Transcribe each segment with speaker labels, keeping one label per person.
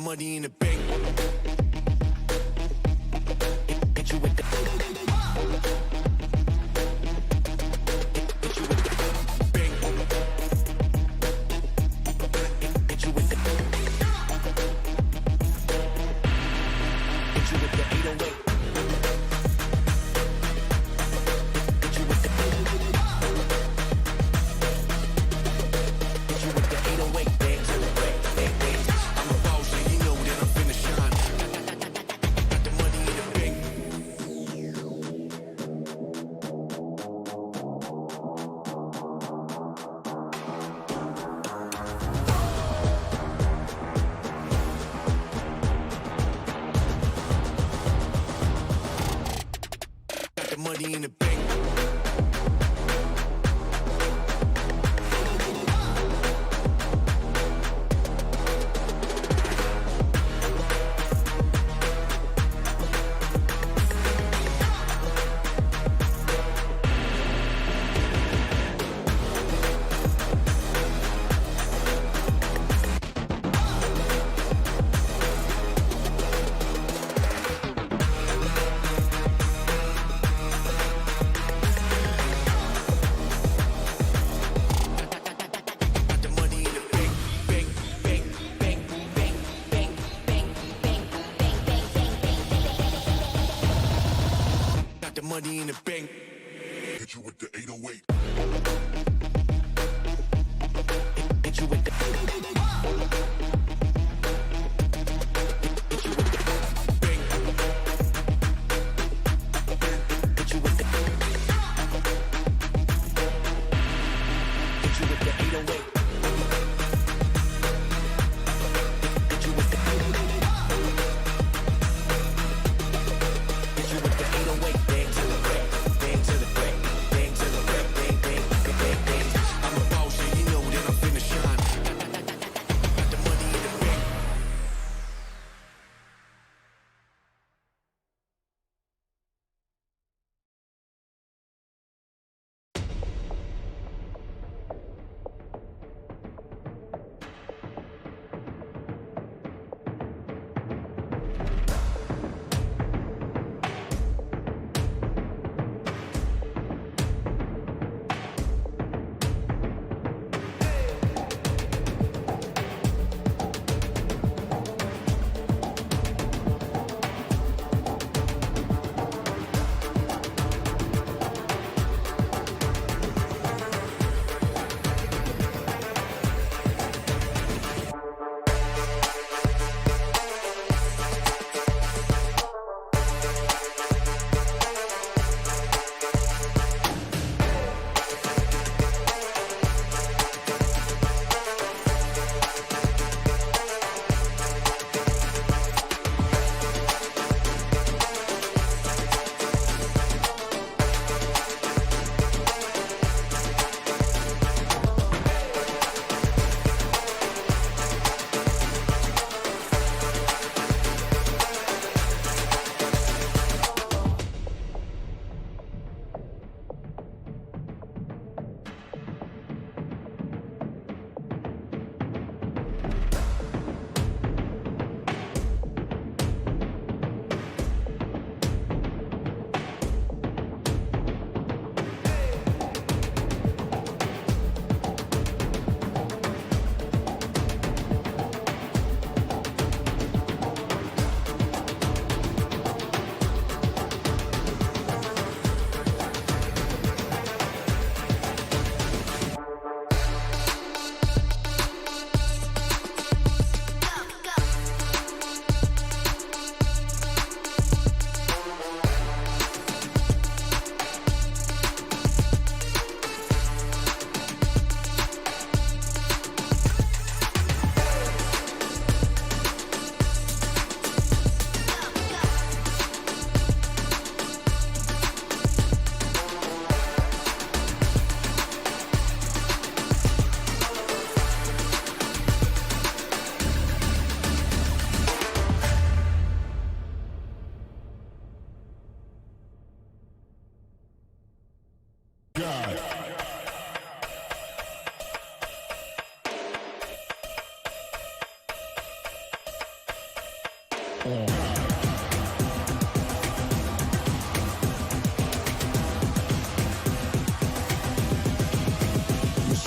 Speaker 1: money in the bank. Hit you with the. Hit you with the bank. Hit you with the. Hit you with the 808. Hit you with the. Hit you with the 808. Bang to the bank. Bang, bang. I'm a boss, and you know that I'm finna shine. Got the money in the bank. Got the money in the bank. Got the money in the bank, bank, bank, bank, bank, bank, bank, bank, bank, bank, bank, bank. Got the money in the bank.
Speaker 2: Hit you with the 808.
Speaker 1: Hit you with the. Hit you with the bank. Hit you with the. Hit you with the 808. Hit you with the. Hit you with the 808. Bang to the bank. Bang to the bank. Bang to the bank. Bang, bang, bang, bang.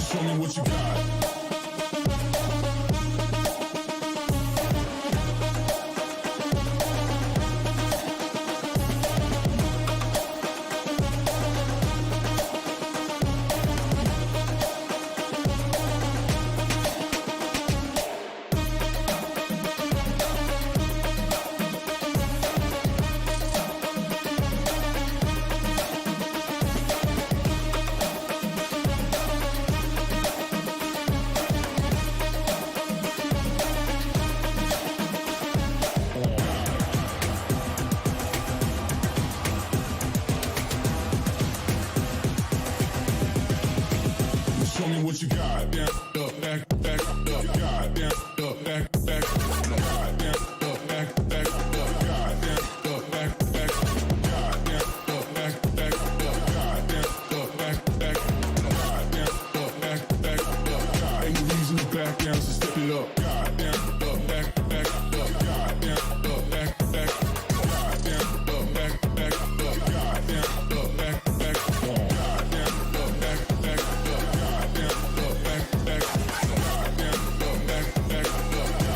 Speaker 2: Show me what you got. Show me what you got. Down, up, back, back, up, God, down, up, back, back, God, down, up, back, back, up, God, down, up, back, back, God, down, up, back, back, up, God, down, up, back, back, God, down, up, back, back, up, God. Ain't no reason to back down, so step it up. God, down, up, back, back, up, God, down, up, back, back, God, down, up, back, back, up, God, down, up, back, back, God, down, up, back, back, up, God, down, up, back, back, God, down, up, back, back, up,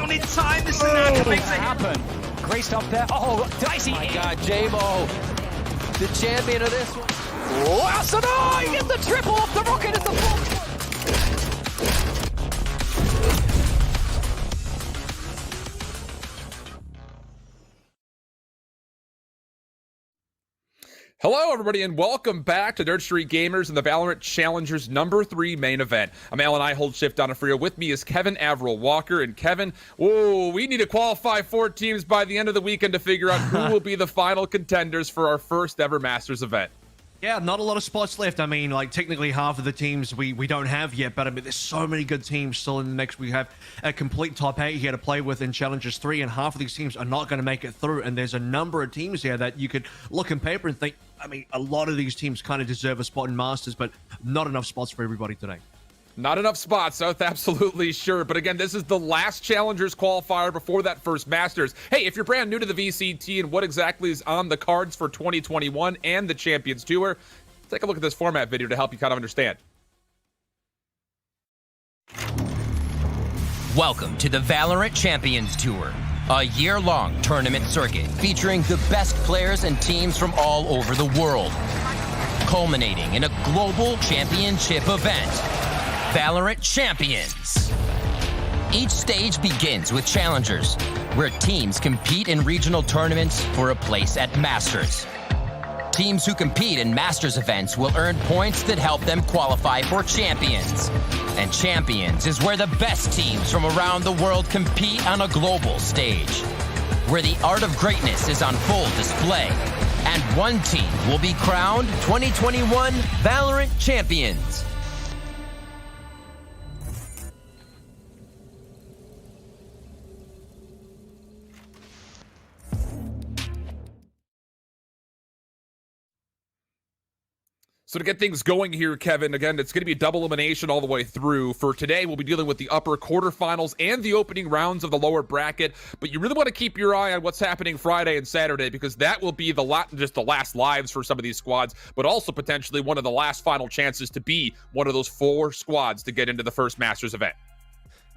Speaker 3: down in time. This is an
Speaker 4: Makes it happen. Great stop there. Oh, dicey.
Speaker 5: Oh my God, J-Mo, the champion of this one.
Speaker 4: Oh, Asano! He gets the triple off the rocket. It's the full.
Speaker 6: Hello, everybody, and welcome back to Dirt Street Gamers and the VALORANT Challengers #3 main event. I'm Alan, I hold shift on a Frio. With me is Kevin Averill Walker. And Kevin, whoa, we need to qualify 4 teams by the end of the weekend to figure out who will be the final contenders for our first ever Masters event.
Speaker 3: Yeah, not a lot of spots left. I mean, like, technically half of the teams we don't have yet, but I mean, there's so many good teams still in the mix. We have a complete top 8 here to play with in Challengers 3, and half of these teams are not going to make it through. And there's a number of teams here that you could look on paper and think, I mean, a lot of these teams kind of deserve a spot in Masters, but not enough spots for everybody today.
Speaker 6: Not enough spots, so absolutely sure. But again, this is the last Challengers qualifier before that first Masters. Hey, if you're brand new to the VCT and what exactly is on the cards for 2021 and the Champions Tour, take a look at this format video to help you kind of understand.
Speaker 7: Welcome to the VALORANT Champions Tour, a year-long tournament circuit featuring the best players and teams from all over the world, culminating in a global championship event. VALORANT Champions. Each stage begins with Challengers, where teams compete in regional tournaments for a place at Masters. Teams who compete in Masters events will earn points that help them qualify for Champions. And Champions is where the best teams from around the world compete on a global stage, where the art of greatness is on full display. And one team will be crowned 2021 VALORANT Champions.
Speaker 6: So to get things going here, Kevin, again, it's going to be a double elimination all the way through. For today, we'll be dealing with the upper quarterfinals and the opening rounds of the lower bracket. But you really want to keep your eye on what's happening Friday and Saturday, because that will be just the last lives for some of these squads, but also potentially one of the last final chances to be one of those 4 squads to get into the first Masters event.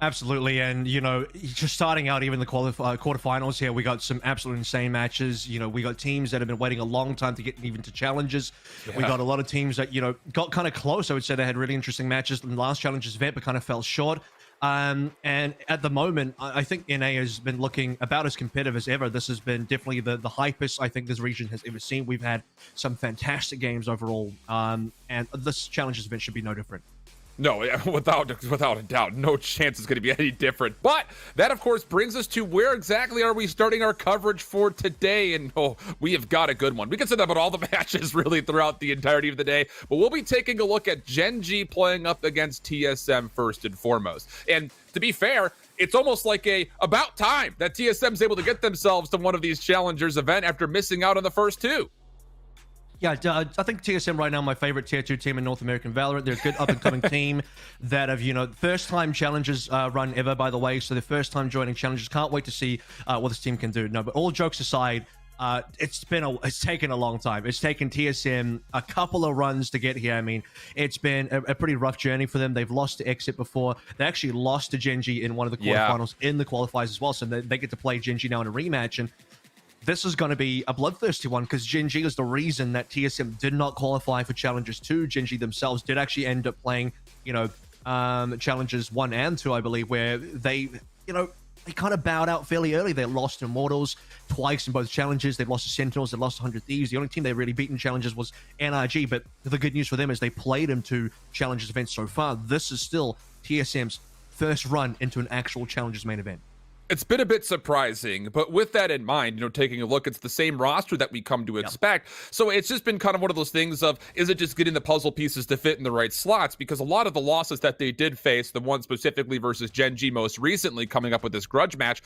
Speaker 3: Absolutely, and you know, just starting out even the quarterfinals here, we got some absolute insane matches. You know, we got teams that have been waiting a long time to get even to Challengers. Yeah. We got a lot of teams that, you know, got kind of close. I would say they had really interesting matches in the last Challengers event, but kind of fell short. And at the moment, I think NA has been looking about as competitive as ever. This has been definitely the hypest I think this region has ever seen. We've had some fantastic games overall, and this Challengers event should be no different.
Speaker 6: No, without a doubt, no chance it's going to be any different. But that, of course, brings us to where exactly are we starting our coverage for today? And we have got a good one. We can say that about all the matches really throughout the entirety of the day. But we'll be taking a look at Gen G playing up against TSM first and foremost. And to be fair, it's almost like about time that TSM is able to get themselves to one of these Challengers event after missing out on the first 2.
Speaker 3: Yeah, I think TSM right now, my favorite tier 2 team in North American VALORANT. They're a good up-and-coming team that have, you know, first-time Challengers run ever, by the way. So the first time joining Challengers. Can't wait to see what this team can do. No, but all jokes aside, it's taken a long time. It's taken TSM a couple of runs to get here. I mean, it's been a pretty rough journey for them. They've lost to Exit before. They actually lost to Gen G in one of the quarterfinals in the qualifiers as well. So they get to play Gen G now in a rematch. And this is going to be a bloodthirsty one because Gen G is the reason that TSM did not qualify for Challengers 2. Gen G themselves did actually end up playing, you know, Challengers 1 and 2, I believe, where they, you know, they kind of bowed out fairly early. They lost to Immortals twice in both Challengers. They lost to Sentinels. They lost to 100 Thieves. The only team they really beat in Challengers was NRG, but the good news for them is they played them to Challengers events so far. This is still TSM's first run into an actual Challengers main event.
Speaker 6: It's been a bit surprising, but with that in mind, you know, taking a look, it's the same roster that we come to expect. So it's just been kind of one of those things of, is it just getting the puzzle pieces to fit in the right slots? Because a lot of the losses that they did face, the one specifically versus Gen G most recently coming up with this grudge match,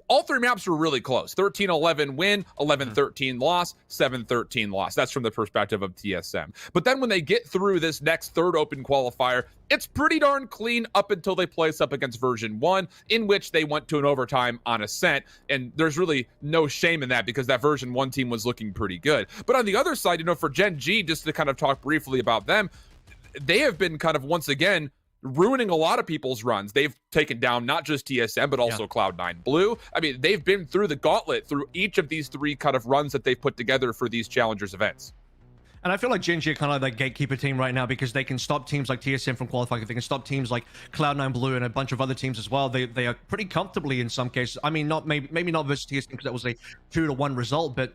Speaker 6: all 3 maps were really close. 13-11 win, 11-13 loss, 7-13 loss. That's from the perspective of TSM. But then when they get through this next 3rd open qualifier, it's pretty darn clean up until they place up against version 1, in which they went to an overtime on Ascent. And there's really no shame in that because that version 1 team was looking pretty good. But on the other side, you know, for Gen G, just to kind of talk briefly about them, they have been kind of once again ruining a lot of people's runs. They've taken down not just TSM, but also Cloud9 Blue. I mean, they've been through the gauntlet through each of these 3 kind of runs that they've put together for these Challengers events.
Speaker 3: And I feel like Gen G are kind of like that gatekeeper team right now because they can stop teams like TSM from qualifying. They can stop teams like Cloud9 Blue and a bunch of other teams as well. They are pretty comfortably in some cases. I mean, not maybe not versus TSM because that was a 2-1 result, but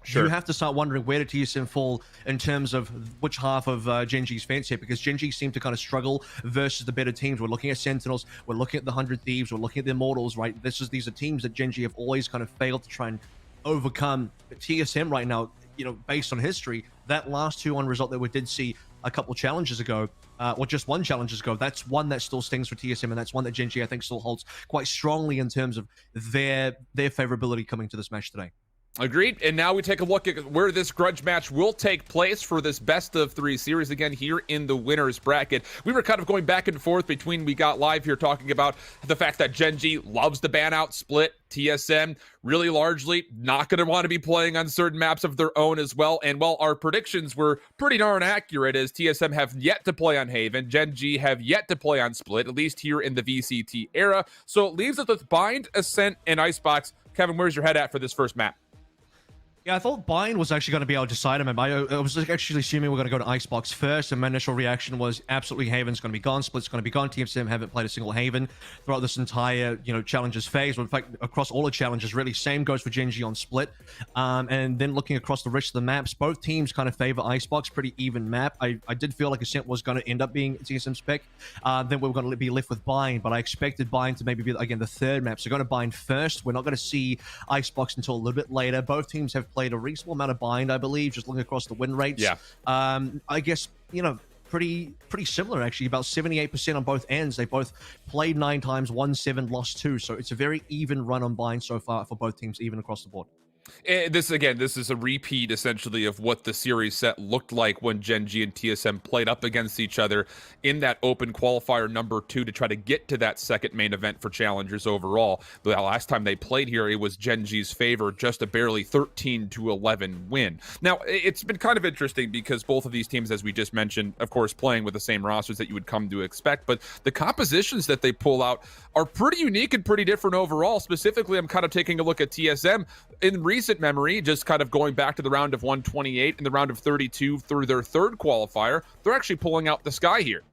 Speaker 3: you have to start wondering where did TSM fall in terms of which half of Gen G's fence here, because Gen G seem to kind of struggle versus the better teams. We're looking at Sentinels, we're looking at the 100 Thieves, we're looking at the Immortals, right? These are teams that Gen G have always kind of failed to try and overcome. But TSM right now, you know, based on history, that last 2-1 result that we did see a couple challenges ago, or just one challenges ago, that's one that still stings for TSM, and that's one that Gen G I think still holds quite strongly in terms of their favorability coming to this match today.
Speaker 6: Agreed. And now we take a look at where this grudge match will take place for this best of 3 series again here in the winners bracket. We were kind of going back and forth between we got live here talking about the fact that Gen G loves the ban out split. TSM really largely not going to want to be playing on certain maps of their own as well. And while our predictions were pretty darn accurate, as TSM have yet to play on Haven, Gen G have yet to play on Split, at least here in the VCT era. So it leaves us with Bind, Ascent, and Icebox. Kevin, where's your head at for this first map?
Speaker 3: Yeah, I thought Bind was actually going to be able to decide him. I was actually assuming we're going to go to Icebox first, and my initial reaction was absolutely Haven's going to be gone, Split's going to be gone. TSM haven't played a single Haven throughout this entire, you know, challenges phase. Well, in fact, across all the challenges, really, same goes for Gen G on Split. And then looking across the rest of the maps, both teams kind of favor Icebox, pretty even map. I did feel like Ascent was going to end up being TSM's pick. Then we were going to be left with Bind, but I expected Bind to maybe be, again, the third map. So going to Bind first. We're not going to see Icebox until a little bit later. Both teams have played a reasonable amount of Bind, I believe, just looking across the win rates.
Speaker 6: Yeah.
Speaker 3: I guess, you know, pretty similar, actually. About 78% on both ends. They both played 9 times, won 7, lost 2. So it's a very even run on Bind so far for both teams, even across the board.
Speaker 6: This is a repeat essentially of what the series set looked like when Gen G and TSM played up against each other in that open qualifier number 2 to try to get to that second main event for Challengers overall. The last time they played here, it was Gen G's favor, just a barely 13-11 win. Now, it's been kind of interesting because both of these teams, as we just mentioned, of course, playing with the same rosters that you would come to expect, but the compositions that they pull out are pretty unique and pretty different overall. Specifically, I'm kind of taking a look at TSM in recent memory, just kind of going back to the round of 128 and the round of 32 through their third qualifier. They're actually pulling out the Sky here.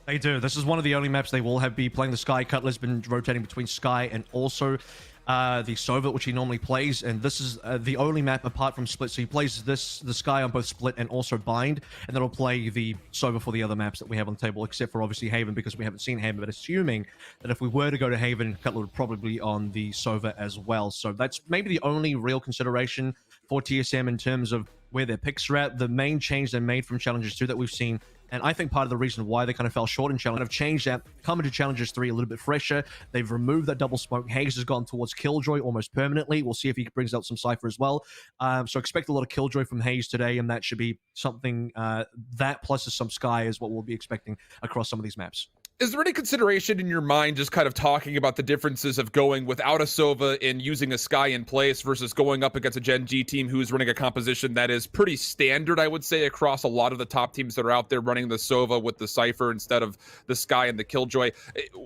Speaker 3: They do. This is one of the only maps they will have be playing the Sky. Cutler's been rotating between Sky and also the Sova, which he normally plays, and this is the only map apart from Split. So he plays the Sky on both Split and also Bind, and then he'll play the Sova for the other maps that we have on the table, except for obviously Haven, because we haven't seen Haven, but assuming that if we were to go to Haven, Cutler would probably be on the Sova as well. So that's maybe the only real consideration for TSM in terms of where their picks are at. The main change they made from Challengers 2 that we've seen, and I think part of the reason why they kind of fell short in Challenge, have changed that, come into Challengers 3 a little bit fresher. They've removed that double smoke. Hayes has gone towards Killjoy almost permanently. We'll see if he brings out some Cypher as well. So expect a lot of Killjoy from Hayes today, and that should be something, that plus some Sky is what we'll be expecting across some of these maps.
Speaker 6: Is there any consideration in your mind just kind of talking about the differences of going without a Sova and using a Sky in place versus going up against a Gen G team who's running a composition that is pretty standard, I would say, across a lot of the top teams that are out there running the Sova with the Cypher instead of the Sky and the Killjoy?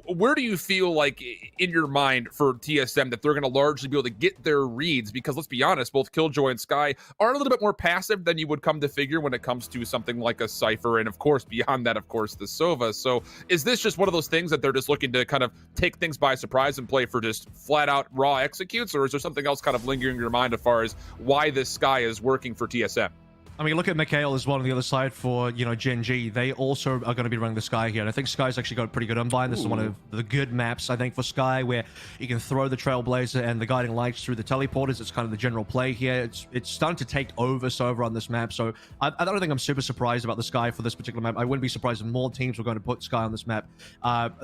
Speaker 6: Where do you feel like in your mind for TSM that they're going to largely be able to get their reads? Because let's be honest, both Killjoy and Sky are a little bit more passive than you would come to figure when it comes to something like a Cypher, and of course, beyond that, of course, the Sova. So is this just one of those things that they're just looking to kind of take things by surprise and play for just flat out raw executes, or is there something else kind of lingering in your mind as far as why this Sky is working for TSM?
Speaker 3: I mean, look at Mikhail as well on the other side for, you know, Gen G. They also are going to be running the Sky here. And I think Sky's actually got pretty good unbind. This is one of the good maps, I think, for Sky, where you can throw the Trailblazer and the Guiding Lights through the teleporters. It's kind of the general play here. It's starting to take over Sova on this map. So I don't think I'm super surprised about the Sky for this particular map. I wouldn't be surprised if more teams were going to put Sky on this map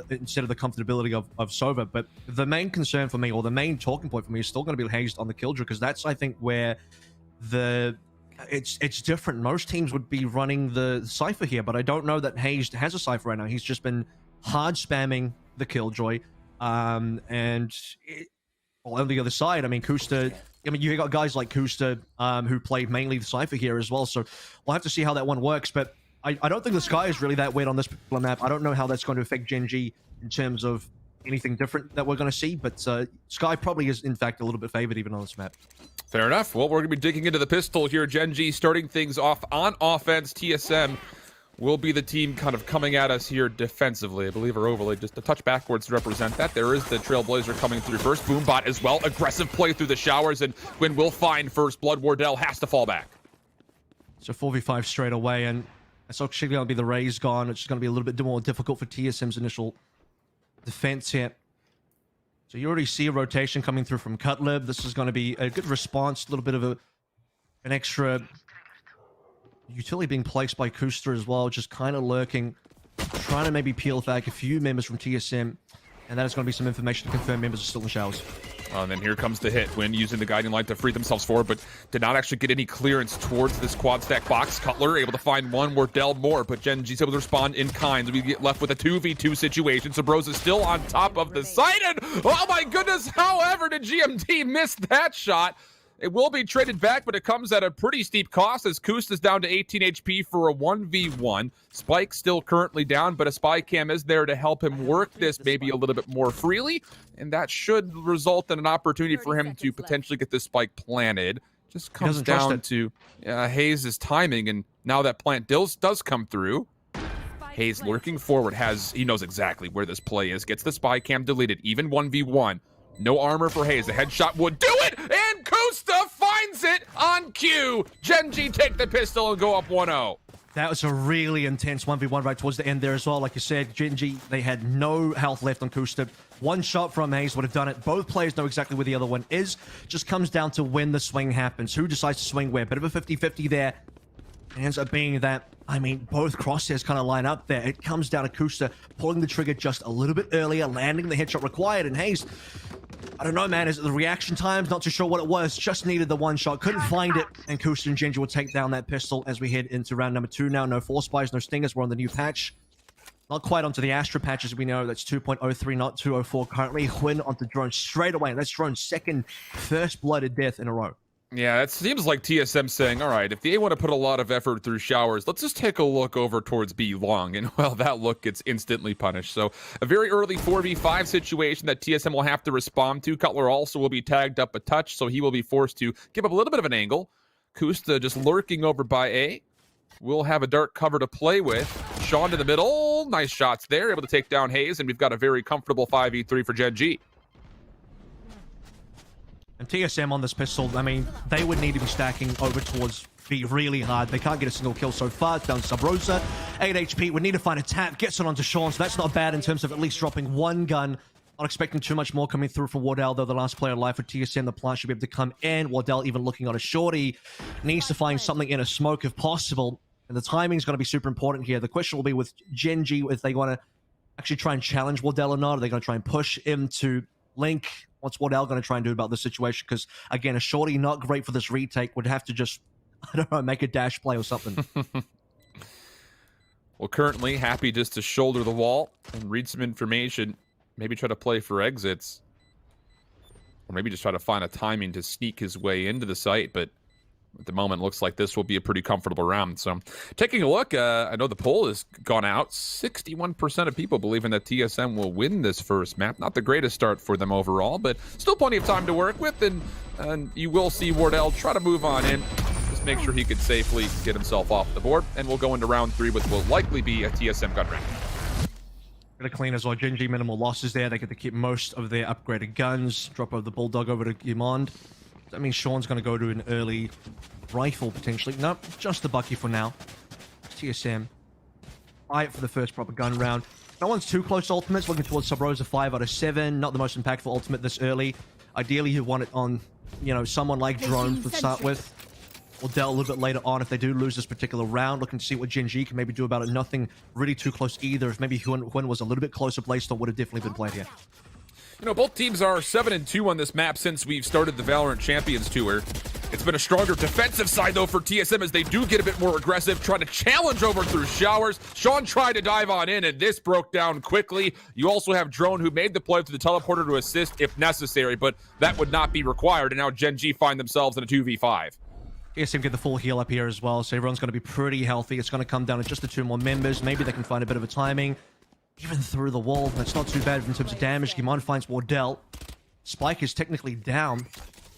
Speaker 3: instead of the comfortability of Sova. But the main concern for me, or the main talking point for me, is still going to be Hazed on the Killjoy, because that's, I think, where it's different. Most teams would be running the Cypher here, but I don't know that Hazed has a Cypher right now. He's just been hard spamming the Killjoy. On the other side, I mean, Kusta, I mean, you got guys like Kusta who played mainly the Cypher here as well, so we'll have to see how that one works. But I don't think the sky is really that wet on this particular map. I don't know how that's going to affect Gen G in terms of anything different that we're going to see, but sky probably is, in fact, a little bit favored even on this map.
Speaker 6: Fair enough. Well, we're going to be digging into the pistol here. Gen G starting things off on offense. TSM will be the team kind of coming at us here defensively. I believe our overlay just a touch backwards to represent that. There is the Trailblazer coming through first. Boombot as well. Aggressive play through the showers, and Quinn will find first blood. Wardell has to fall back.
Speaker 3: So 4v5 straight away, and it's actually going to be the Rays gone. It's just going to be a little bit more difficult for TSM's initial defense here. So you already see a rotation coming through from Cutlib. This is going to be a good response. A little bit of an extra utility being placed by Kuster as well, just kind of lurking, trying to maybe peel back a few members from TSM, and that is going to be some information to confirm members are still in the showers.
Speaker 6: And then here comes the hit. Quinn using the guiding light to free themselves forward, but did not actually get any clearance towards this quad stack box. Cutler able to find one, Wardell more, but Gen G's able to respond in kind. We get left with a 2v2 situation. Sabros is still on top of the site, and oh my goodness, however did GMT miss that shot? It will be traded back, but it comes at a pretty steep cost as Kust is down to 18 HP for a 1v1. Spike still currently down, but a spy cam is there to help him work this maybe a little bit more freely, and that should result in an opportunity for him to potentially get this spike planted. Just comes down to Hayes' timing, and now that plant does come through. Hayes lurking forward, he knows exactly where this play is, gets the spy cam deleted, even 1v1. No armor for Hayes. The headshot would do it, and Kusta finds it on cue. Gen G take the pistol and go up 1-0.
Speaker 3: That was a really intense 1v1 right towards the end there as well. Like you said, Gen G, they had no health left on Kusta. One shot from Hayes would have done it. Both players know exactly where the other one is. Just comes down to when the swing happens. Who decides to swing where? Bit of a 50-50 there. It ends up being that, I mean, both crosshairs kind of line up there. It comes down to Kusta pulling the trigger just a little bit earlier, landing the headshot required, and Hayes, I don't know, man. Is it the reaction times? Not too sure what it was. Just needed the one shot. Couldn't find it. And Kusta and Ginger will take down that pistol as we head into round number 2 now. No Force Spies, no Stingers. We're on the new patch. Not quite onto the Astra patch as we know. That's 2.03, not 2.04 currently. Quinn onto Drone straight away. And that's Drone's second first-blooded death in a row.
Speaker 6: Yeah, it seems like TSM saying, all right, if they want to put a lot of effort through showers, let's just take a look over towards B long. And, well, that look gets instantly punished. So a very early 4v5 situation that TSM will have to respond to. Cutler also will be tagged up a touch, so he will be forced to give up a little bit of an angle. Kusta just lurking over by A. We'll have a dark cover to play with. Sean to the middle. Nice shots there. Able to take down Hayes, and we've got a very comfortable 5v3 for Gen G.
Speaker 3: And TSM on this pistol, I mean, they would need to be stacking over towards B really hard. They can't get a single kill so far. It's down to Sabrosa. 8 HP. We need to find a tap. Gets it onto Sean, so that's not bad in terms of at least dropping one gun. Not expecting too much more coming through for Wardell, though the last player alive for TSM. The plant should be able to come in. Wardell even looking on a shorty. Needs to find something in a smoke if possible. And the timing is going to be super important here. The question will be with Gen G if they want to actually try and challenge Wardell or not. Are they going to try and push him to Link? What's Wardell going to try and do about this situation? Because, again, a shorty not great for this retake. Would have to just, I don't know, make a dash play or something.
Speaker 6: Well, currently happy just to shoulder the wall and read some information. Maybe try to play for exits. Or maybe just try to find a timing to sneak his way into the site. But at the moment, looks like this will be a pretty comfortable round. So taking a look, I know the poll has gone out. 61% of people believing that TSM will win this first map. Not the greatest start for them overall, but still plenty of time to work with. And you will see Wardell try to move on in. Just make sure he could safely get himself off the board. And we'll go into round 3, which will likely be a TSM gun round.
Speaker 3: Gonna clean as well. Gen G minimal losses there. They get to keep most of their upgraded guns. Drop over the Bulldog over to Gimond. That means Sean's going to go to an early rifle, potentially. Nope, just the Bucky for now. TSM. Eye for the first proper gun round. No one's too close to ultimates. Looking towards Sabrosa 5 out of 7. Not the most impactful ultimate this early. Ideally, you want it on, you know, someone like Drone to start with. Or Dell a little bit later on if they do lose this particular round. Looking to see what Gen G can maybe do about it. Nothing really too close either. If maybe Huan was a little bit closer, Blaze would have definitely been played here.
Speaker 6: You know, both teams are 7-2 on this map since we've started the VALORANT Champions Tour. It's been a stronger defensive side, though, for TSM as they do get a bit more aggressive, trying to challenge over through showers. Sean tried to dive on in, and this broke down quickly. You also have Drone, who made the play to the teleporter to assist if necessary, but that would not be required, and now Gen G find themselves in a 2v5.
Speaker 3: TSM get the full heal up here as well, so everyone's going to be pretty healthy. It's going to come down to just the 2 more members. Maybe they can find a bit of a timing. Even through the wall, that's not too bad in terms of damage. Gimon finds Wardell. Spike is technically down.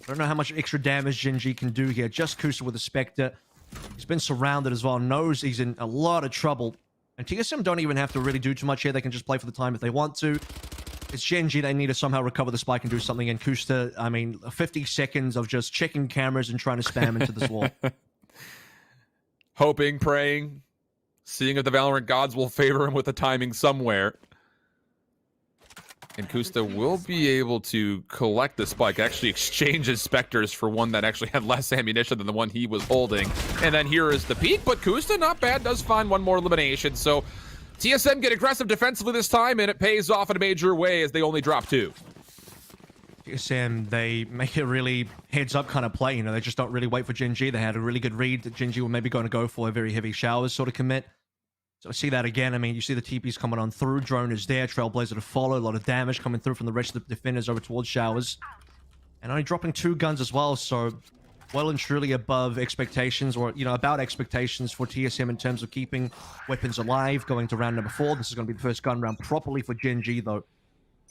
Speaker 3: I don't know how much extra damage Gen.G can do here. Just Kusa with the Spectre. He's been surrounded as well. Knows he's in a lot of trouble. And TSM don't even have to really do too much here. They can just play for the time if they want to. It's Gen.G. They need to somehow recover the Spike and do something. And Kusta, I mean, 50 seconds of just checking cameras and trying to spam into this wall.
Speaker 6: Hoping, praying, seeing if the Valorant gods will favor him with the timing somewhere. And Kusta will be able to collect the Spike, actually exchange his Spectres for one that actually had less ammunition than the one he was holding. And then here is the peak, but Kusta, not bad, does find one more elimination. So TSM get aggressive defensively this time, and it pays off in a major way as they only drop 2.
Speaker 3: TSM, they make a really heads-up kind of play. You know, they just don't really wait for Gen.G. They had a really good read that Gen.G were maybe going to go for a very heavy showers sort of commit. So I see that again. I mean, you see the TPs coming on through. Drone is there. Trailblazer to follow. A lot of damage coming through from the rest of the defenders over towards showers. And only dropping 2 guns as well. So well and truly above expectations, or, you know, about expectations for TSM in terms of keeping weapons alive. Going to round number 4. This is going to be the first gun round properly for Gen.G, though.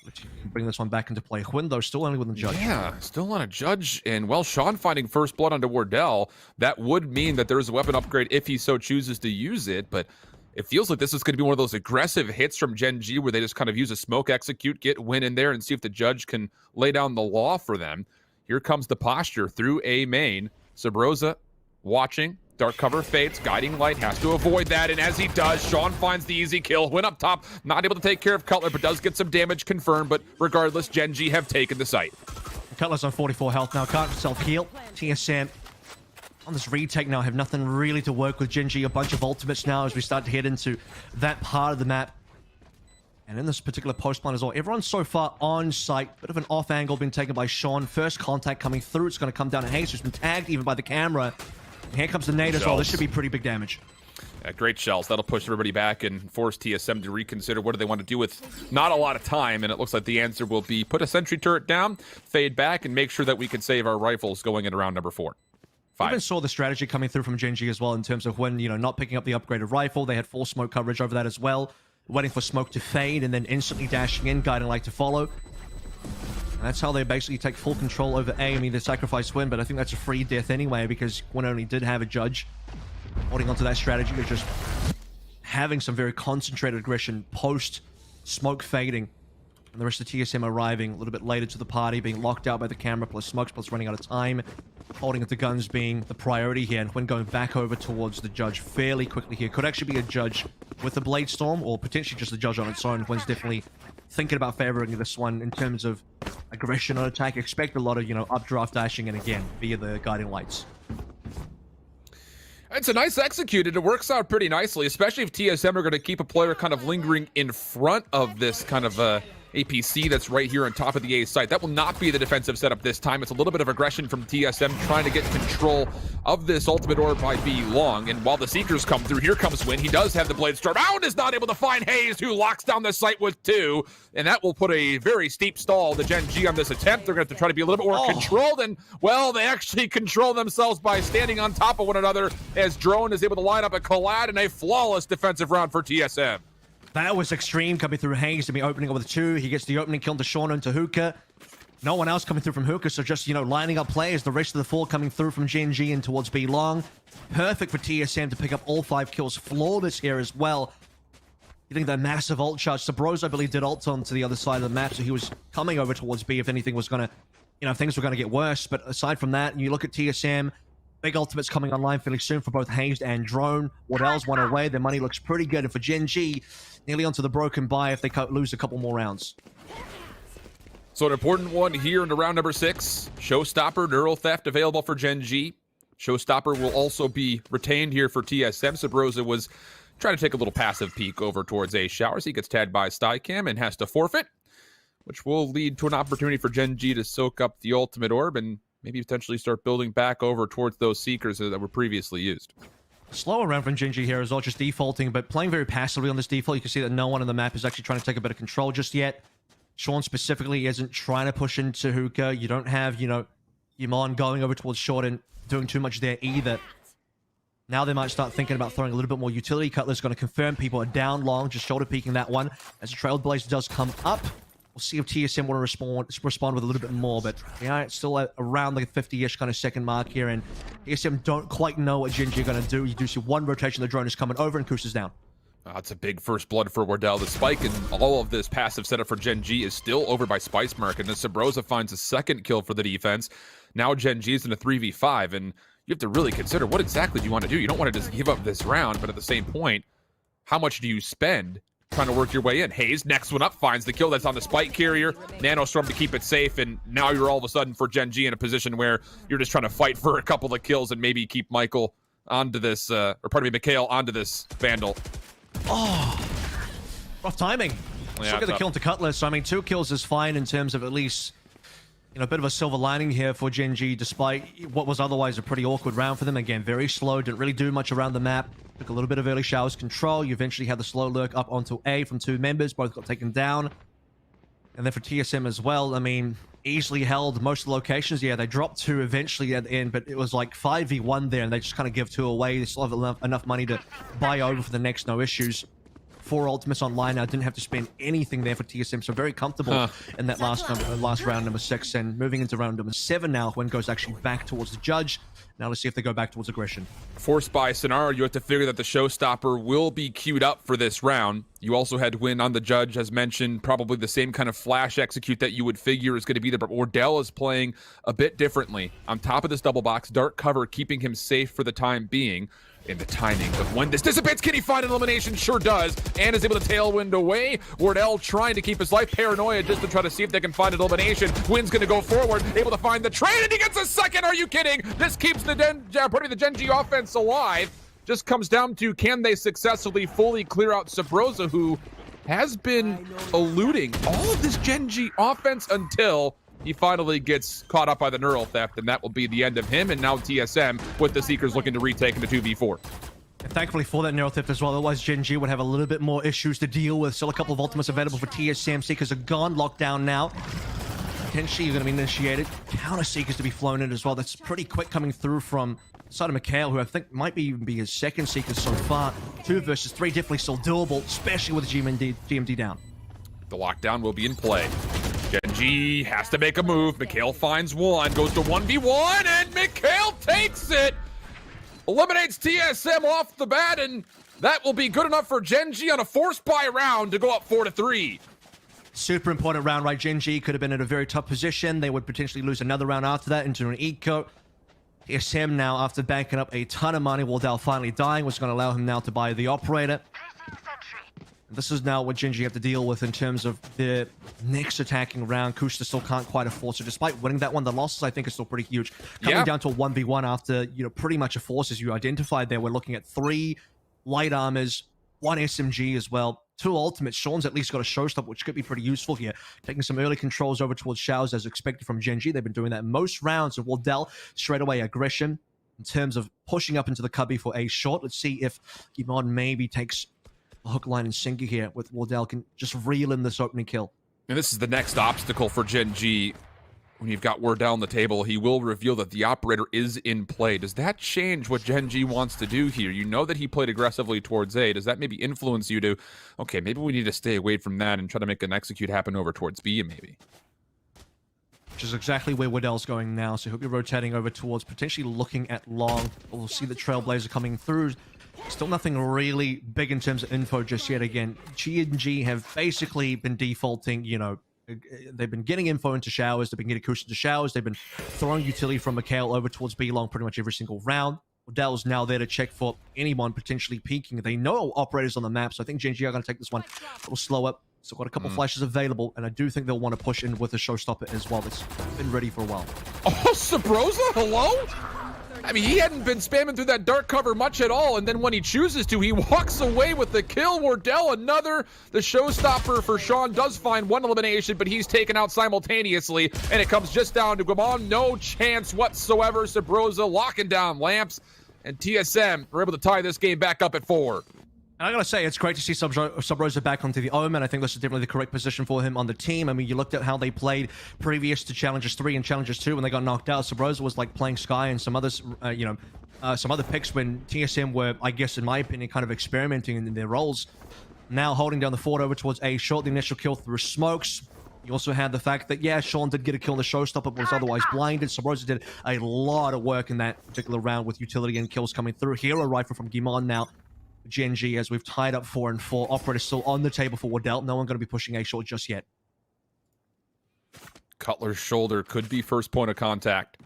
Speaker 3: Let's bring this one back into play. Hwin, though, still only with the judge.
Speaker 6: Yeah, still on a judge. And, well, Sean finding first blood onto Wardell, that would mean that there is a weapon upgrade if he so chooses to use it. But it feels like this is going to be one of those aggressive hits from Gen.G where they just kind of use a smoke execute, get Hwin in there, and see if the judge can lay down the law for them. Here comes the posture through A main. Sabrosa watching. Dark cover fades. Guiding light has to avoid that. And as he does, Sean finds the easy kill. Hwin up top. Not able to take care of Cutler, but does get some damage confirmed. But regardless, Gen.G have taken the site.
Speaker 3: Cutler's on 44 health now. Can't self-heal. TSM on this retake now have nothing really to work with. Gen.G a bunch of ultimates now as we start to head into that part of the map. And in this particular post plan as well, everyone's so far on site. Bit of an off angle being taken by Sean. First contact coming through. It's going to come down to Hayes, who's been tagged even by the camera. And here comes the nade as well. This should be pretty big damage.
Speaker 6: Yeah, great shells. That'll push everybody back and force TSM to reconsider what do they want to do with not a lot of time. And it looks like the answer will be put a sentry turret down, fade back, and make sure that we can save our rifles going into round number 4. 5.
Speaker 3: Even saw the strategy coming through from Gen.G as well in terms of when, you know, not picking up the upgraded rifle. They had full smoke coverage over that as well. Waiting for smoke to fade and then instantly dashing in, guiding light to follow. And that's how they basically take full control over A. I mean, they sacrifice Hwin, but I think that's a free death anyway because Hwin only did have a judge. Holding onto that strategy of just having some very concentrated aggression post smoke fading. And the rest of TSM arriving a little bit later to the party, being locked out by the camera, plus smokes, plus running out of time. Holding the guns being the priority here, and when going back over towards the judge fairly quickly here. Could actually be a judge with a Blade Storm, or potentially just a judge on its own. Hwin's definitely thinking about favoring this one in terms of aggression on attack. Expect a lot of, you know, updraft dashing, and again, via the guiding lights.
Speaker 6: It's a nice executed. It works out pretty nicely, especially if TSM are going to keep a player kind of lingering in front of this kind of APC that's right here on top of the A site. That will not be the defensive setup this time. It's a little bit of aggression from TSM trying to get control of this ultimate orb by B long. And while the Seekers come through, here comes Hwin. He does have the Blade Storm out, is not able to find Hayes, who locks down the site with 2. And that will put a very steep stall to Gen.G on this attempt. They're going to have to try to be a little bit more controlled. And, well, they actually control themselves by standing on top of one another as Drone is able to line up a collide and a flawless defensive round for TSM.
Speaker 3: That was extreme, coming through Hayes to be opening up with 2. He gets the opening kill to Sean into Hookah. No one else coming through from Hookah, so just, you know, lining up players. The rest of the 4 coming through from Gen.G and towards B long. Perfect for TSM to pick up all 5 kills. Flawless here as well. Getting that massive ult charge. Sabros, I believe, did ult onto the other side of the map, so he was coming over towards B if anything was going to, you know, if things were going to get worse. But aside from that, you look at TSM, big ultimates coming online fairly soon for both Hayes and Drone. Wardell's one away. Their money looks pretty good. And for Gen.G, nearly onto the broken buy if they lose a couple more rounds.
Speaker 6: So an important one here into round number 6. Showstopper, Neural Theft available for Gen.G. Showstopper will also be retained here for TSM. Sabrosa was trying to take a little passive peek over towards A showers. He gets tagged by Stycam and has to forfeit, which will lead to an opportunity for Gen.G to soak up the ultimate orb and maybe potentially start building back over towards those Seekers that were previously used.
Speaker 3: Slower round from Gen.G here as well, just defaulting, but playing very passively on this default. You can see that no one on the map is actually trying to take a bit of control just yet. Sean specifically isn't trying to push into Hookah. You don't have, you know, Yimon going over towards short and doing too much there either. Now they might start thinking about throwing a little bit more utility. Cutler's going to confirm people are down long, just shoulder peeking that one. As the Trailblazer does come up, we'll see if TSM want to respond with a little bit more, but yeah, it's still at around the 50-ish kind of second mark here, and TSM don't quite know what Gen G are going to do. You do see one rotation, the drone is coming over, and Kus is down.
Speaker 6: It's a big first blood for Wardell. The spike and all of this passive setup for Gen G is still over by Spice Mark, and the Sabrosa finds a second kill for the defense. Now Gen G is in a 3v5, and you have to really consider what exactly do you want to do. You don't want to just give up this round, but at the same point, how much do you spend trying to work your way in? Hayes, next one up, finds the kill. That's on the spike carrier. Nanostorm to keep it safe, and now you're all of a sudden for Gen G in a position where you're just trying to fight for a couple of kills and maybe keep Michael onto this, Mikhail onto this Vandal.
Speaker 3: Oh, rough timing.
Speaker 6: Yeah,
Speaker 3: Still get the kill into Cutlass. So, I mean, 2 kills is fine in terms of at least, you know, a bit of a silver lining here for Gen G, despite what was otherwise a pretty awkward round for them. Again, very slow, didn't really do much around the map. Took a little bit of early showers control. You eventually had the slow lurk up onto A from 2 members. Both got taken down. And then for TSM as well, I mean, easily held most of the locations. Yeah, they dropped 2 eventually at the end, but it was like 5v1 there, and they just kind of give 2 away. They still have enough money to buy over for the next, no issues. 4 ultimates online now, didn't have to spend anything there for TSM, so very comfortable in that last round, number 6, and moving into round number 7 now, when goes actually back towards the judge. Now let's see if they go back towards aggression.
Speaker 6: Forced by scenario, you have to figure that the showstopper will be queued up for this round. You also had win on the judge, as mentioned, probably the same kind of flash execute that you would figure is going to be there, but Wardell is playing a bit differently. On top of this double box, dark cover keeping him safe for the time being. In the timing of when this dissipates, can he find an elimination? Sure does, and is able to tailwind away. Wardell trying to keep his life. Paranoia just to try to see if they can find an elimination. Wynn's going to go forward, able to find the trade, and he gets a second. Are you kidding? This keeps the Gen G offense alive. Just comes down to, can they successfully fully clear out Sabrosa, who has been eluding all of this Gen G offense until he finally gets caught up by the neural theft, and that will be the end of him. And now TSM with the Seekers looking to retake into 2v4.
Speaker 3: And thankfully for that neural theft as well, otherwise Gen G would have a little bit more issues to deal with. Still a couple of ultimates available for TSM. Seekers are gone, locked down now. Potentially you're going to be initiated. Counter Seekers to be flown in as well. That's pretty quick coming through from side of Mikhail, who I think might even be his second Seeker so far. 2 versus 3 definitely still doable, especially with GMD down.
Speaker 6: The lockdown will be in play. Gen G has to make a move. Mikhail finds one, goes to 1v1, and Mikhail takes it. Eliminates TSM off the bat, and that will be good enough for Gen G on a forced buy round to go up 4-3.
Speaker 3: Super important round, right? Gen G could have been in a very tough position. They would potentially lose another round after that into an eco. TSM now, after banking up a ton of money, Wardell finally dying, was going to allow him now to buy the operator. This is now what Gen G have to deal with in terms of their next attacking round. Kushta still can't quite afford, so despite winning that one, the losses I think are still pretty huge. Coming down to a 1v1 after, you know, pretty much a force as you identified there. We're looking at 3 light armors, 1 SMG as well, 2 ultimates. Sean's at least got a showstopper, which could be pretty useful here. Taking some early controls over towards Showers as expected from Gen G. They've been doing that in most rounds. And Wardell, straight away aggression in terms of pushing up into the cubby for a shot. Let's see if Yimon maybe takes a hook, line, and sinker here with Wardell, can just reel in this opening kill.
Speaker 6: And this is the next obstacle for Gen G. When you've got Wardell on the table, he will reveal that the operator is in play. Does that change what Gen G wants to do here? You know that he played aggressively towards A. Does that maybe influence you to, okay, maybe we need to stay away from that and try to make an execute happen over towards B, maybe?
Speaker 3: Which is exactly where Wardell's going now. So he'll be rotating over towards potentially looking at long. We'll see the Trailblazer coming through. Still nothing really big in terms of info just yet. Again, G&G have basically been defaulting, you know, they've been getting info into Showers, they've been getting Kush into Showers, they've been throwing utility from Mikhail over towards B long pretty much every single round. Wardell's now there to check for anyone potentially peeking. They know operators on the map, so I think G&G are going to take this one a little slower. Still got a couple flashes available, and I do think they'll want to push in with a showstopper as well. It's been ready for a while.
Speaker 6: Oh, Sabrosa, hello? I mean, he hadn't been spamming through that dark cover much at all, and then when he chooses to, he walks away with the kill. Wardell, another. The showstopper for Sean does find one elimination, but he's taken out simultaneously, and it comes just down to Guamon. No chance whatsoever. Sabrosa locking down lamps, and TSM are able to tie this game back up at 4.
Speaker 3: I gotta say, it's great to see Sub-Rosa back onto the Omen. I think this is definitely the correct position for him on the team. I mean, you looked at how they played previous to Challengers 3 and Challengers 2 when they got knocked out. Sub-Rosa was like playing Sky and some others, some other picks when TSM were, I guess, in my opinion, kind of experimenting in their roles. Now holding down the fort over towards A short, the initial kill through smokes. You also had the fact that, yeah, Sean did get a kill on the showstopper, but was otherwise blinded. Sub-Rosa did a lot of work in that particular round with utility and kills coming through. Hero rifle from Gimon now. GNG, as we've tied up 4-4. Operator still on the table for Waddell. No one going to be pushing A short just yet.
Speaker 6: Cutler's shoulder could be first point of contact.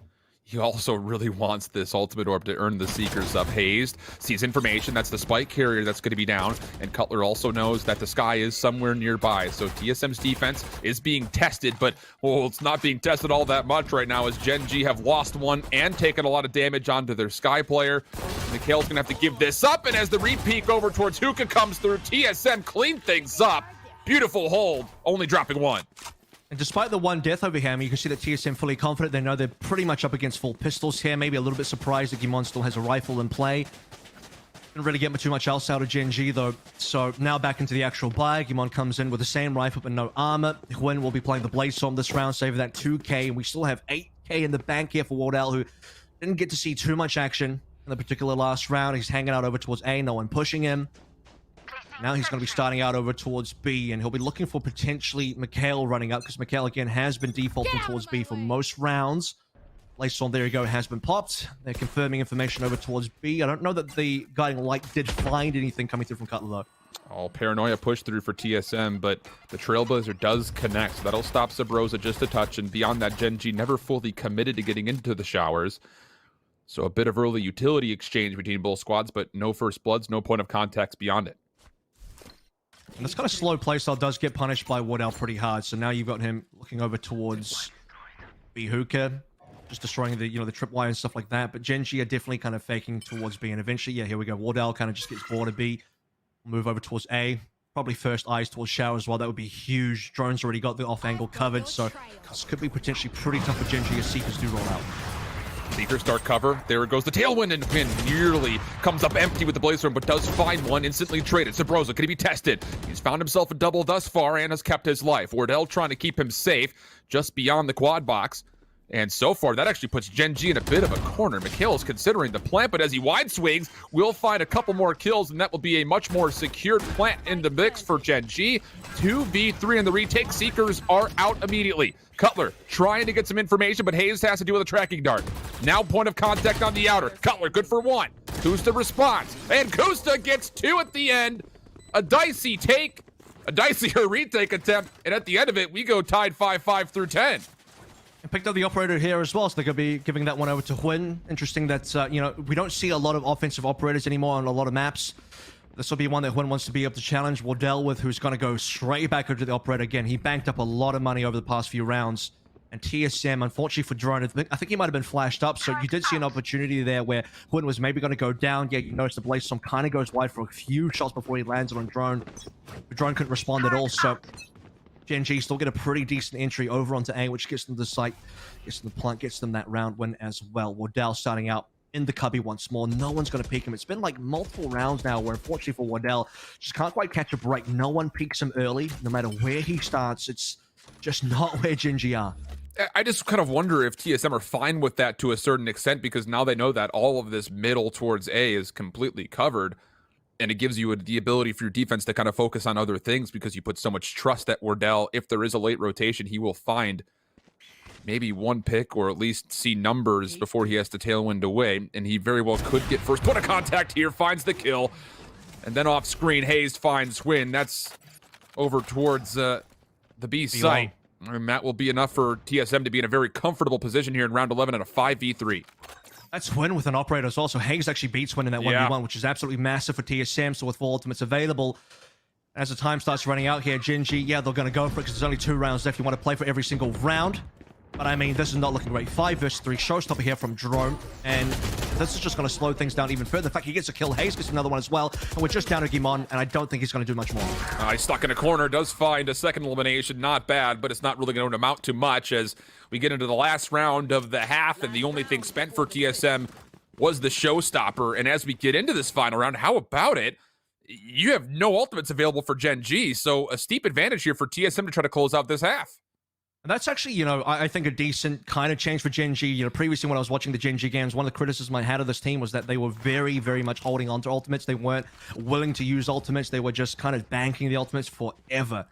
Speaker 6: He also really wants this ultimate orb to earn the Seekers up. Hazed sees information. That's the spike carrier that's going to be down. And Cutler also knows that the Sky is somewhere nearby. So TSM's defense is being tested, but it's not being tested all that much right now as Gen G have lost one and taken a lot of damage onto their Sky player. Mikhail's going to have to give this up. And as the repeat over towards Hookah comes through, TSM clean things up. Beautiful hold, only dropping one.
Speaker 3: And despite the one death over here, I mean, you can see that TSM fully confident. They know they're pretty much up against full pistols here. Maybe a little bit surprised that Gimon still has a rifle in play. Didn't really get too much else out of Gen G, though. So now back into the actual buy. Gimon comes in with the same rifle but no armor. Hwin will be playing the Blaze Storm this round, saving that 2k. And we still have 8k in the bank here for Wardell, who didn't get to see too much action in the particular last round. He's hanging out over towards A, no one pushing him. Now he's going to be starting out over towards B, and he'll be looking for potentially Mikhail running up, because Mikhail, again, has been defaulting towards B for most rounds. Blaze Storm, there you go, has been popped. They're confirming information over towards B. I don't know that the guiding light did find anything coming through from Cutler, though.
Speaker 6: Oh, Paranoia push through for TSM, but the Trailblazer does connect, so that'll stop Sub-Rosa just a touch, and beyond that, Gen G never fully committed to getting into the showers. So a bit of early utility exchange between both squads, but no first bloods, no point of contacts beyond it.
Speaker 3: And this kind of slow playstyle does get punished by Waddell pretty hard. So now you've got him looking over towards B Hookah, just destroying the the tripwire and stuff like that. But Gen G are definitely kind of faking towards B, and eventually, yeah, here we go. Waddell kind of just gets bored of B. Move over towards A. Probably first eyes towards shower as well. That would be huge. Drone's already got the off angle covered, so this could be potentially pretty tough for Gen G as Seekers do roll out.
Speaker 6: Seekers start cover. There goes the tailwind, and Finn nearly comes up empty with the Blaze Storm, but does find one, instantly traded. Sub-Rosa, could he be tested? He's found himself a double thus far and has kept his life. Wardell trying to keep him safe just beyond the quad box. And so far, that actually puts Gen G in a bit of a corner. Mikhail is considering the plant, but as he wide swings, we'll find a couple more kills, and that will be a much more secured plant in the mix for Gen G. 2v3 in the retake. Seekers are out immediately. Cutler trying to get some information, but Hayes has to deal with a tracking dart. Now point of contact on the outer. Cutler good for one. Kusta responds, and Kusta gets two at the end. A dicey take, a dicier retake attempt, and at the end of it, we go tied 5-5 through 10.
Speaker 3: And picked up the operator here as well, so they're going to be giving that one over to Hwin. Interesting that, we don't see a lot of offensive operators anymore on a lot of maps. This will be one that Hwin wants to be able to challenge Waddell with, who's going to go straight back over to the operator again. He banked up a lot of money over the past few rounds. And TSM, unfortunately for Drone, I think he might have been flashed up, so you did see an opportunity there where Hwin was maybe going to go down. Yeah, you notice the Blaze Storm kind of goes wide for a few shots before he lands on Drone. But Drone couldn't respond at all, so Gen G still get a pretty decent entry over onto A, which gets them the site, gets them the plant, gets them that round win as well. Waddell starting out in the cubby once more. No one's going to peek him. It's been like multiple rounds now where, unfortunately for Waddell, just can't quite catch a break. No one peeks him early. No matter where he starts, it's just not where Gen G are.
Speaker 6: I just kind of wonder if TSM are fine with that to a certain extent, because now they know that all of this middle towards A is completely covered, and it gives you the ability for your defense to kind of focus on other things because you put so much trust that Wardell, if there is a late rotation, he will find maybe one pick or at least see numbers before he has to tailwind away, and he very well could get first point of contact here, finds the kill, and then off screen, Hayes finds Hwin. That's over towards the B site. And that will be enough for TSM to be in a very comfortable position here in round 11 at a 5v3.
Speaker 3: That's Hwin with an operator as well. So Hayes actually beats Hwin in that 1v1, which is absolutely massive for TSM. So with 4 ultimates available, as the time starts running out here, Gen G, yeah, they're going to go for it because there's only 2 rounds left. You want to play for every single round. But I mean, this is not looking great. 5 versus 3, showstopper here from Drone. And this is just going to slow things down even further. In fact, he gets a kill. Hayes gets another one as well. And we're just down to Gimon, and I don't think he's going to do much more.
Speaker 6: He's stuck in a corner, does find a second elimination. Not bad, but it's not really going to amount to much as we get into the last round of the half, and the only thing spent for TSM was the showstopper. And as we get into this final round, how about it? you have no ultimates available for Gen G, so a steep advantage here for TSM to try to close out this half.
Speaker 3: And that's actually, you know, I think a decent kind of change for Gen G. You know, previously when I was watching the Gen G games, one of the criticisms I had of this team was that they were very, very much holding on to ultimates. They weren't willing to use ultimates. They were just kind of banking the ultimates forever.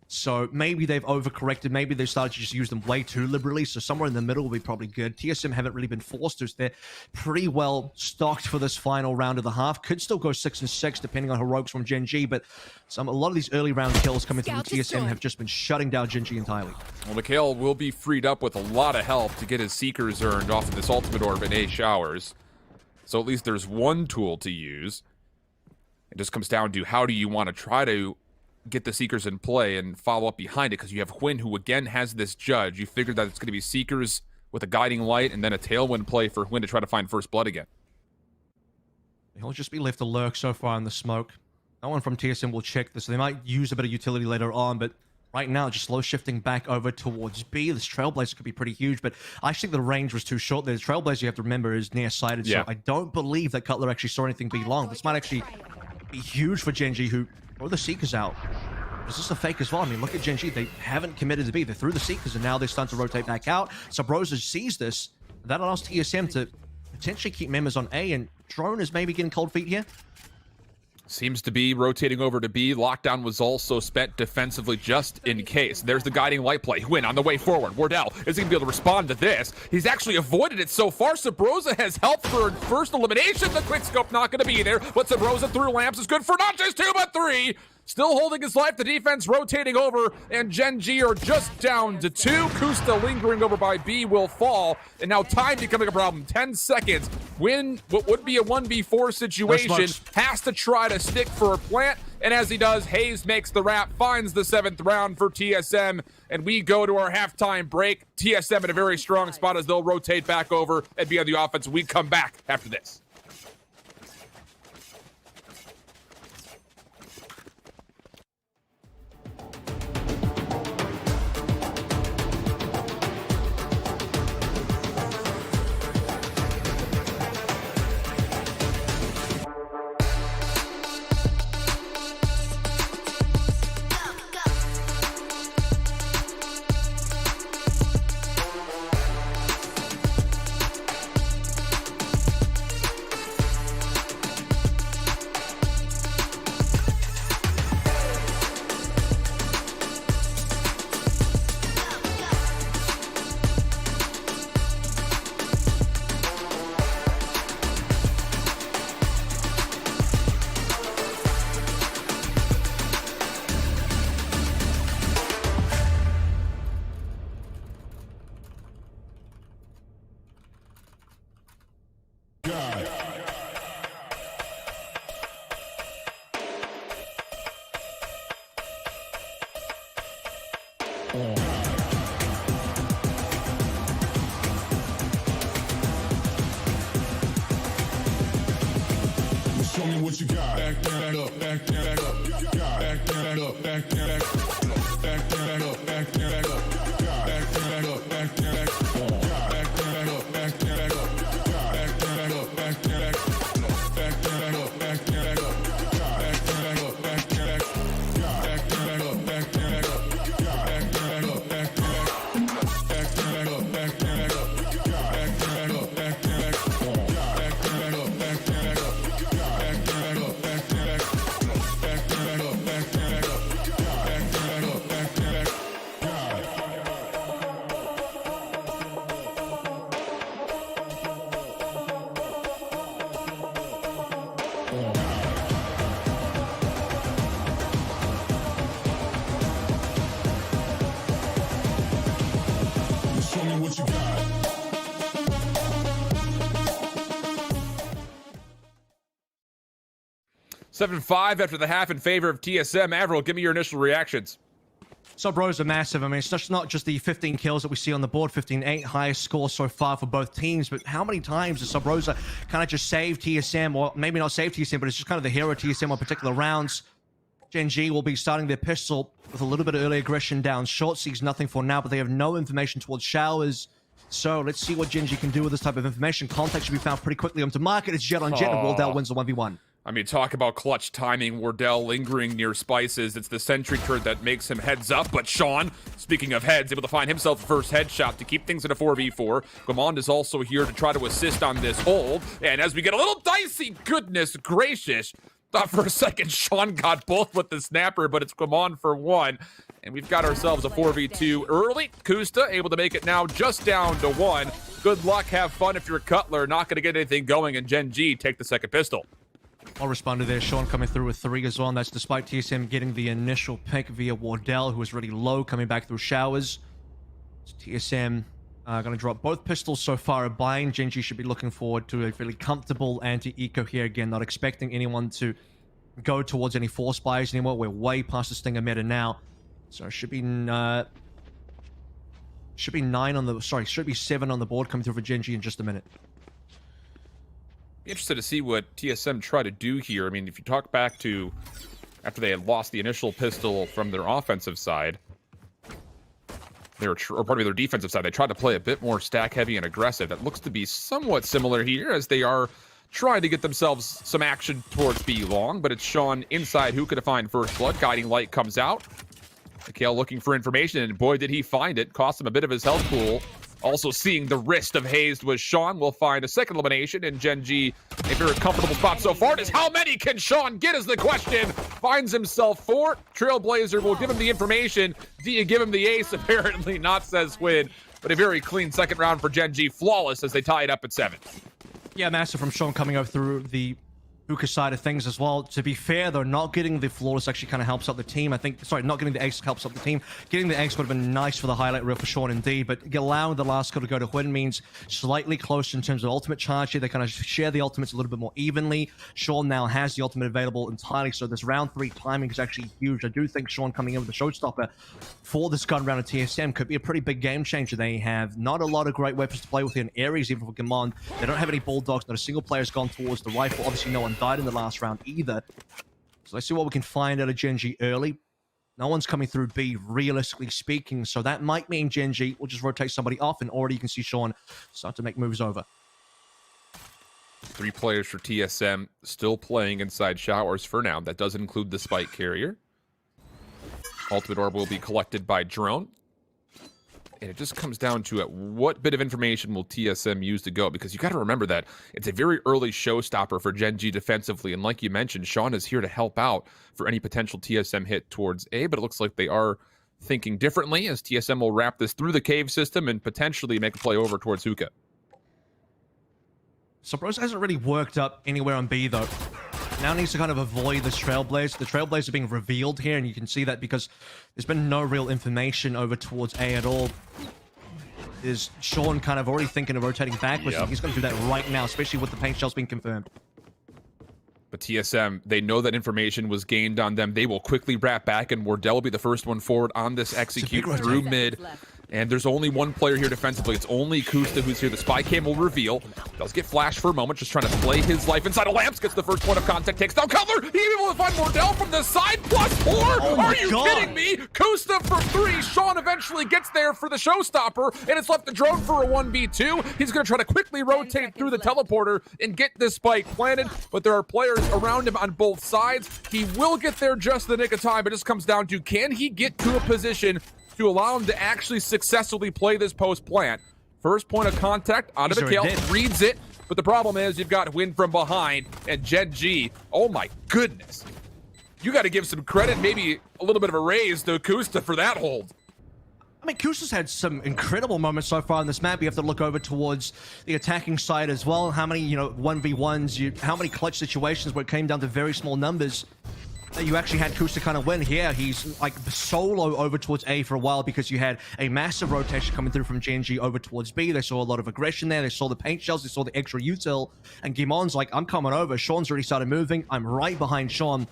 Speaker 3: So maybe they've overcorrected. Maybe they started to just use them way too liberally. So somewhere in the middle will be probably good. TSM haven't really been forced to. They're pretty well stocked for this final round of the half. Could still go 6-6 depending on heroics from Gen G. But a lot of these early round kills coming through TSM have just been shutting down Gen G entirely.
Speaker 6: Well, Mikhail will be freed up with a lot of help to get his Seekers earned off of this ultimate orb in A showers. So at least there's one tool to use. It just comes down to how do you want to try to get the Seekers in play and follow up behind it, because you have Hwin, who again has this judge. You figured that it's going to be Seekers with a guiding light and then a tailwind play for Hwin to try to find first blood again.
Speaker 3: He'll just be left to lurk so far in the smoke. No one from TSM will check this. They might use a bit of utility later on, but right now just slow shifting back over towards B. This Trailblazer could be pretty huge, but I think the range was too short there. The Trailblazer, you have to remember, is nearsighted, so I don't believe that Cutler actually saw anything be long. This might actually be huge for Gen G, who throw the Seekers out. Is this a fake as well? I mean, look at Gen G. They haven't committed to B. They threw the Seekers, and now they're starting to rotate back out. Subroza sees this. That allows TSM to potentially keep members on A, and Drone is maybe getting cold feet here.
Speaker 6: Seems to be rotating over to B. Lockdown was also spent defensively just in case. There's the guiding light play. Hwin on the way forward. Wardell is going to be able to respond to this. He's actually avoided it so far. Subroza has helped for first elimination. The quickscope not going to be there, but Subroza through lamps is good for not just 2, but 3. Still holding his life. The defense rotating over, and Gen G are just down to 2. Kusta lingering over by B will fall, and now time becoming a problem. 10 seconds. Win what would be a 1v4 situation. Has to try to stick for a plant, and as he does, Hayes makes the wrap, finds the 7th round for TSM, and we go to our halftime break. TSM in a very strong spot as they'll rotate back over and be on the offense. We come back after this.
Speaker 2: Show me what you got. Back that up, back that up. Back that up, back that up. Back that up, back that up. Back that up, back that up. Back that up, back that up. Back that up, back that up. Back that up, back that up. Back that up, back that up. Back that up, back that up. Back that up, back that up. Back that up, back that up. Back that up, back that up. Back that up, back that up. Show me what you got.
Speaker 6: 7-5 after the half in favor of TSM. Avril, give me your initial reactions.
Speaker 3: Subroza are massive. I mean, it's not just the 15 kills that we see on the board, 15-8, highest score so far for both teams, but how many times does Subroza kind of just save TSM, or maybe not save TSM, but it's just kind of the hero TSM on particular rounds. Gen G will be starting their pistol with a little bit of early aggression down short. Sees nothing for now, but they have no information towards showers. So let's see what Gen G can do with this type of information. Contact should be found pretty quickly onto market. It's Jet on Jet, and Wardell wins the 1v1.
Speaker 6: I mean, talk about clutch timing. Wardell lingering near Spices. It's the sentry turret that makes him heads up. But Sean, speaking of heads, able to find himself a first headshot to keep things in a 4v4. Guimond is also here to try to assist on this hold. And as we get a little dicey, goodness gracious. Thought for a second Sean got both with the snapper, but it's Guimond for one. And we've got ourselves a 4v2 early. Kusta able to make it now just down to one. Good luck, have fun if you're Cutler. Not going to get anything going, and Gen G take the second pistol.
Speaker 3: I'll respond to there. Sean coming through with 3 as well, and that's despite TSM getting the initial pick via Wardell, who was really low, coming back through showers. So TSM going to drop both pistols so far. A blind Gen G should be looking forward to a fairly comfortable anti-eco here again, not expecting anyone to go towards any force buys anymore. We're way past the Stinger meta now. So it should be 9 on the... Sorry, should be 7 on the board coming through for Gen G in just a minute.
Speaker 6: Interested to see what TSM try to do here. I mean, if you talk back to after they had lost the initial pistol from their offensive side, they were, or pardon me, their defensive side, they tried to play a bit more stack heavy and aggressive. That looks to be somewhat similar here as they are trying to get themselves some action towards B long, but it's Sean inside who could have find first blood. Guiding light comes out. Mikhail looking for information, and boy, did he find it. Cost him a bit of his health pool. Also seeing the wrist of Hazed was Sean. Will find a second elimination, and Gen G, a very comfortable spot so far. Is how many can Sean get is the question. Finds himself 4. Trailblazer will give him the information. Do you give him the ace? Apparently not, says Win. But a very clean second round for Gen G. Flawless as they tie it up at 7.
Speaker 3: Yeah, massive from Sean coming over through the Hookah side of things as well. To be fair, though, not getting the flawless actually kind of helps out the team. I think, sorry, not getting the X helps out the team. Getting the X would have been nice for the highlight reel for Sean indeed, but allowing the last kill to go to Huyn means slightly closer in terms of ultimate charge here. They kind of share the ultimates a little bit more evenly. Sean now has the ultimate available entirely, so this round 3 timing is actually huge. I do think Sean coming in with the showstopper for this gun round of TSM could be a pretty big game changer. They have not a lot of great weapons to play with here in Ares, even for Guimond. They don't have any bulldogs. Not a single player has gone towards the rifle. Obviously, no one died in the last round either. So let's see what we can find out of Gen G early. No one's coming through B, realistically speaking, so that might mean Gen G will just rotate somebody off, and already you can see Sean start to make moves over.
Speaker 6: 3 players for TSM still playing inside showers for now. That does include the spike carrier. Ultimate orb will be collected by drone. And it just comes down to what bit of information will TSM use to go, because you got to remember that it's a very early showstopper for Gen G defensively, and like you mentioned, Sean is here to help out for any potential TSM hit towards A, but it looks like they are thinking differently as TSM will wrap this through the cave system and potentially make a play over towards Hookah.
Speaker 3: Sabrosa hasn't really worked up anywhere on B though. Now needs to kind of avoid this Trailblazer. The Trailblazer being revealed here, and you can see that because there's been no real information over towards A at all. Is Sean kind of already thinking of rotating backwards? Yep. He's going to do that right now, especially with the paint shells being confirmed.
Speaker 6: But TSM, they know that information was gained on them. They will quickly wrap back, and Wardell will be the first one forward on this execute through mid. And there's only one player here defensively. It's only Kusta who's here. The spy cam will reveal. Does get flashed for a moment, just trying to play his life inside of lamps. Gets the first point of contact, takes down Cutler. He's able to find Wardell from the side, +4. Are you kidding me? Kusta for 3. Sean eventually gets there for the showstopper, and it's left the drone for a 1v2. He's going to try to quickly rotate through the teleporter and get this spike planted, but there are players around him on both sides. He will get there just in the nick of time. It just comes down to, can he get to a position to allow him to actually successfully play this post plant? First point of contact out of Mikhail, reads it, but the problem is you've got Win from behind, and Gen G, oh my goodness. You got to give some credit, maybe a little bit of a raise to Kusta for that hold.
Speaker 3: I mean, Kusta's had some incredible moments so far on this map. You have to look over towards the attacking side as well. How many, 1v1s, how many clutch situations where it came down to very small numbers that you actually had Kusta kind of win. Here, he's like solo over towards A for a while because you had a massive rotation coming through from Gen G over towards B. They saw a lot of aggression there. They saw the paint shells. They saw the extra util. And Guimond's like, I'm coming over. Sean's already started moving. I'm right behind Sean.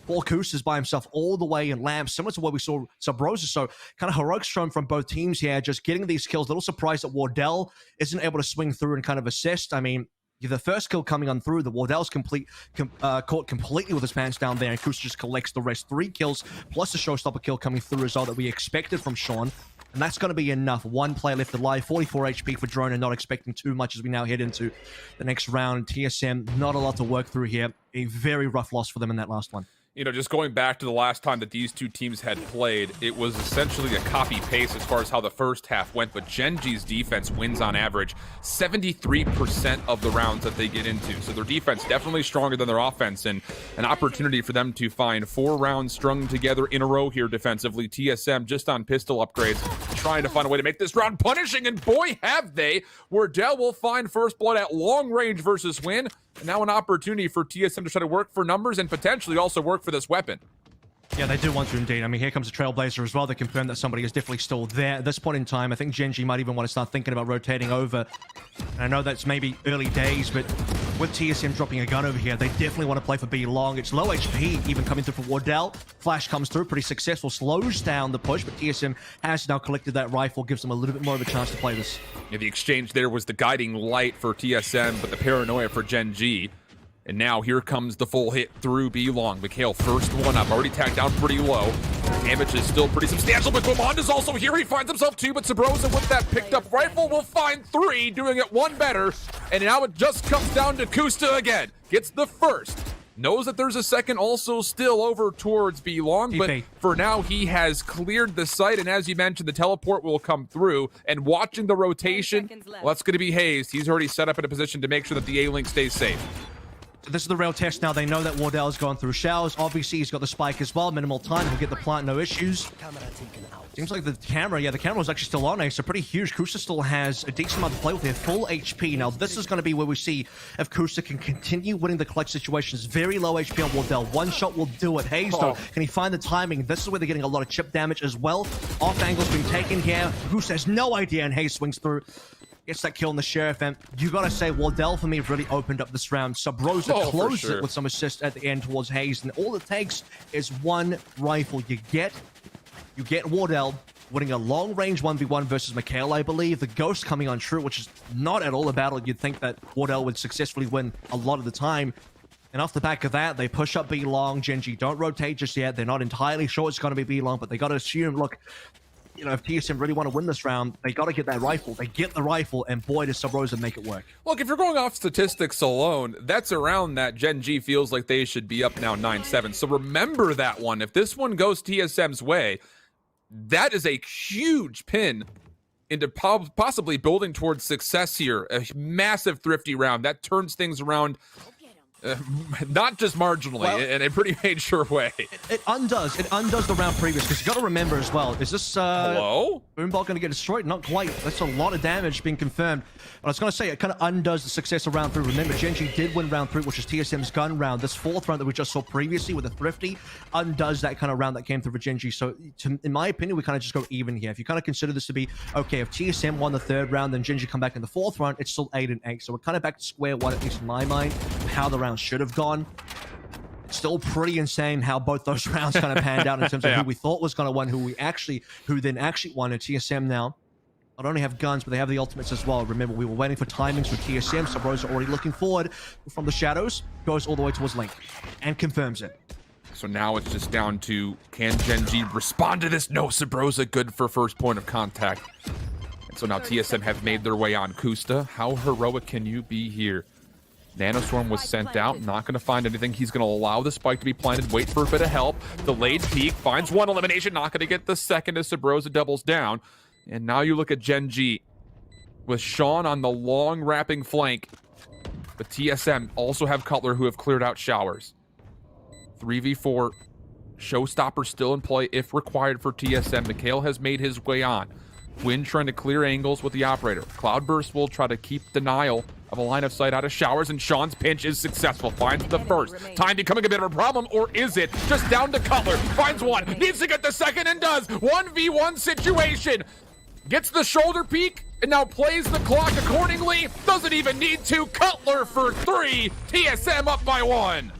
Speaker 3: Paul Kusta's by himself all the way in lamps, similar to what we saw Sabrosa. So kind of heroic shown from both teams here, just getting these kills. A little surprised that Wardell isn't able to swing through and kind of assist. I mean, the first kill coming on through, the Wardell's caught completely with his pants down there, and Kusa just collects the rest. 3 kills, plus a showstopper kill coming through as well that we expected from Sean. And that's going to be enough. 1 player left alive, 44 HP for Drone, and not expecting too much as we now head into the next round. TSM, not a lot to work through here. A very rough loss for them in that last one.
Speaker 6: You know, just going back to the last time that these two teams had played, it was essentially a copy-paste as far as how the first half went, but Gen G's defense wins on average 73% of the rounds that they get into. So their defense definitely stronger than their offense, and an opportunity for them to find 4 rounds strung together in a row here defensively. TSM just on pistol upgrades, trying to find a way to make this round punishing, and boy, have they! Wardell will find first blood at long range versus Win. Now an opportunity for TSM to try to work for numbers and potentially also work for this weapon.
Speaker 3: Yeah, they do want to indeed. I mean, here comes a Trailblazer as well. They confirm that somebody is definitely still there. At this point in time, I think Gen G might even want to start thinking about rotating over. And I know that's maybe early days, but with TSM dropping a gun over here, they definitely want to play for B long. It's low HP, even coming through for Wardell. Flash comes through, pretty successful, slows down the push, but TSM has now collected that rifle, gives them a little bit more of a chance to play this.
Speaker 6: Yeah, the exchange there was the guiding light for TSM, but the paranoia for Gen G. And now here comes the full hit through B long. Mikhail first one up, already tagged down pretty low. Damage is still pretty substantial, but Guimond is also here. He finds himself 2, but Sabrosa with that picked up rifle will find 3, doing it 1 better. And now it just comes down to Kusta again. Gets the first. Knows that there's a second also still over towards B long, but for now he has cleared the site, and as you mentioned, the teleport will come through, and watching the rotation, well, that's going to be Hazed. He's already set up in a position to make sure that the A-Link stays safe.
Speaker 3: This is the real test now. They know that Wardell's gone through showers. Obviously, he's got the spike as well. Minimal time. He'll get the plant, no issues. Seems like the camera, yeah, the camera was actually still on, so pretty huge. Kusa still has a decent amount to play with here. Full HP. Now, this is going to be where we see if Kusa can continue winning the clutch situations. Very low HP on Wardell. 1 shot will do it. Hayes, though, can he find the timing? This is where they're getting a lot of chip damage as well. Off angle's being taken here. Kusa has no idea, and Hayes swings through. Gets that kill on the Sheriff, and you gotta say, Wardell for me really opened up this round. Sabrosa closed it with some assist at the end towards Hayes, and all it takes is 1 rifle. You get Wardell winning a long-range 1v1 versus Mikhail, I believe. The Ghost coming on true, which is not at all a battle you'd think that Wardell would successfully win a lot of the time. And off the back of that, they push up B long. Gen G don't rotate just yet. They're not entirely sure it's gonna be B long, but they gotta assume, look, you know, if TSM really want to win this round, they got to get that rifle. They get the rifle, and boy, does Sabrosa make it work.
Speaker 6: Look, if you're going off statistics alone, that's around that Gen G feels like they should be up now 9-7. So remember that one. If this one goes TSM's way, that is a huge pin into possibly building towards success here. A massive thrifty round. That turns things around. Not just marginally, well, in a pretty made sure way.
Speaker 3: It undoes the round previous, because you got to remember as well, is this
Speaker 6: hello?
Speaker 3: Boomball going to get destroyed? Not quite. That's a lot of damage being confirmed. But I was going to say, it kind of undoes the success of round 3. Remember, Gen G did win round 3, which is TSM's gun round. This 4th round that we just saw previously with the thrifty undoes that kind of round that came through for Gen G. So in my opinion, we kind of just go even here. If you kind of consider this to be, okay, if TSM won the 3rd round, then Gen G come back in the 4th round, it's still 8-8. So we're kind of back to square one, at least in my mind, how the round should have gone. It's still pretty insane how both those rounds kind of panned out in terms of who we thought was going to win, who then actually won. And TSM now not only have guns, but they have the ultimates as well. Remember, we were waiting for timings for TSM. Sabrosa already looking forward from the shadows, goes all the way towards Link and confirms it.
Speaker 6: So now it's just down to, can Gen G respond to this? No, Sabrosa good for first point of contact. And so now TSM have made their way on Kusta. How heroic can you be here? Nanostorm was sent out, not going to find anything. He's going to allow the spike to be planted, wait for a bit of help. Delayed peek, finds 1 elimination, not going to get the second as Sabrosa doubles down. And now you look at Gen G with Sean on the long wrapping flank. But TSM also have Cutler, who have cleared out showers. 3v4, showstopper still in play if required for TSM. Mikhail has made his way on. Quinn trying to clear angles with the operator. Cloudburst will try to keep denial of a line of sight out of showers, and Sean's pinch is successful. Finds the first. Time becoming a bit of a problem, or is it? Just down to Cutler. Finds 1. Needs to get the second and does. 1v1 situation. Gets the shoulder peek and now plays the clock accordingly. Doesn't even need to. Cutler for 3. TSM up by 1.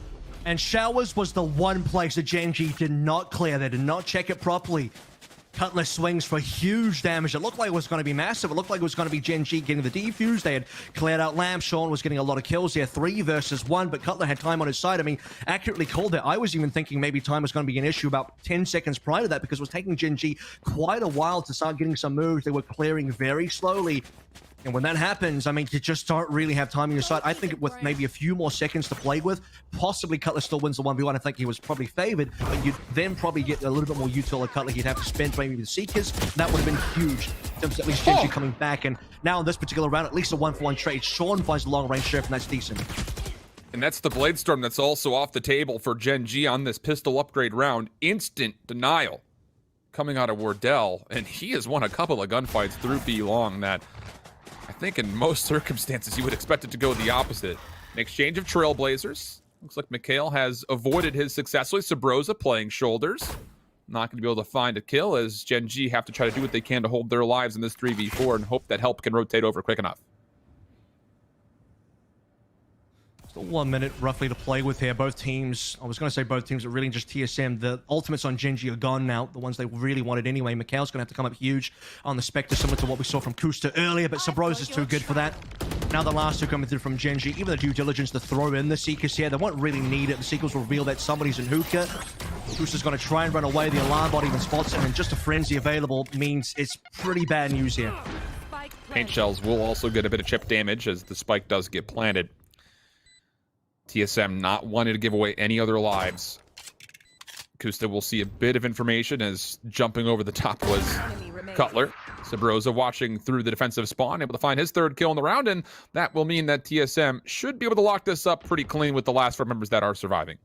Speaker 3: And showers was the one place that Gen G did not clear. They did not check it properly. Cutler swings for huge damage. It looked like it was going to be massive. It looked like it was going to be Gen G getting the defuse. They had cleared out Lamp. Sean was getting a lot of kills here, 3 versus 1, but Cutler had time on his side. I mean, accurately called it. I was even thinking maybe time was going to be an issue about 10 seconds prior to that, because it was taking Gen G quite a while to start getting some moves. They were clearing very slowly. And when that happens, I mean, you just don't really have time on your side. I think with maybe a few more seconds to play with, possibly Cutler still wins the 1v1. I think he was probably favored, but you'd then probably get a little bit more util of Cutler. He'd have to spend maybe the Seekers. That would have been huge in terms of at least Gen G coming back. And now in this particular round, at least a 1-for-1 trade. Sean finds the long-range sheriff, and that's decent.
Speaker 6: And that's the Blade Storm that's also off the table for Gen G on this pistol upgrade round. Instant denial coming out of Wardell, and he has won a couple of gunfights through B long that I think in most circumstances you would expect it to go the opposite. An exchange of Trailblazers. Looks like Mikhail has avoided his successfully. Sabrosa playing shoulders. Not going to be able to find a kill, as Gen G have to try to do what they can to hold their lives in this 3v4 and hope that help can rotate over quick enough.
Speaker 3: Still 1 minute roughly to play with here. Both teams, I was going to say both teams, are really just TSM. The ultimates on Gen G are gone now, the ones they really wanted anyway. Mikhail's going to have to come up huge on the Spectre, similar to what we saw from Kusta earlier, but Sabrosa is too good for that. Now the last two coming through from Gen G, even the due diligence to throw in the Seekers here, they won't really need it. The Seekers will reveal that somebody's in hookah. Kusta's going to try and run away. The alarm bot even spots him, and just a frenzy available means it's pretty bad news here.
Speaker 6: Paint shells will also get a bit of chip damage as the spike does get planted. TSM not wanting to give away any other lives. Kusta will see a bit of information as jumping over the top was Cutler. Sabrosa watching through the defensive spawn, able to find his 3rd kill in the round, and that will mean that TSM should be able to lock this up pretty clean with the last 4 members that are surviving.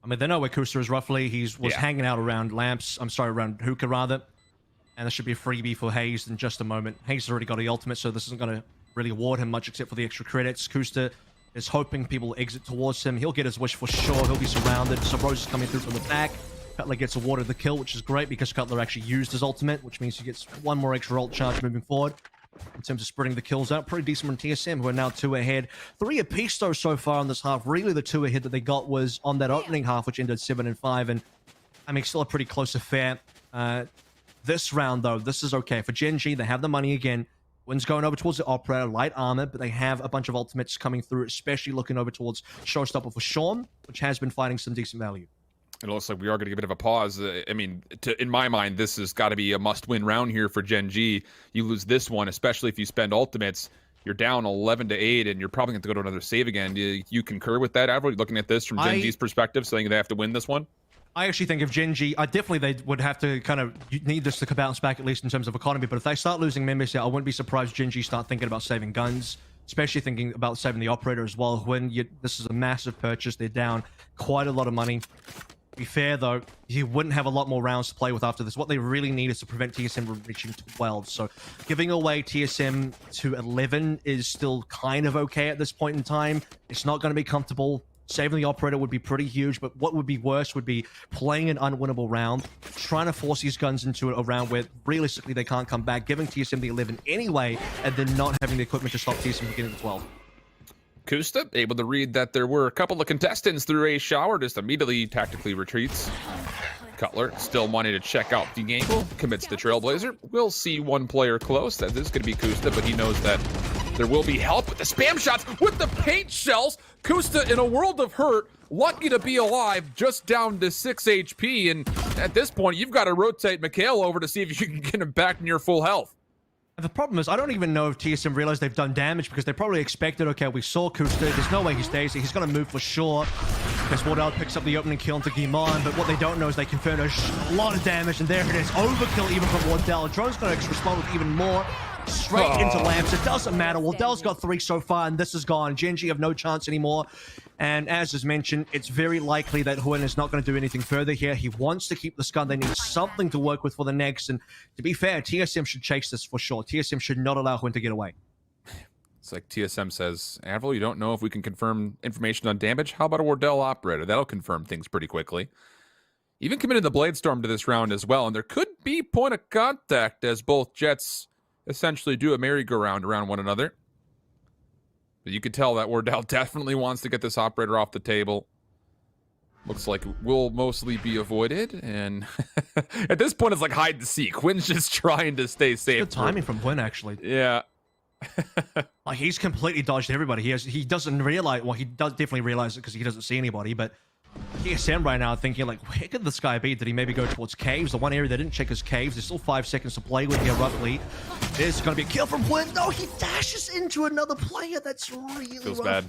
Speaker 3: I mean, they know where Kusta is roughly. He was hanging out around around hookah rather. And this should be a freebie for Hayes in just a moment. Hayes has already got the ultimate, so this isn't going to really award him much except for the extra credits. Kusta is hoping people exit towards him. He'll get his wish for sure. He'll be surrounded. Sabrosa's coming through from the back. Cutler gets awarded the kill, which is great because Cutler actually used his ultimate, which means he gets 1 more extra ult charge moving forward. In terms of spreading the kills out, pretty decent from TSM, who are now 2 ahead. 3 apiece, though, so far on this half. Really, the 2 ahead that they got was on that opening half, which ended 7-5. And, I mean, still a pretty close affair. This round, though, this is okay. For Gen G, they have the money again. Wynn's going over towards the Operator, light armor, but they have a bunch of ultimates coming through, especially looking over towards Showstopper for Sean, which has been finding some decent value.
Speaker 6: It looks like we are going to get a bit of a pause. I mean, in my mind, this has got to be a must-win round here for Gen G. You lose this one, especially if you spend ultimates, you're down 11-8, and you're probably going to go to another save again. Do you concur with that, Avril? Looking at this from Gen G's perspective, saying they have to win this one?
Speaker 3: I actually think if Gen G, definitely they would have to kind of need this to bounce back, at least in terms of economy. But if they start losing members here, I wouldn't be surprised Gen G start thinking about saving guns, especially thinking about saving the Operator as well. When this is a massive purchase, they're down quite a lot of money. To be fair, though, you wouldn't have a lot more rounds to play with after this. What they really need is to prevent TSM from reaching 12. So giving away TSM to 11 is still kind of okay at this point in time. It's not going to be comfortable. Saving the Operator would be pretty huge, but what would be worse would be playing an unwinnable round, trying to force these guns into a round where realistically they can't come back, giving TSM the 11 anyway, and then not having the equipment to stop TSM from getting the 12.
Speaker 6: Kusta able to read that there were a couple of contestants through a shower, just immediately tactically retreats. Cutler still wanting to check out the angle, commits the Trailblazer. We'll see one player close. That is going to be Kusta, but he knows that there will be help with the spam shots, with the paint shells. Kusta in a world of hurt, lucky to be alive, just down to 6 HP. And at this point, you've got to rotate Mikhail over to see if you can get him back near full health.
Speaker 3: The problem is, I don't even know if TSM realized they've done damage because they probably expected, okay, we saw Kusta. There's no way he stays here. He's going to move for sure. Because Wardell picks up the opening kill into Guimon, but what they don't know is they confirmed a lot of damage, and there it is. Overkill even from Wardell. Drone's going to respond with even more. Straight into Lamps. It doesn't matter. Wardell's got 3 so far, and this is gone. Gen G have no chance anymore. And as is mentioned, it's very likely that Huyn is not going to do anything further here. He wants to keep this gun. They need something to work with for the next. And to be fair, TSM should chase this for sure. TSM should not allow Huyn to get away.
Speaker 6: It's like TSM says, Avril, you don't know if we can confirm information on damage? How about a Wardell Operator? That'll confirm things pretty quickly. Even committed the Blade Storm to this round as well. And there could be point of contact as both Jets essentially do a merry-go-round around one another. But you could tell that Wardell definitely wants to get this Operator off the table. Looks like it will mostly be avoided, and at this point it's like hide and seek. Quinn's just trying to stay safe.
Speaker 3: Good timing from Quinn, actually.
Speaker 6: Yeah.
Speaker 3: Like, he's completely dodged everybody. He doesn't realize, well, he does definitely realize it because he doesn't see anybody, but TSM right now thinking, like, where could this guy be? Did he maybe go towards caves? The one area they didn't check is caves. There's still 5 seconds to play with here, roughly. There's going to be a kill from Quinn. No, he dashes into another player. That's really
Speaker 6: Feels
Speaker 3: rough.
Speaker 6: bad.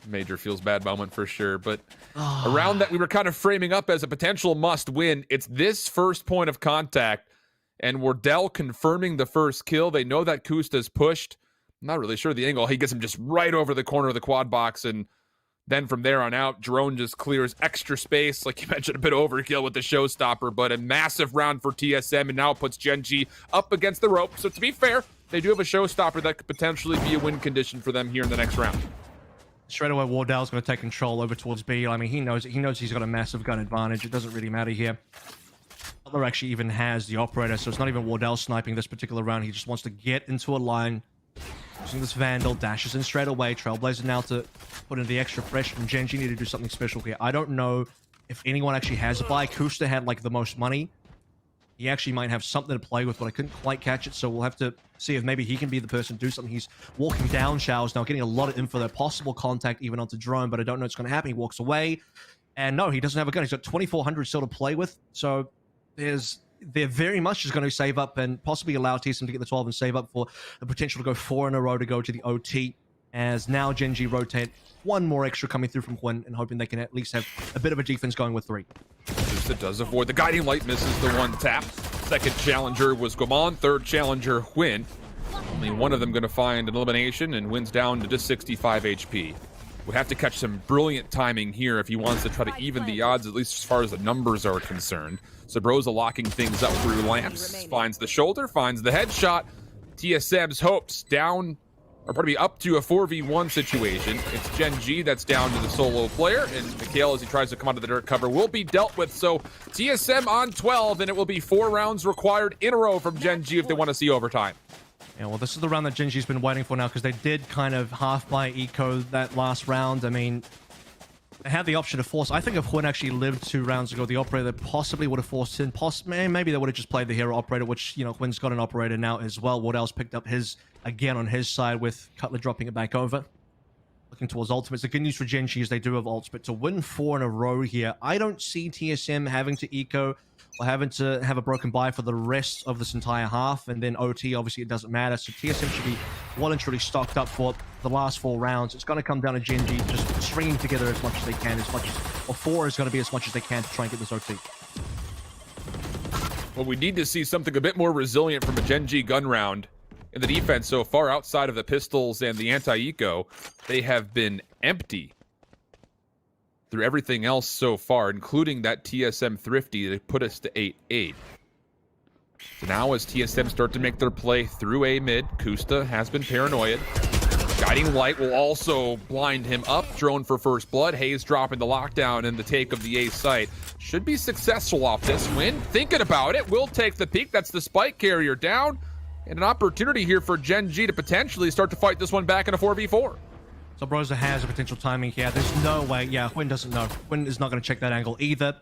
Speaker 6: Major feels bad moment for sure, but a round that we were kind of framing up as a potential must win. It's this first point of contact, and Wardell confirming the first kill. They know that Kusta's pushed. I'm not really sure the angle. He gets him just right over the corner of the quad box, and then from there on out, Drone just clears extra space. Like you mentioned, a bit overkill with the showstopper, but a massive round for TSM, and now it puts Gen G up against the rope. So to be fair, they do have a showstopper that could potentially be a win condition for them here in the next round.
Speaker 3: Straight away, Wardell's going to take control over towards B. I mean, he knows he's got a massive gun advantage. It doesn't really matter here. Butler actually even has the operator, so it's not even Wardell sniping this particular round. He just wants to get into a line. Using this Vandal, dashes in straight away. Trailblazer now to put in the extra pressure from Gen G. Need to do something special here. I don't know if anyone actually has a buy. Kusta had like the most money. He actually might have something to play with, but I couldn't quite catch it, so we'll have to see if maybe he can be the person to do something. He's walking down Showers now, getting a lot of info there. Possible contact even onto Drone, but I don't know what's going to happen. He walks away, and no, he doesn't have a gun. He's got 2,400 still to play with, so they're very much just going to save up and possibly allow TSM to get the 12 and save up for the potential to go 4 in a row to go to the OT, as now Gen G rotate one more extra coming through from Quinn and hoping they can at least have a bit of a defense going with 3.
Speaker 6: That does avoid the guiding light, misses the one tap. Second challenger was Gomon, third challenger Win. Only one of them going to find an elimination, and Win's down to just 65 HP. Would have to catch some brilliant timing here if he wants to try to even the odds, at least as far as the numbers are concerned. Sabrosa locking things up through lamps, finds the shoulder, finds the headshot. TSM's hopes down, or probably up to a 4v1 situation. It's Gen G that's down to the solo player, and Mikhail, as he tries to come out of the dirt cover, will be dealt with. So TSM on 12, and it will be 4 rounds required in a row from Gen G if they want to see overtime.
Speaker 3: Yeah, well, this is the round that Gen G's been waiting for now, because they did kind of half buy eco that last round. I mean, they had the option to force. I think if Huyn actually lived 2 rounds ago, the operator possibly would have forced in. Maybe they would have just played the hero operator, which, you know, Huyn's got an operator now as well. Wardell's picked up his again on his side, with Cutler dropping it back over. Looking towards ultimates. The good news for Gen G is they do have ults, but to win 4 in a row here, I don't see TSM having to eco or having to have a broken buy for the rest of this entire half, and then OT, obviously it doesn't matter. So TSM should be well and truly stocked up for the last 4 rounds. It's going to come down to Gen G just stringing together as much as they can, or 4 is going to be as much as they can to try and get this OT.
Speaker 6: Well, we need to see something a bit more resilient from a Gen G gun round. In the defense so far, outside of the pistols and the anti-eco, they have been empty through everything else so far, including that TSM Thrifty that put us to 8-8. So now as TSM start to make their play through A mid, Kusta has been paranoid. Guiding light will also blind him up. Drone for first blood. Hayes dropping the lockdown and the take of the A site. Should be successful off this win. Thinking about it, will take the peak. That's the spike carrier down. And an opportunity here for Gen G to potentially start to fight this one back in a 4v4.
Speaker 3: So Broza has a potential timing here. There's no way. Yeah, Huyn doesn't know. Huyn is not going to check that angle either.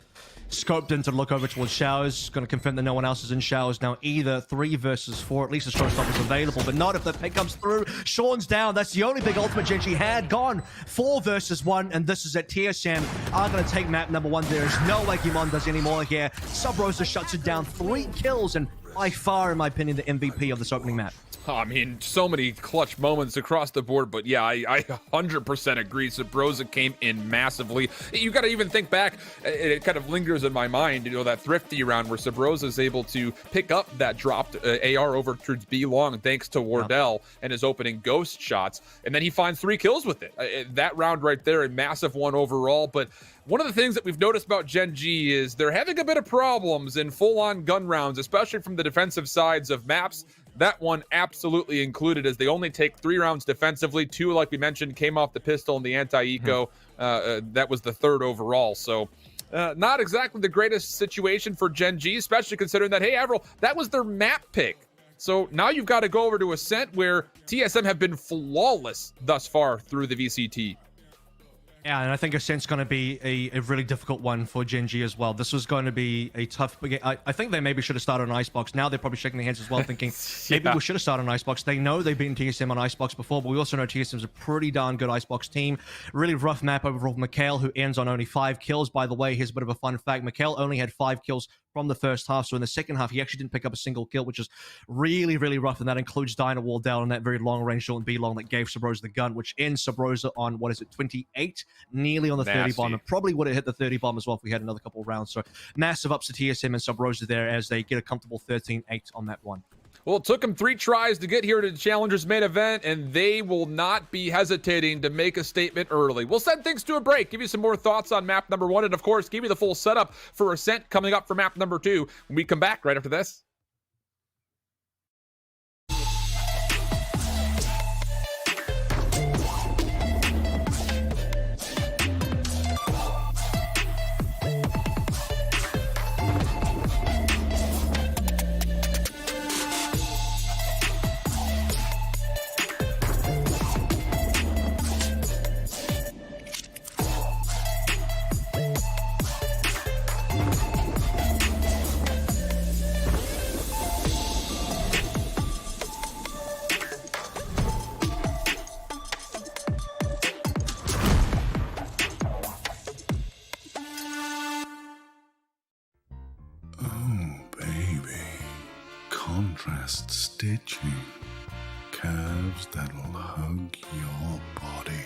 Speaker 3: Scoped in to look over towards Showers. Going to confirm that no one else is in Showers now either. 3 versus 4. At least the showstopper is available, but not if the pick comes through. Sean's down. That's the only big ultimate Gen G had. Gone 4 versus 1, and this is at TSM. Are going to take map number 1. There is no way Gimon does any more here. Sub Rosa shuts it down. 3 kills, and by far, in my opinion, the MVP of this opening map.
Speaker 6: Oh, I mean, so many clutch moments across the board, but yeah, I 100% agree. Sabrosa came in massively. You got to even think back, it kind of lingers in my mind, you know, that Thrifty round where Sabrosa is able to pick up that dropped AR over towards B long thanks to Wardell and his opening ghost shots, and then he finds 3 kills with it. That round right there, a massive one overall, but one of the things that we've noticed about Gen G is they're having a bit of problems in full-on gun rounds, especially from the defensive sides of maps. That one absolutely included, as they only take 3 rounds defensively. 2, like we mentioned, came off the pistol and the anti-eco. That was the 3rd overall. So not exactly the greatest situation for Gen G, especially considering that, hey, Avril, that was their map pick. So now you've got to go over to Ascent, where TSM have been flawless thus far through the VCT.
Speaker 3: Yeah, and I think Ascent's going to be a really difficult one for Gen G as well. This was going to be a tough... I think they maybe should have started on Icebox. Now they're probably shaking their heads as well, thinking, maybe we should have started on Icebox. They know they've beaten TSM on Icebox before, but we also know TSM's a pretty darn good Icebox team. Really rough map overall for Mikhail, who ends on only 5 kills. By the way, here's a bit of a fun fact. Mikhail only had 5 kills from the first half, so in the second half, he actually didn't pick up a single kill, which is really, really rough, and that includes dying a wall down on that very long-range short and B-long that gave Sabrosa the gun, which ends Sabrosa on, 28? Nearly on the 30 bomb, and probably would have hit the 30 bomb as well if we had another couple of rounds. So massive ups to TSM and Sabrosa there as they get a comfortable 13-8 on that one.
Speaker 6: Well, it took them 3 tries to get here to the Challengers main event, and they will not be hesitating to make a statement early. We'll send things to a break, give you some more thoughts on map number 1, and of course, give you the full setup for Ascent coming up for map number 2 when we come back right after this.
Speaker 2: Contrast stitching, curves that'll hug your body,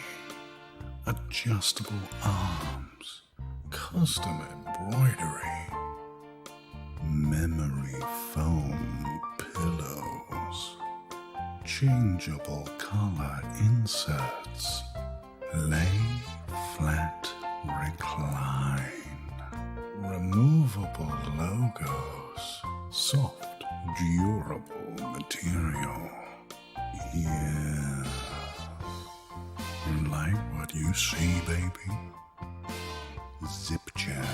Speaker 2: adjustable arms, custom embroidery, memory foam pillows, changeable color inserts, lay flat recline, removable logos, soft durable material. Yeah. Like what you see, baby? Zip chair.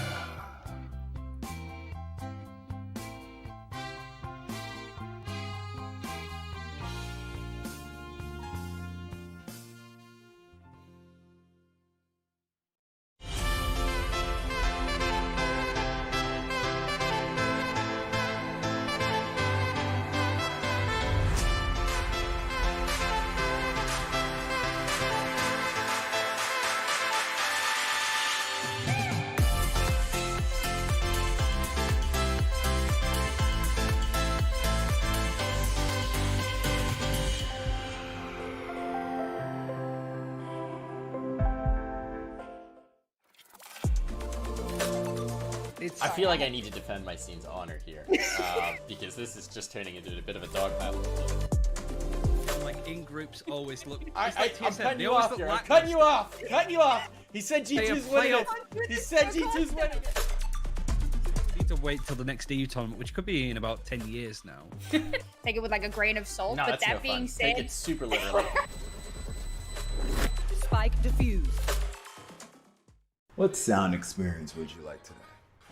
Speaker 8: I feel like I need to defend my scene's honor here, because this is just turning into a bit of a dog battle.
Speaker 9: Like in groups always look.
Speaker 8: I'm cutting you off here. I'm cutting you off. Cutting you off. He said G2's winning it. He said G2's winning it.
Speaker 9: Need to wait till the next EU tournament, which could be in about 10 years now.
Speaker 10: Take it with like a grain of salt.
Speaker 8: No,
Speaker 10: but
Speaker 8: that's
Speaker 10: that
Speaker 8: no
Speaker 10: being
Speaker 8: fun.
Speaker 10: said,
Speaker 8: Take it super literally.
Speaker 4: Spike defused.
Speaker 11: What sound experience would you like today?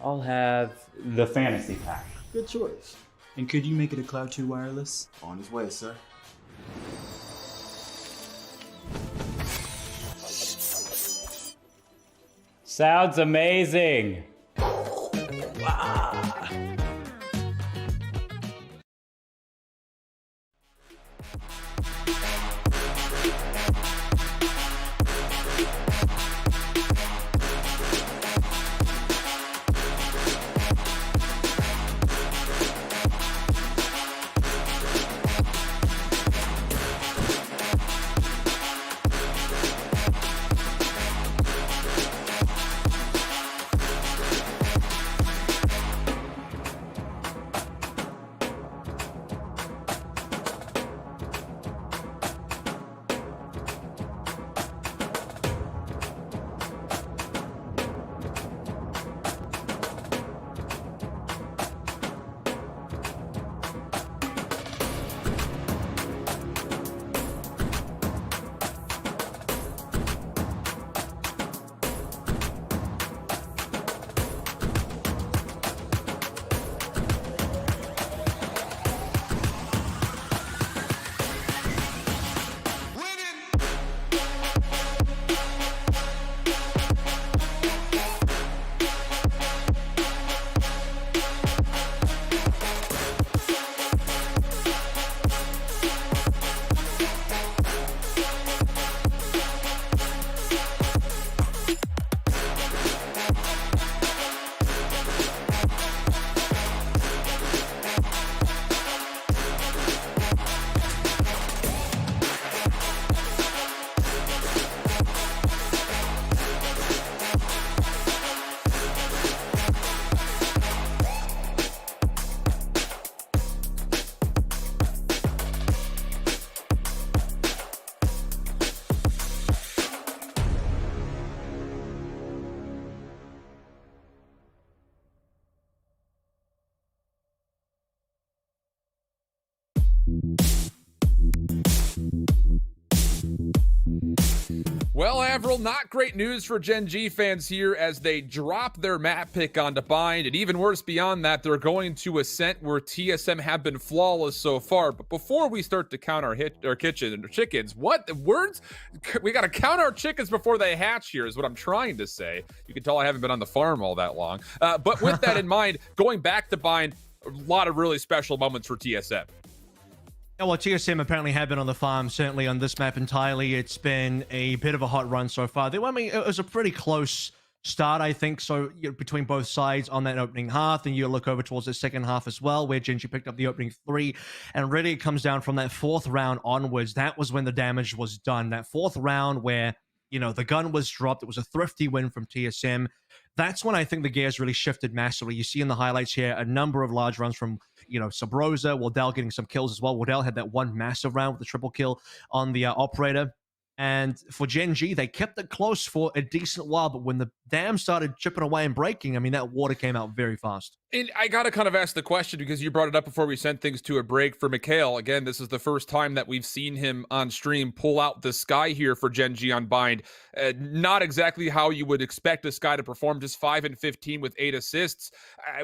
Speaker 12: I'll have the fantasy pack.
Speaker 11: Good choice.
Speaker 12: And could you make it a Cloud 2 wireless?
Speaker 11: On his way, sir.
Speaker 12: Sounds amazing!
Speaker 6: Well, Avril, not great news for Gen G fans here as they drop their map pick onto Bind, and even worse beyond that, they're going to Ascent where TSM have been flawless so far. But before we start to count our chickens, what the words? We got to count our chickens before they hatch here is what I'm trying to say. You can tell I haven't been on the farm all that long. But with that in mind, going back to Bind, a lot of really special moments for TSM.
Speaker 3: Yeah, well, TSM apparently have been on the farm, certainly on this map entirely. It's been a bit of a hot run so far. I mean, it was a pretty close start, I think, so between both sides on that opening half, and you look over towards the second half as well, where Gen G picked up the opening 3, and really it comes down from that 4th round onwards. That was when the damage was done. That 4th round where, you know, the gun was dropped. It was a thrifty win from TSM. That's when I think the gears really shifted massively. You see in the highlights here a number of large runs from, you know, Sabrosa, Wardell getting some kills as well. Wardell had that one massive round with the triple kill on the operator. And for Gen G, they kept it close for a decent while, but when the dam started chipping away and breaking, I mean, that water came out very fast.
Speaker 6: And I got to kind of ask the question because you brought it up before we sent things to a break for Mikhail. Again, this is the first time that we've seen him on stream pull out the Sky here for Gen G on Bind. Not exactly how you would expect a Sky to perform, just 5 and 15 with 8 assists.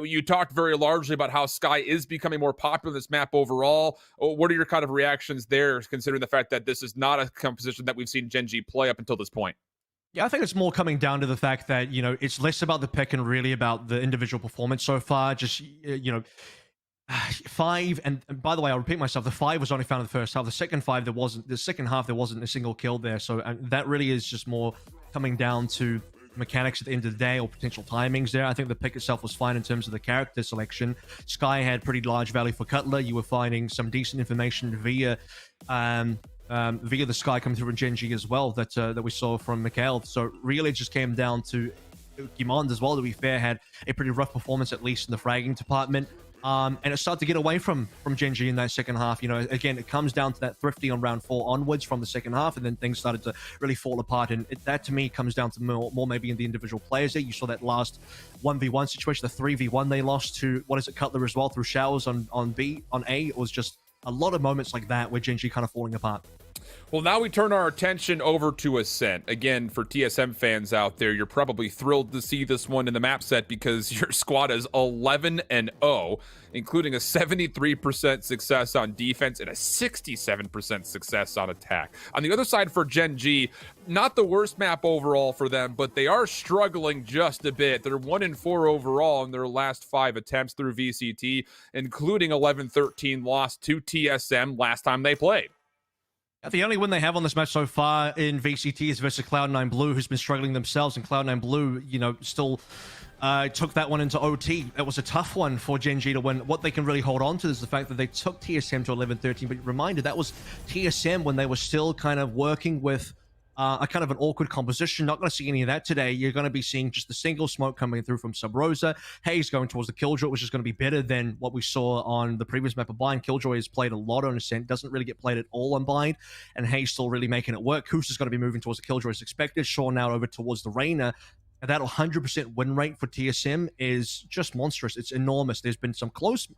Speaker 6: You talked very largely about how Sky is becoming more popular in this map overall. What are your kind of reactions there, considering the fact that this is not a composition that we've seen Gen G play up until this point?
Speaker 3: Yeah, I think it's more coming down to the fact that, you know, it's less about the pick and really about the individual performance so far. Just, you know, 5, and by the way, I'll repeat myself, the 5 was only found in the first half. The second 5, the second half, there wasn't a single kill there. So that really is just more coming down to mechanics at the end of the day or potential timings there. I think the pick itself was fine in terms of the character selection. Sky had pretty large value for Cutler. You were finding some decent information via the Sky coming through in Gen G as well that we saw from Mikhail. So really it just came down to Gimond as well, to be fair, had a pretty rough performance, at least in the fragging department. And it started to get away from Gen G in that second half. You know, again, it comes down to that thrifty on round 4 onwards from the second half, and then things started to really fall apart. And that, to me, comes down to more maybe in the individual players there. You saw that last 1v1 situation, the 3v1 they lost to, Cutler as well, through showers on A. It was just a lot of moments like that where Gen G kind of falling apart.
Speaker 6: Well, now we turn our attention over to Ascent. Again, for TSM fans out there, you're probably thrilled to see this one in the map set because your squad is 11-0, including a 73% success on defense and a 67% success on attack. On the other side for Gen G, not the worst map overall for them, but they are struggling just a bit. They're 1-4 overall in their last 5 attempts through VCT, including 11-13 loss to TSM last time they played.
Speaker 3: The only win they have on this match so far in VCT is versus Cloud9 Blue, who's been struggling themselves, and Cloud9 Blue, you know, still took that one into OT. It was a tough one for Gen G to win. What they can really hold on to is the fact that they took TSM to 11-13, but reminder, that was TSM when they were still kind of working with a kind of an awkward composition. Not going to see any of that today. You're going to be seeing just the single smoke coming through from Sabrosa. Hayes going towards the Killjoy, which is going to be better than what we saw on the previous map of Bind. Killjoy has played a lot on Ascent, doesn't really get played at all on Bind, and Hayes still really making it work. Kus is going to be moving towards the Killjoy as expected. Shaw now over towards the Reyna. And that 100% win rate for TSM is just monstrous. It's enormous. There's been some close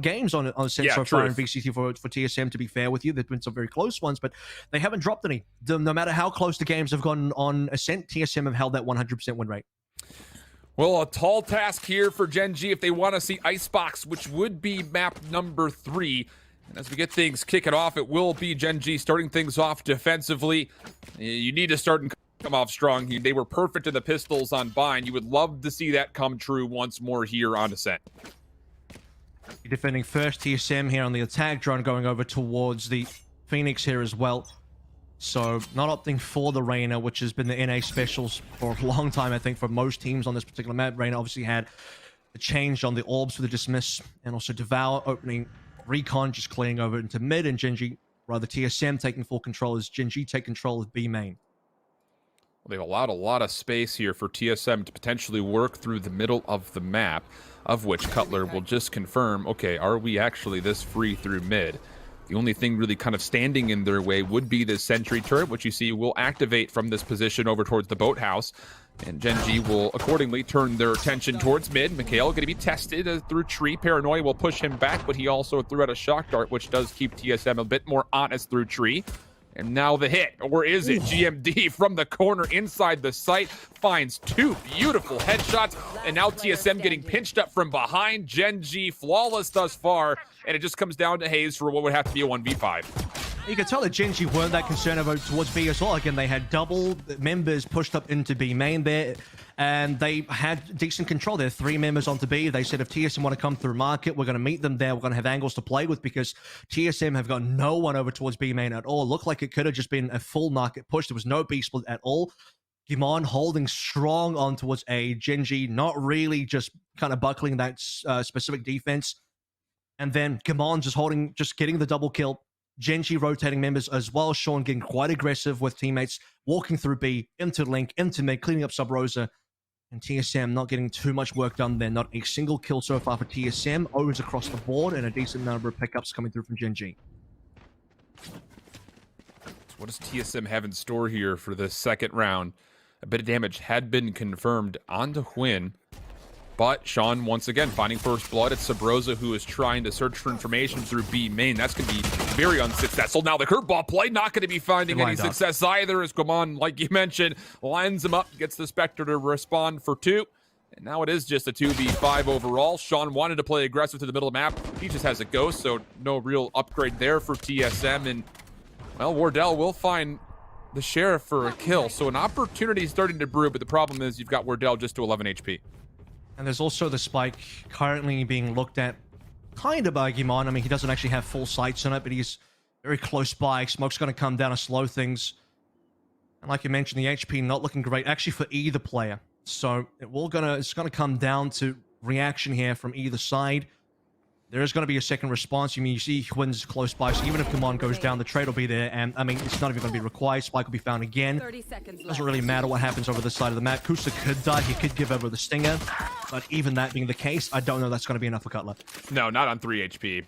Speaker 3: games on Ascent so far in VCT for TSM, to be fair with you. There've been some very close ones, but they haven't dropped any. No matter how close the games have gone on Ascent, TSM have held that 100% win rate.
Speaker 6: Well, a tall task here for Gen G if they want to see Icebox, which would be map number 3. And as we get things kicking off, it will be Gen G starting things off defensively. You need to start and come off strong. They were perfect in the pistols on Bind. You would love to see that come true once more here on Ascent.
Speaker 3: Defending first TSM here on the attack drone, going over towards the Phoenix here as well. So not opting for the Reyna, which has been the NA specials for a long time, I think, for most teams on this particular map. Reyna obviously had a change on the orbs for the dismiss, and also Devour opening recon, just clearing over into mid, and Gen G, rather TSM taking full control as Gen G take control of B main.
Speaker 6: They've allowed a lot of space here for TSM to potentially work through the middle of the map, of which Cutler will just confirm, okay, are we actually this free through mid? The only thing really kind of standing in their way would be this sentry turret, which you see will activate from this position over towards the boathouse. And Gen G will accordingly turn their attention towards mid. Mikhail going to be tested through tree. Paranoia will push him back, but he also threw out a shock dart, which does keep TSM a bit more honest through tree. And now the hit, or is it? GMD from the corner inside the site finds two beautiful headshots, and now TSM getting pinched up from behind. Gen G flawless thus far, and it just comes down to Hayes for what would have to be a 1v5.
Speaker 3: You can tell that Gen G weren't that concerned about towards B as well. Again, they had double members pushed up into B main there, and they had decent control. There are 3 members onto B. They said if TSM want to come through market, we're going to meet them there. We're going to have angles to play with because TSM have got no one over towards B main at all. It looked like it could have just been a full market push. There was no B split at all. Gimon holding strong on towards A. Gen G not really just kind of buckling that specific defense. And then Gimon just getting the double kill. Gen G rotating members as well. Sean getting quite aggressive with teammates, walking through B, into Link, into mid, cleaning up Sub Rosa. And TSM not getting too much work done there. Not a single kill so far for TSM. Owens across the board and a decent number of pickups coming through from Gen G.
Speaker 6: So what does TSM have in store here for the second round? A bit of damage had been confirmed onto Hwin. But Sean, once again, finding first blood. It's Sabrosa who is trying to search for information through B main. That's going to be very unsuccessful. Now the curveball play, not going to be finding any success either as Gomon, like you mentioned, lines him up, gets the Spectre to respond for 2. And now it is just a 2v5 overall. Sean wanted to play aggressive to the middle of the map. He just has a ghost, so no real upgrade there for TSM. And, well, Wardell will find the Sheriff for a kill. So an opportunity is starting to brew, but the problem is you've got Wardell just to 11 HP.
Speaker 3: And there's also the spike currently being looked at kind of by Gimon. I mean, he doesn't actually have full sights on it, but he's very close by. Smoke's going to come down to slow things. And like you mentioned, the HP not looking great, actually, for either player. So it's going to come down to reaction here from either side. There is going to be a second response. I mean, you see Hwin's close by, so even if Gimon goes down, the trade will be there. And, I mean, it's not even going to be required. Spike will be found again. Doesn't really matter what happens over this side of the map. Kusa could die. He could give over the Stinger. But even that being the case, I don't know that's going to be enough for Cutler.
Speaker 6: No, not on 3 HP.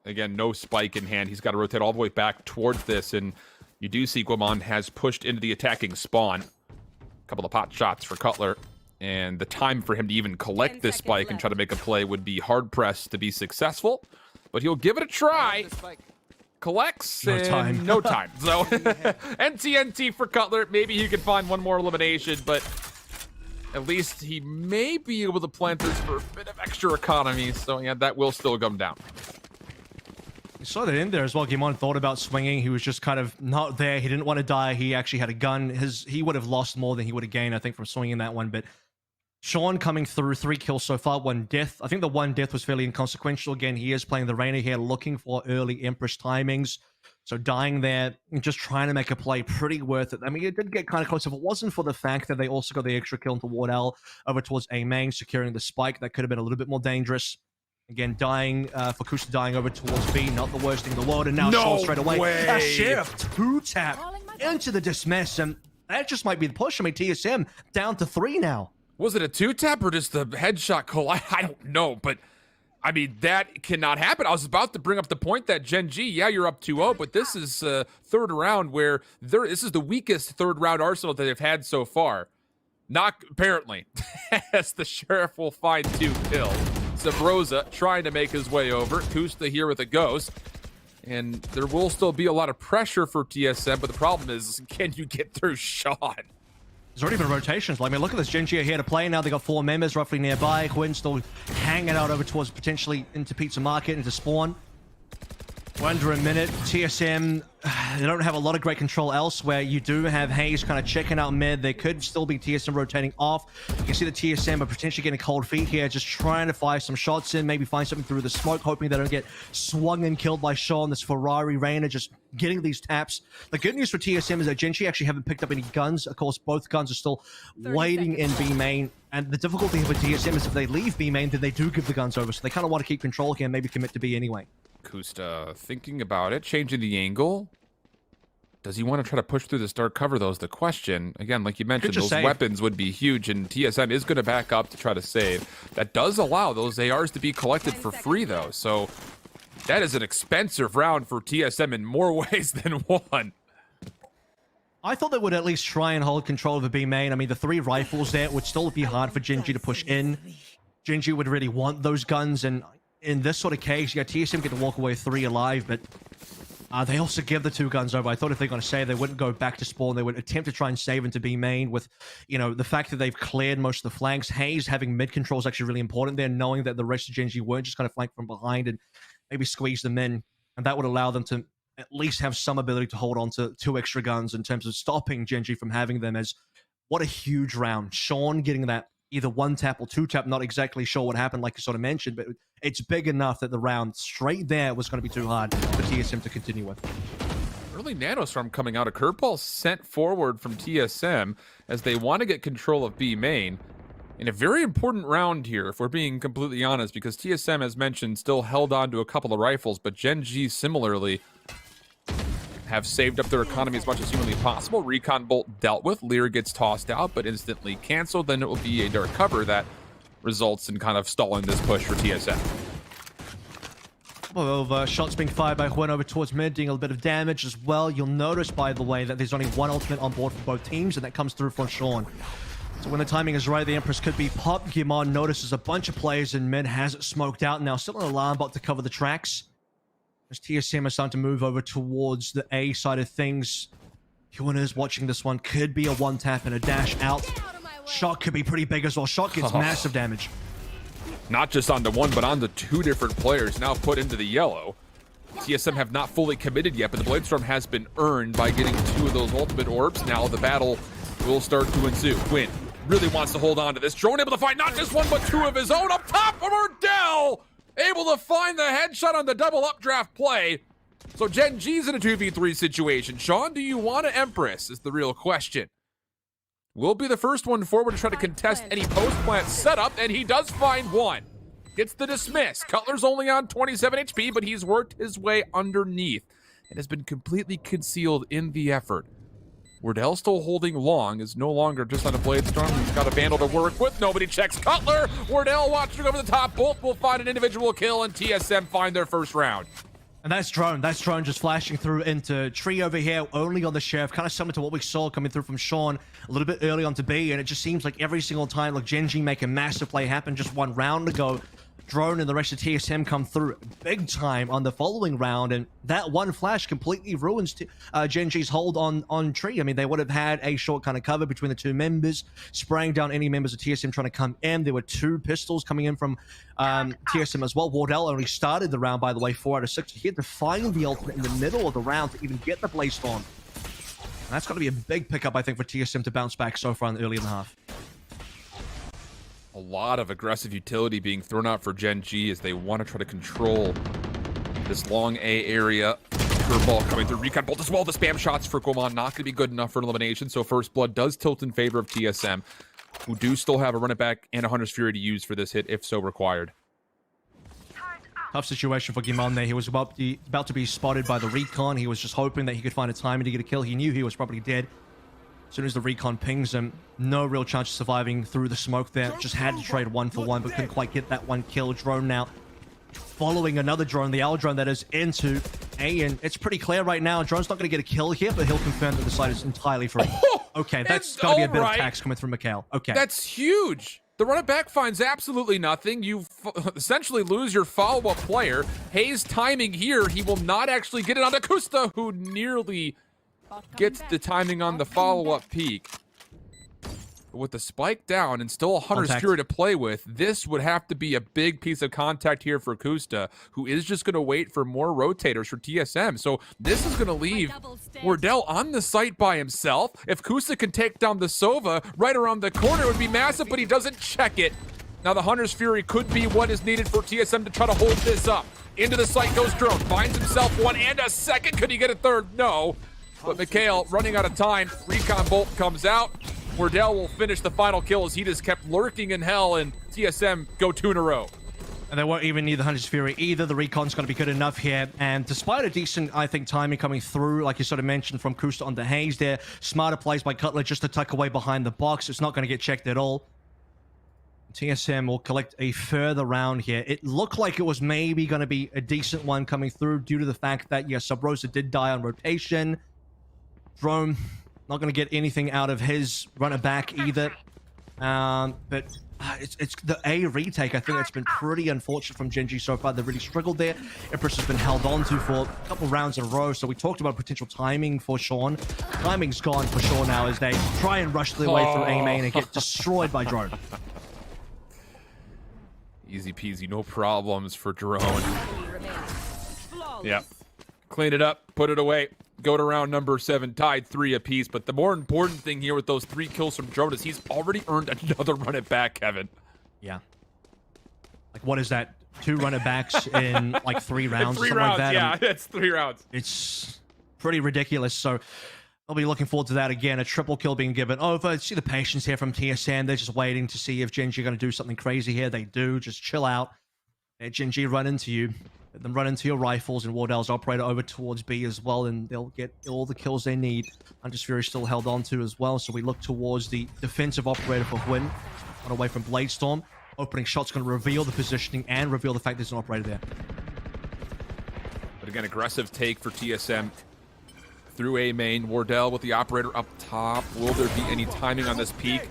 Speaker 6: Again, no spike in hand. He's got to rotate all the way back towards this. And you do see Gimon has pushed into the attacking spawn. A couple of pot shots for Cutler. And the time for him to even collect this spike and try to make a play would be hard-pressed to be successful. But he'll give it a try. Collects
Speaker 3: no time.
Speaker 6: No time. So, NTNT for Cutler. Maybe he can find one more elimination, but at least he may be able to plant this for a bit of extra economy. So, yeah, that will still come down.
Speaker 3: You saw that in there as well. Gimon thought about swinging. He was just kind of not there. He didn't want to die. He actually had a gun. He would have lost more than he would have gained, I think, from swinging that one. But Sean coming through, 3 kills so far, 1 death. I think the 1 death was fairly inconsequential. Again, he is playing the Reyna here, looking for early Empress timings. So dying there and just trying to make a play, pretty worth it. I mean, it did get kind of close. If it wasn't for the fact that they also got the extra kill into Wardell over towards A main, securing the spike, that could have been a little bit more dangerous. Again, dying for Kusa dying over towards B, not the worst thing in the world. And now Sean straight away. A Sheriff 2-tap into the dismiss. And that just might be the push. I mean, TSM down to 3 now.
Speaker 6: Was it a 2-tap or just the headshot collide? I don't know, but I mean, that cannot happen. I was about to bring up the point that Gen G, yeah, you're up 2-0, but this is third round where this is the weakest third round arsenal that they've had so far. Not apparently, as the Sheriff will find 2 kills. Sabrosa trying to make his way over. Kusta here with a ghost. And there will still be a lot of pressure for TSM, but the problem is, can you get through Sean?
Speaker 3: There's already been rotations. Like, I mean, look at this. Gen G are here to play. Now they got 4 members roughly nearby. Hwin still hanging out over towards potentially into Pizza Market, into Spawn. We're under a minute. TSM, they don't have a lot of great control elsewhere. You do have Hayes kind of checking out mid. There could still be TSM rotating off. You can see the TSM are potentially getting cold feet here, just trying to fire some shots in, maybe find something through the smoke, hoping they don't get swung and killed by Sean. This Ferrari Reyna just getting these taps. The good news for TSM is that Gen G actually haven't picked up any guns. Of course, both guns are still waiting in B main. And the difficulty with TSM is if they leave B main, then they do give the guns over. So they kind of want to keep control here and maybe commit to B anyway.
Speaker 6: Kusta thinking about it, changing the angle. Does he want to try to push through this dark cover, though, is the question. Again, like you mentioned, those weapons would be huge, and TSM is going to back up to try to save. That does allow those ARs to be collected for free, though, so that is an expensive round for TSM in more ways than one.
Speaker 3: I thought they would at least try and hold control of the B main. I mean, the 3 rifles there would still be hard for Gen G to push in. Gen G would really want those guns, and in this sort of case, yeah, TSM get to walk away 3 alive, but They also give the 2 guns over. I thought if they're going to save, they wouldn't go back to spawn. They would attempt to try and save into B main with, you know, the fact that they've cleared most of the flanks. Hayes having mid control is actually really important there, knowing that the rest of Gen G weren't just going to flank from behind and maybe squeeze them in. And that would allow them to at least have some ability to hold on to 2 extra guns in terms of stopping Gen G from having them. As what a huge round. Sean getting that either 1 tap or 2 tap, not exactly sure what happened, like you sort of mentioned, but it's big enough that the round straight there was going to be too hard for TSM to continue with.
Speaker 6: Early Nanostorm coming out, a curveball sent forward from TSM as they want to get control of B main. In a very important round here, if we're being completely honest, because TSM, as mentioned, still held on to a couple of rifles, but Gen G similarly have saved up their economy as much as humanly possible. Recon Bolt dealt with. Lear gets tossed out, but instantly canceled. Then it will be a dark cover that results in kind of stalling this push for TSM.
Speaker 3: Couple of shots being fired by Huen over towards mid, doing a little bit of damage as well. You'll notice, by the way, that there's only 1 ultimate on board for both teams, and that comes through from Sean. So when the timing is right, the Empress could be popped. Gimon notices a bunch of players in mid, has it smoked out. Now still an alarm bot to cover the tracks. As TSM is starting to move over towards the A side of things. Huen is watching this one. Could be a 1 tap and a dash out. Shot could be pretty big as well. Shot gets massive damage.
Speaker 6: Not just onto 1, but onto 2 different players now put into the yellow. TSM have not fully committed yet, but the Bladestorm has been earned by getting 2 of those ultimate orbs. Now the battle will start to ensue. Quinn really wants to hold on to this. Drone able to find not just 1, but 2 of his own. Up top from Erdell! Able to find the headshot on the double updraft play. So Gen G's in a 2v3 situation. Sean, do you want to Empress is the real question. Will be the first one forward to try to contest any post-plant setup, and he does find 1. Gets the dismiss. Cutler's only on 27 HP, but he's worked his way underneath and has been completely concealed in the effort. Wardell still holding long, is no longer just on a Bladestorm. He's got a Vandal to work with. Nobody checks Cutler. Wardell watching over the top. Both will find an individual kill, and TSM find their first round.
Speaker 3: And that's Drone. That's Drone just flashing through into Tree over here, only on the Sheriff. Kind of similar to what we saw coming through from Sean a little bit early on to B. And it just seems like every single time, like Gen G make a massive play happen just 1 round ago. Drone and the rest of TSM come through big time on the following round, and that 1 flash completely ruins Gen G's hold on Tree. I mean, they would have had a short kind of cover between the 2 members, spraying down any members of TSM trying to come in. There were 2 pistols coming in from TSM as well. Wardell only started the round, by the way, 4 out of 6. He had to find the ultimate in the middle of the round to even get the Bladestorm. And that's got to be a big pickup, I think, for TSM to bounce back so far in the early in the half.
Speaker 6: A lot of aggressive utility being thrown out for Gen G as they want to try to control this long A area. Curveball coming through. Recon Bolt as well. The spam shots for Goman not going to be good enough for an elimination. So First Blood does tilt in favor of TSM, who do still have a run it back and a Hunter's Fury to use for this hit if so required.
Speaker 3: Tough situation for Gimon there. He was about to be spotted by the Recon. He was just hoping that he could find a timing to get a kill. He knew he was probably dead. As soon as the Recon pings him, no real chance of surviving through the smoke there. Just had to trade 1 for 1, but couldn't quite get that 1 kill. Drone now following another drone, the owl drone that is into A, and it's pretty clear right now. Drone's not going to get a kill here, but he'll confirm that the site is entirely free. Okay, that's got to be a bit of tax coming through Mikhail. Okay.
Speaker 6: That's huge. The run it back finds absolutely nothing. You essentially lose your follow-up player. Hayes timing here. He will not actually get it onto Kusta, who nearly gets the timing on the follow-up peak. But with the spike down and still a Hunter's Fury to play with, this would have to be a big piece of contact here for Kusta, who is just going to wait for more rotators for TSM. So this is going to leave Wardell on the site by himself. If Kusta can take down the Sova right around the corner, it would be massive, but he doesn't check it. Now the Hunter's Fury could be what is needed for TSM to try to hold this up. Into the site goes Drone, finds himself 1 and a second. Could he get a 3rd? No. But Mikhail running out of time. Recon Bolt comes out. Wardell will finish the final kill as he just kept lurking in hell, and TSM go 2 in a row.
Speaker 3: And they won't even need the Hunter's Fury either. The Recon's going to be good enough here. And despite a decent, I think, timing coming through, like you sort of mentioned, from Kusta onto Hayes there, smarter plays by Cutler just to tuck away behind the box. It's not going to get checked at all. TSM will collect a further round here. It looked like it was maybe going to be a decent one coming through due to the fact that, yes, Sub Rosa did die on rotation. Drone not going to get anything out of his runner back either. But It's the A retake. I think it's been pretty unfortunate from Gen G so far. They've really struggled there. Empress has been held on to for a couple rounds in a row. So we talked about potential timing for Sean. Timing's gone for Sean now as they try and rush their way through A main and get destroyed by Drone.
Speaker 6: Easy peasy, no problems for Drone. Yeah. Clean it up, put it away. Go to round number 7, tied 3 apiece. But the more important thing here with those 3 kills from Drone is he's already earned another run it back, Kevin.
Speaker 3: Yeah. Like, what is that? 2 run it backs in like 3 rounds?
Speaker 6: 3
Speaker 3: something
Speaker 6: rounds,
Speaker 3: like that.
Speaker 6: yeah, it's 3 rounds.
Speaker 3: It's pretty ridiculous. So I'll be looking forward to that again. A triple kill being given over. See the patience here from TSM. They're just waiting to see if Gen G are going to do something crazy here. They do. Just chill out. Let Gen G run into you. Let them run into your rifles, and Wardell's operator over towards B as well, and they'll get all the kills they need. Hunter's Fury still held on to as well, so we look towards the defensive operator for Hwin. On away from Bladestorm. Opening shot's going to reveal the positioning and reveal the fact there's an operator there.
Speaker 6: But again, aggressive take for TSM through A main. Wardell with the operator up top. Will there be any timing on this peak?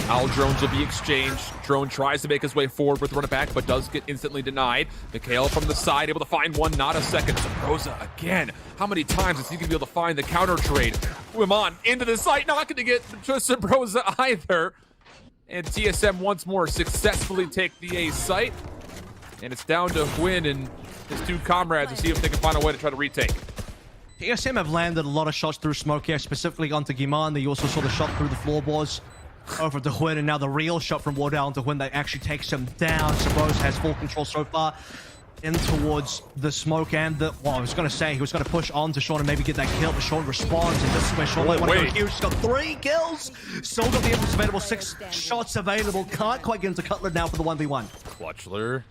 Speaker 6: All drones will be exchanged. Drone tries to make his way forward with run it back, but does get instantly denied. Mikhail from the side, able to find one, not a second. Sabrosa again. How many times is he going to be able to find the counter trade? Wimon into the site, not going to get to Sabrosa either. And TSM once more successfully take the A site. And it's down to Hwin and his 2 comrades to see if they can find a way to try to retake.
Speaker 3: TSM have landed a lot of shots through smoke here, specifically onto Giman. They also saw the shot through the floorboards over to Hwin, and now the real shot from Wardell into Hwin that actually takes him down. Sabrosa has full control so far in towards the smoke and the... Well, I was going to say he was going to push on to Sean and maybe get that kill, but Sean responds, and this is where Sean might want to go here. He's got 3 kills. Still got the impulse available, 6 shots available. Can't quite get into Cutler now for the 1v1.
Speaker 6: Clutchler,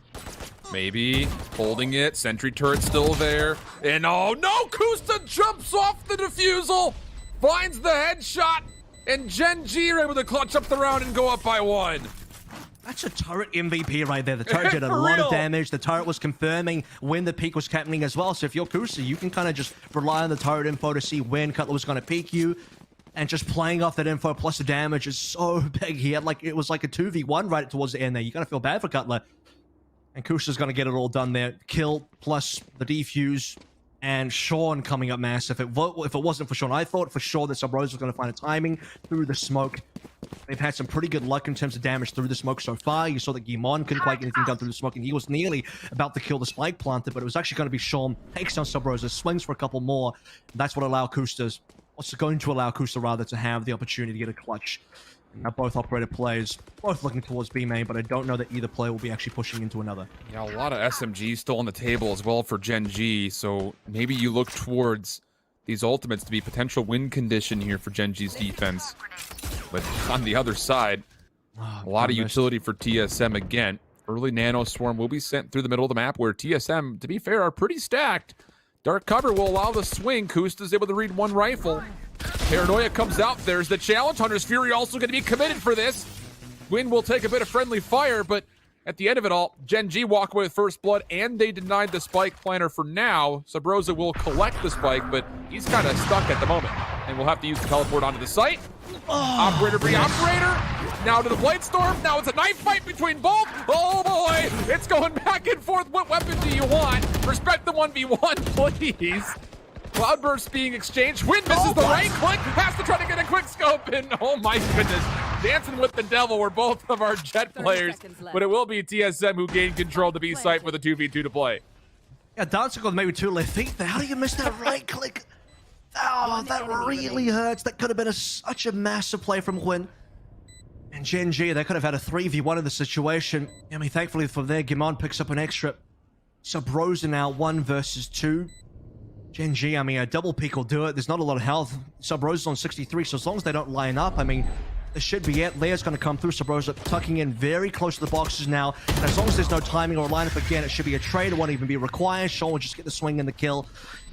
Speaker 6: maybe holding it. Sentry turret still there. And oh no, Kusta jumps off the defusal, finds the headshot, and Gen G are able to clutch up the round and go up by 1.
Speaker 3: That's a turret MVP right there. The turret did a lot of damage. The turret was confirming when the peak was happening as well. So if you're Kusa, you can kind of just rely on the turret info to see when Cutler was going to peek you. And just playing off that info plus the damage is so big. He had it was like a 2v1 right towards the end there. You gotta feel bad for Cutler. And Kusa's gonna get it all done there. Kill plus the defuse. And Sean coming up massive. If it wasn't for Sean, I thought for sure that Sabrosa was going to find a timing through the smoke. They've had some pretty good luck in terms of damage through the smoke so far. You saw that Gimon couldn't quite get anything done through the smoke, and he was nearly about to kill the spike planter, but it was actually going to be Sean. Takes down Sabrosa, swings for a couple more. That's what allowed Kusta's... What's going to allow Kusta, rather, to have the opportunity to get a clutch. Now both operator players, both looking towards B main, but I don't know that either player will be actually pushing into another.
Speaker 6: Yeah, a lot of SMGs still on the table as well for Gen G, so maybe you look towards these ultimates to be potential win condition here for Gen G's defense. But on the other side, a lot of utility for TSM again. Early Nano Swarm will be sent through the middle of the map, where TSM, to be fair, are pretty stacked. Dark cover will allow the swing. Kusta's able to read 1 rifle. Paranoia comes out. There's the challenge. Hunter's Fury also going to be committed for this. Win will take a bit of friendly fire, but at the end of it all, Gen G walk away with first blood, and they denied the spike planter for now. Sabrosa will collect the spike, but he's kind of stuck at the moment, and we'll have to use the teleport onto the site. Operator be operator. Now to the Bladestorm. Now it's a knife fight between both. Oh boy, it's going back and forth. What weapon do you want? Respect the 1v1, please. Cloudburst being exchanged. Hwin misses the right click. Has to try to get a quick scope. And oh my goodness. Dancing with the devil were both of our Jet players. But it will be TSM who gained control of the B site with a 2v2 to play.
Speaker 3: Yeah, dancing with maybe 2 left feet there. How do you miss that right click? Oh, that really hurts. That could have been such a massive play from Hwin. And Gen G, they could have had a 3v1 in the situation. I mean, thankfully for there, Gimon picks up an extra. Sabrosa now 1 versus 2. Gen G, I mean, a double peek will do it. There's not a lot of health. Sabrosa's on 63, so as long as they don't line up, I mean, this should be it. Lea's going to come through. Sabrosa tucking in very close to the boxes now. And as long as there's no timing or lineup again, it should be a trade. It won't even be required. Sean will just get the swing and the kill.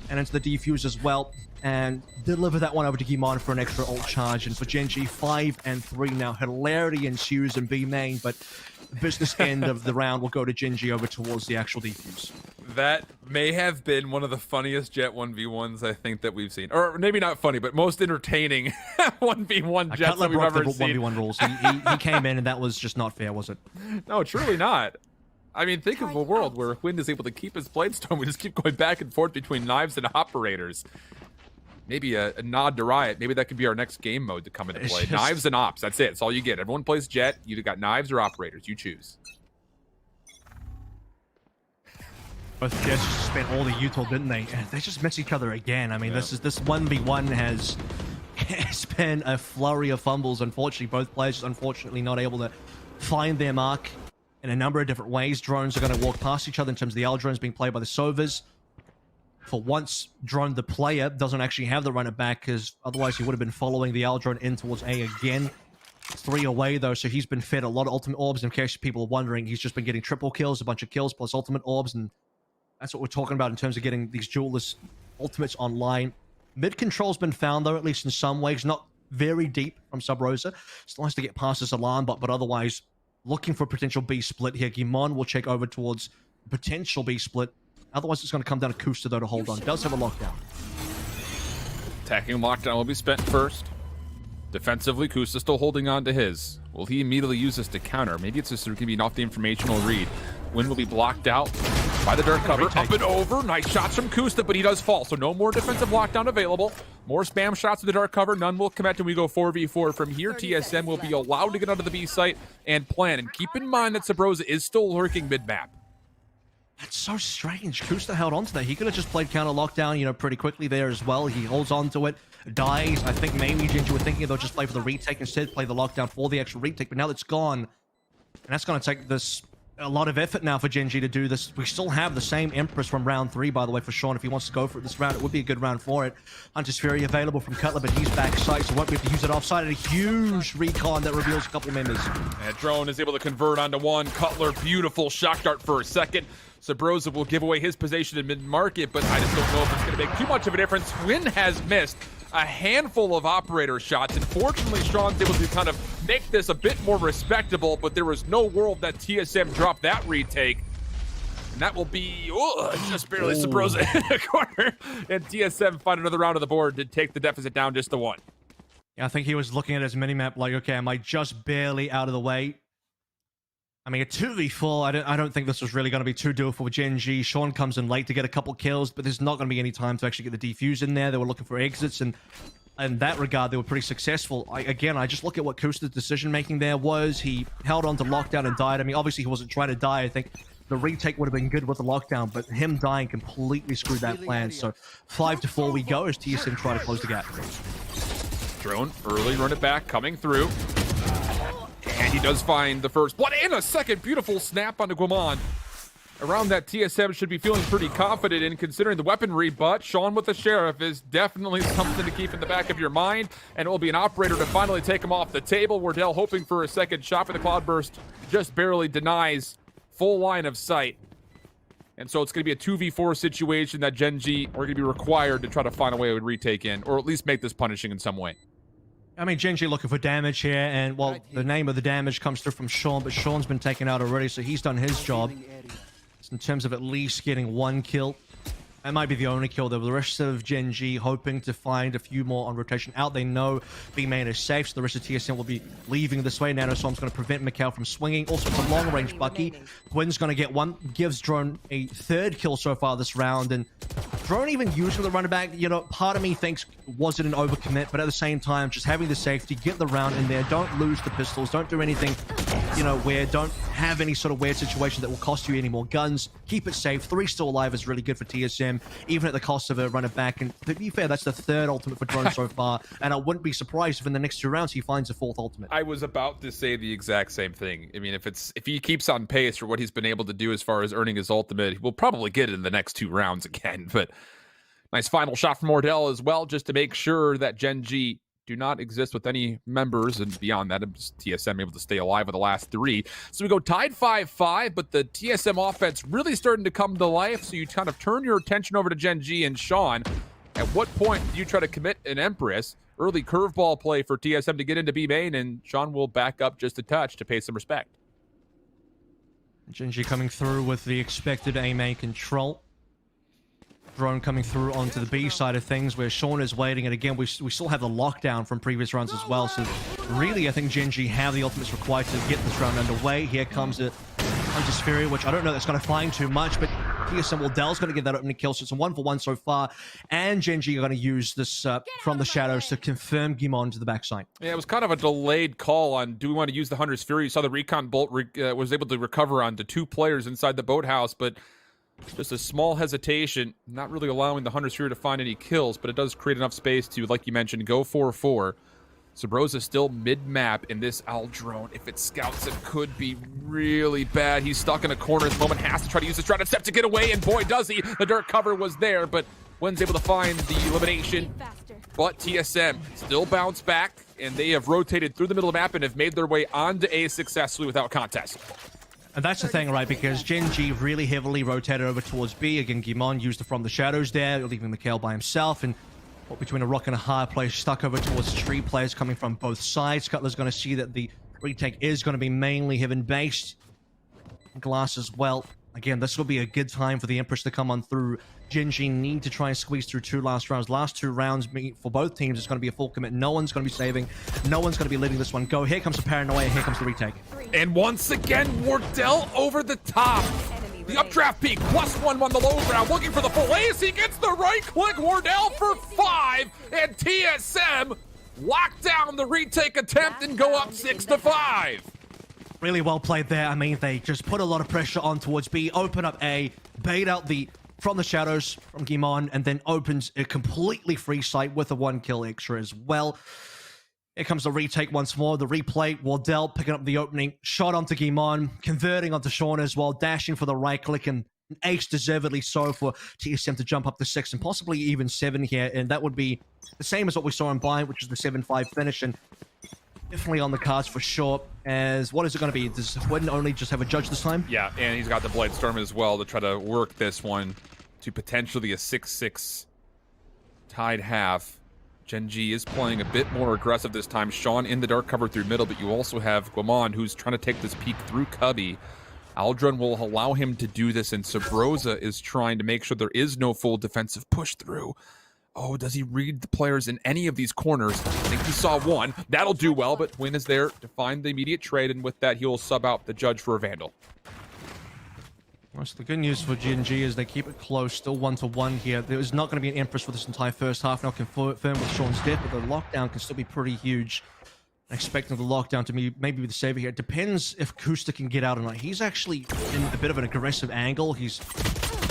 Speaker 3: And into the defuse as well. And deliver that one over to Gimon for an extra ult charge. And for Gen G, 5 and 3 now. Hilarity ensues in B main, but the business end of the round will go to Gen G over towards the actual defuse.
Speaker 6: That may have been one of the funniest Jet 1v1s I think that we've seen. Or maybe not funny, but most entertaining 1v1 Jets that we've ever seen.
Speaker 3: 1v1 rules. He came in and that was just not fair, was it?
Speaker 6: No, truly not. I mean, think of a world where Wind is able to keep his Bladestone. We just keep going back and forth between Knives and Operators. Maybe a nod to Riot. Maybe that could be our next game mode to come into play. Knives and Ops. That's it. That's all you get. Everyone plays Jet. You got Knives or Operators. You choose.
Speaker 3: Both Jets just spent all the util, didn't they? And they just miss each other again. I mean, this 1v1 has been a flurry of fumbles. Unfortunately, both players unfortunately not able to find their mark in a number of different ways. Drones are going to walk past each other in terms of the L drones being played by the Sovers. For once, Drone, the player, doesn't actually have the runner back, because otherwise he would have been following the L drone in towards A again. 3 away though, so he's been fed a lot of ultimate orbs. In case people are wondering, he's just been getting triple kills, a bunch of kills plus ultimate orbs, and that's what we're talking about in terms of getting these duelist ultimates online. Mid control's been found though, at least in some ways, not very deep from Sub Rosa. Still has to get past this alarm, but otherwise looking for a potential B split here. Gimon will check over towards potential B split. Otherwise, it's going to come down to Kusta, though, to hold on. Does have a lockdown.
Speaker 6: Attacking lockdown will be spent first. Defensively, Kusta still holding on to his. Will he immediately use this to counter? Maybe it's just going to be an off the informational read. Wind will be blocked out by the dirt cover. Up and over. Nice shots from Kusta, but he does fall. So no more defensive lockdown available. More spam shots to the dark cover. None will connect, and we go 4v4 from here. TSM will be allowed to get onto the B site and plan. And keep in mind that Sabrosa is still lurking mid-map.
Speaker 3: That's so strange. Kusta held on to that. He could have just played counter lockdown, you know, pretty quickly there as well. He holds on to it, dies. I think maybe Ginger were thinking they'll just play for the retake instead, play the lockdown for the actual retake, but now it's gone. And that's going to take this a lot of effort now for Genji to do this. We still have the same Empress from round 3, by the way, for Sean. If he wants to go for it this round, it would be a good round for it. Hunter's Fury available from Cutler, but he's backside, so won't be able to use it offside. And a huge recon that reveals a couple members.
Speaker 6: And Drone is able to convert onto one. Cutler, beautiful shock dart for a second. Sabrosa will give away his position in mid-market, but I just don't know if it's going to make too much of a difference. Win has missed a handful of operator shots, and fortunately Sean's able to kind of make this a bit more respectable, but there was no world that TSM dropped that retake. And that will be just barely Sabrosa in the corner, and TSM find another round of the board to take the deficit down just to 1.
Speaker 3: Yeah, I think he was looking at his minimap like, okay, am I just barely out of the way? I mean, a 2v4, I don't think this was really going to be too doable for Genji. Sean comes in late to get a couple kills, but there's not going to be any time to actually get the defuse in there. They were looking for exits, and in that regard, they were pretty successful. I just look at what Kusta's decision-making there was. He held on to lockdown and died. I mean, obviously, he wasn't trying to die. I think the retake would have been good with the lockdown, but him dying completely screwed that plan. So 5-4 we go as TSM try to close the gap.
Speaker 6: Drone, early run it back, coming through. And he does find the first blood and a second beautiful snap onto Guamon. Around that, TSM should be feeling pretty confident in considering the weaponry, but Sean with the Sheriff is definitely something to keep in the back of your mind, and it will be an operator to finally take him off the table. Wardell hoping for a second shot, but the Cloudburst just barely denies full line of sight. And so it's going to be a 2v4 situation that Genji are going to be required to try to find a way to retake in, or at least make this punishing in some way.
Speaker 3: I mean, Genji looking for damage here, and, well, the name of the damage comes through from Sean, but Sean's been taken out already, so he's done his job. In terms of at least getting 1 kill. That might be the only kill, though. The rest of Genji hoping to find a few more on rotation out. They know B main is safe, so the rest of TSM will be leaving this way. Nanoswarm's going to prevent Mikhail from swinging. Also, it's a long-range Bucky. Gwyn's going to get 1. Gives Drone a 3rd kill so far this round, and Drone even using the runner back, you know, part of me thinks, was it an overcommit? But at the same time, just having the safety, get the round in there, don't lose the pistols, don't do anything, you know, weird, don't have any sort of weird situation that will cost you any more guns. Keep it safe. 3 still alive is really good for TSM, even at the cost of a runner back. And to be fair, that's the 3rd ultimate for Drone so far, and I wouldn't be surprised if in the next 2 rounds he finds a 4th ultimate.
Speaker 6: I was about to say the exact same thing. I mean, if he keeps on pace for what he's been able to do as far as earning his ultimate, we'll probably get it in the next 2 rounds again. But nice final shot from Ordell as well, just to make sure that Genji do not exist with any members, and beyond that, TSM able to stay alive with the last 3. So we go tied 5-5, but the TSM offense really starting to come to life, so you kind of turn your attention over to Genji and Sean. At what point do you try to commit an Empress? Early curveball play for TSM to get into B main, and Sean will back up just a touch to pay some respect.
Speaker 3: Genji coming through with the expected A main control. Drone coming through onto the B side of things where Sean is waiting, and again we still have the lockdown from previous runs as well, so really I think Genji have the ultimates required to get this round underway. Here comes it Hunter's Fury, which I don't know that's going to find too much, but TSM Wardell's going to get that opening kill, so it's a 1-for-1 so far, and Genji are going to use this from the shadows to confirm Gimon to the backside.
Speaker 6: Yeah, it was kind of a delayed call on do we want to use the Hunter's Fury. You saw the recon bolt was able to recover onto 2 players inside the boathouse, but just a small hesitation, not really allowing the Hunter's Fury to find any kills, but it does create enough space to, like you mentioned, go 4-4. Sabrosa still mid-map in this Owl drone. If it scouts, it could be really bad. He's stuck in a corner at the moment, has to try to use his shrouded step to get away, and boy does he. The dirt cover was there, but Wynn's able to find the elimination. But TSM still bounced back, and they have rotated through the middle of the map and have made their way onto A successfully without contest.
Speaker 3: And that's the thing, right? Because Genji really heavily rotated over towards B. Again, Gimon used it from the shadows there, leaving Mikhail by himself. And between a rock and a hard play, stuck over towards 3 players coming from both sides. Cutler's going to see that the retake is going to be mainly heaven-based. Glass as well. Again, this will be a good time for the Empress to come on through. Genji need to try and squeeze through 2 last rounds. Last 2 rounds for both teams is going to be a full commit. No one's going to be saving. No one's going to be letting this one go. Here comes the paranoia. Here comes the retake.
Speaker 6: And once again, Wardell over the top. The updraft peak, +1 on the low ground, looking for the full ace. He gets the right click. Wardell for 5, and TSM lock down the retake attempt and go up 6-5.
Speaker 3: Really well played there. I mean, they just put a lot of pressure on towards B, open up A, bait out from the shadows from Gimon, and then opens a completely free site with a 1 kill extra as well. Here comes the retake once more. The replay, Wardell picking up the opening, shot onto Gimon, converting onto Sean as well, dashing for the right click, and an ace deservedly so for TSM to jump up to 6 and possibly even 7 here, and that would be the same as what we saw in Blind, which is the 7-5 finish, and definitely on the cards for sure. As what is it going to be? Does Wynn only just have a judge this time?
Speaker 6: Yeah, and he's got the Blade Storm as well to try to work this one to potentially a 6-6 tied half. Genji is playing a bit more aggressive this time. Sean in the dark cover through middle, but you also have Guamon who's trying to take this peek through Cubby. Aldrin will allow him to do this, and Sabrosa is trying to make sure there is no full defensive push through. Oh, does he read the players in any of these corners? I think he saw one. That'll do well, but Wynn is there to find the immediate trade, and with that, he'll sub out the judge for a Vandal.
Speaker 3: Well, so the good news for G&G is they keep it close, still 1-1 here. There is not going to be an Empress for this entire first half. Now confirmed with Sean's death, but the lockdown can still be pretty huge. Expecting the lockdown to maybe be the savior here. It depends if Kusta can get out or not. He's actually in a bit of an aggressive angle. He's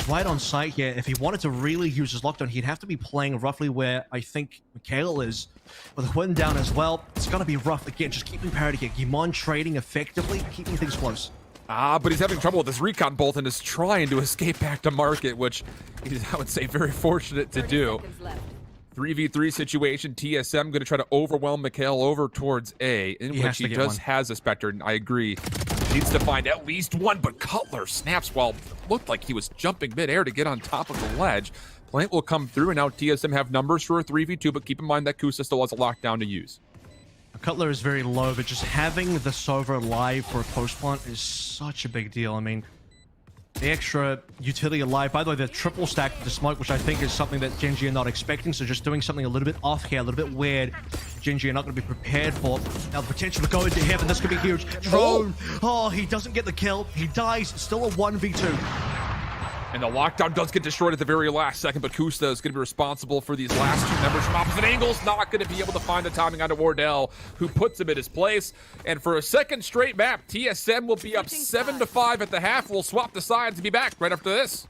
Speaker 3: right on site here. If he wanted to really use his lockdown, he'd have to be playing roughly where I think Mikhail is. With the Wynn down as well, it's going to be rough again. Just keeping parity here. Gimon trading effectively, keeping things close.
Speaker 6: But he's having trouble with this recon bolt and is trying to escape back to market, which he's, I would say, very fortunate to do. 3v3 situation. TSM going to try to overwhelm Mikhail over towards A, in which he just has a Spectre, and I agree. Needs to find at least one, but Cutler snaps while looked like he was jumping midair to get on top of the ledge. Plant will come through, and now TSM have numbers for a 3v2, but keep in mind that Kusa still has a lockdown to use.
Speaker 3: Cutler is very low, but just having the Sova alive for a post plant is such a big deal. I mean, the extra utility alive. By the way, the triple stack with the smoke, which I think is something that Genji are not expecting. So just doing something a little bit off here, a little bit weird. Genji are not going to be prepared for. Now the potential to go into heaven. This could be huge. Drone. Oh, he doesn't get the kill. He dies. It's still a 1v2.
Speaker 6: And the lockdown does get destroyed at the very last second, but Kusta is going to be responsible for these last 2 members from opposite angles. Not going to be able to find the timing onto Wardell, who puts him in his place. And for a second straight map, TSM will be up 7-5 at the half. We'll swap the sides and be back right after this.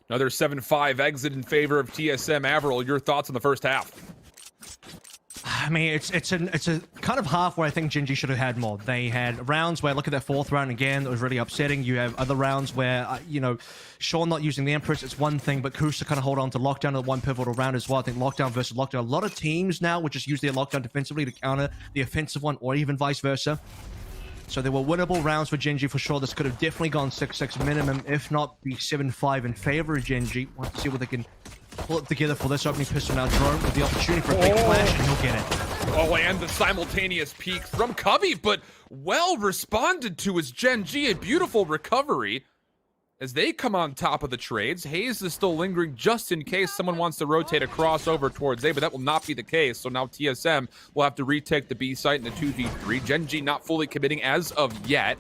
Speaker 6: Another 7-5 exit in favor of TSM. Avril, your thoughts on the first half?
Speaker 3: I mean, it's a kind of half where I think Gen.G should have had more. They had rounds where, look at that fourth round again, that was really upsetting. You have other rounds where, you know, Sean not using the Empress, it's one thing, but Kusa kind of hold on to Lockdown at one pivotal round as well. I think Lockdown versus Lockdown. A lot of teams now would just use their Lockdown defensively to counter the offensive one, or even vice versa. So there were winnable rounds for Gen.G for sure. This could have definitely gone 6-6 minimum, if not be 7-5 in favor of Gen.G. Want to see what they can pull it together for this opening pistol now. Drone with the opportunity for a big flash, and he'll get it.
Speaker 6: Oh, and the simultaneous peek from Cubby, but well responded to as Gen.G. A beautiful recovery as they come on top of the trades. Hayes is still lingering just in case someone wants to rotate a crossover towards A, but that will not be the case. So now TSM will have to retake the B site in a 2v3. Gen.G not fully committing as of yet.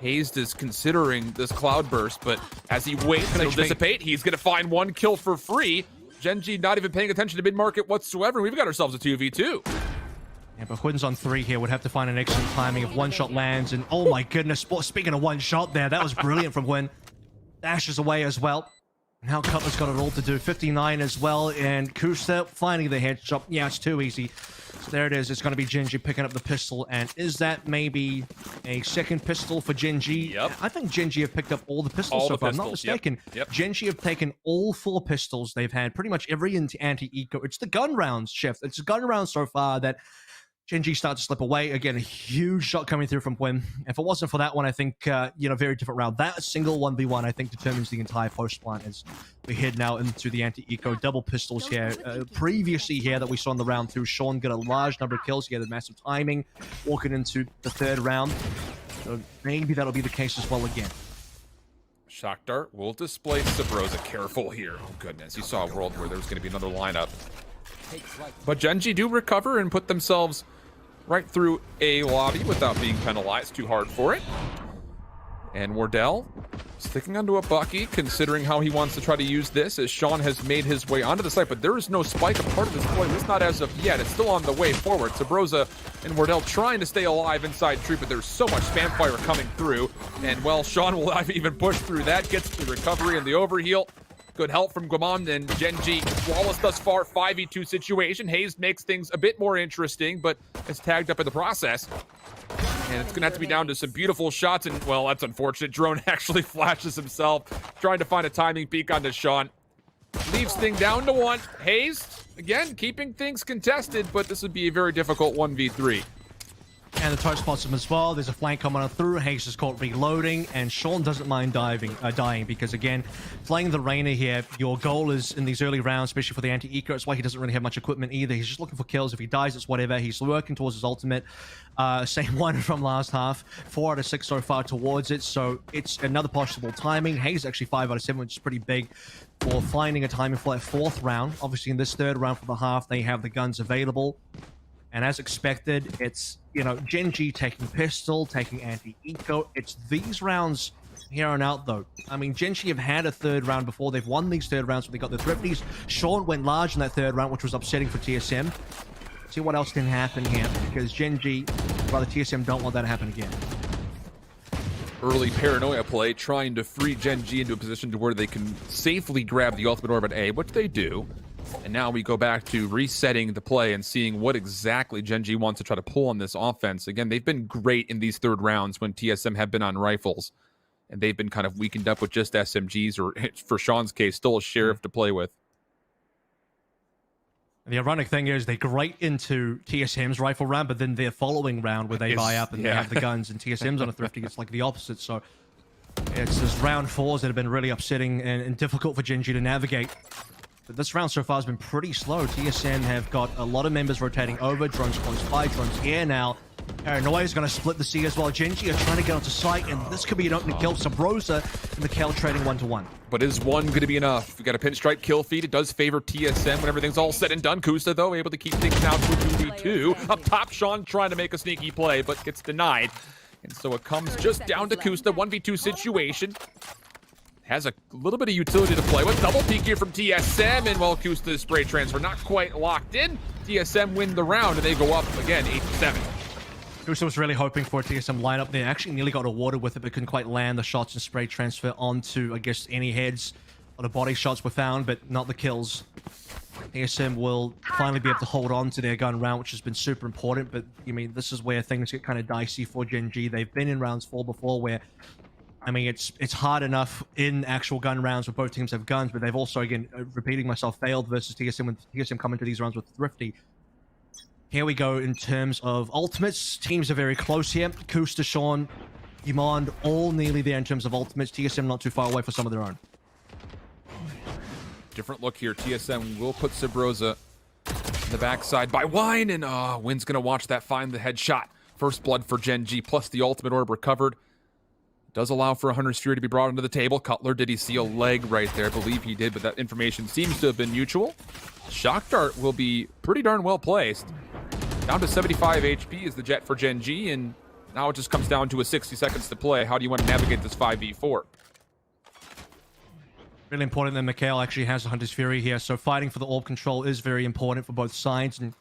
Speaker 6: Hayes is considering this cloud burst, but as he waits, it'll dissipate. He's going to find one kill for free. Gen.G not even paying attention to mid-market whatsoever. We've got ourselves a 2v2.
Speaker 3: Yeah, but Huin's on 3 here. Would have to find an excellent timing if one shot lands. And oh my goodness, speaking of one shot there, that was brilliant from Huin. Dashes away as well. Now Cutler's got it all to do. 59 as well. And Kusa finding the headshot. Yeah, it's too easy. So there it is. It's going to be Gen.G picking up the pistol. And is that maybe a second pistol for Gen.G?
Speaker 6: Yep.
Speaker 3: I think Gen.G have picked up all the pistols so far. I'm not mistaken.
Speaker 6: Yep.
Speaker 3: Gen.G have taken all 4 pistols. They've had pretty much every anti-eco. It's the gun rounds, Chef. It's the gun rounds so far that Gen.G starts to slip away. Again, a huge shot coming through from Wim. If it wasn't for that one, I think, you know, very different round. That single 1v1, I think, determines the entire post plant as we head now into the anti-eco. Double pistols here. Previously here that we saw in the round through, Sean got a large number of kills. He had a massive timing walking into the 3rd round. So maybe that'll be the case as well again.
Speaker 6: Shock Dart will display Sabrosa. Careful here. Oh, goodness. You saw a world where there was going to be another lineup. But Gen.G do recover and put themselves right through a lobby without being penalized too hard for it. And Wardell sticking onto a Bucky, considering how he wants to try to use this, as Sean has made his way onto the site, but there is no spike a part of this play, at least not as of yet. It's still on the way forward. Sabrosa and Wardell trying to stay alive inside Tree, but there's so much spam fire coming through. And, well, Sean will have even pushed through that, gets the recovery and the overheal. Good help from Guamon and Gen.G. Flawless thus far, 5v2 situation. Hayes makes things a bit more interesting, but is tagged up in the process. And it's going to have to be down to some beautiful shots. And, well, that's unfortunate. Drone actually flashes himself, trying to find a timing peek onto Sean. Leaves thing down to 1. Hayes, again, keeping things contested, but this would be a very difficult 1v3.
Speaker 3: And the touch spots him as well. There's a flank coming on through. Hayes is caught reloading, and Sean doesn't mind dying because, again, playing the Reyna here, your goal is in these early rounds, especially for the anti-eco. It's why he doesn't really have much equipment either. He's just looking for kills. If he dies, it's whatever. He's working towards his ultimate. Same one from last half. 4 out of 6 so far towards it, so it's another possible timing. Hayes actually 5 out of 7, which is pretty big for finding a timing for that 4th round. Obviously, in this 3rd round for the half, they have the guns available. And as expected, it's, you know, Gen.G taking pistol, taking anti-eco. It's these rounds here on out, though. I mean, Gen.G have had a 3rd round before. They've won these 3rd rounds, but they got the thrifties. Sean went large in that 3rd round, which was upsetting for TSM. See what else can happen here, because Gen.G, rather TSM, don't want that to happen again.
Speaker 6: Early paranoia play, trying to free Gen.G into a position to where they can safely grab the ultimate orb at A, which they do. And now we go back to resetting the play and seeing what exactly Gen.G wants to try to pull on this offense. Again, they've been great in these 3rd rounds when TSM have been on rifles. And they've been kind of weakened up with just SMGs, or for Sean's case, still a Sheriff to play with.
Speaker 3: The ironic thing is they're great into TSM's rifle round, but then their following round where they buy up and they have the guns and TSM's on a thrifty, it's like the opposite. So it's those round 4s that have been really upsetting and difficult for Gen.G to navigate. But this round so far has been pretty slow. TSM have got a lot of members rotating over. Drones close by, drones here now. Paranoia is going to split the C as well. Gen.G are trying to get onto site, and this could be an opening kill. Sabrosa and the Kel trading 1-1.
Speaker 6: But is 1 going to be enough? We got a pinstripe kill feed. It does favor TSM when everything's all said and done. Kusa, though, able to keep things down to a 2v2. Up top, Sean trying to make a sneaky play, but gets denied. And so it comes just down to Kusta. 1v2 situation. Has a little bit of utility to play with. Double peek here from TSM, and well, Kusta's spray transfer not quite locked in. TSM win the round, and they go up again, 8-7.
Speaker 3: Kusta was really hoping for a TSM lineup there. Actually nearly got awarded with it, but couldn't quite land the shots and spray transfer onto, I guess, any heads. lot of body shots were found, but not the kills. TSM will finally be able to hold on to their gun round, which has been super important, but I mean, this is where things get kind of dicey for Gen G. They've been in rounds 4 before where, I mean, it's hard enough in actual gun rounds where both teams have guns, but they've also, again, repeating myself, failed versus TSM when TSM come into these rounds with Thrifty. Here we go in terms of ultimates. Teams are very close here. Kusta, Sean, Demand, all nearly there in terms of ultimates. TSM not too far away for some of their own.
Speaker 6: Different look here. TSM will put Sabrosa in the backside by Wine, and Win's gonna watch that find the headshot. First blood for Gen G, plus the ultimate orb recovered. Does allow for a Hunter's Fury to be brought onto the table. Cutler, did he see a leg right there? I believe he did, but that information seems to have been mutual. Shock Dart will be pretty darn well placed. Down to 75 HP is the Jet for Gen G, and now it just comes down to a 60 seconds to play. How do you want to navigate this 5v4?
Speaker 3: Really important that Mikhail actually has the Hunter's Fury here, so fighting for the orb control is very important for both sides, and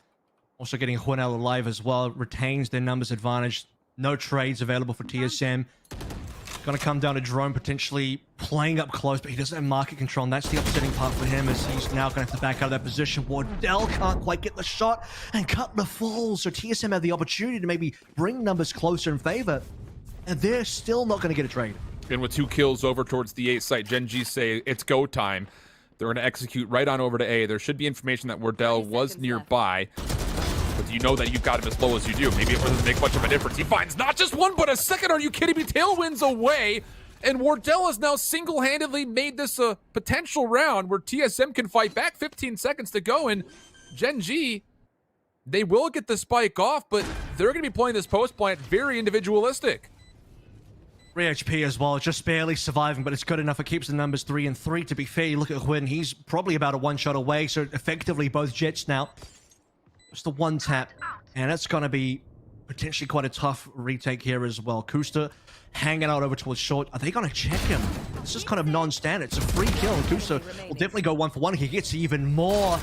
Speaker 3: also getting Huanel alive as well retains their numbers advantage. No trades available for TSM. Gonna come down to Drone potentially playing up close, but he doesn't have market control, and that's the upsetting part for him, as he's now gonna have to back out of that position. Wardell can't quite get the shot, and Cutler falls, so TSM have the opportunity to maybe bring numbers closer in favor, and they're still not gonna get a trade.
Speaker 6: And with 2 kills over towards the A site, Gen G say it's go time. They're going to execute right on over to A. There should be information that Wardell was nearby. But you know that you've got him as low as you do. Maybe it doesn't make much of a difference. He finds not just one, but a second. Are you kidding me? Tailwinds away. And Wardell has now single-handedly made this a potential round where TSM can fight back. 15 seconds to go. And Gen G, they will get the spike off, but they're going to be playing this post plant very individualistic.
Speaker 3: 3 HP as well, just barely surviving, but it's good enough. It keeps the numbers 3 and 3. To be fair, you look at Huyn, he's probably about a 1-shot away, so effectively both Jets now. Just a 1-tap, and that's going to be potentially quite a tough retake here as well. Kusta hanging out over towards short. Are they going to check him? It's just kind of non-standard. It's a free kill, and Kusta will definitely go 1-for-1. He gets even more.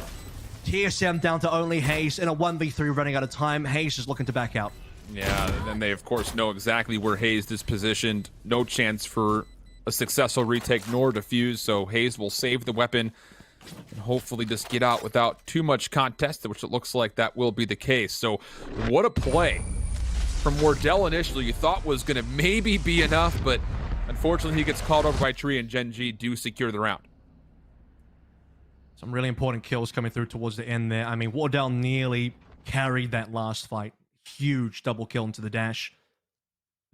Speaker 3: TSM down to only Hayes in a 1v3 running out of time. Hayes is looking to back out.
Speaker 6: Yeah, and then they, of course, know exactly where Hayes is positioned. No chance for a successful retake nor defuse, so Hayes will save the weapon and hopefully just get out without too much contest, which it looks like that will be the case. So what a play from Wardell initially. You thought was going to maybe be enough, but unfortunately he gets called over by Tree, and Gen G do secure the round.
Speaker 3: Some really important kills coming through towards the end there. I mean, Wardell nearly carried that last fight. Huge double kill into the dash.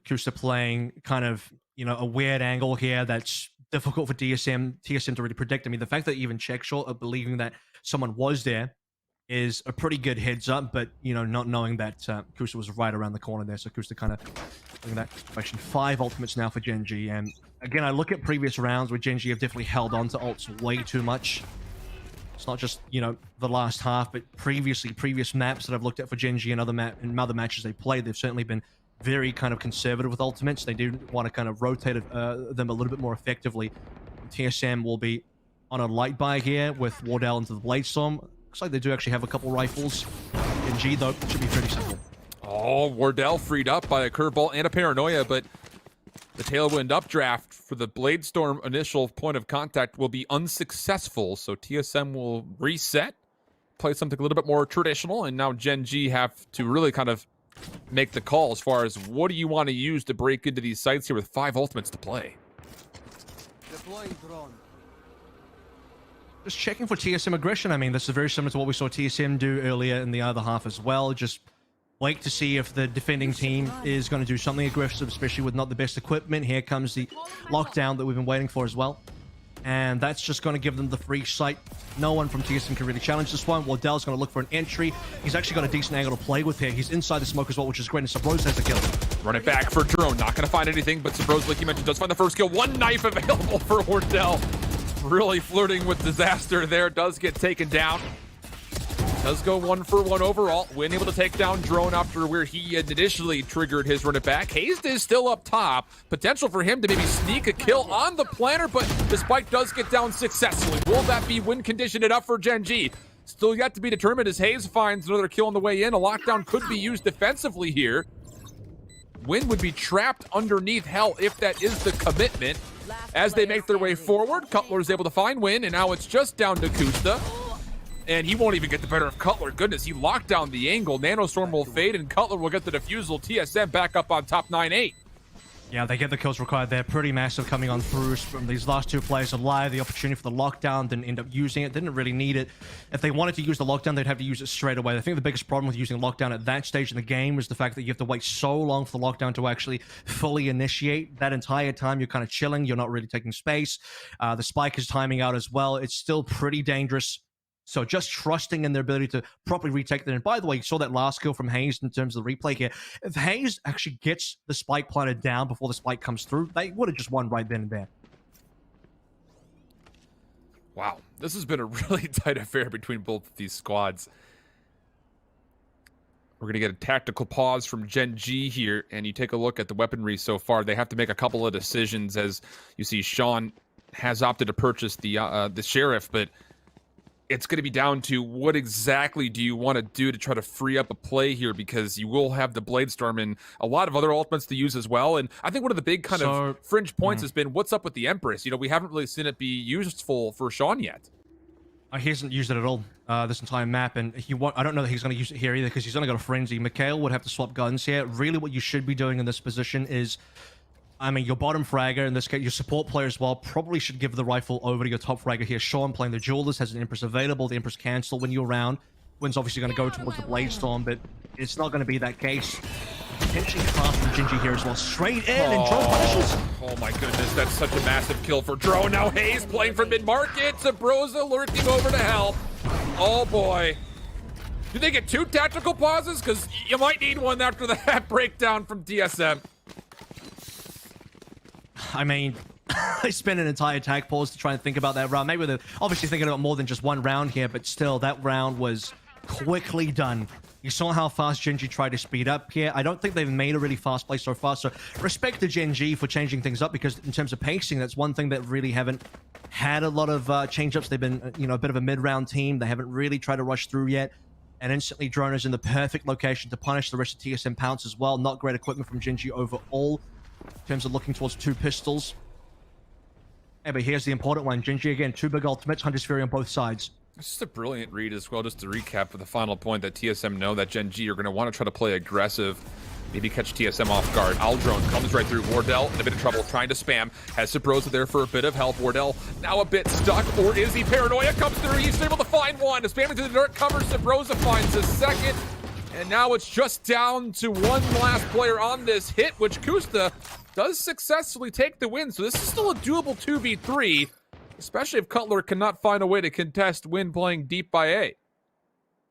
Speaker 3: Kusta playing kind of, you know, a weird angle here that's difficult for TSM to really predict. I mean, the fact that even check short of believing that someone was there is a pretty good heads up, but, you know, not knowing that Kusta was right around the corner there. So Kusta kind of looking at that question. 5 ultimates now for Gen G. And again, I look at previous rounds where Gen G have definitely held on to ults way too much. It's not just, you know, the last half, but previous maps that I've looked at for Gen G and other matches they played, they've certainly been very kind of conservative with ultimates. They do want to kind of rotate them a little bit more effectively. TSM will be on a light buy here with Wardell into the Bladestorm. Looks like they do actually have a couple rifles. Gen G, though, should be pretty simple.
Speaker 6: Oh, Wardell freed up by a curveball and a paranoia, but the Tailwind updraft for the Bladestorm initial point of contact will be unsuccessful, so TSM will reset, play something a little bit more traditional, and now Gen G have to really kind of make the call as far as what do you want to use to break into these sites here with 5 ultimates to play.
Speaker 1: Deploying drone.
Speaker 3: Just checking for TSM aggression. I mean, this is very similar to what we saw TSM do earlier in the other half as well. Just wait to see if the defending team is going to do something aggressive, especially with not the best equipment. Here comes the lockdown that we've been waiting for as well. And that's just going to give them the free sight. No one from TSM can really challenge this one. Wardell's going to look for an entry. He's actually got a decent angle to play with here. He's inside the smoke as well, which is great. And Sabrose has a kill.
Speaker 6: Run it back for Drone. Not going to find anything, but Sabrose, like you mentioned, does find the first kill. 1 knife available for Wardell. Really flirting with disaster there. Does get taken down. Does go 1-for-1 overall. Win able to take down Drone after where he had initially triggered his run it back. Hayes is still up top. Potential for him to maybe sneak a kill on the planter, but the spike does get down successfully. Will that be win conditioned enough for Gen G? Still yet to be determined as Hayes finds another kill on the way in. A lockdown could be used defensively here. Win would be trapped underneath Hell if that is the commitment. As they make their way forward, Cutler is able to find Win, and now it's just down to Kusta. And he won't even get the better of Cutler. Goodness, he locked down the angle. Nanostorm will fade, and Cutler will get the defusal. TSM back up on top 9-8.
Speaker 3: Yeah, they get the kills required there. Pretty massive coming on through from these last two players. Alive, the opportunity for the lockdown, didn't end up using it, didn't really need it. If they wanted to use the lockdown, they'd have to use it straight away. I think the biggest problem with using lockdown at that stage in the game was the fact that you have to wait so long for the lockdown to actually fully initiate. That entire time, you're kind of chilling. You're not really taking space. The spike is timing out as well. It's still pretty dangerous. So just trusting in their ability to properly retake that. And by the way, you saw that last kill from Hayes in terms of the replay here. If Hayes actually gets the spike planted down before the spike comes through, they would have just won right then and there.
Speaker 6: Wow, this has been a really tight affair between both of these squads. We're going to get a tactical pause from Gen G here, and you take a look at the weaponry so far. They have to make a couple of decisions, as you see Sean has opted to purchase the Sheriff, but it's going to be down to what exactly do you want to do to try to free up a play here, because you will have the Bladestorm and a lot of other ultimates to use as well. And I think one of the big kind of fringe points has been what's up with the Empress. You know, we haven't really seen it be useful for Sean yet.
Speaker 3: He hasn't used it at all this entire map, and I don't know that he's going to use it here either, because he's only got a Frenzy. Mikhail would have to swap guns here. Really what you should be doing in this position is, I mean, your bottom fragger, in this case, your support player as well, probably should give the rifle over to your top fragger here. Sean playing the Duelist has an Empress available. The Empress cancel when you're around. Win's obviously going to go towards the Bladestorm, but it's not going to be that case. Potentially fast from Gingy here as well. Straight in, and Drone punishes.
Speaker 6: Oh my goodness, that's such a massive kill for Drone. Now Hayes playing from mid-market. Sabrosa lurking over to help. Oh boy. Do they get two tactical pauses? Because you might need one after that breakdown from TSM.
Speaker 3: I mean, they spent an entire attack pause to try and think about that round. Maybe they're obviously thinking about more than just one round here, but still, that round was quickly done. You saw how fast Gen G tried to speed up here. I don't think they've made a really fast play so far, so respect to Gen G for changing things up, because in terms of pacing, that's one thing that really haven't had a lot of change-ups. They've been, you know, a bit of a mid-round team. They haven't really tried to rush through yet. And instantly, Drone is in the perfect location to punish the rest of TSM Pounce as well. Not great equipment from Gen G overall in terms of looking towards two pistols. Yeah, but here's the important one. Gen G again, two big ultimates, Hunter's Fury on both sides.
Speaker 6: It's just a brilliant read as well, just to recap for the final point, that TSM know that Gen G are going to want to try to play aggressive, maybe catch TSM off guard. Aldrone comes right through. Wardell in a bit of trouble trying to spam. Has Sabrosa there for a bit of help. Wardell now a bit stuck, or is he? Paranoia comes through. He's able to find one. Spamming to the dirt cover. Sabrosa finds a second. And now it's just down to one last player on this hit, which Kusta does successfully take the win. So this is still a doable 2v3, especially if Cutler cannot find a way to contest Win playing deep by A.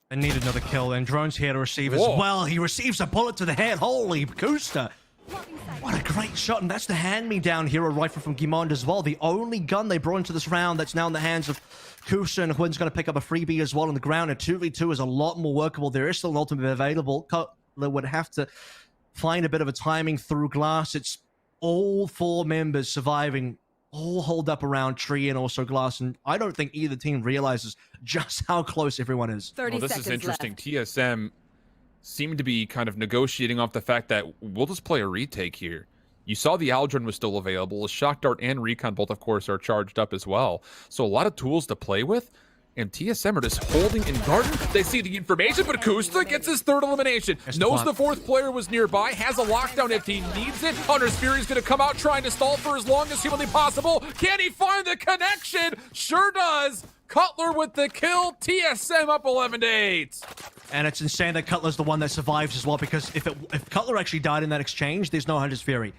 Speaker 3: And need another kill, and Drone's here to receive as well. He receives a bullet to the head. Holy Kusta. What a great shot, and that's the hand-me-down hero rifle from Guimond as well. The only gun they brought into this round that's now in the hands of Kusta, and Huin's going to pick up a freebie as well on the ground. And 2v2 is a lot more workable. There is still an ultimate available. Cutler would have to find a bit of a timing through glass. It's all four members surviving, all holed up around tree and also glass, and I don't think either team realizes just how close everyone is.
Speaker 6: Well, this is interesting. TSM seemed to be kind of negotiating off the fact that we'll just play a retake here. You saw the Aldrin was still available. Shock Dart and Recon both, of course, are charged up as well. So a lot of tools to play with. And TSM are just holding in garden. They see the information, but Kusta gets his third elimination. Knows the fourth player was nearby, has a lockdown if he needs it. Hunter's Fury's gonna come out trying to stall for as long as humanly possible. Can he find the connection? Sure does. Cutler with the kill. TSM up 11-8.
Speaker 3: And it's insane that Cutler's the one that survives as well, because if Cutler actually died in that exchange, there's no Hunter's Fury.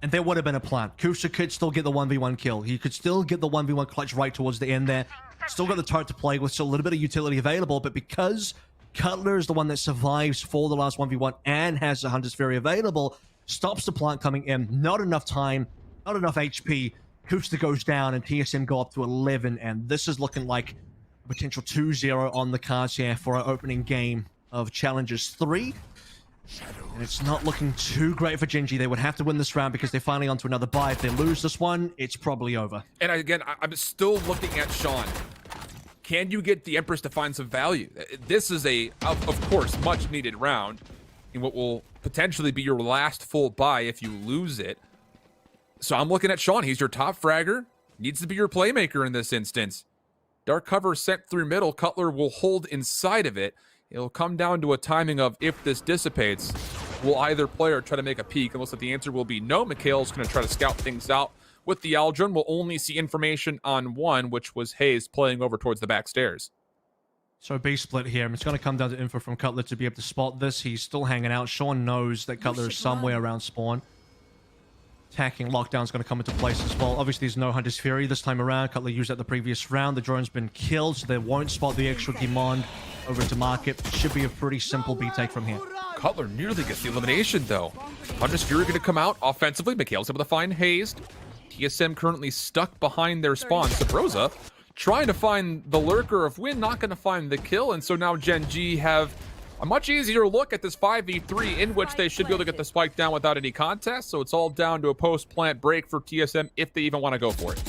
Speaker 3: And there would have been a plan. Kusta could still get the 1v1 kill. He could still get the 1v1 clutch right towards the end there. Still got the turret to play with, still a little bit of utility available, but because Cutler is the one that survives for the last 1v1 and has the Hunter's Fury available, stops the plant coming in, not enough time, not enough HP, Kusta goes down, and TSM go up to 11, and this is looking like a potential 2-0 on the cards here for our opening game of Challengers 3. And it's not looking too great for Genji. They would have to win this round because they're finally onto another bye. If they lose this one, it's probably over.
Speaker 6: And again, I'm still looking at Sean. Can you get the Empress to find some value? This is of course, much needed round in what will potentially be your last full bye if you lose it. So I'm looking at Sean. He's your top fragger. Needs to be your playmaker in this instance. Dark cover sent through middle. Cutler will hold inside of it. It'll come down to a timing of if this dissipates, will either player try to make a peek? And looks like the answer will be no. Mikhail's going to try to scout things out with the Aldrin. We'll only see information on one, which was Hayes playing over towards the back stairs.
Speaker 3: So B split here. It's going to come down to info from Cutler to be able to spot this. He's still hanging out. Sean knows that Cutler is somewhere around spawn. Attacking lockdown is going to come into place as well. Obviously, there's no Hunter's Fury this time around. Cutler used that the previous round. The drone's been killed, so they won't spot the extra demand over to market. Should be a pretty simple B take from here.
Speaker 6: Cutler nearly gets the elimination, though. Hunter's Fury going to come out offensively. Mikhail's able to find Hayes. TSM currently stuck behind their spawn. Sabrosa trying to find the lurker of Win, not going to find the kill, and so now Gen G have a much easier look at this 5v3 in which they should be able to get the spike down without any contest. So it's all down to a post-plant break for TSM if they even want to go for it.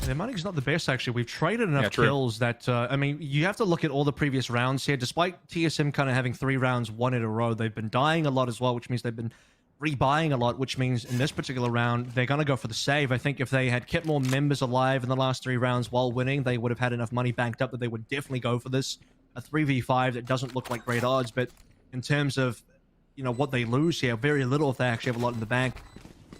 Speaker 3: Their money's not the best, actually. We've traded enough kills that, I mean, you have to look at all the previous rounds here. Despite TSM kind of having 3 rounds won in a row, they've been dying a lot as well, which means they've been rebuying a lot, which means in this particular round, they're going to go for the save. I think if they had kept more members alive in the last 3 rounds while winning, they would have had enough money banked up that they would definitely go for this. A 3v5 that doesn't look like great odds, but in terms of, you know, what they lose here, very little if they actually have a lot in the bank.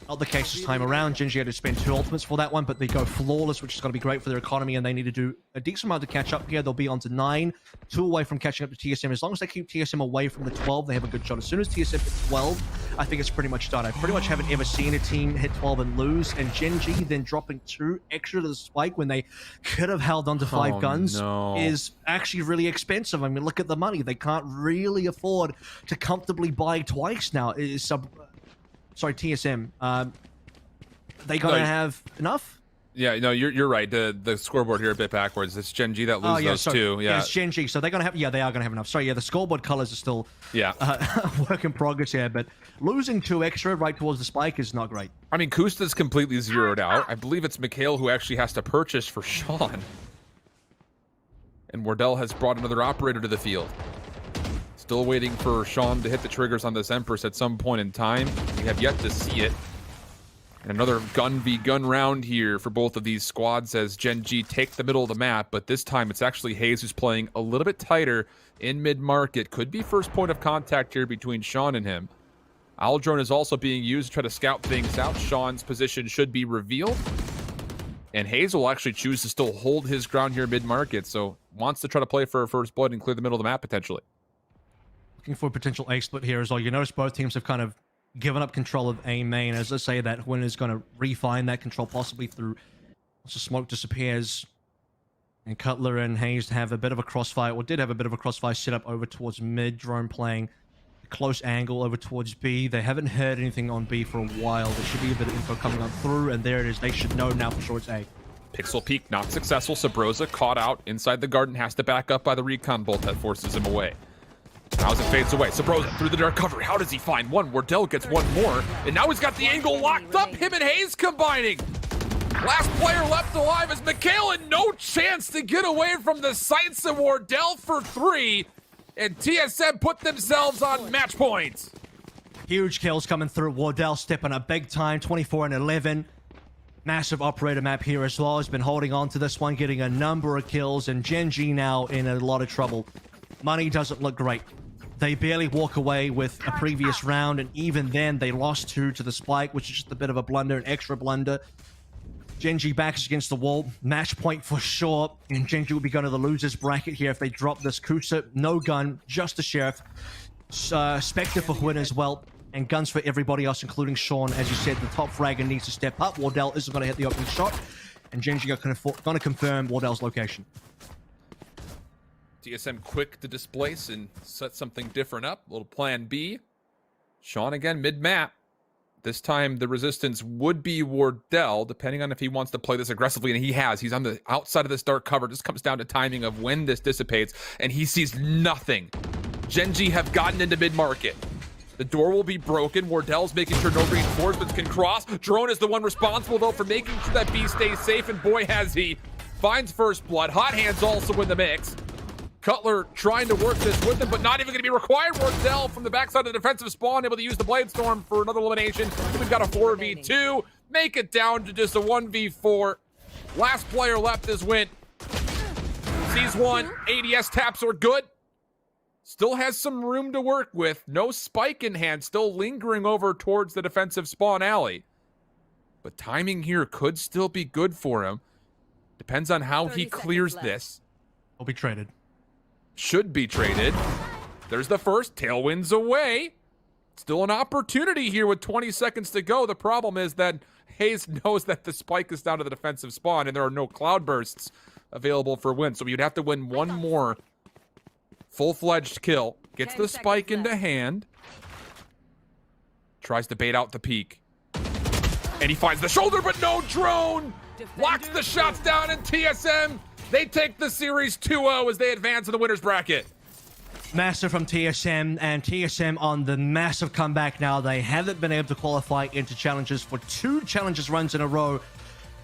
Speaker 3: Not the case this time around. Genji had to spend 2 ultimates for that one, but they go flawless, which is going to be great for their economy, and they need to do a decent amount to catch up here. They'll be on to 9, 2 away from catching up to TSM. As long as they keep TSM away from the 12, they have a good shot. As soon as TSM hits 12, I think it's pretty much done. I pretty much haven't ever seen a team hit 12 and lose, and Genji then dropping 2 extra to the spike when they could have held on to 5 guns is actually really expensive. I mean, look at the money. They can't really afford to comfortably buy twice now. Sorry, TSM. They gonna have enough?
Speaker 6: Yeah, no, you're right. The scoreboard here a bit backwards. It's Gen G that loses those 2. Yeah,
Speaker 3: it's Gen G. So they're gonna have. Yeah, they are gonna have enough. Sorry, yeah, the scoreboard colors are still work in progress here, but losing 2 extra right towards the spike is not great.
Speaker 6: I mean, Kusta's completely zeroed out. I believe it's Mikhail who actually has to purchase for Sean, and Wardell has brought another operator to the field. Still waiting for Sean to hit the triggers on this Empress at some point in time. We have yet to see it. And another gun v gun round here for both of these squads as Gen G take the middle of the map, but this time it's actually Hayes who's playing a little bit tighter in mid-market. Could be first point of contact here between Sean and him. Aldrone is also being used to try to scout things out. Sean's position should be revealed. And Hayes will actually choose to still hold his ground here mid-market, so wants to try to play for a first blood and clear the middle of the map potentially.
Speaker 3: Looking for a potential A split here as well. You notice both teams have kind of given up control of A main. As I say, that Win is going to refine that control possibly through once the smoke disappears. And Cutler and Hayes have a bit of a crossfire, or did have a bit of a crossfire set up over towards mid. Drone playing a close angle over towards B. They haven't heard anything on B for a while. There should be a bit of info coming on through, and there it is. They should know now for sure it's A.
Speaker 6: Pixel peek not successful. Sabrosa caught out inside the garden, has to back up by the recon bolt that forces him away. Now as it fades away, Sabrosa through the dark cover. How does he find one? Wardell gets one more, and now he's got the angle locked up. Him and Hayes combining. Last player left alive is Mikhail, and no chance to get away from the sights of Wardell for 3. And TSM put themselves on match point.
Speaker 3: Huge kills coming through. Wardell stepping up big time, 24 and 11. Massive operator map here as well. Has been holding on to this one, getting a number of kills, and Gen G now in a lot of trouble. Money doesn't look great. They barely walk away with a previous round, and even then they lost 2 to the spike, which is just a bit of a blunder, an extra blunder. Gen G backs against the wall. Match point for sure, and Gen G will be going to the losers bracket here if they drop this. Kusa, no gun, just the Sheriff. Spectre for Win as well, and guns for everybody else, including Sean. As you said, the top fragger needs to step up. Wardell isn't going to hit the opening shot, and Gen G are going to confirm Wardell's location.
Speaker 6: TSM quick to displace and set something different up. Little plan B. Sean again mid-map. This time the resistance would be Wardell, depending on if he wants to play this aggressively, and he has. He's on the outside of this dark cover. Just comes down to timing of when this dissipates, and he sees nothing. Gen G have gotten into mid-market. The door will be broken. Wardell's making sure no reinforcements can cross. Drone is the one responsible, though, for making sure that B stays safe, and boy, has he. Finds first blood. Hot Hands also in the mix. Cutler trying to work this with him, but not even going to be required. Wardell from the backside of the defensive spawn, able to use the Blade Storm for another elimination. We've got a 4v2. Make it down to just a 1v4. Last player left is Wint. Sees one. ADS taps are good. Still has some room to work with. No spike in hand. Still lingering over towards the defensive spawn alley. But timing here could still be good for him. Depends on how he clears this.
Speaker 3: Will be traded.
Speaker 6: Should be traded. There's the first. Tailwinds away. Still an opportunity here with 20 seconds to go. The problem is that Hayes knows that the spike is down to the defensive spawn and there are no cloud bursts available for win. So you'd have to win one more full-fledged kill. Gets the spike into hand. Tries to bait out the peak. And he finds the shoulder, but no drone. Locks the shots down, and TSM, they take the series 2-0 as they advance in the winner's bracket.
Speaker 3: Massive from TSM, and TSM on the massive comeback now. They haven't been able to qualify into challenges for 2 challenges runs in a row.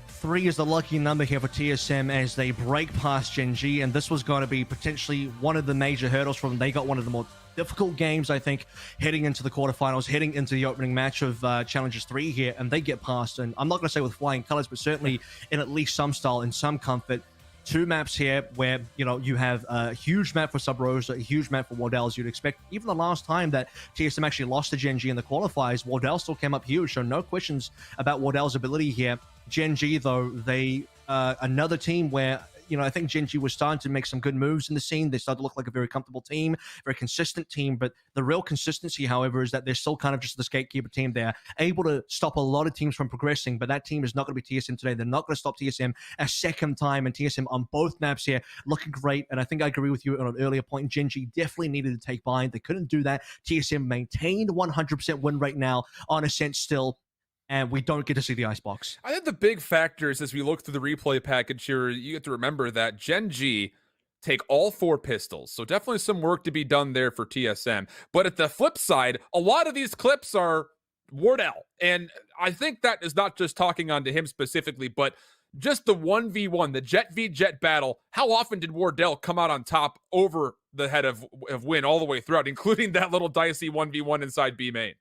Speaker 3: 3 is the lucky number here for TSM as they break past Gen G, and this was going to be potentially one of the major hurdles for them. They got one of the more difficult games, I think, heading into the quarterfinals, heading into the opening match of Challengers 3 here, and they get past, and I'm not going to say with flying colors, but certainly in at least some style, in some comfort. 2 maps here where, you know, you have a huge map for Sub Rosa, a huge map for Wardell, as you'd expect. Even the last time that TSM actually lost to Gen G in the qualifiers, Wardell still came up huge, so no questions about Wardell's ability here. Gen G, though, they another team where, you know, I think Gen G was starting to make some good moves in the scene. They started to look like a very comfortable team, very consistent team. But the real consistency, however, is that they're still kind of just this gatekeeper team. They're able to stop a lot of teams from progressing, but that team is not going to be TSM today. They're not going to stop TSM a second time. And TSM on both maps here looking great. And I think I agree with you on an earlier point. Gen G definitely needed to take bind. They couldn't do that. TSM maintained 100% win rate now on Ascent still. And we don't get to see the icebox.
Speaker 6: I think the big factors as we look through the replay package here, you have to remember that Gen G take all 4 pistols. So definitely some work to be done there for TSM. But at the flip side, a lot of these clips are Wardell. And I think that is not just talking onto him specifically, but just the 1v1, the Jet v Jet battle. How often did Wardell come out on top over the head of Win all the way throughout, including that little dicey 1v1 inside B main?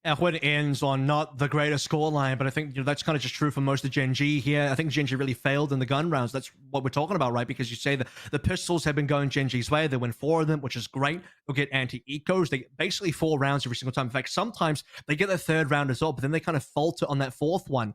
Speaker 3: And when it ends on not the greatest scoreline, but I think, you know, that's kind of just true for most of Gen G here. I think Gen G really failed in the gun rounds. That's what we're talking about, right? Because you say that the pistols have been going Gen G's way. They win 4 of them, which is great. They'll get anti-ecos. They get basically 4 rounds every single time. In fact, sometimes they get their 3rd round as well, but then they kind of falter on that 4th one.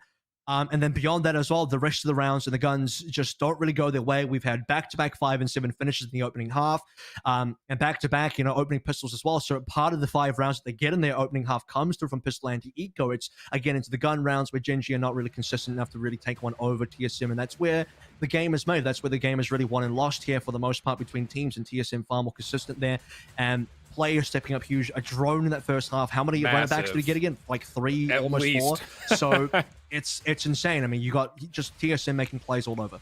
Speaker 3: And then beyond that as well, the rest of the rounds and the guns just don't really go their way. We've had back-to-back 5 and 7 finishes in the opening half, and back-to-back, you know, opening pistols as well. So part of the 5 rounds that they get in their opening half comes through from pistol anti-eco. It's, again, into the gun rounds where Gen G are not really consistent enough to really take one over TSM, and that's where the game is made. That's where the game is really won and lost here for the most part between teams, and TSM far more consistent there. And players stepping up huge. A drone in that first half. How many running backs did he get again? Like 3,
Speaker 6: At
Speaker 3: almost
Speaker 6: least.
Speaker 3: 4. So it's insane. I mean, you got just TSM making plays all over.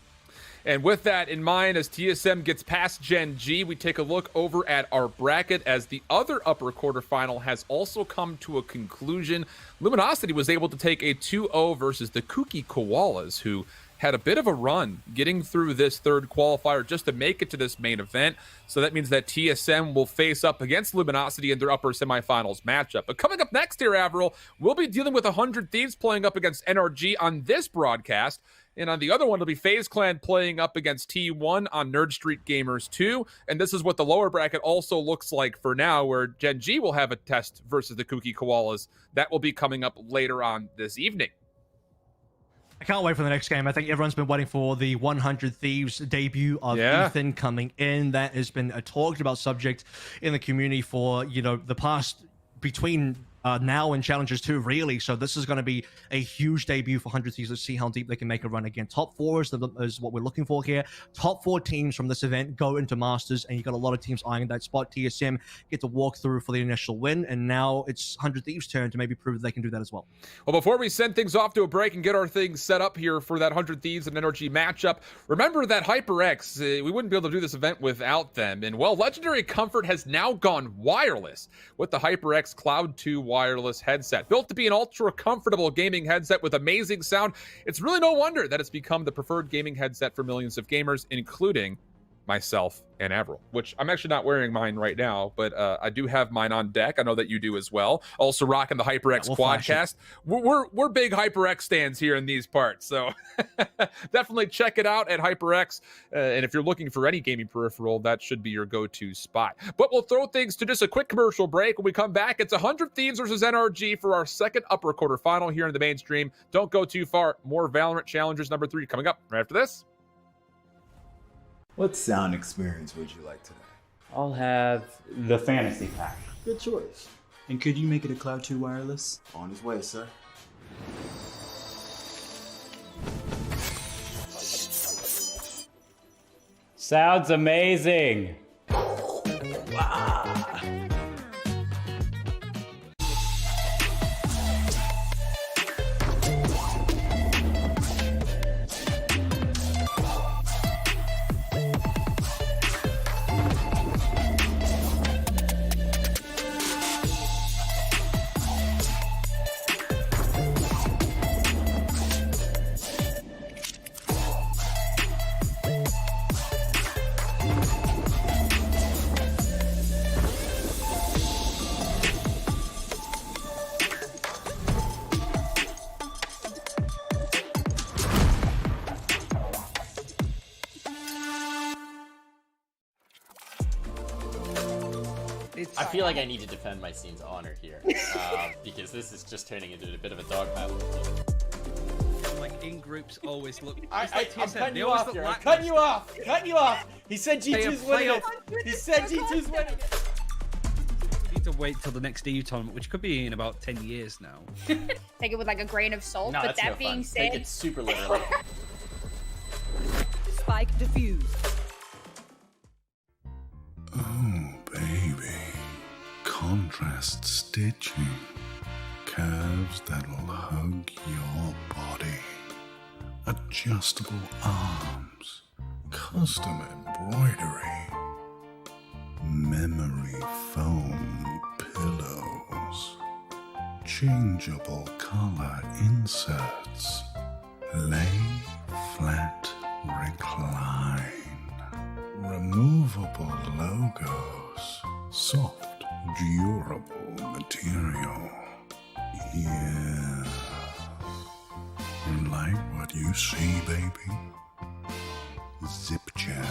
Speaker 6: And with that in mind, as TSM gets past Gen G, we take a look over at our bracket as the other upper quarterfinal has also come to a conclusion. Luminosity was able to take a 2-0 versus the Kooky Koalas, who had a bit of a run getting through this 3rd qualifier just to make it to this main event. So that means that TSM will face up against Luminosity in their upper semifinals matchup. But coming up next here, Avril, we'll be dealing with 100 Thieves playing up against NRG on this broadcast. And on the other one, it'll be FaZe Clan playing up against T1 on Nerd Street Gamers 2. And this is what the lower bracket also looks like for now, where Gen G will have a test versus the Kooky Koalas. That will be coming up later on this evening.
Speaker 3: I can't wait for the next game. I think everyone's been waiting for the 100 Thieves debut of Ethan coming in. That has been a talked about subject in the community for, you know, the past between now and Challengers 2, really. So this is going to be a huge debut for 100 Thieves. Let's see how deep they can make a run again. Top 4 is what we're looking for here. Top 4 teams from this event go into Masters, and you got a lot of teams eyeing that spot. TSM get to walk through for the initial win, and now it's 100 Thieves' turn to maybe prove that they can do that as well.
Speaker 6: Well, before we send things off to a break and get our things set up here for that 100 Thieves and NRG matchup, remember that HyperX, we wouldn't be able to do this event without them. And, well, Legendary Comfort has now gone wireless with the HyperX Cloud 2 wireless headset. Built to be an ultra comfortable gaming headset with amazing sound, it's really no wonder that it's become the preferred gaming headset for millions of gamers, including myself, and Avril, which I'm actually not wearing mine right now, but I do have mine on deck. I know that you do as well. Also rocking the HyperX Quadcast. We're big HyperX stands here in these parts, so definitely check it out at HyperX. And if you're looking for any gaming peripheral, that should be your go-to spot. But we'll throw things to just a quick commercial break. When we come back, it's 100 Thieves versus NRG for our second upper quarterfinal here in the mainstream. Don't go too far. More VALORANT Challengers number 3 coming up right after this.
Speaker 11: What sound experience would you like today?
Speaker 12: I'll have the fantasy pack.
Speaker 11: Good choice.
Speaker 12: And could you make it a Cloud 2 wireless?
Speaker 11: On his way, sir.
Speaker 12: Sounds amazing.
Speaker 8: I feel like I need to defend my scene's honor here, because this is just turning into a bit of a dog battle.
Speaker 9: Like in groups always look.
Speaker 8: I'm
Speaker 9: cutting
Speaker 8: you off here. I'm cutting you off. Cutting you off. He said G2's winning it. He said G2's winning it.
Speaker 9: We need to wait till the next EU tournament, which could be in about 10 years now.
Speaker 10: Take it with like a grain of salt.
Speaker 8: No,
Speaker 10: but
Speaker 8: that's
Speaker 10: that
Speaker 8: no
Speaker 10: being
Speaker 8: fun.
Speaker 10: said,
Speaker 8: Take it super literally.
Speaker 4: Spike defused.
Speaker 2: Oh, baby. Contrast stitching. Curves that'll hug your body. Adjustable arms. Custom embroidery. Memory foam pillows. Changeable color inserts. Lay flat, recline. Removable logos. Soft, durable material. Yeah. You like what you see, baby? Zip chair.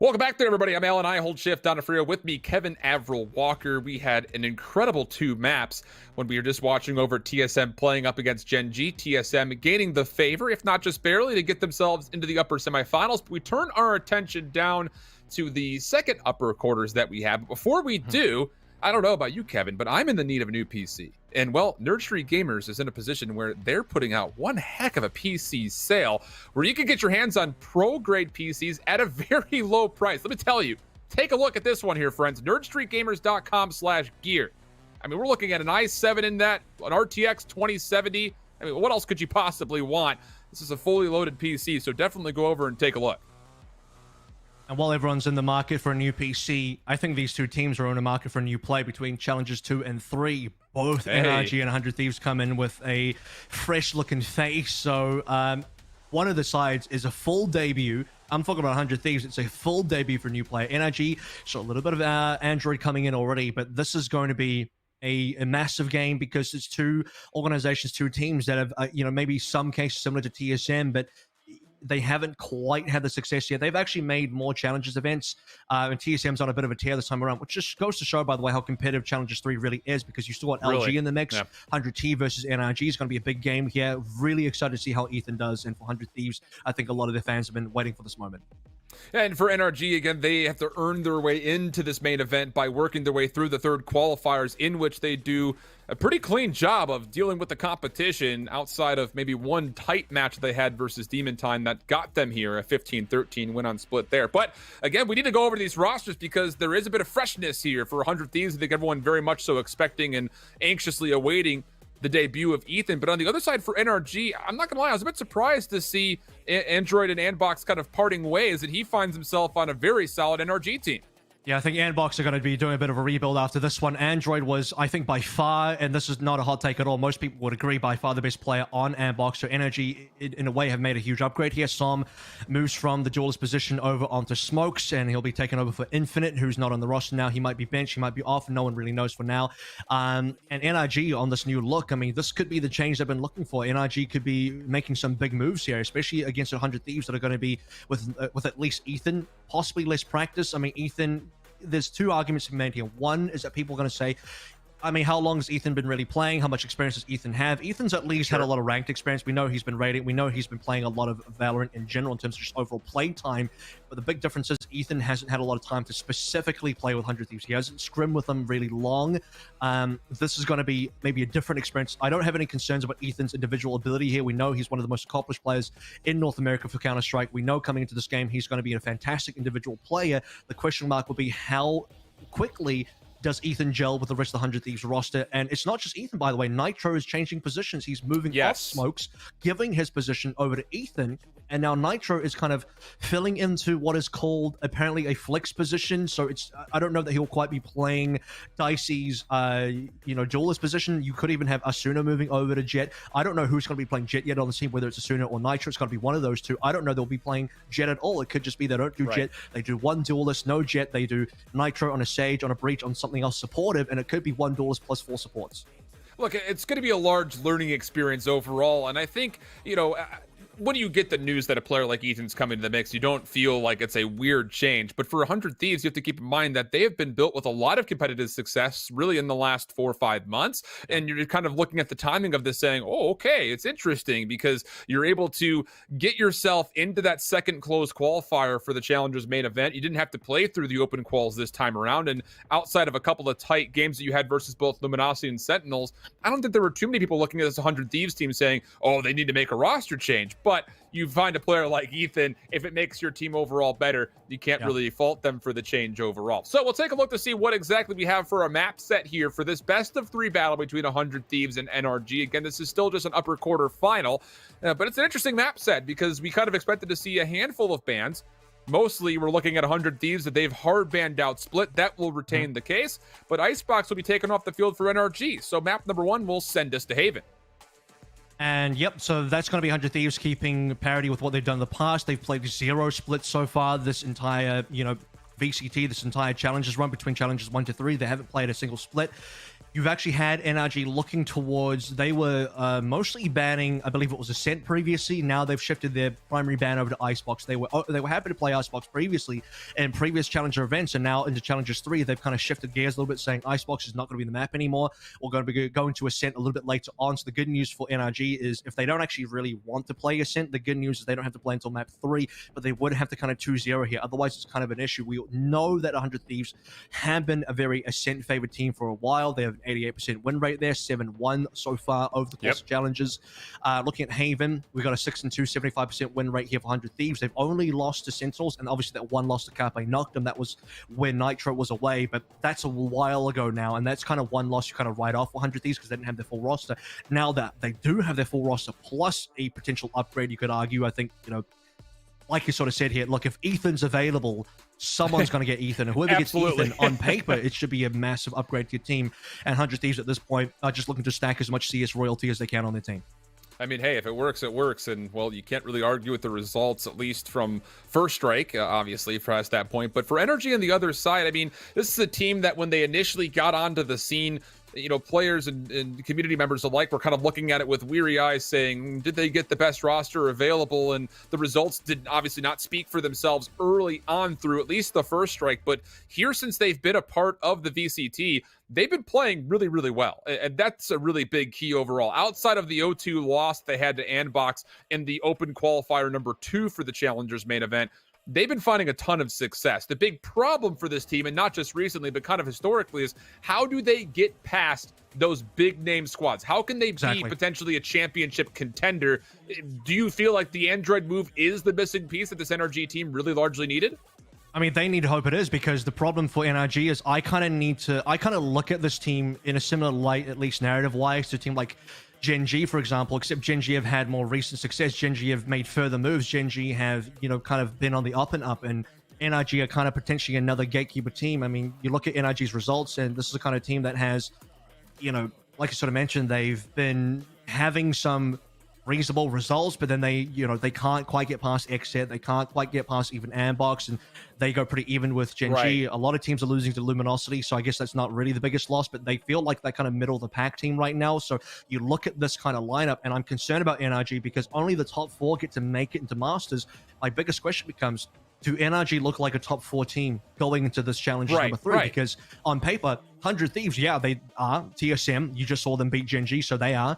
Speaker 6: Welcome back there, everybody. I'm Alan. I hold shift down to Frio. With me, Kevin Avril Walker. We had an incredible 2 maps when we were just watching over TSM playing up against Gen G. TSM gaining the favor, if not just barely, to get themselves into the upper semifinals. But we turn our attention down to the second upper quarters that we have. But before we do, I don't know about you, Kevin, but I'm in the need of a new PC. And well, Nerd Street Gamers is in a position where they're putting out one heck of a PC sale where you can get your hands on pro-grade PCs at a very low price. Let me tell you, take a look at this one here, friends. nerdstreetgamers.com/gear. I mean, we're looking at an i7 in that, an RTX 2070. I mean, what else could you possibly want? This is a fully loaded PC, so definitely go over and take a look.
Speaker 3: And while everyone's in the market for a new PC, I think these two teams are in the market for a new play between Challengers 2 and 3. Both NRG and 100 Thieves come in with a fresh-looking face. So one of the sides is a full debut. I'm talking about 100 Thieves. It's a full debut for a new player. NRG, so a little bit of Android coming in already, but this is going to be a massive game because it's two organizations, two teams that have, maybe some cases similar to TSM, but they haven't quite had the success yet. They've actually made more Challengers events, and TSM's on a bit of a tear this time around, which just goes to show, by the way, how competitive Challengers 3 really is, because you still got LG in the mix. 100T versus NRG is going to be a big game here. Really excited to see how Ethan does, and for 100 Thieves, I think a lot of their fans have been waiting for this moment.
Speaker 6: And for NRG, again, they have to earn their way into this main event by working their way through the third qualifiers, in which they do a pretty clean job of dealing with the competition outside of maybe one tight match they had versus Demon Time that got them here, a 15-13 win on split there. But again, we need to go over these rosters because there is a bit of freshness here for 100 Thieves. I think everyone very much so expecting and anxiously awaiting the debut of Ethan. But on the other side for NRG, I'm not gonna lie, I was a bit surprised to see Android and Andbox kind of parting ways, and he finds himself on a very solid NRG team.
Speaker 3: Yeah, I think Andbox are going to be doing a bit of a rebuild after this one. Android was, I think, by far, and this is not a hot take at all, most people would agree, by far the best player on Andbox. So Energy, in a way, have made a huge upgrade here. Som moves from the duelist position over onto Smokes, and he'll be taken over for Infinite, who's not on the roster now. He might be benched, he might be off, no one really knows for now. And NRG on this new look, I mean, this could be the change they've been looking for. NRG could be making some big moves here, especially against 100 Thieves that are going to be with at least Ethan, possibly less practice. I mean, Ethan, there's two arguments to be made here. One is that people are going to say, I mean, how long has Ethan been really playing? How much experience does Ethan have? Ethan's at least had a lot of ranked experience. We know he's been rated. We know he's been playing a lot of Valorant in general in terms of just overall play time. But the big difference is Ethan hasn't had a lot of time to specifically play with 100 Thieves. He hasn't scrimmed with them really long. This is going to be maybe a different experience. I don't have any concerns about Ethan's individual ability here. We know he's one of the most accomplished players in North America for Counter-Strike. We know coming into this game, he's going to be a fantastic individual player. The question mark will be how quickly does Ethan gel with the rest of the 100 Thieves roster? And it's not just Ethan, by the way. Nitro is changing positions. He's moving off Smokes, giving his position over to Ethan. And now Nitro is kind of filling into what is called apparently a flex position. So it's, I don't know that he'll quite be playing Dicey's, duelist position. You could even have Asuna moving over to Jet. I don't know who's going to be playing Jet yet on the team, whether it's Asuna or Nitro. It's going to be one of those two. I don't know they'll be playing Jet at all. It could just be they don't do Jet. They do one duelist, no Jet. They do Nitro on a Sage, on a Breach, on something else supportive, and it could be one duelist plus 4 supports.
Speaker 6: Look, it's going to be a large learning experience overall, and I think, when you get the news that a player like Ethan's coming to the mix, you don't feel like it's a weird change. But for 100 Thieves, you have to keep in mind that they have been built with a lot of competitive success really in the last 4 or 5 months. And you're kind of looking at the timing of this saying, oh, okay, it's interesting because you're able to get yourself into that second closed qualifier for the Challengers main event. You didn't have to play through the open quals this time around. And outside of a couple of tight games that you had versus both Luminosity and Sentinels, I don't think there were too many people looking at this 100 Thieves team saying, oh, they need to make a roster change. But you find a player like Ethan, if it makes your team overall better, you can't really fault them for the change overall. So we'll take a look to see what exactly we have for a map set here for this best of 3 battle between 100 Thieves and NRG. Again, this is still just an upper quarter final, but it's an interesting map set because we kind of expected to see a handful of bans. Mostly, we're looking at 100 Thieves that they've hard banned out Split. That will retain the case, but Icebox will be taken off the field for NRG. So map number 1 will send us to Haven.
Speaker 3: And yep, so that's going to be 100 Thieves keeping parity with what they've done in the past. They've played 0 splits so far this entire, VCT, this entire Challengers run between Challengers 1 to 3. They haven't played a single split. you've actually had NRG looking towards, they were mostly banning, I believe it was Ascent previously. Now they've shifted their primary ban over to Icebox. They were happy to play Icebox previously in previous Challenger events, and now into Challengers 3, they've kind of shifted gears a little bit, saying Icebox is not going to be the map anymore. We're going to be going to Ascent a little bit later on. So the good news for NRG is if they don't actually really want to play Ascent, the good news is they don't have to play until map 3, but they would have to kind of 2-0 here. Otherwise, it's kind of an issue. We know that 100 Thieves have been a very Ascent favored team for a while. They have 88% win rate there, 7-1 so far over the course of challenges. Looking at Haven, we got a 6-2, 75% win rate here for 100 Thieves. They've only lost to Sentinels, and obviously that one loss to Carpe Noctem, that was where Nitro was away, but that's a while ago now, and that's kind of one loss you kind of write off 100 Thieves because they didn't have their full roster. Now that they do have their full roster, plus a potential upgrade, you could argue, I think, you know, like you sort of said here, look, if Ethan's available, someone's going to get Ethan. And whoever gets Ethan on paper, it should be a massive upgrade to your team. And 100 Thieves at this point are just looking to stack as much CS royalty as they can on their team.
Speaker 6: I mean, hey, if it works, it works. And, well, you can't really argue with the results, at least from First Strike, obviously, past that point. But for Energy on the other side, I mean, this is a team that when they initially got onto the scene, you know, players and community members alike were kind of looking at it with weary eyes saying, did they get the best roster available? And the results did obviously not speak for themselves early on through at least the First Strike. But here, since they've been a part of the VCT, they've been playing really, really well. And that's a really big key overall. Outside of the 0-2 loss they had to Andbox in the open qualifier number 2 for the Challengers main event, they've been finding a ton of success. The big problem for this team, and not just recently, but kind of historically, is how do they get past those big name squads? How can they be potentially a championship contender? Do you feel like the Android move is the missing piece that this NRG team really largely needed?
Speaker 3: I mean, they need to hope it is, because the problem for NRG is I kind of look at this team in a similar light, at least narrative-wise, to a team like Gen G, for example, except Gen G have had more recent success. Gen G have made further moves. Gen G have, you know, kind of been on the up and up, and NRG are kind of potentially another gatekeeper team. I mean, you look at NRG's results, and this is the kind of team that has, you know, like I sort of mentioned, they've been having some reasonable results, but then they, you know, they can't quite get past Xset, they can't quite get past even Andbox, and they go pretty even with Gen G. A lot of teams are losing to Luminosity, so I guess that's not really the biggest loss, but they feel like they're kind of middle of the pack team right now. So you look at this kind of lineup, and I'm concerned about NRG because only the top 4 get to make it into Masters. My biggest question becomes, do NRG look like a top 4 team going into this challenge number 3? Because on paper, 100 Thieves, yeah, they are. TSM, you just saw them beat Gen G, so they are.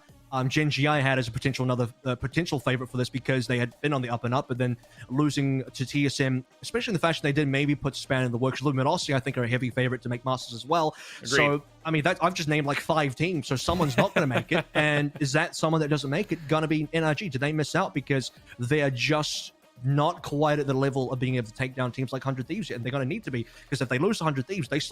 Speaker 3: Gen G I had as a potential favorite for this because they had been on the up and up, but then losing to TSM, especially in the fashion they did, maybe put Span in the works. Luminosity, I think, are a heavy favorite to make Masters as well. Agreed. So, I mean, I've just named like 5 teams, so someone's not going to make it. And is that someone that doesn't make it going to be NRG? Did they miss out because they are just not quite at the level of being able to take down teams like 100 Thieves yet? And they're going to need to be, because if they lose to 100 Thieves, there's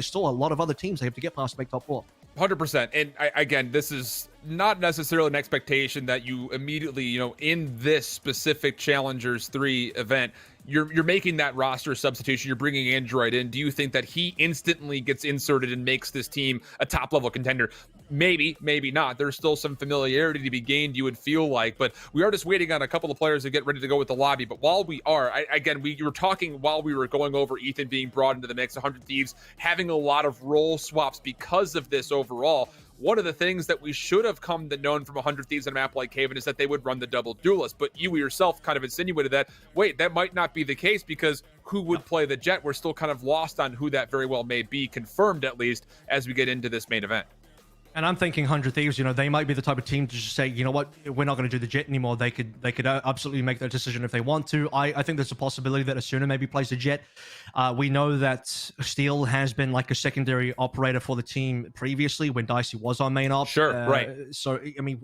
Speaker 3: still a lot of other teams they have to get past to make top 4.
Speaker 6: 100%. And again, this is not necessarily an expectation that you immediately, you know, in this specific Challengers 3 event, you're making that roster substitution, you're bringing Android in. Do you think that he instantly gets inserted and makes this team a top level contender? Maybe, maybe not. There's still some familiarity to be gained, you would feel like, but we are just waiting on a couple of players to get ready to go with the lobby. But while we are, we were talking while we were going over Ethan being brought into the mix, 100 Thieves having a lot of role swaps because of this overall. One of the things that we should have come to known from 100 Thieves on a map like Haven is that they would run the double duelist, but you yourself kind of insinuated that, wait, that might not be the case because who would play the Jet? We're still kind of lost on who that very well may be, confirmed at least, as we get into this main event.
Speaker 3: And I'm thinking 100 Thieves, you know, they might be the type of team to just say, you know what, we're not going to do the Jet anymore. They could absolutely make that decision if they want to. I think there's a possibility that Asuna maybe plays the Jet. We know that Steel has been like a secondary operator for the team previously when Dicey was on main op.
Speaker 6: Sure, right.
Speaker 3: So, I mean,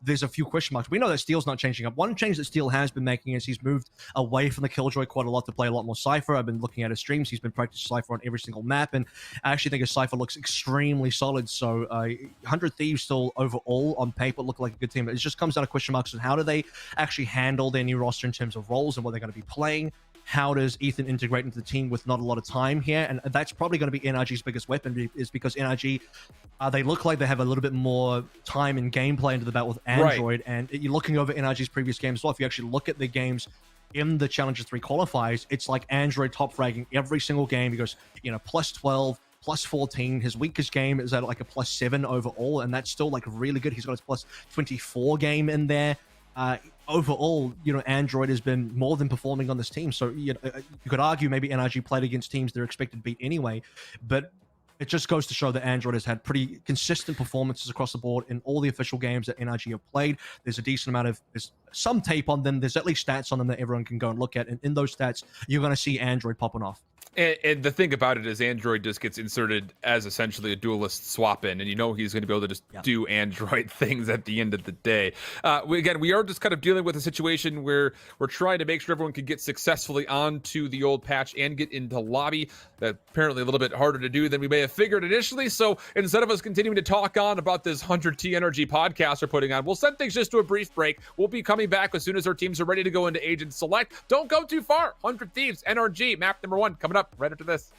Speaker 3: there's a few question marks. We know that Steel's not changing up. One change that Steel has been making is he's moved away from the Killjoy quite a lot to play a lot more Cypher. I've been looking at his streams. He's been practicing Cypher on every single map, and I actually think his Cypher looks extremely solid. So, 100 Thieves still overall on paper look like a good team. It just comes down to question marks on how do they actually handle their new roster in terms of roles and what they're going to be playing. How does Ethan integrate into the team with not a lot of time here? And that's probably going to be NRG's biggest weapon, is because NRG, they look like they have a little bit more time and gameplay into the battle with Android. And you're looking over NRG's previous games as well. If you actually look at the games in the Challenger 3 qualifiers, it's like Android top fragging every single game. He goes, you know, plus 12, plus 14. His weakest game is at like a plus 7 overall, and that's still like really good. He's got his plus 24 game in there. Overall, you know, Android has been more than performing on this team. So you could argue maybe NRG played against teams they're expected to beat anyway, but it just goes to show that Android has had pretty consistent performances across the board in all the official games that NRG have played. There's a decent amount of, there's some tape on them. There's at least stats on them that everyone can go and look at. And in those stats, you're going to see Android popping off.
Speaker 6: And the thing about it is Android just gets inserted as essentially a duelist swap in, and you know he's going to be able to just do Android things at the end of the day. We are just kind of dealing with a situation where we're trying to make sure everyone can get successfully onto the old patch and get into lobby. That's apparently a little bit harder to do than we may have figured initially. So instead of us continuing to talk on about this 100T Energy podcast we're putting on, we'll send things just to a brief break. We'll be coming back as soon as our teams are ready to go into Agent Select. Don't go too far. 100 Thieves, NRG, map number 1 coming up right after this.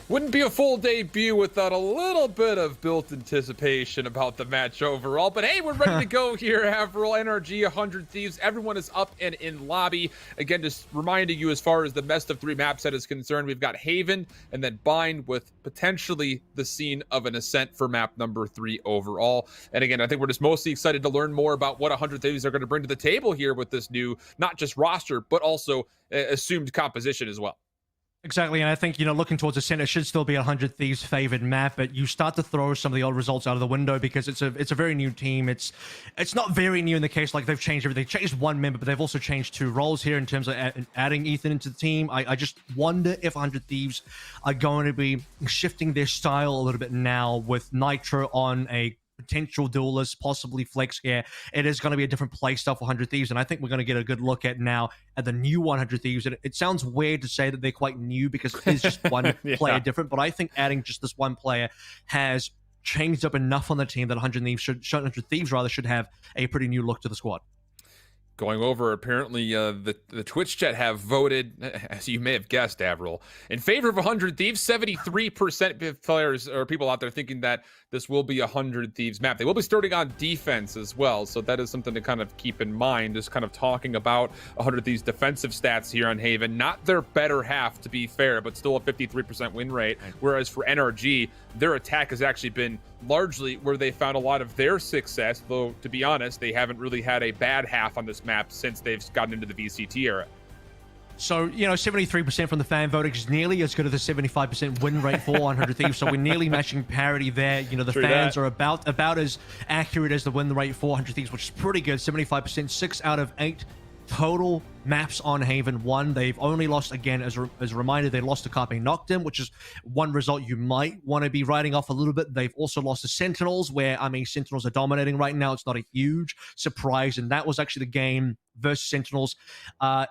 Speaker 6: Wouldn't be a full debut without a little bit of built anticipation about the match overall. But hey, we're ready to go here. Avril, NRG, 100 Thieves. Everyone is up and in lobby. Again, just reminding you as far as the best of 3 map set is concerned, we've got Haven and then Bind with potentially the scene of an ascent for map number 3 overall. And again, I think we're just mostly excited to learn more about what 100 Thieves are going to bring to the table here with this new, not just roster, but also assumed composition as well.
Speaker 3: Exactly, and I think, looking towards the center, it should still be 100 Thieves' favored map, but you start to throw some of the old results out of the window because it's a very new team. It's not very new in the case, like they've changed everything. They've changed one member, but they've also changed 2 roles here in terms of adding Ethan into the team. I just wonder if 100 Thieves are going to be shifting their style a little bit now with Nitro on a potential duelist, possibly Flex here. It is going to be a different play style for 100 Thieves, and I think we're going to get a good look at now at the new 100 Thieves. And it sounds weird to say that they're quite new because it is just one player different, but I think adding just this one player has changed up enough on the team that 100 Thieves should have a pretty new look to the squad.
Speaker 6: Going over, apparently the Twitch chat have voted, as you may have guessed, Avril, in favor of 100 Thieves. 73% of players or people out there thinking that this will be a 100 Thieves map. They will be starting on defense as well, so that is something to kind of keep in mind, just kind of talking about 100 Thieves defensive stats here on Haven. Not their better half, to be fair, but still a 53% win rate, whereas for NRG, their attack has actually been largely where they found a lot of their success, though, to be honest, they haven't really had a bad half on this map since they've gotten into the VCT era.
Speaker 3: So, 73% from the fan voting is nearly as good as the 75% win rate for 100 Thieves. So we're nearly matching parity there. The fans are about as accurate as the win rate for 100 Thieves, which is pretty good. 75%, 6 out of 8 total maps on Haven won. They've only lost, again, as a reminder, they lost to Carpe Noctem, which is one result you might want to be writing off a little bit. They've also lost to Sentinels, where, Sentinels are dominating right now. It's not a huge surprise, and that was actually the game versus Sentinels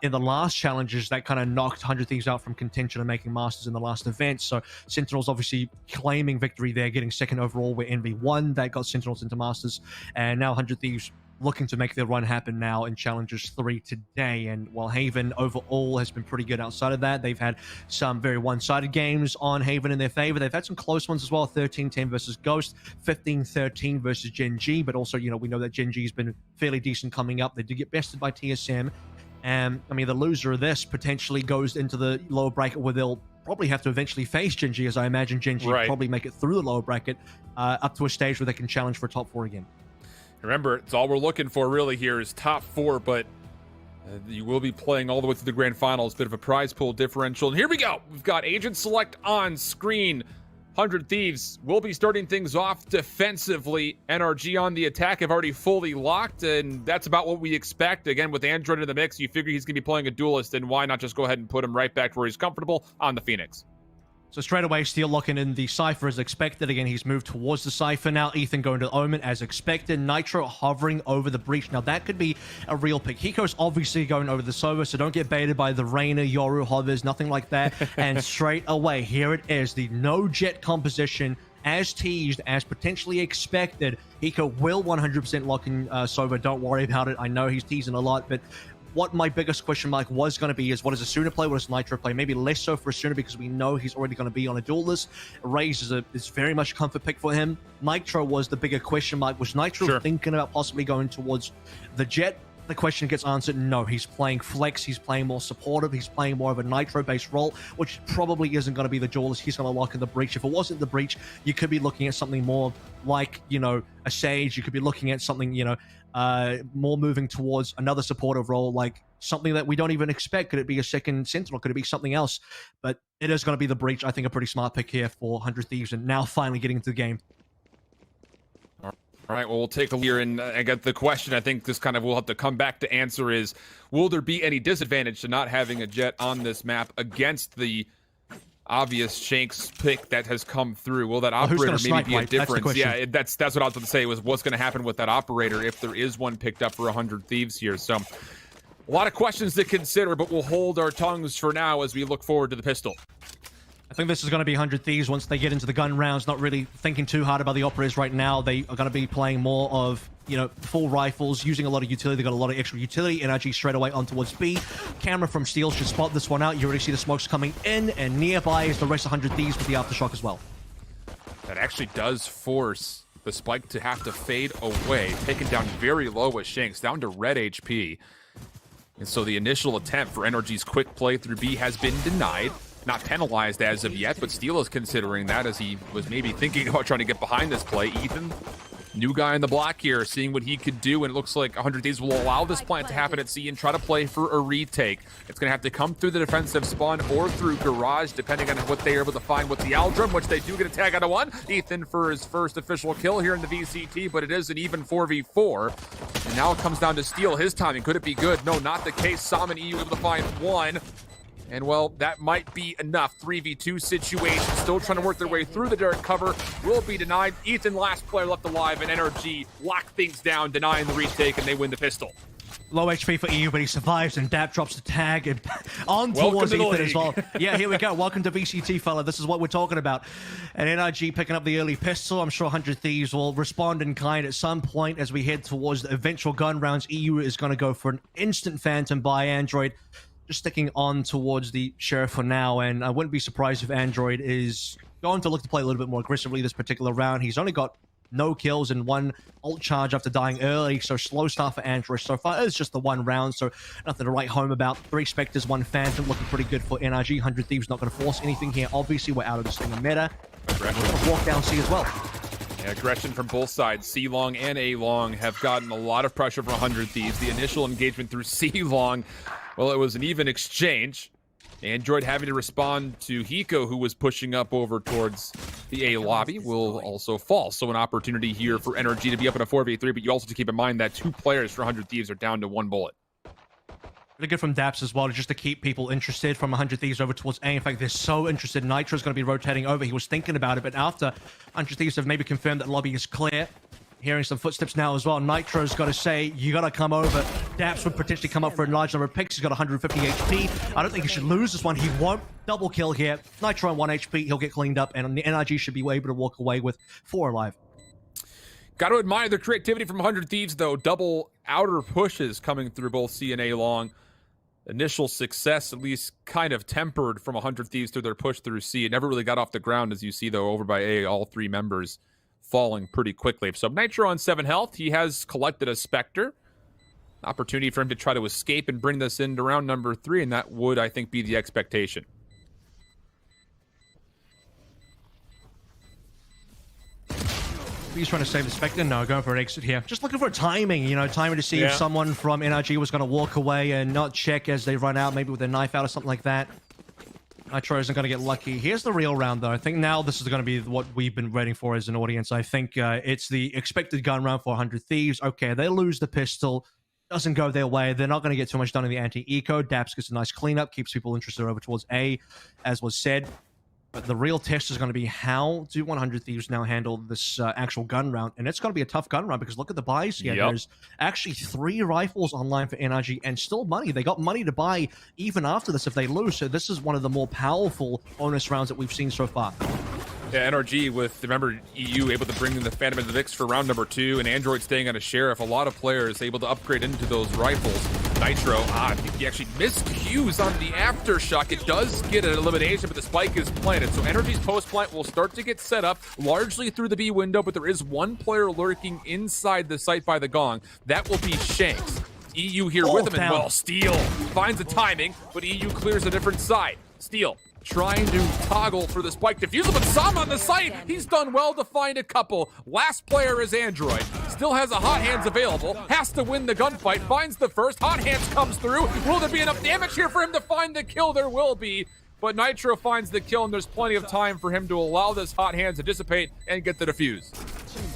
Speaker 3: in the last challenges that kind of knocked 100 Thieves out from contention and making Masters in the last event. So Sentinels obviously claiming victory there, getting second overall, where Envy won. That got Sentinels into Masters, and now 100 Thieves looking to make their run happen now in Challengers 3 today. And while Haven overall has been pretty good outside of that, they've had some very one-sided games on Haven in their favor. They've had some close ones as well, 13-10 versus Ghost, 15-13 versus Gen G, but also, we know that Gen G has been fairly decent coming up. They did get bested by TSM, and, the loser of this potentially goes into the lower bracket where they'll probably have to eventually face Gen G, as I imagine Gen G probably make it through the lower bracket up to a stage where they can challenge for top 4 again.
Speaker 6: Remember, it's all we're looking for really here is top 4, but you will be playing all the way through the grand finals. Bit of a prize pool differential. And here we go. We've got Agent Select on screen. 100 Thieves will be starting things off defensively. NRG on the attack have already fully locked, and that's about what we expect. Again, with Android in the mix, you figure he's going to be playing a duelist, and why not just go ahead and put him right back where he's comfortable on the Phoenix.
Speaker 3: So straight away, Steel locking in the Cypher as expected. Again, he's moved towards the Cypher now. Ethan going to Omen as expected. Nitro hovering over the breach. Now, that could be a real pick. Hiko's obviously going over the Sova, so don't get baited by the Reyna, Yoru hovers, nothing like that. And straight away, here it is. The no jet composition as teased, as potentially expected. Hiko will 100% lock in Sova. Don't worry about it. I know he's teasing a lot, but what my biggest question mark was going to be is, what does Asuna play? What does Nitro play? Maybe less so for Asuna because we know he's already going to be on a duelist. Raze is very much a comfort pick for him. Nitro was the bigger question mark. Was Nitro thinking about possibly going towards the Jet? The question gets answered, no. He's playing Flex. He's playing more supportive. He's playing more of a Nitro-based role, which probably isn't going to be the duelist. He's going to lock in the breach. If it wasn't the breach, you could be looking at something more like, a Sage. You could be looking at something, more moving towards another supportive role, like something that we don't even expect. Could it be a second Sentinel? Could it be something else? But it is going to be the breach. I think a pretty smart pick here for 100 Thieves, and now finally getting into the game.
Speaker 6: All right, well, we'll take a look here, and I got the question I think this kind of will have to come back to answer is, will there be any disadvantage to not having a Jet on this map against the obvious Shanks pick that has come through? Will that operator maybe be a difference? Yeah, that's what I was going to say, was what's going to happen with that operator if there is one picked up for 100 Thieves here. So a lot of questions to consider, but we'll hold our tongues for now as we look forward to the pistol.
Speaker 3: I think this is going to be 100 Thieves once they get into the gun rounds, not really thinking too hard about the operators right now. They are going to be playing more of full rifles, using a lot of utility. They got a lot of extra utility. NRG straight away on towards B. Camera from Steel should spot this one out. You already see the smokes coming in, and nearby is the rest of 100 Thieves with the aftershock as well.
Speaker 6: That actually does force the spike to have to fade away, taken down very low with Shanks, down to red HP. And so the initial attempt for NRG's quick play through B has been denied. Not penalized as of yet, but Steel is considering that as he was maybe thinking about trying to get behind this play. Ethan, new guy in the block here, seeing what he could do, and it looks like 100 Thieves will allow this plant to happen at C and try to play for a retake. It's going to have to come through the defensive spawn or through garage, depending on what they are able to find with the Aldrum, which they do get a tag out of one. Ethan for his first official kill here in the VCT, but it is an even 4v4. And now it comes down to Steel. His timing, could it be good? No, not the case. Sam and EU able to find one. And, well, that might be enough. 3v2 situation. Still trying to work their way through the dirt cover. Will be denied. Ethan, last player left alive, and NRG lock things down, denying the retake, and they win the pistol.
Speaker 3: Low HP for EU, but he survives, and Dap drops the tag and on towards Ethan as well. Yeah, here we go. Welcome to VCT, fella. This is what we're talking about. And NRG picking up the early pistol. I'm sure 100 Thieves will respond in kind at some point as we head towards the eventual gun rounds. EU is going to go for an instant Phantom by Android. Just sticking on towards the Sheriff for now, and I wouldn't be surprised if Android is going to look to play a little bit more aggressively this particular round. He's only got no kills and one ult charge after dying early, so slow start for Android so far. It's just the one round, so nothing to write home about. 3 Spectres, 1 Phantom, looking pretty good for NRG. 100 Thieves not going to force anything here. Obviously, we're out of this thing of meta. Walk down C as well.
Speaker 6: Yeah, aggression from both sides. C-Long and A-Long have gotten a lot of pressure from 100 Thieves. The initial engagement through C-Long, well, it was an even exchange. Android having to respond to Hiko, who was pushing up over towards the A lobby, will also fall. So an opportunity here for NRG to be up in a 4v3, but you also have to keep in mind that 2 players for 100 Thieves are down to 1 bullet.
Speaker 3: Really good from Daps as well, just to keep people interested from 100 Thieves over towards A. In fact, they're so interested. Nitro's going to be rotating over. He was thinking about it, but after 100 Thieves have maybe confirmed that lobby is clear, hearing some footsteps now as well, Nitro's got to say, you got to come over. Daps would potentially come up for a large number of picks. He's got 150 HP. I don't think he should lose this one. He won't. Double kill here. Nitro on 1 HP. He'll get cleaned up, and the NRG should be able to walk away with 4 alive.
Speaker 6: Got to admire the creativity from 100 Thieves, though. Double outer pushes coming through both C and A long. Initial success, at least, kind of tempered from 100 Thieves through their push through C. It never really got off the ground, as you see, though, over by A, all 3 members falling pretty quickly. So Nitro on 7 health. He has collected a Spectre. Opportunity for him to try to escape and bring this into round number 3, and that would, I think, be the expectation.
Speaker 3: He's trying to save the Spectre. No, going for an exit here. Just looking for timing, timing to see if someone from NRG was going to walk away and not check as they run out, maybe with their knife out or something like that. Nitro isn't going to get lucky. Here's the real round, though. I think now this is going to be what we've been waiting for as an audience. I think it's the expected gun round for 100 Thieves. Okay, they lose the pistol. Doesn't go their way. They're not going to get too much done in the anti-eco. Daps gets a nice cleanup, keeps people interested over towards A, as was said. But the real test is going to be how do 100 Thieves now handle this actual gun round. And it's going to be a tough gun round because look at the buys here. There's actually 3 rifles online for NRG and still money. They got money to buy even after this if they lose. So this is one of the more powerful bonus rounds that we've seen so far.
Speaker 6: Yeah, NRG with, remember, EU able to bring in the Phantom into the mix for round number 2, and Android staying on a Sheriff. A lot of players able to upgrade into those rifles. Nitro, I think he actually missed Q's on the aftershock. It does get an elimination, but the spike is planted. So NRG's post-plant will start to get set up largely through the B window, but there is 1 player lurking inside the site by the gong. That will be Shanks. EU here with him, and well, Steel finds the timing, but EU clears a different side. Steel trying to toggle for the spike defusal, but Sam on the site, he's done well to find a couple. Last player is Android. Still has a hot hands available, has to win the gunfight, finds the first, hot hands comes through. Will there be enough damage here for him to find the kill? There will be, but Nitro finds the kill, and there's plenty of time for him to allow this hot hands to dissipate and get the defuse.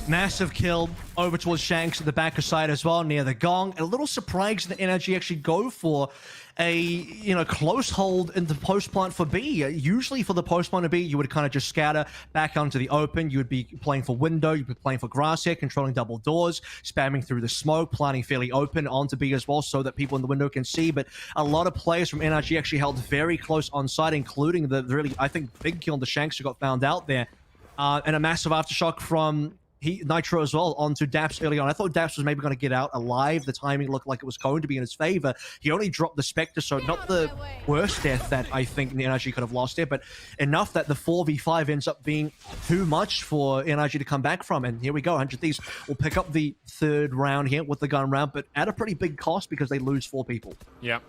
Speaker 3: Massive kill over towards Shanks at the back of side as well, near the gong. A little surprised that NRG actually go for a close hold in the post plant for B. Usually for the post plant of B, you would kind of just scatter back onto the open. You would be playing for window, you'd be playing for grass here, controlling double doors, spamming through the smoke, planting fairly open onto B as well so that people in the window can see. But a lot of players from NRG actually held very close on site, including the really, I think, big kill on the Shanks who got found out there. And a massive aftershock from Nitro as well onto Daps early on. I thought Daps was maybe going to get out alive. The timing looked like it was going to be in his favor. He only dropped the Spectre, so not the worst death that I think NRG could have lost there, but enough that the 4v5 ends up being too much for NRG to come back from. And here we go, 100 Thieves will pick up the third round here with the gun round, but at a pretty big cost because they lose 4 people.
Speaker 6: Yeah.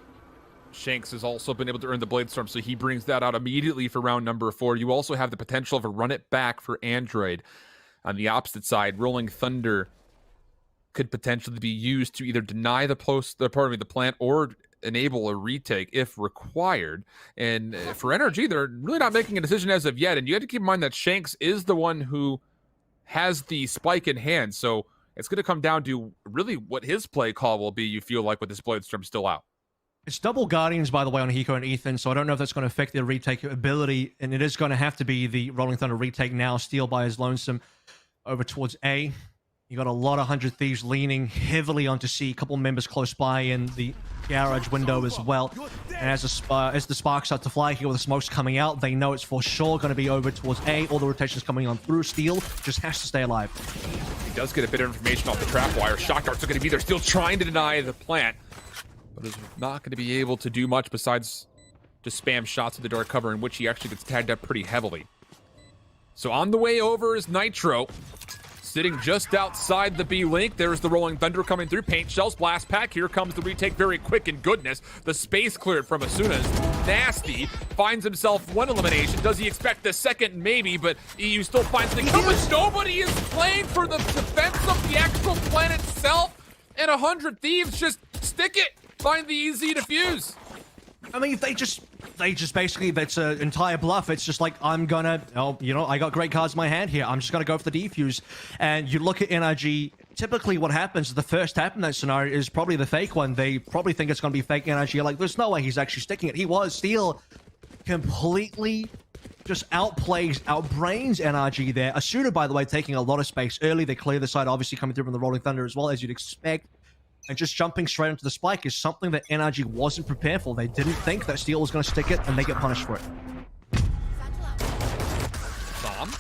Speaker 6: Shanks has also been able to earn the Bladestorm, so he brings that out immediately for round number 4. You also have the potential of a run it back for Android. On the opposite side, Rolling Thunder could potentially be used to either deny the plant or enable a retake if required. And for NRG, they're really not making a decision as of yet. And you have to keep in mind that Shanks is the one who has the spike in hand. So it's going to come down to really what his play call will be, you feel like, with this Bladestorm still out.
Speaker 3: It's double Guardians, by the way, on Hiko and Ethan, so I don't know if that's going to affect their retake ability, and it is going to have to be the Rolling Thunder retake now. Steel by his lonesome over towards A. You got a lot of 100 Thieves leaning heavily onto C, a couple members close by in the garage window as well. And as the sparks start to fly here with the smokes coming out, they know it's for sure going to be over towards A. All the rotations coming on through. Steel just has to stay alive.
Speaker 6: He does get a bit of information off the trap wire. Shot darts are going to be there, still trying to deny the plant, but is not going to be able to do much besides just spam shots at the dark cover, in which he actually gets tagged up pretty heavily. So on the way over is Nitro, sitting just outside the B link. There's the Rolling Thunder coming through. Paint shells, blast pack. Here comes the retake very quick, and goodness, the space cleared from Asuna is nasty. Finds himself one elimination. Does he expect the second? Maybe, but EU still finds the kill, but nobody is playing for the defense of the actual planet itself, and 100 Thieves just stick it. Find the easy defuse.
Speaker 3: I mean, they just basically, that's an entire bluff. It's just like, I'm gonna, I got great cards in my hand here. I'm just gonna go for the defuse. And you look at NRG, typically what happens, the first tap in that scenario is probably the fake one. They probably think it's gonna be fake NRG. You're like, there's no way he's actually sticking it. He was. Steel completely just outbrains NRG there. Asuna, by the way, taking a lot of space early. They clear the side, obviously coming through from the Rolling Thunder as well, as you'd expect. And just jumping straight into the spike is something that NRG wasn't prepared for. They didn't think that Steel was going to stick it, and they get punished for it.
Speaker 6: Bomb?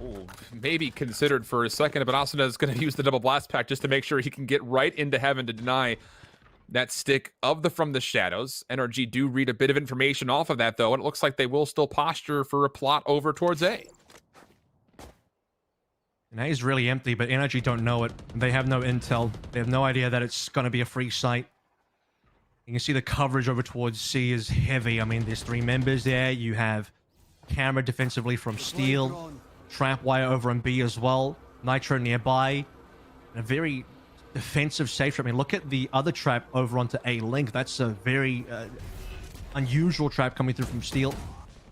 Speaker 6: Ooh, maybe considered for a second, but Asuna is going to use the double blast pack just to make sure he can get right into heaven to deny that stick of the From the Shadows. NRG do read a bit of information off of that, though, and it looks like they will still posture for a plot over towards A.
Speaker 3: And A is really empty, but NRG don't know it. They have no intel. They have no idea that it's going to be a free site. You can see the coverage over towards C is heavy. I mean, there's 3 members there. You have camera defensively from Steel. Trap wire over on B as well. Nitro nearby. And a very defensive safe trap. I mean, look at the other trap over onto A link. That's a very unusual trap coming through from Steel.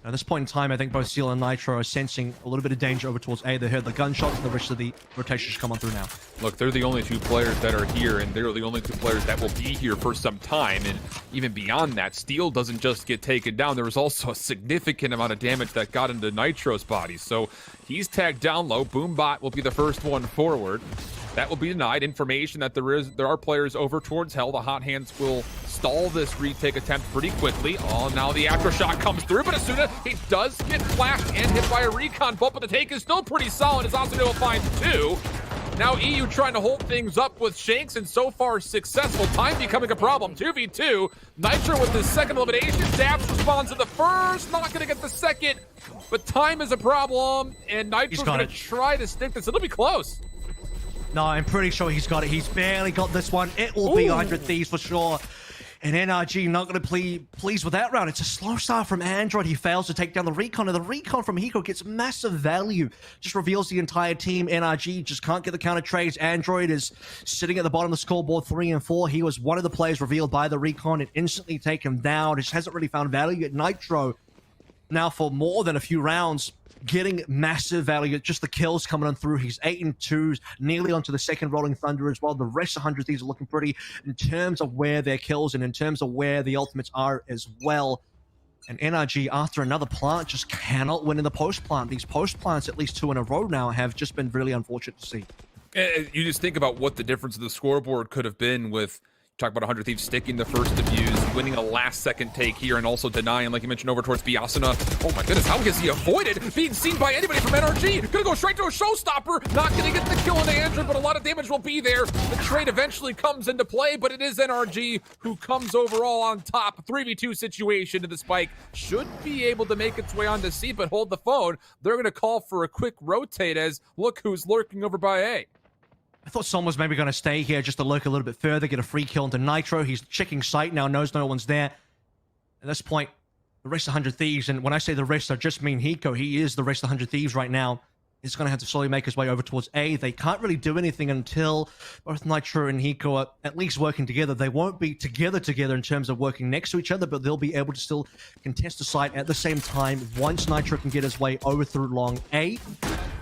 Speaker 3: At this point in time, I think both Steel and Nitro are sensing a little bit of danger over towards A. They heard the gunshots, and the rest of the rotations come on through now.
Speaker 6: Look, they're the only 2 players that are here, and they're the only 2 players that will be here for some time. And even beyond that, Steel doesn't just get taken down. There was also a significant amount of damage that got into Nitro's body. So he's tagged down low. Boombot will be the first one forward. That will be denied. Information that there are players over towards Hell. The Hot Hands will stall this retake attempt pretty quickly. Oh, now the aftershock comes through, but Asuna, he does get flashed and hit by a recon bump, but the take is still pretty solid as Asuna will find 2. Now EU trying to hold things up with Shanks, and so far successful. Time becoming a problem. 2v2. Nitro with his second elimination. Dabs responds to the first. Not going to get the second, but time is a problem, and Nitro's going to try to stick this. It'll be close.
Speaker 3: No, I'm pretty sure he's got it. He's barely got this one. It will be 100 Thieves for sure. And NRG not going to please with that round. It's a slow start from Android. He fails to take down the recon, and the recon from Hiko gets massive value. Just reveals the entire team. NRG just can't get the counter trades. Android is sitting at the bottom of the scoreboard 3 and 4. He was one of the players revealed by the recon and instantly take him down. Just hasn't really found value at Nitro. Now for more than a few rounds, getting massive value, just the kills coming on through. He's 8 and 2s, nearly onto the second Rolling Thunder as well. The rest of 100 Thieves are looking pretty in terms of where their kills and in terms of where the ultimates are as well. And NRG, after another plant, just cannot win in the post plant. These post plants, at least 2 in a row now, have just been really unfortunate to see.
Speaker 6: You just think about what the difference of the scoreboard could have been with, Talk about 100 Thieves sticking the first defuse, winning a last-second take here, and also denying, like you mentioned, over towards Biasuna. Oh my goodness, how has he avoided being seen by anybody from NRG? Gonna go straight to a showstopper, not gonna get the kill on Andrew, but a lot of damage will be there. The trade eventually comes into play, but it is NRG who comes overall on top. 3v2 situation, and the spike should be able to make its way onto C, but hold the phone. They're gonna call for a quick rotate as look who's lurking over by A.
Speaker 3: I thought Son was maybe going to stay here just to lurk a little bit further, get a free kill into Nitro. He's checking sight now, knows no one's there. At this point, the rest of 100 Thieves, and when I say the rest, I just mean Hiko. He is the rest of 100 Thieves right now. He's going to have to slowly make his way over towards A. They can't really do anything until both Nitro and Hiko are at least working together. They won't be together in terms of working next to each other, but they'll be able to still contest the site at the same time once Nitro can get his way over through long A.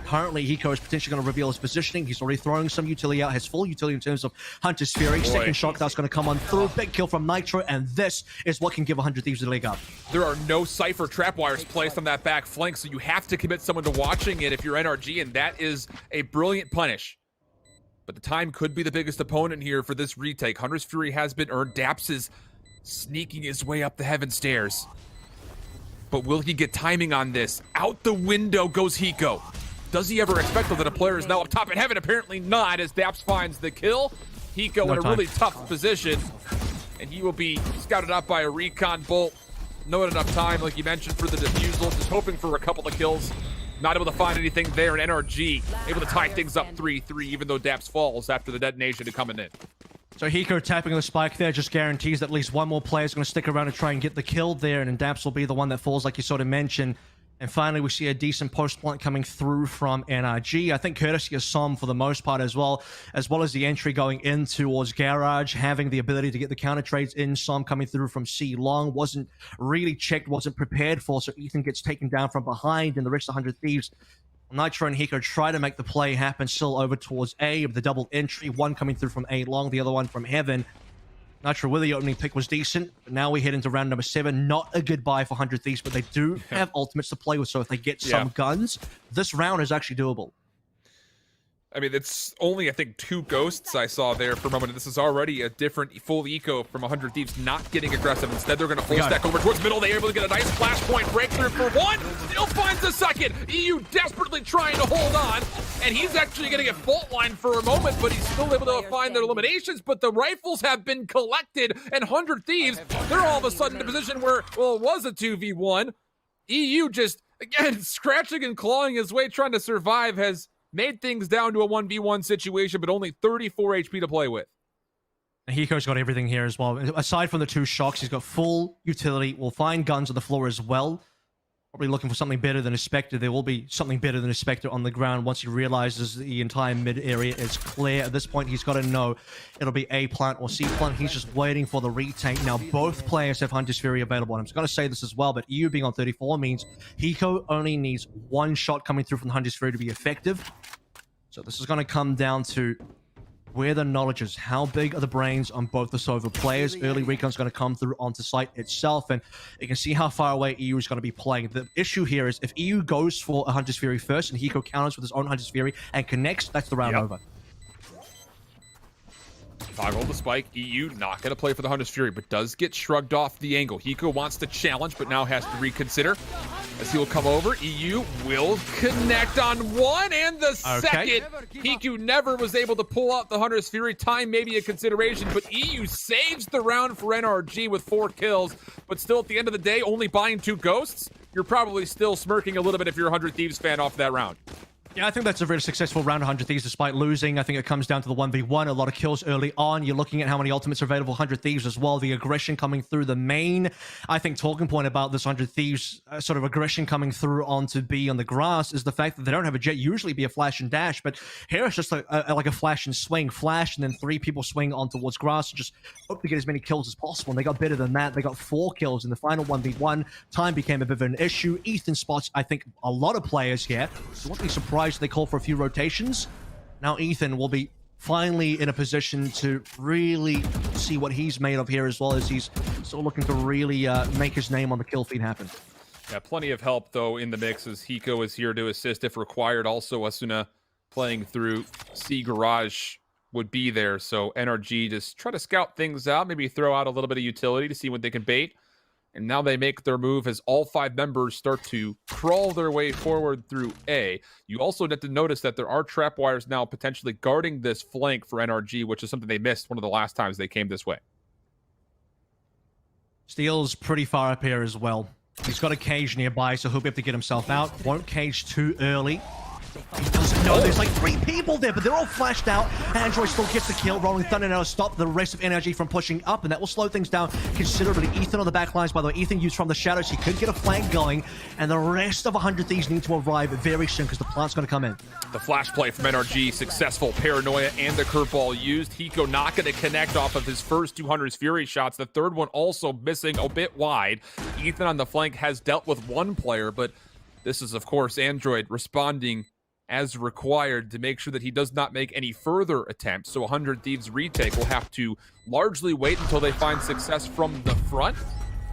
Speaker 3: Currently, Hiko is potentially going to reveal his positioning. He's already throwing some utility out, his full utility in terms of Hunter's Fury. Second shot that's going to come on through. Big kill from Nitro, and this is what can give 100 Thieves the leg up.
Speaker 6: There are no Cypher trap wires placed on that back flank, so you have to commit someone to watching it if you're NRG, and that is a brilliant punish. But the time could be the biggest opponent here for this retake. Hunter's Fury has been earned. Daps is sneaking his way up the heaven stairs. But will he get timing on this? Out the window goes Hiko. Does he ever expect that a player is now up top in heaven? Apparently not, as Daps finds the kill. Hiko in a really tough position, and he will be scouted out by a recon bolt. Not enough time, like you mentioned, for the defusal. Just hoping for a couple of kills. Not able to find anything there, and NRG able to tie things up 3-3, even though Daps falls after the detonation to coming in.
Speaker 3: So Hiko tapping the spike there just guarantees that at least one more player is going to stick around and try and get the kill there, and then Daps will be the one that falls, like you sort of mentioned. And finally, we see a decent post plant coming through from NRG. I think courtesy of Som for the most part as well as the entry going in towards Garage, having the ability to get the counter trades in. Som coming through from C long wasn't really checked, wasn't prepared for, so Ethan gets taken down from behind, and the rest of 100 Thieves, Nitro and Hiko try to make the play happen still over towards A of the double entry, one coming through from A long, the other one from heaven. Nitro with the opening pick was decent, but now we head into round number 7. Not a good buy for 100 Thieves, but they do have ultimates to play with, so if they get some guns, this round is actually doable.
Speaker 6: I mean, it's only, I think, 2 ghosts I saw there for a moment. This is already a different full eco from 100 Thieves not getting aggressive. Instead, they're going to full stack over towards middle. They're able to get a nice flashpoint breakthrough for one. Still finds the second. EU desperately trying to hold on. And he's actually going to get fault line for a moment, but he's still able to find their eliminations. But the rifles have been collected, and 100 Thieves, they're all of a sudden in a position where, well, it was a 2v1. EU just, again, scratching and clawing his way, trying to survive, has made things down to a 1v1 situation, but only 34 HP to play with.
Speaker 3: Hiko's got everything here as well. Aside from the 2 shocks, he's got full utility. We'll find guns on the floor as well. Probably looking for something better than a Spectre. There will be something better than a Spectre on the ground once he realizes the entire mid area is clear. At this point, he's got to know it'll be A plant or C plant. He's just waiting for the retake. Now, both players have Hunter's Fury available. I'm just going to say this as well, but EU being on 34 means Hiko only needs 1 shot coming through from the Hunter's Fury to be effective. So this is going to come down to where the knowledge is. How big are the brains on both the Sova players? Early recon's going to come through onto site itself, and you can see how far away EU is going to be playing. The issue here is if EU goes for a Hunter's Fury first and Hiko counters with his own Hunter's Fury and connects, that's the round over.
Speaker 6: Toggle the spike. EU not going to play for the Hunter's Fury, but does get shrugged off the angle. Hiko wants to challenge, but now has to reconsider as he will come over. EU will connect on one and the second. Hiko never was able to pull out the Hunter's Fury. Time may be a consideration, but EU saves the round for NRG with 4 kills. But still, at the end of the day, only buying 2 ghosts, you're probably still smirking a little bit if you're a 100 Thieves fan off that round.
Speaker 3: Yeah, I think that's a very successful round of 100 Thieves despite losing. I think it comes down to the 1v1, a lot of kills early on. You're looking at how many ultimates are available, 100 Thieves as well. The aggression coming through the main. I think talking point about this 100 Thieves sort of aggression coming through onto B on the grass is the fact that they don't have a jet. Usually be a flash and dash, but here it's just like a flash and swing. Flash and then 3 people swing on towards grass and just hope to get as many kills as possible. And they got better than that. They got 4 kills in the final 1v1. Time became a bit of an issue. Ethan spots, I think, a lot of players here. So won't be surprised if they call for a few rotations. Now Ethan will be finally in a position to really see what he's made of here, as well as he's still looking to really make his name on the kill feed happen.
Speaker 6: Yeah, plenty of help though in the mix as Hiko is here to assist if required. Also Asuna playing through C Garage would be there. So NRG just try to scout things out, maybe throw out a little bit of utility to see what they can bait. And now they make their move as all 5 members start to crawl their way forward through A. You also get to notice that there are trap wires now potentially guarding this flank for NRG, which is something they missed one of the last times they came this way.
Speaker 3: Steel's pretty far up here as well. He's got a cage nearby, so he'll be able to get himself out. Won't cage too early. He doesn't know there's like 3 people there, but they're all flashed out. Android still gets the kill. Rolling Thunder now to stop the rest of NRG from pushing up, and that will slow things down considerably. Ethan on the back lines, by the way. Ethan used from the shadows. He could get a flank going, and the rest of 100 Thieves need to arrive very soon because the plant's going to come in.
Speaker 6: The flash play from NRG, successful. Paranoia and the curveball used. Hiko not going to connect off of his first 200's Fury shots. The third one also missing a bit wide. Ethan on the flank has dealt with 1 player, but this is, of course, Android responding as required to make sure that he does not make any further attempts. So 100 Thieves retake will have to largely wait until they find success from the front.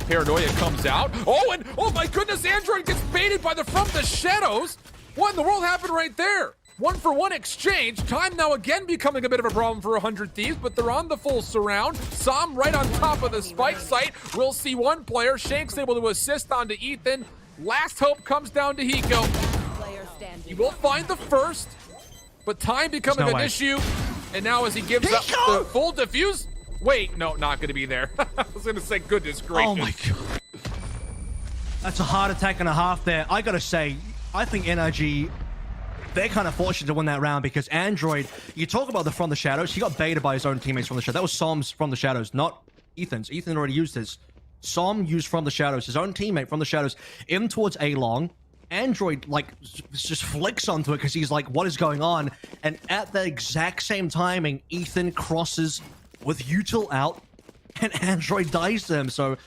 Speaker 6: Paranoia comes out. Oh, and oh my goodness, Android gets baited by from the shadows. What in the world happened right there? 1-for-1 exchange. Time now again becoming a bit of a problem for 100 Thieves, but they're on the full surround. Sam right on top of the spike site. We'll see 1 player. Shank's able to assist onto Ethan. Last hope comes down to Hiko. He will find the first, but time becoming an issue. And now as he gives up the full defuse. Wait, no, not going to be there. I was going to say, goodness gracious.
Speaker 3: Oh my god. That's a heart attack and a half there. I got to say, I think NRG, they're kind of fortunate to win that round because Android, you talk about the From the Shadows, he got baited by his own teammates from the Shadows. That was Som's From the Shadows, not Ethan's. Ethan already used his. Som used From the Shadows, his own teammate from the Shadows, in towards A-Long. Android, like, just flicks onto it because he's like, what is going on? And at the exact same timing, Ethan crosses with util out, and Android dies to him. So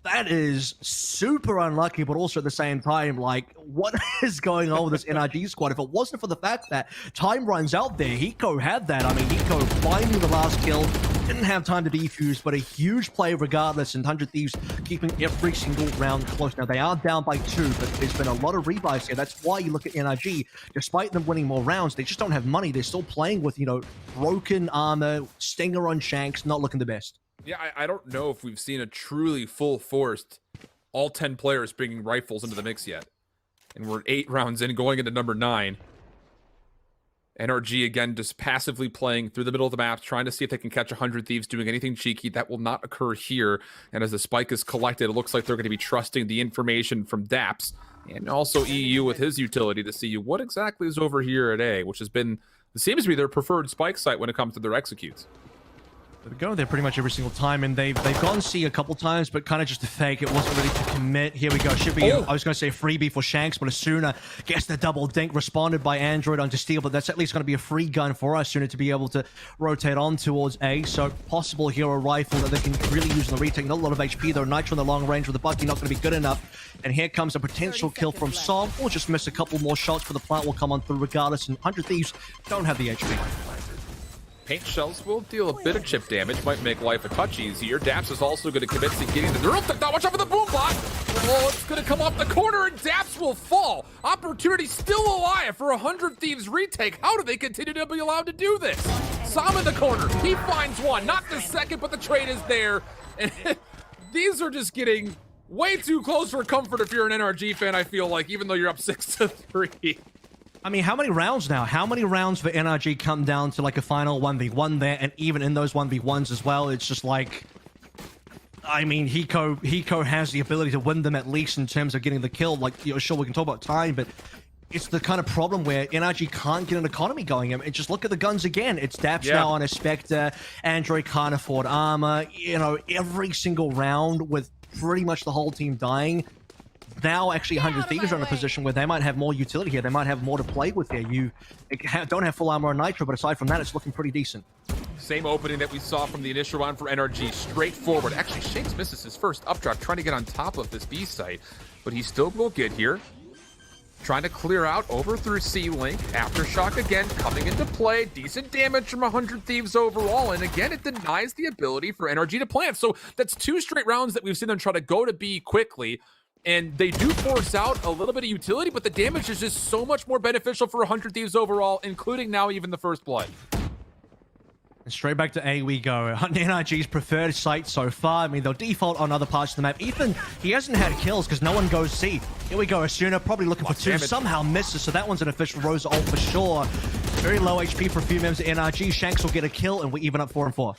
Speaker 3: that is super unlucky, but also at the same time, like, what is going on with this NRG squad? If it wasn't for the fact that time runs out there, Hiko had that. I mean, Hiko finding the last kill, didn't have time to defuse, but a huge play regardless, and 100 Thieves keeping every single round close. Now, they are down by 2, but there's been a lot of rebuys here. That's why you look at NRG, despite them winning more rounds, they just don't have money. They're still playing with, you know, broken armor, Stinger on Shanks, not looking the best.
Speaker 6: Yeah, I don't know if we've seen a truly full-forced, all 10 players bringing rifles into the mix yet. And we're 8 rounds in, going into number 9. NRG, again, just passively playing through the middle of the map, trying to see if they can catch 100 Thieves doing anything cheeky. That will not occur here. And as the spike is collected, it looks like they're going to be trusting the information from Daps and also EU with his utility to see what exactly is over here at A, which has been, it seems to be their preferred spike site when it comes to their executes.
Speaker 3: They've gone there pretty much every single time, and they've gone C a couple times, but kind of just a fake. It wasn't really to commit. Here we go. Should be, I was going to say a freebie for Shanks, but Asuna gets the double dink, responded by Android onto Steel, but that's at least going to be a free gun for Asuna to be able to rotate on towards A. So possible hero rifle that they can really use in the retake. Not a lot of HP though. Nitro in the long range with the Bucky not going to be good enough. And here comes a potential kill from Som. We'll just miss a couple more shots, but the plant will come on through regardless. And 100 Thieves don't have the HP.
Speaker 6: Paint shells will deal a bit of chip damage, might make life a touch easier. Daps is also going to commit to getting the drill. Watch out for the boom bot! Oh, it's going to come off the corner and Daps will fall. Opportunity still alive for 100 Thieves retake. How do they continue to be allowed to do this? Sam in the corner. He finds one. Not the second, but the trade is there. And these are just getting way too close for comfort if you're an NRG fan, I feel like, even though you're up 6-3.
Speaker 3: I mean, how many rounds now? How many rounds for NRG come down to like a final 1v1 there? And even in those 1v1s as well, it's just like, I mean, Hiko has the ability to win them at least in terms of getting the kill. Like, you know, sure, we can talk about time, but it's the kind of problem where NRG can't get an economy going. I mean, just look at the guns again. It's Daps now on a Spectre. Android can't afford armor. You know, every single round with pretty much the whole team dying. Now, actually, 100 Thieves are in a position where they might have more utility here. They might have more to play with here. You don't have full armor on Nitro, but aside from that, it's looking pretty decent.
Speaker 6: Same opening that we saw from the initial round for NRG. Straightforward. Actually, Shanks misses his first updraft, trying to get on top of this B site, but he still will get here. Trying to clear out over through C-Link. Aftershock again coming into play. Decent damage from 100 Thieves overall. And again, it denies the ability for NRG to plant. So that's 2 straight rounds that we've seen them try to go to B quickly. And they do force out a little bit of utility, but the damage is just so much more beneficial for 100 Thieves overall, including now even the first blood.
Speaker 3: And straight back to A we go. NRG's preferred site so far. I mean, they'll default on other parts of the map. Ethan, he hasn't had kills because no one goes C. Here we go. Asuna probably looking for 2. Somehow misses, so that one's an official Rosa ult for sure. Very low HP for a few members of NRG. Shanks will get a kill, and we're even up 4-4.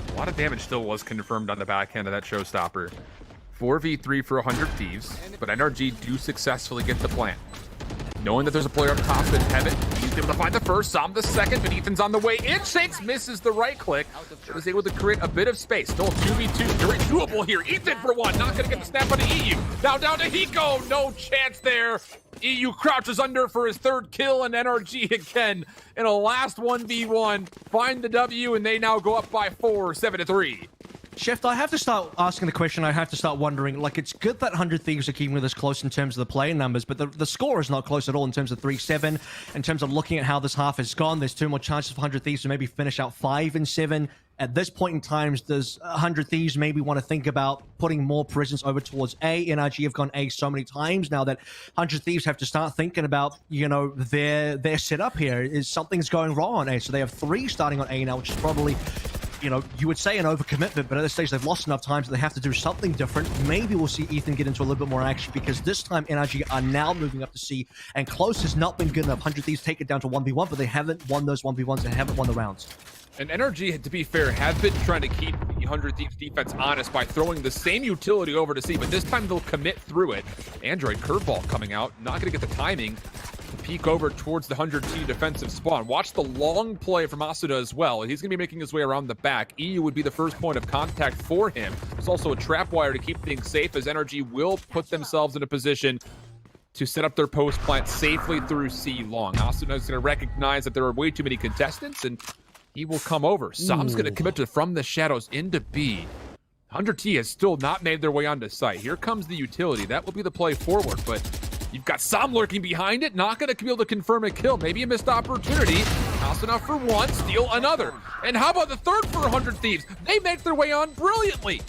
Speaker 6: A lot of damage still was confirmed on the backhand of that showstopper. 4v3 for 100 Thieves, but NRG do successfully get the plant. Knowing that there's a player up top in heaven, he's able to find the first, Sam the second, but Ethan's on the way in. Shanks misses the right click, but is able to create a bit of space. Still 2v2, very doable here. Ethan for 1, not gonna get the snap on the EU. Now down to Hiko, no chance there. EU crouches under for his 3rd kill, and NRG again in a last 1v1 find the W, and they now go up by 4, 7-3.
Speaker 3: Chef, I have to start asking the question. I have to start wondering, like, it's good that 100 Thieves are keeping this close in terms of the play numbers, but the score is not close at all in terms of 3-7. In terms of looking at how this half has gone, there's 2 more chances for 100 Thieves to maybe finish out 5-7. At this point in time, does 100 Thieves maybe want to think about putting more presence over towards A? NRG have gone A so many times now that 100 Thieves have to start thinking about, you know, their setup here. Is something's going wrong on A? So they have 3 starting on A now, which is probably, you know, you would say an overcommitment, but at this stage they've lost enough times that they have to do something different. Maybe we'll see Ethan get into a little bit more action because this time NRG are now moving up to C, and close has not been good enough. 100 Thieves take it down to 1v1, but they haven't won those 1v1s and haven't won the rounds.
Speaker 6: And NRG, to be fair, have been trying to keep the 100 Thieves defense honest by throwing the same utility over to C, but this time they'll commit through it. Android curveball coming out, not going to get the timing to peek over towards the 100T defensive spawn. Watch the long play from Asuda as well. He's going to be making his way around the back. EU would be the first point of contact for him. There's also a trap wire to keep things safe, as NRG will put themselves in a position to set up their post plant safely through C long. Asuda is going to recognize that there are way too many contestants, and he will come over. Sam's going to commit to from the shadows into B. 100T has still not made their way onto site. Here comes the utility. That will be the play forward, but you've got Sam lurking behind it. Not going to be able to confirm a kill. Maybe a missed opportunity. House enough for 1, steal another. And how about the 3rd for 100 Thieves? They make their way on brilliantly.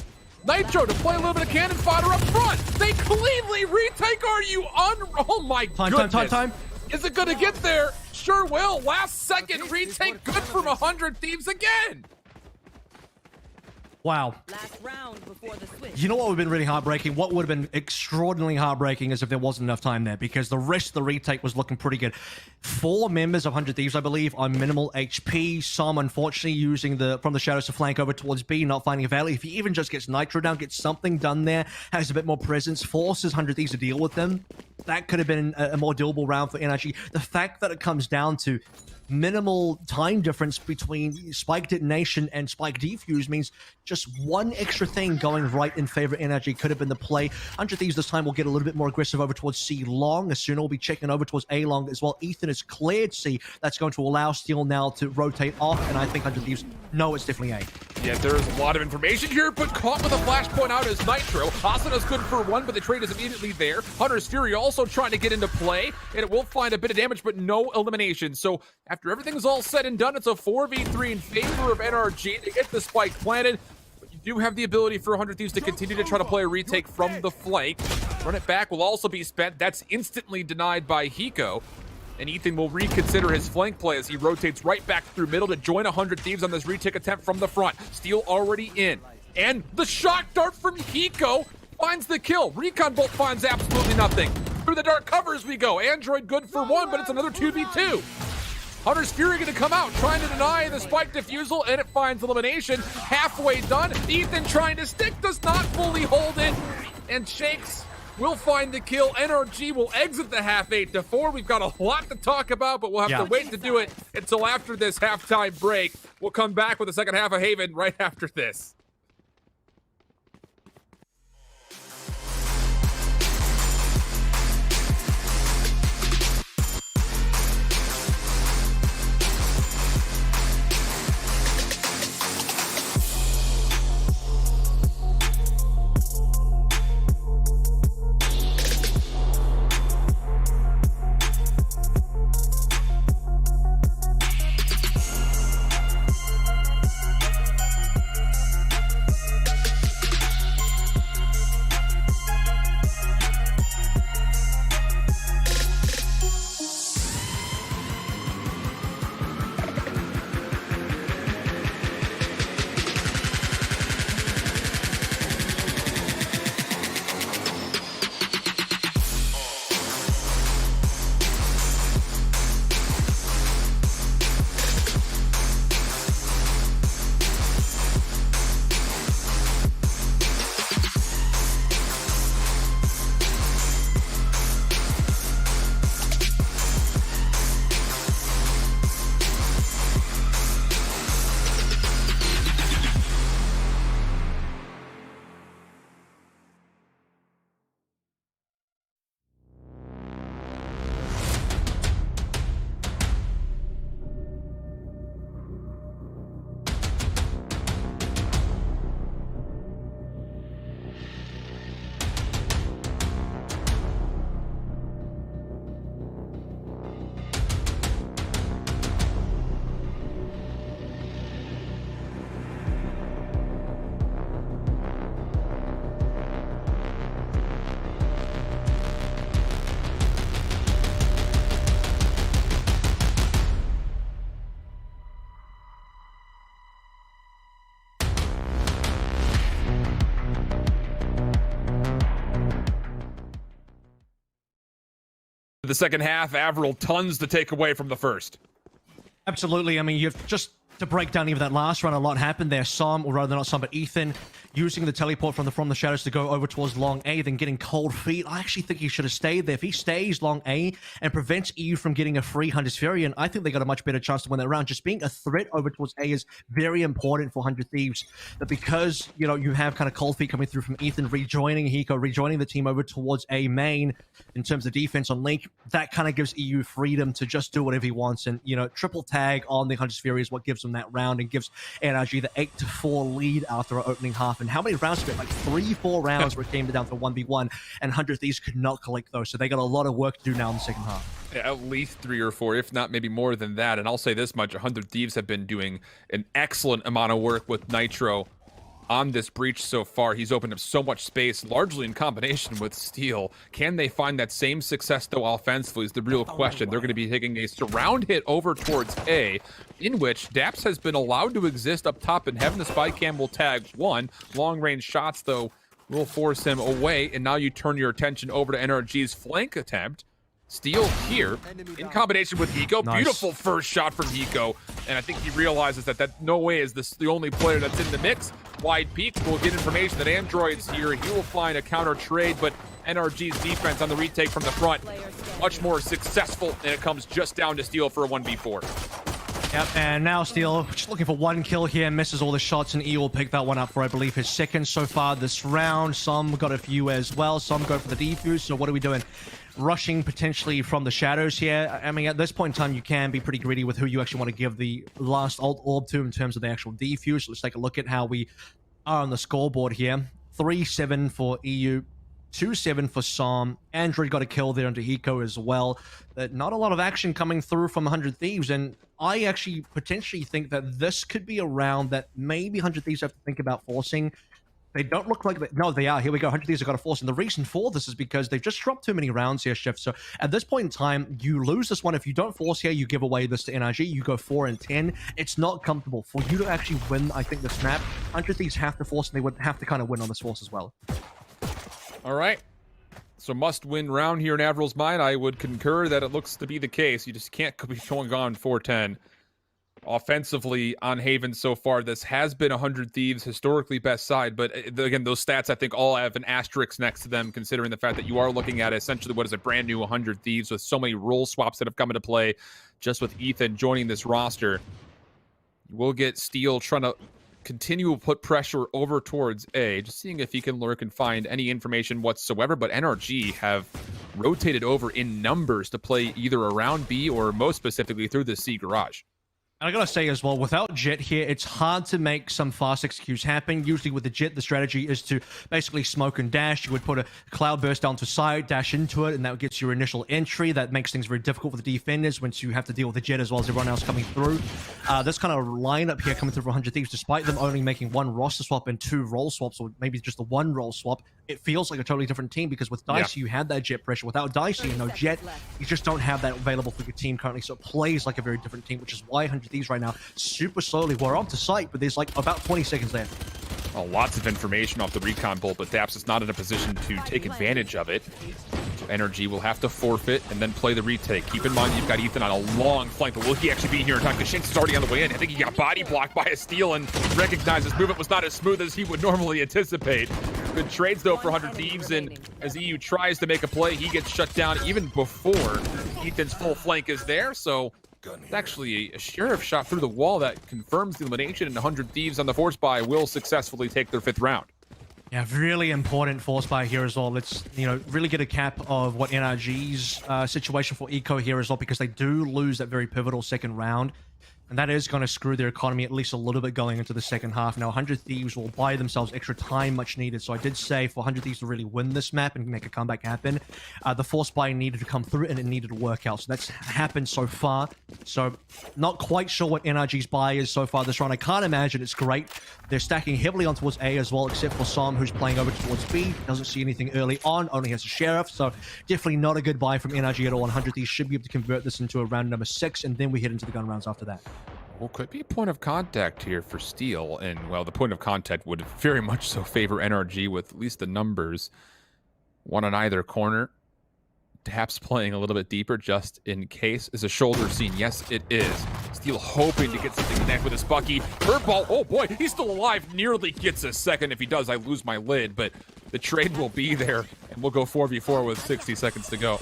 Speaker 6: Nitro to play a little bit of cannon fodder up front. They cleanly retake. Are you oh my goodness.
Speaker 3: Time.
Speaker 6: Is it going to get there? Sure will. Last second retake, good from 100 Thieves again.
Speaker 3: Wow.
Speaker 13: Last round before the switch.
Speaker 3: You know what would have been really heartbreaking? What would have been extraordinarily heartbreaking is if there wasn't enough time there, because the rest of the retake was looking pretty good. 4 members of 100 Thieves, I believe, on minimal HP. Some, unfortunately, using from the shadows to flank over towards B, not finding a valley. If he even just gets Nitro down, gets something done there, has a bit more presence, forces 100 Thieves to deal with them, that could have been a more doable round for NRG. The fact that it comes down to minimal time difference between Spike Detonation and Spike Defuse means just one extra thing going right in favor of NRG could have been the play. 100 Thieves this time will get a little bit more aggressive over towards C long. Asuna will be checking over towards A long as well. Ethan has cleared C. That's going to allow Steel now to rotate off, and I think 100 Thieves know it's definitely A.
Speaker 6: Yeah, there's a lot of information here, but caught with a flashpoint out is Nitro. Asuna's good for 1, but the trade is immediately there. Hunter's Fury also trying to get into play, and it will find a bit of damage, but no elimination. So after everything's all said and done, it's a 4v3 in favor of NRG. They get the spike planted, but you do have the ability for 100 Thieves to continue to try to play a retake from the flank. Run it back will also be spent. That's instantly denied by Hiko. And Ethan will reconsider his flank play as he rotates right back through middle to join 100 Thieves on this retake attempt from the front. Steel already in. And the shock dart from Hiko finds the kill. Recon Bolt finds absolutely nothing. Through the dark covers we go. Android good for 1, but it's another 2v2. Hunter's Fury going to come out, trying to deny the spike defusal, and it finds elimination. Halfway done. Ethan trying to stick, does not fully hold it, and Shakes will find the kill. NRG will exit the half 8-4. We've got a lot to talk about, but we'll have to wait to do it until after this halftime break. We'll come back with the second half of Haven right after this. The second half, Avril tons to take away from the first.
Speaker 3: Absolutely. I mean, you've just to break down even that last run, a lot happened there. Some, or rather not some, but Ethan using the teleport from the shadows to go over towards long A, then getting cold feet. I actually think he should have stayed there. If he stays long A and prevents EU from getting a free Hunter's Fury, and I think they got a much better chance to win that round. Just being a threat over towards A is very important for 100 Thieves. But because, you know, you have kind of cold feet coming through from Ethan, rejoining Hiko, rejoining the team over towards A main in terms of defense on Link, that kind of gives EU freedom to just do whatever he wants. And, you know, triple tag on the Hunter's Fury is what gives them that round and gives NRG the 8-4 lead after our opening half. And how many rounds did it? Like 3-4 rounds where it came down to 1v1, and 100 Thieves could not collect those. So they got a lot of work to do now in the second half.
Speaker 6: Yeah, at least 3 or 4, if not maybe more than that. And I'll say this much, 100 Thieves have been doing an excellent amount of work with Nitro on this breach so far. He's opened up so much space, largely in combination with Steel. Can they find that same success, though, offensively is the real question. They're going to be taking a surround hit over towards A, in which Daps has been allowed to exist up top in heaven. The spy cam will tag one. Long-range shots, though, will force him away. And now you turn your attention over to NRG's flank attempt. Steel here in combination with Hiko.
Speaker 3: Nice.
Speaker 6: Beautiful first shot from Hiko. And I think he realizes that no way is this the only player that's in the mix. Wide peak will get information that Android's here. He will find a counter trade, but NRG's defense on the retake from the front much more successful, and it comes just down to Steel for a 1v4.
Speaker 3: Yep, and now Steel just looking for one kill here, misses all the shots, and E will pick that one up for, I believe, his second so far this round. Some got a few as well. Some go for the defuse. So what are we doing? Rushing potentially from the shadows here. I mean, at this point in time, you can be pretty greedy with who you actually want to give the last ult orb to in terms of the actual defuse. Let's take a look at how we are on the scoreboard here. 3-7 for EU, 2-7 for Som. Android got a kill there into Hiko as well. But not a lot of action coming through from 100 Thieves, and I actually potentially think that this could be a round that maybe 100 Thieves have to think about forcing. They don't look like no, they are. Here we go. 100 Thieves have got to force. And the reason for this is because they've just dropped too many rounds here, Shift. So at this point in time, you lose this one. If you don't force here, you give away this to NRG. You go 4-10. It's not comfortable. For you to actually win, I think, this map, 100 Thieves have to force, and they would have to kind of win on this force as well.
Speaker 6: All right. So must-win round here in Avril's mind. I would concur that it looks to be the case. You just can't be going on 4-10. Offensively on Haven so far, this has been 100 Thieves' historically best side, but again, those stats I think all have an asterisk next to them, considering the fact that you are looking at essentially what is a brand new 100 Thieves with so many role swaps that have come into play just with Ethan joining this roster. We'll get Steel trying to continue to put pressure over towards A, just seeing if he can lurk and find any information whatsoever, but NRG have rotated over in numbers to play either around B or most specifically through the C garage.
Speaker 3: And I gotta say as well, without Jet here, it's hard to make some fast executes happen. Usually with the Jet, the strategy is to basically smoke and dash. You would put a cloud burst down to side, dash into it, and that gets your initial entry. That makes things very difficult for the defenders once you have to deal with the Jet as well as everyone else coming through. This kind of lineup here coming through for 100 Thieves, despite them only making one roster swap and 2 role swaps, or maybe just the 1 role swap, it feels like a totally different team, because with Dicey, you had that Jet pressure. Without Dicey and no Jet, you just don't have that available for your team currently, so it plays like a very different team, which is why 100 Thieves right now, super slowly. We're on to site, but there's like about 20 seconds there.
Speaker 6: Oh, lots of information off the recon bolt, but Daps is not in a position to take advantage of it. So NRG will have to forfeit and then play the retake. Keep in mind you've got Ethan on a long flank, but will he actually be here in time? Because Shin's already on the way in. I think he got body blocked by a Steel and recognized his movement was not as smooth as he would normally anticipate. Good trades, though, for 100 Thieves, and as EU tries to make a play, he gets shut down even before Ethan's full flank is there, so it's actually a Sheriff shot through the wall that confirms the elimination, and 100 Thieves on the force buy will successfully take their 5th round.
Speaker 3: Yeah, really important force buy here as well. Let's, you know, really get a cap of what NRG's situation for Eco here as well, because they do lose that very pivotal second round. And that is going to screw their economy at least a little bit going into the second half. Now, 100 Thieves will buy themselves extra time much needed. So I did say for 100 Thieves to really win this map and make a comeback happen, the force buy needed to come through and it needed to work out. So that's happened so far. So not quite sure what NRG's buy is so far this round. I can't imagine it's great. They're stacking heavily on towards A as well, except for Som, who's playing over towards B. Doesn't see anything early on, only has a Sheriff. So definitely not a good buy from NRG at all. 100 Thieves should be able to convert this into a round number 6, and then we head into the gun rounds after that.
Speaker 6: Well, could be a point of contact here for Steel, and well, the point of contact would very much so favor NRG with at least the numbers. One on either corner. Daps playing a little bit deeper just in case. Is a shoulder scene? Yes, it is. Steel hoping to get something connect with his Bucky. Curveball. Oh boy, he's still alive. Nearly gets a second. If he does, I lose my lid. But the trade will be there, and we'll go 4v4 with 60 seconds to go.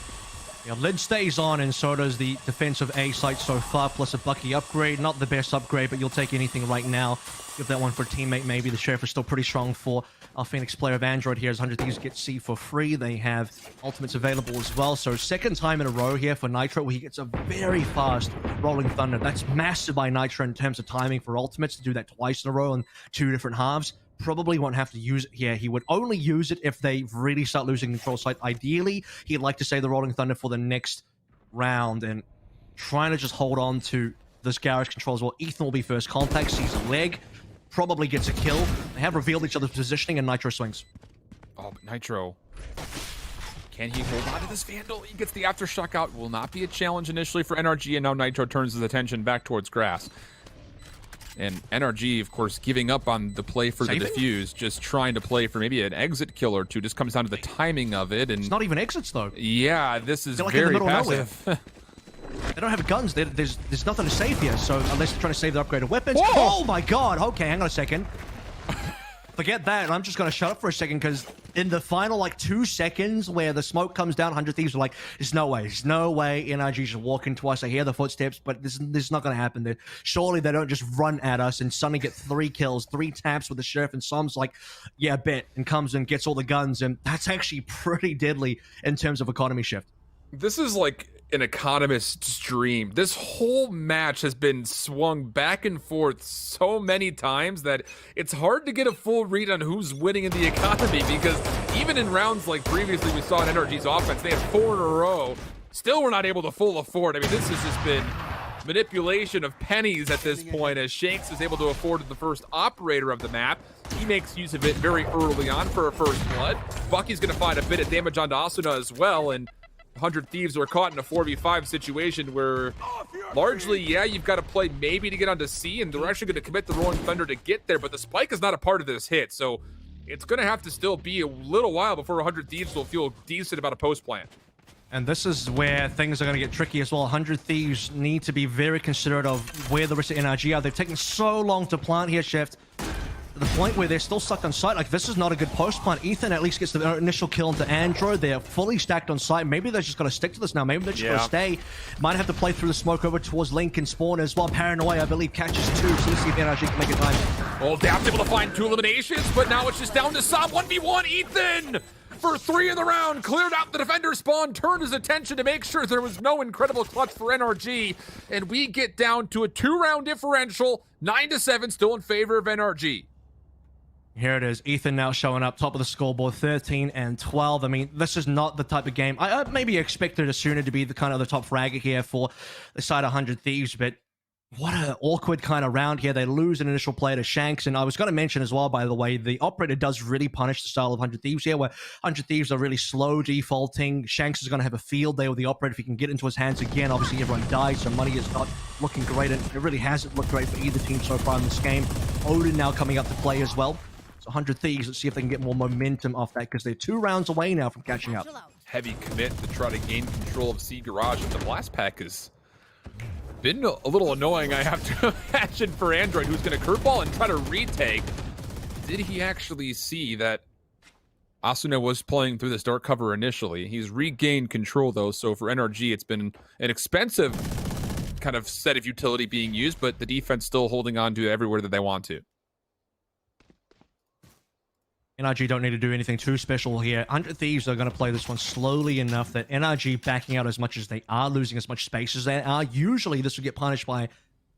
Speaker 3: Yeah, lid stays on, and so does the defensive A site so far, plus a Bucky upgrade. Not the best upgrade, but you'll take anything right now. Give that one for a teammate, maybe. The Sheriff is still pretty strong for our Phoenix player of Android here, as 100 Thieves get C for free. They have ultimates available as well. So second time in a row here for Nitro, where he gets a very fast Rolling Thunder. That's massive by Nitro in terms of timing for ultimates, to do that twice in a row in 2 different halves. Probably won't have to use it here. He would only use it if they really start losing control site. Ideally, he'd like to save the Rolling Thunder for the next round, and trying to just hold on to this garage control as well. Ethan will be first contact, sees a leg, probably gets a kill. They have revealed each other's positioning, and Nitro swings.
Speaker 6: Oh, but Nitro. Can he hold on to this Vandal? He gets the Aftershock out. Will not be a challenge initially for NRG, and now Nitro turns his attention back towards grass. And NRG, of course, giving up on the play for the defuse, just trying to play for maybe an exit kill or two. Just comes down to the timing of it. And
Speaker 3: it's not even exits, though.
Speaker 6: Yeah, this is
Speaker 3: like
Speaker 6: very
Speaker 3: in the
Speaker 6: passive.
Speaker 3: They don't have guns. There's nothing to save here, so unless they're trying to save the upgraded weapons.
Speaker 6: Whoa!
Speaker 3: Oh my god! Okay, hang on a second. Forget that. I'm just going to shut up for a second, because in the final, like, 2 seconds where the smoke comes down, 100 Thieves are like, there's no way NRG should walk into us. I hear the footsteps, but this is not going to happen. Surely they don't just run at us and suddenly get 3 kills, 3 taps with the Sheriff, and Som's like, yeah, bet, and comes and gets all the guns, and that's actually pretty deadly in terms of economy shift.
Speaker 6: This is like an economist's dream. This whole match has been swung back and forth so many times that it's hard to get a full read on who's winning in the economy, because even in rounds like previously we saw in NRG's offense, they had 4 in a row. Still, we're not able to full afford. I mean, this has just been manipulation of pennies at this point, as Shanks is able to afford the first operator of the map. He makes use of it very early on for a first blood. Bucky's going to find a bit of damage onto Asuna as well, and 100 Thieves are caught in a 4v5 situation where largely, yeah, you've got to play maybe to get onto C, and they're actually going to commit the Rolling Thunder to get there, but the spike is not a part of this hit, so it's going to have to still be a little while before 100 Thieves will feel decent about a post plan.
Speaker 3: And this is where things are going to get tricky as well. 100 Thieves need to be very considerate of where the rest of NRG are. They've taken so long to plant here, Shift, to the point where they're still stuck on site. Like, this is not a good post plant. Ethan at least gets the initial kill into Android. They're fully stacked on site. Maybe they're just going to stick to this now. Maybe they're just going to stay. Might have to play through the smoke over towards Link and Spawn as well. Paranoia, I believe, catches 2. So let's see if NRG can make it time.
Speaker 6: Oh, Daps able to find 2 eliminations, but now it's just down to Sob. 1v1, Ethan! For 3 in the round, cleared out the defender spawn, turned his attention to make sure there was no incredible clutch for NRG, and we get down to a 2-round differential, 9-7, still in favor of NRG.
Speaker 3: Here it is. Ethan now showing up top of the scoreboard, 13 and 12. I mean, this is not the type of game I maybe expected Asuna to be the kind of the top fragger here for the side 100 Thieves, but what an awkward kind of round here. They lose an initial play to Shanks, and I was going to mention as well, by the way, the operator does really punish the style of 100 Thieves here, where 100 Thieves are really slow defaulting. Shanks is going to have a field day with the operator if he can get into his hands again. Obviously, everyone dies, so money is not looking great, and it really hasn't looked great for either team so far in this game. Odin now coming up to play as well. So 100 Thieves, let's see if they can get more momentum off that, because they're 2 rounds away now from catching up.
Speaker 6: Heavy commit to try to gain control of C Garage, and the blast pack has been a little annoying, I have to imagine, for Android, who's going to curveball and try to retake. Did he actually see that Asuna was playing through this dark cover initially? He's regained control, though, so for NRG, it's been an expensive kind of set of utility being used, but the defense still holding on to everywhere that they want to.
Speaker 3: NRG don't need to do anything too special here. 100 Thieves are going to play this one slowly enough that NRG backing out as much as they are, losing as much space as they are. Usually this would get punished by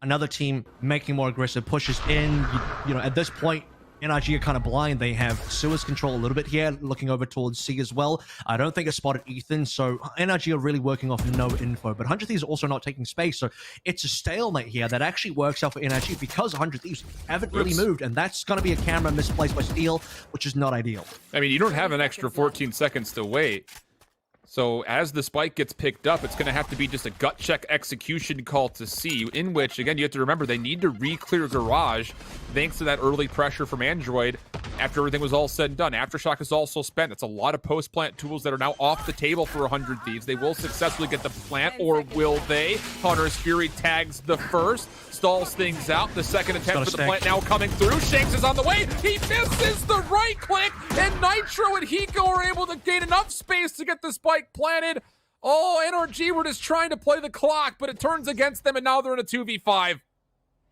Speaker 3: another team making more aggressive pushes in. You know, at this point, NRG are kind of blind. They have Suez control a little bit here, looking over towards C as well. I don't think it spotted Ethan, so NRG are really working off no info. But 100 Thieves are also not taking space, so it's a stalemate here that actually works out for NRG because 100 Thieves haven't really moved, and that's going to be a camera misplaced by Steel, which is not ideal.
Speaker 6: I mean, you don't have an extra 14 seconds to wait. So as the spike gets picked up, it's going to have to be just a gut check execution call to C, in which, again, you have to remember they need to re-clear Garage thanks to that early pressure from Android. after everything was all said and done. Aftershock is also spent. That's a lot of post-plant tools that are now off the table for 100 Thieves. They will successfully get the plant, or will they? Hunter's Fury tags the first, stalls things out. The second attempt for the plant now coming through. Shanks is on the way. He misses the right click, and Nitro and Hiko are able to gain enough space to get the spike planted. Oh, NRG were just trying to play the clock, but it turns against them, and now they're in a 2v5.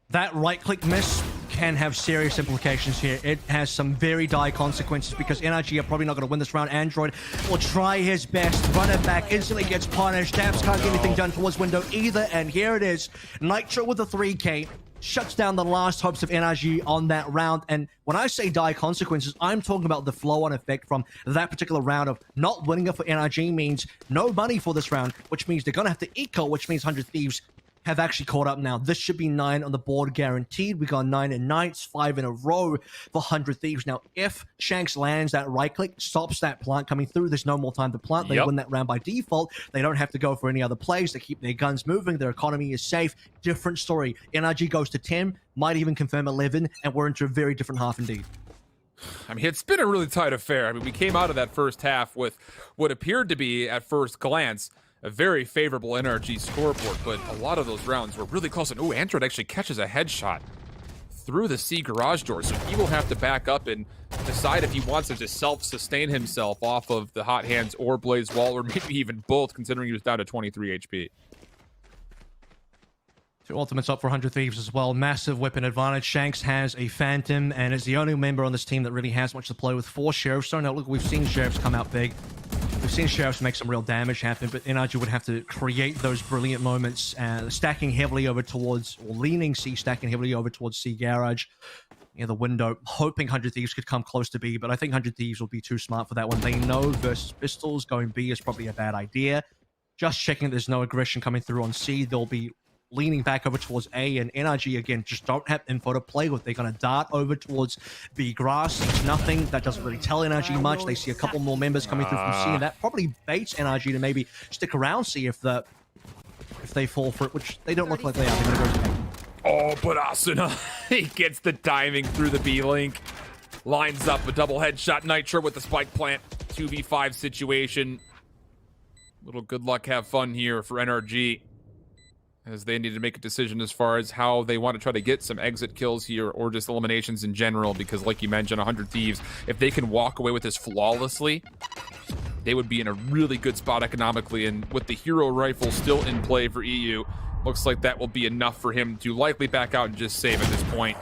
Speaker 3: That right-click miss can have serious implications here. It has some very dire consequences because NRG are probably not going to win this round. Android will try his best, run it back, instantly gets punished. Daps can't get anything done towards window either, and here it is. Nitro with a 3K shuts down the last hopes of NRG on that round. And when I say dire consequences, I'm talking about the flow-on effect from that particular round of not winning it for NRG means no money for this round, which means they're going to have to eco, which means 100 Thieves have actually caught up now. This should be 9 on the board guaranteed. We got 9 in Knights, 5 in a row for 100 Thieves. Now, if Shanks lands that right click, stops that plant coming through, there's no more time to plant. They win that round by default. They don't have to go for any other plays. They keep their guns moving. Their economy is safe. Different story. NRG goes to 10, might even confirm 11, and we're into a very different half indeed.
Speaker 6: I mean, it's been a really tight affair. I mean, we came out of that first half with what appeared to be, at first glance, a very favorable NRG scoreboard, but a lot of those rounds were really close. And ooh, Android actually catches a headshot through the C garage door, so he will have to back up and decide if he wants to just self-sustain himself off of the hot hands or Blaze Wall, or maybe even both, considering he was down to 23 HP.
Speaker 3: 2 ultimates up for 100 Thieves as well. Massive weapon advantage. Shanks has a Phantom and is the only member on this team that really has much to play with. 4 Sheriffs. So now look, we've seen Sheriffs come out big. We've seen Sheriffs make some real damage happen, but NRG would have to create those brilliant moments, stacking heavily over towards, or leaning C, stacking heavily over towards C garage. Near the window, hoping 100 Thieves could come close to B, but I think 100 Thieves will be too smart for that one. They know versus pistols, going B is probably a bad idea. Just checking there's no aggression coming through on C. They'll be leaning back over towards A, and NRG, again, just don't have info to play with. They're going to dart over towards B grass. It's nothing. That doesn't really tell NRG much. They see a couple more members coming through from C, and that probably baits NRG to maybe stick around C if they fall for it, which they don't look like they are. They're going to go to A.
Speaker 6: Oh, but Asuna, he gets the timing through the B-link. Lines up a double headshot. Nitro with the spike plant. 2v5 situation. Little good luck, have fun here for NRG, as they need to make a decision as far as how they want to try to get some exit kills here, or just eliminations in general, because like you mentioned, 100 Thieves, if they can walk away with this flawlessly, they would be in a really good spot economically, and with the hero rifle still in play for EU, looks like that will be enough for him to likely back out and just save at this point.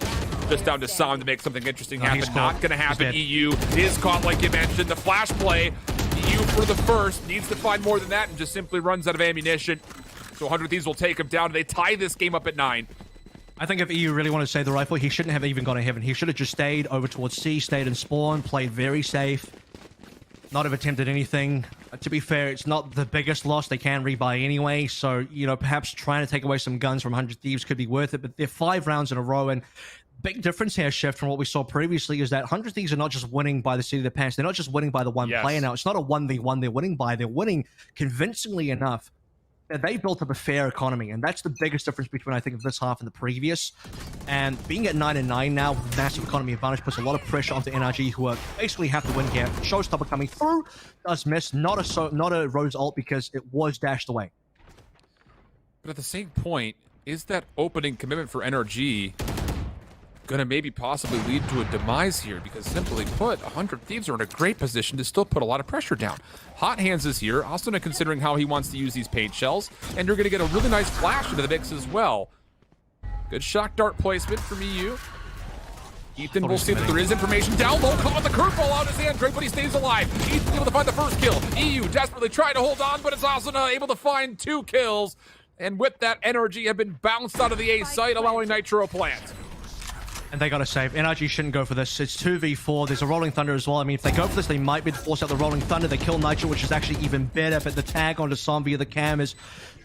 Speaker 6: Just down to Sam to make something interesting happen. Not going to happen. EU is caught, like you mentioned. The flash play, EU for the first, needs to find more than that, and just simply runs out of ammunition. So 100 Thieves will take him down. They tie this game up at 9.
Speaker 3: I think if EU really wanted to save the rifle, he shouldn't have even gone to heaven. He should have just stayed over towards C, stayed in spawn, played very safe, not have attempted anything. To be fair, it's not the biggest loss. They can rebuy anyway, so, you know, perhaps trying to take away some guns from 100 Thieves could be worth it, but they're 5 rounds in a row, and big difference here, Chef, from what we saw previously is that 100 Thieves are not just winning by the seat of their pants. They're not just winning by the one player now. It's not a 1v1 they're winning by. They're winning convincingly enough. They built up a fair economy, and that's the biggest difference between, I think, this half and the previous. And being at 9-9 now with massive economy advantage puts a lot of pressure onto NRG, who are basically have to win here. Showstopper coming through, does miss, not a Rose ult because it was dashed away.
Speaker 6: But at the same point, is that opening commitment for NRG gonna maybe possibly lead to a demise here? Because simply put, 100 Thieves are in a great position to still put a lot of pressure down. Hot Hands is here, also considering how he wants to use these paint shells, and you're gonna get a really nice flash into the mix as well. Good shock dart placement from EU. Ethan will see that there is information down low, caught the curveball out his hand, Drake, but he stays alive. Ethan's able to find the first kill. EU desperately trying to hold on, but it's Asuna able to find 2 kills. And with that, NRG have been bounced out of the A site, allowing Nitro plant.
Speaker 3: And they got to save. NRG shouldn't go for this. It's 2v4. There's a Rolling Thunder as well. I mean, if they go for this, they might be able to force out the Rolling Thunder. They kill Nitro, which is actually even better. But the tag onto Sam via the cam is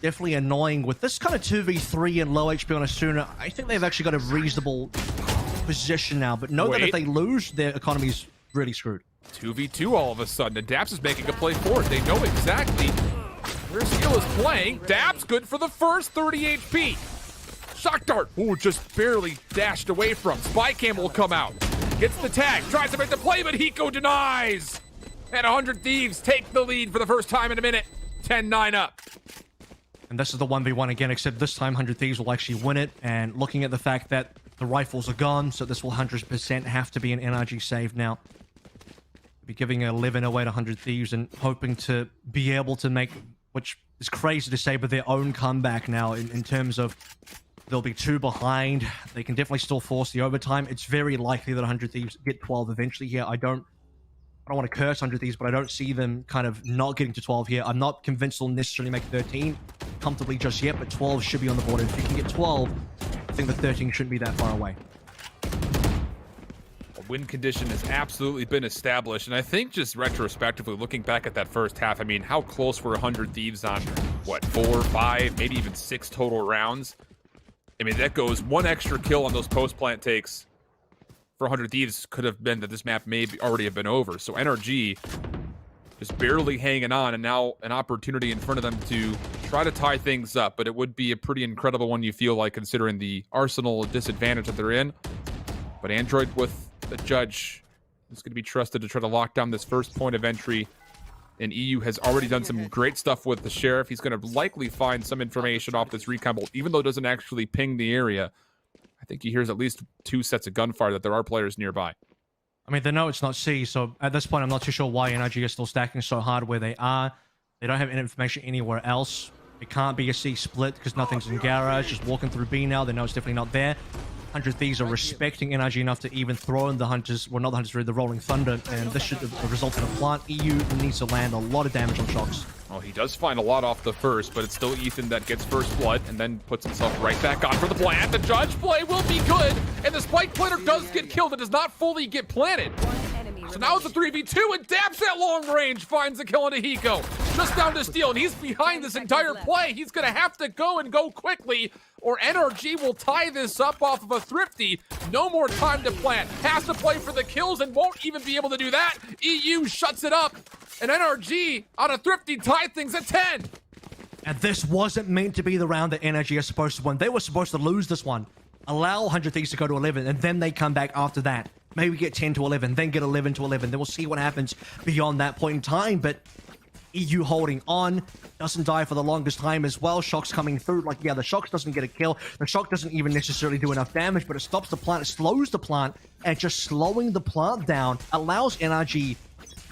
Speaker 3: definitely annoying. With this kind of 2v3 and low HP on Asuna, I think they've actually got a reasonable position now. But know that if they lose, their economy's really screwed.
Speaker 6: 2v2 all of a sudden. And Daps is making a play for it. They know exactly where Skill is playing. Daps good for the first, 30 HP. Shock dart. Ooh, just barely dashed away from. Spy cam will come out. Gets the tag, tries to make the play, but Hiko denies. And 100 Thieves take the lead for the first time in a minute. 10-9 up.
Speaker 3: And this is the 1v1 again, except this time 100 Thieves will actually win it. And looking at the fact that the rifles are gone, so this will 100% have to be an NRG save now. Be giving 11 away to 100 Thieves and hoping to be able to make, which is crazy to say, but their own comeback now in terms of they'll be 2 behind. They can definitely still force the overtime. It's very likely that 100 Thieves get 12 eventually here. I don't want to curse 100 Thieves, but I don't see them kind of not getting to 12 here. I'm not convinced they'll necessarily make 13 comfortably just yet, but 12 should be on the board. If you can get 12, I think the 13 shouldn't be that far away.
Speaker 6: Win condition has absolutely been established, and I think just retrospectively looking back at that first half, I mean, how close were 100 Thieves on, what, 4, 5, maybe even 6 total rounds? I mean, that goes 1 extra kill on those post-plant takes for 100 Thieves could have been that this map may already have been over. So NRG just barely hanging on, and now an opportunity in front of them to try to tie things up, but it would be a pretty incredible one, you feel like, considering the arsenal disadvantage that they're in. But Android with the judge is going to be trusted to try to lock down this first point of entry. And EU has already done some great stuff with the sheriff. He's going to likely find some information off this recon bolt, even though it doesn't actually ping the area. I think he hears at least 2 sets of gunfire that there are players nearby.
Speaker 3: I mean, they know it's not C, so at this point, I'm not too sure why NRG is still stacking so hard where they are. They don't have any information anywhere else. It can't be a C split because nothing's in garage. Just walking through B now, they know it's definitely not there. 100 Thieves are respecting NRG enough to even throw in the Hunters, well, not the Hunters, really, the Rolling Thunder, and this should result in a plant. EU needs to land a lot of damage on Shocks.
Speaker 6: Oh, he does find a lot off the first, but it's still Ethan that gets first blood and then puts himself right back on for the plant. The judge play will be good, and the spike planter does get killed. It does not fully get planted. So now it's a 3v2, and Daps at long range finds the kill into Hiko. Just down to Steel, and he's behind this entire play. He's going to have to go and go quickly, or NRG will tie this up off of a Thrifty. No more time to plant. Has to play for the kills and won't even be able to do that. EU shuts it up, and NRG on a Thrifty tie things at 10.
Speaker 3: And this wasn't meant to be the round that NRG is supposed to win. They were supposed to lose this one. Allow 100 Thieves to go to 11, and then they come back after that. Maybe get 10 to 11, then get 11 to 11. Then we'll see what happens beyond that point in time. But EU holding on, doesn't die for the longest time as well. Shock's coming through. Like, yeah, the Shock doesn't get a kill. The Shock doesn't even necessarily do enough damage, but it stops the plant, it slows the plant, and just slowing the plant down allows NRG,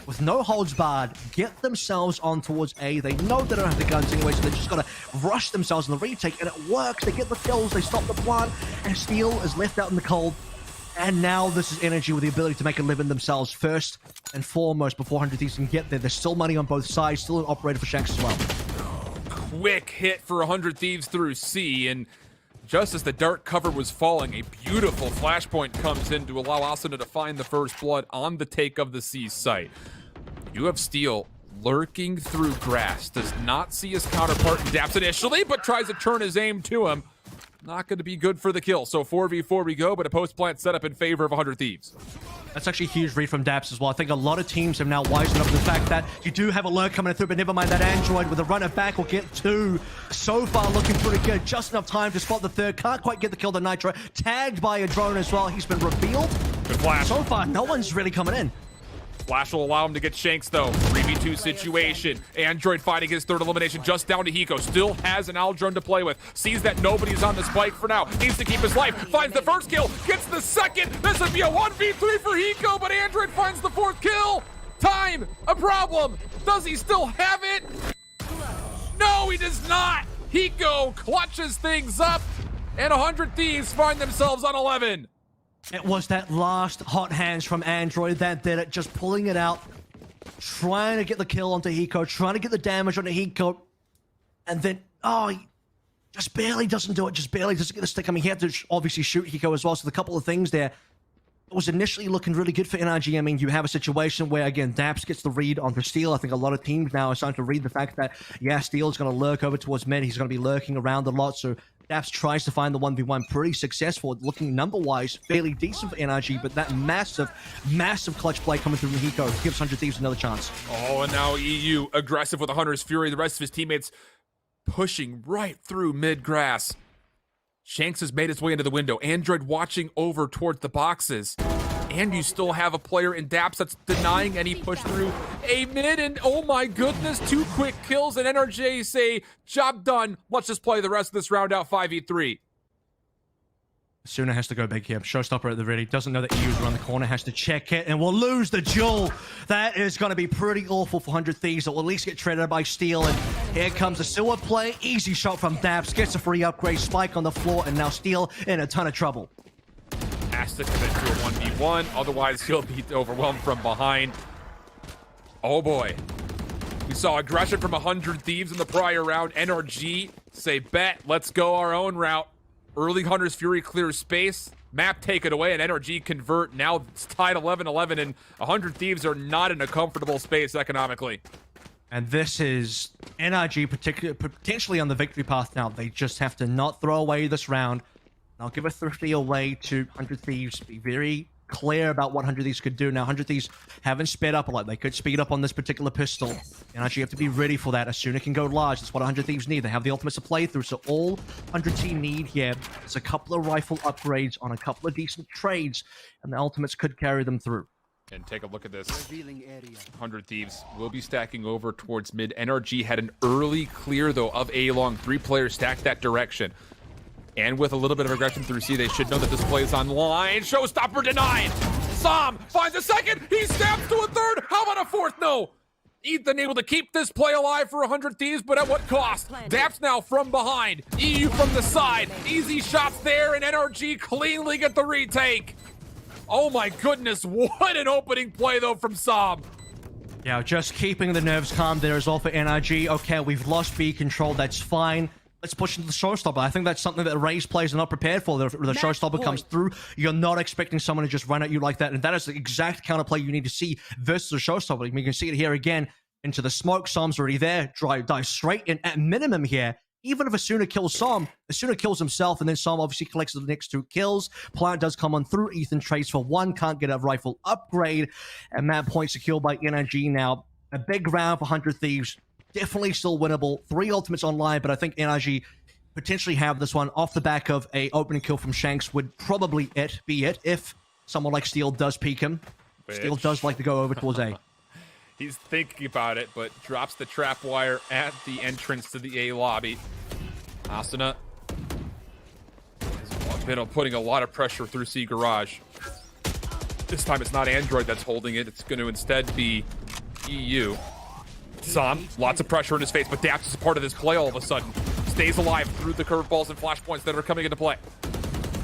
Speaker 3: with no holds barred, get themselves on towards A. They know they don't have the guns anyway, so they just gotta rush themselves in the retake, and it works. They get the kills, they stop the plant, and Steel is left out in the cold. And now this is NRG with the ability to make a living themselves first and foremost before 100 Thieves can get there. There's still money on both sides, still an operator for Shanks as well.
Speaker 6: Quick hit for 100 Thieves through C, and just as the dark cover was falling, a beautiful flashpoint comes in to allow Asuna to find the first blood on the take of the C site. You have Steel lurking through grass, does not see his counterpart in Daps initially, but tries to turn his aim to him. Not going to be good for the kill. So 4v4 we go, but a post-plant setup in favor of 100 Thieves.
Speaker 3: That's actually a huge read from Daps as well. I think a lot of teams have now wisened up to the fact that you do have a lurk coming through, but never mind that Android with a runner back will get 2. So far looking pretty good. Just enough time to spot the third. Can't quite get the kill to Nitro. Tagged by a drone as well. He's been revealed.
Speaker 6: Good flash.
Speaker 3: So far, no one's really coming in.
Speaker 6: Flash will allow him to get Shanks, though. 3v2 situation. Android fighting his third elimination just down to Hiko. Still has an Aldrone to play with. Sees that nobody's on the spike for now. Needs to keep his life. Finds the first kill. Gets the second. This would be a 1v3 for Hiko, but Android finds the 4th kill. Time. A problem. Does he still have it? No, he does not. Hiko clutches things up, and 100 Thieves find themselves on 11.
Speaker 3: It was that last hot hands from Android that did it, just pulling it out, trying to get the kill onto Hiko, trying to get the damage onto Hiko, and then, oh, he just barely doesn't do it, just barely doesn't get the stick. I mean, he had to obviously shoot Hiko as well, so the couple of things there. It was initially looking really good for NRG. I mean, you have a situation where, again, Daps gets the read onto Steel. I think a lot of teams now are starting to read the fact that, yeah, Steel's going to lurk over towards mid. He's going to be lurking around a lot, so Daps tries to find the 1v1, pretty successful, looking number-wise fairly decent for NRG, but that massive, massive clutch play coming through from Hiko gives 100 Thieves another chance.
Speaker 6: Oh, and now EU aggressive with the Hunter's Fury. The rest of his teammates pushing right through mid-grass. Shanks has made his way into the window. Android watching over towards the boxes. And you still have a player in Daps that's denying any push through a mid, and oh my goodness, 2 quick kills, and NRJ say, job done. Let's just play the rest of this round out 5v3.
Speaker 3: Suna has to go big here. Showstopper at the ready. Doesn't know that EU's around the corner. Has to check it, and we'll lose the duel. That is going to be pretty awful for 100 Thieves. It will at least get traded by Steel, and here comes the Sewer play. Easy shot from Daps. Gets a free upgrade. Spike on the floor, and now Steel in a ton of trouble.
Speaker 6: Has to commit to a 1v1, otherwise he'll be overwhelmed from behind. Oh boy. We saw aggression from 100 Thieves in the prior round. NRG say, bet, let's go our own route. Early Hunter's Fury clears space. Map take it away, and NRG convert. Now it's tied 11-11, and 100 Thieves are not in a comfortable space economically.
Speaker 3: And this is NRG potentially on the victory path now. They just have to not throw away this round. I'll give a thrifty away to 100 Thieves. Be very clear about what 100 Thieves could do. Now, 100 Thieves haven't sped up a lot. They could speed up on this particular pistol. And actually, you have to be ready for that. As soon as it can go large, that's what 100 Thieves need. They have the ultimates to play through, so all 100 Team need here is a couple of rifle upgrades on a couple of decent trades, and the ultimates could carry them through.
Speaker 6: And take a look at this. 100 Thieves will be stacking over towards mid. NRG had an early clear, though, of A-Long. 3 players stacked that direction. And with a little bit of aggression through C, they should know that this play is online. Showstopper denied. Sam finds a second. He stabs to a third. How about a fourth? No. Ethan able to keep this play alive for 100 Thieves, but at what cost? Daps now from behind. EU from the side. Easy shots there, and NRG cleanly get the retake. Oh my goodness, what an opening play, though, from Sam.
Speaker 3: Yeah, just keeping the nerves calm there as well for NRG. Okay, we've lost B control. That's fine. Let's push into the showstopper. I think that's something that Raze players are not prepared for. The showstopper comes through. You're not expecting someone to just run at you like that. And that is the exact counterplay you need to see versus the showstopper. You can see it here again into the smoke. Sam's already there. Dive straight in at minimum here. Even if Asuna kills Sam, Asuna kills himself, and then Sam obviously collects the next 2 kills. Plant does come on through. Ethan trades for 1. Can't get a rifle upgrade. And that point secured by NRG now. A big round for 100 Thieves. Definitely still winnable. 3 ultimates online, but I think NRG potentially have this one off the back of a opening kill from Shanks would probably be it if someone like Steel does peek him. Steel does like to go over towards A.
Speaker 6: He's thinking about it, but drops the trap wire at the entrance to the A lobby. Asuna has been putting a lot of pressure through C Garage. This time it's not Android that's holding it. It's going to instead be EU. Sam, lots of pressure in his face, but Daps is a part of this play all of a sudden. Stays alive through the curveballs and flashpoints that are coming into play.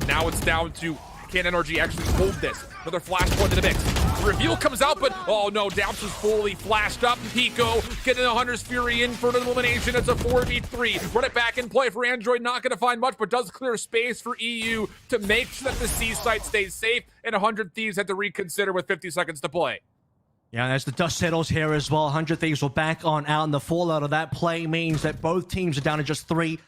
Speaker 6: Now it's down to, can NRG actually hold this? Another flashpoint in the mix. The reveal comes out, but oh no, Daps is fully flashed up. Pico getting the Hunter's Fury in for an elimination. It's a 4v3. Run it back in play for Android. Not going to find much, but does clear space for EU to make sure that the C site stays safe, and 100 Thieves had to reconsider with 50 seconds to play.
Speaker 3: Yeah, as the dust settles here as well, 100 Thieves will back on out, and the fallout of that play means that both teams are down to just 3.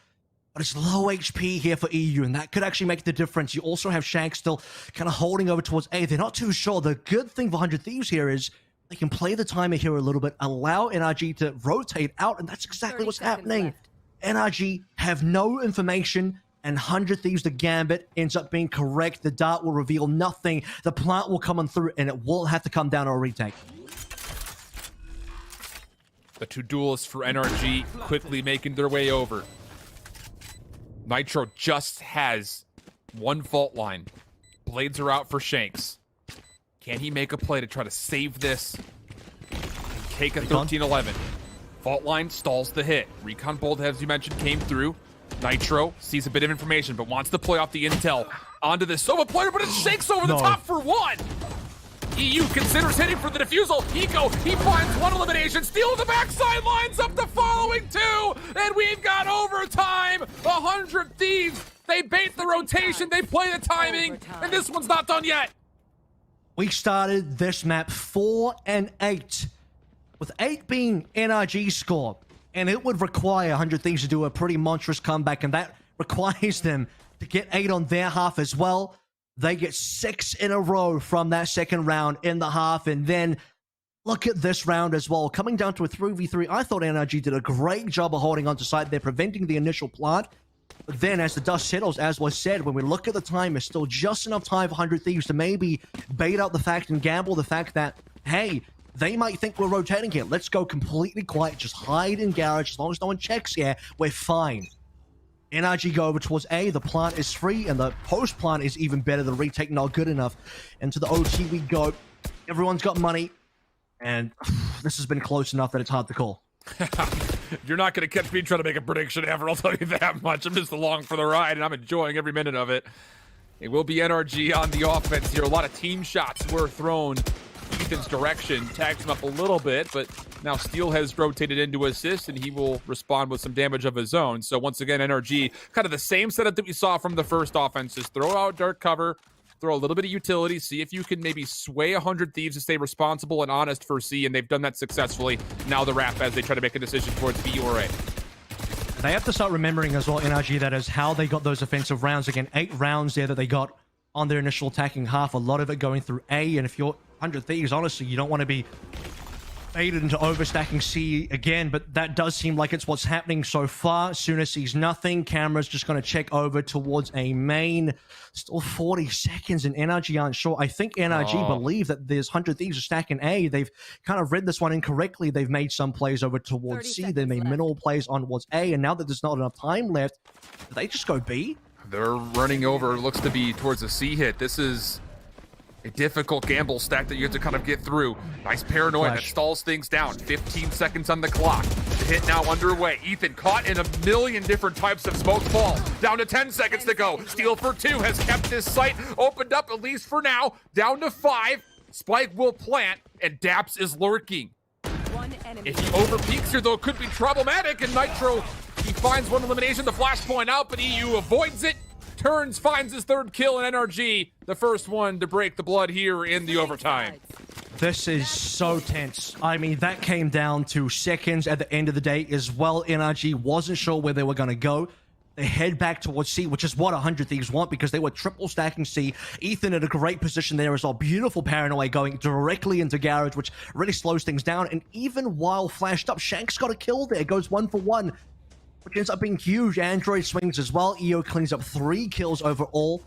Speaker 3: But it's low HP here for EU, and that could actually make the difference. You also have Shanks still kind of holding over towards A. They're not too sure. The good thing for 100 Thieves here is they can play the timer here a little bit, allow NRG to rotate out, and that's exactly what's happening. NRG have no information, and 100 Thieves, the gambit, ends up being correct. The dart will reveal nothing. The plant will come on through, and it will have to come down to a retake.
Speaker 6: The 2 duelists for NRG quickly making their way over. Nitro just has 1 fault line. Blades are out for Shanks. Can he make a play to try to save this and take a 13-11? Fault line stalls the hit. Recon Bolt, as you mentioned, came through. Nitro sees a bit of information, but wants to play off the intel onto this Sova player, but it Shanks over the top for 1. EU considers hitting for the defusal. He finds 1 elimination. Steel on the backside, lines up the following 2. And we've got overtime. 100 Thieves. They bait the rotation. They play the timing. And this one's not done yet.
Speaker 3: We started this map 4-8, with 8 being NRG's score. And it would require 100 Thieves to do a pretty monstrous comeback. And that requires them to get 8 on their half as well. They get 6 in a row from that second round in the half. And then look at this round as well. Coming down to a 3v3, I thought NRG did a great job of holding on to site there, preventing the initial plant. But then as the dust settles, as was said, when we look at the time, there's still just enough time for 100 Thieves to maybe bait out the fact and gamble the fact that, hey, they might think we're rotating here. Let's go completely quiet, just hide in garage. As long as no one checks here, we're fine. NRG go over towards A, the plant is free, and the post plant is even better. The retake not good enough. And to the OT we go. Everyone's got money, and this has been close enough that it's hard to call.
Speaker 6: You're not going to catch me trying to make a prediction ever, I'll tell you that much. I'm just along for the ride, and I'm enjoying every minute of it. It will be NRG on the offense here. A lot of team shots were thrown Ethan's direction. Tags him up a little bit, but now Steel has rotated into assist, and he will respond with some damage of his own. So once again, NRG, kind of the same setup that we saw from the first offenses. Throw out dark cover, throw a little bit of utility, see if you can maybe sway 100 Thieves to stay responsible and honest for C, and they've done that successfully. Now the Rap as they try to make a decision towards B or A.
Speaker 3: They have to start remembering as well, NRG, that is how they got those offensive rounds. Again, 8 rounds there that they got on their initial attacking half, a lot of it going through A, and if you're 100 Thieves, honestly, you don't want to be baited into overstacking C again, but that does seem like it's what's happening so far. Suna sees nothing. Camera's just going to check over towards a main. Still 40 seconds, and NRG aren't sure. I think NRG believe that there's 100 Thieves are stacking A. They've kind of read this one incorrectly. They've made some plays over towards C. They made minimal plays on towards A, and now that there's not enough time left, do they just go B?
Speaker 6: They're running over, looks to be towards a C hit. This is a difficult gamble stack that you have to kind of get through. Nice paranoia that stalls things down. 15 seconds on the clock. The hit now underway. Ethan caught in a million different types of smoke fall. Down to 10 seconds to go. Steel for 2 has kept this site opened up, at least for now. Down to 5. Spike will plant, and Daps is lurking. If he overpeaks here, though, it could be problematic, and Nitro, he finds one elimination, the flashpoint out, but EU avoids it. Turns, finds his 3rd kill, and NRG, the first one to break the blood here in the overtime.
Speaker 3: This is so tense. I mean, that came down to seconds at the end of the day as well. NRG wasn't sure where they were going to go. They head back towards C, which is what 100 Thieves want, because they were triple stacking C. Ethan in a great position there as well. Beautiful paranoia going directly into garage, which really slows things down. And even while flashed up, Shank's got a kill there. Goes 1 for 1. Which ends up being huge. Android swings as well. EO cleans up 3 kills overall.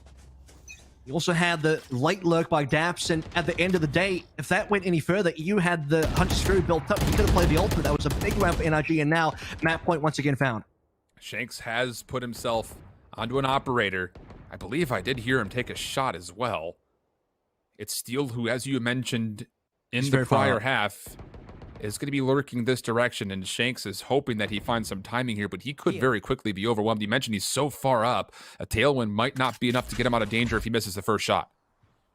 Speaker 3: You also had the late lurk by Daps, and at the end of the day, if that went any further, EU had the Hunter's Fury built up. He could have played the ultimate. That was a big round for NRG, and now map point once again found.
Speaker 6: Shanks has put himself onto an operator. I believe I did hear him take a shot as well. It's Steel who, as you mentioned in the prior half, is going to be lurking this direction, and Shanks is hoping that he finds some timing here, but he could very quickly be overwhelmed. You mentioned he's so far up, a tailwind might not be enough to get him out of danger if he misses the first shot.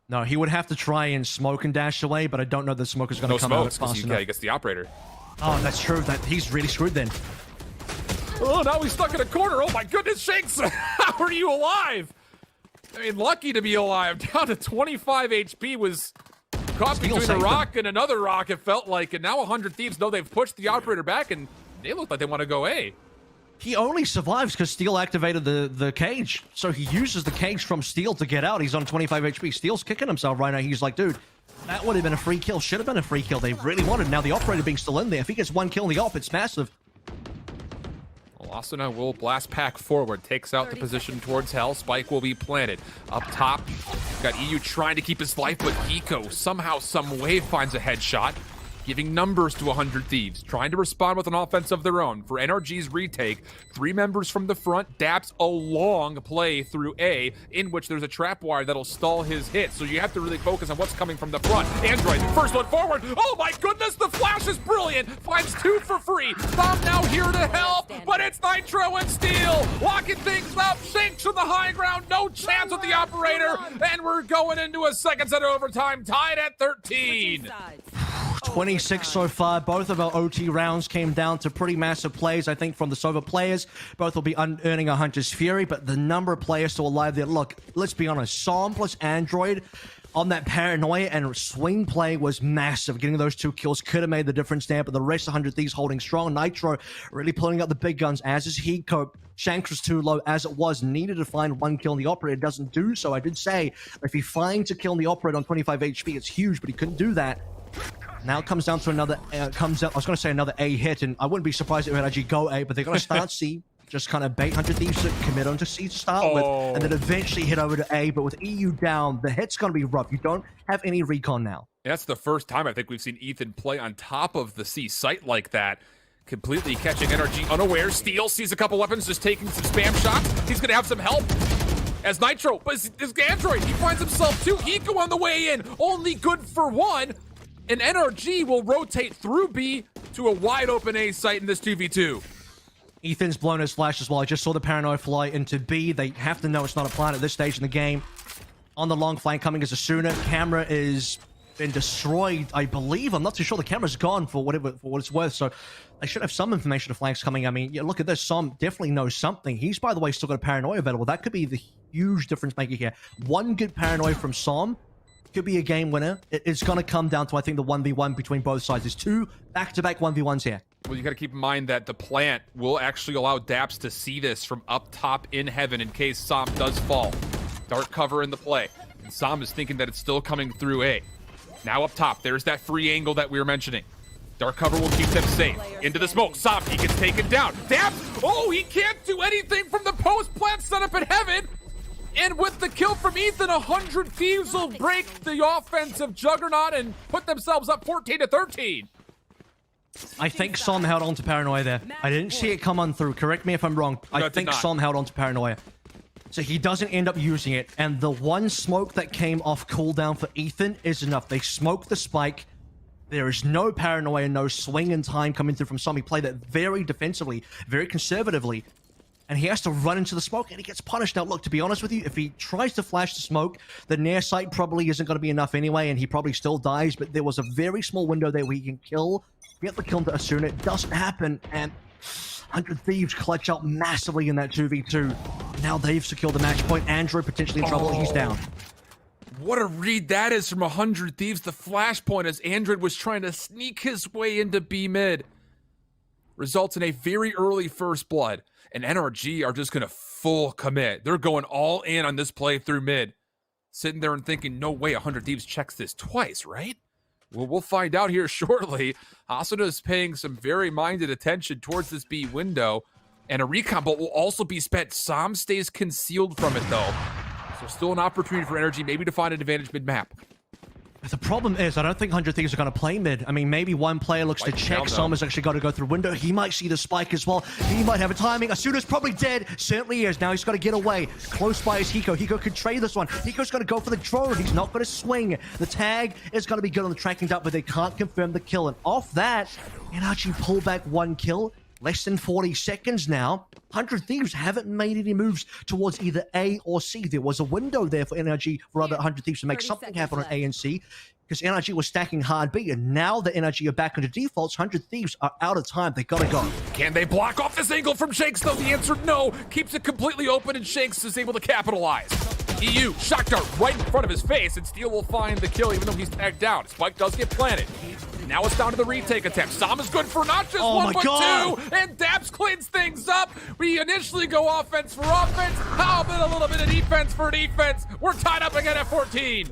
Speaker 3: No, he would have to try and smoke and dash away, but I don't know the smoke is going to come out fast enough.
Speaker 6: Yeah, he gets the operator.
Speaker 3: Oh, that's true. That he's really screwed then.
Speaker 6: Oh, now he's stuck in a corner. Oh my goodness, Shanks, how are you alive? I mean, lucky to be alive. Down to 25 HP was caught between a rock and another rock, it felt like, and now 100 Thieves know they've pushed the operator back, and they look like they want to go A.
Speaker 3: He only survives because Steel activated the cage, so he uses the cage from Steel to get out. He's on 25 HP. Steel's kicking himself right now. He's like, dude, that would have been a free kill. Should have been a free kill. They really wanted. Now the operator being still in there. If he gets 1 kill in the op, it's massive.
Speaker 6: Asuna will blast pack forward, takes out the position towards Hell. Spike will be planted. Up top, got EU trying to keep his life, but Hiko somehow, some way finds a headshot, giving numbers to 100 Thieves, trying to respond with an offense of their own. For NRG's retake, 3 members from the front, Daps a long play through A, in which there's a trap wire that'll stall his hit, so you have to really focus on what's coming from the front. Android, first one forward. Oh my goodness, the flash is brilliant. Finds 2 for free. Bomb now here to help, but it's Nitro and Steel locking things up. Shanks on the high ground, no chance with the operator, and we're going into a second set of overtime, tied at 13.
Speaker 3: 26 so far. Both of our OT rounds came down to pretty massive plays, I think, from the Sova players. Both will be earning a Hunter's Fury, but the number of players still alive there. Look, let's be honest. Psalm plus Android on that paranoia and swing play was massive. Getting those 2 kills could have made the difference there, but the rest of 100 Thieves holding strong. Nitro really pulling out the big guns, as is Hiko. Shanks was too low as it was. Needed to find 1 kill in the operator. Doesn't do so. I did say, if he finds a kill in the operator on 25 HP, it's huge, but he couldn't do that. Now it comes down to another, I was going to say another A hit, and I wouldn't be surprised if it would actually go A, but they're going to start C. just kind of bait 100 Thieves to commit onto C to start with, and then eventually hit over to A. But with EU down, the hit's going to be rough. You don't have any recon now.
Speaker 6: That's the first time I think we've seen Ethan play on top of the C site like that. Completely catching NRG unaware. Steel sees a couple weapons, just taking some spam shots. He's going to have some help as Nitro, but his Android, he finds himself too. Eco on the way in, only good for one. And NRG will rotate through B to a wide open A site in this 2v2.
Speaker 3: Ethan's blown his flash as well. I just saw the Paranoid fly into B. They have to know it's not a plant at this stage in the game. On the long flank coming as a Asuna. Camera is been destroyed, I believe. I'm not too sure. The camera's gone for what it's worth. So they should have some information of flanks coming. I mean, yeah, look at this. Som definitely knows something. He's, by the way, still got a Paranoid available. That could be the huge difference maker here. One good Paranoid from Som could be a game winner. It's going to come down to, I think, the 1v1 between both sides. There's two back-to-back 1v1s here.
Speaker 6: Well, you got to keep in mind that the plant will actually allow Daps to see this from up top in heaven in case Som does fall. Dark cover in the play. And Som is thinking that it's still coming through A. Now up top, there's that free angle that we were mentioning. Dark cover will keep them safe. Into the smoke. Som, he gets taken down. Daps, oh, he can't do anything from the post plant set up in heaven. And with the kill from Ethan, 100 Thieves will break the offensive juggernaut and put themselves up 14-13.
Speaker 3: I think Som held on to Paranoia there. I didn't see it come on through. Correct me if I'm wrong. I think Som held on to Paranoia. So he doesn't end up using it. And the one smoke that came off cooldown for Ethan is enough. They smoke the spike. There is no Paranoia, no swing in time coming through from Som. He played that very defensively, very conservatively. And he has to run into the smoke, and he gets punished. Now, look, to be honest with you, if he tries to flash the smoke, the near sight probably isn't going to be enough anyway, and he probably still dies. But there was a very small window there where he can get the kill to Asuna. It doesn't happen, and 100 Thieves clutch out massively in that 2v2. Now they've secured the match point. Andrew potentially in trouble. He's down.
Speaker 6: What a read that is from 100 Thieves. The flashpoint as Android was trying to sneak his way into B mid. Results in a very early first blood. And NRG are just going to full commit. They're going all in on this play through mid. Sitting there and thinking, no way 100 Thieves checks this twice, right? Well, we'll find out here shortly. Asuna is paying some very minded attention towards this B window. And a recon bolt will also be spent. Som stays concealed from it, though. So still an opportunity for NRG maybe to find an advantage mid-map.
Speaker 3: The problem is, I don't think 100 Thieves are going to play mid. I mean, maybe one player looks to check. Som has actually got to go through window. He might see the spike as well. He might have a timing. Asuna's probably dead. Certainly is. Now he's got to get away. Close by is Hiko. Hiko could trade this one. Hiko's going to go for the drone. He's not going to swing. The tag is going to be good on the tracking dot, but they can't confirm the kill. And off that, NRG pull back one kill. Less than 40 seconds now. 100 Thieves haven't made any moves towards either A or C. There was a window there for NRG, for other 100 Thieves to make something happen on A and C, because NRG was stacking hard B, and now that NRG are back into defaults, 100 Thieves are out of time. They gotta go.
Speaker 6: Can they block off this angle from Shakes, though? The answer, no. Keeps it completely open, and Shakes is able to capitalize. EU, shock dart right in front of his face, and Steel will find the kill even though he's tagged down. Spike does get planted. Now it's down to the retake attempt. Som is good for not just one, but two. And Daps cleans things up. We initially go offense for offense. How about a little bit of defense for defense? We're tied up again at 14.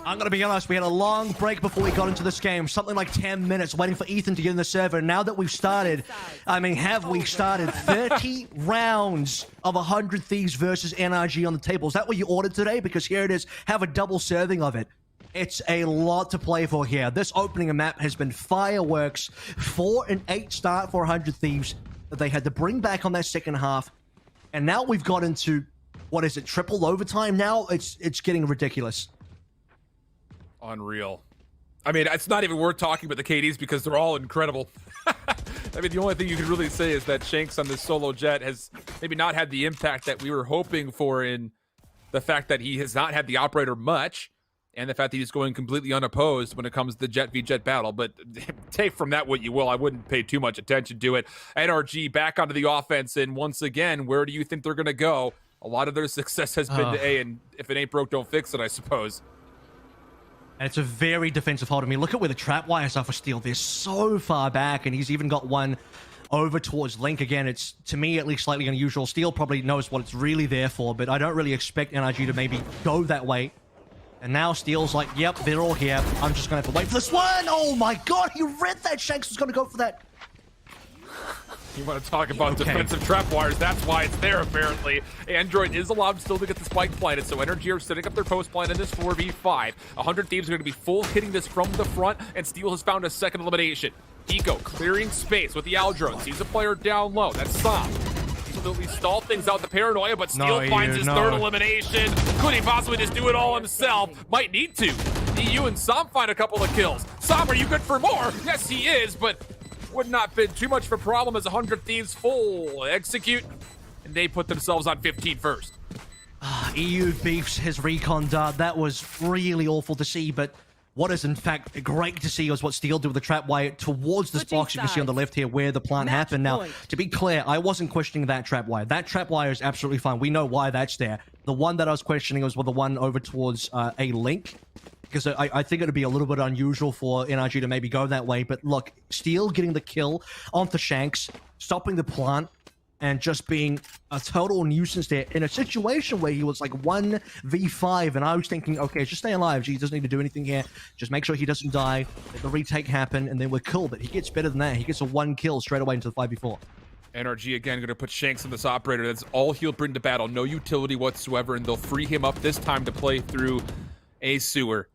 Speaker 3: I'm going to be honest, we had a long break before we got into this game. Something like 10 minutes waiting for Ethan to get in the server. Now that we've started, I mean, have we started 30 rounds of 100 Thieves versus NRG on the table? Is that what you ordered today? Because here it is. Have a double serving of it. It's a lot to play for here. This opening map has been fireworks. 4-8 start for 100 Thieves that they had to bring back on that second half. And now we've got into, what is it, triple overtime now? It's getting ridiculous.
Speaker 6: Unreal. I mean, it's not even worth talking about the KDs because they're all incredible. I mean, the only thing you can really say is that Shanks on this solo jet has maybe not had the impact that we were hoping for, in the fact that he has not had the operator much, and the fact that he's going completely unopposed when it comes to the jet v jet battle. But take from that what you will. I wouldn't pay too much attention to it. NRG back onto the offense, and once again, where do you think they're going to go? A lot of their success has been to A, and if it ain't broke, don't fix it, I suppose.
Speaker 3: And it's a very defensive hold. I mean, look at where the trap wires are for Steel. They're so far back, and he's even got one over towards Link. Again, it's, to me, at least slightly unusual. Steel probably knows what it's really there for, but I don't really expect NRG to maybe go that way. And now Steel's like, yep, they're all here. I'm just going to have to wait for this one. Oh, my God. He read that. Shanks was going to go for that.
Speaker 6: You want to talk about defensive trap wires? That's why it's there, apparently. Android is allowed still to get the spike planted, so Energy are setting up their post plan in this 4v5. 100 Thieves are going to be full hitting this from the front, and Steel has found a second elimination. Eco clearing space with the Aldrone. Sees a player down low. That's Som. He'll at least stall things out the paranoia, but Steel finds his third elimination. Could he possibly just do it all himself? Might need to. EU and Som find a couple of kills. Som, are you good for more? Yes, he is, but would not been too much of a problem as 100 Thieves full execute, and they put themselves on 15 first.
Speaker 3: EU beefs his recon dart. That was really awful to see, but what is in fact great to see is what Steel did with the trap wire towards this box you can see on the left here where the plant happened. Now, to be clear, I wasn't questioning that trap wire. That trap wire is absolutely fine. We know why that's there. The one that I was questioning was the one over towards a link. Because I think it would be a little bit unusual for NRG to maybe go that way. But look, Steel getting the kill onto Shanks, stopping the plant, and just being a total nuisance there in a situation where he was like 1v5. And I was thinking, okay, just stay alive. He doesn't need to do anything here. Just make sure he doesn't die. Let the retake happen, and then we're cool. But he gets better than that. He gets a 1 kill straight away into the 5v4.
Speaker 6: NRG again going to put Shanks in this operator. That's all he'll bring to battle. No utility whatsoever, and they'll free him up this time to play through a sewer.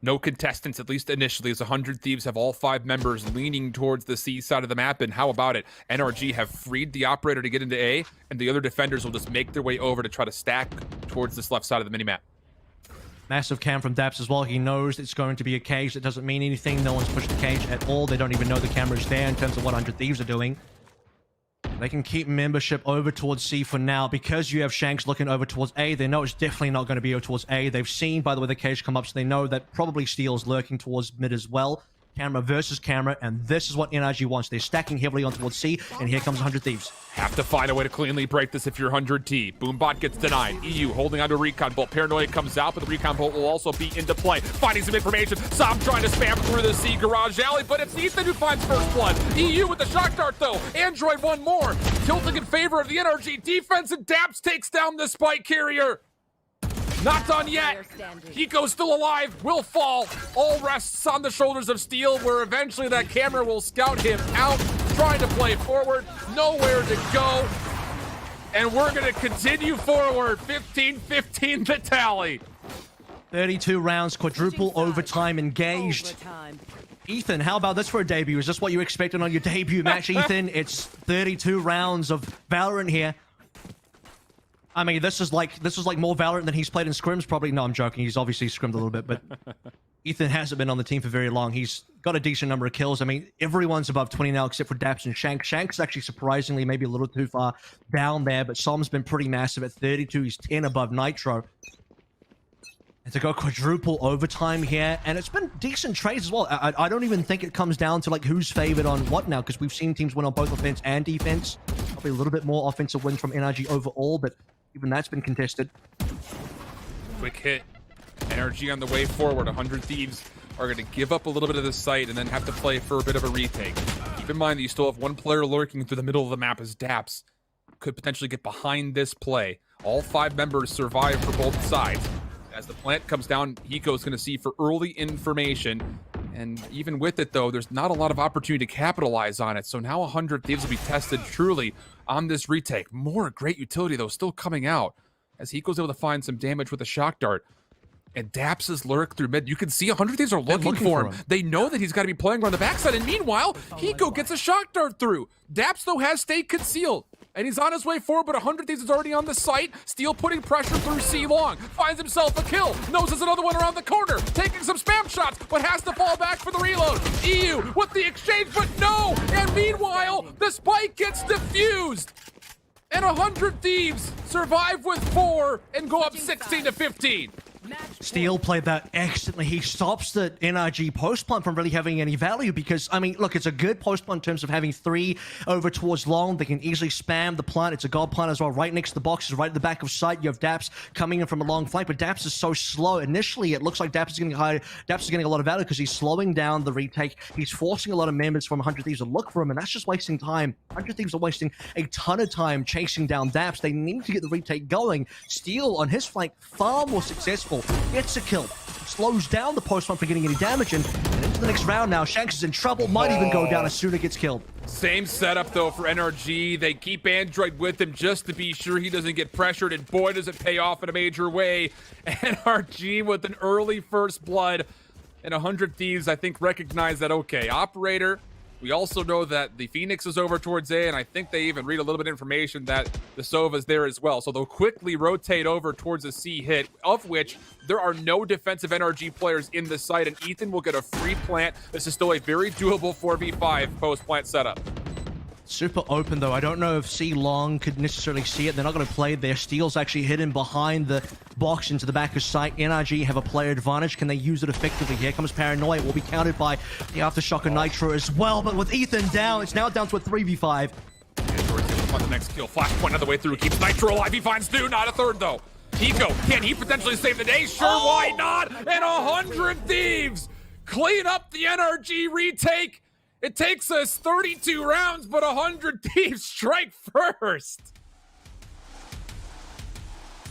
Speaker 6: No contestants, at least initially, as 100 Thieves have all 5 members leaning towards the C side of the map. And how about it? NRG have freed the operator to get into A, and the other defenders will just make their way over to try to stack towards this left side of the minimap.
Speaker 3: Massive cam from Daps as well. He knows it's going to be a cage. That doesn't mean anything. No one's pushed the cage at all. They don't even know the camera's there in terms of what 100 Thieves are doing. They can keep membership over towards C for now. Because you have Shanks looking over towards A, they know it's definitely not going to be over towards A. They've seen, by the way, the cage come up, so they know that probably Steel's lurking towards mid as well. Camera versus camera, and this is what NRG wants. They're stacking heavily on towards C, and here comes 100 Thieves.
Speaker 6: Have to find a way to cleanly break this if you're 100T. Boombot gets denied. EU holding onto a recon bolt. Paranoia comes out, but the recon bolt will also be into play. Finding some information. Som trying to spam through the C garage alley, but it's Ethan who finds first blood. EU with the shock dart, though. Android one more. Tilting in favor of the NRG defense, and Daps takes down the spike carrier. Not done yet. Hiko's still alive, will fall. All rests on the shoulders of Steel, where eventually that camera will scout him out, trying to play forward, nowhere to go. And we're going to continue forward. 15-15 the tally.
Speaker 3: 32 rounds, quadruple overtime engaged. Ethan, how about this for a debut? Is this what you expected on your debut match, Ethan? It's 32 rounds of Valorant here. I mean, this is like more Valorant than he's played in scrims, probably. No, I'm joking. He's obviously scrimmed a little bit, but Ethan hasn't been on the team for very long. He's got a decent number of kills. I mean, everyone's above 20 now except for Daps and Shank. Shank's actually surprisingly maybe a little too far down there, but Som's been pretty massive at 32. He's 10 above Nitro. And to go quadruple overtime here, and it's been decent trades as well. I don't even think it comes down to like who's favored on what now, because we've seen teams win on both offense and defense. Probably a little bit more offensive wins from NRG overall, but even that's been contested.
Speaker 6: Quick hit. NRG on the way forward. 100 Thieves are going to give up a little bit of the site and then have to play for a bit of a retake. Keep in mind that you still have one player lurking through the middle of the map as Daps could potentially get behind this play. All 5 members survive for both sides. As the plant comes down, Hiko's going to see for early information. And even with it, though, there's not a lot of opportunity to capitalize on it. So now 100 Thieves will be tested truly on this retake. More great utility, though, still coming out. As Hiko's able to find some damage with a shock dart. And Daps' lurk through mid. You can see 100 Thieves are looking for him. They know that he's got to be playing around the backside. And meanwhile, Hiko gets a shock dart through. Daps, though, has stayed concealed. And he's on his way forward, but 100 Thieves is already on the site. Steel putting pressure through C long. Finds himself a kill. Knows there's another one around the corner. Taking some spam shots, but has to fall back for the reload. EU with the exchange, but no! And meanwhile, the spike gets defused. And 100 Thieves survive with 4 and go up 16-15.
Speaker 3: Steel played that excellently. He stops the NRG post plant from really having any value because, I mean, look, it's a good post plant in terms of having 3 over towards long. They can easily spam the plant. It's a god plant as well. Right next to the boxes, right at the back of sight, you have Daps coming in from a long flank, but Daps is so slow. Initially, it looks like Daps is getting high. Daps is getting a lot of value because he's slowing down the retake. He's forcing a lot of members from 100 Thieves to look for him, and that's just wasting time. 100 Thieves are wasting a ton of time chasing down Daps. They need to get the retake going. Steel on his flank, far more successful. Gets a kill. Slows down the post plant for getting any damage, and into the next round now. Shanks is in trouble. Might even go down as Suna gets killed.
Speaker 6: Same setup though for NRG. They keep Android with him just to be sure he doesn't get pressured, and boy does it pay off in a major way. NRG with an early first blood, and 100 Thieves I think recognize that, okay, operator. We also know that the Phoenix is over towards A, and I think they even read a little bit of information that the Sova's there as well. So they'll quickly rotate over towards a C hit, of which there are no defensive NRG players in the site, and Ethan will get a free plant. This is still a very doable 4v5 post-plant setup.
Speaker 3: Super open though. I don't know if C Long could necessarily see it. They're not going to play there. Steel's actually hidden behind the box into the back of sight. NRG have a player advantage. Can they use it effectively? Here comes Paranoia. It will be countered by the Aftershock of Nitro as well. But with Ethan down, it's now down to a 3v5.
Speaker 6: Android's able to find the next kill. Flashpoint on the way through. Keeps Nitro alive. He finds Stu. Not a third though. Eco, can he potentially save the day? Sure, why not? And 100 Thieves clean up the NRG retake. It takes us 32 rounds, but 100 Thieves strike first.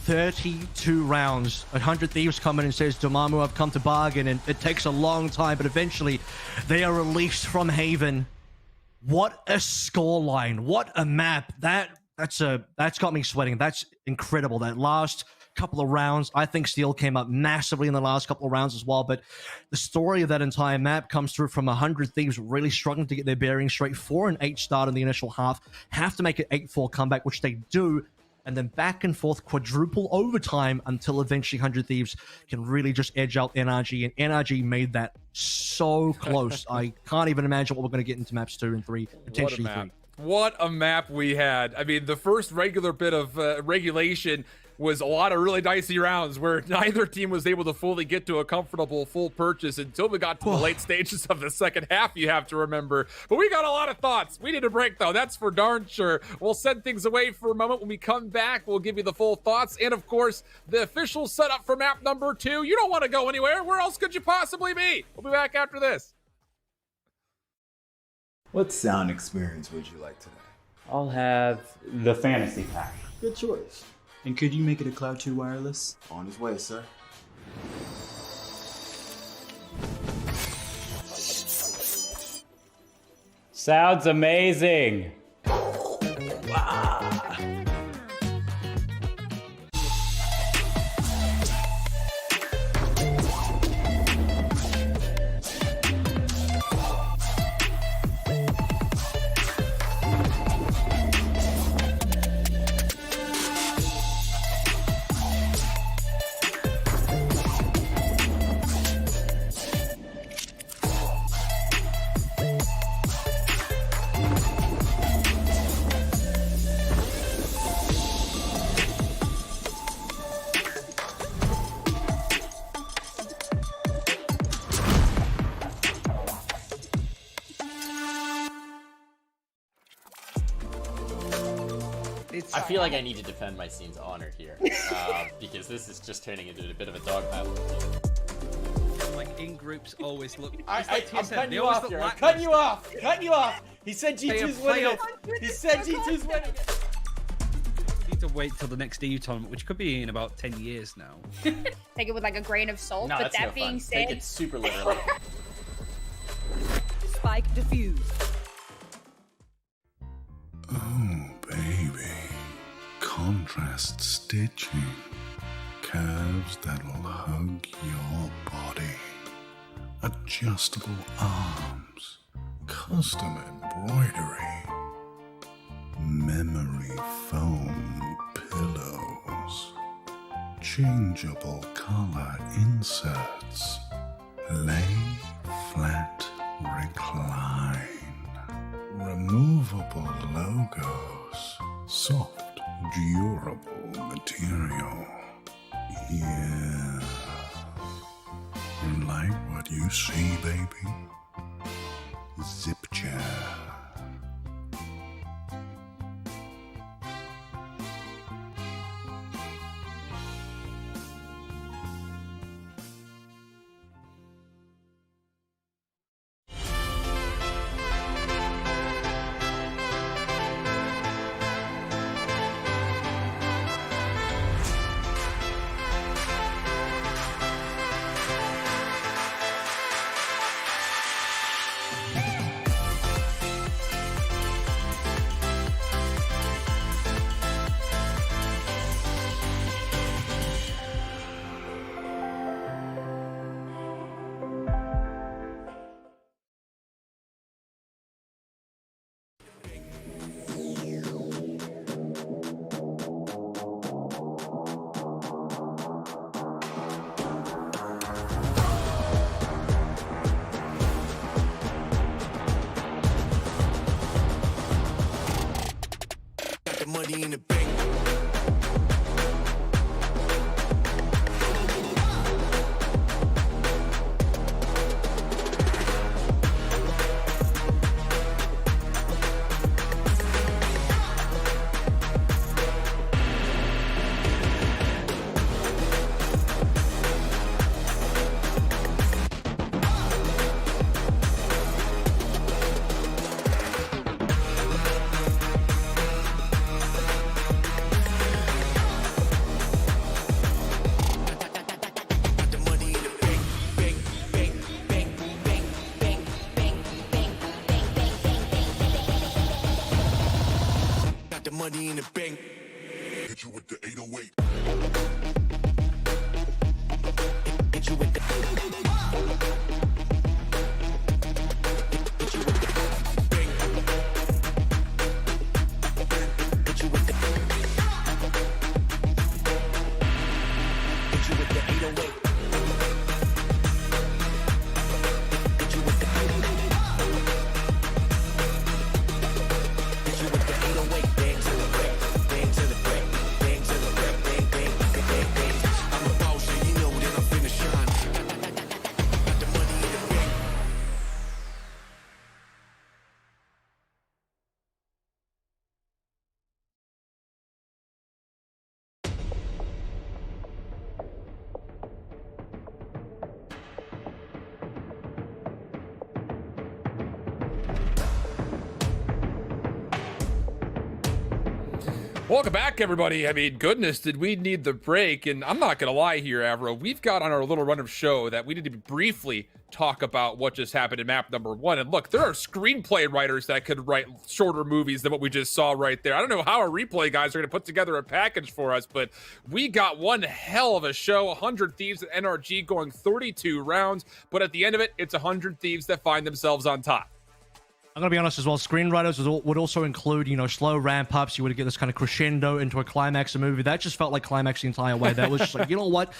Speaker 3: 32 rounds. 100 Thieves come in and says, Dormammu, I've come to bargain, and it takes a long time, but eventually they are released from Haven. What a scoreline. What a map. That's got me sweating. That's incredible. That last couple of rounds, I think Steel came up massively in the last couple of rounds as well, but the story of that entire map comes through from 100 Thieves really struggling to get their bearings straight. 4-8 start in the initial half, have to make an 8-4 comeback, which they do, and then back and forth quadruple overtime until eventually 100 Thieves can really just edge out NRG, and NRG made that so close. I can't even imagine what we're going to get into maps 2 and 3, potentially 3.
Speaker 6: What a map we had. I mean, the first regular bit of regulation was a lot of really dicey rounds where neither team was able to fully get to a comfortable full purchase until we got to the late stages of the second half, you have to remember. But we got a lot of thoughts. We need a break, though. That's for darn sure. We'll send things away for a moment. When we come back, we'll give you the full thoughts. And, of course, the official setup for map number 2. You don't want to go anywhere. Where else could you possibly be? We'll be back after this.
Speaker 11: What sound experience would you like today?
Speaker 12: I'll have the fantasy pack.
Speaker 11: Good choice.
Speaker 12: And could you make it a Cloud 2 wireless?
Speaker 11: On his way, sir.
Speaker 12: Sounds amazing.
Speaker 8: I feel like I need to defend my scene's honor here, because this is just turning into a bit of a dogpile.
Speaker 9: Like in groups always look.
Speaker 8: I'm cutting you off here. I'm cutting you off. Cutting you off. He said G2's winning it. He said G2's winning it.
Speaker 9: Need to wait till the next EU tournament, which could be in about 10 years now.
Speaker 10: Take it with like a grain of salt.
Speaker 8: No,
Speaker 10: but
Speaker 8: that's
Speaker 10: that
Speaker 8: no
Speaker 10: being
Speaker 8: fun.
Speaker 10: said,
Speaker 8: Take it super literally.
Speaker 13: Spike defused.
Speaker 2: Oh, baby. Contrast stitching. Curves that'll hug your body. Adjustable arms. Custom embroidery. Memory foam pillows. Changeable color inserts. Lay flat, recline. Removable logos. Soft, durable material. Yeah. Like what you see, baby? Zip chair.
Speaker 1: money in the bank. Money in the bank. Hit you with the 808. Hit you with the. Hit you with the bank. Hit you with the. Hit you with the 808. Hit you with the. Hit you with the 808.
Speaker 6: Welcome back, everybody. I mean, goodness, did we need the break? And I'm not going to lie here, Avro. We've got on our little run of show that we need to briefly talk about what just happened in map number 1. And look, there are screenplay writers that could write shorter movies than what we just saw right there. I don't know how our replay guys are going to put together a package for us, but we got one hell of a show. 100 Thieves at NRG going 32 rounds. But at the end of it, it's 100 Thieves that find themselves on top.
Speaker 3: I'm going to be honest as well, screenwriters would also include, you know, slow ramp-ups. You would get this kind of crescendo into a climax of a movie. That just felt like climax the entire way. That was just like, you know what?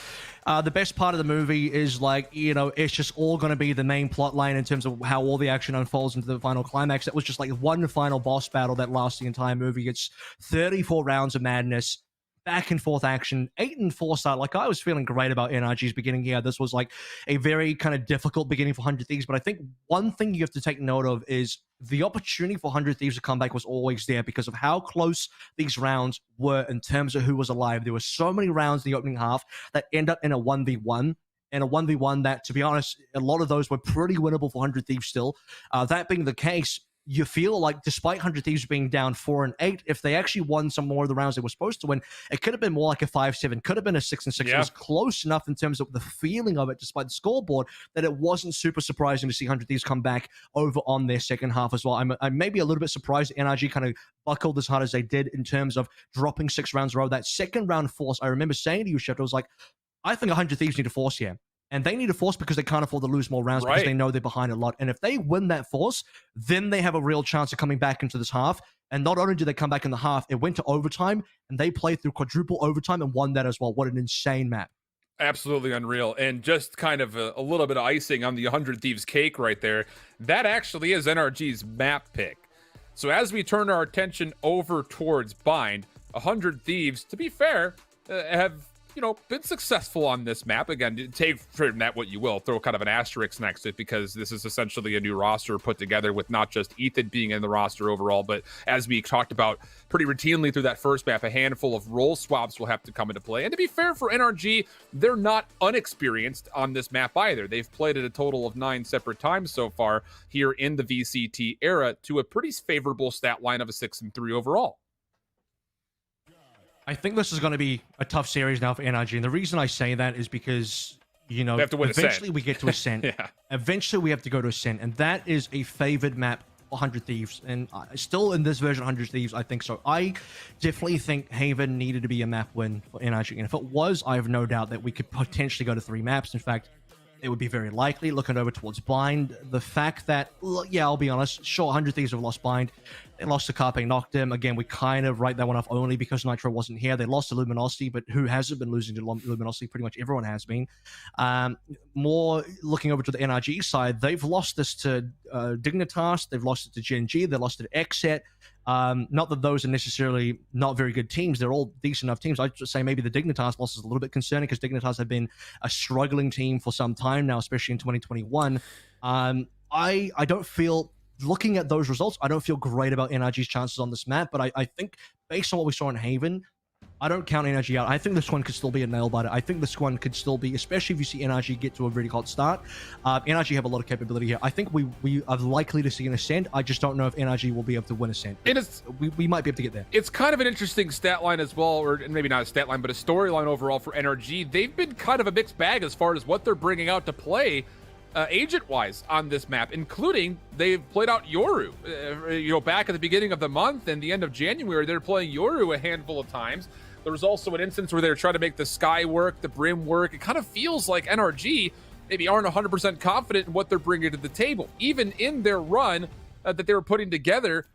Speaker 3: The best part of the movie is like, you know, it's just all going to be the main plot line in terms of how all the action unfolds into the final climax. It was just like one final boss battle that lasts the entire movie. It's 34 rounds of madness. Back and forth action, 8 and 4 start. Like, I was feeling great about NRG's beginning here. This was like a very kind of difficult beginning for 100 Thieves, but I think one thing you have to take note of is the opportunity for 100 Thieves to come back was always there because of how close these rounds were in terms of who was alive. There were so many rounds in the opening half that end up in a 1v1. And a 1v1 that, to be honest, a lot of those were pretty winnable for 100 Thieves still. That being the case, you feel like despite 100 Thieves being down 4 and 8, if they actually won some more of the rounds they were supposed to win, it could have been more like a 5-7, could have been a 6 and 6.
Speaker 6: Yeah.
Speaker 3: It was close enough in terms of the feeling of it, despite the scoreboard, that it wasn't super surprising to see 100 Thieves come back over on their second half as well. I'm maybe a little bit surprised NRG kind of buckled as hard as they did in terms of dropping 6 rounds in a row. That second round force, I remember saying to you, Shift, I was like, I think 100 Thieves need a force here. And they need a force because they can't afford to lose more rounds because they know they're behind a lot. And if they win that force, then they have a real chance of coming back into this half. And not only did they come back in the half, it went to overtime, and they played through quadruple overtime and won that as well. What an insane map.
Speaker 6: Absolutely unreal. And just kind of a little bit of icing on the 100 Thieves cake right there. That actually is NRG's map pick. So as we turn our attention over towards Bind, 100 Thieves, to be fair, have been successful on this map. Again, take from that what you will. Throw kind of an asterisk next to it because this is essentially a new roster put together with not just Ethan being in the roster overall, but as we talked about pretty routinely through that first map, a handful of role swaps will have to come into play. And to be fair for NRG, they're not unexperienced on this map either. They've played it a total of 9 separate times so far here in the VCT era to a pretty favorable stat line of a 6-3 overall.
Speaker 3: I think this is going to be a tough series now for NRG. And the reason I say that is because, you know,
Speaker 6: we have to win
Speaker 3: eventually
Speaker 6: Ascent.
Speaker 3: we get to Ascent.
Speaker 6: Yeah.
Speaker 3: Eventually we have to go to Ascent. And that is a favored map for 100 Thieves. And still in this version, 100 Thieves, I think so. I definitely think Haven needed to be a map win for NRG. And if it was, I have no doubt that we could potentially go to 3 maps. In fact, it would be very likely. Looking over towards Bind, the fact that, yeah, I'll be honest, sure, 100 Thieves have lost Bind. They lost to Carpe Noctem. Again, we kind of write that one off only because Nitro wasn't here. They lost to Luminosity, but who hasn't been losing to Luminosity? Pretty much everyone has been. More looking over to the NRG side, they've lost this to Dignitas. They've lost it to Gen G. They lost it to Xset. Not that those are necessarily not very good teams. They're all decent enough teams. I'd just say maybe the Dignitas loss is a little bit concerning because Dignitas have been a struggling team for some time now, especially in 2021. I don't feel, looking at those results, I don't feel great about NRG's chances on this map, but I think based on what we saw in Haven, I don't count NRG out. I think this one could still be a nail biter. I think this one could still be, especially if you see NRG get to a really hot start. NRG have a lot of capability here. I think we are likely to see an Ascent. I just don't know if NRG will be able to win Ascent. We might be able to get there.
Speaker 6: It's kind of an interesting stat line as well, or maybe not a stat line, but a storyline overall for NRG. They've been kind of a mixed bag as far as what they're bringing out to play agent-wise on this map, including they've played out Yoru. Back at the beginning of the month and the end of January, they're playing Yoru a handful of times. There was also an instance where they were trying to make the Sky work, the Brim work. It kind of feels like NRG maybe aren't 100% confident in what they're bringing to the table. Even in their run that they were putting together,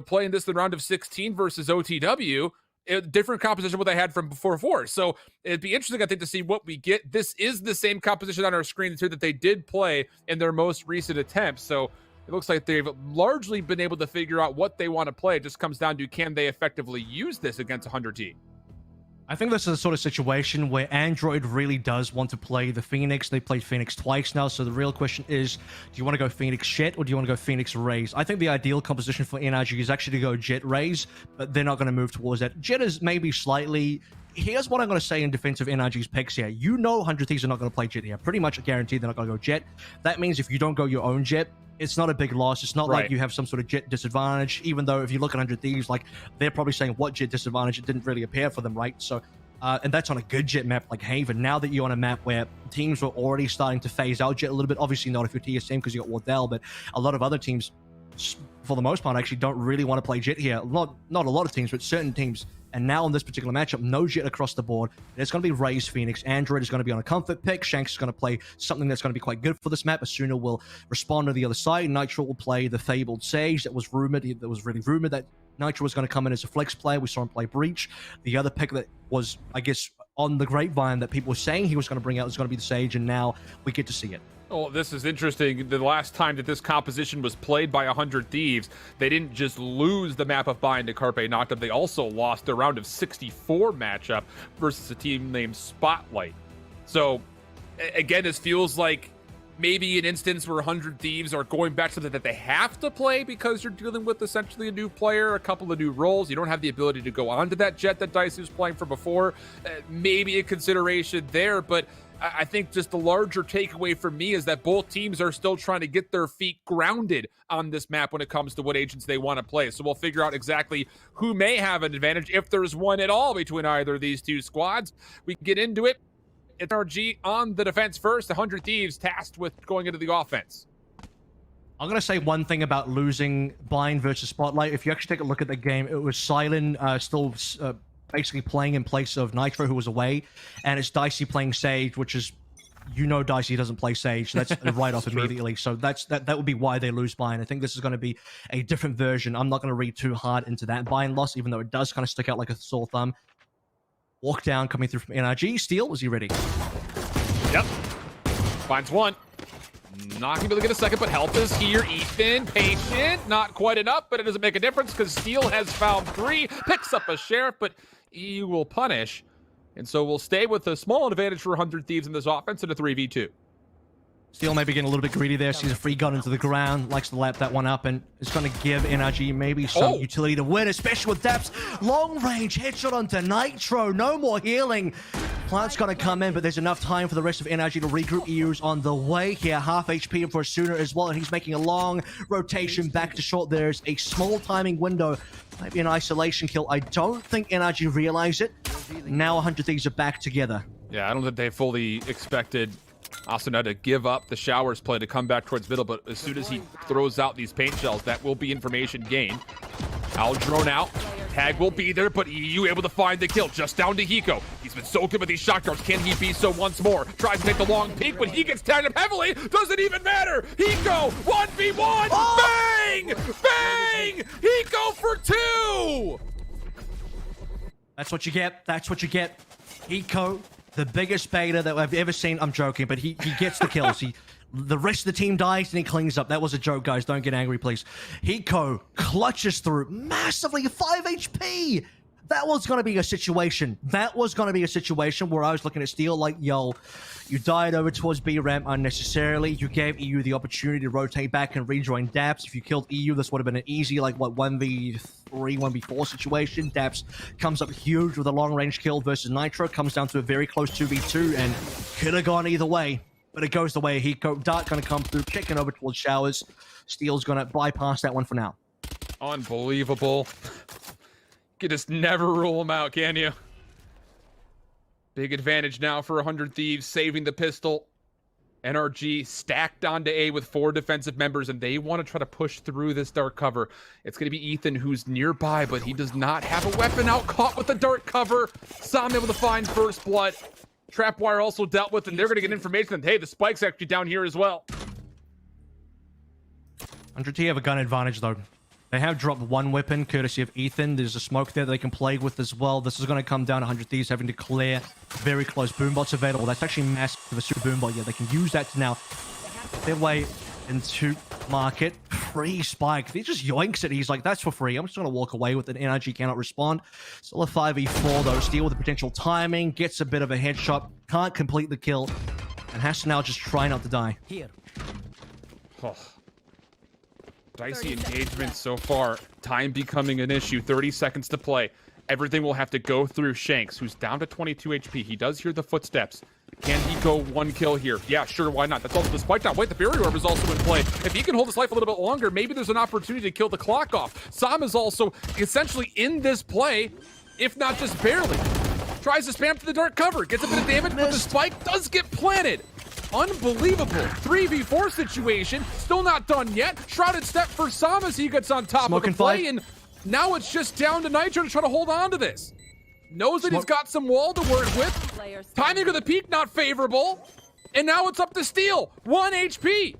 Speaker 6: playing this the round of 16 versus OTW, a different composition what they had from before. So it'd be interesting, I think, to see what we get. This is the same composition on our screen too that they did play in their most recent attempts. So it looks like they've largely been able to figure out what they want to play. It just comes down to, can they effectively use this against 100T?
Speaker 3: I think this is a sort of situation where Android really does want to play the Phoenix. They played Phoenix twice now, so the real question is, do you want to go Phoenix Jet or do you want to go Phoenix Raze? I think the ideal composition for NRG is actually to go Jet Raze, but they're not going to move towards that. Jet is maybe slightly... Here's what I'm going to say in defense of NRG's picks here. 100 Thieves are not going to play Jet here. Pretty much guaranteed they're not going to go Jet. That means if you don't go your own Jet, it's not a big loss. It's not like you have some sort of Jet disadvantage, even though if you look at 100 Thieves, like, they're probably saying what Jet disadvantage, it didn't really appear for them, right? So, and that's on a good Jet map like Haven. Now that you're on a map where teams were already starting to phase out Jet a little bit, obviously not if you're TSM because you got Wardell, but a lot of other teams, for the most part, actually don't really want to play Jet here. Not a lot of teams, but certain teams. And now in this particular matchup, no Jet across the board. It's going to be Raze Phoenix. Android is going to be on a comfort pick. Shanks is going to play something that's going to be quite good for this map. Asuna will respond to the other side. Nitro will play the Fabled Sage. That was rumored. That was really rumored that Nitro was going to come in as a flex player. We saw him play Breach. The other pick that was, I guess, on the grapevine that people were saying he was going to bring out was going to be the Sage, and now we get to see it.
Speaker 6: Oh, this is interesting. The last time that this composition was played by 100 Thieves, they didn't just lose the map of Bind to Carpe Noctem, they also lost a round of 64 matchup versus a team named Spotlight. So, again, this feels like maybe an instance where 100 Thieves are going back to something that they have to play because you're dealing with essentially a new player, a couple of new roles. You don't have the ability to go onto that Jet that Dicey was playing for before. Maybe a consideration there, but I think just the larger takeaway for me is that both teams are still trying to get their feet grounded on this map when it comes to what agents they want to play. So we'll figure out exactly who may have an advantage, if there's one at all, between either of these two squads. We can get into it. It's RG on the defense first. 100 Thieves tasked with going into the offense.
Speaker 3: I'm going to say one thing about losing Bind versus Spotlight. If you actually take a look at the game, it was Silent still... basically playing in place of Nitro, who was away, and it's Dicey playing Sage, which is, Dicey doesn't play Sage, so that's a write-off immediately. So that would be why they lose Bind. I think this is going to be a different version. I'm not going to read too hard into that Bind loss, even though it does kind of stick out like a sore thumb. Walk down coming through from NRG. Steel, is he ready?
Speaker 6: Yep. Finds one. Not gonna be able to get a second, but help is here. Ethan, patient, not quite enough, but it doesn't make a difference because Steel has found 3, picks up a Sheriff, but EU will punish. And so we'll stay with a small advantage for 100 Thieves in this offense in a 3v2.
Speaker 3: Steel maybe getting a little bit greedy there. Sees a free gun into the ground, likes to lap that one up, and it's going to give NRG maybe some utility to win, especially with Depths. Long range headshot onto Nitro. No more healing. Plant's going to come in, but there's enough time for the rest of NRG to regroup. EU's on the way here. Half HP for Asuna as well, and he's making a long rotation back to short. There's a small timing window. Maybe an isolation kill. I don't think NRG realize it. Now 100 Thieves are back together.
Speaker 6: Yeah, I don't think they fully expected Asuna to give up the Showers play to come back towards middle, but as soon as he throws out these paint shells, that will be information gained. I'll drone out. Tag will be there, but EU able to find the kill just down to Hiko. He's been so good with these shot darts. Can he be so once more? Tries to take the long peek, but he gets tagged up heavily. Doesn't even matter. Hiko, 1v1. Bang! Bang! Hiko for 2!
Speaker 3: That's what you get. That's what you get. Hiko the biggest beta that I've ever seen. I'm joking, but he gets the kills. The rest of the team dies and he cleans up. That was a joke, guys. Don't get angry, please. Hiko clutches through massively, 5 HP. That was going to be a situation. That was going to be a situation where I was looking at Steel like, yo, you died over towards B ramp unnecessarily. You gave EU the opportunity to rotate back and rejoin Daps. If you killed EU, this would have been an easy, like, what, 1v3, 1v4 situation. Daps comes up huge with a long-range kill versus Nitro. Comes down to a very close 2v2 and could have gone either way. But it goes the way of Hiko. Dark going to come through, kicking over towards Showers. Steel's going to bypass that one for now.
Speaker 6: Unbelievable. You just never rule them out, can you? Big advantage now for 100 Thieves, saving the pistol. NRG stacked onto A with 4 defensive members, and they want to try to push through this dark cover. It's going to be Ethan who's nearby, but he does not have a weapon out. Caught with the dark cover. Sam able to find first blood. Trapwire also dealt with, and they're going to get information that, hey, the spike's actually down here as well.
Speaker 3: 100T have a gun advantage, though. They have dropped 1 weapon, courtesy of Ethan. There's a smoke there that they can play with as well. This is going to come down to 100 Thieves having to clear very close. Boombots available. That's actually massive. A super boombot. Yeah, they can use that to now their way into market. Free spike. He just yoinks it. He's like, that's for free. I'm just going to walk away with it. NRG cannot respond. Still a 5v4, though. Steel with the potential timing. Gets a bit of a headshot. Can't complete the kill. And has to now just try not to die.
Speaker 13: Here.
Speaker 6: Oh. Dicey engagement so far. Time becoming an issue. 30 seconds to play. Everything will have to go through Shanks, who's down to 22 HP. He does hear the footsteps. Can he go 1 kill here? Yeah, sure, why not? That's also the spike down. Wait, the barrier orb is also in play. If he can hold his life a little bit longer, maybe there's an opportunity to kill the clock off. Sam is also essentially in this play, if not just barely. Tries to spam to the dark cover. Gets a bit of damage, but the spike does get planted. Unbelievable. 3v4 situation. Still not done yet. Shrouded step for Sam as he gets on top of the play. And now it's just down to Nitro to try to hold on to this. Knows that he's got some wall to work with. Timing of the peak not favorable. And now it's up to Steel. 1 HP.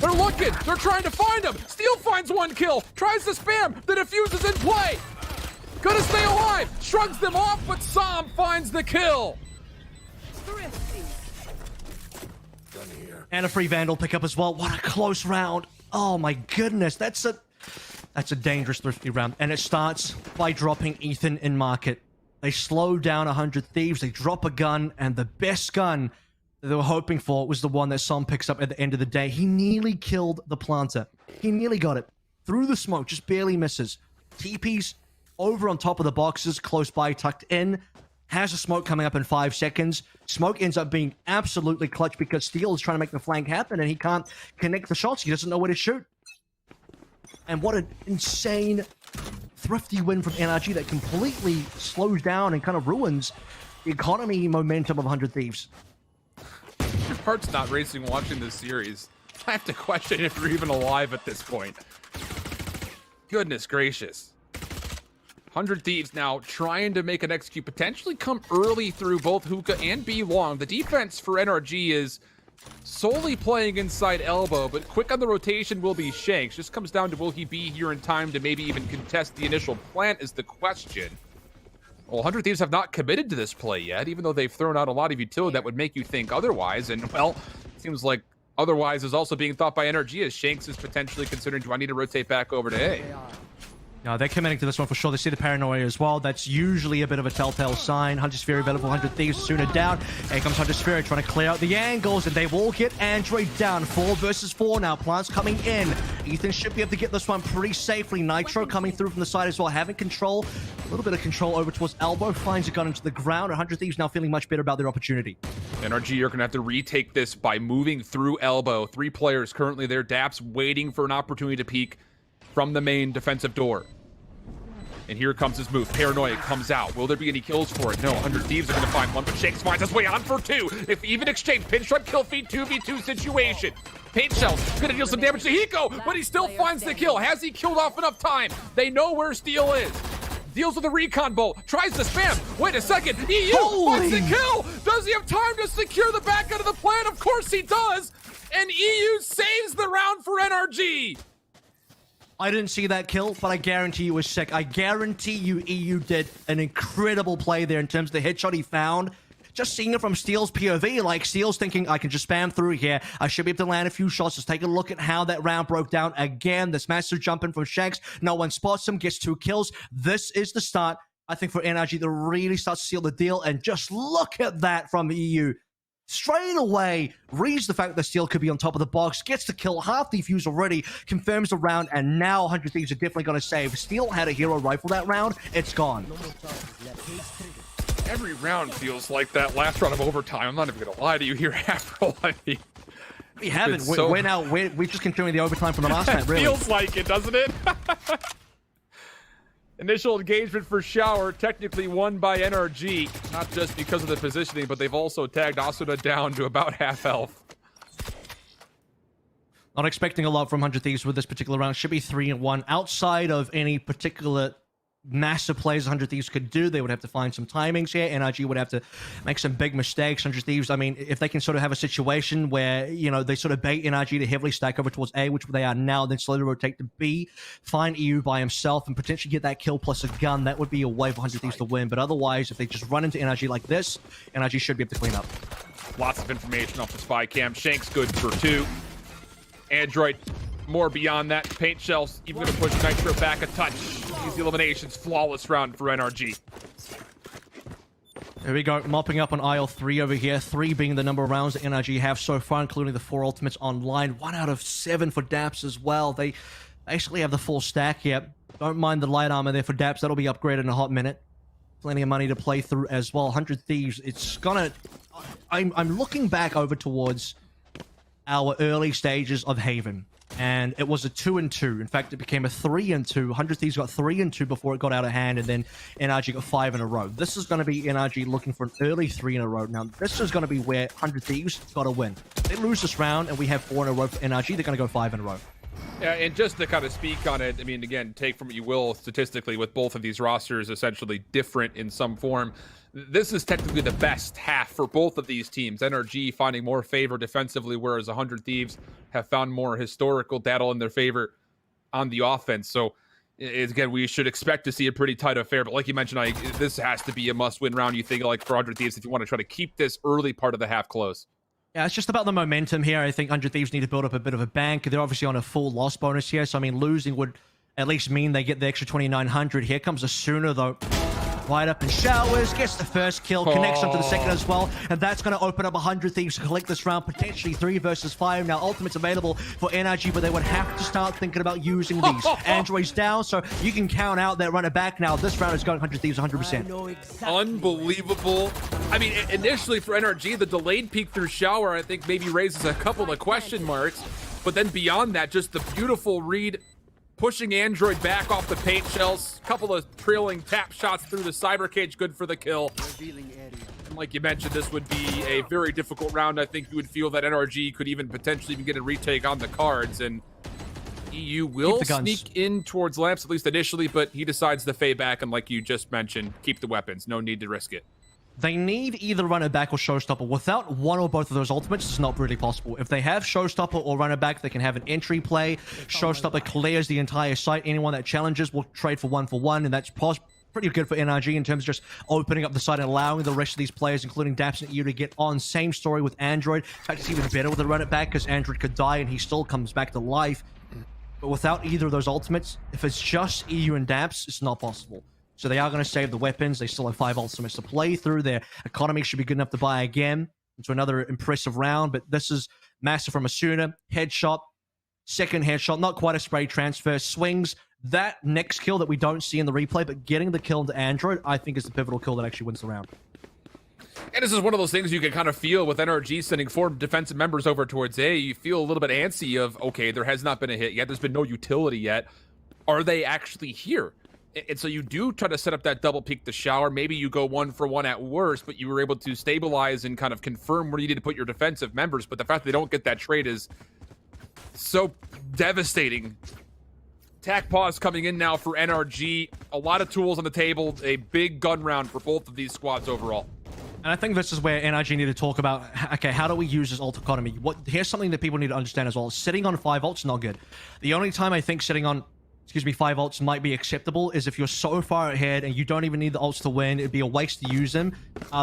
Speaker 6: They're looking. They're trying to find him. Steel finds 1 kill. Tries to spam. The defuse is in play. Gonna stay alive. Shrugs them off, but Sam finds the kill.
Speaker 3: And a free Vandal pickup as well. What a close round. Oh my goodness. That's a dangerous thrifty round. And it starts by dropping Ethan in market. They slow down 100 Thieves. They drop a gun, and the best gun that they were hoping for was the one that Sam picks up at the end of the day. He nearly killed the planter. He nearly got it. Through the smoke, just barely misses. TP's over on top of the boxes, close by, tucked in. Has a smoke coming up in 5 seconds. Smoke ends up being absolutely clutch because Steel is trying to make the flank happen and he can't connect the shots. He doesn't know where to shoot. And what an insane thrifty win from NRG that completely slows down and kind of ruins the economy momentum of 100 Thieves.
Speaker 6: Your heart's not racing watching this series. I have to question if you're even alive at this point. Goodness gracious. 100 Thieves now trying to make an execute, potentially come early through both Hookah and B long. The defense for NRG is solely playing inside elbow, but quick on the rotation will be Shanks. Just comes down to will he be here in time to maybe even contest the initial plant is the question. Well, 100 Thieves have not committed to this play yet, even though they've thrown out a lot of utility that would make you think otherwise. And, well, it seems like otherwise is also being thought by NRG as Shanks is potentially considering, do I need to rotate back over to A?
Speaker 3: No, they're committing to this one for sure. They see the paranoia as well. That's usually a bit of a telltale sign. Hunter Sphere available, 100 Thieves sooner down. Here comes Hunter Sphere trying to clear out the angles, and they will get Android down. 4 versus 4 now. Plants coming in. Ethan should be able to get this one pretty safely. Nitro coming through from the side as well, having control. A little bit of control over towards Elbow. Finds a gun into the ground. 100 Thieves now feeling much better about their opportunity.
Speaker 6: NRG are going to have to retake this by moving through Elbow. 3 players currently there. Daps waiting for an opportunity to peek from the main defensive door. And here comes his move. Paranoia comes out. Will there be any kills for it? No. 100 Thieves are going to find one, but Shanks finds his way on for 2. If even exchange, pinstripe kill feed 2v2 situation. Paint Shell's going to deal some damage to Hiko, but he still finds the kill. Has he killed off enough time? They know where Steel is. Deals with a recon bolt. Tries to spam. Wait a second. EU finds the kill. Does he have time to secure the back end of the plan? Of course he does. And EU saves the round for NRG.
Speaker 3: I didn't see that kill, but I guarantee you it was sick. I guarantee you EU did an incredible play there in terms of the headshot he found. just seeing it from Steel's POV, like Steel's thinking, I can just spam through here. I should be able to land a few shots. Let's take a look at how that round broke down again. This massive jump in from Shanks. No one spots him, gets 2 kills. This is the start, I think, for NRG to really start to seal the deal. And just look at that from EU. Straight away, reads the fact that Steel could be on top of the box, gets the kill, half defuse already, confirms the round, and now 100 Thieves are definitely going to save. Steel had a hero rifle that round, it's gone.
Speaker 6: Every round feels like that last round of overtime. I'm not even gonna lie to you here, April. I mean,
Speaker 3: we haven't. We're now just continuing the overtime from the last time. Really,
Speaker 6: feels like it, doesn't it? Initial engagement for Shower, technically won by NRG, not just because of the positioning, but they've also tagged Asuna down to about half health.
Speaker 3: Not expecting a lot from 100 Thieves with this particular round. Should be 3-1. Outside of any particular massive plays 100 Thieves could do, they would have to find some timings here. NRG would have to make some big mistakes. 100 Thieves, I mean, if they can sort of have a situation where, you know, they sort of bait NRG to heavily stack over towards A, which they are now, then slowly rotate to B, find EU by himself, and potentially get that kill plus a gun, that would be a way for 100 Thieves to win. But otherwise, if they just run into NRG like this, NRG should be able to clean up.
Speaker 6: Lots of information off the spy cam. Shanks good for 2. Android more beyond that. Paint shells even going to push Nitro back a touch. Easy eliminations, flawless round for NRG.
Speaker 3: Here we go, mopping up on aisle 3 over here. 3 being the number of rounds that NRG have so far, including the 4 ultimates online. 1 out of 7 for Daps as well. They basically have the full stack here. Don't mind the light armor there for Daps. That'll be upgraded in a hot minute. Plenty of money to play through as well. 100 Thieves, it's gonna... I'm looking back over towards our early stages of Haven. And it was a 2-2. In fact, it became a 3-2. 100 Thieves got 3-2 before it got out of hand, and then NRG got 5 in a row. This is going to be NRG looking for an early 3 in a row. Now, this is going to be where 100 Thieves got to win. If they lose this round and we have 4 in a row for NRG, they're going to go 5 in a row.
Speaker 6: Yeah, and just to kind of speak on it, I mean, again, take from what you will, statistically, with both of these rosters essentially different in some form, this is technically the best half for both of these teams. NRG finding more favor defensively, whereas 100 Thieves have found more historical data in their favor on the offense. So, again, we should expect to see a pretty tight affair. But like you mentioned, this has to be a must-win round, you think, like for 100 Thieves, if you want to try to keep this early part of the half close.
Speaker 3: Yeah, it's just about the momentum here. I think 100 Thieves need to build up a bit of a bank. They're obviously on a full loss bonus here. So, I mean, losing would at least mean they get the extra 2,900. Here comes Asuna, though. Right up in showers, gets the first kill, connects onto the second as well, and that's going to open up 100 Thieves to collect this round, potentially 3 versus 5. Now, ultimate's available for NRG, but they would have to start thinking about using these. Android's down, so you can count out that runner back now. This round is going 100 Thieves 100%.
Speaker 6: Unbelievable. I mean, initially for NRG, the delayed peek through shower, I think maybe raises a couple of question marks, but then beyond that, just the beautiful read, pushing Android back off the paint shells, couple of trailing tap shots through the cyber cage, good for the kill. And like you mentioned, this would be a very difficult round. I think you would feel that NRG could even potentially even get a retake on the cards, and EU will sneak in towards Lamps, at least initially, but he decides to fade back, and like you just mentioned, keep the weapons. No need to risk it.
Speaker 3: They need either runner back or showstopper. Without one or both of those ultimates, it's not really possible. If they have showstopper or runner back, they can have an entry play. Showstopper clears the entire site. Anyone that challenges will trade for 1-for-1, and that's pretty good for NRG in terms of just opening up the site and allowing the rest of these players, including Daps and EU, to get on. Same story with Android. In fact, it's even better with the runner back because Android could die and he still comes back to life. But without either of those ultimates, if it's just EU and Daps, it's not possible. So they are going to save the weapons. They still have 5 ultimates to play through. Their economy should be good enough to buy again into another impressive round. But this is massive from Asuna. Headshot, second headshot, not quite a spray transfer. Swings. That next kill that we don't see in the replay, but getting the kill into Android, I think is the pivotal kill that actually wins the round.
Speaker 6: And this is one of those things you can kind of feel with NRG sending 4 defensive members over towards A. You feel a little bit antsy of, okay, there has not been a hit yet. There's been no utility yet. Are they actually here? And so you do try to set up that double peek to shower. Maybe you go 1-for-1 at worst, but you were able to stabilize and kind of confirm where you need to put your defensive members. But the fact that they don't get that trade is so devastating. Tac pause coming in now for NRG. A lot of tools on the table. A big gun round for both of these squads overall.
Speaker 3: And I think this is where NRG need to talk about, okay, how do we use this ult economy? Here's something that people need to understand as well. Sitting on 5 ults is not good. The only time I think sitting on 5 ults might be acceptable is if you're so far ahead and you don't even need the ults to win, it'd be a waste to use them.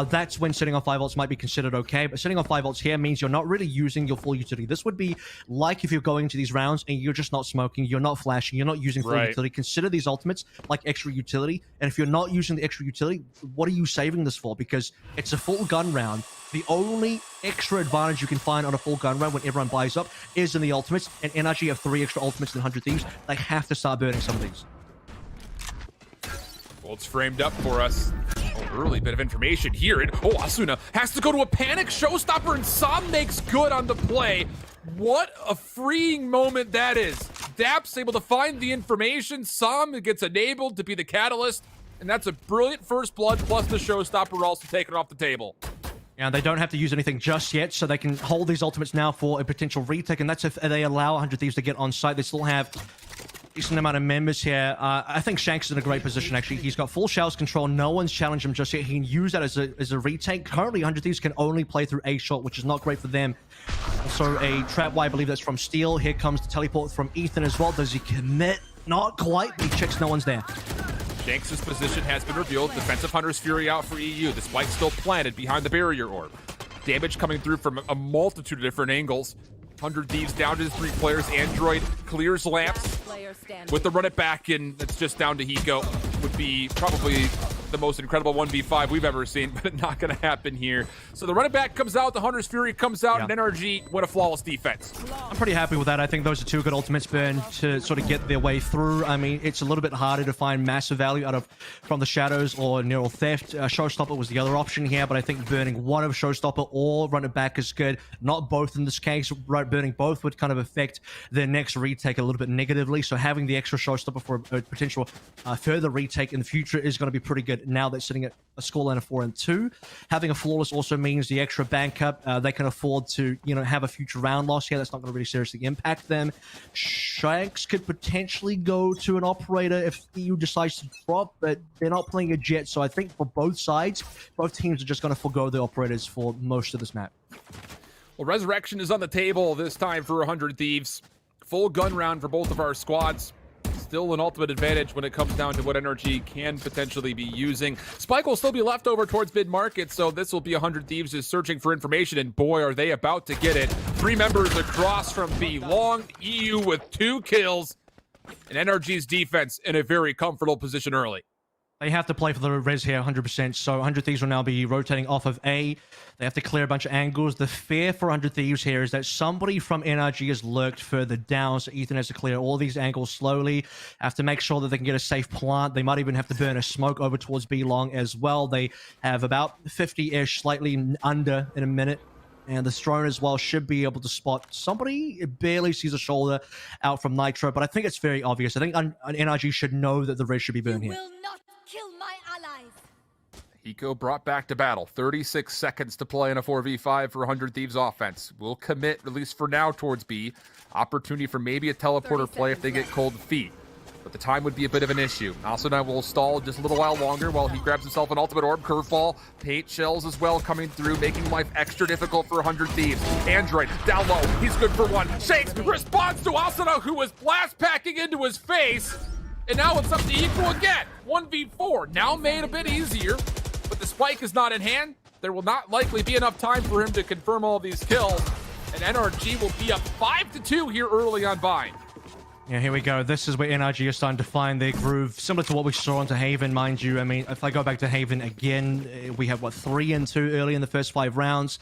Speaker 3: That's when setting off 5 ults might be considered okay, but setting off 5 ults here means you're not really using your full utility. This would be like if you're going into these rounds and you're just not smoking, you're not flashing, you're not using full utility. Consider these ultimates like extra utility, and if you're not using the extra utility, what are you saving this for? Because it's a full gun round. The only extra advantage you can find on a full gun round when everyone buys up is in the ultimates, and NRG have 3 extra ultimates than 100 Thieves. They have to start burning some of these.
Speaker 6: Well, it's framed up for us. Early bit of information here. And, Asuna has to go to a panic showstopper, and Sam makes good on the play. What a freeing moment that is. Dap's able to find the information. Sam gets enabled to be the catalyst, and that's a brilliant first blood, plus the showstopper also taken off the table.
Speaker 3: And they don't have to use anything just yet, so they can hold these ultimates now for a potential retake, and that's if they allow 100 Thieves to get on site. They still have a decent amount of members here. I think Shanks is in a great position, actually. He's got full Shell's control. No one's challenged him just yet. He can use that as a retake. Currently, 100 Thieves can only play through a shot, which is not great for them. Also, a trap wire, I believe that's from Steel. Here comes the teleport from Ethan as well. Does he commit? Not quite. He checks no one's there.
Speaker 6: Shanks' position has been revealed. Defensive Hunter's Fury out for EU. The spike still planted behind the barrier orb. Damage coming through from a multitude of different angles. 100 Thieves down to his 3 players. Android clears lamps with the run it back, and it's just down to Hiko. Would be probably the most incredible 1v5 we've ever seen, but it's not going to happen here. So the run it back comes out, the Hunter's Fury comes out, and NRG win a flawless defense.
Speaker 3: I'm pretty happy with that. I think those are 2 good ultimates burn to sort of get their way through. I mean, it's a little bit harder to find massive value from the Shadows or Neural Theft. Showstopper was the other option here, but I think burning one of Showstopper or run it back is good. Not both in this case. Burning both would kind of affect their next retake a little bit negatively, so having the extra Showstopper for a potential further retake in the future is going to be pretty good. Now they're sitting at a scoreline of 4-2. Having a flawless also means the extra bank up. They can afford to, have a future round loss here. That's not going to really seriously impact them. Shanks could potentially go to an operator if EU decides to drop, but they're not playing a jet. So I think for both sides, both teams are just going to forgo the operators for most of this map.
Speaker 6: Well, Resurrection is on the table this time for 100 Thieves. Full gun round for both of our squads. Still an ultimate advantage when it comes down to what NRG can potentially be using. Spike will still be left over towards mid-market, so this will be 100 Thieves is searching for information, and boy, are they about to get it. 3 members across from B. Long, EU with 2 kills, and NRG's defense in a very comfortable position early.
Speaker 3: They have to play for the res here 100%, so 100 Thieves will now be rotating off of A. They have to clear a bunch of angles. The fear for 100 Thieves here is that somebody from NRG has lurked further down, so Ethan has to clear all these angles slowly. Have to make sure that they can get a safe plant. They might even have to burn a smoke over towards B long as well. They have about 50-ish, slightly under in a minute. And the Strone as well should be able to spot somebody. It barely sees a shoulder out from Nitro, but I think it's very obvious. I think NRG should know that the res should be burned here.
Speaker 13: Will not kill my allies.
Speaker 6: Hiko brought back to battle. 36 seconds to play in a 4v5 for 100 Thieves offense. We'll commit, at least for now, towards B. Opportunity for maybe a teleporter play if they get cold feet. But the time would be a bit of an issue. Asuna will stall just a little while longer while he grabs himself an ultimate orb. Curveball, paint shells as well coming through, making life extra difficult for 100 Thieves. Android down low, he's good for 1. Shakes responds to Asuna, who was blast packing into his face. And now it's up to Equal again. 1v4, now made a bit easier, but the spike is not in hand. There will not likely be enough time for him to confirm all these kills. And NRG will be up 5-2 here early on Bind.
Speaker 3: Yeah, here we go. This is where NRG are starting to find their groove, similar to what we saw onto Haven, mind you. I mean, if I go back to Haven again, we have, 3-2 early in the first 5 rounds.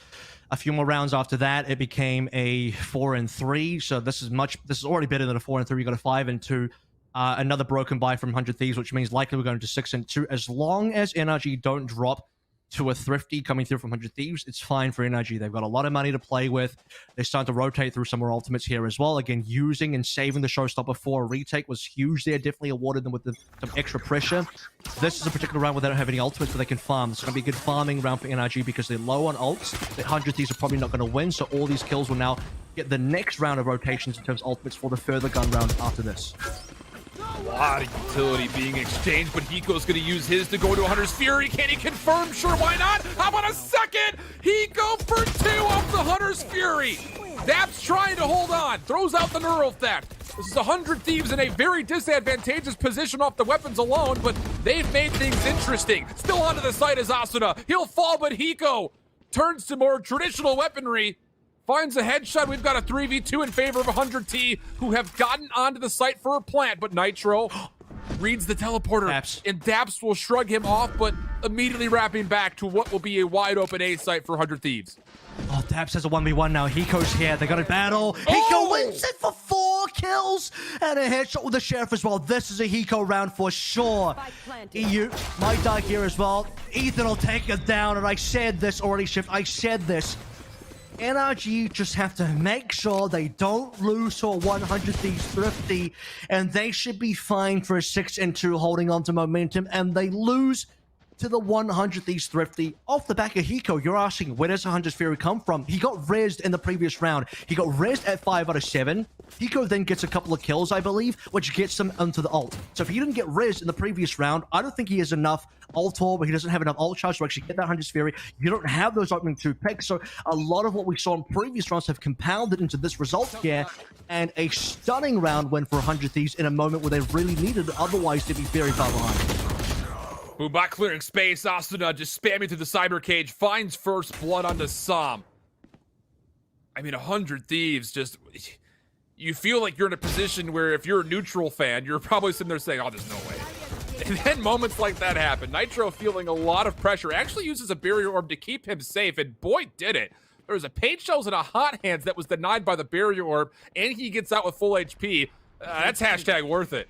Speaker 3: A few more rounds after that, it became a 4-3. So this is already better than a 4-3. We got a 5-2. Another broken buy from 100 Thieves, which means likely we're going to 6-2. As long as NRG don't drop to a Thrifty coming through from 100 Thieves, it's fine for NRG. They've got a lot of money to play with. They're starting to rotate through some more ultimates here as well. Again, using and saving the Showstopper for a retake was huge there. Definitely awarded them with some extra pressure. This is a particular round where they don't have any ultimates, but they can farm. It's going to be a good farming round for NRG because they're low on ults. The 100 Thieves are probably not going to win, so all these kills will now get the next round of rotations in terms of ultimates for the further gun round after this.
Speaker 6: A lot of utility being exchanged, but Hiko's going to use his to go to 100's Fury. Can he confirm? Sure, why not? How about a second? Hiko for 2 off the 100's Fury. Dap's trying to hold on. Throws out the Neural Theft. This is 100 Thieves in a very disadvantageous position off the weapons alone, but they've made things interesting. Still onto the site is Asuna. He'll fall, but Hiko turns to more traditional weaponry. Finds a headshot. We've got a 3v2 in favor of 100T, who have gotten onto the site for a plant, but Nitro reads the teleporter, and Daps will shrug him off, but immediately wrapping back to what will be a wide open A site for 100 Thieves.
Speaker 3: Oh, Daps has a 1v1 now. Hiko's here. They got a battle. Hiko wins it for 4 kills and a headshot with the Sheriff as well. This is a Hiko round for sure. EU might die here as well. Ethan will take it down, and I said this already, Shift. I said this. NRG just have to make sure they don't lose to a 100 Thieves Thrifty, and they should be fine for a 6-2 holding on to momentum, and they lose to the 100 Thieves Thrifty off the back of Hiko. You're asking, where does 100 Fury come from? He got rezzed in the previous round. He got rezzed at 5 out of 7. Hiko then gets a couple of kills, I believe, which gets him onto the ult. So if he didn't get rezzed in the previous round, I don't think he has enough ult or he doesn't have enough ult charge to actually get that 100 Fury. You don't have those opening 2 picks, so a lot of what we saw in previous rounds have compounded into this result here, and a stunning round win for 100 Thieves in a moment where they really needed it, otherwise they'd be very far behind.
Speaker 6: Boombot clearing space. Asuna just spamming through the cyber cage. Finds first blood onto Sam. I mean, 100 Thieves just... You feel like you're in a position where if you're a neutral fan, you're probably sitting there saying, oh, there's no way. And then moments like that happen. Nitro feeling a lot of pressure. Actually uses a barrier orb to keep him safe, and boy, did it. There was a paint shells and a hot hands that was denied by the barrier orb, and he gets out with full HP. That's hashtag worth it.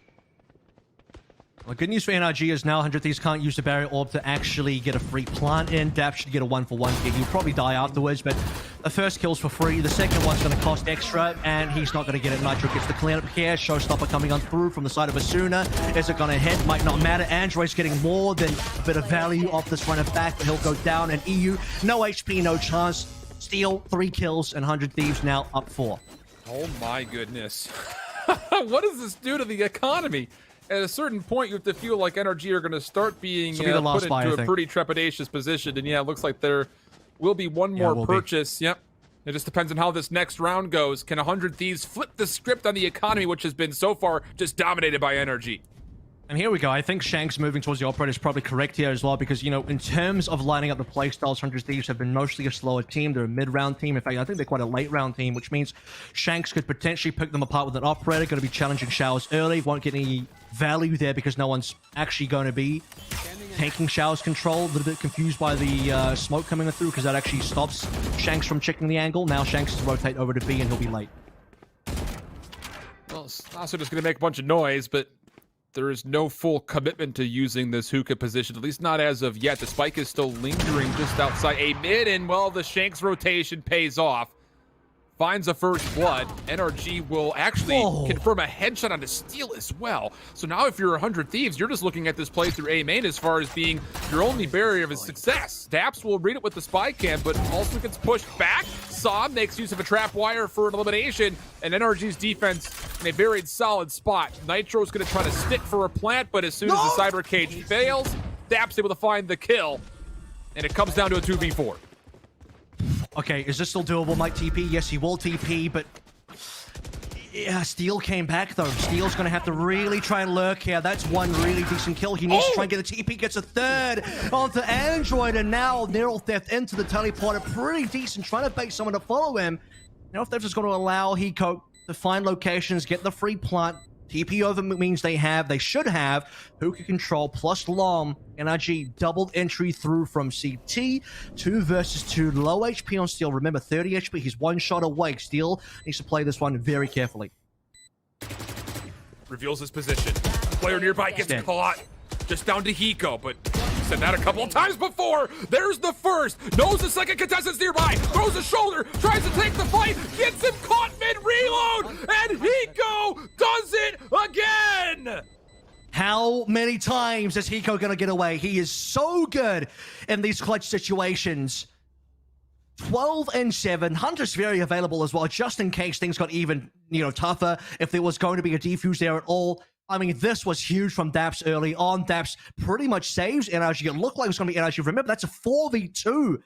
Speaker 3: Well, good news for NRG is now 100 Thieves can't use the barrier orb to actually get a free plant in. Dap should get a 1-for-1 kill. He'll probably die afterwards, but the first kill's for free. The second one's going to cost extra, and he's not going to get it. Nitro gets the cleanup here. Showstopper coming on through from the side of Asuna. Is it going to hit? Might not matter. Android's getting more than a bit of value off this runner back, but he'll go down. And EU, no HP, no chance. Steel, 3 kills, and 100 Thieves now up 4.
Speaker 6: Oh my goodness. What does this do to the economy? At a certain point, you have to feel like NRG are going to start being put into a pretty trepidatious position. And yeah, it looks like there will be one more purchase. Yep. It just depends on how this next round goes. Can 100 Thieves flip the script on the economy, which has been so far just dominated by NRG?
Speaker 3: And here we go. I think Shanks moving towards the operator is probably correct here as well, because, you know, in terms of lining up the playstyles, 100 Thieves have been mostly a slower team. They're a mid-round team. In fact, I think they're quite a late-round team, which means Shanks could potentially pick them apart with an operator. Going to be challenging Showers early. Won't get any value there because no one's actually going to be taking Showers control. A little bit confused by the smoke coming through because that actually stops Shanks from checking the angle. Now Shanks is rotate over to B and he'll be late.
Speaker 6: Well, also just going to make a bunch of noise, but there is no full commitment to using this hookah position, at least not as of yet. The spike is still lingering just outside a mid, and well, the Shanks rotation pays off. Finds a first blood. NRG will actually confirm a headshot on a steal as well. So now if you're 100 Thieves, you're just looking at this play through A main as far as being your only barrier of success. Daps will read it with the spy cam, but also gets pushed back. Saw makes use of a trap wire for an elimination, and NRG's defense in a very solid spot. Nitro's going to try to stick for a plant, but as soon as the cyber cage fails, Daps able to find the kill, and it comes down to a 2v4.
Speaker 3: Okay, is this still doable? Might TP? Yes, he will TP, but yeah, Steel came back though. Steel's gonna have to really try and lurk here. That's one really decent kill. He needs to try and get a TP, gets a third onto Android, and now Neural Theft into the teleporter. Pretty decent, trying to bait someone to follow him. Neural Theft is going to allow Hiko to find locations, get the free plant. TP over means they should have hookah control plus LOM. NRG doubled entry through from CT. 2 versus 2. Low HP on Steel. Remember, 30 HP. He's 1 shot away. Steel needs to play this one very carefully.
Speaker 6: Reveals his position. Player nearby gets caught. Just down to Hiko, but said that a couple of times before. There's the first. Knows the second contestant's nearby. Throws a shoulder. Tries to take the fight. Gets him caught mid-reload. And Hiko does it again.
Speaker 3: How many times is Hiko going to get away? He is so good in these clutch situations. 12 and 7. Hunter's very available as well, just in case things got even, tougher. If there was going to be a defuse there at all. I mean, this was huge from Daps early on. Daps pretty much saves NRG. It looked like it was going to be NRG. Remember, that's a 4v2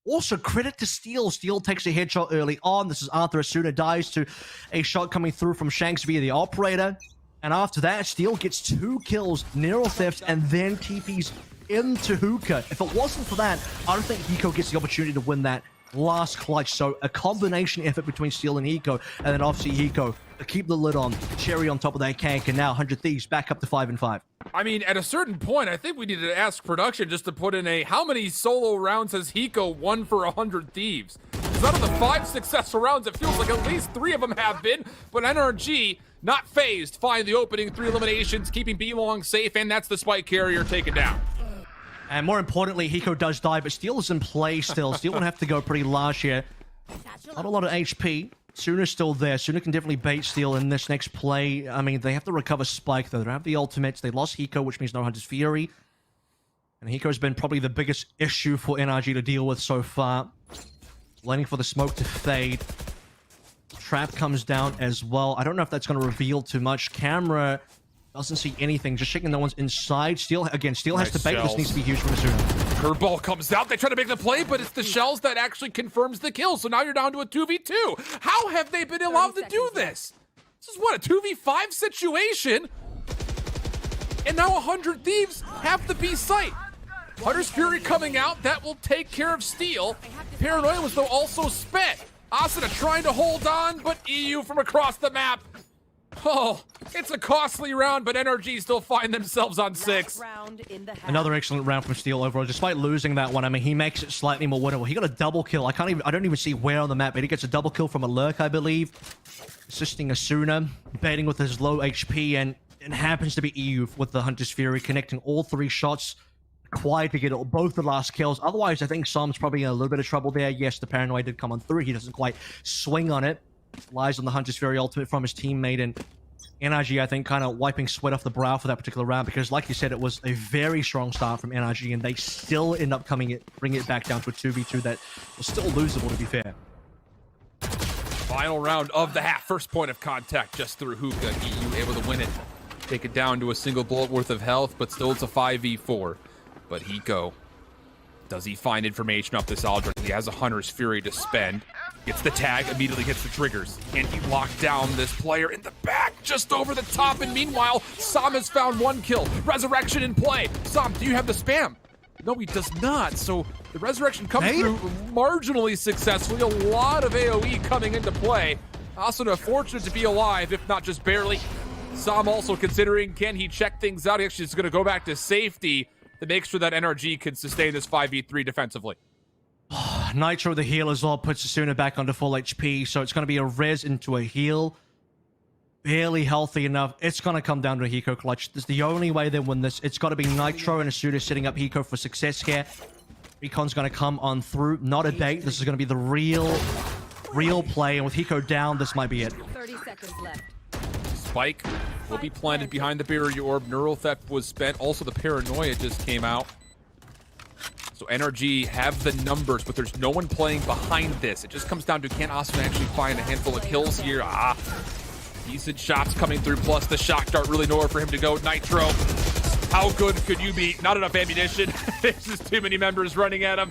Speaker 3: Also, credit to Steel. Steel takes a headshot early on. This is Arthur Asuna dies to a shot coming through from Shanks via the operator. And after that, Steel gets 2 kills, neural thefts, and then TPs into Hookah. If it wasn't for that, I don't think Hiko gets the opportunity to win that last clutch. So a combination effort between Steel and Hiko, and then obviously Hiko to keep the lid on, cherry on top of that cake, and now 100 Thieves back up to 5-5.
Speaker 6: I mean, at a certain point, I think we need to ask production just to put in a, how many solo rounds has Hiko won for 100 Thieves? Because out of the 5 successful rounds, it feels like at least 3 of them have been, but NRG, not phased, find the opening 3 eliminations, keeping B-Long safe, and that's the spike carrier taken down.
Speaker 3: And more importantly, Hiko does die, but Steel is in play still. Steel will have to go pretty large here. Not a lot of HP. Suna's still there. Suna can definitely bait Steel in this next play. I mean, they have to recover Spike, though. They don't have the ultimates. They lost Hiko, which means no Hunter's Fury. And Hiko's been probably the biggest issue for NRG to deal with so far. Waiting for the smoke to fade. Trap comes down as well. I don't know if that's going to reveal too much. Camera doesn't see anything. Just checking no one's inside. Steel, again, Steel has to bait. This needs to be huge for Suna.
Speaker 6: Curveball comes out. They try to make the play, but it's the shells that actually confirms the kill. So now you're down to a 2v2. How have they been allowed to do this? This is what, a 2v5 situation? And now 100 Thieves have the B site. Hunter's Fury coming out. That will take care of Steel. Paranoia was though also spent. Asuna trying to hold on, but EU from across the map. Oh, it's a costly round, but NRG still find themselves on 6.
Speaker 3: Another excellent round from Steel overall. Despite losing that one, I mean, he makes it slightly more winnable. He got a double kill. I don't even see where on the map, but he gets a double kill from a lurk, I believe. Assisting Asuna, baiting with his low HP, and it happens to be EU with the Hunter's Fury, connecting all 3 shots. Required to get both the last kills. Otherwise, I think Som's probably in a little bit of trouble there. Yes, the Paranoia did come on through. He doesn't quite swing on it. Lies on the Hunter's Fury ultimate from his teammate, and NRG, I think, kind of wiping sweat off the brow for that particular round, because like you said, it was a very strong start from NRG, and they still end up bringing it back down to a 2v2 that was still losable, to be fair.
Speaker 6: Final round of the half. First point of contact just through Hookah. EU able to win it. Take it down to a single bullet worth of health, but still it's a 5v4. But Hiko, does he find information off this Aldrin? He has a Hunter's Fury to spend. Gets the tag, immediately hits the triggers. Can he lock down this player in the back, just over the top? And meanwhile, Som has found 1 kill. Resurrection in play. Som, do you have the spam? No, he does not. So the Resurrection comes through marginally successfully. A lot of AoE coming into play. Asuna fortunate to be alive, if not just barely. Som also considering, can he check things out? He actually is going to go back to safety to make sure that NRG can sustain this 5v3 defensively.
Speaker 3: Nitro, the heal as well, puts Asuna back onto full HP, so it's going to be a res into a heal. Barely healthy enough. It's going to come down to a Hiko clutch. This is the only way they win this. It's got to be Nitro and Asuna setting up Hiko for success here. Recon's going to come on through. Not a bait. This is going to be the real play, and with Hiko down, this might be it.
Speaker 13: 30 seconds left.
Speaker 6: Spike will be planted behind the barrier orb. Neural Theft was spent. Also, the Paranoia just came out. So NRG have the numbers, but there's no one playing behind this. It just comes down to, can Asuna actually find a handful of kills here? Decent shots coming through, plus the shock dart, really nowhere for him to go. Nitro, how good could you be? Not enough ammunition. There's just too many members running at him.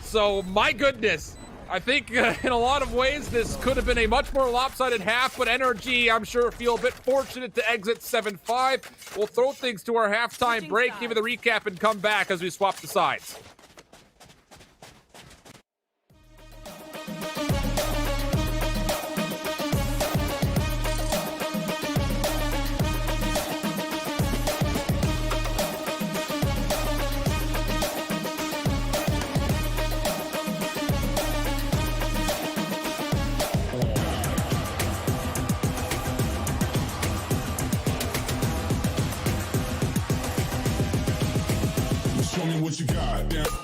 Speaker 6: So, my goodness. I think in a lot of ways, this could have been a much more lopsided half, but NRG, I'm sure, feel a bit fortunate to exit 7-5. We'll throw things to our halftime break, give it the recap, and come back as we swap the sides.
Speaker 2: Show me what you got. Damn.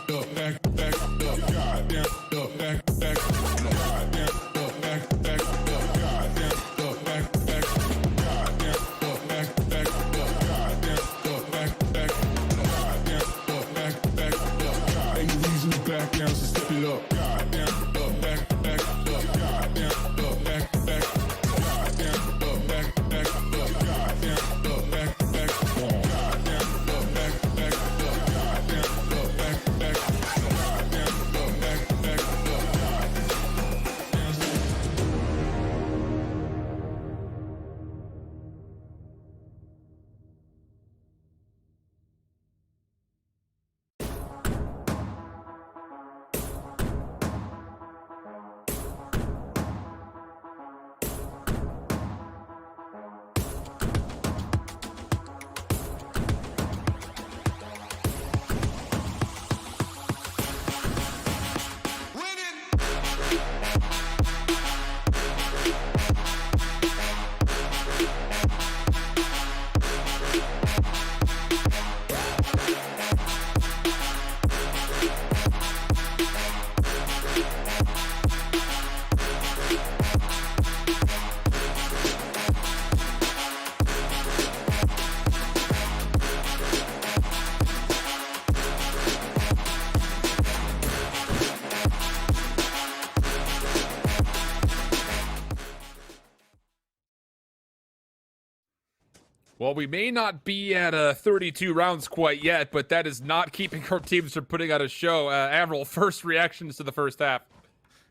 Speaker 6: Well, we may not be at 32 rounds quite yet, but that is not keeping our teams from putting out a show. Avril, first reactions to the first half.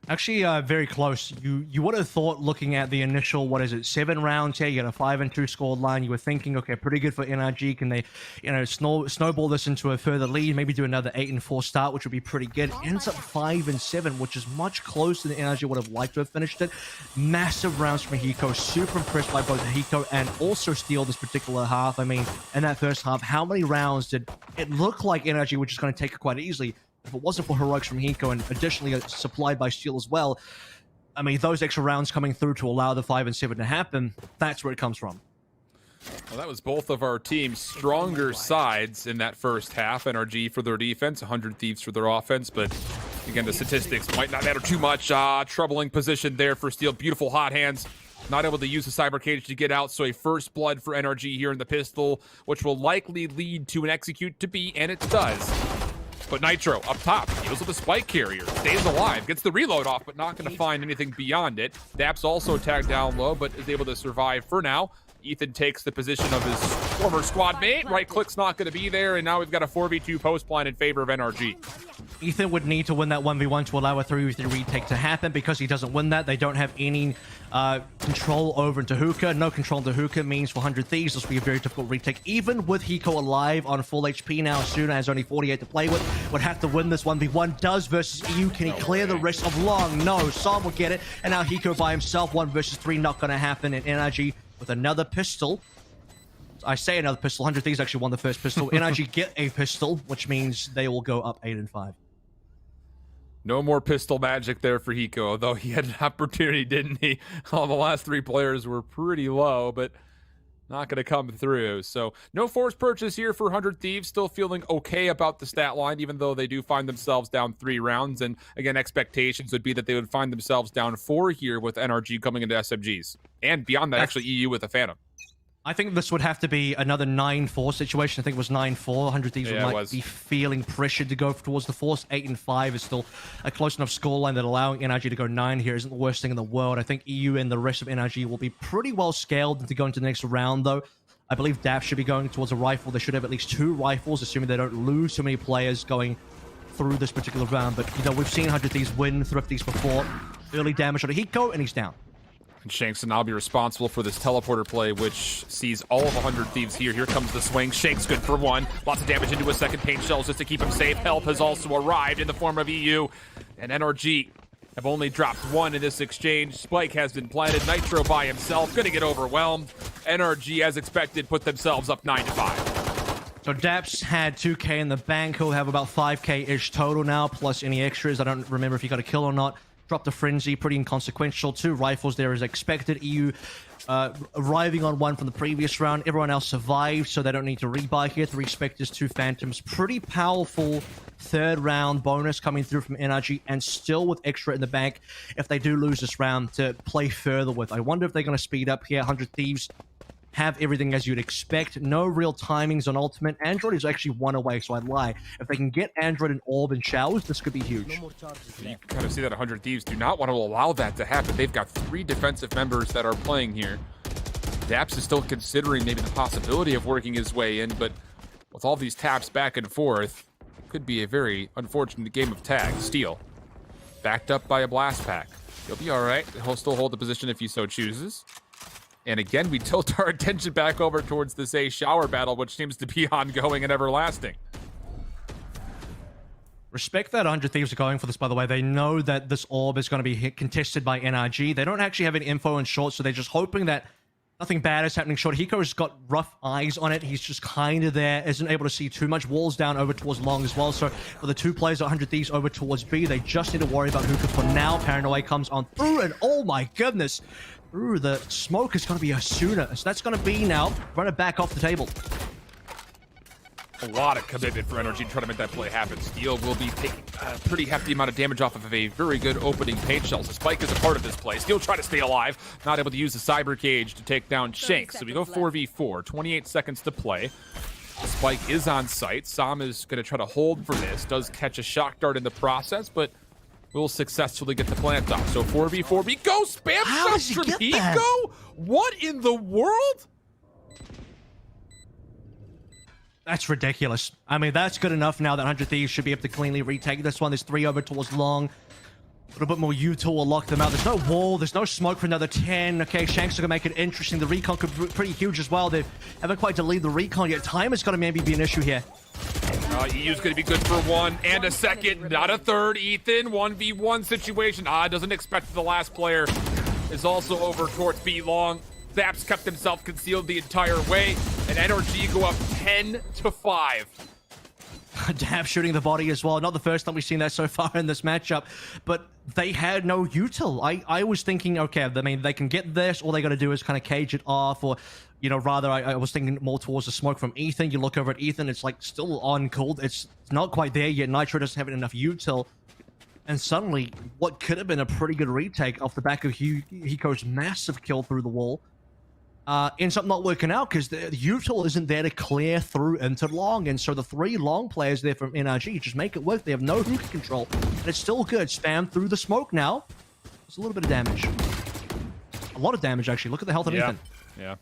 Speaker 3: Actually, very close. You would have thought, looking at the initial, 7 rounds here, you got a 5-2 scored line. You were thinking, okay, pretty good for NRG. Can they, snowball this into a further lead? Maybe do another 8-4 start, which would be pretty good. Ends up 5-7, which is much closer than NRG would have liked to have finished it. Massive rounds from Hiko. Super impressed by both Hiko and also Steel this particular half. I mean, in that first half, how many rounds did it look like NRG were just going to take it quite easily? If it wasn't for heroics from Hiko and additionally supplied by Steel as well, I mean, those extra rounds coming through to allow the 5-7 to happen, that's where it comes from.
Speaker 6: Well, that was both of our team's stronger sides in that first half. NRG for their defense, 100 Thieves for their offense, but again, the statistics might not matter too much. Troubling position there for Steel. Beautiful hot hands. Not able to use the cyber cage to get out, so a first blood for NRG here in the pistol, which will likely lead to an execute to B, and it does. But Nitro up top, deals with the spike carrier, stays alive, gets the reload off, but not going to find anything beyond it. Daps also tagged down low, but is able to survive for now. Ethan takes the position of his former squad mate. Right click's not going to be there, and now we've got a 4v2 post line in favor of NRG.
Speaker 3: Ethan would need to win that 1v1 to allow a 3v3 retake to happen. Because he doesn't win that, they don't have any control over into Hookah. No control into Hookah means for 100 Thieves, this will be a very difficult retake. Even with Hiko alive on full HP now, Suna has only 48 to play with, would have to win this 1v1. Does versus EU, can he clear the rest of Long? No, Sam will get it, and now Hiko by himself, 1 versus 3, not going to happen, and NRG with another pistol. I say another pistol, 100 Thieves actually won the first pistol. NRG get a pistol, which means they will go up 8-5.
Speaker 6: No more pistol magic there for Hiko, although he had an opportunity, didn't he? All the last 3 players were pretty low, but not going to come through. So no forced purchase here for 100 Thieves. Still feeling okay about the stat line, even though they do find themselves down 3 rounds. And again, expectations would be that they would find themselves down 4 here with NRG coming into SMGs. And beyond that, actually EU with a Phantom.
Speaker 3: I think this would have to be another 9-4 situation. I think it was 9-4. 100 Thieves would be feeling pressured to go towards the force. 8-5 is still a close enough scoreline that allowing NRG to go 9 here isn't the worst thing in the world. I think EU and the rest of NRG will be pretty well scaled to go into the next round, though. I believe DAF should be going towards a rifle. They should have at least 2 rifles, assuming they don't lose too many players going through this particular round. But, we've seen 100 Thieves win Thrifties before. Early damage on a Hiko, and he's down.
Speaker 6: And Shanks will now be responsible for this teleporter play, which sees all of 100 Thieves here. Here comes the swing. Shanks good for 1. Lots of damage into a second paint shells just to keep him safe. Help has also arrived in the form of EU. And NRG have only dropped 1 in this exchange. Spike has been planted. Nitro by himself. Gonna get overwhelmed. NRG, as expected, put themselves up 9-5.
Speaker 3: So Daps had 2k in the bank. He'll have about 5k-ish total now, plus any extras. I don't remember if he got a kill or not. Dropped the Frenzy, pretty inconsequential. 2 rifles there as expected. EU arriving on 1 from the previous round. Everyone else survived, so they don't need to rebuy here. 3 Spectres, 2 Phantoms. Pretty powerful 3rd round bonus coming through from NRG, and still with extra in the bank if they do lose this round to play further with. I wonder if they're going to speed up here. 100 Thieves have everything as you'd expect. No real timings on ultimate. Android is actually 1 away, so I'd lie. If they can get Android and Orb and Showers, this could be huge.
Speaker 6: You kind of see that 100 Thieves do not want to allow that to happen. They've got 3 defensive members that are playing here. Daps is still considering maybe the possibility of working his way in, but with all these taps back and forth, could be a very unfortunate game of tag. Steel, backed up by a blast pack. He'll be all right. He'll still hold the position if he so chooses. And again, we tilt our attention back over towards this A shower battle, which seems to be ongoing and everlasting.
Speaker 3: Respect that 100 Thieves are going for this, by the way. They know that this orb is going to be contested by NRG. They don't actually have any info in short, so they're just hoping that nothing bad is happening short. Hiko's got rough eyes on it. He's just kind of there, isn't able to see too much. Walls down over towards Long as well. So for the 2 players, 100 Thieves over towards B, they just need to worry about Hookah for now. Paranoia comes on through, and oh my goodness. Ooh, the smoke is going to be a sooner. So that's going to be now. Run it back off the table.
Speaker 6: A lot of commitment for NRG to try to make that play happen. Steel will be taking a pretty hefty amount of damage off of a very good opening paint shell. So Spike is a part of this play. Steel trying to stay alive. Not able to use the cyber cage to take down Shanks. So we go 4v4. 28 seconds to play. Spike is on site. Sam is going to try to hold for this. Does catch a shock dart in the process, but will successfully get the plant off. So 4v4. We go! Spam shots from Hiko? What in the world?
Speaker 3: That's ridiculous. I mean, that's good enough now that 100 Thieves should be able to cleanly retake this one. There's 3 over towards long. A little bit more U-tool will lock them out. There's no wall. There's no smoke for another 10. Okay, Shanks are going to make it interesting. The recon could be pretty huge as well. They haven't quite deleted the recon yet. Time is going to maybe be an issue here.
Speaker 6: EU's going to be good for 1 and a second, not a third. Ethan, 1v1 situation. Doesn't expect the last player is also over towards B long. Zaps kept himself concealed the entire way, and NRG go up 10-5.
Speaker 3: Dab shooting the body as well. Not the first time we've seen that so far in this matchup, but they had no util. I was thinking, okay, I mean, they can get this. All they got to do is kind of cage it off, or, you know, rather, I was thinking more towards the smoke from Ethan. You look over at Ethan, it's like still on cooled. It's not quite there yet. Nitro doesn't have enough util. And suddenly, what could have been a pretty good retake off the back of Hiko's massive kill through the wall ends up not working out because the util isn't there to clear through into long. And so the 3 long players there from NRG just make it work. They have no hookah control, and it's still good. Spam through the smoke now. It's a little bit of damage. A lot of damage, actually. Look at the health of Ethan.
Speaker 6: Yeah.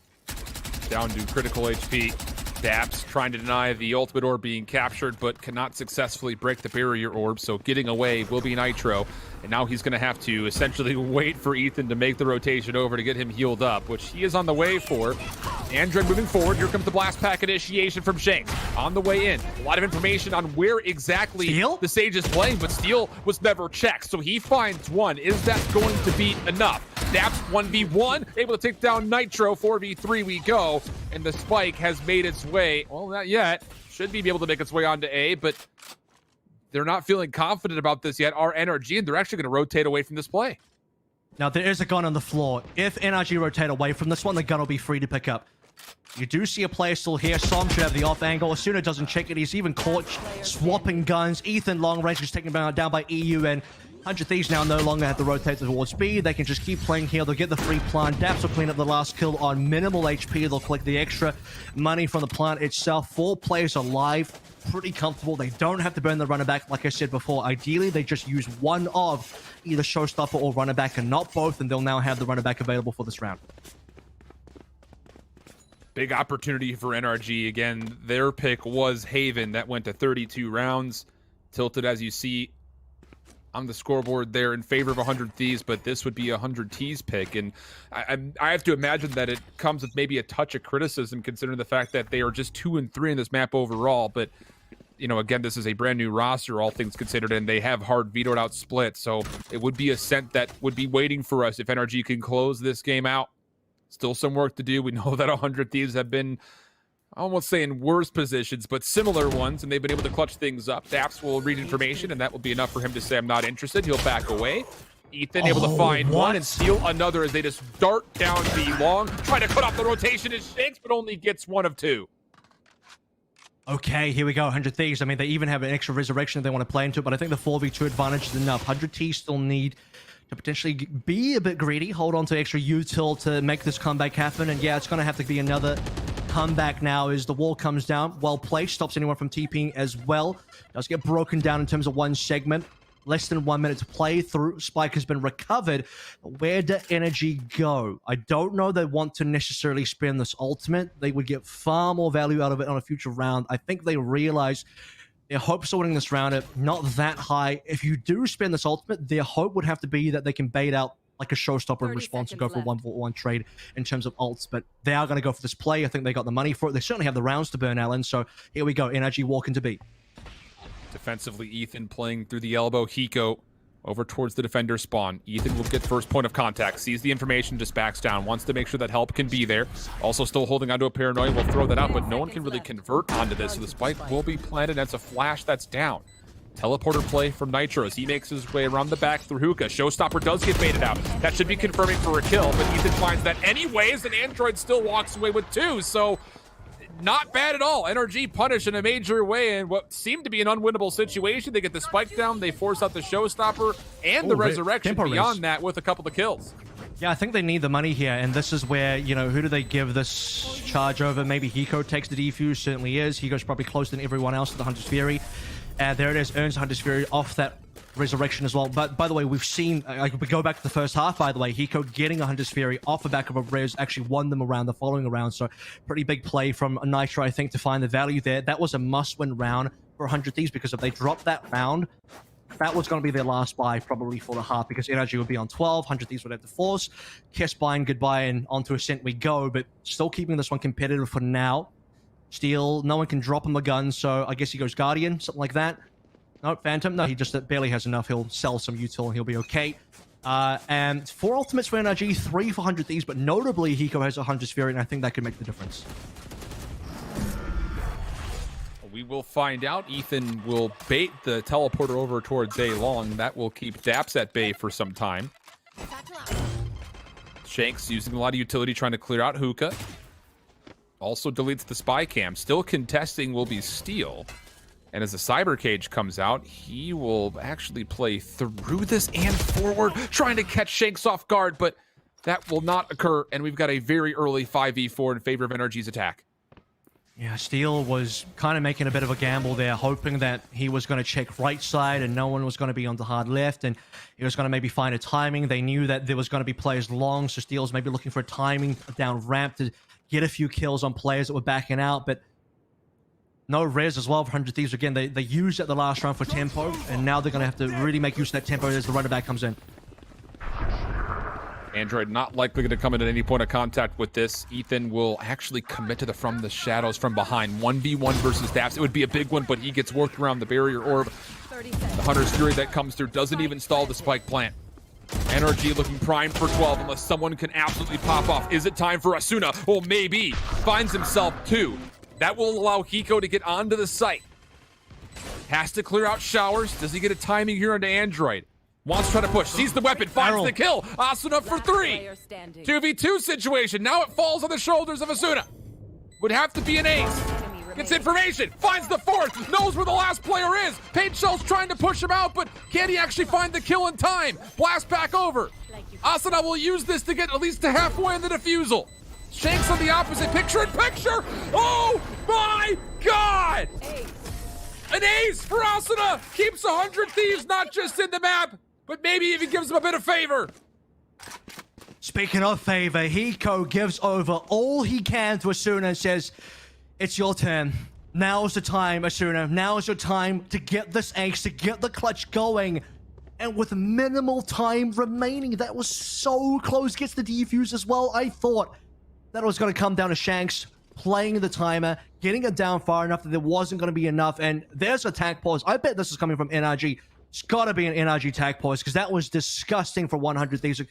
Speaker 6: Down to critical HP. Daps trying to deny the ultimate orb being captured, but cannot successfully break the barrier orb, so getting away will be Nitro. And now he's going to have to essentially wait for Ethan to make the rotation over to get him healed up, which he is on the way for. Android moving forward. Here comes the blast pack initiation from Shanks. On the way in. A lot of information on where exactly the Sage is playing, but Steel was never checked, so he finds 1. Is that going to be enough? Daps 1v1, able to take down Nitro. 4v3 we go, and the spike has made its way, well, not yet. Should be able to make its way onto A, but they're not feeling confident about this yet. Our NRG, and they're actually going to rotate away from this play.
Speaker 3: Now, there is a gun on the floor. If NRG rotate away from this one, the gun will be free to pick up. You do see a player still here. Som should have the off angle. Asuna doesn't check it. He's even caught swapping guns. Ethan long range is taken down by EU, and 100 Thieves now no longer have to rotate towards B. They can just keep playing here. They'll get the free plant. Daps will clean up the last kill on minimal HP. They'll collect the extra money from the plant itself. 4 players alive. Pretty comfortable. They don't have to burn the runner back, like I said before. Ideally, they just use one of either showstopper or runner back, and not both, and they'll now have the runner back available for this round.
Speaker 6: Big opportunity for NRG. Again, their pick was Haven. That went to 32 rounds. Tilted, as you see on the scoreboard there, in favor of 100 Thieves, but this would be a 100 T's pick. And I have to imagine that it comes with maybe a touch of criticism, considering the fact that they are just 2 and 3 in this map overall. But, you know, again, this is a brand new roster, all things considered, and they have hard vetoed out split. So it would be a scent that would be waiting for us if NRG can close this game out. Still some work to do. We know that 100 Thieves have been, I won't say in worse positions, but similar ones, and they've been able to clutch things up. Daps will read information, and that will be enough for him to say, I'm not interested. He'll back away. Ethan able to find one and steal another as they just dart down B long. Trying to cut off the rotation is Shanks, but only gets 1 of 2.
Speaker 3: Okay, here we go. 100 Thieves. I mean, they even have an extra resurrection if they want to play into it, but I think the 4v2 advantage is enough. 100 Thieves still need to potentially be a bit greedy, hold on to extra util to make this comeback happen. And yeah, it's going to have to be another comeback now as the wall comes down. Well placed, stops anyone from TPing as well. Does get broken down in terms of one segment. Less than 1 minute to play through. Spike has been recovered. Where do Energy go? I don't know they want to necessarily spend this ultimate. They would get far more value out of it on a future round. I think they realize their hopes of winning this round are not that high. If you do spend this ultimate, their hope would have to be that they can bait out like a showstopper in response and go for a 1-for-1 trade in terms of ults. But they are going to go for this play. I think they got the money for it. They certainly have the rounds to burn, Alan. So here we go. Energy walking to B.
Speaker 6: Defensively, Ethan playing through the elbow. Hiko over towards the defender spawn. Ethan will get first point of contact, sees the information, just backs down, wants to make sure that help can be there. Also still holding onto a paranoia, will throw that out, but no one can really convert onto this, so the spike will be planted. That's a flash that's down. Teleporter play from Nitro as he makes his way around the back through hookah. Showstopper does get baited out. That should be confirming for a kill, but Ethan finds that anyways, and Android still walks away with 2, so not bad at all. NRG punished in a major way in what seemed to be an unwinnable situation. They get the spike down, they force out the showstopper and the resurrection beyond that with a couple of kills.
Speaker 3: Yeah, I think they need the money here, and this is where, you know, who do they give this charge over? Maybe Hiko takes the defuse, certainly is. Hiko's probably closer than everyone else to the Hunter's Fury. There it is, earns Hunter's Fury off that Resurrection as well. But by the way, we've seen, we go back to the first half, by the way, Hiko getting a Hunter's Fury off the back of a Res actually won them around the following round. So pretty big play from Nitro, I think, to find the value there. That was a must-win round for 100 Thieves, because if they dropped that round, that was going to be their last buy probably for the half, because Energy would be on 12, 100 Thieves would have to force. Kiss buying goodbye, and onto Ascent we go, but still keeping this one competitive for now. Steel, no one can drop him a gun, so I guess he goes Guardian, something like that. No, Phantom, no, he just barely has enough. He'll sell some util and he'll be okay. And 4 ultimates for NRG, 3 for 100 Thieves, but notably Hiko has a Hunter's Fury, and I think that could make the difference.
Speaker 6: We will find out. Ethan will bait the teleporter over towards A long. That will keep Daps at bay for some time. Shanks using a lot of utility trying to clear out Hookah. Also deletes the spy cam. Still contesting will be Steel. And as the Cyber Cage comes out, he will actually play through this and forward, trying to catch Shanks off guard, but that will not occur. And we've got a very early 5v4 in favor of NRG's attack.
Speaker 3: Yeah, Steel was kind of making a bit of a gamble there, hoping that he was going to check right side and no one was going to be on the hard left, and he was going to maybe find a timing. They knew that there was going to be players long, so Steel's maybe looking for a timing down ramp to get a few kills on players that were backing out, but no res as well for 100 Thieves. Again, they used it the last round for tempo, and now they're going to have to really make use of that tempo as the runner back comes in.
Speaker 6: Android not likely going to come in at any point of contact with this. Ethan will actually commit to the from the shadows from behind. 1v1 versus Daps. It would be a big one, but he gets worked around the barrier orb. The Hunter's Fury that comes through doesn't even stall the spike plant. NRG looking primed for 12 unless someone can absolutely pop off. Is it time for Asuna? Well, maybe. Finds himself 2. That will allow Hiko to get onto the site. Has to clear out showers. Does he get a timing here onto Android? Wants to try to push. Sees the weapon. Finds the kill. Asuna for 3. 2v2 situation. Now it falls on the shoulders of Asuna. Would have to be an ace. Gets information. Finds the 4th. Knows where the last player is. Paint Shell's trying to push him out, but can he actually find the kill in time? Blast back over. Asuna will use this to get at least to halfway in the defusal. Shanks on the opposite. Picture in picture. Oh my God. An ace for Asuna. Keeps 100 Thieves not just in the map, but maybe even gives him a bit of favor.
Speaker 3: Speaking of favor, Hiko gives over all he can to Asuna and says, it's your turn. Now's the time, Asuna. Now's your time to get this ace, to get the clutch going. And with minimal time remaining, that was so close. Gets the defuse as well. I thought that it was going to come down to Shanks playing the timer, getting it down far enough that there wasn't going to be enough. And there's a tag pause. I bet this is coming from NRG. It's got to be an NRG tag pause, because that was disgusting for 100 Thieves.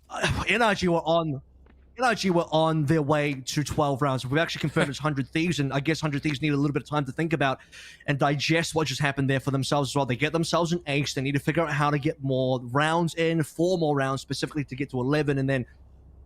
Speaker 3: NRG were on their way to 12 rounds. We've actually confirmed it's 100 Thieves, and I guess 100 Thieves need a little bit of time to think about and digest what just happened there for themselves as well. They get themselves an ace. They need to figure out how to get more rounds in, 4 more rounds specifically to get to 11, and then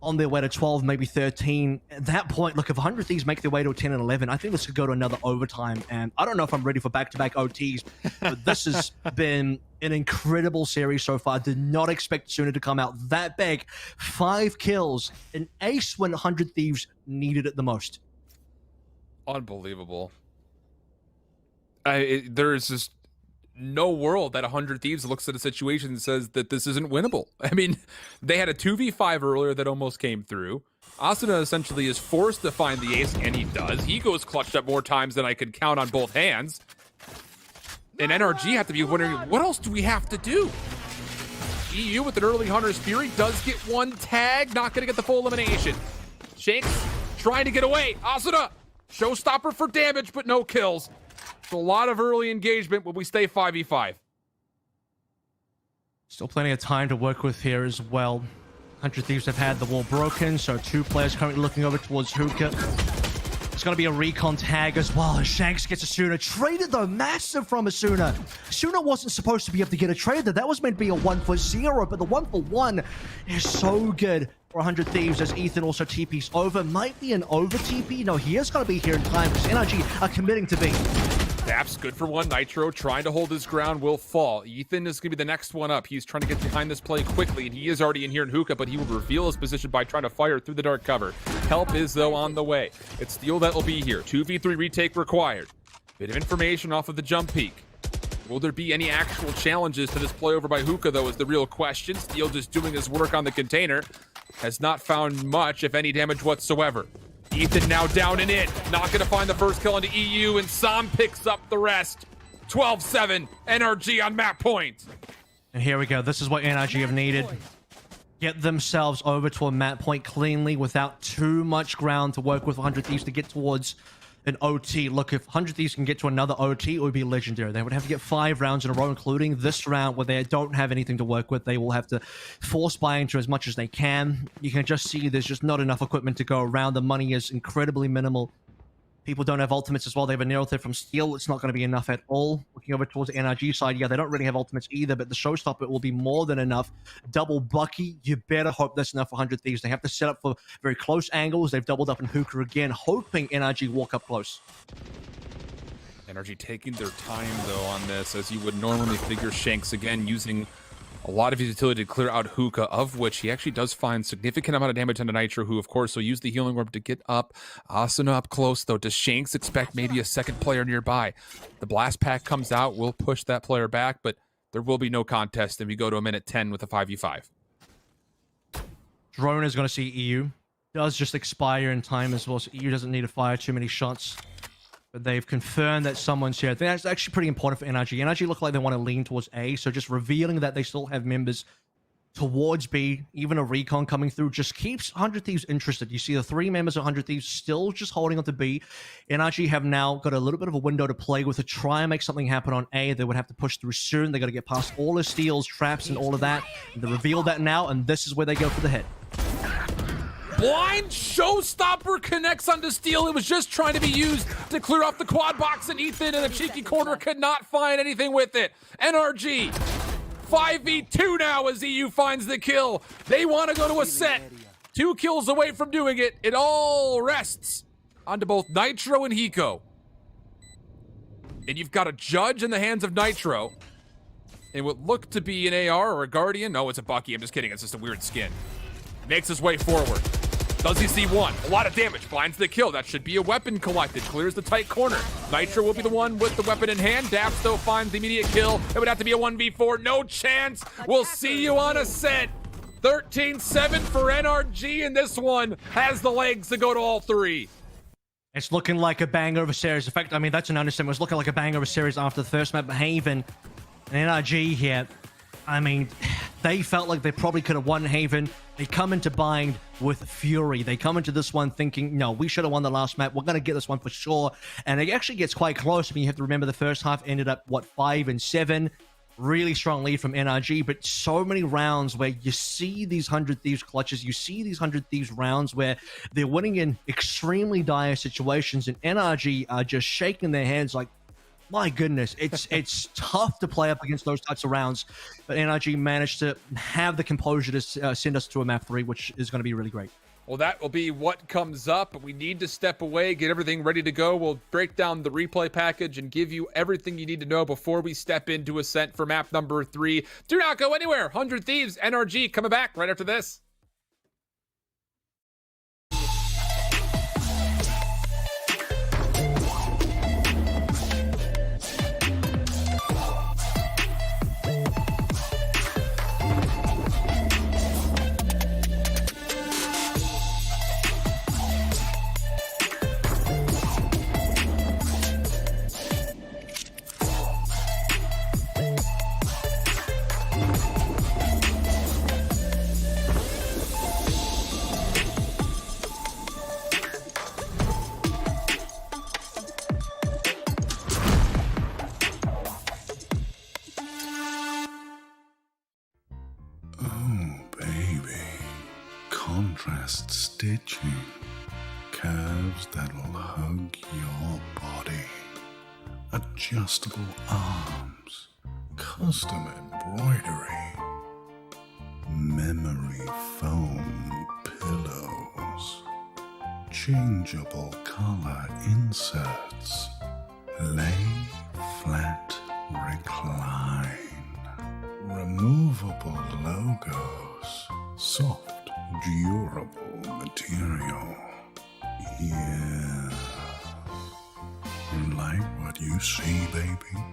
Speaker 3: on their way to 12, maybe 13. At that point, look, if 100 Thieves make their way to 10 and 11, I think this could go to another overtime. And I don't know if I'm ready for back-to-back OTs, but this has been an incredible series so far. Did not expect Suna to come out that big. 5 kills, an ace when 100 Thieves needed it the most.
Speaker 6: Unbelievable. There is just no world that 100 Thieves looks at a situation and says that this isn't winnable. I mean, they had a 2v5 earlier that almost came through. Asuna essentially is forced to find the ace, and he does. He goes clutched up more times than I could count on both hands. And NRG have to be wondering, what else do we have to do? EU with an early Hunter's Fury does get 1 tag, not going to get the full elimination. Shanks trying to get away. Asuna, showstopper for damage, but no kills. A lot of early engagement when we stay 5v5.
Speaker 3: Still plenty of time to work with here as well. 100 Thieves have had the wall broken, so 2 players currently looking over towards Hookah. It's going to be a recon tag as well. Shanks gets Asuna. Traded though, massive from Asuna. Asuna wasn't supposed to be able to get a trade there. That was meant to be a 1-for-0, but the 1-for-1 is so good for 100 Thieves as Ethan also TP's over. Might be an over TP. No, he is going to be here in time because NRG are committing to be.
Speaker 6: Daps good for 1. Nitro trying to hold his ground will fall. Ethan is going to be the next one up. He's trying to get behind this play quickly, and he is already in here in Hookah, but he will reveal his position by trying to fire through the dark cover. Help is, though, on the way. It's Steel that will be here. 2v3 retake required. Bit of information off of the jump peak. Will there be any actual challenges to this play over by Hookah, though, is the real question. Steel just doing his work on the container. Has not found much, if any, damage whatsoever. Ethan now down and in. Not going to find the first kill into EU, and Sam picks up the rest. 12-7, NRG on map point.
Speaker 3: And here we go. This is what NRG have needed. Get themselves over to a map point cleanly without too much ground to work with 100 Thieves to get towards an OT. Look, if 100 Thieves can get to another OT, it would be legendary. They would have to get 5 rounds in a row, including this round where they don't have anything to work with. They will have to force buy into as much as they can. You can just see there's just not enough equipment to go around. The money is incredibly minimal. People don't have ultimates as well. They have a Nero threat from Steel. It's not going to be enough at all. Looking over towards the NRG side, yeah, they don't really have ultimates either, but the showstopper will be more than enough. Double Bucky, you better hope that's enough for 100 Thieves. They have to set up for very close angles. They've doubled up in Hookah again, hoping NRG walk up close.
Speaker 6: NRG taking their time, though, on this, as you would normally figure. Shanks, again, using a lot of his utility to clear out Hookah, of which he actually does find significant amount of damage on Nitro, who, of course, will use the healing orb to get up. Asuna up close, though. Does Shanks expect maybe a second player nearby? The blast pack comes out, will push that player back, but there will be no contest, and we go to a minute 10 with a 5v5.
Speaker 3: Drone is going to see EU. Does just expire in time as well, so EU doesn't need to fire too many shots. But they've confirmed that someone's here. I think that's actually pretty important for NRG. NRG look like they want to lean towards A, so just revealing that they still have members towards B, even a recon coming through, just keeps 100 Thieves interested. You see the 3 members of 100 Thieves still just holding on to B. NRG have now got a little bit of a window to play with to try and make something happen on A. They would have to push through soon. They got to get past all the steals, traps, and all of that. And they reveal that now, and this is where they go for the hit.
Speaker 6: Blind showstopper connects onto Steel. It was just trying to be used to clear off the quad box, and Ethan in the cheeky corner could not find anything with it. NRG 5v2 now as EU finds the kill. They want to go to a set. 2 kills away from doing it. It all rests onto both Nitro and Hiko. And you've got a judge in the hands of Nitro. It would look to be an AR or a Guardian. No, it's a Bucky. I'm just kidding. It's just a weird skin. Makes his way forward. Does he see one? A lot of damage. Finds the kill. That should be a weapon collected. Clears the tight corner. Nitro will be the one with the weapon in hand. Daps, though, finds the immediate kill. It would have to be a 1v4. No chance. We'll see you on a set. 13-7 for NRG, and this one has the legs to go to all 3.
Speaker 3: It's looking like a banger of a series. In fact, I mean, that's an understatement. It's looking like a banger of a series after the first map. Haven and NRG here. I mean, they felt like they probably could have won Haven. They come into Bind with fury. They come into this one thinking, no, we should have won the last map. We're going to get this one for sure. And it actually gets quite close. I mean, you have to remember the first half ended up, what, 5-7? Really strong lead from NRG, but so many rounds where you see these 100 Thieves clutches, you see these 100 Thieves rounds where they're winning in extremely dire situations, and NRG are just shaking their hands like, my goodness, it's tough to play up against those types of rounds, but NRG managed to have the composure to send us to a map 3, which is going to be really great.
Speaker 6: Well, that will be what comes up. We need to step away, get everything ready to go. We'll break down the replay package and give you everything you need to know before we step into Ascent for map number 3. Do not go anywhere. 100 Thieves, NRG, coming back right after this.
Speaker 2: Contrast stitching, curves that'll hug your body, adjustable arms, custom embroidery, memory foam pillows, changeable color inserts, lay flat recline, removable logos, soft durable material. Yeah. You like what you see, baby?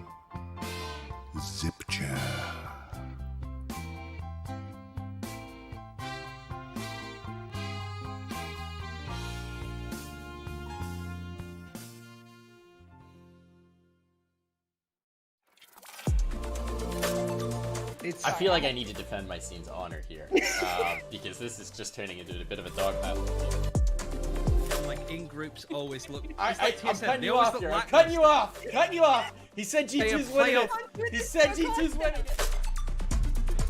Speaker 2: Zip chair.
Speaker 8: I feel like I need to defend my scene's honor here, because this is just turning into a bit of a dogpile.
Speaker 9: Like in groups, always look.
Speaker 8: I'm cutting you off here. I'm cutting you off. Cutting you off. He said G2's winning it. He said G2's winning it.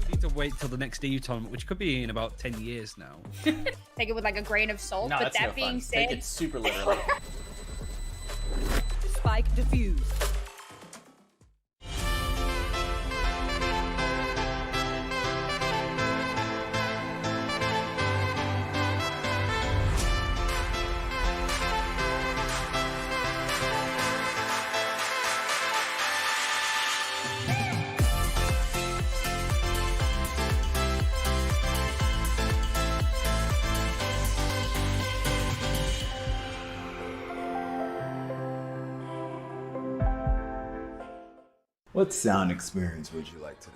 Speaker 9: Need to wait till the next EU tournament, which could be in about 10 years now.
Speaker 10: Take it with like a grain of salt.
Speaker 8: No,
Speaker 10: but
Speaker 8: that's
Speaker 10: that
Speaker 8: no
Speaker 10: being
Speaker 8: fun.
Speaker 10: said,
Speaker 8: Take it super literally.
Speaker 13: Spike defused.
Speaker 11: What sound experience would you like today?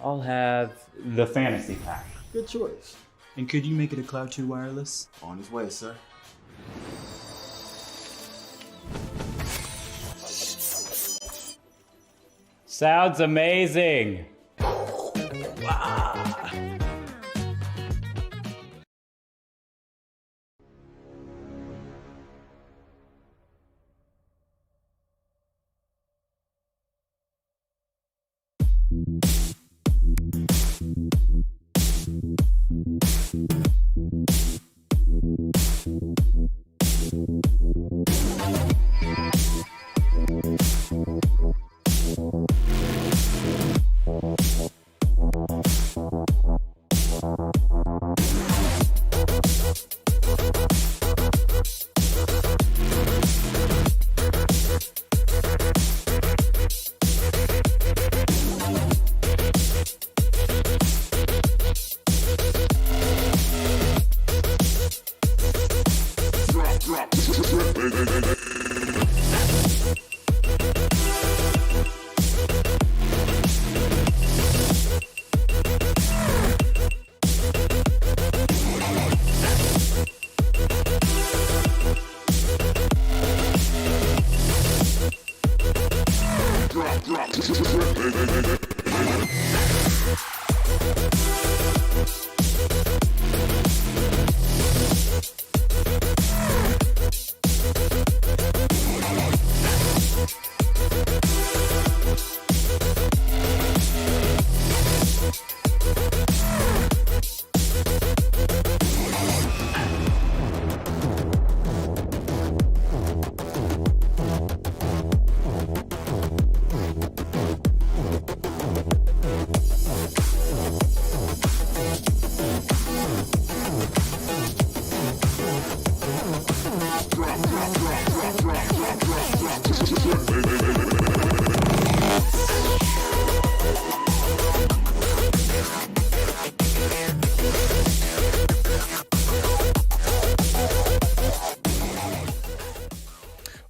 Speaker 12: I'll have the fantasy pack.
Speaker 11: Good choice.
Speaker 12: And could you make it a Cloud 2 wireless?
Speaker 11: On his way, sir.
Speaker 12: Sounds amazing.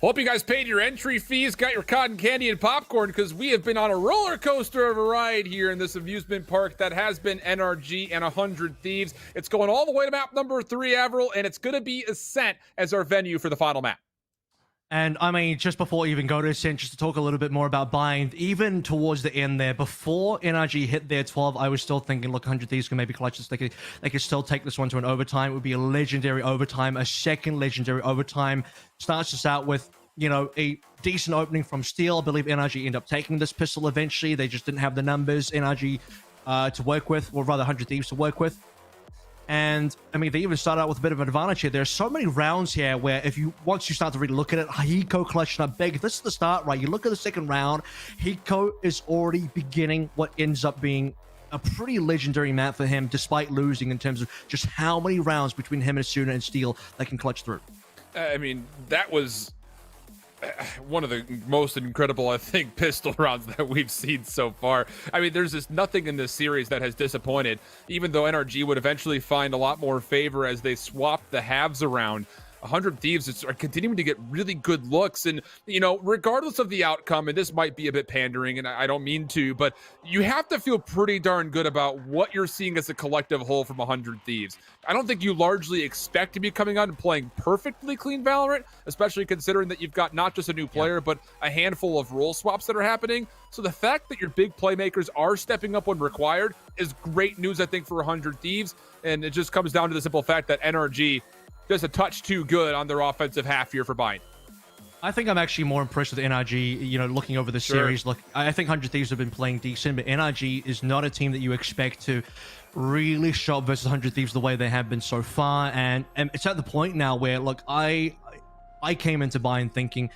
Speaker 6: Hope you guys paid your entry fees, got your cotton candy and popcorn, because we have been on a roller coaster of a ride here in this amusement park that has been NRG and 100 Thieves. It's going all the way to map number 3, Avril, and it's going to be Ascent as our venue for the final map.
Speaker 3: And I mean, just before we even go to Ascent, just to talk a little bit more about Bind, even towards the end there, before NRG hit their 12, I was still thinking, look, 100 Thieves can maybe clutch this. They could still take this one to an overtime. It would be a legendary overtime, a second legendary overtime. Starts us out with, you know, a decent opening from Steel. I believe NRG end up taking this pistol eventually. They just didn't have the numbers, NRG, to work with, or rather 100 Thieves to work with. And I mean, they even started out with a bit of an advantage here. There are so many rounds here where once you start to really look at it, Hiko clutching up big. This is the start, right? You look at the second round, Hiko is already beginning what ends up being a pretty legendary map for him, despite losing in terms of just how many rounds between him and Asuna and Steel they can clutch through.
Speaker 6: I mean, that was one of the most incredible, I think, pistol rounds that we've seen so far. I mean, there's just nothing in this series that has disappointed, even though NRG would eventually find a lot more favor as they swapped the halves around. 100 Thieves are continuing to get really good looks. And, you know, regardless of the outcome, and this might be a bit pandering, and I don't mean to, but you have to feel pretty darn good about what you're seeing as a collective whole from 100 Thieves. I don't think you largely expect to be coming out and playing perfectly clean Valorant, especially considering that you've got not just a new player, but a handful of role swaps that are happening. So the fact that your big playmakers are stepping up when required is great news, I think, for 100 Thieves. And it just comes down to the simple fact that NRG just a touch too good on their offensive half here for Bind.
Speaker 3: I think I'm actually more impressed with NRG, you know, looking over the series. Look, I think 100 Thieves have been playing decent, but NRG is not a team that you expect to really show up versus 100 Thieves the way they have been so far. And it's at the point now where, look, I came into Bind thinking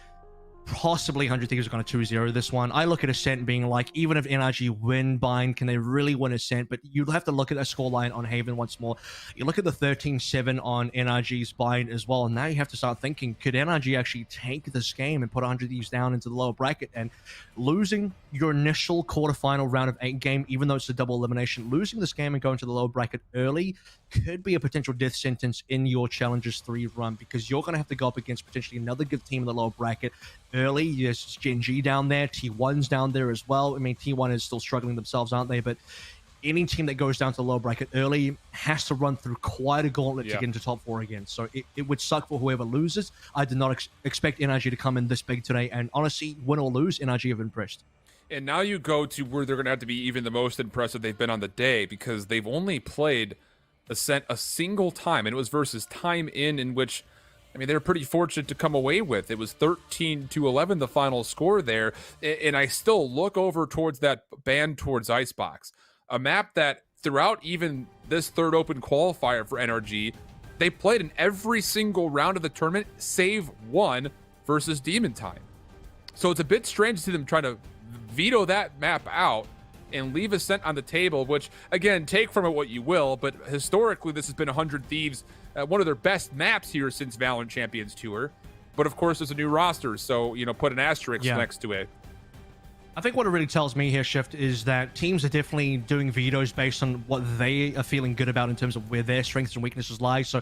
Speaker 3: possibly 100 Thieves are going to 2-0 this one. I look at Ascent being like, even if NRG win Bind, can they really win Ascent? But you'd have to look at that scoreline on Haven once more. You look at the 13-7 on NRG's Bind as well, and now you have to start thinking, could NRG actually take this game and put 100 Thieves down into the lower bracket? And losing your initial quarterfinal round of 8 game, even though it's a double elimination, losing this game and going to the lower bracket early could be a potential death sentence in your Challengers 3 run, because you're going to have to go up against potentially another good team in the lower bracket early. There's Gen G down there, T1's down there as well. I mean, T1 is still struggling themselves, aren't they? But any team that goes down to the lower bracket early has to run through quite a gauntlet to get into top 4 again. So it would suck for whoever loses. I did not expect NRG to come in this big today, and honestly, win or lose, NRG have impressed.
Speaker 6: And now you go to where they're going to have to be even the most impressive they've been on the day, because they've only played Ascent a single time, and it was versus Time in which, I mean, they were pretty fortunate to come away with. It was 13-11, the final score there. And I still look over towards that band towards Icebox, a map that throughout even this third open qualifier for NRG, they played in every single round of the tournament, save one versus Demon Time. So it's a bit strange to see them trying to veto that map out and leave Ascent on the table, which, again, take from it what you will, but historically this has been 100 Thieves, one of their best maps here since VALORANT Champions Tour. But of course, there's a new roster, so, you know, put an asterisk next to it.
Speaker 3: I think what it really tells me here, Shift, is that teams are definitely doing vetoes based on what they are feeling good about in terms of where their strengths and weaknesses lie. So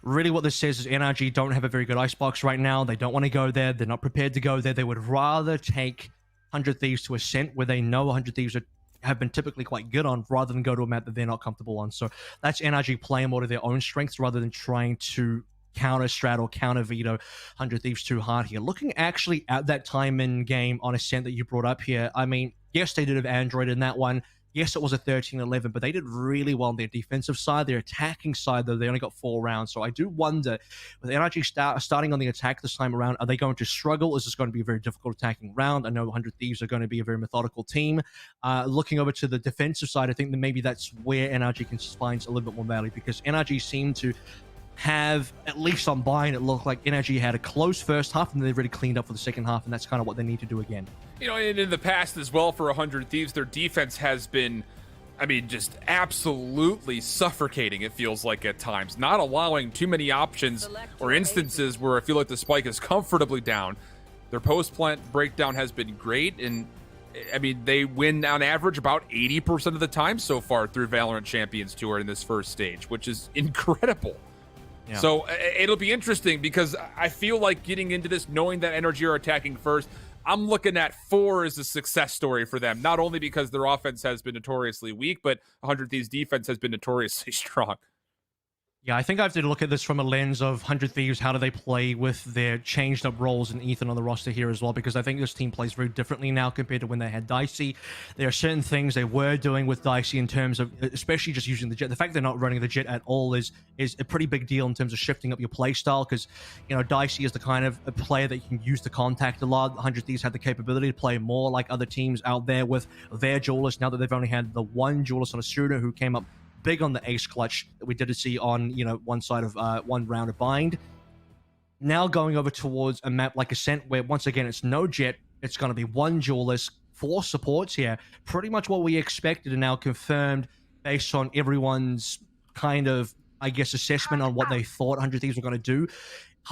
Speaker 3: really what this says is NRG don't have a very good icebox right now. They don't want to go there. They're not prepared to go there. They would rather take 100 Thieves to Ascent, where they know 100 Thieves have been typically quite good on, rather than go to a map that they're not comfortable on. So that's NRG playing more to their own strengths rather than trying to counter strat or counter veto 100 Thieves too hard here. Looking actually at that time in game on Ascent that you brought up here, I mean, yes, they did have Android in that one. Yes, it was a 13-11, but they did really well on their defensive side. Their attacking side, though, they only got 4 rounds. So I do wonder, with NRG starting on the attack this time around, are they going to struggle? Is this going to be a very difficult attacking round? I know 100 Thieves are going to be a very methodical team. Looking over to the defensive side, I think that maybe that's where NRG can find a little bit more value, because NRG seemed to have, at least on Bind, it looked like NRG had a close first half, and they've really cleaned up for the second half, and that's kind of what they need to do again.
Speaker 6: You know, and in the past as well for 100 Thieves, their defense has been, I mean, just absolutely suffocating, it feels like at times. Not allowing too many options or instances where I feel like the spike is comfortably down. Their post-plant breakdown has been great, and I mean, they win on average about 80% of the time so far through VALORANT Champions Tour in this first stage, which is incredible. Yeah. So it'll be interesting, because I feel like getting into this, knowing that NRG are attacking first, I'm looking at 4 as a success story for them, not only because their offense has been notoriously weak, but 100 Thieves' defense has been notoriously strong.
Speaker 3: Yeah, I think I have to look at this from a lens of 100 Thieves. How do they play with their changed up roles and Ethan on the roster here as well? Because I think this team plays very differently now compared to when they had Dicey. There are certain things they were doing with Dicey in terms of, especially just using the jet. The fact they're not running the jet at all is a pretty big deal in terms of shifting up your play style, because, you know, Dicey is the kind of a player that you can use to contact a lot. 100 Thieves had the capability to play more like other teams out there with their duelist, now that they've only had the one duelist on a shooter who came up big on the ace clutch that we did see on, you know, one side of one round of Bind. Now going over towards a map like Ascent, where once again it's no jet, it's going to be one duelist, 4 supports here, pretty much what we expected and now confirmed based on everyone's kind of, I guess, assessment on what they thought 100 Thieves were going to do.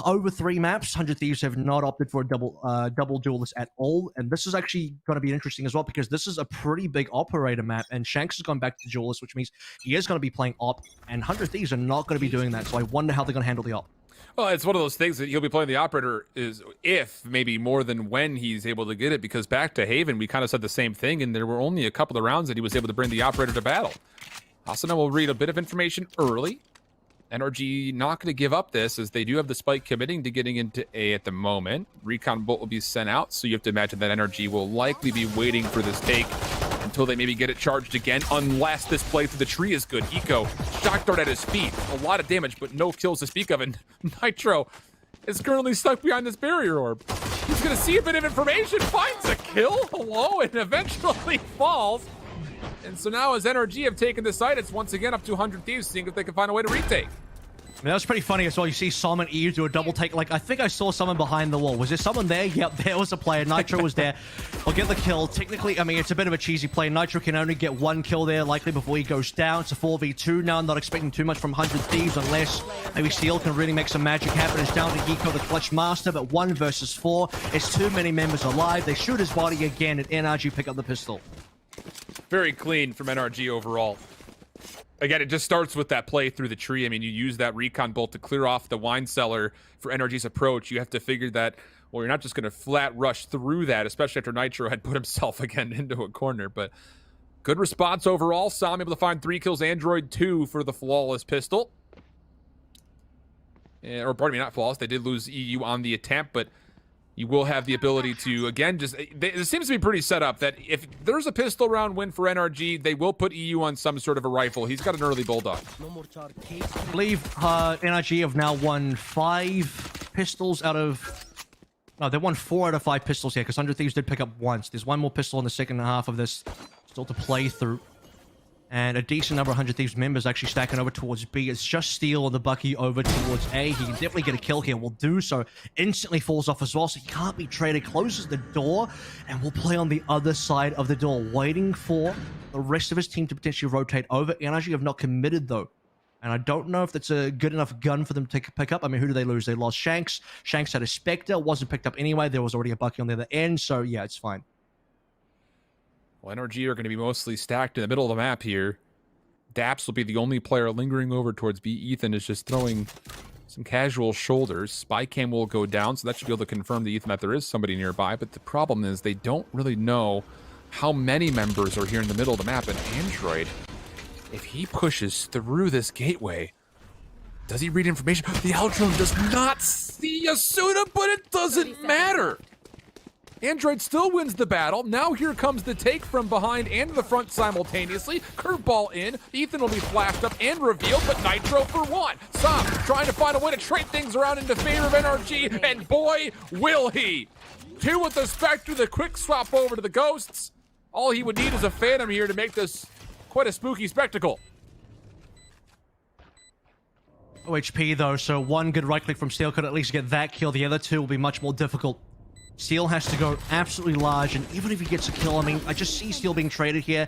Speaker 3: Over 3 maps, 100 Thieves have not opted for a double duelist at all, and this is actually going to be interesting as well, because this is a pretty big operator map, and Shanks has gone back to duelist, which means he is going to be playing op, and 100 Thieves are not going to be doing that, so I wonder how they're going to handle the op.
Speaker 6: Well, it's one of those things that he'll be playing the operator is if maybe more than when he's able to get it, because back to Haven, we kind of said the same thing, and there were only a couple of rounds that he was able to bring the operator to battle. Asuna will read a bit of information early. NRG not going to give up this, as they do have the spike committing to getting into A at the moment. Recon bolt will be sent out, so you have to imagine that NRG will likely be waiting for this take until they maybe get it charged again, unless this play through the tree is good. Eco, shock dart at his feet. A lot of damage, but no kills to speak of, and Nitro is currently stuck behind this barrier orb. He's going to see a bit of information, finds a kill, hello, and eventually falls. And so now as NRG have taken the site, it's once again up to 100 Thieves, seeing if they can find a way to retake.
Speaker 3: I mean, that was pretty funny as well. You see Som and EU do a double take. Like, I think I saw someone behind the wall. Was there someone there? Yep, there was a player. Nitro was there. We'll get the kill. Technically, I mean, it's a bit of a cheesy play. Nitro can only get one kill there, likely before he goes down. It's a 4v2 now. I'm not expecting too much from 100 Thieves, unless maybe Steel can really make some magic happen. It's down to Eco, the clutch master, but 1 versus 4. It's too many members alive. They shoot his body again, and NRG pick up the pistol.
Speaker 6: Very clean from NRG overall. Again, it just starts with that play through the tree. I mean, you use that recon bolt to clear off the wine cellar for NRG's approach. You have to figure that, well, you're not just going to flat rush through that, especially after Nitro had put himself again into a corner. But good response overall. Som able to find 3 kills, Android 2 for the flawless pistol. Or pardon me, not flawless. They did lose EU on the attempt, but you will have the ability to, again, just... It seems to be pretty set up that if there's a pistol round win for NRG, they will put EU on some sort of a rifle. He's got an early Bulldog.
Speaker 3: I believe NRG have now won 5 pistols out of... No, they won 4 out of 5 pistols here, because 100 Thieves did pick up once. There's one more pistol in the second half of this still to play through. And a decent number of 100 Thieves members actually stacking over towards B. It's just Steel on the Bucky over towards A. He can definitely get a kill here. Will do so. Instantly falls off as well, so he can't be traded. Closes the door, and will play on the other side of the door, waiting for the rest of his team to potentially rotate over. NRG have not committed, though. And I don't know if that's a good enough gun for them to pick up. I mean, who do they lose? They lost Shanks. Shanks had a Spectre. Wasn't picked up anyway. There was already a Bucky on the other end, so yeah, it's fine.
Speaker 6: Well, NRG are going to be mostly stacked in the middle of the map here. Daps will be the only player lingering over towards B. Ethan is just throwing some casual shoulders. Spy cam will go down, so that should be able to confirm to Ethan that there is somebody nearby. But the problem is they don't really know how many members are here in the middle of the map. And Android, if he pushes through this gateway, does he read information? The Aldrone does not see Asuna, but it doesn't matter. Android still wins the battle. Now here comes the take from behind and the front simultaneously. Curveball in. Ethan will be flashed up and revealed, but Nitro for 1. Som trying to find a way to trade things around into favor of NRG, and boy, will he. 2 with the Spectre, the quick swap over to the Ghosts. All he would need is a Phantom here to make this quite a spooky spectacle.
Speaker 3: OHP though, so 1 good right click from Steel could at least get that kill. The other 2 will be much more difficult. Steel has to go absolutely large, and even if he gets a kill, I mean, I just see Steel being traded here.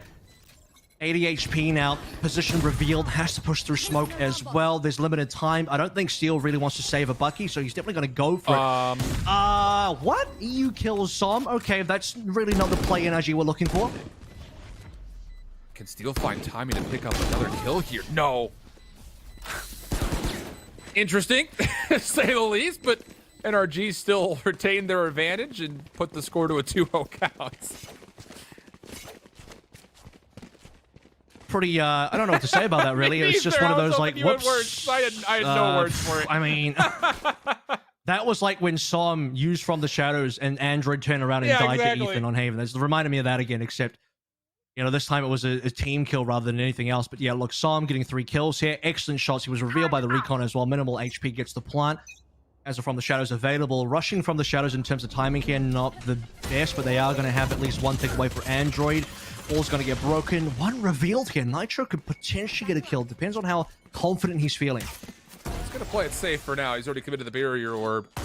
Speaker 3: 80 HP now, position revealed, has to push through smoke as well. There's limited time. I don't think Steel really wants to save a Bucky, so he's definitely going to go for it. What? EU kills Som? Okay, that's really not the play NRG we're looking for.
Speaker 6: Can Steel find timing to pick up another kill here? No. Interesting, to say the least, but NRG still retain their advantage and put the score to a 2-0 count.
Speaker 3: Pretty, I don't know what to say about that, really. It's just one of those, like, whoops.
Speaker 6: Words. I had no words for it.
Speaker 3: I mean, that was like when Som used From the Shadows and Android turned around and died to Ethan on Haven. That's reminded me of that again, except, you know, this time it was a team kill rather than anything else. But yeah, look, Som getting 3 kills here. Excellent shots. He was revealed by the recon as well. Minimal HP gets the plant. As a From the Shadows available. Rushing From the Shadows in terms of timing here, not the best, but they are going to have at least 1 takeaway for Android. All's going to get broken. 1 revealed here. Nitro could potentially get a kill. Depends on how confident he's feeling.
Speaker 6: He's going to play it safe for now. He's already committed the barrier orb. A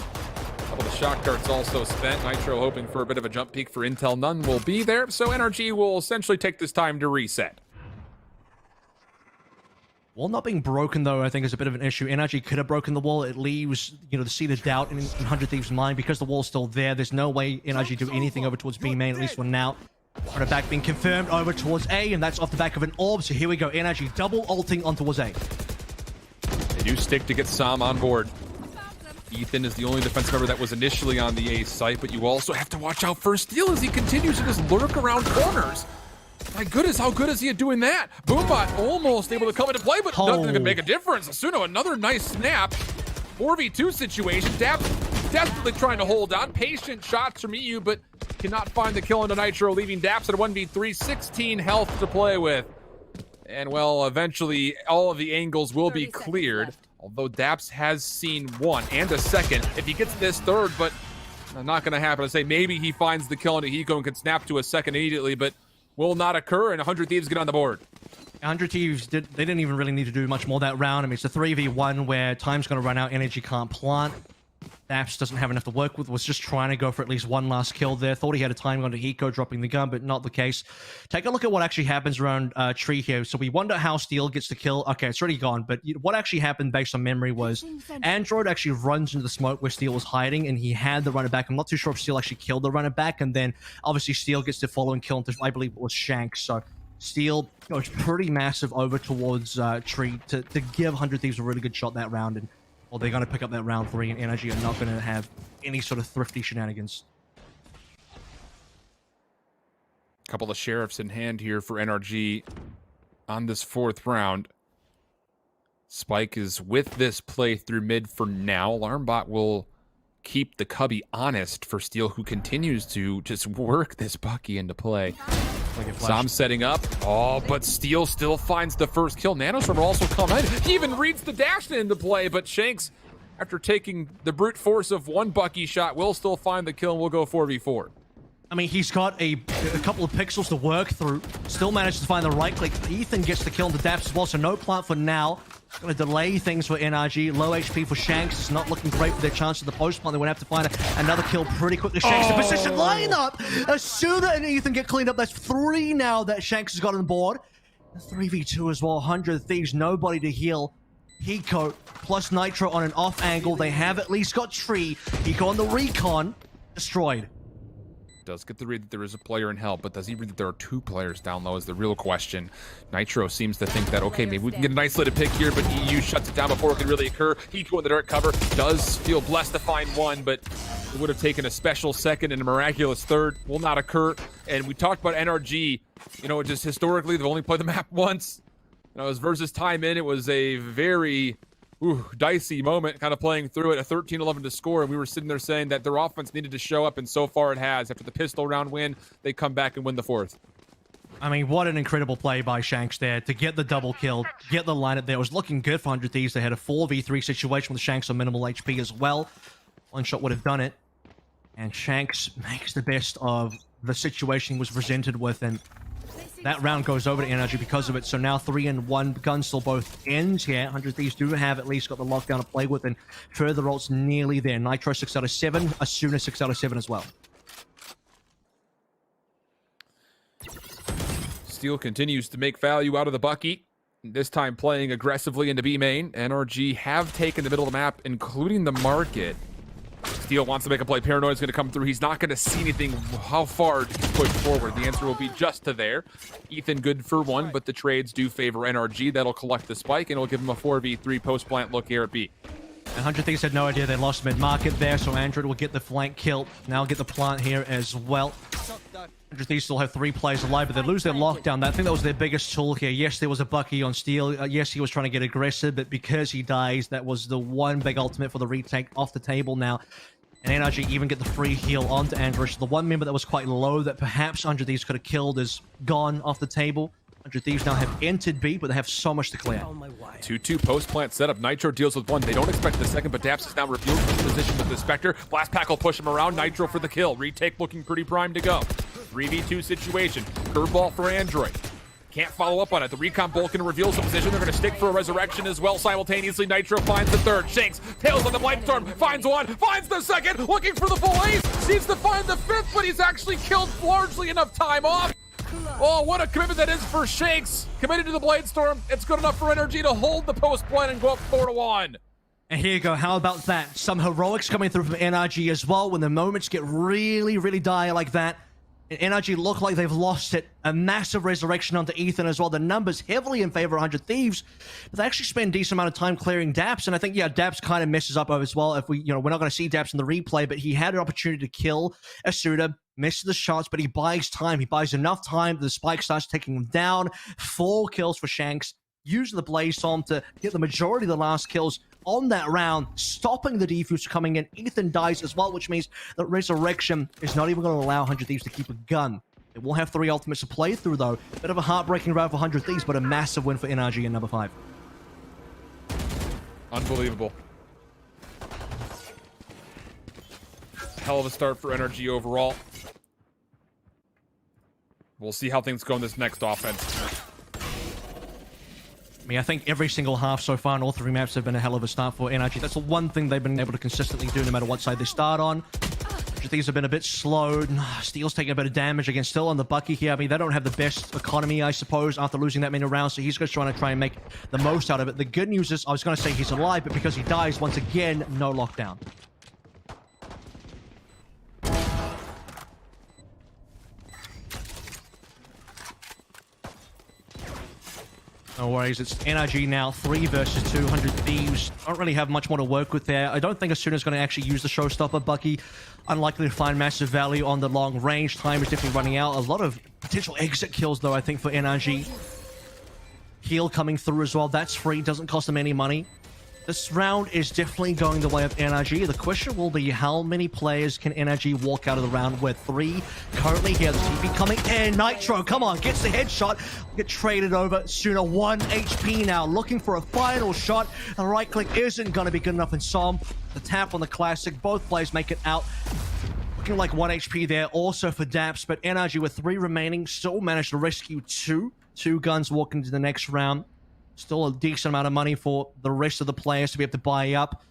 Speaker 6: couple of the shock darts also spent. Nitro hoping for a bit of a jump peak for intel. None will be there, so NRG will essentially take this time to reset.
Speaker 3: Wall not being broken, though, I think is a bit of an issue. NRG could have broken the wall. It leaves, you know, the seed of doubt in 100 Thieves' mind. Because the wall's still there, there's no way NRG do anything over towards B main, at least for now. On the back being confirmed over towards A, and that's off the back of an orb. So here we go. NRG double ulting on towards A.
Speaker 6: They do stick to get Som on board. Ethan is the only defense member that was initially on the A site, but you also have to watch out for Steel as he continues to just lurk around corners. My goodness, how good is he at doing that? Boombot almost able to come into play, but nothing can make a difference. Asuno, another nice snap. 4v2 situation. Daps desperately trying to hold on. Patient shots from EU, but cannot find the kill into Nitro, leaving Daps at a 1v3, 16 health to play with. And well, eventually all of the angles will be cleared. Although Daps has seen one and a second. If he gets this third, but not going to happen. I say maybe he finds the kill into Hiko and can snap to a second immediately, but will not occur, and 100 Thieves get on the board.
Speaker 3: 100 Thieves, they didn't even really need to do much more that round. I mean, it's a 3v1 where time's going to run out, energy can't plant. Daps doesn't have enough to work with, was just trying to go for at least one last kill there. Thought he had a time onto Hiko dropping the gun, but not the case. Take a look at what actually happens around Tree here. So we wonder how Steel gets the kill. Okay, it's already gone, but what actually happened based on memory was Android actually runs into the smoke where Steel was hiding, and he had the runner back. I'm not too sure if Steel actually killed the runner back, and then obviously Steel gets the follow and kill into, I believe it was Shanks. So Steel goes pretty massive over towards Tree to give 100 Thieves a really good shot that round, and well, they're going to pick up that round 3, and Energy are not going to have any sort of thrifty shenanigans.
Speaker 6: Couple of sheriffs in hand here for NRG on this 4th round. Spike is with this play through mid for now. Alarmbot will keep the Cubby honest for Steel, who continues to just work this Bucky into play. Zom setting up. Oh, but Steel still finds the first kill. Nanostorm will also come in. He even reads the dash into play, but Shanks, after taking the brute force of one Bucky shot, will still find the kill and will go 4v4.
Speaker 3: I mean, he's got a couple of pixels to work through. Still managed to find the right click. Ethan gets the kill into Daps as well, so no plant for now. Going to delay things for NRG. Low HP for Shanks. It's not looking great for their chance at the post plant. They would have to find another kill pretty quickly. Shanks, the position lineup. Asuna and Ethan get cleaned up. That's 3 now that Shanks has got on board. 3v2 as well. 100 Thieves, nobody to heal. Hiko plus Nitro on an off angle. They have at least got Tree. Hiko on the recon. Destroyed.
Speaker 6: Does get the read that there is a player in hell, but does he read that there are 2 players down low is the real question. Nitro seems to think that, okay, maybe we can get an isolated pick here, but EU shuts it down before it can really occur. Hiko in the dark cover does feel blessed to find one, but it would have taken a special second and a miraculous third. Will not occur. And we talked about NRG, you know, just historically, they've only played the map once. You know, as versus time in, it was a very dicey moment, kind of playing through it, a 13-11 to score, and we were sitting there saying that their offense needed to show up, and so far it has. After the pistol round win, they come back and win the 4th.
Speaker 3: I mean, what an incredible play by Shanks there to get the double kill, get the lineup there. It was looking good for 100 Thieves. They had a 4v3 situation with Shanks on minimal HP as well. One shot would have done it, and Shanks makes the best of the situation he was presented with, and that round goes over to Energy because of it. So now 3-1 guns still both ends here. 100 Thieves do have at least got the lockdown to play with, and further rolls nearly there. Nitro 6 out of 7, Asuna 6 out of 7 as well.
Speaker 6: Steel continues to make value out of the Bucky. This time playing aggressively into B main. NRG have taken the middle of the map, including the market. Steel wants to make a play. Paranoid's going to come through. He's not going to see anything. How far to push forward? The answer will be just to there. Ethan good for 1, but the trades do favor NRG. That'll collect the spike, and it'll give him a 4v3 post-plant look here at B.
Speaker 3: 100 Thieves had no idea they lost mid-market there, so Android will get the flank kill. Now get the plant here as well. 100 Thieves still have 3 players alive, but they lose their lockdown. I think that was their biggest tool here. Yes, there was a Bucky on Steel. Yes, he was trying to get aggressive, but because he dies, that was the one big ultimate for the retake off the table now. And NRG even get the free heal onto Android. So the one member that was quite low that perhaps 100 Thieves could have killed is gone off the table. 100 Thieves now have entered B, but they have so much to clear.
Speaker 6: 2-2 post-plant setup. Nitro deals with 1. They don't expect the second, but Daps is now revealed in position with the Spectre. Blast Pack will push him around. Nitro for the kill. Retake looking pretty primed to go. 3v2 situation. Curveball for Android. Can't follow up on it. The recon Vulcan reveals the position. They're going to stick for a resurrection as well. Simultaneously, Nitro finds the 3rd. Shanks tails on the Blightstorm. Finds 1. Finds the 2nd. Looking for the full ace. Needs to find the 5th, but he's actually killed largely enough time off. Oh, what a commitment that is for Shanks. Committed to the Bladestorm. It's good enough for NRG to hold the post point and go up 4-1.
Speaker 3: And here you go. How about that? Some heroics coming through from NRG as well. When the moments get really, really dire like that, And NRG look like they've lost it. A massive resurrection onto Ethan as well. The numbers heavily in favor of 100 Thieves. But they actually spend a decent amount of time clearing Daps. And I think, yeah, Daps kind of messes up as well. If we're not going to see Daps in the replay, but he had an opportunity to kill Asuda, misses the shots, but he buys time. He buys enough time. The spike starts taking him down. 4 kills for Shanks. Using the Blaze Storm to get the majority of the last kills on that round, stopping the defuse coming in. Ethan dies as well, which means that Resurrection is not even going to allow 100 Thieves to keep a gun. It will have 3 ultimates to play through, though. Bit of a heartbreaking round for 100 Thieves, but a massive win for NRG in number 5.
Speaker 6: Unbelievable. Hell of a start for NRG overall. We'll see how things go in this next offense.
Speaker 3: I mean, I think every single half so far on all 3 maps have been a hell of a start for NRG. That's the one thing they've been able to consistently do no matter what side they start on. These have been a bit slowed. Steel's taking a bit of damage again. Still on the Bucky here. I mean, they don't have the best economy, I suppose, after losing that many rounds, so he's just trying to try and make the most out of it. The good news is, I was going to say he's alive, but because he dies, once again, no lockdown. No worries, it's NRG now, 3 versus 200 Thieves. Don't really have much more to work with there. I don't think Asuna's going to actually use the showstopper. Bucky, unlikely to find massive value on the long range. Time is definitely running out. A lot of potential exit kills, though, I think, for NRG. Heal coming through as well. That's free, doesn't cost them any money. This round is definitely going the way of NRG. The question will be, how many players can NRG walk out of the round with? 3 currently here. The TP coming in. Nitro, come on, gets the headshot. Get traded over. Sooner 1 HP now, looking for a final shot. The right click isn't going to be good enough in Som. The tap on the classic. Both players make it out. Looking like 1 HP there also for Daps, but NRG with 3 remaining still managed to rescue 2. 2 guns walking into the next round. Still a decent amount of money for the rest of the players to be able to buy up.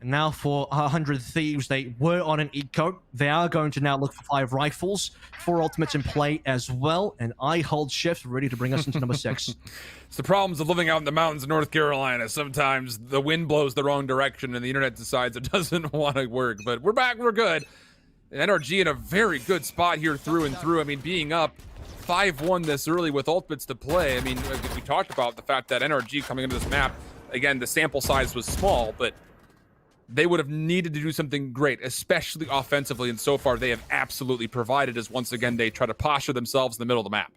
Speaker 3: And now for 100 Thieves, they were on an eco. They are going to now look for 5 rifles, 4 ultimates in play as well. And I hold shift, ready to bring us into number 6.
Speaker 6: It's the problems of living out in the mountains of North Carolina. Sometimes the wind blows the wrong direction and the internet decides it doesn't want to work. But we're back, we're good. NRG in a very good spot here through and through. I mean, being up 5-1 this early with ultimates to play. I mean, we talked about the fact that NRG coming into this map, again, the sample size was small, but they would have needed to do something great, especially offensively, and so far they have absolutely provided as once again they try to posture themselves in the middle of the map.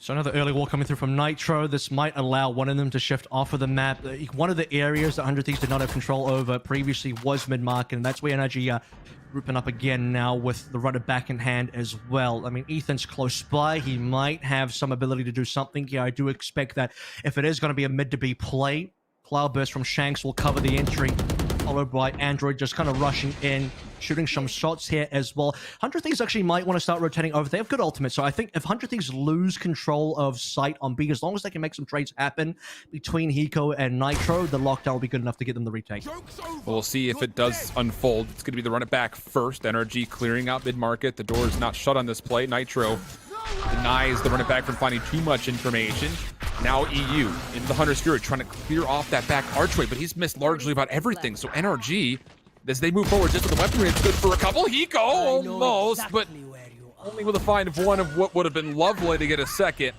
Speaker 3: So another early wall coming through from Nitro. This might allow one of them to shift off of the map. One of the areas that 100 Thieves did not have control over previously was mid-market, and that's where NRG grouping up again now with the runner back in hand as well. I mean, Ethan's close by. He might have some ability to do something here. I do expect that if it is going to be a mid-to-B play, Cloudburst from Shanks will cover the entry, followed by Android just kind of rushing in, shooting some shots here as well. 100 Thieves actually might want to start rotating over. They have good ultimates, so I think if 100 Thieves lose control of sight on B, as long as they can make some trades happen between Hiko and Nitro, the lockdown will be good enough to get them the retake.
Speaker 6: We'll see if it does unfold. It's going to be the run it back first. NRG clearing out mid-market. The door is not shut on this play. Nitro denies the run it back from finding too much information. Now EU into the Hunter's Fury, trying to clear off that back archway, but he's missed largely about everything. So NRG, as they move forward just with the weaponry, it's good for a couple. Hiko almost, but only with a find of 1 of what would have been lovely to get a second.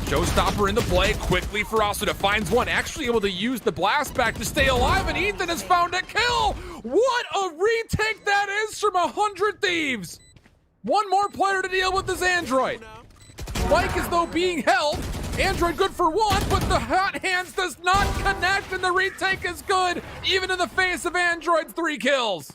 Speaker 6: Showstopper into play quickly for Asuda, finds 1, actually able to use the blast back to stay alive, and Ethan has found a kill. What a retake that is from 100 Thieves. 1 more player to deal with is Android. Mike is though being held. Android good for 1, but the hot hands does not connect, and the retake is good, even in the face of Android's 3 kills.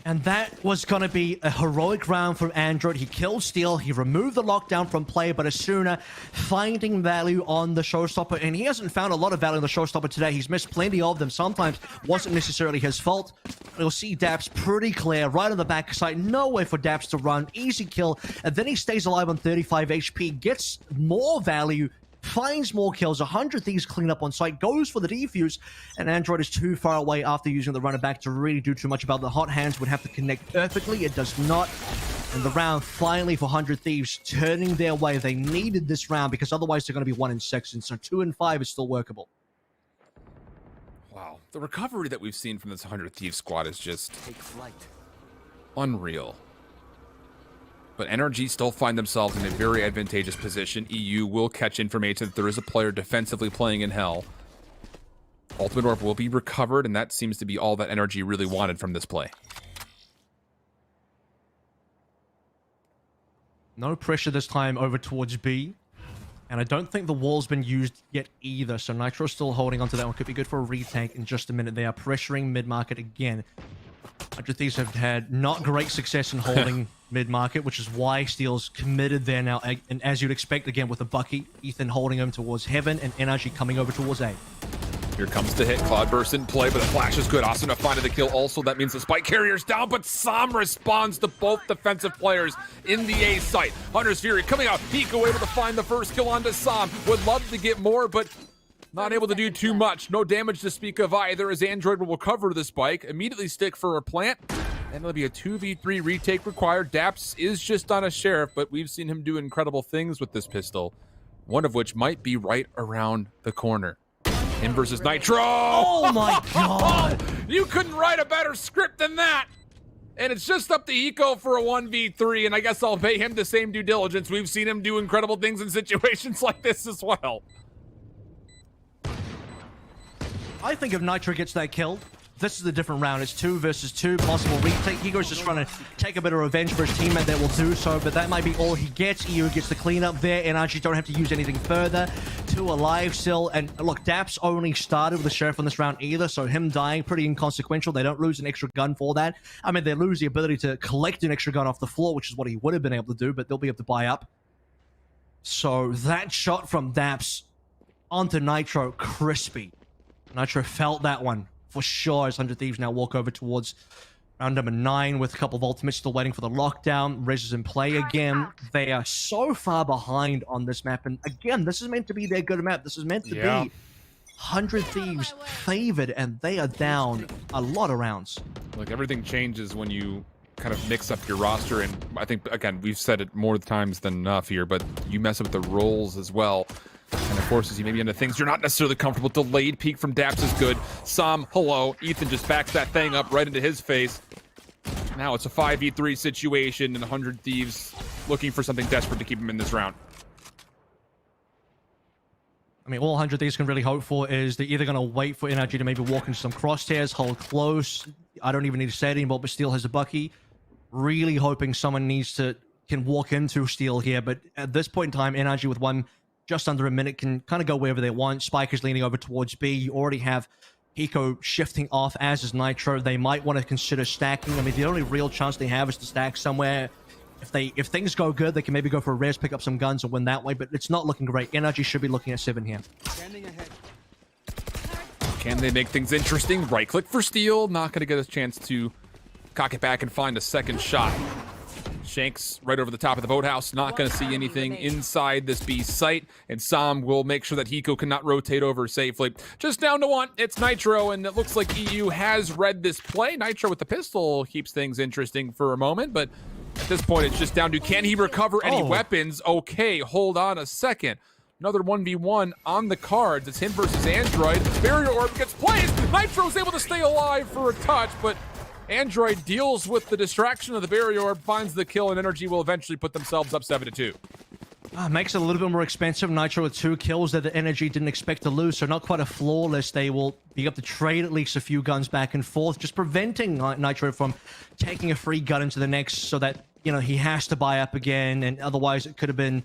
Speaker 3: And that was going to be a heroic round from Android. He killed Steel. He removed the lockdown from play, but Asuna finding value on the showstopper. And he hasn't found a lot of value on the showstopper today. He's missed plenty of them. Sometimes wasn't necessarily his fault. You'll see Daps pretty clear right on the backside. Nowhere for Daps to run. Easy kill. And then he stays alive on 35 HP. Gets more value. Finds more kills, 100 Thieves clean up on site, goes for the defuse, and Android is too far away after using the runner back to really do too much about the hot hands. Would have to connect perfectly. It does not. And the round finally for 100 Thieves turning their way. They needed this round because otherwise they're going to be 1 in 6, and so 2 and 5 is still workable.
Speaker 6: Wow, the recovery that we've seen from this 100 Thieves squad is just unreal. But NRG still find themselves in a very advantageous position. EU will catch information that there is a player defensively playing in hell. Ultimate Orb will be recovered, and that seems to be all that NRG really wanted from this play.
Speaker 3: No pressure this time over towards B. And I don't think the wall's been used yet either. So Nitro's still holding onto that one. Could be good for a retake in just a minute. They are pressuring mid-market again. 100 Thieves have had not great success in holding mid-market, which is why Steel's committed there now. And as you'd expect, again, with the Bucky, Ethan holding him towards Heaven and NRG coming over towards A.
Speaker 6: Here comes the hit. Cloudburst in play, but the flash is good. Asuna finding the kill also. That means the spike carrier's down, but Sam responds to both defensive players in the A site. Hunter's Fury coming out. Hiko able to find the first kill onto Sam. Would love to get more, but not able to do too much. No damage to speak of either, as Android will recover the spike. Immediately stick for a plant. And it'll be a 2v3 retake required. Daps is just on a sheriff, but we've seen him do incredible things with this pistol. One of which might be right around the corner. Him versus Nitro.
Speaker 3: Oh my god!
Speaker 6: You couldn't write a better script than that. And it's just up to Hiko for a 1v3, and I guess I'll pay him the same due diligence. We've seen him do incredible things in situations like this as well.
Speaker 3: I think if Nitro gets that kill, this is a different round. It's 2 versus 2, possible retake. Hiko's just trying to take a bit of revenge for his teammate that will do so, but that might be all he gets. EU gets the cleanup there, and actually don't have to use anything further. 2 alive still, and look, Daps only started with the Sheriff on this round either, so him dying, pretty inconsequential. They don't lose an extra gun for that. I mean, they lose the ability to collect an extra gun off the floor, which is what he would have been able to do, but they'll be able to buy up. So that shot from Daps onto Nitro, crispy. Nitro felt that one. For sure, as 100 Thieves now walk over towards round number 9 with a couple of ultimates still waiting for the lockdown. Rez is in play again. They are so far behind on this map. And again, this is meant to be their good map. This is meant to be 100 Thieves favored, and they are down a lot of rounds.
Speaker 6: Look, everything changes when you kind of mix up your roster. And I think, again, we've said it more times than enough here, but you mess up the roles as well. And it forces you maybe into things you're not necessarily comfortable. Delayed peek from Daps is good. Sam, hello. Ethan just backs that thing up right into his face. Now it's a 5v3 situation, and 100 Thieves looking for something desperate to keep him in this round.
Speaker 3: I mean, all 100 Thieves can really hope for is they're either going to wait for NRG to maybe walk into some crosshairs, hold close. I don't even need to say it anymore, but Steel has a Bucky. Really hoping someone can walk into Steel here, but at this point in time, NRG with one just under a minute can kind of go wherever they want. Spike is leaning over towards B. You already have Hiko shifting off, as is Nitro. They might want to consider stacking. I mean, the only real chance they have is to stack somewhere. If things go good, they can maybe go for a res, pick up some guns, and win that way, but it's not looking great. NRG should be looking at 7 here.
Speaker 6: Can they make things interesting? Right click for Steel. Not going to get a chance to cock it back and find a second shot. Shanks right over the top of the boathouse. Not going to see anything inside this B site. And Sam will make sure that Hiko cannot rotate over safely. Just down to 1. It's Nitro, and it looks like EU has read this play. Nitro with the pistol keeps things interesting for a moment, but at this point, it's just down to, can he recover any weapons? Okay, hold on a second. Another 1v1 on the cards. It's him versus Android. Barrier Orb gets placed. Nitro's able to stay alive for a touch, but Android deals with the distraction of the Barrier Orb, finds the kill, and NRG will eventually put themselves up 7-2.
Speaker 3: Makes it a little bit more expensive. Nitro with 2 kills that the NRG didn't expect to lose, so not quite a flawless. They will be able to trade at least a few guns back and forth, just preventing Nitro from taking a free gun into the next, so that, you know, he has to buy up again, and otherwise it could have been,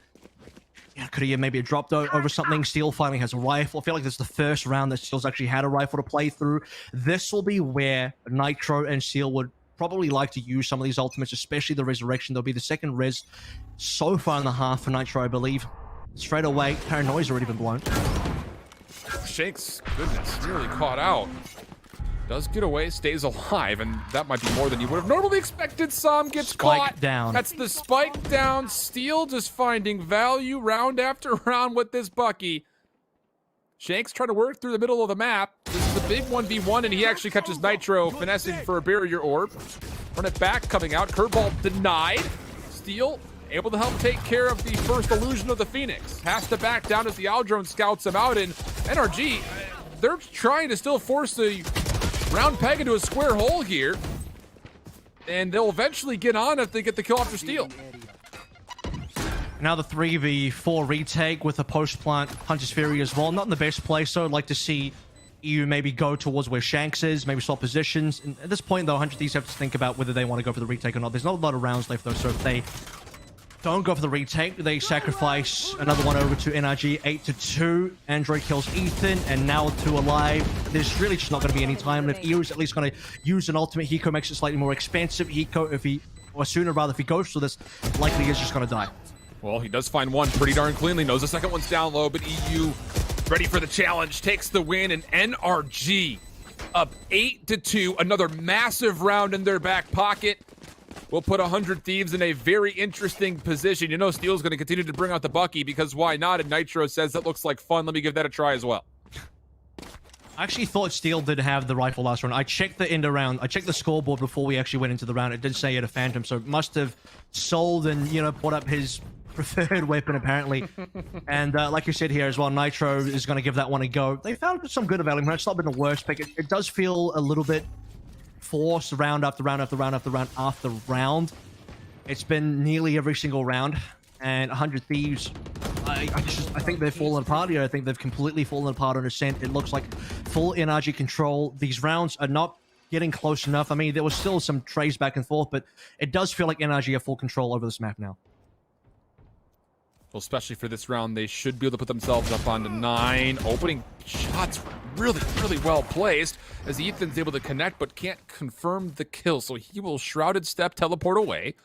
Speaker 3: could have maybe dropped over something. Steel finally has a rifle. I feel like this is the first round that Steel's actually had a rifle to play through. This will be where Nitro and Steel would probably like to use some of these ultimates, especially the Resurrection. There'll be the second res so far in the half for Nitro, I believe. Straight away, Paranoia's already been blown.
Speaker 6: Shakes, goodness, nearly caught out. Does get away, stays alive, and that might be more than you would have normally expected. Sam gets
Speaker 3: Spike
Speaker 6: caught.
Speaker 3: down.
Speaker 6: That's the spike down. Steel just finding value round after round with this Bucky. Shanks trying to work through the middle of the map. This is the big 1v1, and he actually catches Nitro finessing for a Barrier Orb. Run it back, coming out. Curveball denied. Steel able to help take care of the first illusion of the Phoenix. Has to back down as the Aldrone scouts him out, and NRG, they're trying to still force the round peg into a square hole here, and they'll eventually get on if they get the kill after Steel.
Speaker 3: Now the 3v4 retake with a post-plant Hunter's Fury as well. Not in the best place, so I'd like to see EU maybe go towards where Shanks is, maybe swap positions. And at this point, though, 100 Thieves have to think about whether they want to go for the retake or not. There's not a lot of rounds left, though, so if they don't go for the retake, they sacrifice another one over to NRG, 8-2. Android kills Ethan, and now 2 alive. There's really just not going to be any time. And if EU is at least going to use an ultimate, Hiko makes it slightly more expensive. Hiko, or sooner rather, if he goes for this, likely is just going to die.
Speaker 6: Well, he does find one pretty darn cleanly. Knows the second one's down low, but EU ready for the challenge, takes the win, and NRG up 8-2. Another massive round in their back pocket. We'll put 100 Thieves in a very interesting position. You know Steel's going to continue to bring out the Bucky because why not? And Nitro says that looks like fun. Let me give that a try as well.
Speaker 3: I actually thought Steel did have the rifle last round. I checked the end of round. I checked the scoreboard before we actually went into the round. It did say he had a Phantom, so it must have sold and, you know, put up his preferred weapon, apparently. And like you said here as well, Nitro is going to give that one a go. They found some good value. It's not been the worst pick. It does feel a little bit forced round after round after round after round after round. It's been nearly every single round. And 100 Thieves, I think they've fallen apart here. I think they've completely fallen apart on Ascent. It looks like full NRG control. These rounds are not getting close enough. I mean, there was still some trays back and forth, but it does feel like NRG have full control over this map now.
Speaker 6: Well, especially for this round, they should be able to put themselves up onto 9. Opening shots really, really well placed as Ethan's able to connect but can't confirm the kill. So he will Shrouded Step teleport away.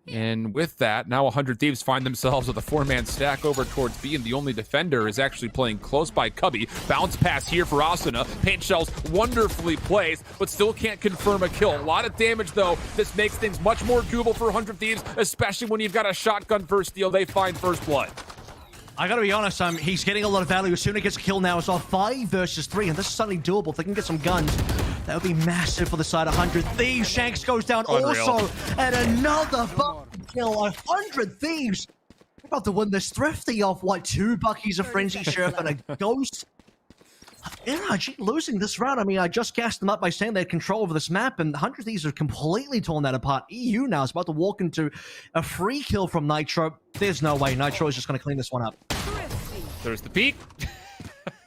Speaker 6: And with that, now 100 Thieves find themselves with a 4-man stack over towards B, and the only defender is actually playing close by Cubby. Bounce pass here for Asuna. Paint shells wonderfully placed, but still can't confirm a kill. A lot of damage, though. This makes things much more doable for 100 Thieves, especially when you've got a shotgun first steal. They find first blood.
Speaker 3: I gotta be honest, he's getting a lot of value. As soon as he gets a kill now, it's all 5 versus 3, and this is suddenly doable. If they can get some guns, that would be massive for the side of 100 Thieves. Shanks goes down also, and another fucking kill. 100 Thieves about to win this thrifty off, what, 2 Buckies, a Frenzy Sheriff, and a Ghost. NRG losing this round. I mean, I just gassed them up by saying they had control over this map, and 100 Thieves are completely torn that apart. EU now is about to walk into a free kill from Nitro. There's no way. Nitro is just going to clean this one up.
Speaker 6: There's the peek.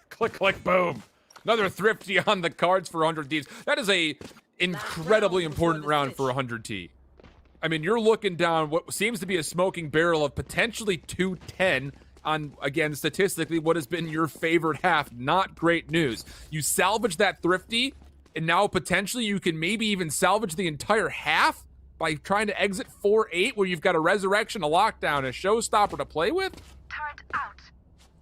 Speaker 6: Click, click, boom. Another thrifty on the cards for 100 Thieves. That is a incredibly important round for 100 T. I mean, you're looking down what seems to be a smoking barrel of potentially 210 on, again, statistically, what has been your favorite half. Not great news. You salvage that thrifty, and now potentially you can maybe even salvage the entire half by trying to exit 4-8, where you've got a resurrection, a lockdown, a showstopper to play with.
Speaker 13: Turret out.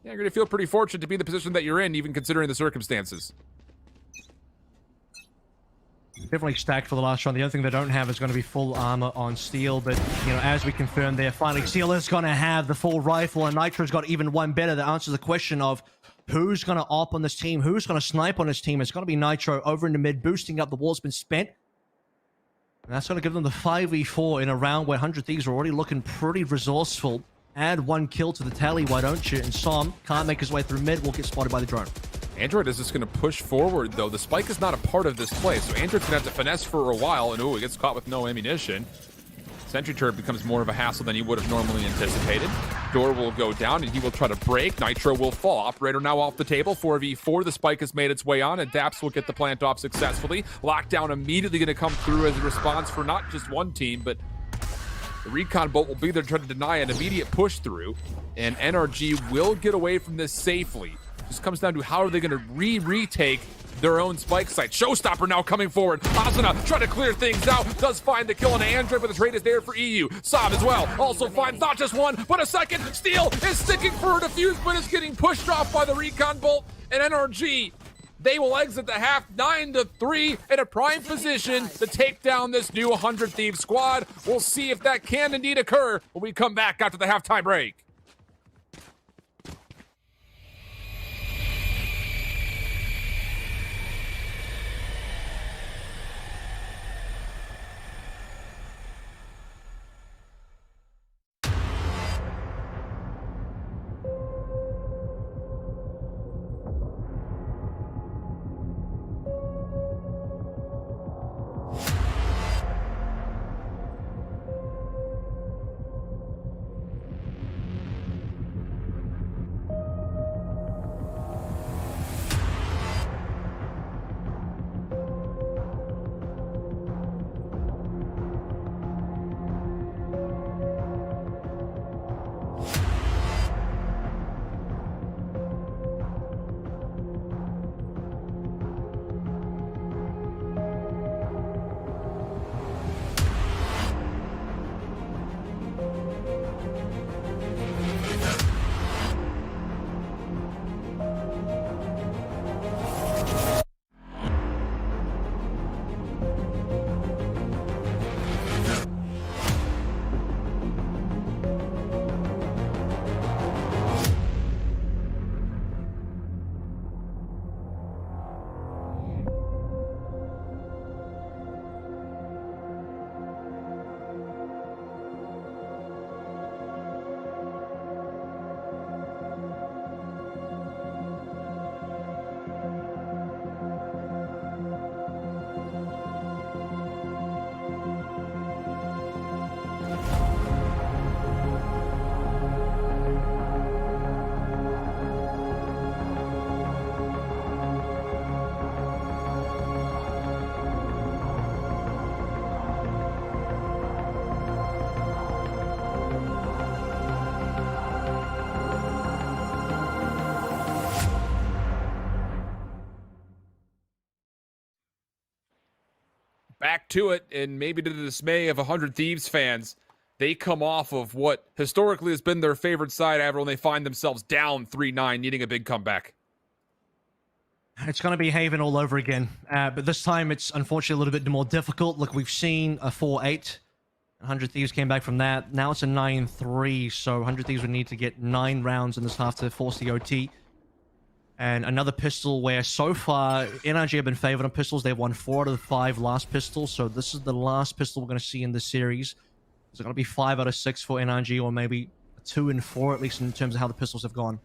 Speaker 6: Yeah, you're going to feel pretty fortunate to be in the position that you're in, even considering the circumstances.
Speaker 3: Definitely stacked for the last round. The other thing they don't have is going to be full armor on Steel, but, you know, as we confirmed there, finally Steel is going to have the full rifle, and Nitro's got even one better that answers the question of who's going to op on this team, who's going to snipe on this team. It's going to be Nitro over in the mid, boosting up. The wall's been spent. And that's going to give them the 5v4 in a round where 100 Thieves are already looking pretty resourceful. Add 1 kill to the tally, why don't you? And Som can't make his way through mid, will get spotted by the drone.
Speaker 6: Android is just going to push forward, though. The spike is not a part of this play, so Android's going to have to finesse for a while, and he gets caught with no ammunition. Sentry turret becomes more of a hassle than he would have normally anticipated. Door will go down, and he will try to break. Nitro will fall. Operator now off the table. 4v4. The spike has made its way on, and Daps will get the plant off successfully. Lockdown immediately going to come through as a response for not just one team, but the recon bolt will be there to try to deny an immediate push through, and NRG will get away from this safely. Just comes down to how are they going to retake their own spike site. Showstopper now coming forward. Asuna trying to clear things out. Does find the kill on Android, but the trade is there for EU. Sob as well. Also finds not just one, but a second. Steel is sticking for a defuse, but is getting pushed off by the recon bolt. And NRG, they will exit the half 9-3 in a prime position to take down this new 100 Thieves squad. We'll see if that can indeed occur when we come back after the halftime break. back to it, and maybe to the dismay of 100 Thieves fans, they come off of what historically has been their favorite side ever when they find themselves down 3-9, needing a big comeback.
Speaker 3: It's going to be Haven all over again, but this time it's unfortunately a little bit more difficult. Look, we've seen a 4-8. 100 Thieves came back from that. Now it's a 9-3, so 100 Thieves would need to get 9 rounds in this half to force the OT. And another pistol where so far NRG have been favored on pistols. They've won 4 out of the 5 last pistols, so this is the last pistol we're going to see in this series. Is it going to be 5 out of 6 for NRG, or maybe 2 and 4 at least in terms of how the pistols have gone?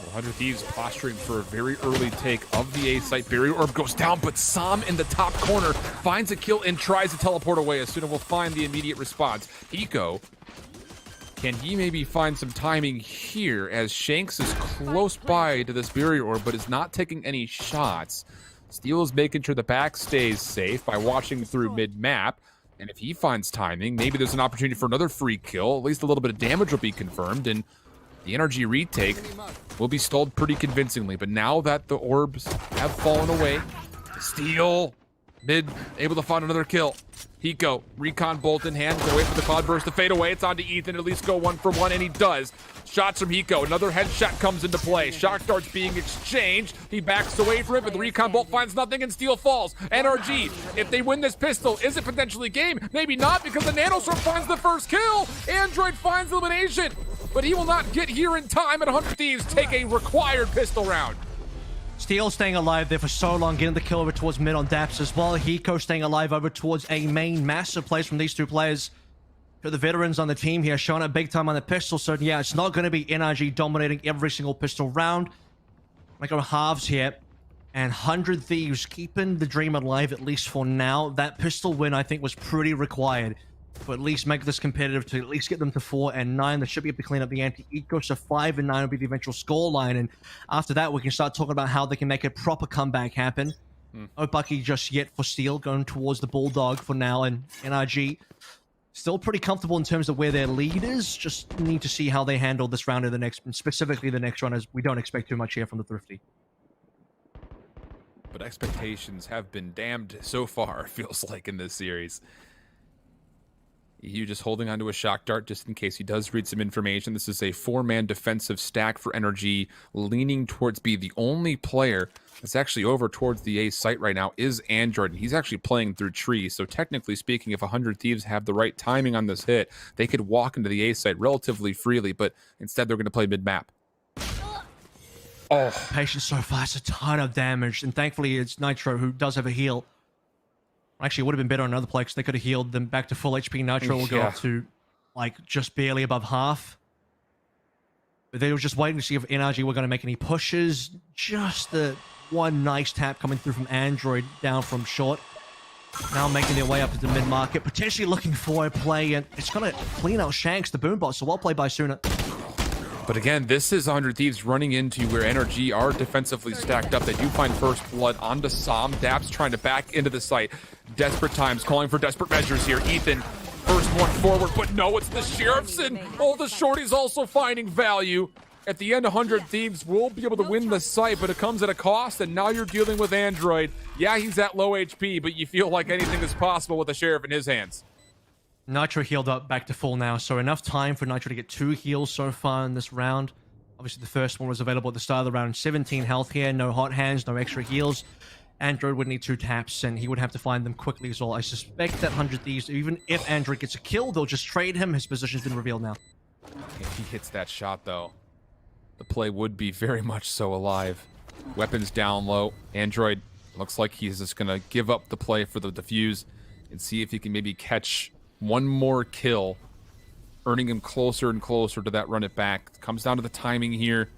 Speaker 6: 100 Thieves posturing for a very early take of the A site. Barrier Orb goes down, but Sam in the top corner finds a kill and tries to teleport away. As soon as we'll find the immediate response. Eco, can he maybe find some timing here as Shanks is close by to this Barrier Orb, but is not taking any shots. Steel is making sure the back stays safe by watching through mid-map. And if he finds timing, maybe there's an opportunity for another free kill. At least a little bit of damage will be confirmed, and the NRG retake will be stalled pretty convincingly. But now that the orbs have fallen away, Steel, mid, able to find another kill. Hiko, recon bolt in hand, gonna wait for the cloud burst to fade away. It's on to Ethan, at least go 1 for 1, and he does. Shots from Hiko, another headshot comes into play. Shock darts being exchanged. He backs away from it, but the recon bolt finds nothing and Steel falls. NRG, if they win this pistol, is it potentially game? Maybe not, because the Nanostorm finds the first kill. Android finds elimination, but he will not get here in time, and 100 Thieves take a required pistol round.
Speaker 3: Steel staying alive there for so long, getting the kill over towards mid on Daps as well. Hiko staying alive over towards A main. Massive plays from these two players. For the veterans on the team here, showing up big time on the pistol. So yeah, it's not going to be NRG dominating every single pistol round. Like our halves here. And 100 Thieves keeping the dream alive, at least for now. That pistol win, I think, was pretty required. But at least make this competitive to at least get them to 4 and 9. They should be able to clean up the anti-eco, so 5 and 9 will be the eventual scoreline. And after that, we can start talking about how they can make a proper comeback happen. No Bucky just yet for Steel, going towards the Bulldog for now. And NRG still pretty comfortable in terms of where their lead is. Just need to see how they handle this round in the next, specifically the next round, as we don't expect too much here from the Thrifty.
Speaker 6: But expectations have been damned so far, it feels like, in this series. EU just holding onto a shock dart just in case he does read some information. This is a 4-man defensive stack for NRG, leaning towards B. The only player that's actually over towards the A site right now is Android, and he's actually playing through trees. So technically speaking, if 100 Thieves have the right timing on this hit, they could walk into the A site relatively freely, but instead they're going to play mid-map.
Speaker 3: Oh, Patience so far, it's a ton of damage, and thankfully it's Nitro who does have a heal. Actually, it would have been better on another play because they could have healed them back to full HP. Nitro will go up to, like, just barely above half. But they were just waiting to see if NRG were going to make any pushes. Just the one nice tap coming through from Android down from short. Now making their way up to the mid-market. Potentially looking for a play, and it's going to clean out Shanks, the boombot. So well played by Suna.
Speaker 6: But again, this is 100 Thieves running into where NRG are defensively stacked up. They do find first blood onto Sam. Daps trying to back into the site. Desperate times, calling for desperate measures here. Ethan, first one forward, but no, it's the Sheriffs, and oh, the Shorty's also finding value. At the end, 100 Thieves will be able to win the site, but it comes at a cost, and now you're dealing with Android. Yeah, he's at low HP, but you feel like anything is possible with the Sheriff in his hands.
Speaker 3: Nitro healed up back to full now, so enough time for Nitro to get 2 heals so far in this round. Obviously, the first one was available at the start of the round. 17 health here, no hot hands, no extra heals. Android would need 2 taps, and he would have to find them quickly as well. I suspect that 100 Thieves, even if Android gets a kill, they'll just trade him. His position's been revealed now.
Speaker 6: If he hits that shot, though, the play would be very much so alive. Weapons down low. Android looks like he's just going to give up the play for the defuse and see if he can maybe catch one more kill, earning him closer and closer to that run it back. Comes down to the timing here.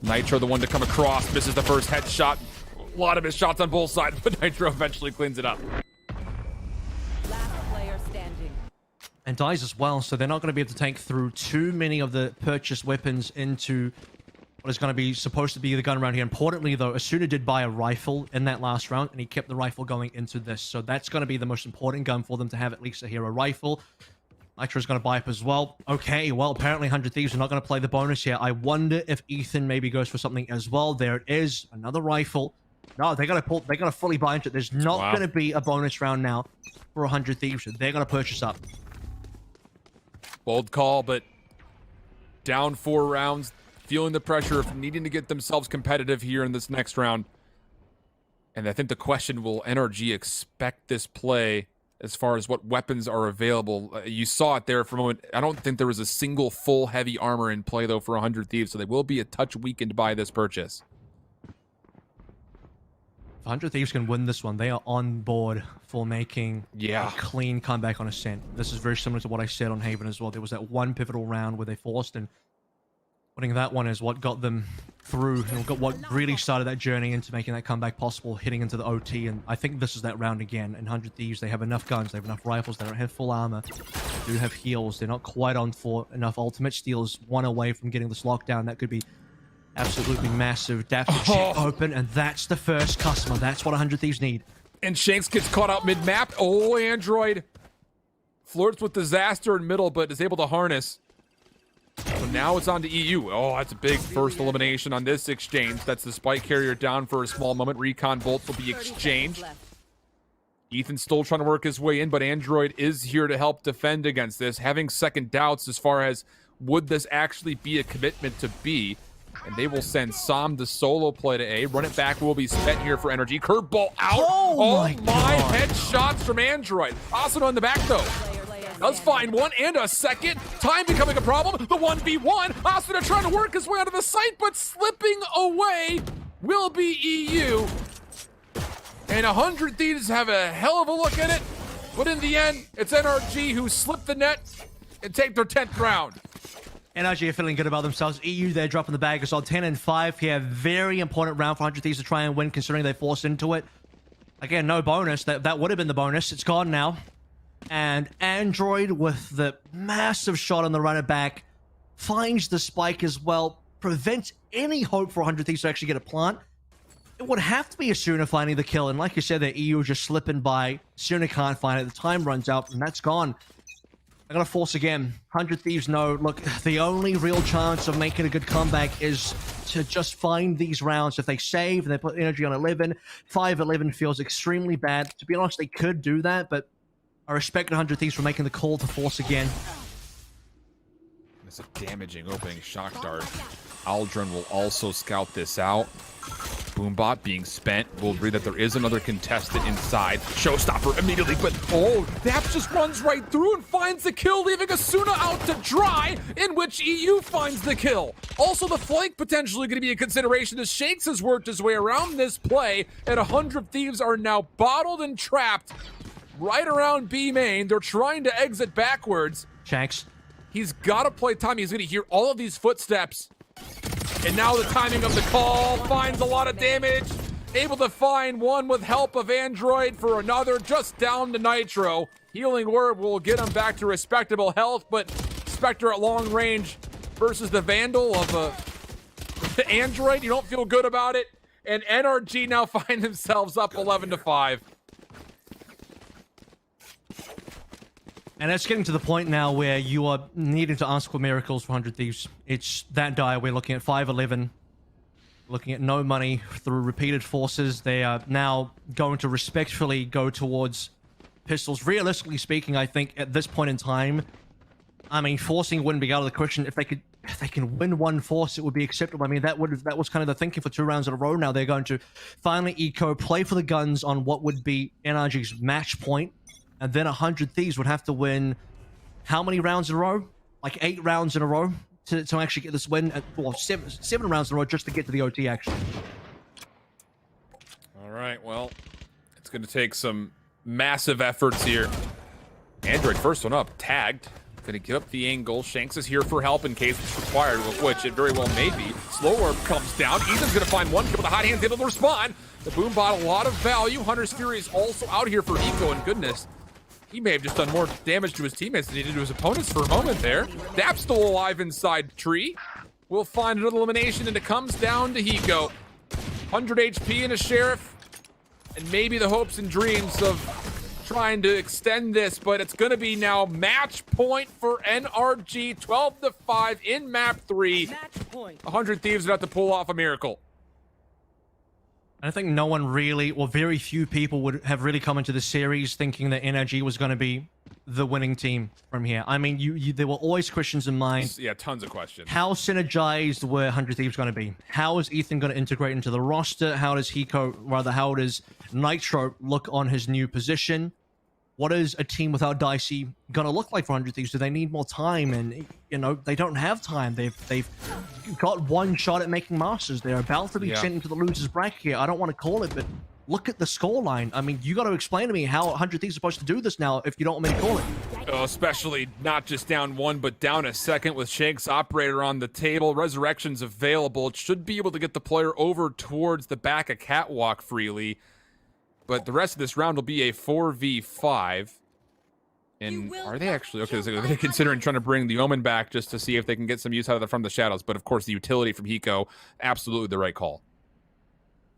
Speaker 6: Nitro, the one to come across, misses the first headshot. A lot of his shots on both sides, but Nitro eventually cleans it up.
Speaker 13: Last player standing.
Speaker 3: And dies as well, so they're not going to be able to take through too many of the purchased weapons into what is going to be supposed to be the gun round here. Importantly, though, Asuna did buy a rifle in that last round, and he kept the rifle going into this. So that's going to be the most important gun for them to have, at least a hero rifle. Nitro's going to buy up as well. Okay, well, apparently 100 Thieves are not going to play the bonus here. I wonder if Ethan maybe goes for something as well. There it is, another rifle. No, they gotta fully buy into it. There's not gonna be a bonus round now for 100 Thieves. They're gonna purchase up.
Speaker 6: Bold call, but down 4 rounds, feeling the pressure of needing to get themselves competitive here in this next round. And I think the question, will NRG expect this play as far as what weapons are available? You saw it there for a moment. I don't think there was a single full heavy armor in play, though, for 100 Thieves, so they will be a touch weakened by this purchase.
Speaker 3: 100 Thieves can win this one. They are on board for making
Speaker 6: a
Speaker 3: clean comeback on Ascent. This is very similar to what I said on Haven as well. There was that one pivotal round where they forced, and winning that one is what got them through and what really started that journey into making that comeback possible, hitting into the OT. And I think this is that round again. In 100 Thieves, they have enough guns, they have enough rifles, they don't have full armor, they do have heals. They're not quite on for enough ultimate steals, one away from getting this lockdown. That could be absolutely massive. Daft open, and that's the first customer. That's what 100 Thieves need.
Speaker 6: And Shanks gets caught out mid-map. Oh, Android flirts with disaster in middle, but is able to harness. So now it's on to EU. Oh, that's a big first elimination on this exchange. That's the spike carrier down for a small moment. Recon bolts will be exchanged. Ethan's still trying to work his way in, but Android is here to help defend against this, having second doubts as far as would this actually be a commitment to B. And they will send Sam to solo play to A. Run it back will be spent here for energy. Curveball out.
Speaker 3: Oh my God.
Speaker 6: Headshots from Android. Asuna on the back, though. Does find one and a second. Time becoming a problem. The 1v1. Asuna trying to work his way out of the site, but slipping away will be EU. And 100 Thieves have a hell of a look at it. But in the end, it's NRG who slipped the net and take their 10th round.
Speaker 3: NRG are feeling good about themselves. EU, they're dropping the bag. It's on 10 and 5 here. Very important round for 100 Thieves to try and win, considering they forced into it. Again, no bonus. That would have been the bonus. It's gone now. And Android, with the massive shot on the runner back, finds the spike as well. Prevents any hope for 100 Thieves to actually get a plant. It would have to be Asuna finding the kill. And like you said, the EU just slipping by. Asuna can't find it. The time runs out, and that's gone. I'm going to force again. 100 Thieves know, look, the only real chance of making a good comeback is to just find these rounds. If they save and they put energy on 11, 5-11 feels extremely bad. To be honest, they could do that, but I respect 100 Thieves for making the call to force again.
Speaker 6: It's a damaging opening shock dart. Aldrin will also scout this out. Boombot being spent. We'll read that there is another contestant inside. Showstopper immediately, but Dap just runs right through and finds the kill, leaving Asuna out to dry, in which EU finds the kill. Also, the flank potentially going to be a consideration as Shanks has worked his way around this play, and 100 Thieves are now bottled and trapped right around B main. They're trying to exit backwards.
Speaker 3: Shanks.
Speaker 6: He's got to play time. He's going to hear all of these footsteps. And now the timing of the call finds a lot of damage. Able to find one with help of Android for another, just down to Nitro. Healing Word will get him back to respectable health, but Spectre at long range versus the Vandal of Android, you don't feel good about it. And NRG now find themselves up 11-5.
Speaker 3: And it's getting to the point now where you are needing to ask for miracles for 100 Thieves. It's that dire. We're looking at 5-11. Looking at no money through repeated forces. They are now going to respectfully go towards pistols. Realistically speaking, I think at this point in time, I mean, forcing wouldn't be out of the question. If they can win one force, it would be acceptable. I mean, that was kind of the thinking for 2 rounds in a row. Now they're going to finally eco, play for the guns on what would be NRG's match point. And then 100 Thieves would have to win how many rounds in a row? Like 8 rounds in a row to actually get this win. Well, 7 rounds in a row just to get to the OT action.
Speaker 6: All right, well, it's going to take some massive efforts here. Android first one up, tagged. Going to get up the angle. Shanks is here for help in case it's required, of which it very well may be. Slow Orb comes down. Ethan's going to find one kill. The hot hands able to respond. The Boombot, a lot of value. Hunter's Fury is also out here for Eco, and goodness, he may have just done more damage to his teammates than he did to his opponents for a moment there. Dap's still alive inside tree. We'll find another elimination, and it comes down to Hiko. 100 HP and a Sheriff, and maybe the hopes and dreams of trying to extend this, but it's going to be now match point for NRG. 12-5 in map 3. 100 Thieves would have to pull off a miracle.
Speaker 3: I think no one really, or very few people would have really come into the series thinking that NRG was going to be the winning team from here. I mean, there were always questions in mind.
Speaker 6: Yeah, tons of questions.
Speaker 3: How synergized were 100 Thieves going to be? How is Ethan going to integrate into the roster? How does how does Nitro look on his new position? What is a team without Dicey going to look like for 100 Thieves? Do they need more time? And, you know, they don't have time. They've got one shot at making Masters. They're about to be sent into the losers bracket here. I don't want to call it, but look at the scoreline. I mean, you got to explain to me how 100 Thieves are supposed to do this now if you don't want me to call it.
Speaker 6: Oh, especially not just down one, but down a second with Shank's operator on the table. Resurrection's available. It should be able to get the player over towards the back of Catwalk freely. But the rest of this round will be a 4v5. And are they actually... Okay, so they're considering trying to bring the Omen back just to see if they can get some use out of it from the shadows. But of course, the utility from Hiko, absolutely the right call.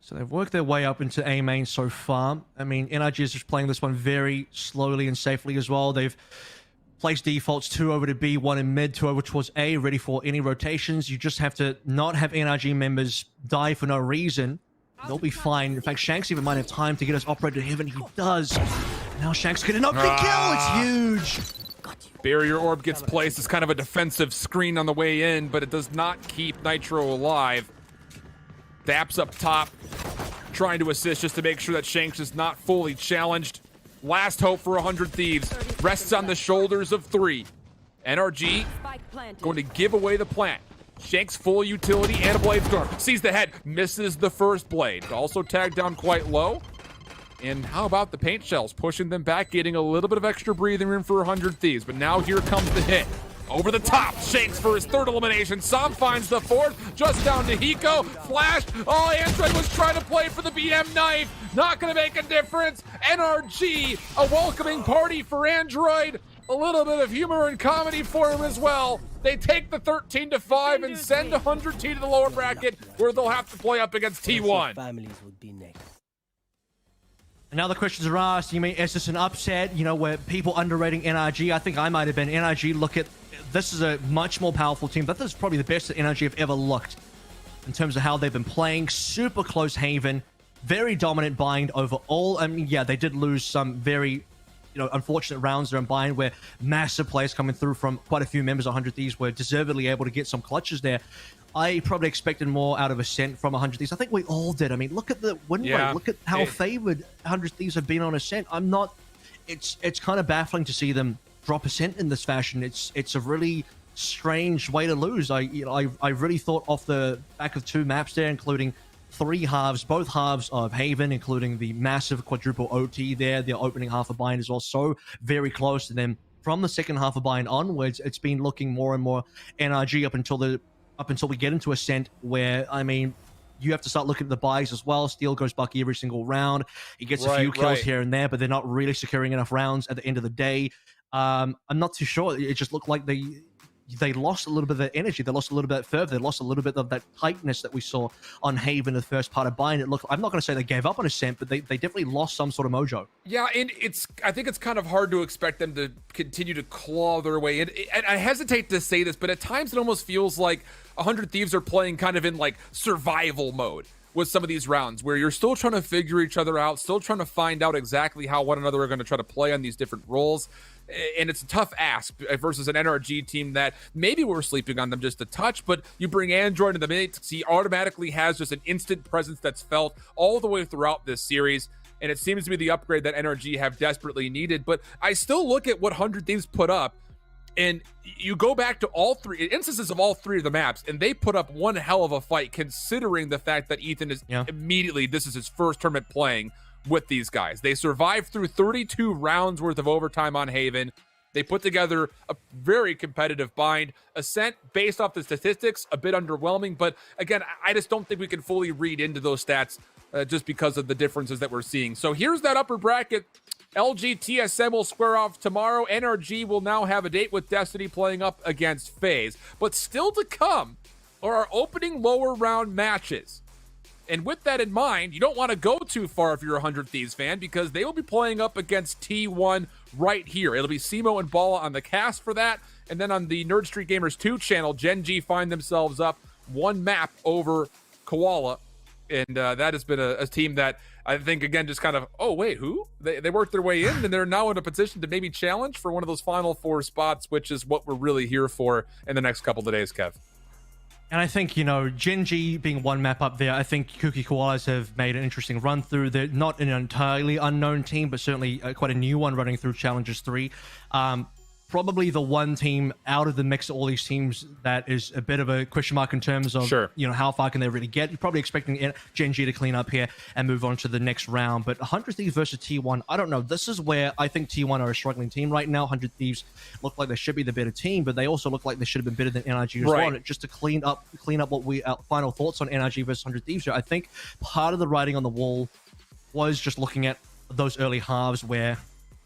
Speaker 3: So they've worked their way up into A main so far. I mean, NRG is just playing this one very slowly and safely as well. They've placed defaults 2 over to B, 1 in mid, 2 over towards A, ready for any rotations. You just have to not have NRG members die for no reason. They'll be fine. In fact, Shanks even might have time to get us operator to heaven. He does. Now Shanks getting up the kill. It's huge.
Speaker 6: Barrier orb gets placed as kind of a defensive screen on the way in, but it does not keep Nitro alive. Daps up top, trying to assist just to make sure that Shanks is not fully challenged. Last hope for 100 Thieves. Rests on the shoulders of 3. NRG going to give away the plant. Shanks full utility and a blade storm. Sees the head, misses the first blade. Also tagged down quite low. And how about the paint shells? Pushing them back, getting a little bit of extra breathing room for 100 Thieves. But now here comes the hit. Over the top, Shanks for his 3rd elimination. Som finds the 4th, just down to Hiko. Flash, oh, Android was trying to play for the BM knife. Not gonna make a difference. NRG, a welcoming party for Android. A little bit of humor and comedy for him as well. They take the 13-5 and send 100 T to the lower bracket where they'll have to play up against T1.
Speaker 4: Families would be next.
Speaker 3: And now the questions are asked, you mean, is this an upset? You know, where people underrating NRG? I think I might have been. NRG, look at, this is a much more powerful team. This is probably the best that NRG have ever looked in terms of how they've been playing. Super close Haven, very dominant bind over all. I mean, yeah, they did lose some very, unfortunate rounds there in bind where massive plays coming through from quite a few members of 100 Thieves were deservedly able to get some clutches there. I probably expected more out of Ascent from 100 Thieves. I think we all did. I mean, look at the win rate. Look at how favored 100 Thieves have been on Ascent. I'm not... It's kind of baffling to see them drop Ascent in this fashion. It's a really strange way to lose. I really thought off the back of 2 maps there, including 3 halves, both halves of Haven, including the massive quadruple OT there. The opening half of Bind is also very close. And then from the second half of Bind onwards, it's been looking more and more NRG up until we get into Ascent, where, I mean, you have to start looking at the buys as well. Steel goes Bucky every single round. He gets a few kills here and there, but they're not really securing enough rounds at the end of the day. I'm not too sure. It just looked like they lost a little bit of their energy. They lost a little bit further. They lost a little bit of that tightness that we saw on Haven in the first part of Bind. I'm not going to say they gave up on Ascent, but they definitely lost some sort of mojo.
Speaker 6: Yeah, and I think it's kind of hard to expect them to continue to claw their way in. And I hesitate to say this, but at times it almost feels like 100 Thieves are playing kind of in like survival mode with some of these rounds where you're still trying to figure each other out, still trying to find out exactly how one another are going to try to play on these different roles. And it's a tough ask versus an NRG team that maybe we're sleeping on them just a touch, but you bring Android in the mix, he automatically has just an instant presence that's felt all the way throughout this series. And it seems to be the upgrade that NRG have desperately needed. But I still look at what 100 Thieves put up, and you go back to all 3 instances of all 3 of the maps, and they put up one hell of a fight, considering the fact that Ethan is immediately, this is his first tournament playing with these guys. They survived through 32 rounds worth of overtime on Haven. They put together a very competitive bind. Ascent, based off the statistics, a bit underwhelming, but again, I just don't think we can fully read into those stats just because of the differences that we're seeing. So here's that upper bracket. LG TSM will square off tomorrow. NRG will now have a date with Destiny playing up against FaZe. But still to come are our opening lower round matches. And with that in mind, you don't want to go too far if you're a 100 Thieves fan, because they will be playing up against T1 right here. It'll be Simo and Bala on the cast for that. And then on the Nerd Street Gamers 2 channel, Gen G find themselves up 1 map over Koala. And that has been a team that I think, again, just kind of, oh, wait, who? They worked their way in, and they're now in a position to maybe challenge for one of those Final Four spots, which is what we're really here for in the next couple of days, Kev.
Speaker 3: And I think, you know, Gen G being one map up there, I think Kuki Koalas have made an interesting run through. They're not an entirely unknown team, but certainly quite a new one running through Challengers 3. Probably the one team out of the mix of all these teams that is a bit of a question mark in terms of, you know, how far can they really get. You're probably expecting Gen G to clean up here and move on to the next round. But 100 Thieves versus T1, I don't know. This is where I think T1 are a struggling team right now. 100 Thieves look like they should be the better team, but they also look like they should have been better than NRG as well. And just to clean up what we final thoughts on NRG versus 100 Thieves here, I think part of the writing on the wall was just looking at those early halves where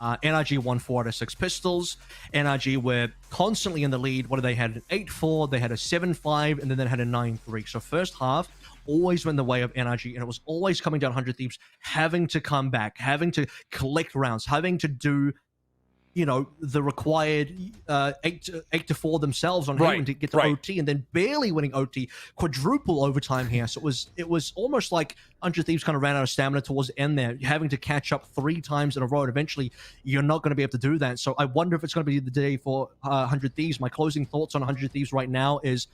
Speaker 3: NRG won 4 out of 6 pistols. NRG were constantly in the lead. What did they had? An 8-4, they had a 7-5, and then they had a 9-3. So first half always went the way of NRG, and it was always coming down 100 Thieves, having to come back, having to collect rounds, having to do, you know, the required 8-4 themselves on Haven to get to OT, and then barely winning OT, quadruple overtime here. So it was almost like 100 Thieves kind of ran out of stamina towards the end there, having to catch up 3 times in a row, and eventually you're not going to be able to do that. So I wonder if it's going to be the day for 100 Thieves. My closing thoughts on 100 Thieves right now is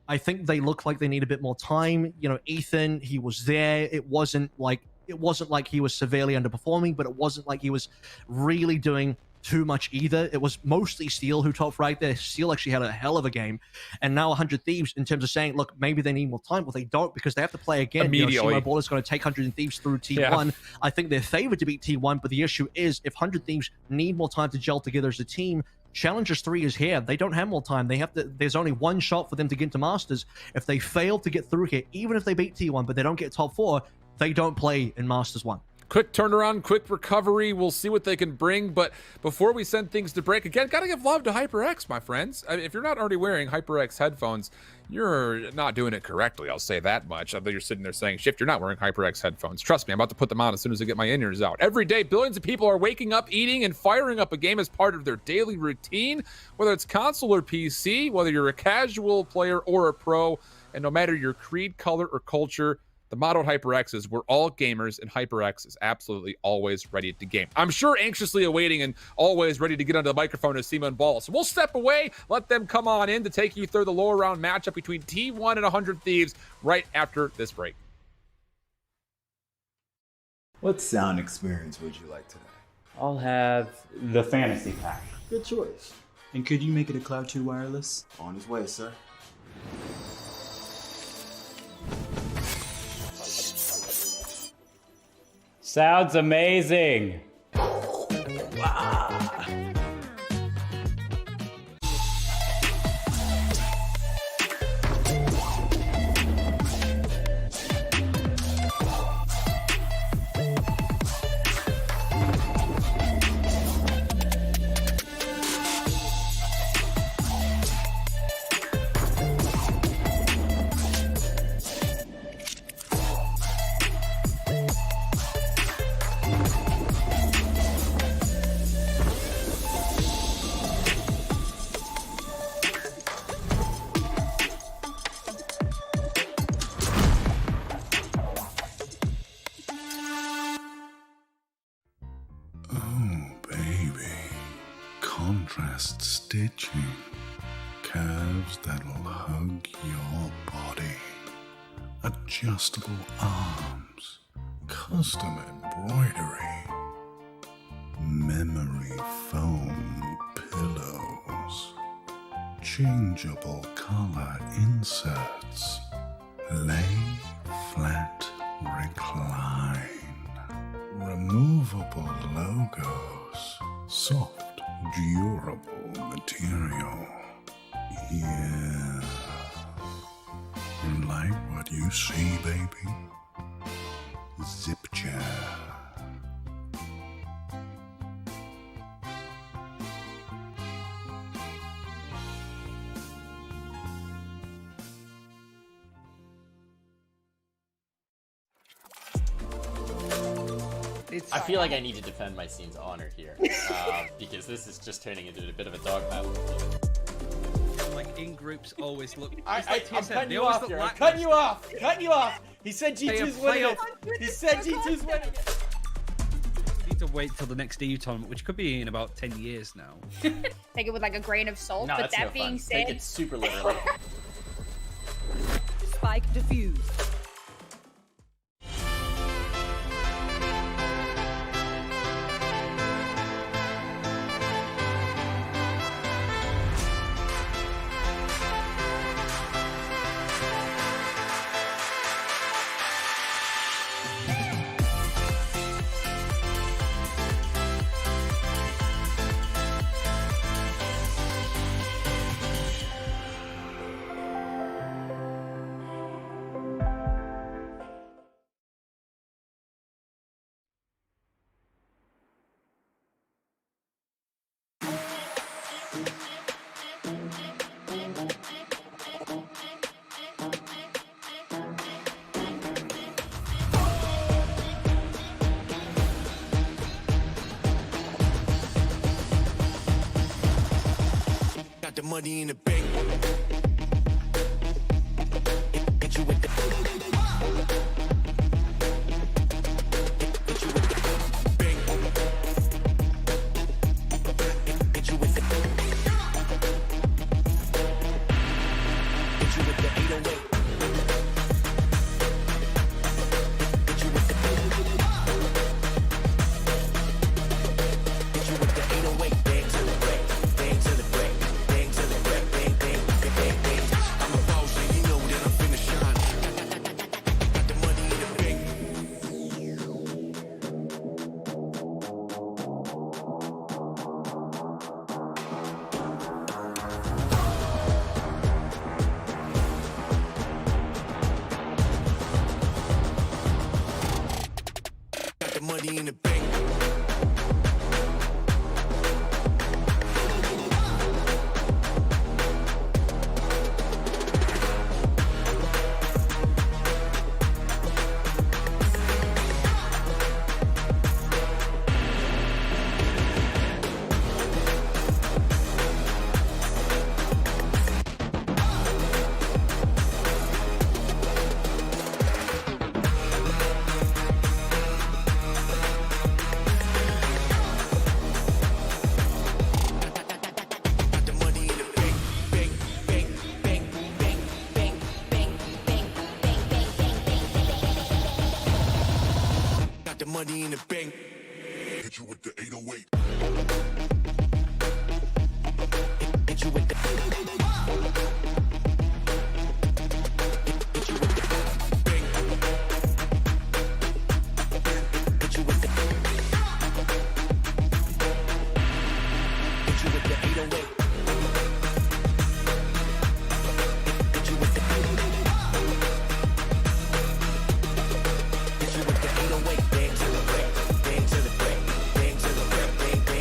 Speaker 3: I think they look like they need a bit more time. You know, Ethan, he was there. It wasn't like he was severely underperforming, but it wasn't like he was really doing too much either. It was mostly Steel who top right there. Steel actually had a hell of a game. And now 100 Thieves, in terms of saying, look, maybe they need more time. Well, they don't, because they have to play again. Immediately. You know, Simo Ball is going to take 100 Thieves through T1. Yeah. I think they're favored to beat T1, but the issue is if 100 Thieves need more time to gel together as a team, Challengers 3 is here. They don't have more time. They have to. There's only one shot for them to get into Masters. If they fail to get through here, even if they beat T1, but they don't get top 4, they don't play in Masters 1.
Speaker 6: Quick turnaround, quick recovery. We'll see what they can bring. But before we send things to break, again, gotta give love to HyperX, my friends. I mean, if you're not already wearing HyperX headphones, you're not doing it correctly. I'll say that much. I bet you're sitting there saying, Shift, you're not wearing HyperX headphones. Trust me, I'm about to put them on as soon as I get my in-ears out. Every day, billions of people are waking up, eating, and firing up a game as part of their daily routine, whether it's console or PC, whether you're a casual player or a pro, and no matter your creed, color, or culture, the motto at HyperX is we're all gamers, and HyperX is absolutely always ready to game. I'm sure anxiously awaiting and always ready to get onto the microphone is Simo and Ball. So we'll step away, let them come on in to take you through the lower round matchup between T1 and 100 Thieves right after this break.
Speaker 11: What sound experience would you like today?
Speaker 12: I'll have the fantasy pack.
Speaker 11: Good choice.
Speaker 12: And could you make it a Cloud 2 wireless?
Speaker 11: On his way, sir.
Speaker 12: Sounds amazing.
Speaker 2: Contrast stitching, curves that'll hug your body, adjustable arms, custom embroidery, memory foam pillows, changeable color inserts, lay flat recline, removable logos, soft durable material. Yeah. You like what you see, baby? Zip chair.
Speaker 8: I feel like I need to defend my scene's honor here, because this is just turning into a bit of a dog battle.
Speaker 9: like in groups always look.
Speaker 8: I'm cutting
Speaker 9: they
Speaker 8: you
Speaker 9: always
Speaker 8: off
Speaker 9: look
Speaker 8: here. I'm
Speaker 9: lackluster.
Speaker 8: cutting you off. Cutting you off. He said G2's winning it. He said G2's winning it.
Speaker 9: Need to wait till the next EU tournament, which could be in about 10 years now.
Speaker 10: Take it with like a grain of salt.
Speaker 8: No,
Speaker 10: but
Speaker 8: that's
Speaker 10: that
Speaker 8: no
Speaker 10: being
Speaker 8: fun.
Speaker 10: said,
Speaker 8: Take it super literally.
Speaker 4: Spike defused.
Speaker 1: Got the money in the bank. Hit you with the. Hit you with the bang. Hit you with the. Hit you with the 808. Hit you with the. Hit you with the 808. Bang to the break. Bang to the break. Bang to the break. Bang, bang, bang, bang, bang. I'm a boss, and you know that I'm finna shine. Got the money in the bank. Got the money in the bank. Got the money in the bank. Bank, bank, bank, bank, bank, bank, bank, bank, bank, bank, bank. Got the money in the bank. Hit you with the 808. Hit you with the. Hit you with the bang. Hit you with the. Hit you with the 808. Hit you with the. Hit you with the 808. Bang to the break. Bang to the break. Bang to the break. Bang, bang,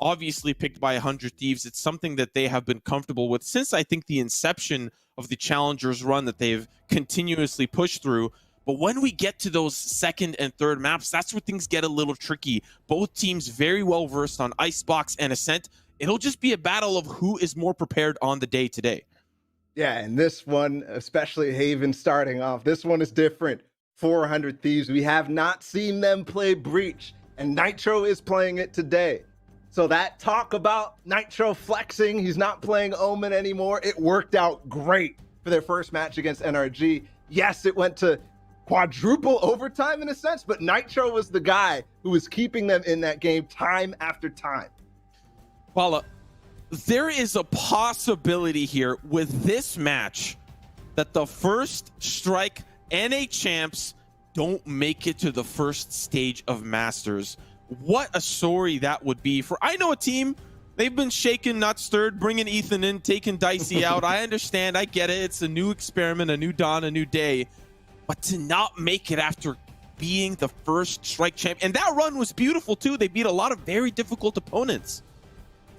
Speaker 14: obviously picked by 100 Thieves. It's something that they have been comfortable with since I think the inception of the Challengers run that they've continuously pushed through. But when we get to those second and third maps, that's where things get a little tricky. Both teams very well versed on Icebox and Ascent. It'll just be a battle of who is more prepared on the day today.
Speaker 15: Yeah, and this one, especially Haven starting off, this one is different. 400 Thieves, we have not seen them play Breach, and Nitro is playing it today. So that talk about Nitro flexing, he's not playing Omen anymore, it worked out great for their first match against NRG. Yes, it went to quadruple overtime in a sense, but Nitro was the guy who was keeping them in that game time after time.
Speaker 14: Well, there is a possibility here with this match that the first Strike NA champs don't make it to the first stage of Masters. What a story that would be for, I know a team, they've been shaken, not stirred, bringing Ethan in, taking Dicey out. I understand, I get it. It's a new experiment, a new dawn, a new day. But to not make it after being the first Strike champ, and that run was beautiful too. They beat a lot of very difficult opponents.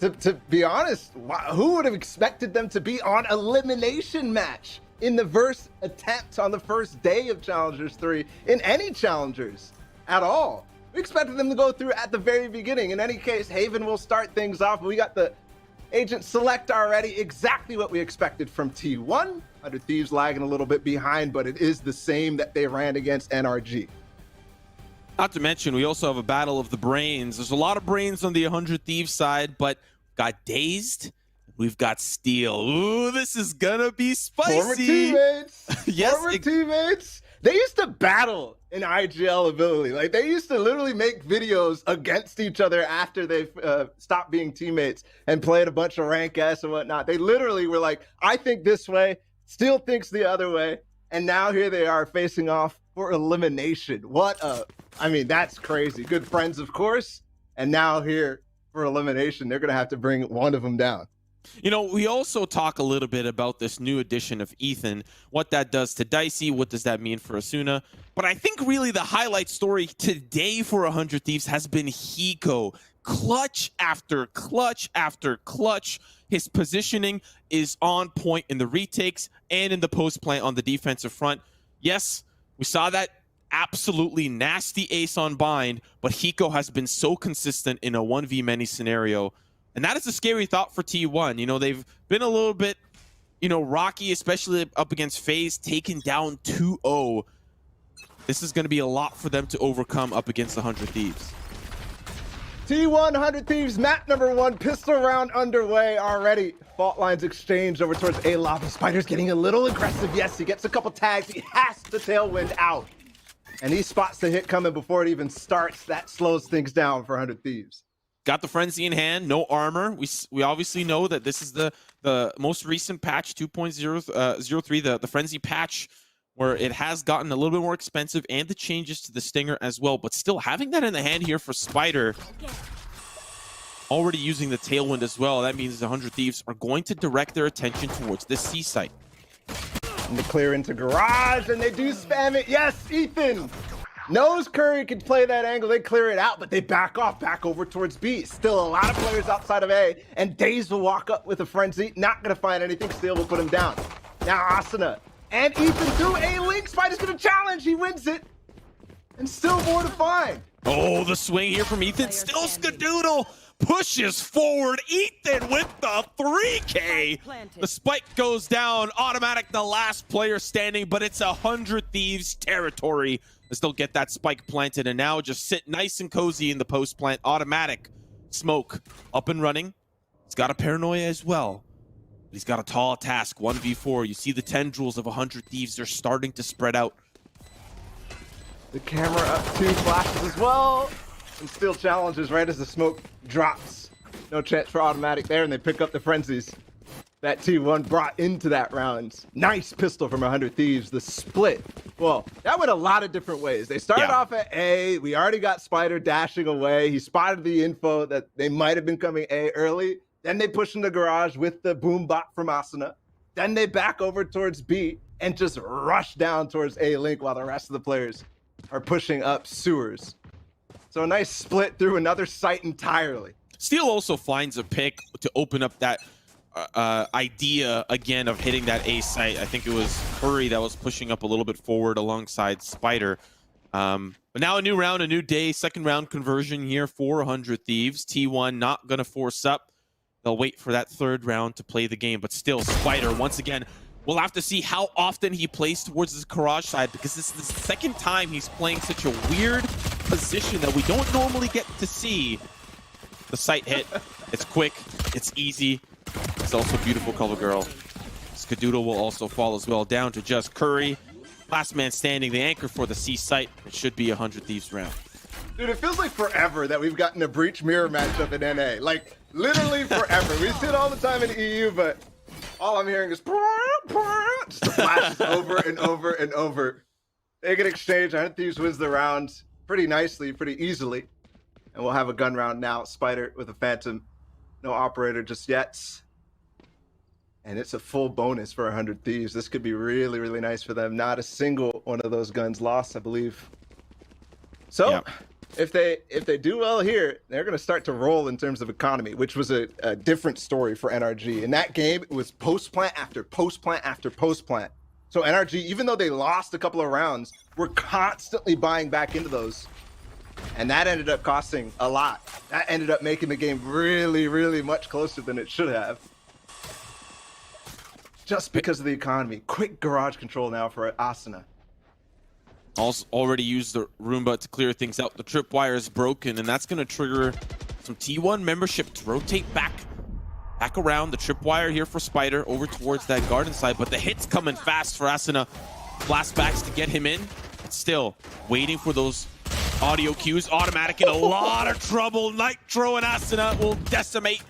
Speaker 15: To be honest, who would have expected them to be on elimination match in the first attempt on the first day of Challengers 3 in any Challengers at all? We expected them to go through at the very beginning. In any case, Haven will start things off. We got the agent select already, exactly what we expected from T1. 100 Thieves lagging a little bit behind, but it is the same that they ran against NRG.
Speaker 14: Not to mention, we also have a battle of the brains. There's a lot of brains on the 100 Thieves side, but we've got Dazed, we've got Steel. Ooh, this is gonna be spicy.
Speaker 15: Former teammates.
Speaker 14: Yes,
Speaker 15: Former teammates. They used to battle in IGL ability. Like, they used to literally make videos against each other after they stopped being teammates and played a bunch of rank S and whatnot. They literally were like, I think this way, Steel thinks the other way. And now here they are facing off for elimination. I mean, that's crazy. Good friends, of course. And now here for elimination, they're going to have to bring one of them down.
Speaker 14: You know, we also talk a little bit about this new addition of Ethan, what that does to Dicey, what does that mean for Asuna. But I think really the highlight story today for 100 Thieves has been Hiko. Clutch after clutch after clutch. His positioning is on point in the retakes and in the post plant on the defensive front. Yes, we saw that absolutely nasty ace on bind, but Hiko has been so consistent in a 1v many scenario. And that is a scary thought for T1. You know, they've been a little bit, you know, rocky, especially up against FaZe, taken down 2-0. This is going to be a lot for them to overcome up against the 100 Thieves.
Speaker 15: T1 100 Thieves, map number 1, pistol round underway already. Fault lines exchange over towards A Lava. Spider's getting a little aggressive. Yes, he gets a couple tags. He has to tailwind out. And he spots the hit coming before it even starts. That slows things down for 100 Thieves.
Speaker 14: Got the Frenzy in hand, no armor. We obviously know that this is the most recent patch, 2.03, the Frenzy patch, where it has gotten a little bit more expensive, and the changes to the Stinger as well. But still, having that in the hand here for Spider, already using the Tailwind as well, that means the 100 Thieves are going to direct their attention towards this C site.
Speaker 15: And they clear into garage, and they do spam it. Yes, Ethan knows Curry can play that angle. They clear it out, but they back off, back over towards B. Still a lot of players outside of A, and Daze will walk up with a Frenzy. Not going to find anything. Steel will put him down. Now Asuna and Ethan through A link. Spider's going to challenge. He wins it. And still more to find.
Speaker 14: Oh, the swing here from Ethan. Still Skadoodle pushes forward. Ethan with the 3K. The spike goes down. Automatic, the last player standing, but it's 100 Thieves territory as they'll get that spike planted and now just sit nice and cozy in the post plant. Automatic smoke up and running. He's got a paranoia as well. But he's got a tall task, 1v4. You see the tendrils of 100 Thieves. They're starting to spread out.
Speaker 15: The camera up 2 flashes as well. And still challenges right as the smoke drops. No chance for automatic there, and they pick up the frenzies that T1 brought into that round. Nice pistol from 100 Thieves. The split, well, that went a lot of different ways. They started off at A. We already got Spider dashing away. He spotted the info that they might have been coming A early. Then they push in the garage with the boom bot from Asuna. Then they back over towards B and just rush down towards A link while the rest of the players are pushing up sewers. So a nice split through another site entirely.
Speaker 14: Steel also finds a pick to open up that idea again of hitting that A site. I think it was Curry that was pushing up a little bit forward alongside Spider. But now a new round, a new day, second round conversion here for 100 Thieves. T1 not going to force up. They'll wait for that third round to play the game, but still Spider, once again, we'll have to see how often he plays towards his garage side, because this is the second time he's playing such a weird position that we don't normally get to see. The sight hit, it's quick, it's easy. It's also beautiful cover girl. Skadoodle will also fall as well, down to just Curry. Last man standing, the anchor for the C site. It should be 100 Thieves round.
Speaker 15: Dude, it feels like forever that we've gotten a Breach Mirror matchup in NA. Like, literally forever. We see it all the time in EU, but all I'm hearing is just the flashes over and over and over. They get exchanged. 100 Thieves wins the round pretty nicely, pretty easily. And we'll have a gun round now. Spider with a Phantom. No operator just yet. And it's a full bonus for 100 Thieves. This could be really, really nice for them. Not a single one of those guns lost, I believe. So, yeah. If they do well here, they're going to start to roll in terms of economy, which was a different story for NRG. In that game, it was post-plant after post-plant after post-plant. So NRG, even though they lost a couple of rounds, were constantly buying back into those. And that ended up costing a lot. That ended up making the game really, really much closer than it should have. Just because of the economy. Quick garage control now for Asuna.
Speaker 14: Also already used the Roomba to clear things out. The tripwire is broken, and that's going to trigger some T1 membership to rotate back around. The tripwire here for Spider over towards that garden side, but the hit's coming fast for Asuna. Flashbacks to get him in. But still waiting for those audio cues. Automatic in a lot of trouble. Nitro and Asuna will decimate.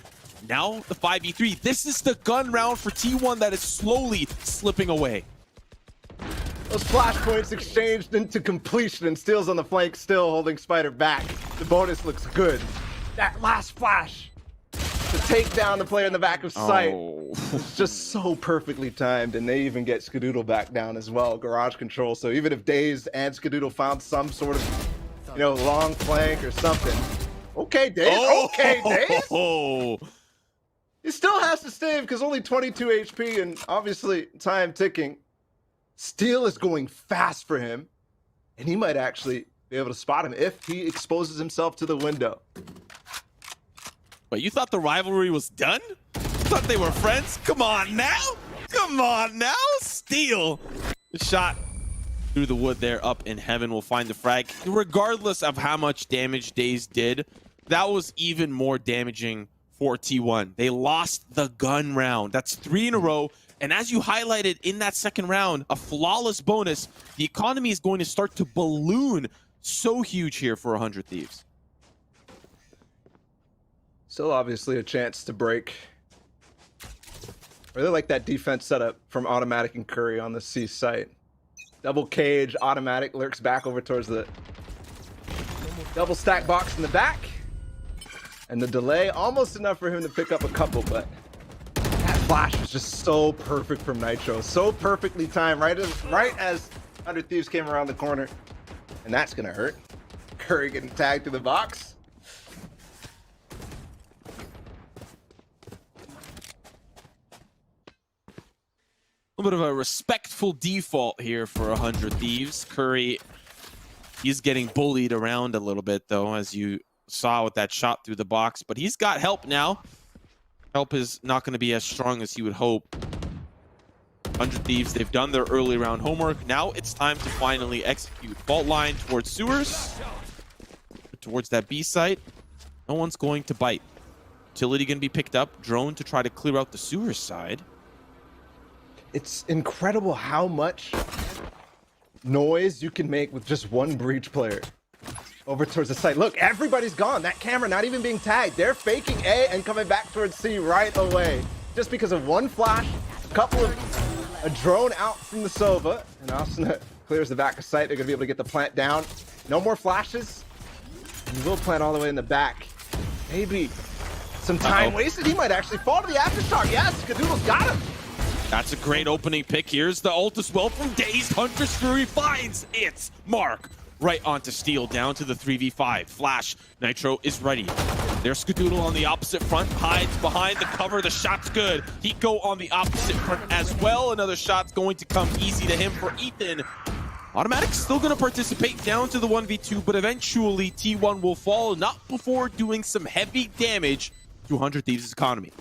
Speaker 14: Now the 5v3. This is the gun round for T1 that is slowly slipping away.
Speaker 15: Those flashpoints exchanged into completion, and Steel's on the flank still holding Spider back. The bonus looks good. That last flash to take down the player in the back of sight. It's just so perfectly timed, and they even get Skadoodle back down as well. Garage control. So even if Daze and Skadoodle found some sort of, long flank or something. Okay, Daze. Okay, Daze. He still has to save because only 22 HP and obviously time ticking. Steel is going fast for him, and he might actually be able to spot him if he exposes himself to the window.
Speaker 14: But you thought the rivalry was done? You thought they were friends? Come on now! Come on now! Steel! The shot through the wood there, up in heaven, will find the frag. Regardless of how much damage Daze did, that was even more damaging for T1. They lost the gun round. That's 3 in a row. And as you highlighted in that second round, a flawless bonus. The economy is going to start to balloon so huge here for 100 Thieves.
Speaker 15: Still obviously a chance to break. Really like that defense setup from Automatic and Curry on the C site. Double cage, Automatic lurks back over towards the double stack box in the back. And the delay, almost enough for him to pick up a couple, but that flash was just so perfect from Nitro. So perfectly timed, right as 100 Thieves came around the corner. And that's gonna hurt. Curry getting tagged to the box.
Speaker 14: A little bit of a respectful default here for 100 Thieves. Curry, he's getting bullied around a little bit though, as you saw with that shot through the box, but he's got help now. Help is not going to be as strong as you would hope. 100 Thieves, they've done their early round homework. Now it's time to finally execute. Fault line towards sewers, towards that B site. No one's going to bite. Utility going to be picked up. Drone to try to clear out the sewer side.
Speaker 15: It's incredible how much noise you can make with just one breach player. Over towards the site. Look, everybody's gone. That camera not even being tagged. They're faking A and coming back towards C right away. Just because of one flash, a drone out from the Sova, and Asuna clears the back of site. They're going to be able to get the plant down. No more flashes. And he will plant all the way in the back. Maybe some time wasted. He might actually fall to the aftershock. Yes, Skadoodle's got him.
Speaker 14: That's a great opening pick. Here's the ult as well from Dazed. Hunter's Fury finds its mark. right onto Steel, down to the 3v5. Flash, Nitro is ready. There's Skadoodle on the opposite front, hides behind the cover. The shot's good. Hiko on the opposite front as well. Another shot's going to come easy to him for Ethan. Automatic's still going to participate down to the 1v2, but eventually T1 will fall, not before doing some heavy damage to 100 Thieves' economy.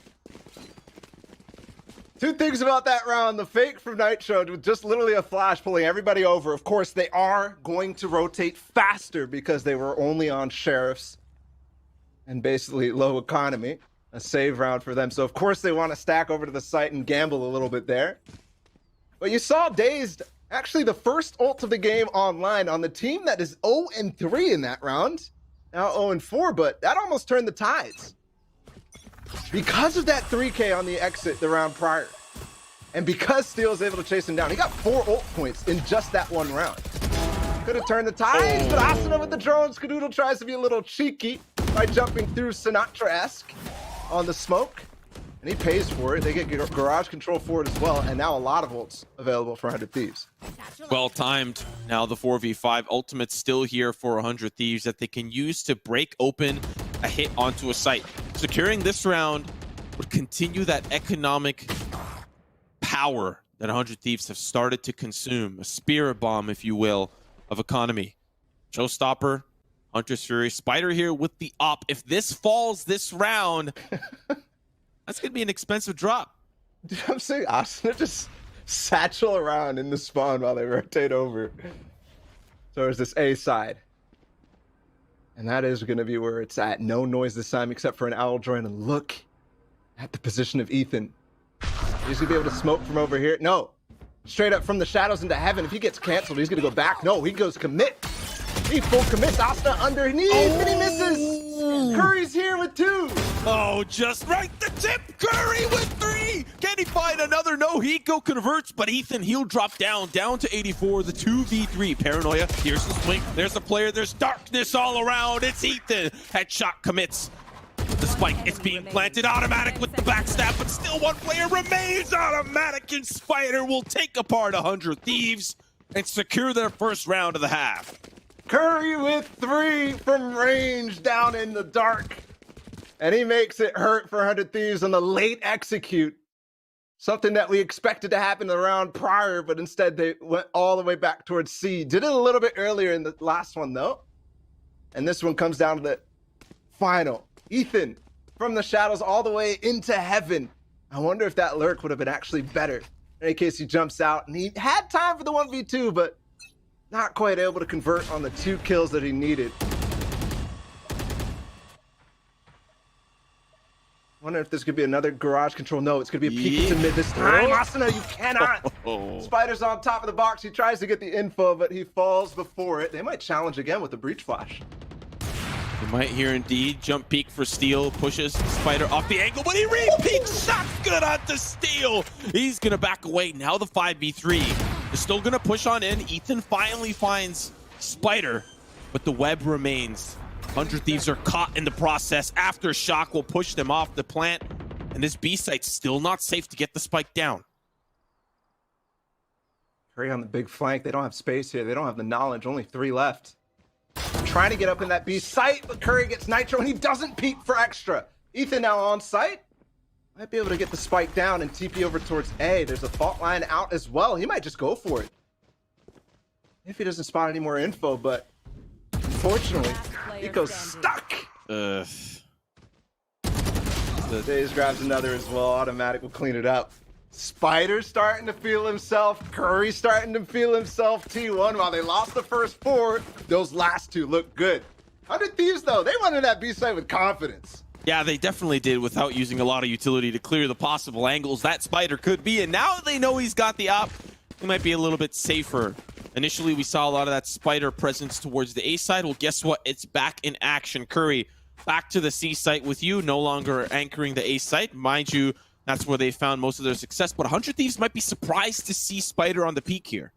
Speaker 15: Two things about that round. The fake from Nitro with just literally a flash pulling everybody over. Of course, they are going to rotate faster because they were only on Sheriffs and basically low economy. A save round for them. So, of course, they want to stack over to the site and gamble a little bit there. But you saw Dazed, actually the first ult of the game online on the team that is 0-3 in that round. Now 0-4, but that almost turned the tides. Because of that 3K on the exit the round prior, and because Steel was able to chase him down, he got 4 ult points in just that one round. Could have turned the tides, but Asuna with the drone. Skadoodle tries to be a little cheeky by jumping through Sinatra-esque on the smoke, and he pays for it. They get garage control for it as well, and now a lot of ults available for 100 Thieves.
Speaker 14: Well timed. Now the 4v5 ultimate still here for 100 Thieves that they can use to break open a hit onto a site. Securing this round would continue that economic power that 100 Thieves have started to consume. A spirit bomb, if you will, of economy. Showstopper, Hunter's Fury, Spider here with the op. If this falls this round, that's going to be an expensive drop.
Speaker 15: Dude, I'm saying Asuna just satchel around in the spawn while they rotate over towards this A side. And that is going to be where it's at. No noise this time except for an owl drone. And look at the position of Ethan. He's going to be able to smoke from over here. No. Straight up from the shadows into heaven. If he gets canceled, he's going to go back. No, he goes commit. He full commits. Asta underneath, and he misses. Curry's here with 2.
Speaker 14: Oh, just right the tip. Curry with 3. Can he find another? No, Hiko converts, but Ethan, he'll drop down to 84. The 2v3. Paranoia. Here's the swing. There's the player. There's darkness all around. It's Ethan. Headshot commits. The spike, it's being planted. Automatic with the backstab, but still one player remains. Automatic and Spider will take apart 100 Thieves and secure their first round of the half.
Speaker 15: Curry with 3 from range down in the dark. And he makes it hurt for 100 Thieves on the late execute. Something that we expected to happen the round prior, but instead they went all the way back towards C. Did it a little bit earlier in the last one, though. And this one comes down to the final. Ethan from the shadows all the way into heaven. I wonder if that lurk would have been actually better. In any case, he jumps out, and he had time for the 1v2, but not quite able to convert on the 2 kills that he needed. Wonder if this could be another garage control. No, it's going to be a peek into mid this time. Asuna, you cannot. Spider's on top of the box. He tries to get the info, but he falls before it. They might challenge again with the breach flash.
Speaker 14: You might hear indeed. Jump peek for Steel. Pushes Spider off the angle, but he re-peeks. Shot's good onto Steel. He's going to back away. Now the 5v3 is still going to push on in. Ethan finally finds Spider, but the web remains. 100 Thieves are caught in the process. Aftershock will push them off the plant, and this B site's still not safe to get the spike down.
Speaker 15: Curry on the big flank. They don't have space here. They don't have the knowledge. Only 3 left. Trying to get up in that B site, but Curry gets Nitro, and he doesn't peek for extra. Ethan now on site. Might be able to get the spike down and TP over towards A. There's a fault line out as well. He might just go for it. If he doesn't spot any more info, but unfortunately, Hiko's stuck. Daze grabs another as well. Automatic will clean it up. Spider's starting to feel himself. Curry's starting to feel himself. T1, while they lost the first 4, those last 2 look good. 100 Thieves, though, they went in that B site with confidence.
Speaker 14: Yeah, they definitely did without using a lot of utility to clear the possible angles that Spider could be. And now they know he's got the op, he might be a little bit safer. Initially, we saw a lot of that Spider presence towards the A side. Well, guess what? It's back in action. Curry, back to the C site with you, no longer anchoring the A site. Mind you, that's where they found most of their success. But 100 Thieves might be surprised to see Spider on the peak here.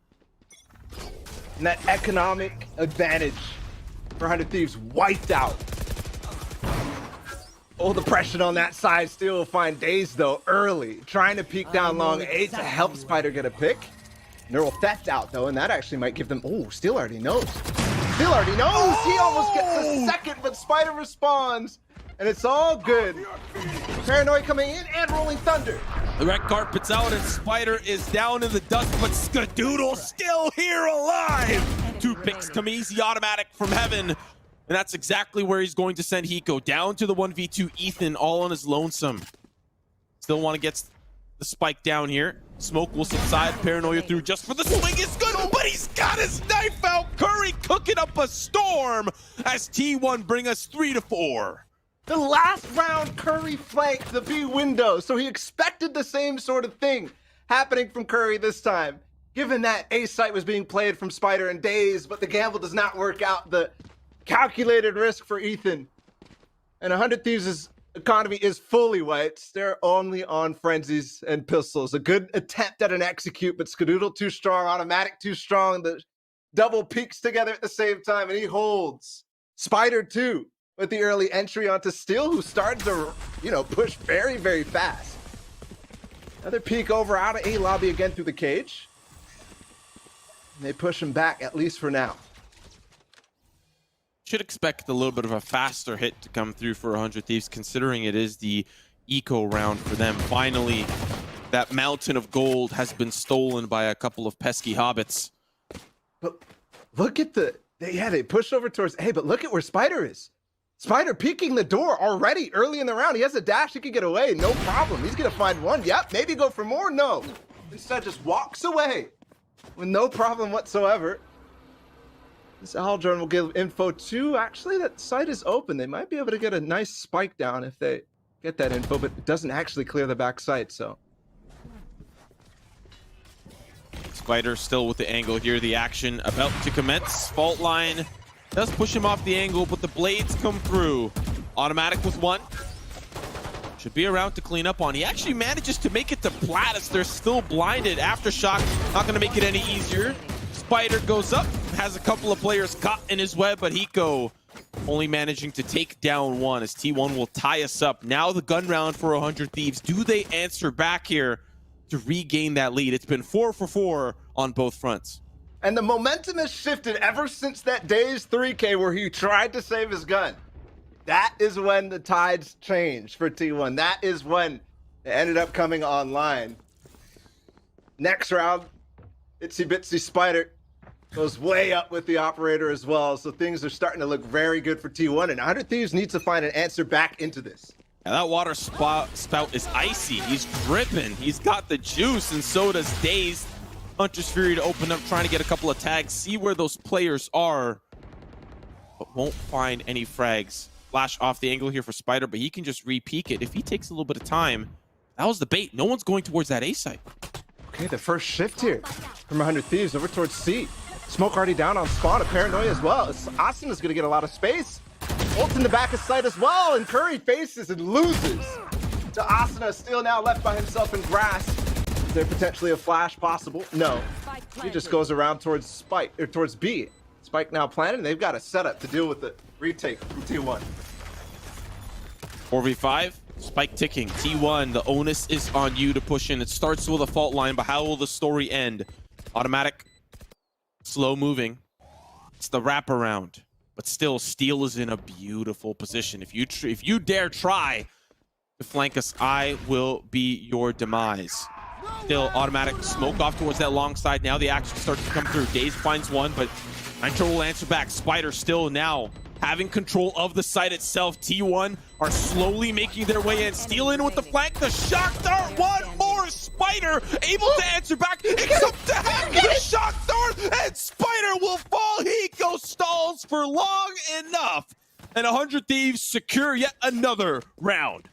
Speaker 15: And that economic advantage for 100 Thieves wiped out. Oh, the pressure on that side still will find Daze, though, early. Trying to peek down long A to help Spider get a pick. Neural Theft out, though, and that actually might give them... Oh, Steel already knows. Still already knows. He almost gets a second, but Spider responds. And it's all good. Paranoid coming in and Rolling Thunder.
Speaker 14: The red carpet's out and Spider is down in the dust, but Skadoodle still here alive. 2 picks come easy automatic from heaven. And that's exactly where he's going to send Hiko down to the 1v2 Ethan all on his lonesome. Still want to get the spike down here. Smoke will subside. Paranoia through just for the swing is good, but he's got his knife out. Curry cooking up a storm as T1 bring us 3-4.
Speaker 15: The last round, Curry flanked the B window, so he expected the same sort of thing happening from Curry this time. Given that A site was being played from Spider and Daze, but the gamble does not work out. The calculated risk for Ethan. And 100 Thieves' economy is fully wiped. They're only on frenzies and pistols. A good attempt at an execute, but Skadoodle too strong, automatic too strong. The double peaks together at the same time, and he holds. Spider too, with the early entry onto Steel, who started to, push very, very fast. Another peek over out of A lobby again through the cage. And they push him back, at least for now.
Speaker 14: Should expect a little bit of a faster hit to come through for 100 Thieves, considering it is the eco round for them. Finally, that mountain of gold has been stolen by a couple of pesky hobbits.
Speaker 15: But look at they push over towards, hey, but look at where Spider is. Spider peeking the door already early in the round. He has a dash, he can get away, no problem. He's gonna find one, yep, maybe go for more, no. Instead just walks away with no problem whatsoever. This Aldrin will give info too. Actually, that site is open. They might be able to get a nice spike down if they get that info, but it doesn't actually clear the back site, so.
Speaker 14: Spider still with the angle here. The action about to commence. Fault line does push him off the angle, but the blades come through. Automatic with one. Should be around to clean up on. He actually manages to make it to Platus. They're still blinded. Aftershock, not going to make it any easier. Spider goes up, has a couple of players caught in his web, but Hiko only managing to take down one as T1 will tie us up. Now the gun round for 100 Thieves. Do they answer back here to regain that lead? It's been 4 for 4 on both fronts.
Speaker 15: And the momentum has shifted ever since that Daze 3K where he tried to save his gun. That is when the tides changed for T1. That is when it ended up coming online. Next round, Itsy Bitsy Spider goes way up with the operator as well. So things are starting to look very good for T1. And 100 Thieves needs to find an answer back into this.
Speaker 14: Now that water spout is icy. He's dripping. He's got the juice, and so does Daze. Hunter's Fury to open up, trying to get a couple of tags, see where those players are, but won't find any frags. Flash off the angle here for Spider, but he can just re-peek it. If he takes a little bit of time, that was the bait. No one's going towards that A site.
Speaker 15: Okay, the first shift here from 100 Thieves over towards C. Smoke already down on spawn, a Paranoia as well. Austin is going to get a lot of space. Ult in the back of sight as well, and Curry faces and loses to Asuna, still now left by himself in grass. Is there potentially a flash possible? No. He just goes around towards Spike, or towards B. Spike now planted, and they've got a setup to deal with the retake from T1.
Speaker 14: 4v5, Spike ticking. T1, the onus is on you to push in. It starts with a fault line, but how will the story end? Automatic, slow moving. It's the wraparound. But still, Steel is in a beautiful position. If you dare try to flank us, I will be your demise. Still, automatic smoke off towards that long side. Now the action starts to come through. Daze finds one, but Nitro will answer back. Spider still now having control of the site itself. T1 are slowly making their way in. Steel in with the flank. The shock dart. One more. Spider able to answer back. It's up to him. The shock dart. And Spider will fall. Hiko stalls for long enough. And 100 Thieves secure yet another round.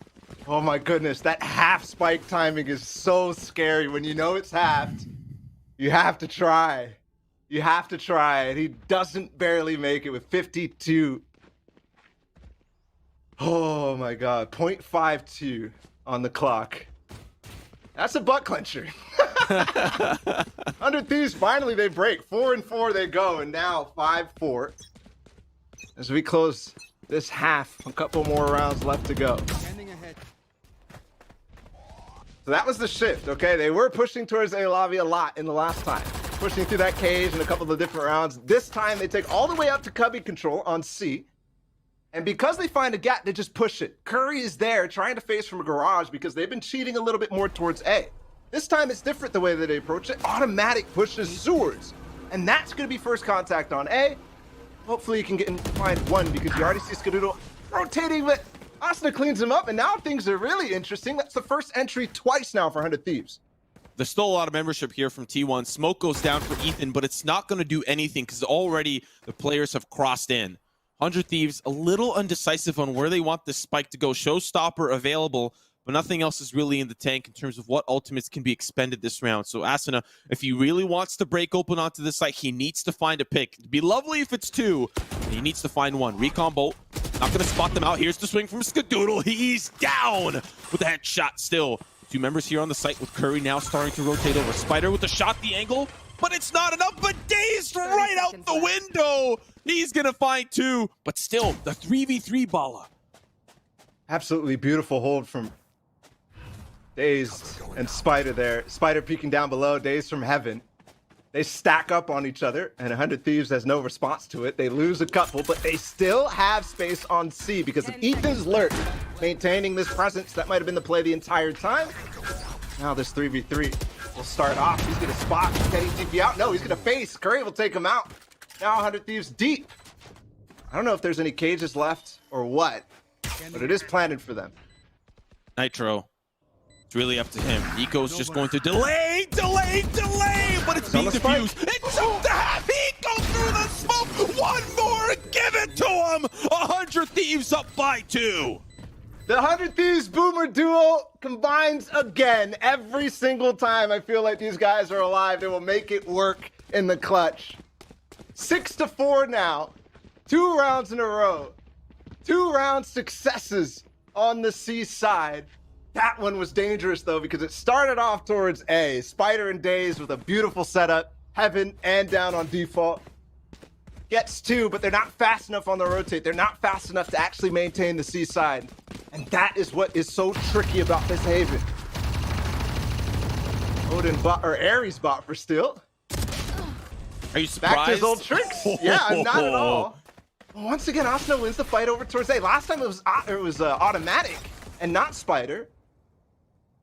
Speaker 15: Oh my goodness, that half spike timing is so scary. When you know it's halved, you have to try. You have to try, and he doesn't barely make it with 52. Oh my God, 0.52 on the clock. That's a butt clencher. 100 Thieves, finally they break. 4-4 they go, and now 5-4. As we close this half, a couple more rounds left to go. So that was the shift, okay? They were pushing towards A lobby a lot in the last time. pushing through that cage in a couple of different rounds. This time they take all the way up to cubby control on C. And because they find a gap, they just push it. Curry is there trying to face from a garage because they've been cheating a little bit more towards A. This time it's different the way that they approach it. Automatic pushes sewers. And that's going to be first contact on A. Hopefully you can get and find one because you already see Skadoodle rotating, but Asuna cleans him up, and now things are really interesting. That's the first entry twice now for 100 Thieves.
Speaker 14: There's still a lot of membership here from T1. Smoke goes down for Ethan, but it's not going to do anything because already the players have crossed in. 100 Thieves a little undecisive on where they want this spike to go. Showstopper available, but nothing else is really in the tank in terms of what ultimates can be expended this round. So Asuna, if he really wants to break open onto this site, he needs to find a pick. It'd be lovely if it's two, but he needs to find one. Recon bolt, not going to spot them out. Here's the swing from Skadoodle. He's down with a headshot still. Two members here on the site with Curry now starting to rotate over. Spider with the shot, the angle, but it's not enough. But Dazed right out the window. He's going to find two, but still the 3v3 Bala.
Speaker 15: Absolutely beautiful hold from Dazed and Spider there. Spider peeking down below, Dazed from heaven. They stack up on each other, and 100 Thieves has no response to it. They lose a couple, but they still have space on C because of Ethan's lurk, maintaining this presence. That might have been the play the entire time. Now this 3v3 will start off. He's going to spot. Can he TP out? No, he's going to face. Curry will take him out. Now 100 Thieves deep. I don't know if there's any cages left or what, but it is planted for them.
Speaker 14: Nitro. It's really up to him. Nico's just going to delay, but it's being diffused. It's up to half. Nico through the smoke. One more. Give it to him. 100 Thieves up by 2.
Speaker 15: The 100 Thieves Boomer duo combines again. Every single time I feel like these guys are alive, they will make it work in the clutch. 6-4 now. 2 rounds in a row. 2 round successes on the C side. That one was dangerous, though, because it started off towards A. Spider and Daze with a beautiful setup. Heaven and down on default. Gets 2, but they're not fast enough on the rotate. They're not fast enough to actually maintain the C side. And that is what is so tricky about this Haven. Odin bot, or Ares bot for steal.
Speaker 14: Are you surprised?
Speaker 15: Back to his old tricks. Yeah, I'm not at all. Once again, Asuna wins the fight over towards A. Last time it was automatic and not Spider.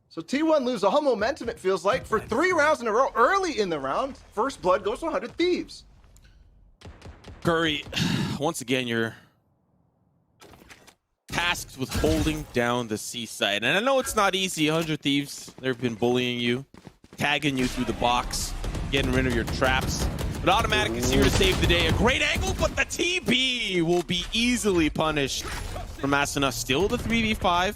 Speaker 15: So T1 lose all momentum, it feels like, for 3 rounds in a row. Early in the round, first blood goes to 100 Thieves.
Speaker 14: Curry, once again, you're tasked with holding down the C side. And I know it's not easy. 100 Thieves, they've been bullying you, tagging you through the box, getting rid of your traps. But Automatic is here to save the day. A great angle, but the TB will be easily punished from Asuna. Still the 3v5.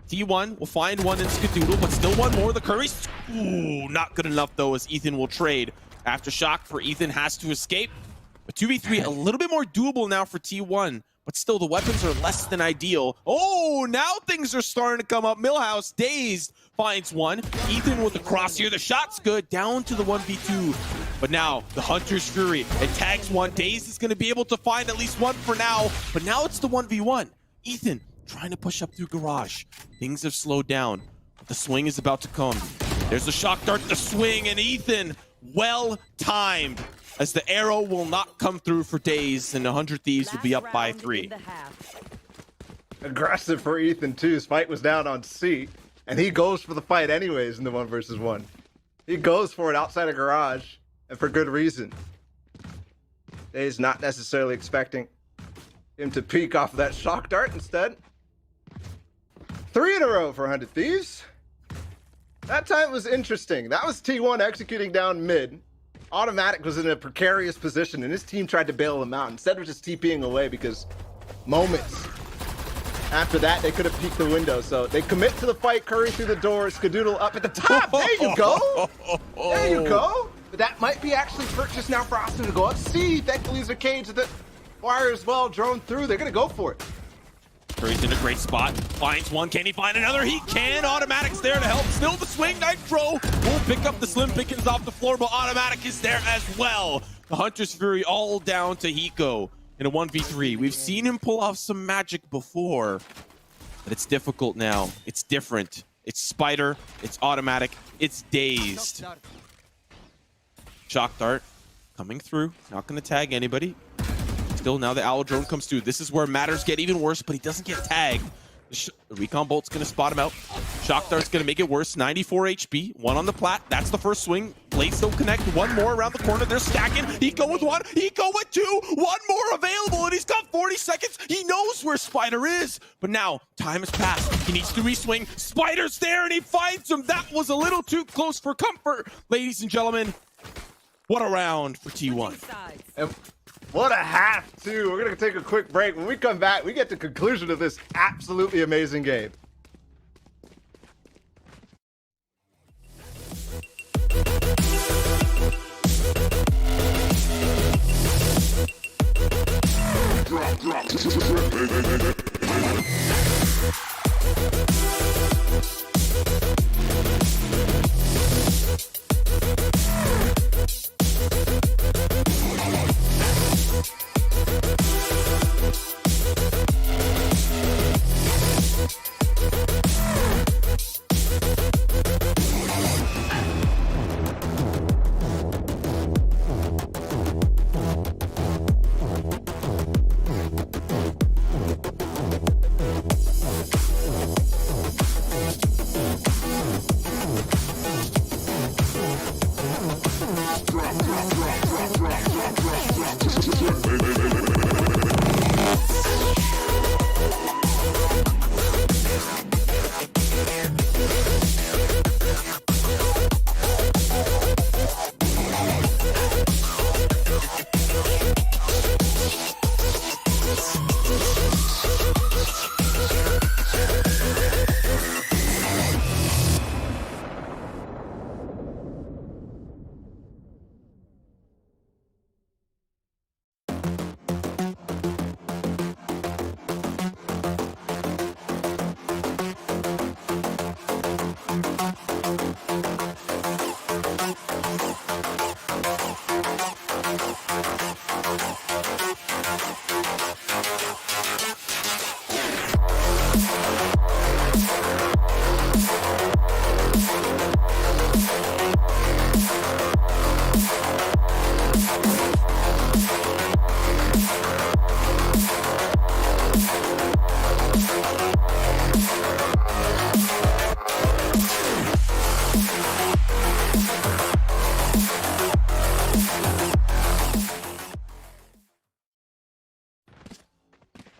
Speaker 14: T1 will find one in Skadoodle, but still one more. The Curry, ooh, not good enough though, as Ethan will trade. Aftershock for Ethan has to escape. But 2v3, a little bit more doable now for T1, but still the weapons are less than ideal. Oh, now things are starting to come up. Millhouse, Dazed, finds one. Ethan with the cross here. The shot's good, down to the 1v2. But now the Hunter's Fury, it tags one. Dazed is going to be able to find at least one for now, but now it's the 1v1. Ethan trying to push up through garage. Things have slowed down, but the swing is about to come. There's the shock dart, the swing, and Ethan, well timed, as the arrow will not come through for Daze, and 100 Thieves will be up by 3.
Speaker 15: Aggressive for Ethan too. Spike was down on C, and he goes for the fight anyways in the 1 versus 1. He goes for it outside of garage, and for good reason. Daze not necessarily expecting him to peek off of that shock dart instead. 3 in a row for 100 Thieves. That time was interesting. That was T1 executing down mid. Automatic was in a precarious position, and his team tried to bail him out. Instead of just TPing away, because moments after that, they could have peeked the window. So they commit to the fight. Curry through the door. Skadoodle up at the top. There you go. There you go. But that might be actually purchased now for Austin to go up. C, thankfully, there's a cage that wire as well. Drone through. They're going to go for it.
Speaker 14: Curry's in a great spot. Finds one. Can he find another? He can. Automatic's there to help. Still the swing. Nitro will pick up the slim pickings off the floor, but Automatic is there as well. The Hunter's Fury all down to Hiko in a 1v3. We've seen him pull off some magic before, but it's difficult now. It's different. It's Spider. It's Automatic. It's Dazed. Shock Dart coming through. Not going to tag anybody. Still, now the Owl Drone comes through. This is where matters get even worse, but he doesn't get tagged. The Recon Bolt's going to spot him out. Shock Dart's going to make it worse. 94 HP. One on the plat. That's the first swing. Blades don't connect. One more around the corner. They're stacking. Eco with one. Eco with two. One more available, and he's got 40 seconds. He knows where Spider is. But now, time has passed. He needs to reswing. Spider's there, and he finds him. That was a little too close for comfort. Ladies and gentlemen, what a round for T1.
Speaker 15: And what a half, too. We're going to take a quick break. When we come back, we get the conclusion of this absolutely amazing game.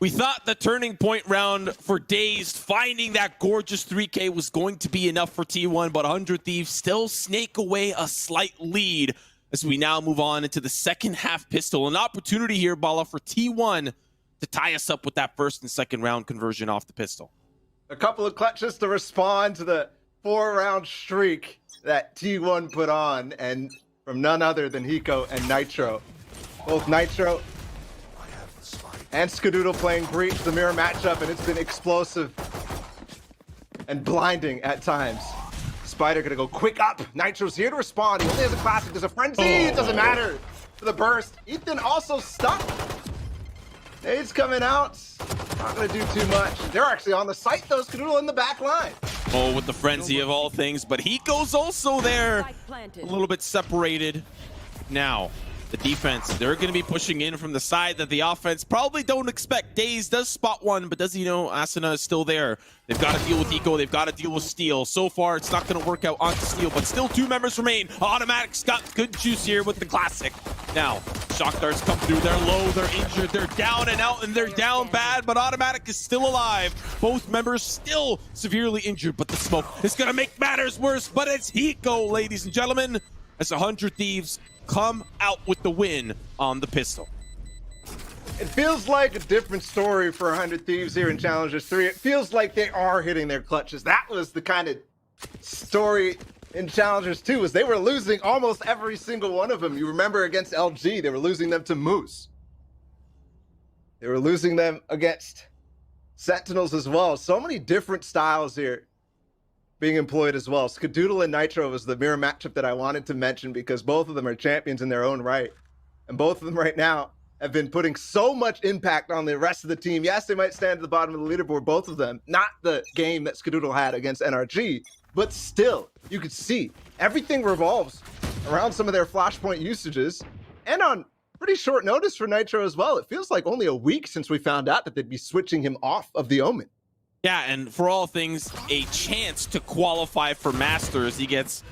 Speaker 14: We thought the turning point round for Dazed, finding that gorgeous 3K was going to be enough for T1, but 100 Thieves still snake away a slight lead as we now move on into the second half pistol. An opportunity here, Bala, for T1 to tie us up with that first and second round conversion off the pistol.
Speaker 15: A couple of clutches to respond to the 4-round streak that T1 put on, and from none other than Hiko and Nitro. Both Nitro and Skadoodle playing Breach, the mirror matchup, and it's been explosive and blinding at times. Spider gonna go quick up. Nitro's here to respond. He only has a classic. There's a frenzy. It doesn't matter for the burst. Ethan also stuck. Nade's coming out. Not gonna do too much. They're actually on the site though. Skadoodle in the back line.
Speaker 14: Oh, with the frenzy of all things, but Hiko's also there. A little bit separated. Now, the defense, they're going to be pushing in from the side that the offense probably don't expect. Daze does spot one, but does he know Asuna is still there? They've got to deal with Eco. They've got to deal with Steel. So far, it's not going to work out onto Steel, but still 2 members remain. Automatic's got good juice here with the classic. Now, Shock Darts come through. They're low. They're injured. They're down and out, and they're down bad, but Automatic is still alive. Both members still severely injured, but the smoke is going to make matters worse, but it's Hiko, ladies and gentlemen, as 100 Thieves come out with the win on the pistol.
Speaker 15: It feels like a different story for 100 Thieves here in Challengers 3. It feels like they are hitting their clutches. That was the kind of story in Challengers 2, was they were losing almost every single one of them. You remember against LG, they were losing them to Moose. They were losing them against Sentinels as well. So many different styles here being employed as well. Skadoodle and Nitro was the mirror matchup that I wanted to mention because both of them are champions in their own right. And both of them right now have been putting so much impact on the rest of the team. Yes, they might stand at the bottom of the leaderboard, both of them. Not the game that Skadoodle had against NRG, but still, you could see everything revolves around some of their flashpoint usages and on pretty short notice for Nitro as well. It feels like only a week since we found out that they'd be switching him off of the Omen.
Speaker 14: Yeah, and for all things, a chance to qualify for Masters. He gets,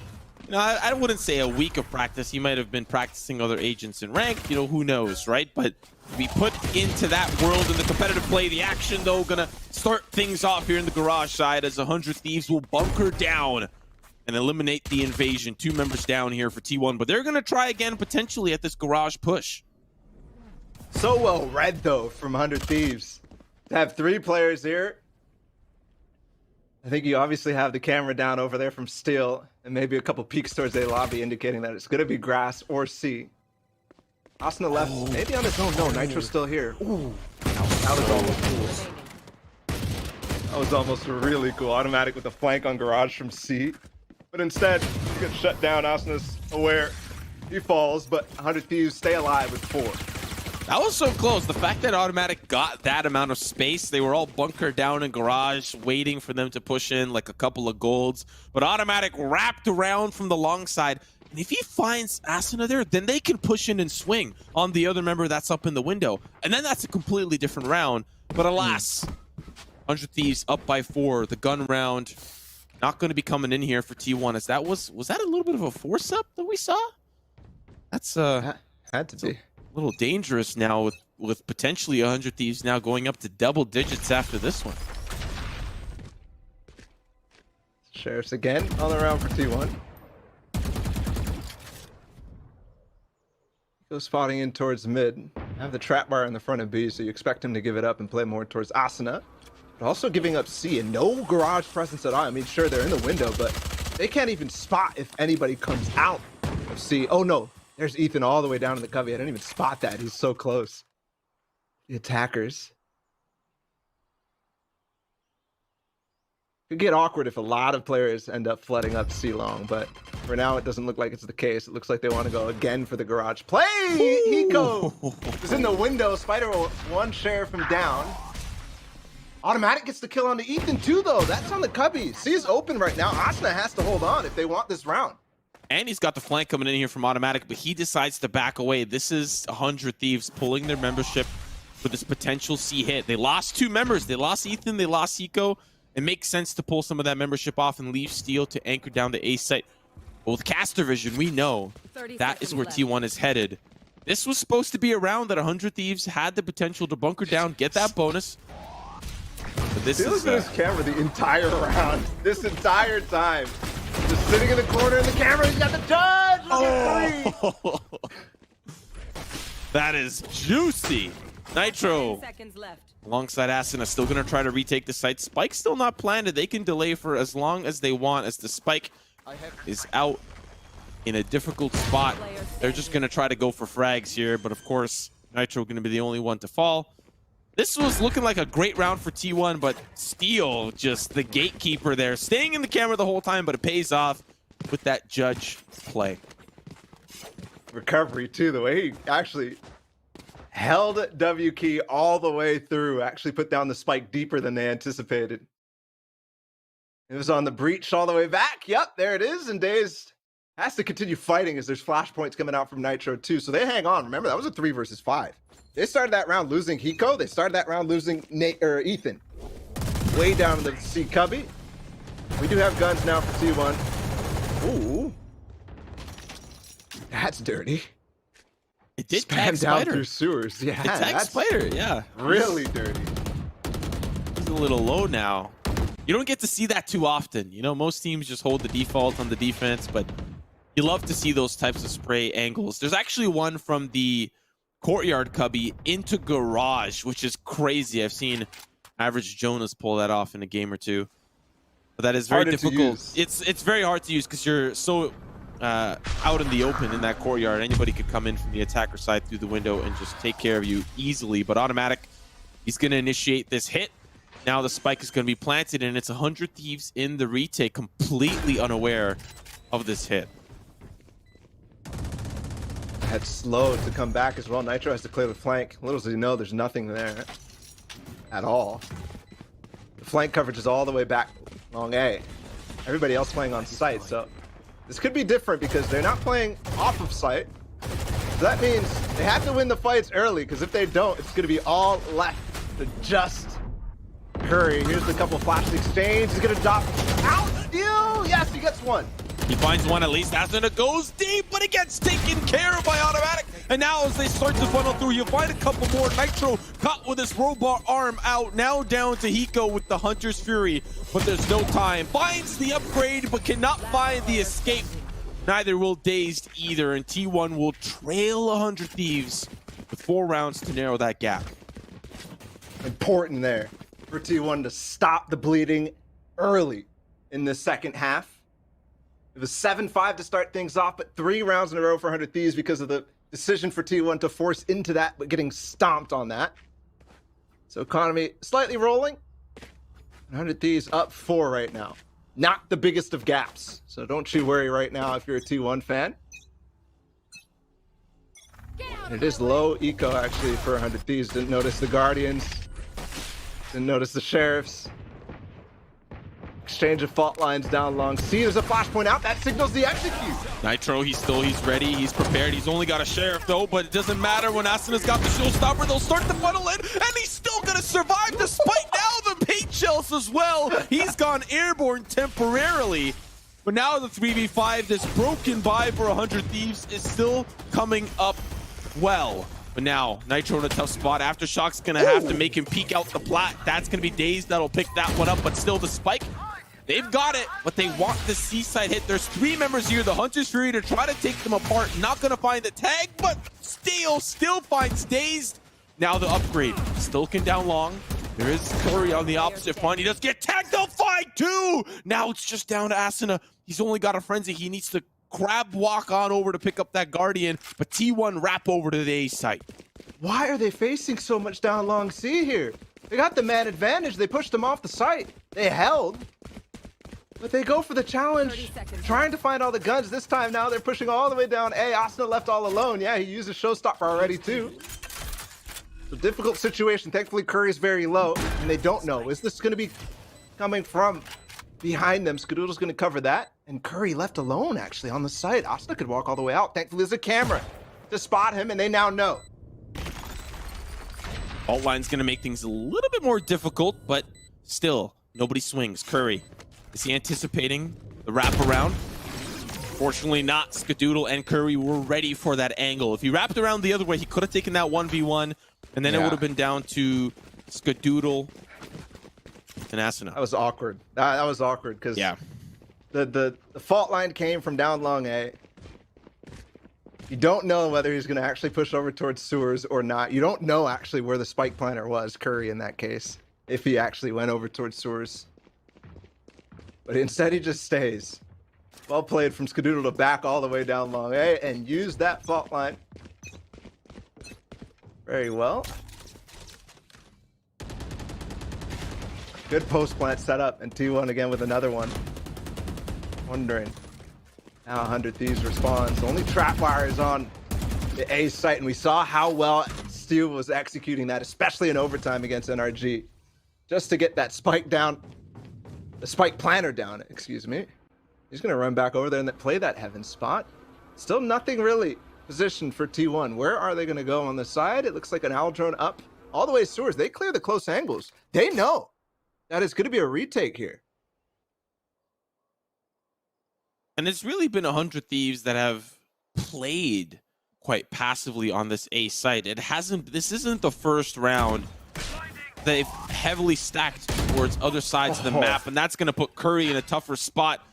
Speaker 14: you know, I wouldn't say a week of practice. He might have been practicing other agents in rank, you know, who knows, right? But we put into that world in the competitive play. The action, though, gonna start things off here in the garage side as 100 Thieves will bunker down and eliminate the invasion. 2 members down here for T1, but they're gonna try again potentially at this garage push.
Speaker 15: So well read, though, from 100 Thieves. To have 3 players here. I think you obviously have the camera down over there from Steel, and maybe a couple peeks towards A lobby indicating that it's going to be grass or C. Asuna left, maybe on his own. No, Nitro's still here. Ooh, that was almost cool. That was almost really cool. Automatic with a flank on garage from C. But instead, he gets shut down. Asuna's aware. He falls, but 100 Thieves stay alive with 4.
Speaker 14: That was so close. The fact that Automatic got that amount of space, they were all bunkered down in garage, waiting for them to push in like a couple of golds. But Automatic wrapped around from the long side. And if he finds Asuna there, then they can push in and swing on the other member that's up in the window. And then that's a completely different round. But alas, 100 Thieves up by 4. The gun round not going to be coming in here for T1. As that was that a little bit of a force up that we saw? That's
Speaker 15: had to be
Speaker 14: a little dangerous now with potentially 100 Thieves now going up to double digits after this one.
Speaker 15: Sheriffs again on the round for T1. Goes spotting in towards mid. Have the trap bar in the front of B, so you expect him to give it up and play more towards Asuna. But also giving up C and no garage presence at all. I mean, sure, they're in the window, but they can't even spot if anybody comes out of C. Oh no, there's Ethan all the way down in the cubby. I didn't even spot that. He's so close. The attackers. Could get awkward if a lot of players end up flooding up C long, but for now it doesn't look like it's the case. It looks like they want to go again for the garage play. Hiko is in the window. Spider will one sheriff him down. Automatic gets the kill on the Ethan too, though. That's on the cubby. C is open right now. Asuna has to hold on if they want this round.
Speaker 14: And he's got the flank coming in here from Automatic, but he decides to back away. This is 100 Thieves pulling their membership for this potential C hit. They lost 2 members. They lost Ethan, they lost Hiko. It makes sense to pull some of that membership off and leave Steel to anchor down the A site. But with caster vision, we know that is where T1 is headed. This was supposed to be a round that 100 Thieves had the potential to bunker down, get that bonus. But this
Speaker 15: Steel's been his camera the entire round. This entire time. Just sitting in the corner in the camera. He's got the judge.
Speaker 14: Oh. That is juicy. Nitro alongside Asuna still going to try to retake the site. Spike's still not planted. They can delay for as long as they want as the spike is out in a difficult spot. They're just going to try to go for frags here, but of course Nitro going to be the only one to fall. This was looking like a great round for T1, but Steel, just the gatekeeper there, staying in the camera the whole time, but it pays off with that judge play.
Speaker 15: Recovery too, the way he actually held W key all the way through, actually put down the spike deeper than they anticipated. It was on the breach all the way back. Yep, there it is. And Daze has to continue fighting as there's flashpoints coming out from Nitro too. So they hang on. Remember, that was a 3 versus 5. They started that round losing Hiko. They started that round losing Ethan. Way down in the C cubby. We do have guns now for T1. Ooh. That's dirty.
Speaker 14: It did
Speaker 15: spam
Speaker 14: tag
Speaker 15: down
Speaker 14: Spider
Speaker 15: through sewers. Yeah,
Speaker 14: it tagged Spider. Yeah,
Speaker 15: really dirty.
Speaker 14: He's a little low now. You don't get to see that too often. You know, most teams just hold the default on the defense, but you love to see those types of spray angles. There's actually one from the courtyard cubby into garage, which is crazy. I've seen Average Jonas pull that off in a game or two, but that is very difficult. It's very hard to use because you're so out in the open in that courtyard. Anybody could come in from the attacker side through the window and just take care of you easily. But Automatic, he's going to initiate this hit. Now the spike is going to be planted, and it's 100 Thieves in the retake, completely unaware of this hit.
Speaker 15: That's slow to come back as well. Nitro has to clear the flank. Little does he know there's nothing there at all. The flank coverage is all the way back long A. Everybody else playing on site, so This could be different because they're not playing off of site. So that means they have to win the fights early, because if they don't, it's going to be all left to just Curry. Here's the couple flash exchange. He's going to drop out steal. Yes, he gets one.
Speaker 14: He finds one at least. Asuna goes deep, but it gets taken care of by Automatic. And now as they start to funnel through, you find a couple more. Nitro caught with his robot arm out. Now down to Hiko with the Hunter's Fury, but there's no time. Finds the upgrade, but cannot find the escape. Neither will Dazed either, and T1 will trail 100 Thieves with 4 rounds to narrow that gap.
Speaker 15: Important there for T1 to stop the bleeding early in the second half. It was 7-5 to start things off, but 3 rounds in a row for 100 Thieves because of the decision for T1 to force into that, but getting stomped on that. So economy slightly rolling. 100 Thieves up 4 right now. Not the biggest of gaps, so don't you worry right now if you're a T1 fan. And it is low eco actually for 100 Thieves. Didn't notice the Guardians. Didn't notice the Sheriffs. Exchange of fault lines down long. See, there's a flashpoint out. That signals the execute.
Speaker 14: Nitro, he's ready, he's prepared. He's only got a Sheriff though, but it doesn't matter when Asuna's got the showstopper. They'll start to funnel in, and he's still gonna survive despite now the paint shells as well. He's gone airborne temporarily, but now the 3v5, this broken buy for 100 Thieves is still coming up well. But now, Nitro in a tough spot. Aftershock's gonna have to make him peek out the plat. That's gonna be Dazed that'll pick that one up, but still the spike. They've got it, but they want the seaside hit. There's 3 members here. The Hunter's Fury to try to take them apart. Not gonna find the tag, but still finds Dazed. Now the upgrade. Still can down long. There is Curry on the opposite front. He does get tagged. They'll find 2. Now it's just down to Asuna. He's only got a frenzy. He needs to grab walk on over to pick up that Guardian, but T1 wrap over to the A site.
Speaker 15: Why are they facing so much down long C here? They got the man advantage. They pushed them off the site. They held. But they go for the challenge, trying to find all the guns. This time now they're pushing all the way down A. Asuna left all alone. Yeah, he used a showstopper already too. It's a difficult situation. Thankfully, Curry's very low, and they don't know. Is this going to be coming from behind them? Skadoodle's going to cover that. And Curry left alone, actually, on the site. Asuna could walk all the way out. Thankfully, there's a camera to spot him, and they now know.
Speaker 14: Alt line's going to make things a little bit more difficult, but still, nobody swings. Curry. Is he anticipating the wraparound? Fortunately not. Skadoodle and Curry were ready for that angle. If he wrapped around the other way, he could have taken that 1v1, and then it would have been down to Skadoodle and Asuna.
Speaker 15: That was awkward. That was awkward because the fault line came from down long A. You don't know whether he's going to actually push over towards sewers or not. You don't know actually where the spike planter was, Curry in that case, if he actually went over towards sewers. But instead, he just stays. Well played from Skadoodle to back all the way down long A and use that fault line very well. Good post plant setup, and T1 again with another one. Wondering how 100 Thieves responds. Only Trapwire is on the A site, and we saw how well Steel was executing that, especially in overtime against NRG, just to get that spike down. The spike planter down, excuse me. He's going to run back over there and play that heaven spot. Still nothing really positioned for T1. Where are they going to go on the side? It looks like an owl drone up all the way sewers. They clear the close angles. They know that it's going to be a retake here.
Speaker 14: And it's really been 100 Thieves that have played quite passively on this A site. This isn't the first round. They've heavily stacked towards other sides of the map, and that's going to put Curry in a tougher spot.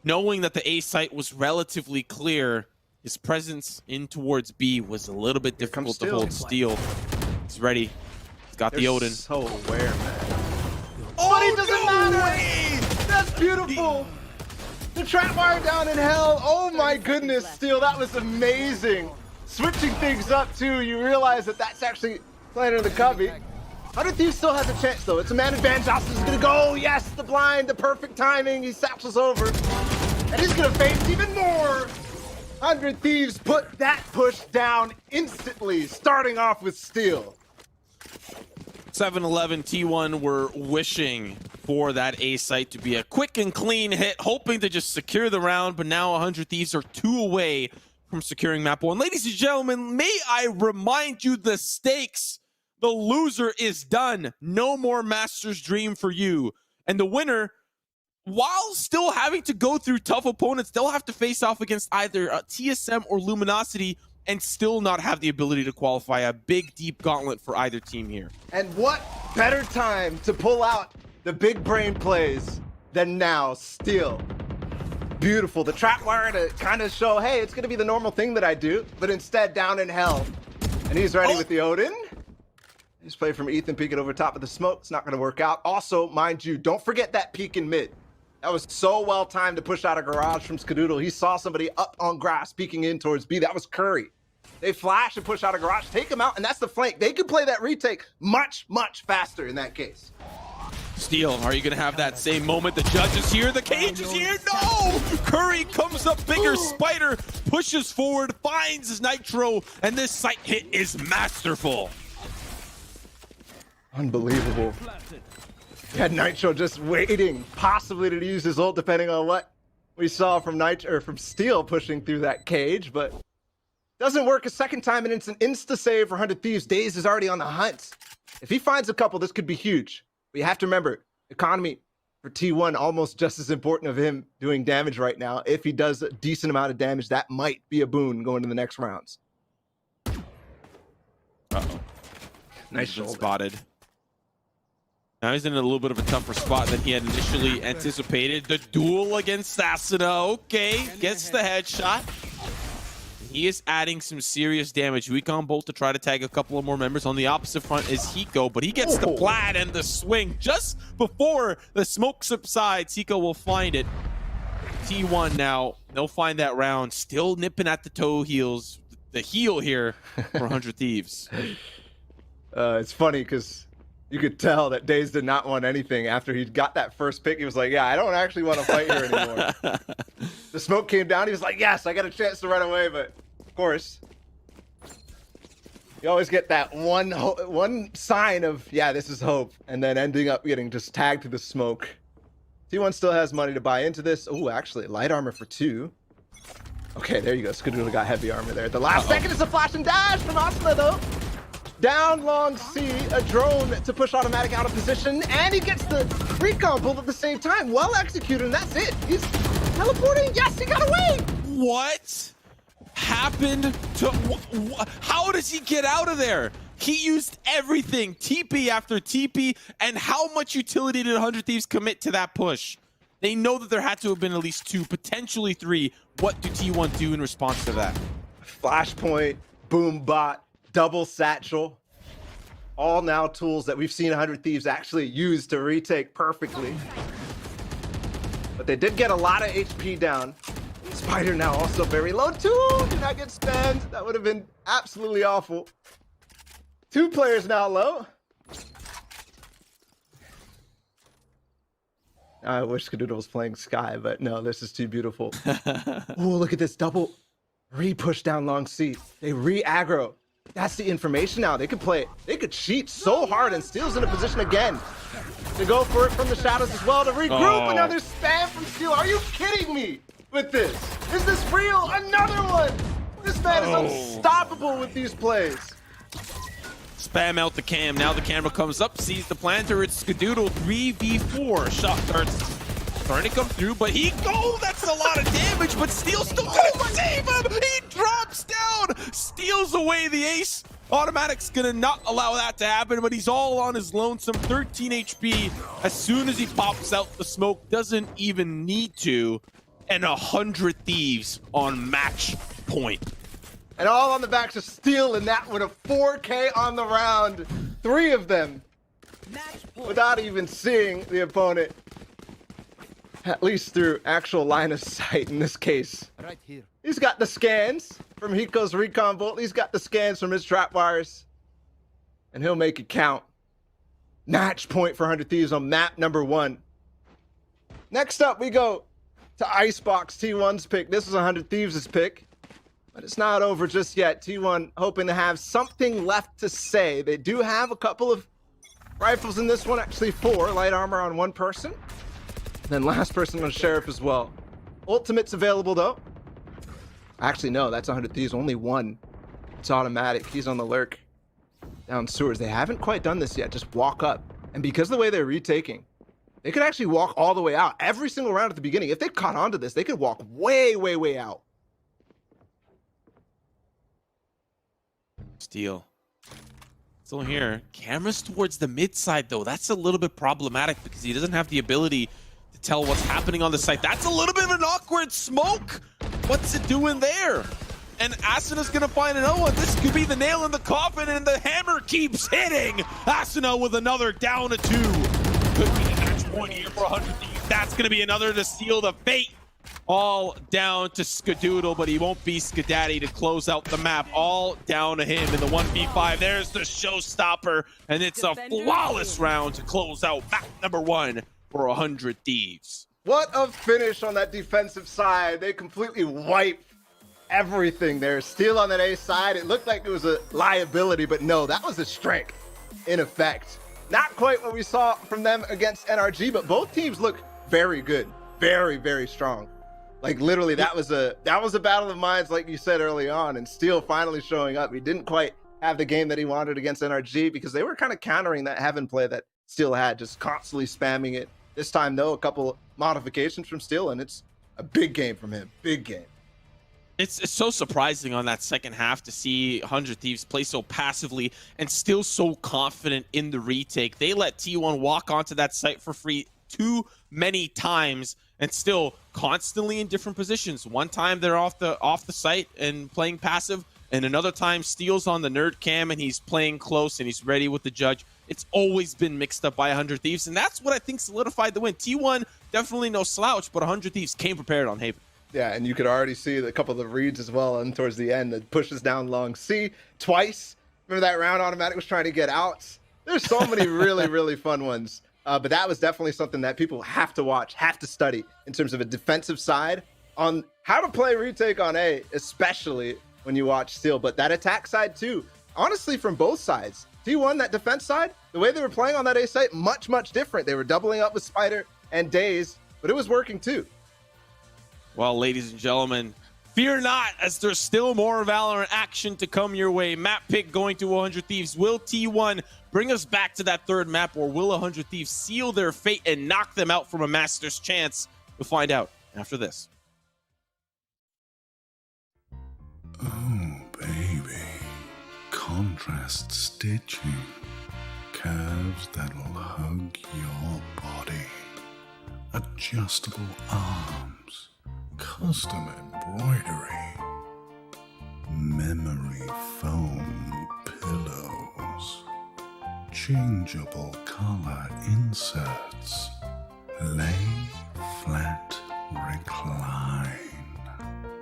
Speaker 14: Knowing that the A site was relatively clear, his presence in towards B was a little bit difficult to hold. Steel. He's ready. He's got the Odin.
Speaker 15: So aware, man. Oh, but it doesn't matter. That's beautiful. The Trapwire down in hell. Oh my goodness, Steel, that was amazing. Switching things up too, you realize that that's actually playing in the cubby. 100 Thieves still has a chance though. It's a man advantage. Austin's gonna go. Yes, the blind, the perfect timing. He satchels over. And he's gonna face even more. 100 Thieves put that push down instantly, starting off with Steel.
Speaker 14: 7-11, T1 were wishing for that A site to be a quick and clean hit, hoping to just secure the round, but now 100 Thieves are 2 away from securing map 1. Ladies and gentlemen, may I remind you the stakes. The loser is done. No more Master's Dream for you. And the winner, while still having to go through tough opponents, they'll have to face off against either TSM or Luminosity and still not have the ability to qualify. A big, deep gauntlet for either team here.
Speaker 15: And what better time to pull out the big brain plays than now, Steel. Beautiful. The trap wire to kind of show, hey, it's going to be the normal thing that I do, but instead down in hell. And he's ready with the Odin. He's played from Ethan peeking over top of the smoke. It's not going to work out. Also, mind you, don't forget that peek in mid. That was so well timed to push out a garage from Skadoodle. He saw somebody up on grass peeking in towards B. That was Curry. They flash and push out a garage, take him out, and that's the flank. They could play that retake much, much faster in that case.
Speaker 14: Steel, are you going to have that same moment? The judge is here. The cage is here. No! Curry comes up bigger. Spider pushes forward, finds his Nitro, and this sight hit is masterful.
Speaker 15: Unbelievable. He had Nitro just waiting, possibly to use his ult, depending on what we saw from from Steel pushing through that cage, but doesn't work a second time, and it's an insta-save for 100 Thieves. Daze is already on the hunt. If he finds a couple, this could be huge. But you have to remember, economy for T1 almost just as important of him doing damage right now. If he does a decent amount of damage, that might be a boon going to the next rounds.
Speaker 14: Uh-oh.
Speaker 15: Nice shoulder.
Speaker 14: Spotted. Now he's in a little bit of a tougher spot than he had initially anticipated. The duel against Sasuna. Okay, gets the headshot. He is adding some serious damage. Recon Bolt to try to tag a couple of more members. On the opposite front is Hiko, but he gets the plat and the swing just before the smoke subsides. Hiko will find it. T1 now, they'll find that round. Still nipping at the toe heels. The heel here for 100 Thieves.
Speaker 15: It's funny because you could tell that Daze did not want anything after he got that first pick. He was like, yeah, I don't actually want to fight here anymore. The smoke came down. He was like, yes, I got a chance to run away. But of course, you always get that one sign of, yeah, this is hope. And then ending up getting just tagged to the smoke. T1 still has money to buy into this. Oh, actually, light armor for 2. Okay, there you go. Skadoodle got heavy armor there. The last second is a flash and dash from Asuna, though. Down long C, a drone to push automatic out of position, and he gets the recon pulled at the same time. Well executed, and that's it. He's teleporting. Yes, he got away.
Speaker 14: What happened to... How does he get out of there? He used everything, TP after TP, and how much utility did 100 Thieves commit to that push? They know that there had to have been at least 2, potentially 3. What do T1 do in response to that?
Speaker 15: Flashpoint, boom bot, double satchel, all now tools that we've seen 100 Thieves actually use to retake perfectly. But they did get a lot of HP down. Spider now also very low too. Did not get spammed. That would have been absolutely awful. 2 players now low. I wish Skadoodle was playing Sky, but no, this is too beautiful. Oh, look at this double re-push down long C. They re-aggro. That's the information now. They could play it. They could cheat so hard, and Steel's in a position again to go for it from the shadows as well to regroup. Another spam from Steel. Are you kidding me with this? Is this real? Another one. This man is unstoppable with these plays.
Speaker 14: Spam out the cam. Now the camera comes up, sees the planter. It's Skadoodle 3v4. Shot darts starting to come through, but that's a lot of damage, but Steel still gonna save him. He drops down, steals away the ace. Automatic's gonna not allow that to happen, but he's all on his lonesome. 13 HP. As soon as he pops out the smoke, doesn't even need to. And 100 Thieves on match point.
Speaker 15: And all on the backs of Steel, and that with a 4K on the round. 3 of them without even seeing the opponent. At least through actual line of sight in this case.
Speaker 1: Right here.
Speaker 15: He's got the scans from Hiko's recon bolt. He's got the scans from his trap wires. And he'll make it count. Match point for 100 Thieves on map number 1. Next up, we go to Icebox, T1's pick. This is 100 Thieves' pick. But it's not over just yet. T1 hoping to have something left to say. They do have a couple of Rifles in this one, actually 4. Light armor on 1 person. Then last person on Sheriff as well. Ultimate's available though. Actually, no, that's 100 Thieves. Only 1. It's automatic. He's on the lurk. Down sewers. They haven't quite done this yet. Just walk up. And because of the way they're retaking, they could actually walk all the way out. Every single round at the beginning. If they caught on to this, they could walk way, way, way out.
Speaker 14: Steal. Still here. Cameras towards the mid side, though. That's a little bit problematic because he doesn't have the ability to tell what's happening on the site. That's a little bit of an awkward smoke. What's it doing there? And Asuna's going to find another one. This could be the nail in the coffin, and the hammer keeps hitting. Asuna with another down to 2. Could be a match point here for 100 Thieves. That's going to be another to seal the fate. All down to Skadoodle, but he won't be Skadaddy to close out the map. All down to him in the 1v5. There's the showstopper, and it's a flawless round to close out map number 1 for 100 Thieves.
Speaker 15: What a finish on that defensive side. They completely wiped everything there. Steal on that A side. It looked like it was a liability, but no, that was a strength in effect. Not quite what we saw from them against NRG, but both teams look very good. Very, very strong. Like literally, that was a battle of minds, like you said early on, and Steel finally showing up. He didn't quite have the game that he wanted against NRG because they were kind of countering that Heaven play that Steel had, just constantly spamming it. This time, though, a couple modifications from Steel, and it's a big game from him. Big game.
Speaker 14: It's so surprising on that second half to see 100 Thieves play so passively and still so confident in the retake. They let T1 walk onto that site for free too many times and still constantly in different positions. One time they're off the site and playing passive, and another time Steel's on the nerd cam and he's playing close and he's ready with the judge. It's always been mixed up by 100 Thieves, and that's what I think solidified the win. T1 definitely no slouch, but 100 Thieves came prepared on Haven.
Speaker 15: Yeah, and you could already see a couple of the reads as well, and towards the end, the pushes down long C twice. Remember that round Automatic was trying to get out? There's so many really, really fun ones. But that was definitely something that people have to watch, have to study in terms of a defensive side on how to play retake on A, especially when you watch Steel. But that attack side too, honestly, from both sides. T1, that defense side, the way they were playing on that A site, much, much different. They were doubling up with Spider and Daze, but it was working too.
Speaker 14: Well, ladies and gentlemen, fear not, as there's still more Valorant action to come your way. Map pick going to 100 Thieves. Will T1 bring us back to that third map, or will 100 Thieves seal their fate and knock them out from a Master's chance? We'll find out after this.
Speaker 2: Oh, baby. Contrast stitching. Curves that'll hug your body. Adjustable arms. Custom embroidery. Memory foam pillows. Changeable color inserts. Lay flat, recline.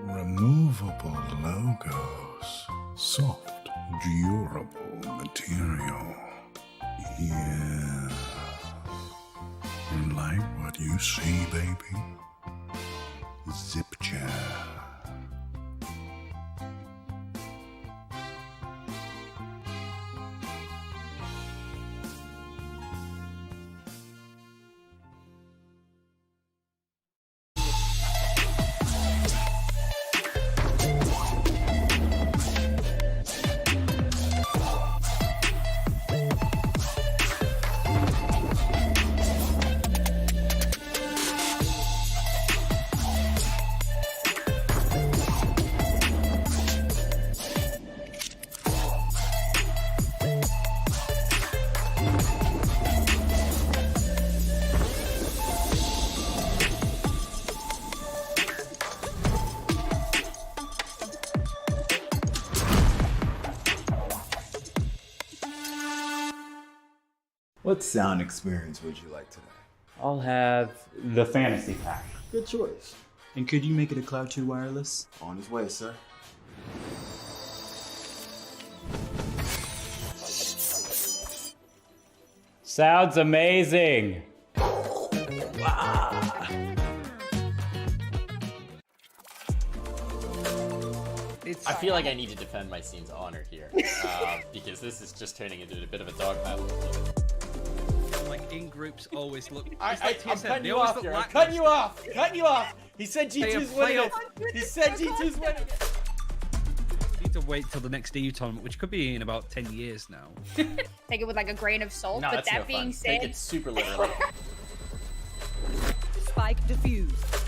Speaker 2: Removable logos. Soft, durable material. Yeah. Like what you see, baby? Zip chair.
Speaker 11: What sound experience would you like today?
Speaker 12: I'll have the fantasy pack.
Speaker 11: Good choice.
Speaker 12: And could you make it a Cloud 2 wireless?
Speaker 11: On his way, sir.
Speaker 12: Sounds amazing.
Speaker 8: I feel like I need to defend my scene's honor here because this is just turning into a bit of a dog battle.
Speaker 9: like in groups always look.
Speaker 8: I'm
Speaker 9: TSM,
Speaker 8: cutting
Speaker 9: they
Speaker 8: you
Speaker 9: always
Speaker 8: off
Speaker 9: look
Speaker 8: here. I'm
Speaker 9: lackluster.
Speaker 8: cutting you off. Cutting you off. He said
Speaker 9: They
Speaker 8: G2's
Speaker 9: play
Speaker 8: winning it.
Speaker 9: off-
Speaker 8: He said G2's winning it.
Speaker 9: Need to wait till the next EU tournament, which could be in about 10 years now.
Speaker 10: Take it with like a grain of salt.
Speaker 8: No,
Speaker 10: but
Speaker 8: that's
Speaker 10: that
Speaker 8: no
Speaker 10: being
Speaker 8: fun.
Speaker 10: said,
Speaker 8: Take it super literally.
Speaker 4: Spike defused.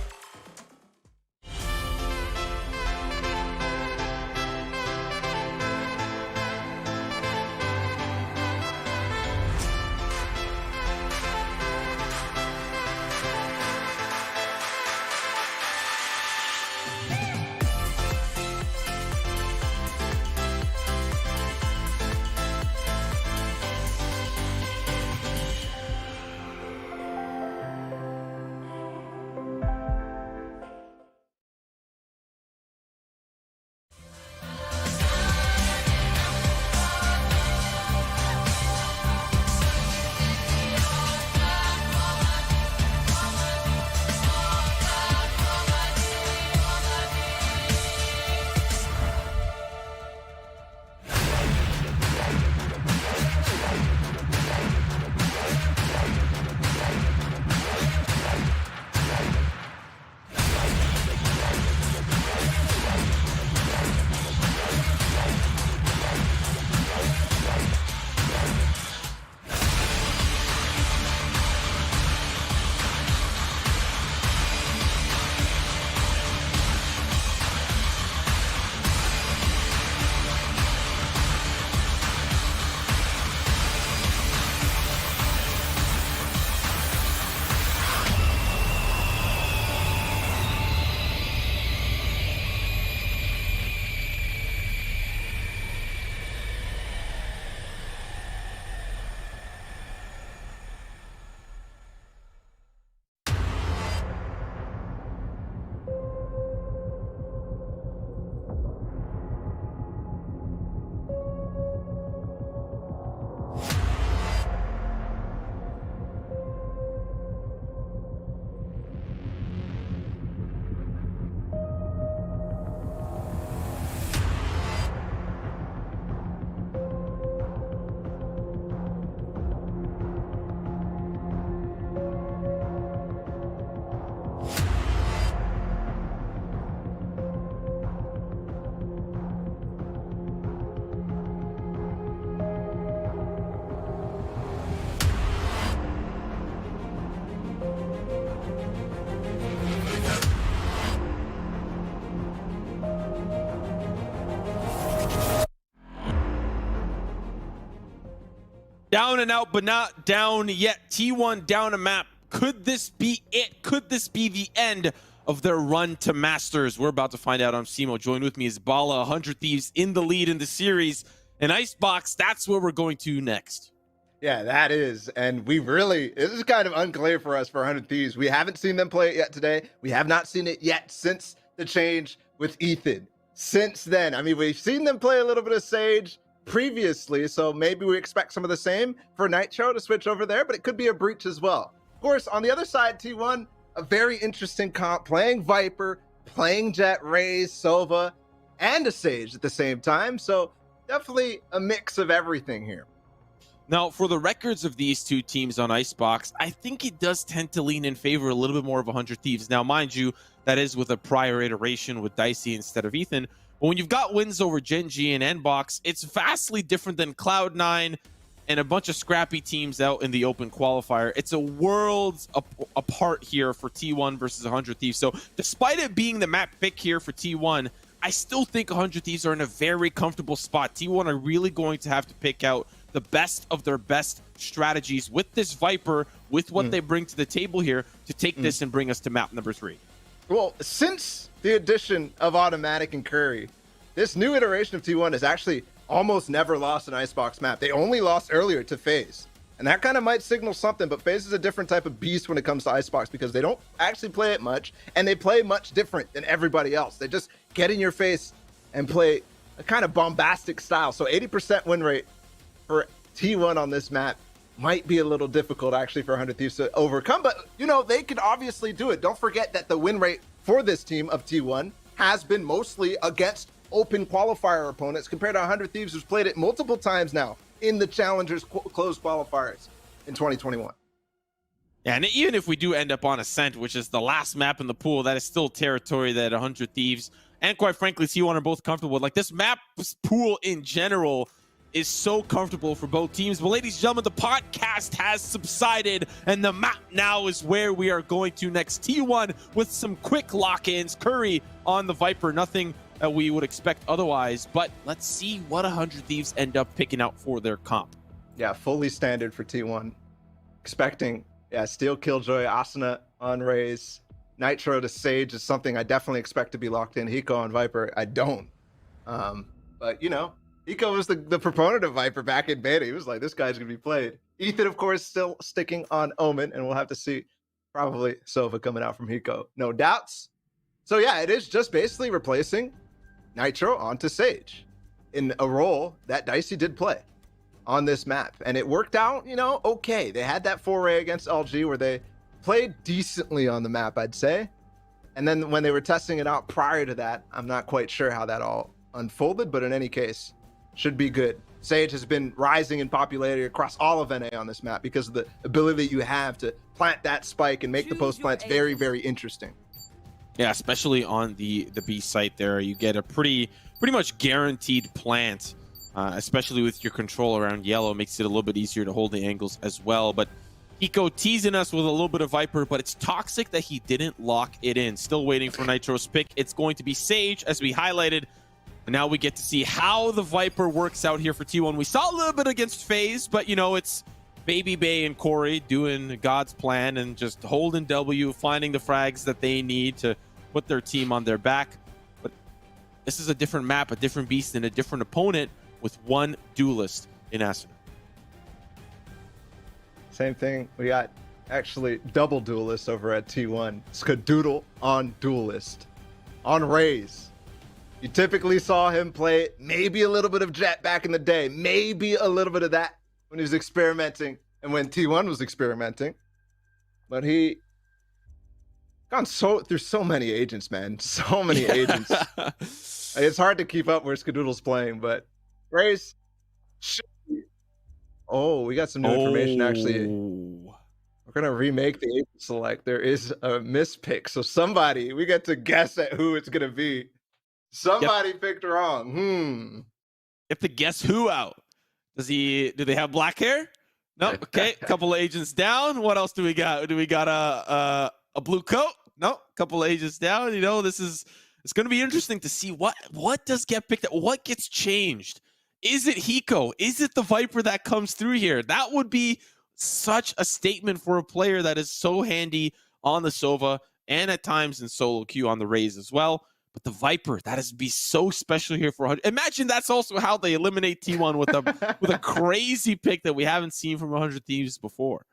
Speaker 14: Down and out, but not down yet. T1 down a map. Could this be it? Could this be the end of their run to Masters? We're about to find out. I'm Simo. Joined with me is Bala. 100 Thieves in the lead in the series. And Icebox, that's where we're going to next.
Speaker 15: Yeah, that is. And this is kind of unclear for us for 100 Thieves. We haven't seen them play it yet today. We have not seen it yet since the change with Ethan. Since then, I mean, we've seen them play a little bit of Sage previously, so maybe we expect some of the same for Nitro to switch over there, but it could be a breach as well. Of course, on the other side, T1, a very interesting comp, playing Viper, playing Jet, Raze, Sova, and a Sage at the same time, so definitely a mix of everything here.
Speaker 14: Now, for the records of these two teams on Icebox, I think it does tend to lean in favor a little bit more of 100 Thieves. Now, mind you, that is with a prior iteration with Dicey instead of Ethan. But when you've got wins over Gen G and Nbox, it's vastly different than Cloud9 and a bunch of scrappy teams out in the open qualifier. It's a worlds apart here for T1 versus 100 Thieves. So despite it being the map pick here for T1, I still think 100 Thieves are in a very comfortable spot. T1 are really going to have to pick out the best of their best strategies with this Viper, with what they bring to the table here to take this and bring us to map number 3.
Speaker 15: Well, since the addition of Automatic and Curry, this new iteration of T1 has actually almost never lost an Icebox map. They only lost earlier to FaZe. And that kind of might signal something, but FaZe is a different type of beast when it comes to Icebox because they don't actually play it much, and they play much different than everybody else. They just get in your face and play a kind of bombastic style. So 80% win rate for T1 on this map might be a little difficult actually for 100 Thieves to overcome, but you know, they could obviously do it. Don't forget that the win rate for this team of T1 has been mostly against open qualifier opponents compared to 100 Thieves who's played it multiple times now in the Challengers closed qualifiers. in 2021.
Speaker 14: Yeah, and even if we do end up on Ascent, which is the last map in the pool, that is still territory that 100 Thieves and quite frankly C1 are both comfortable with. Like, this map pool in general is so comfortable for both teams. But ladies and gentlemen, the podcast has subsided, and the map now is where we are going to next. T1 with some quick lock-ins. Curry on the Viper, nothing that we would expect otherwise. But let's see what 100 Thieves end up picking out for their comp.
Speaker 15: Yeah, fully standard for T1. Expecting, yeah, Steel, Killjoy, Asuna on Raze. Nitro to Sage is something I definitely expect to be locked in. Hiko on Viper, I don't. But, you know, Hiko was the proponent of Viper back in beta. He was like, this guy's going to be played. Ethan, of course, still sticking on Omen, and we'll have to see probably Sova coming out from Hiko. No doubts. So, yeah, it is just basically replacing Nitro onto Sage in a role that Dicey did play on this map. And it worked out, you know, okay. They had that foray against LG where they played decently on the map, I'd say. And then when they were testing it out prior to that, I'm not quite sure how that all unfolded, but in any case, should be good. Sage has been rising in popularity across all of NA on this map because of the ability that you have to plant that spike and make the post plants very, very interesting.
Speaker 14: Yeah, especially on the B site there, you get a pretty much guaranteed plant, especially with your control around yellow. Makes it a little bit easier to hold the angles as well. But Hiko teasing us with a little bit of Viper, but it's toxic that he didn't lock it in. Still waiting for Nitro's pick. It's going to be Sage, as we highlighted. And now we get to see how the Viper works out here for T1. We saw a little bit against FaZe, but, you know, it's Baby Bay and Corey doing God's plan and just holding W, finding the frags that they need to put their team on their back. But this is a different map, a different beast, and a different opponent with one duelist in Asuna.
Speaker 15: Same thing. We got actually double duelist over at T1. Skadoodle on duelist. On Raze. You typically saw him play maybe a little bit of Jet back in the day. Maybe a little bit of that when he was experimenting and when T1 was experimenting. But he gone through so many agents, man. So many agents. It's hard to keep up where Skadoodle's playing, but Raze should be... Oh, we got some new information, actually. We're going to remake the agent select. There is a mispick. So somebody, we get to guess at who it's going to be. Somebody picked wrong.
Speaker 14: You have to guess who out. Do they have black hair? No. Okay. A couple of agents down. What else do we got? Do we got a blue coat? No. A couple of agents down. You know, it's going to be interesting to see what does get picked up. What gets changed? Is it Hiko? Is it the Viper that comes through here? That would be such a statement for a player that is so handy on the Sova and at times in solo queue on the Raze as well. But the Viper, that is be so special here for 100. Imagine that's also how they eliminate T1 with a crazy pick that we haven't seen from 100 Thieves before.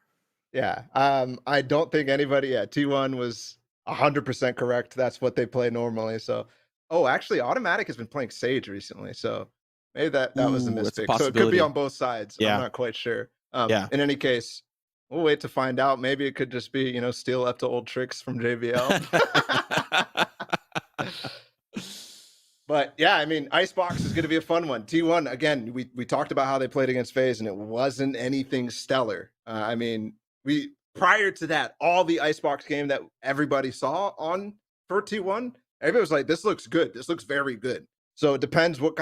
Speaker 15: Yeah, I don't think anybody. Yeah, T1 was 100% correct. That's what they play normally. So, actually, Automatic has been playing Sage recently. So maybe that was a mistake. So it could be on both sides. Yeah. I'm not quite sure. In any case, we'll wait to find out. Maybe it could just be, you know, steal up to old tricks from JVL. But yeah, I mean, Icebox is going to be a fun one. T1, again, we talked about how they played against FaZe, and it wasn't anything stellar. I mean, prior to that, all the Icebox game that everybody saw on for T1, everybody was like, this looks good. This looks very good. So it depends what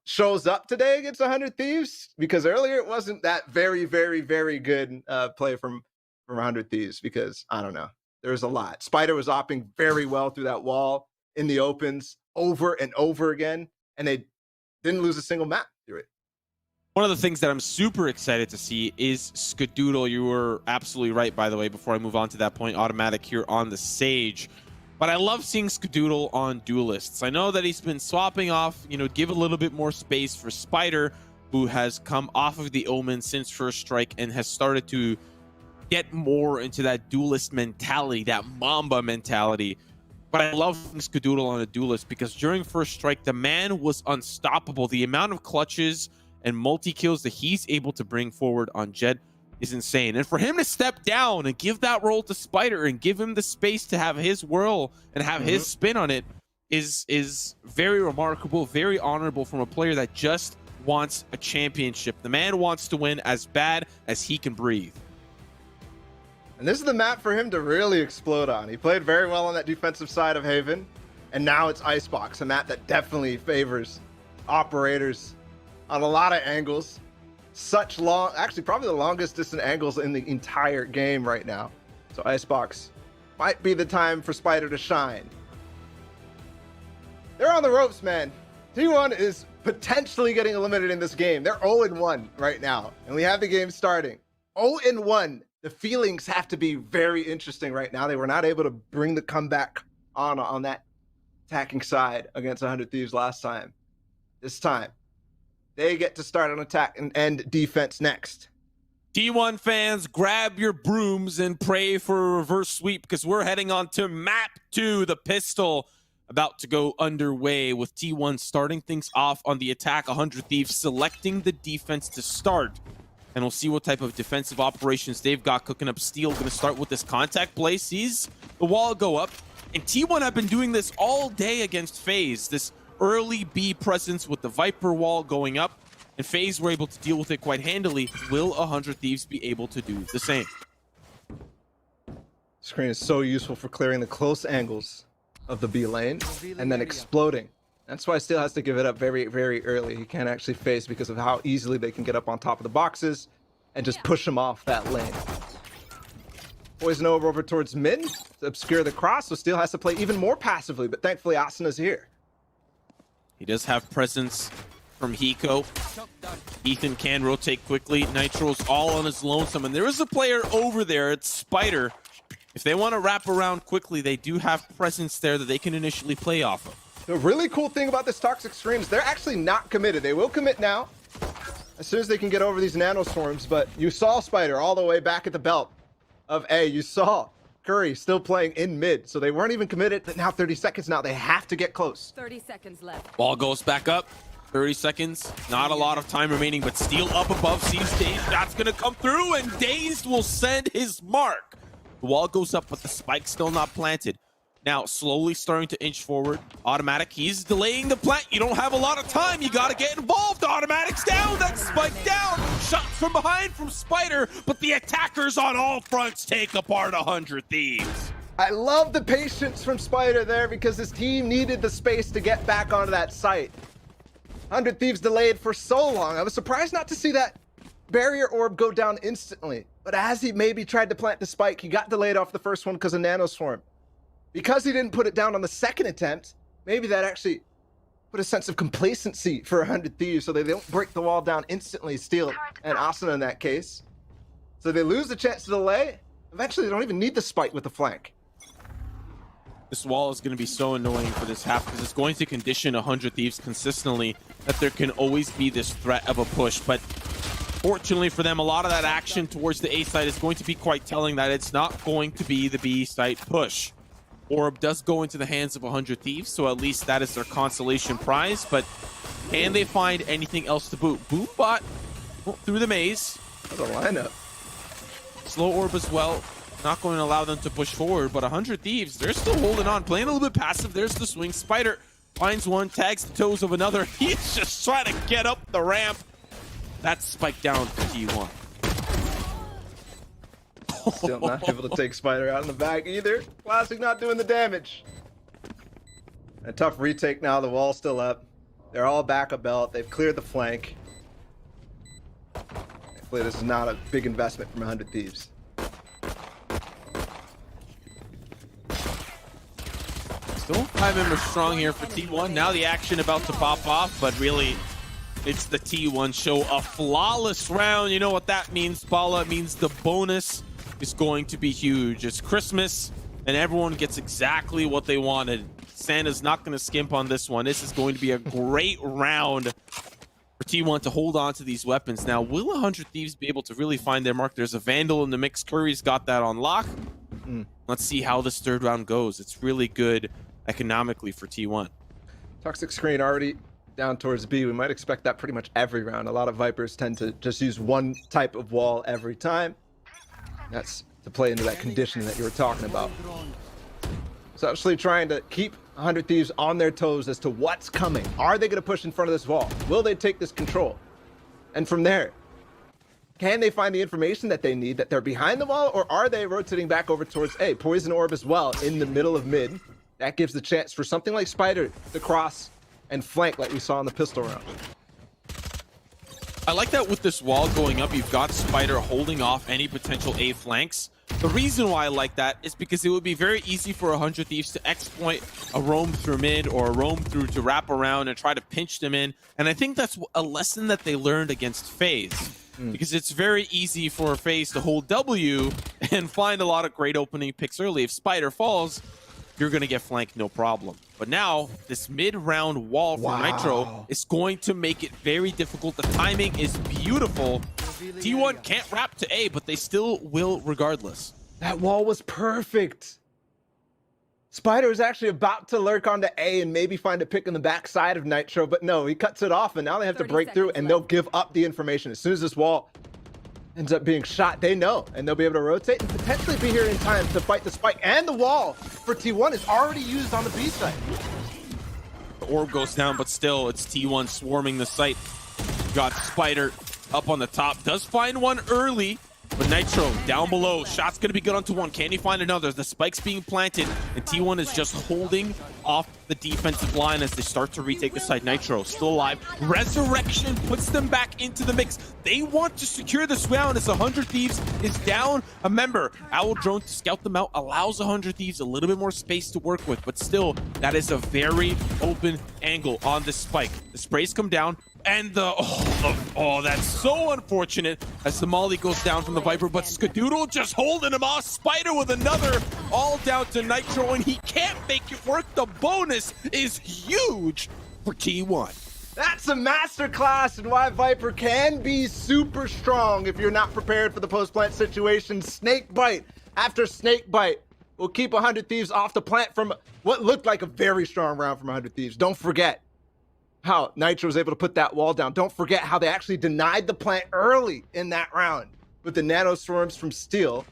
Speaker 15: shows up today against 100 Thieves, because earlier it wasn't that very, very, very good play from 100 Thieves, because I don't know. There was a lot. Spider was opting very well through that wall in the opens over and over again, and they didn't lose a single map through it.
Speaker 14: One of the things that I'm super excited to see is Skadoodle. You were absolutely right, by the way, before I move on to that point. Automatic here on the Sage. But I love seeing Skadoodle on duelists. I know that he's been swapping off, you know, give a little bit more space for Spider, who has come off of the Omen since First Strike and has started to get more into that duelist mentality, that Mamba mentality. But I love Skadoodle on a duelist because during First Strike, the man was unstoppable. The amount of clutches and multi-kills that he's able to bring forward on Jett is insane. And for him to step down and give that role to Spider and give him the space to have his whirl and have his spin on it is very remarkable, very honorable from a player that just wants a championship. The man wants to win as bad as he can breathe.
Speaker 15: And this is the map for him to really explode on. He played very well on that defensive side of Haven. And now it's Icebox, a map that definitely favors operators on a lot of angles. Such long, actually probably the longest distance angles in the entire game right now. So Icebox might be the time for Spider to shine. They're on the ropes, man. T1 is potentially getting eliminated in this game. They're 0-1 right now, and we have the game starting. 0-1. The feelings have to be very interesting right now. They were not able to bring the comeback on that attacking side against 100 Thieves last time. This time, they get to start on attack and end defense next.
Speaker 14: T1 fans, grab your brooms and pray for a reverse sweep because we're heading on to map 2, the pistol, about to go underway with T1 starting things off on the attack. 100 Thieves selecting the defense to start. And we'll see what type of defensive operations they've got cooking up. Steel going to start with this contact play. Sees the wall go up. And T1 have been doing this all day against FaZe. This early B presence with the Viper wall going up. And FaZe were able to deal with it quite handily. Will 100 Thieves be able to do the same?
Speaker 15: Screen is so useful for clearing the close angles of the B lane and then exploding. That's why Steel has to give it up very, very early. He can't actually face because of how easily they can get up on top of the boxes and just push him off that lane. Poison over towards mid to obscure the cross, so Steel has to play even more passively, but thankfully Asena's here.
Speaker 14: He does have presence from Hiko. Ethan can rotate quickly. Nitro's all on his lonesome, and there is a player over there. It's Spider. If they want to wrap around quickly, they do have presence there that they can initially play off of.
Speaker 15: The really cool thing about this Toxic Screams, they're actually not committed. They will commit now as soon as they can get over these nanoswarms, but you saw Spider all the way back at the belt of A. You saw Curry still playing in mid, so they weren't even committed, but now 30 seconds now. They have to get close.
Speaker 13: 30 seconds left.
Speaker 14: Ball goes back up. 30 seconds. Not a lot of time remaining, but Steel up above. Sees Dazed. That's going to come through, and Dazed will send his mark. The wall goes up, but the spike's still not planted. Now, slowly starting to inch forward. Automatic, he's delaying the plant. You don't have a lot of time. You got to get involved. Automatic's down. That spike down. Shot from behind from Spider, but the attackers on all fronts take apart 100 Thieves.
Speaker 15: I love the patience from Spider there because his team needed the space to get back onto that site. 100 Thieves delayed for so long. I was surprised not to see that barrier orb go down instantly. But as he maybe tried to plant the spike, he got delayed off the first one because of Nanoswarm. Because he didn't put it down on the second attempt, maybe that actually put a sense of complacency for 100 Thieves so they don't break the wall down instantly, Steel and Asuna in that case. So they lose the chance to delay. Eventually, they don't even need the spike with the flank.
Speaker 14: This wall is going to be so annoying for this half because it's going to condition 100 Thieves consistently that there can always be this threat of a push. But fortunately for them, a lot of that action towards the A side is going to be quite telling that it's not going to be the B side push. Orb does go into the hands of 100 Thieves, so at least that is their consolation prize. But can they find anything else to boot? Boombot through the maze.
Speaker 15: What a lineup.
Speaker 14: Slow orb as well. Not going to allow them to push forward, but 100 Thieves, they're still holding on, playing a little bit passive. There's the swing. Spider finds one, tags the toes of another. He's just trying to get up the ramp. That's spiked down for T1.
Speaker 15: Still not able to take Spider out in the back either. Classic not doing the damage. A tough retake now. The wall's still up. They're all back a belt. They've cleared the flank. Hopefully this is not a big investment from 100 Thieves.
Speaker 14: Still 5 members strong here for T1. Now the action about to pop off, but really it's the T1 show. A flawless round. You know what that means, Paula? It means the bonus is going to be huge. It's Christmas, and everyone gets exactly what they wanted. Santa's not going to skimp on this one. This is going to be a great round for T1 to hold on to these weapons. Now, will 100 Thieves be able to really find their mark? There's a Vandal in the mix. Curry's got that on lock. Let's see how this third round goes. It's really good economically for T1.
Speaker 15: Toxic Screen already down towards B. We might expect that pretty much every round. A lot of Vipers tend to just use one type of wall every time. That's to play into that condition that you were talking about. So actually trying to keep 100 Thieves on their toes as to what's coming. Are they going to push in front of this wall? Will they take this control? And from there, can they find the information that they need, that they're behind the wall, or are they rotating back over towards A? Poison Orb as well in the middle of mid. That gives the chance for something like Spider to cross and flank like we saw in the pistol round.
Speaker 14: I like that with this wall going up, you've got Spider holding off any potential A flanks. The reason why I like that is because it would be very easy for 100 Thieves to exploit a roam through mid or a roam through to wrap around and try to pinch them in. And I think that's a lesson that they learned against FaZe. Because it's very easy for FaZe to hold W and find a lot of great opening picks early. If Spider falls, you're going to get flanked, no problem. But now, this mid-round wall for Nitro is going to make it very difficult. The timing is beautiful. T1 can't wrap to A, but they still will regardless.
Speaker 15: That wall was perfect. Spider is actually about to lurk onto A and maybe find a pick in the backside of Nitro, but no, he cuts it off, and now they have to break through, and they'll give up the information. As soon as this wall ends up being shot, they know, and they'll be able to rotate and potentially be here in time to fight the spike. And the wall for T1 is already used on the B side.
Speaker 14: The orb goes down, but still, it's T1 swarming the site. Got Spider up on the top. Does find one early, but Nitro down below. Shot's going to be good onto one. Can he find another? The spike's being planted, and T1 is just holding off the defensive line as they start to retake the side. Nitro still alive. Resurrection puts them back into the mix. They want to secure this round as 100 Thieves is down a member. Owl Drone to scout them out allows 100 Thieves a little bit more space to work with, but still, that is a very open angle on this spike. The sprays come down, and that's so unfortunate as the molly goes down from the Viper, but Skadoodle just holding him off. Spider with another, all down to Nitro, and he can't make it work. The bonus is huge for T1.
Speaker 15: That's a masterclass in why Viper can be super strong if you're not prepared for the post-plant situation. Snake bite after snake bite will keep 100 Thieves off the plant from what looked like a very strong round from 100 Thieves. Don't forget how Nitro was able to put that wall down. Don't forget how they actually denied the plant early in that round with the nano swarms from Steel.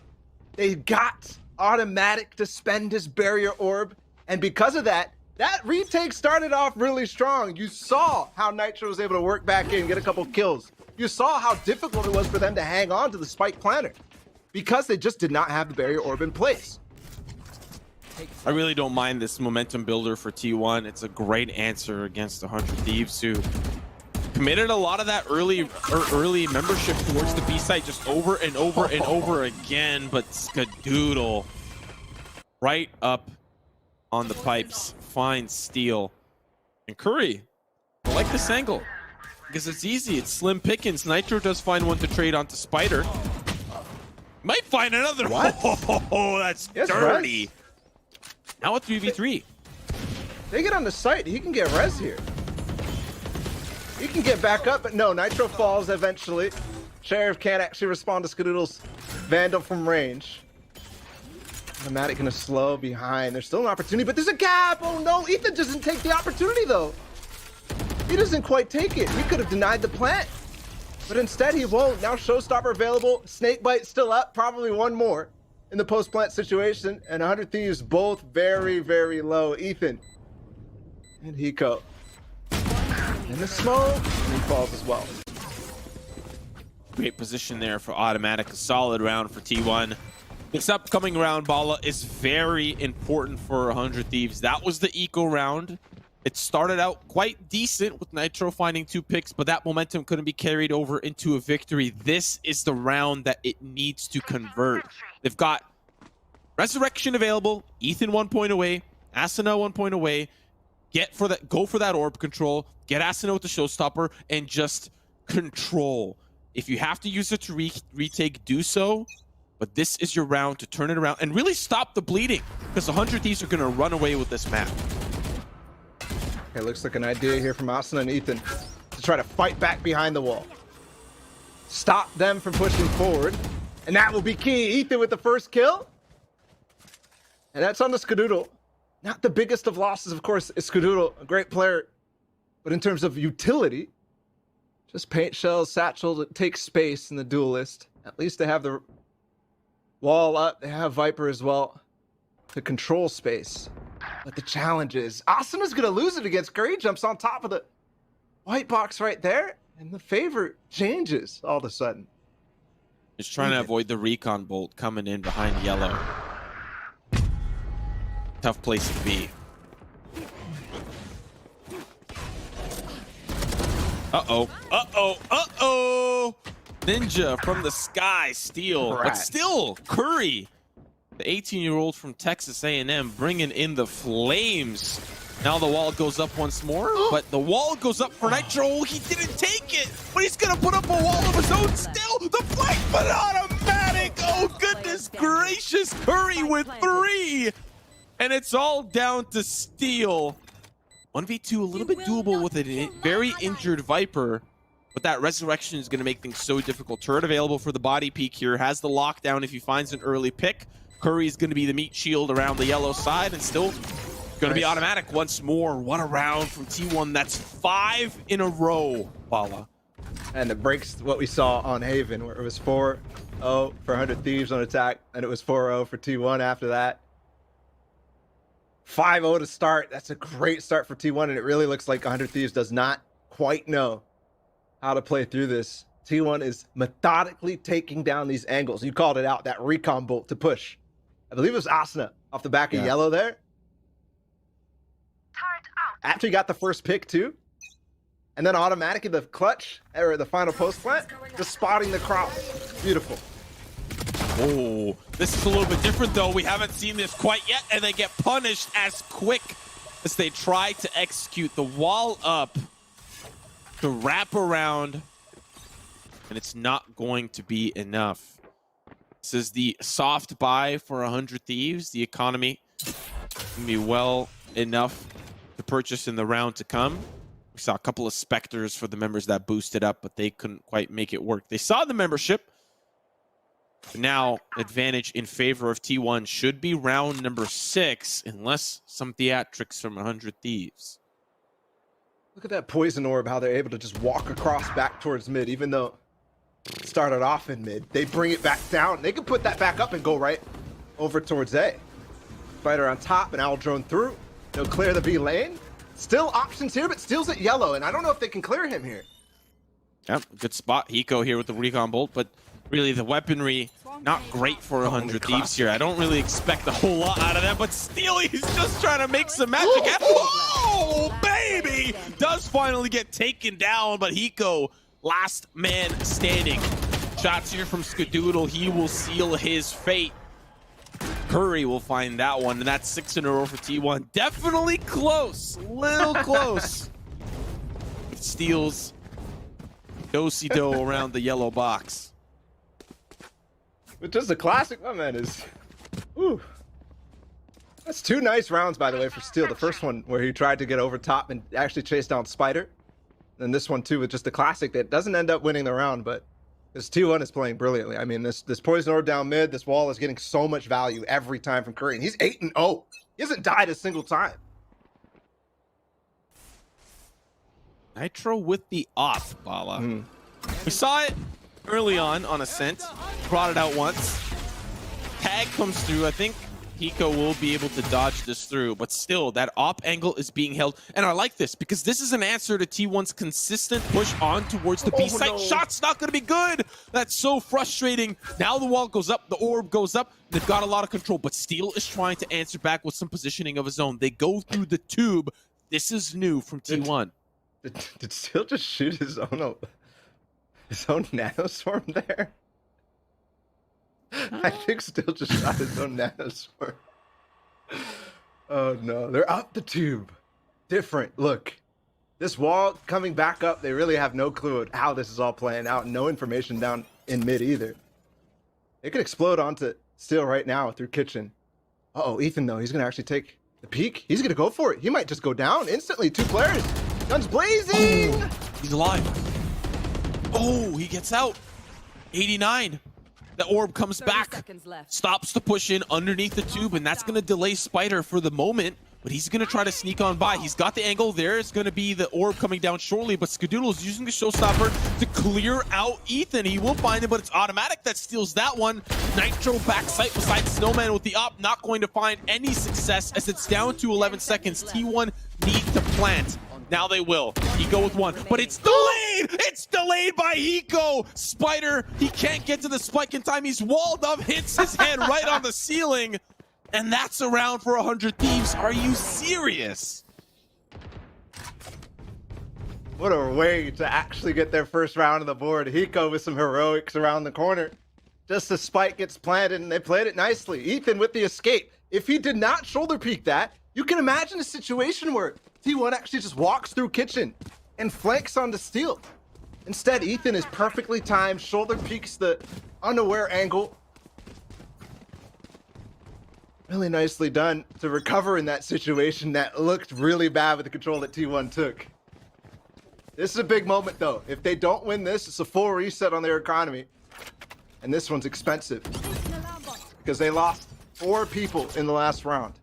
Speaker 15: They got automatic to spend his barrier orb, and because of that, that retake started off really strong. You saw how Nitro was able to work back in, get a couple kills. You saw how difficult it was for them to hang on to the spike planter because they just did not have the barrier orb in place.
Speaker 14: I really don't mind this momentum builder for T1. It's a great answer against 100 Thieves who committed a lot of that early membership towards the B site just over and over and over again. But Skadoodle right up on the pipes finds Steel. And Curry, I like this angle because it's easy. It's slim pickings. Nitro does find one to trade onto Spider. Might find another.
Speaker 15: What?
Speaker 14: Oh, that's dirty. Now a 3v3.
Speaker 15: They get on the site. He can get res here. He can get back up, but no, Nitro falls eventually. Sheriff can't actually respond to Skadoodle's Vandal from range. Automatic gonna slow behind. There's still an opportunity, but there's a gap. Oh no, Ethan doesn't take the opportunity though. He doesn't quite take it. He could have denied the plant, but instead he won't. Now Showstopper available. Snakebite still up. Probably one more in the post-plant situation, and 100 Thieves both very, very low. Ethan and Hiko in the smoke, and he falls as well.
Speaker 14: Great position there for Automatic. A solid round for T1. This upcoming round, Bala, is very important for 100 Thieves. That was the eco round. It started out quite decent with Nitro finding 2 picks, but that momentum couldn't be carried over into a victory. This is the round that it needs to convert. They've got Resurrection available, Ethan 1 point away, Asuna 1 point away. Go for that orb control, get Asuna with the Showstopper, and just control. If you have to use it to retake, do so. But this is your round to turn it around and really stop the bleeding, because 100 Thieves are going to run away with this map.
Speaker 15: Okay, looks like an idea here from Asuna and Ethan to try to fight back behind the wall. Stop them from pushing forward, and that will be key. Ethan with the first kill. And that's on the Skadoodle. Not the biggest of losses, of course, is Skadoodle, a great player. But in terms of utility, just paint shells, satchel to take space in the duelist. At least they have the wall up. They have Viper as well to control space. But the challenge is, Asuna's gonna lose it against Curry. Jumps on top of the white box right there, and the favor changes all of a sudden.
Speaker 14: Just trying to avoid the recon bolt coming in behind yellow. Tough place to be. Uh-oh. Uh-oh. Uh-oh. Ninja from the sky steal. But still, Curry, the 18-year-old from Texas A&M, bringing in the flames. Now the wall goes up once more, but the wall goes up for Nitro. He didn't take it, but he's going to put up a wall of his own still. The flank, but automatic. Oh, goodness gracious. Curry with 3. And it's all down to Steel. 1v2, a little bit doable with a very injured Viper, but that resurrection is going to make things so difficult. Turret available for the body peek here. Has the lockdown if he finds an early pick. Curry's going to be the meat shield around the yellow side, and still going to be automatic once more. What a round from T1. That's 5 in a row, Bala.
Speaker 15: And it breaks what we saw on Haven, where it was 4-0 for 100 Thieves on attack, and it was 4-0 for T1 after that. 5-0 to start. That's a great start for T1, and it really looks like 100 Thieves does not quite know how to play through this. T1 is methodically taking down these angles. You called it out, that recon bolt to push. I believe it was Asuna off the back of yellow there. After he got the first pick too. And then automatically the clutch, or the final post plant, just spotting the cross. Beautiful.
Speaker 14: Oh, this is a little bit different though. We haven't seen this quite yet, and they get punished as quick as they try to execute the wall up to wrap around, and it's not going to be enough. This is the soft buy for 100 Thieves. The economy can be well enough to purchase in the round to come. We saw a couple of Spectres for the members that boosted up, but they couldn't quite make it work. They saw the membership. Now, advantage in favor of T1 should be round number 6, unless some theatrics from 100 Thieves.
Speaker 15: Look at that poison orb, how they're able to just walk across back towards mid, even though it started off in mid. They bring it back down. They can put that back up and go right over towards A. Spider on top and Owl drone through. They'll clear the B lane. Still options here, but Steel's at yellow, and I don't know if they can clear him here.
Speaker 14: Yep, good spot. Hiko here with the recon bolt, but really the weaponry not great for 100 Thieves here. I don't really expect a whole lot out of them, but Steel, he's just trying to make some magic. Oh, baby! Does finally get taken down, but Hiko, last man standing. Shots here from Skadoodle. He will seal his fate. Curry will find that one, and that's 6 in a row for T1. Definitely close, little close. Steals do-si-do around the yellow box.
Speaker 15: But just a classic, my man is. Ooh. That's 2 nice rounds, by the way, for Steel. The first one where he tried to get over top and actually chase down Spider. And this one too with just a classic that doesn't end up winning the round, but this T1 is playing brilliantly. I mean, this poison orb down mid, this wall is getting so much value every time from Curry. And he's 8-0. He hasn't died a single time.
Speaker 14: Nitro with the off, Bala. We saw it early on Ascent. Brought it out once. Tag comes through. I think Hiko will be able to dodge this through, but still, that op angle is being held. And I like this because this is an answer to T1's consistent push on towards the B site. No. Shot's not going to be good. That's so frustrating. Now the wall goes up, the orb goes up. They've got a lot of control, but Steel is trying to answer back with some positioning of his own. They go through the tube. This is new from T1.
Speaker 15: Did Steel just shoot his own nanoswarm there? I think Steel just shot his own nanoswarm. Oh no, they're up the tube. Different. Look, this wall coming back up, they really have no clue how this is all playing out. No information down in mid either. It could explode onto Steel right now through kitchen. Uh-oh, Ethan though, he's gonna actually take the peek. He's gonna go for it. He might just go down instantly. 2 players. Guns blazing.
Speaker 14: Oh, he's alive. Oh, he gets out. 89. The orb comes back, stops the push in underneath the tube, and that's going to delay Spider for the moment. but he's going to try to sneak on by. He's got the angle. There's going to be the orb coming down shortly, but Skadoodle is using the showstopper to clear out Ethan. He will find him, but it's automatic that steals that one. Nitro backside beside Snowman with the op, not going to find any success as it's down to 11 seconds. T1 need to plant. Now they will. Hiko with one, but it's delayed! It's delayed by Hiko! Spider, he can't get to the spike in time. He's walled up, hits his head right on the ceiling. And that's a round for 100 Thieves. Are you serious?
Speaker 15: What a way to actually get their first round on the board. Hiko with some heroics around the corner. Just the spike gets planted, and they played it nicely. Ethan with the escape. If he did not shoulder peek that, you can imagine a situation where T1 actually just walks through kitchen and flanks onto steal. Instead, Ethan is perfectly timed, shoulder peeks the unaware angle. Really nicely done to recover in that situation that looked really bad with the control that T1 took. This is a big moment though. If they don't win this, it's a full reset on their economy. And this one's expensive because they lost 4 people in the last round.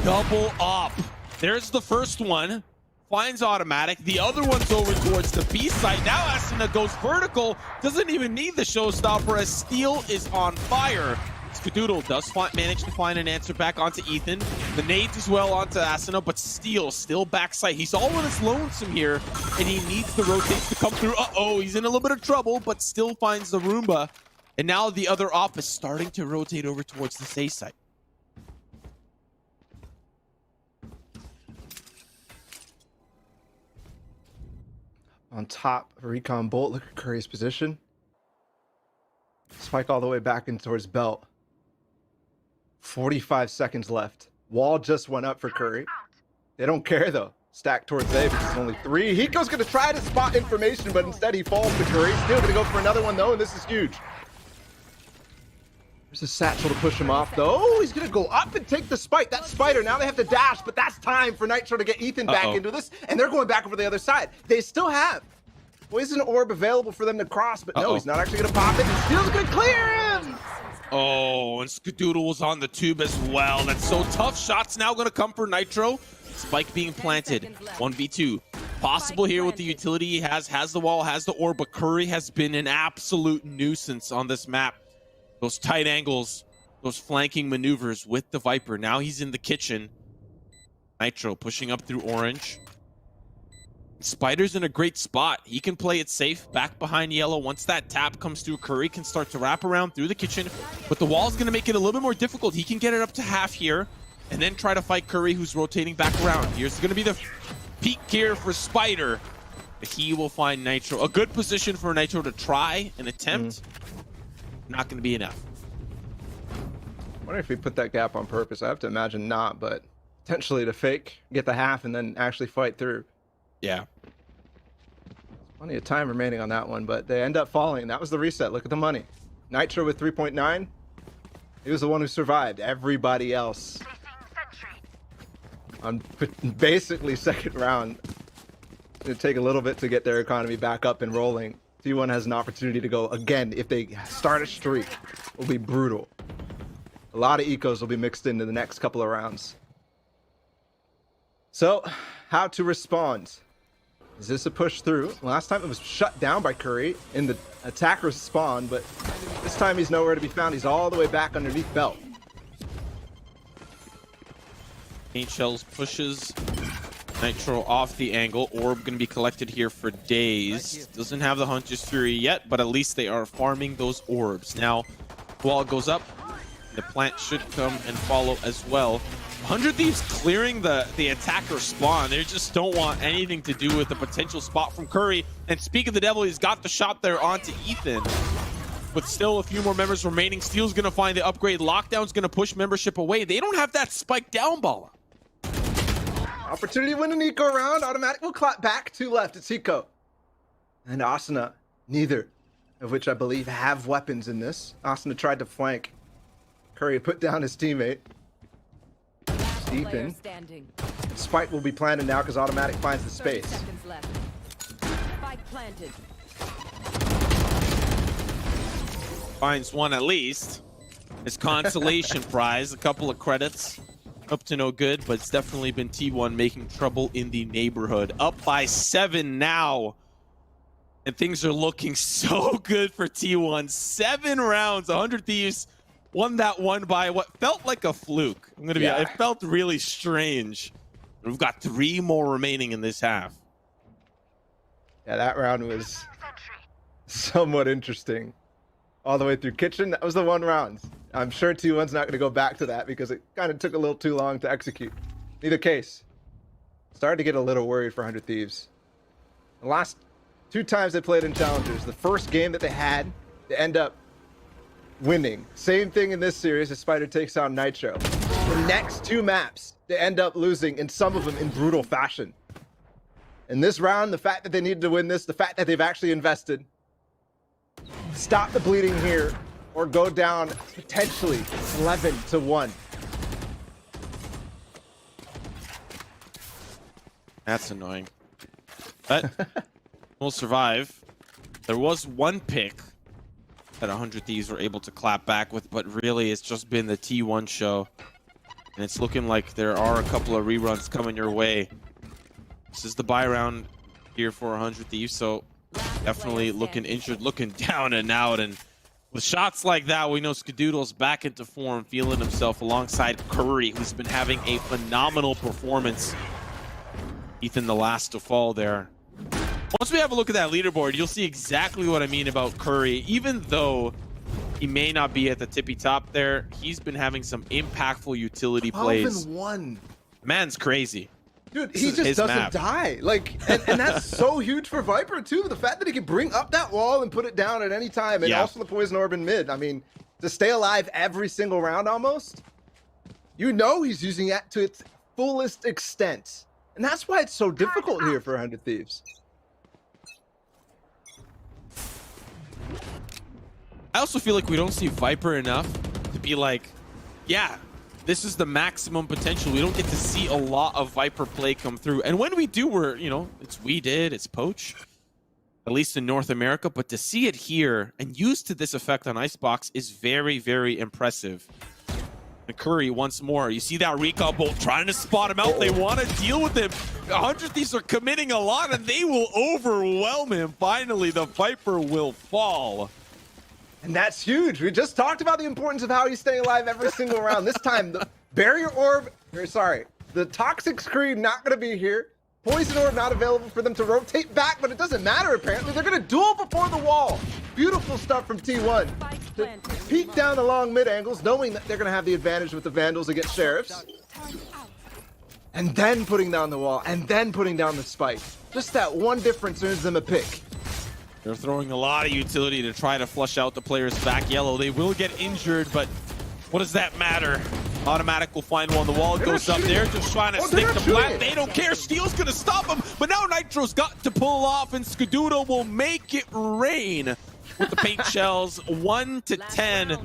Speaker 14: Double up. There's the first one. Finds automatic. The other one's over towards the B side. Now Asuna goes vertical. Doesn't even need the showstopper as Steel is on fire. Skadoodle does manage to find an answer back onto Ethan. The nades as well onto Asuna, but Steel still backside. He's all on his lonesome here, and he needs the rotates to come through. Uh-oh, he's in a little bit of trouble, but still finds the Roomba. And now the other op is starting to rotate over towards the safe side.
Speaker 15: On top, Recon Bolt. Look at Curry's position. Spike all the way back in towards Belt. 45 seconds left. Wall just went up for Curry. They don't care though. Stack towards A because it's only 3. Hiko's gonna try to spot information, but instead he falls to Curry. Still gonna go for another one though, and this is huge. There's a satchel to push him off though. Oh, he's gonna go up and take the spike. That Spider, now they have to dash, but that's time for Nitro to get Ethan back into this, and they're going back over the other side. They still have Poison Orb available for them to cross, but no, he's not actually gonna pop it, and Steel's gonna clear him!
Speaker 14: Oh, and Skadoodle was on the tube as well. That's so tough. Shots now gonna come for Nitro. Spike being planted. 1v2. Possible here with the utility he has the wall, has the orb, but Curry has been an absolute nuisance on this map. Those tight angles, those flanking maneuvers with the Viper. Now he's in the kitchen. Nitro pushing up through orange. Spider's in a great spot. He can play it safe back behind yellow. Once that tap comes through, Curry can start to wrap around through the kitchen, but the wall's going to make it a little bit more difficult. He can get it up to half here and then try to fight Curry, who's rotating back around. Here's going to be the peak here for Spider. But he will find Nitro. A good position for Nitro to try and attempt. Not going to be enough.
Speaker 15: I wonder if he put that gap on purpose. I have to imagine not, but potentially to fake, get the half, and then actually fight through.
Speaker 14: Yeah.
Speaker 15: Plenty of time remaining on that one, but they end up falling. That was the reset. Look at the money. Nitro with 3.9. He was the one who survived. Everybody else on basically second round. It'll take a little bit to get their economy back up and rolling. T1 has an opportunity to go again. If they start a streak, it will be brutal. A lot of ecos will be mixed into the next couple of rounds. So, how to respond? Is this a push through? Last time it was shut down by Curry in the attacker's spawn, but this time he's nowhere to be found. He's all the way back underneath Belt.
Speaker 14: Paint Shells pushes Nitro off the angle. Orb going to be collected here for days. Doesn't have the Hunter's Fury yet, but at least they are farming those orbs. Now, wall goes up. The plant should come and follow as well. 100 Thieves clearing the attacker spawn. They just don't want anything to do with the potential spot from Curry. And speak of the devil, he's got the shot there onto Ethan. With still a few more members remaining, Steel's going to find the upgrade. Lockdown's going to push membership away. They don't have that spike down ball.
Speaker 15: Opportunity to win an eco round. Automatic will clap back. 2 left. It's Hiko. And Asuna, neither of which I believe have weapons in this. Asuna tried to flank. Curry put down his teammate. Ethan. Spike will be planted now because Automatic finds the space.
Speaker 13: Spike planted.
Speaker 14: Finds one at least. His consolation prize, a couple of credits. up to no good, but it's definitely been T1 making trouble in the neighborhood. Up by 7 now. And things are looking so good for T1. 7 rounds, 100 Thieves won that one by what felt like a fluke. I'm gonna be, it felt really strange. We've got 3 more remaining in this half.
Speaker 15: Yeah, that round was somewhat interesting. All the way through Kitchen, that was the 1 round. I'm sure T1's not going to go back to that because it kind of took a little too long to execute. In either case, started to get a little worried for 100 Thieves. The last 2 times they played in Challengers, the first game that they had, they end up winning. Same thing in this series as Spider takes on Nitro. The next 2 maps, they end up losing, and some of them in brutal fashion. In this round, the fact that they needed to win this, the fact that they've actually invested, stop the bleeding here, or go down potentially 11-1.
Speaker 14: That's annoying. But we'll survive. There was 1 pick that 100 Thieves were able to clap back with, but really it's just been the T1 show. And it's looking like there are a couple of reruns coming your way. This is the buy round here for 100 Thieves, so definitely looking injured, looking down and out. And with shots like that, we know Skadoodle's back into form, feeling himself alongside Curry, who's been having a phenomenal performance. Ethan, the last to fall there. Once we have a look at that leaderboard, you'll see exactly what I mean about Curry. Even though he may not be at the tippy top there, he's been having some impactful utility plays.
Speaker 15: 12-1.
Speaker 14: Man's crazy.
Speaker 15: Dude, he just doesn't die. Like, and that's so huge for Viper too. The fact that he can bring up that wall and put it down at any time, and also the poison orb in mid. I mean, to stay alive every single round almost, you know he's using that to its fullest extent. And that's why it's so difficult here for 100 Thieves.
Speaker 14: I also feel like we don't see Viper enough to be like, yeah, this is the maximum potential. We don't get to see a lot of Viper play come through. And when we do, we're, you know, it's Poach, at least in North America. But to see it here and used to this effect on Icebox is very, very impressive. And Curry once more. You see that recall bolt trying to spot him out. They want to deal with him. 100 Thieves are committing a lot and they will overwhelm him. Finally, the Viper will fall.
Speaker 15: And that's huge. We just talked about the importance of how he's staying alive every single round. This time, the barrier orb, the toxic screen not going to be here. Poison orb not available for them to rotate back, but it doesn't matter apparently. They're going to duel before the wall. Beautiful stuff from T1. To peek down the long mid angles, knowing that they're going to have the advantage with the Vandals against Sheriffs. And then putting down the wall, and then putting down the spike. Just that one difference earns them a pick.
Speaker 14: They're throwing a lot of utility to try to flush out the players back yellow. They will get injured, but what does that matter? Automatic will find one. The wall goes up there, just trying to stick the plant. They don't care. Steel's going to stop him, but now Nitro's got to pull off, and Skadoodle will make it rain with the paint shells. 1-10.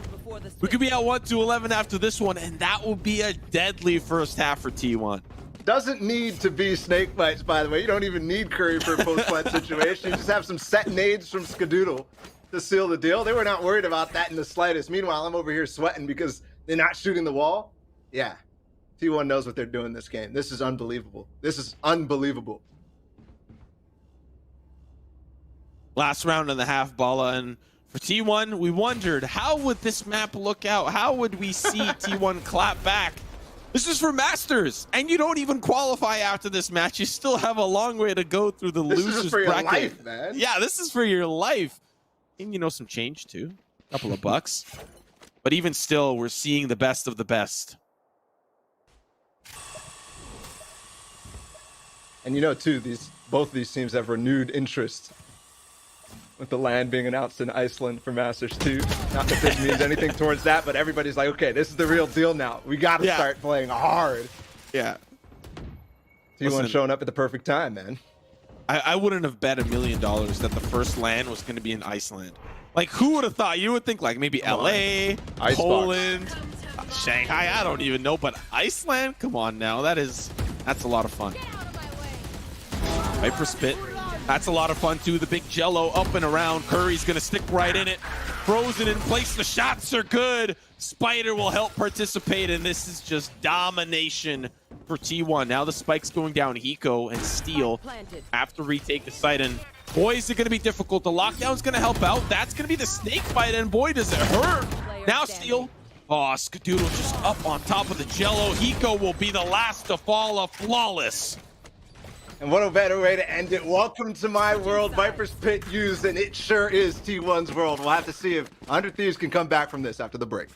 Speaker 14: We could be at 1-11 after this one, and that will be a deadly first half for T1.
Speaker 15: Doesn't need to be snake bites, by the way. You don't even need Curry for a post-plant situation. You just have some set nades from Skadoodle to seal the deal. They were not worried about that in the slightest. Meanwhile, I'm over here sweating because they're not shooting the wall. Yeah, T1 knows what they're doing this game. This is unbelievable. This is unbelievable.
Speaker 14: Last round and a half, Bala, and for T1, we wondered, how would this map look out? How would we see T1 clap back? This is for Masters, and you don't even qualify after this match. You still have a long way to go through the losers bracket.
Speaker 15: This is for your life, man.
Speaker 14: Yeah, this is for your life. And, you know, some change, too. A couple of bucks. But even still, we're seeing the best of the best.
Speaker 15: And you know, too, both of these teams have renewed interest with the LAN being announced in Iceland for Masters 2. Not that this means anything towards that, but everybody's like, okay, this is the real deal now. We got to start playing hard.
Speaker 14: Yeah.
Speaker 15: T1 showing up at the perfect time, man.
Speaker 14: I wouldn't have bet $1 million that the first LAN was going to be in Iceland. Like, who would have thought? You would think like maybe LA, Poland, Shanghai, I don't even know, but Iceland? Come on now, that's a lot of fun. Viper spit. That's a lot of fun too. The big jello up and around. Curry's gonna stick right in it. Frozen in place. The shots are good. Spider will help participate, and this is just domination for T1. Now the spike's going down. Hiko and Steel after retake the site, and boy, is it gonna be difficult. The lockdown's gonna help out. That's gonna be the snake bite, and boy, does it hurt. Now Steel. Oh, Skadoodle just up on top of the jello. Hiko will be the last to fall. A flawless.
Speaker 15: And what a better way to end it. Welcome to my world. Viper's Pit used, and it sure is T1's world. We'll have to see if 100 Thieves can come back from this after the break.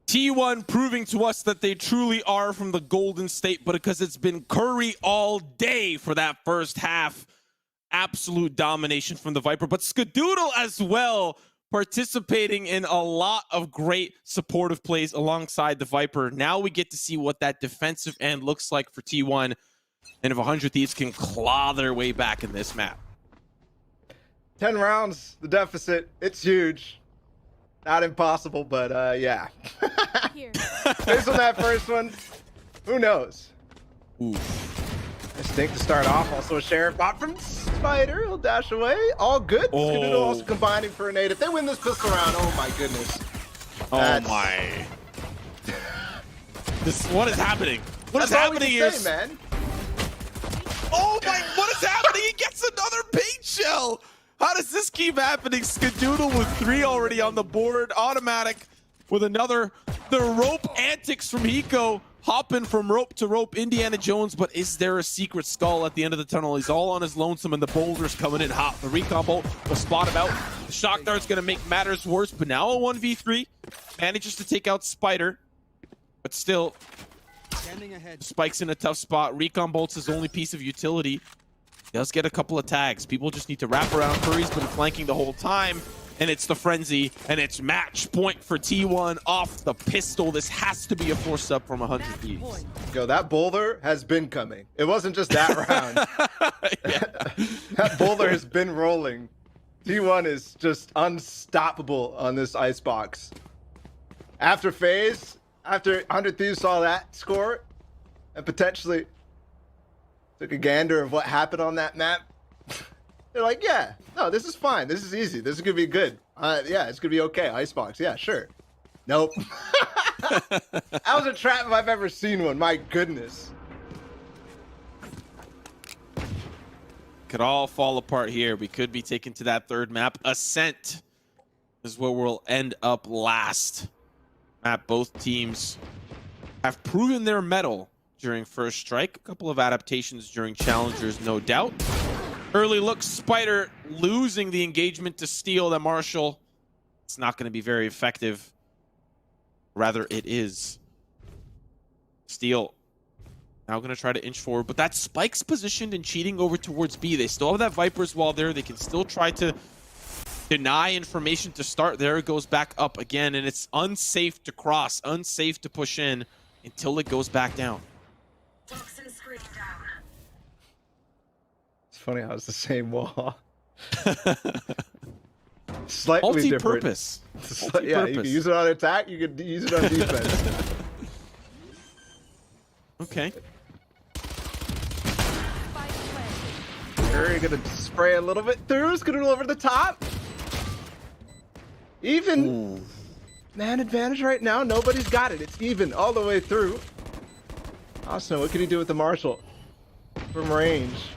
Speaker 14: T1 proving to us that they truly are from the Golden State, but because it's been Curry all day for that first half. Absolute domination from the Viper, but Skadoodle as well participating in a lot of great supportive plays alongside the Viper. Now we get to see what that defensive end looks like for T1, and if 100 Thieves can claw their way back in this map.
Speaker 15: 10 rounds, the deficit, it's huge. Not impossible, but yeah. Based on that first one, who knows?
Speaker 14: Ooh.
Speaker 15: Instinct to start off, also a sheriff bot from Spider. He'll dash away. All good.
Speaker 14: Oh.
Speaker 15: Skadoodle also combining for a nade. If they win this pistol round, oh my goodness.
Speaker 14: Oh my. What is happening? What is happening here?
Speaker 15: Man.
Speaker 14: Oh my, what is happening? He gets another paint shell. How does this keep happening? Skadoodle with 3 already on the board. Automatic with another. The rope antics from Hiko. Hopping from rope to rope, Indiana Jones, but is there a secret skull at the end of the tunnel? He's all on his lonesome, and the boulder's coming in hot. The recon bolt will spot him out. The shock dart's going to make matters worse, but now a 1v3. Manages to take out Spider, but still, Spike's in a tough spot. Recon bolt's his only piece of utility. He does get a couple of tags. People just need to wrap around. Curry's been flanking the whole time. And it's the frenzy, and it's match point for T1 off the pistol. This has to be a force up from 100 Thieves.
Speaker 15: Yo, that boulder has been coming. It wasn't just that round. That boulder has been rolling. T1 is just unstoppable on this icebox. After phase, after 100 Thieves saw that score, and potentially took a gander of what happened on that map, they're like, yeah, no, this is fine. This is easy. This is going to be good. Yeah, it's going to be okay. Icebox. Yeah, sure. Nope. That was a trap if I've ever seen one. My goodness.
Speaker 14: Could all fall apart here. We could be taken to that third map. Ascent is where we'll end up last. map. Both teams have proven their mettle during First Strike. A couple of adaptations during Challengers, no doubt. Early look, Spider losing the engagement to Steel. That Marshall, it's not going to be very effective. Rather, it is. Steel now going to try to inch forward, but that Spike's positioned and cheating over towards B. They still have that Viper's wall there. They can still try to deny information to start. There it goes back up again, and it's unsafe to cross, unsafe to push in until it goes back down.
Speaker 15: It's funny how it's the same wall. Slightly different.
Speaker 14: Multi-purpose.
Speaker 15: Yeah, you can use it on attack, you can use it on defense.
Speaker 14: Okay.
Speaker 15: You're gonna spray a little bit through. It's gonna go over the top. Even man advantage right now. Nobody's got it. It's even all the way through. Austin, what can he do with the Marshall from range?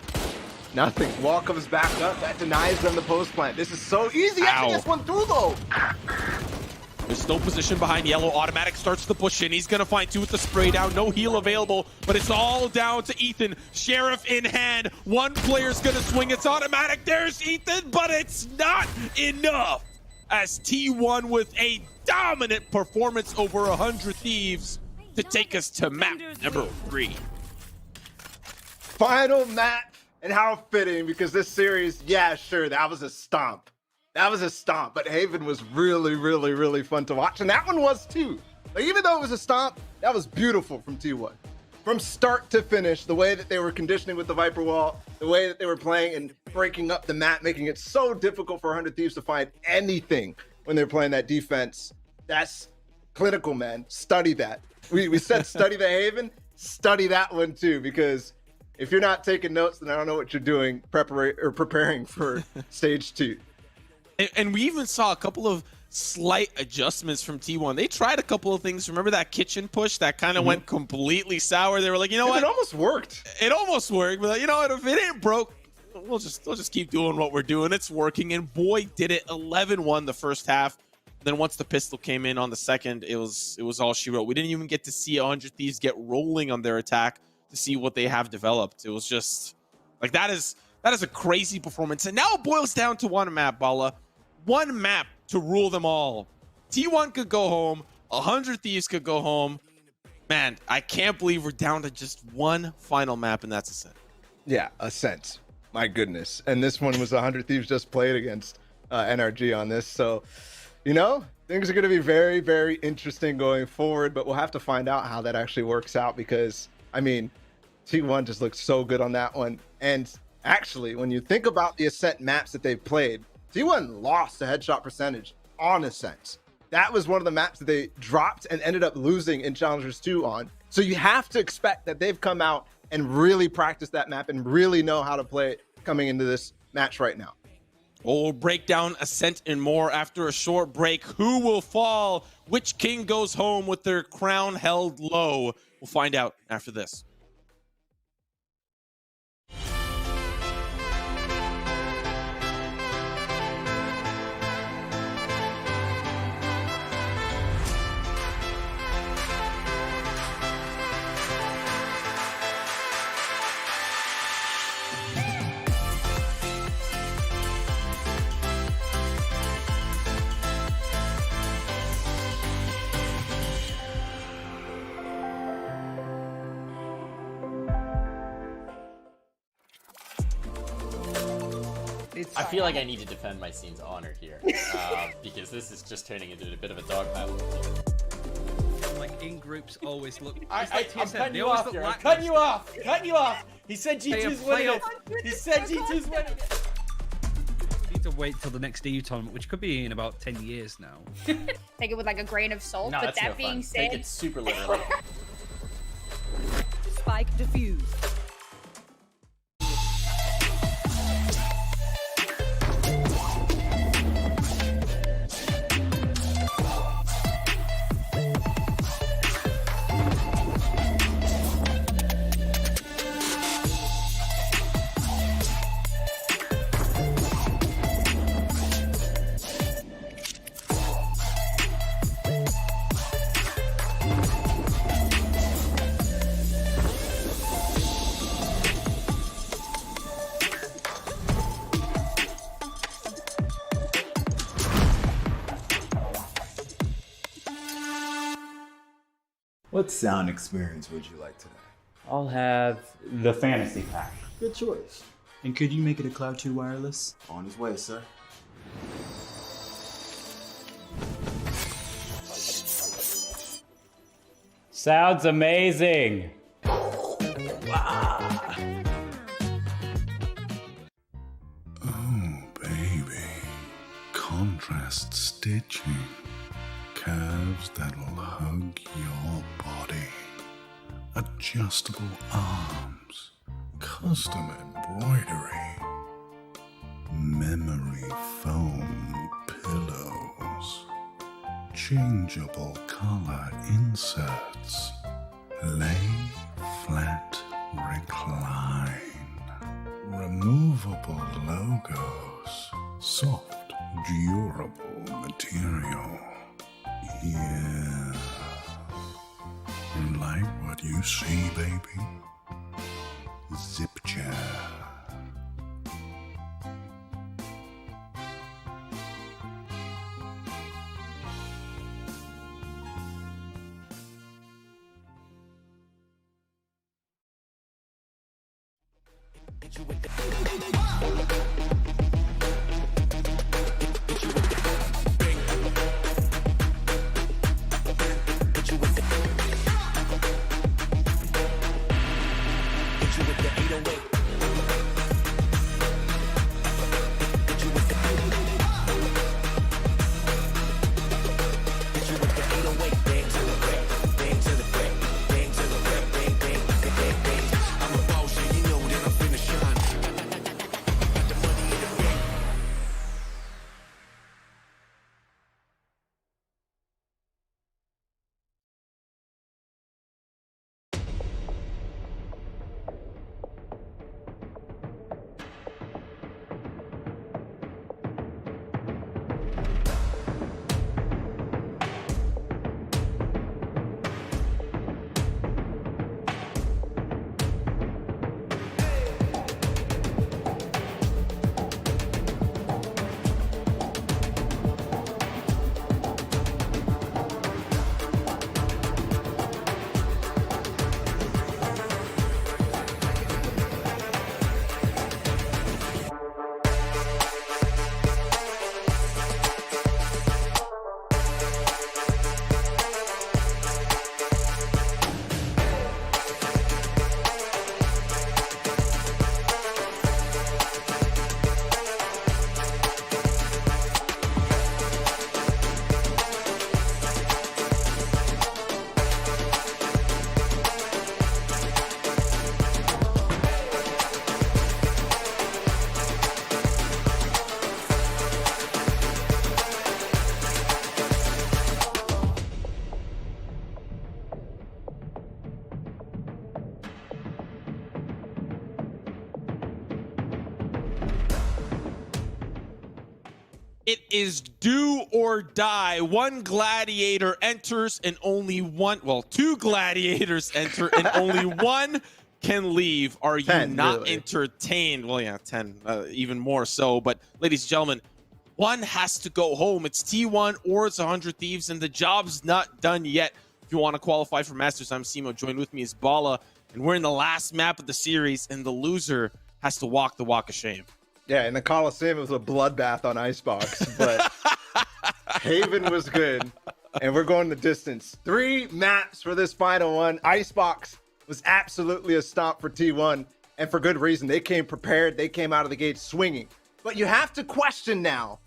Speaker 15: Nothing. Wall comes back up. That denies them the post plant. This is so easy. Actually, gets one through though.
Speaker 14: There's no position behind Yellow. Automatic starts to push in. He's going to find two with the spray down. No heal available, but it's all down to Ethan. Sheriff in hand. One player's going to swing. It's Automatic. There's Ethan, but it's not enough. As T1 with a dominant performance over 100 Thieves to take us to map number 3.
Speaker 15: Final map, and how fitting, because this series, yeah, sure, that was a stomp. That was a stomp, but Haven was really, really, really fun to watch, and that one was too. Like, even though it was a stomp, that was beautiful from T1. From start to finish, the way that they were conditioning with the Viper Wall, the way that they were playing and breaking up the map, making it so difficult for 100 Thieves to find anything when they're playing that defense. That's clinical, man. Study that. We said study the Haven, study that one too, because if you're not taking notes, then I don't know what you're doing preparing for stage 2.
Speaker 14: And we even saw a couple of slight adjustments from T1. They tried a couple of things. Remember that kitchen push that kind of went completely sour? They were like, you know what?
Speaker 15: It almost worked.
Speaker 14: It almost worked. But like, you know what? If it ain't broke, we'll just keep doing what we're doing. It's working. And boy, did it. 11-1 the first half. Then once the pistol came in on the second, it was all she wrote. We didn't even get to see 100 Thieves get rolling on their attack to see what they have developed. It was just like that is a crazy performance. And now it boils down to one map, Bala. One map to rule them all. T1 could go home. 100 Thieves could go home. Man, I can't believe we're down to just one final map, and that's Ascent.
Speaker 15: Yeah, Ascent. My goodness. And this one was 100 Thieves just played against NRG on this. So, you know, things are going to be very, very interesting going forward, but we'll have to find out how that actually works out because, I mean, T1 just looks so good on that one. And actually, when you think about the Ascent maps that they've played, T1 lost the headshot percentage on Ascent. That was one of the maps that they dropped and ended up losing in Challengers 2 on. So you have to expect that they've come out and really practiced that map and really know how to play it coming into this match right now.
Speaker 14: We'll break down Ascent and more after a short break. Who will fall? Which king goes home with their crown held low? We'll find out after this.
Speaker 16: I feel like I need to defend my scene's honor here because this is just turning into a bit of a dog battle.
Speaker 9: Like in groups always look.
Speaker 8: I'm cutting you off here. I'm cutting you off. Cutting you off. He said G2's winning it. He said G2's winning it.
Speaker 9: We need to wait till the next EU tournament, which could be in about 10 years now.
Speaker 10: Take it with like a grain of salt.
Speaker 16: No,
Speaker 10: but
Speaker 16: that's
Speaker 10: that
Speaker 16: no
Speaker 10: being
Speaker 16: fun.
Speaker 10: said,
Speaker 16: Take it super literally.
Speaker 13: Spike defused.
Speaker 11: What sound experience would you like today?
Speaker 12: I'll have the fantasy pack.
Speaker 11: Good choice.
Speaker 12: And could you make it a Cloud 2 wireless?
Speaker 11: On his way, sir.
Speaker 12: Sounds amazing.
Speaker 2: Oh, baby. Contrast stitching. Curves that'll hug your body. Adjustable arms. Custom embroidery. Memory foam pillows. Changeable color inserts. Lay flat, recline. Removable logos. Soft, durable material. Yeah. Like what you see, baby? Zip chair.
Speaker 14: It is do or die. One gladiator enters and only one, well, two gladiators enter and only one can leave. Are you
Speaker 15: 10,
Speaker 14: not
Speaker 15: really.
Speaker 14: entertained? Well, yeah, 10, even more so. But ladies and gentlemen, one has to go home. It's T1 or it's 100 Thieves, and the job's not done yet. If you want to qualify for Masters, I'm Simo. Joined with me is Bala, and we're in the last map of the series, and the loser has to walk the walk of shame.
Speaker 15: Yeah, in the Coliseum, it was a bloodbath on Icebox, but Haven was good, and we're going the distance. 3 maps for this final one. Icebox was absolutely a stomp for T1, and for good reason. They came prepared. They came out of the gate swinging. But you have to question now,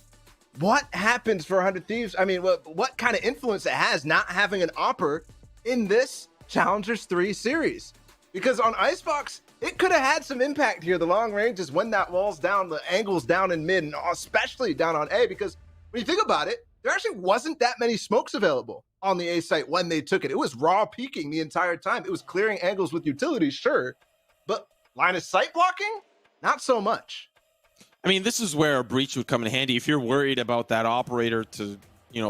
Speaker 15: what happens for 100 Thieves? I mean, what kind of influence it has not having an Opper in this Challengers 3 series? Because on Icebox, it could have had some impact here. The long range is when that wall's down, the angle's down in mid, and especially down on A, because when you think about it, there actually wasn't that many smokes available on the A site when they took it. It was raw peeking the entire time. It was clearing angles with utilities, sure, but line of sight blocking, not so much.
Speaker 14: I mean, this is where a breach would come in handy. If you're worried about that operator to,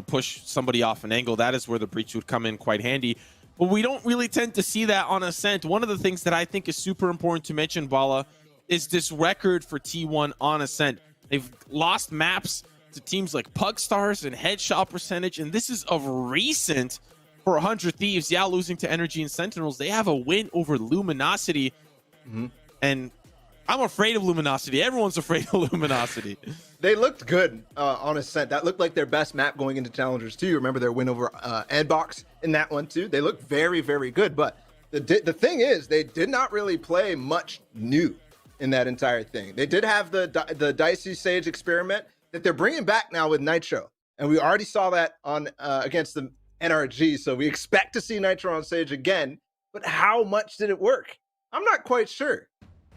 Speaker 14: push somebody off an angle, that is where the breach would come in quite handy. But we don't really tend to see that on Ascent. One of the things that I think is super important to mention, Bala, is this record for T1 on Ascent. They've lost maps to teams like Pugstars and Headshot Percentage, and this is of recent for 100 Thieves, yeah, losing to Energy and Sentinels, they have a win over Luminosity. And I'm afraid of Luminosity. Everyone's afraid of Luminosity.
Speaker 15: They looked good on Ascent. That looked like their best map going into Challengers too. Remember their win over Endbox in that one too. They looked very, very good. But the thing is, they did not really play much new in that entire thing. They did have the Dicey Sage experiment that they're bringing back now with Nitro. And we already saw that on against the NRG. So we expect to see Nitro on Sage again. But how much did it work? I'm not quite sure.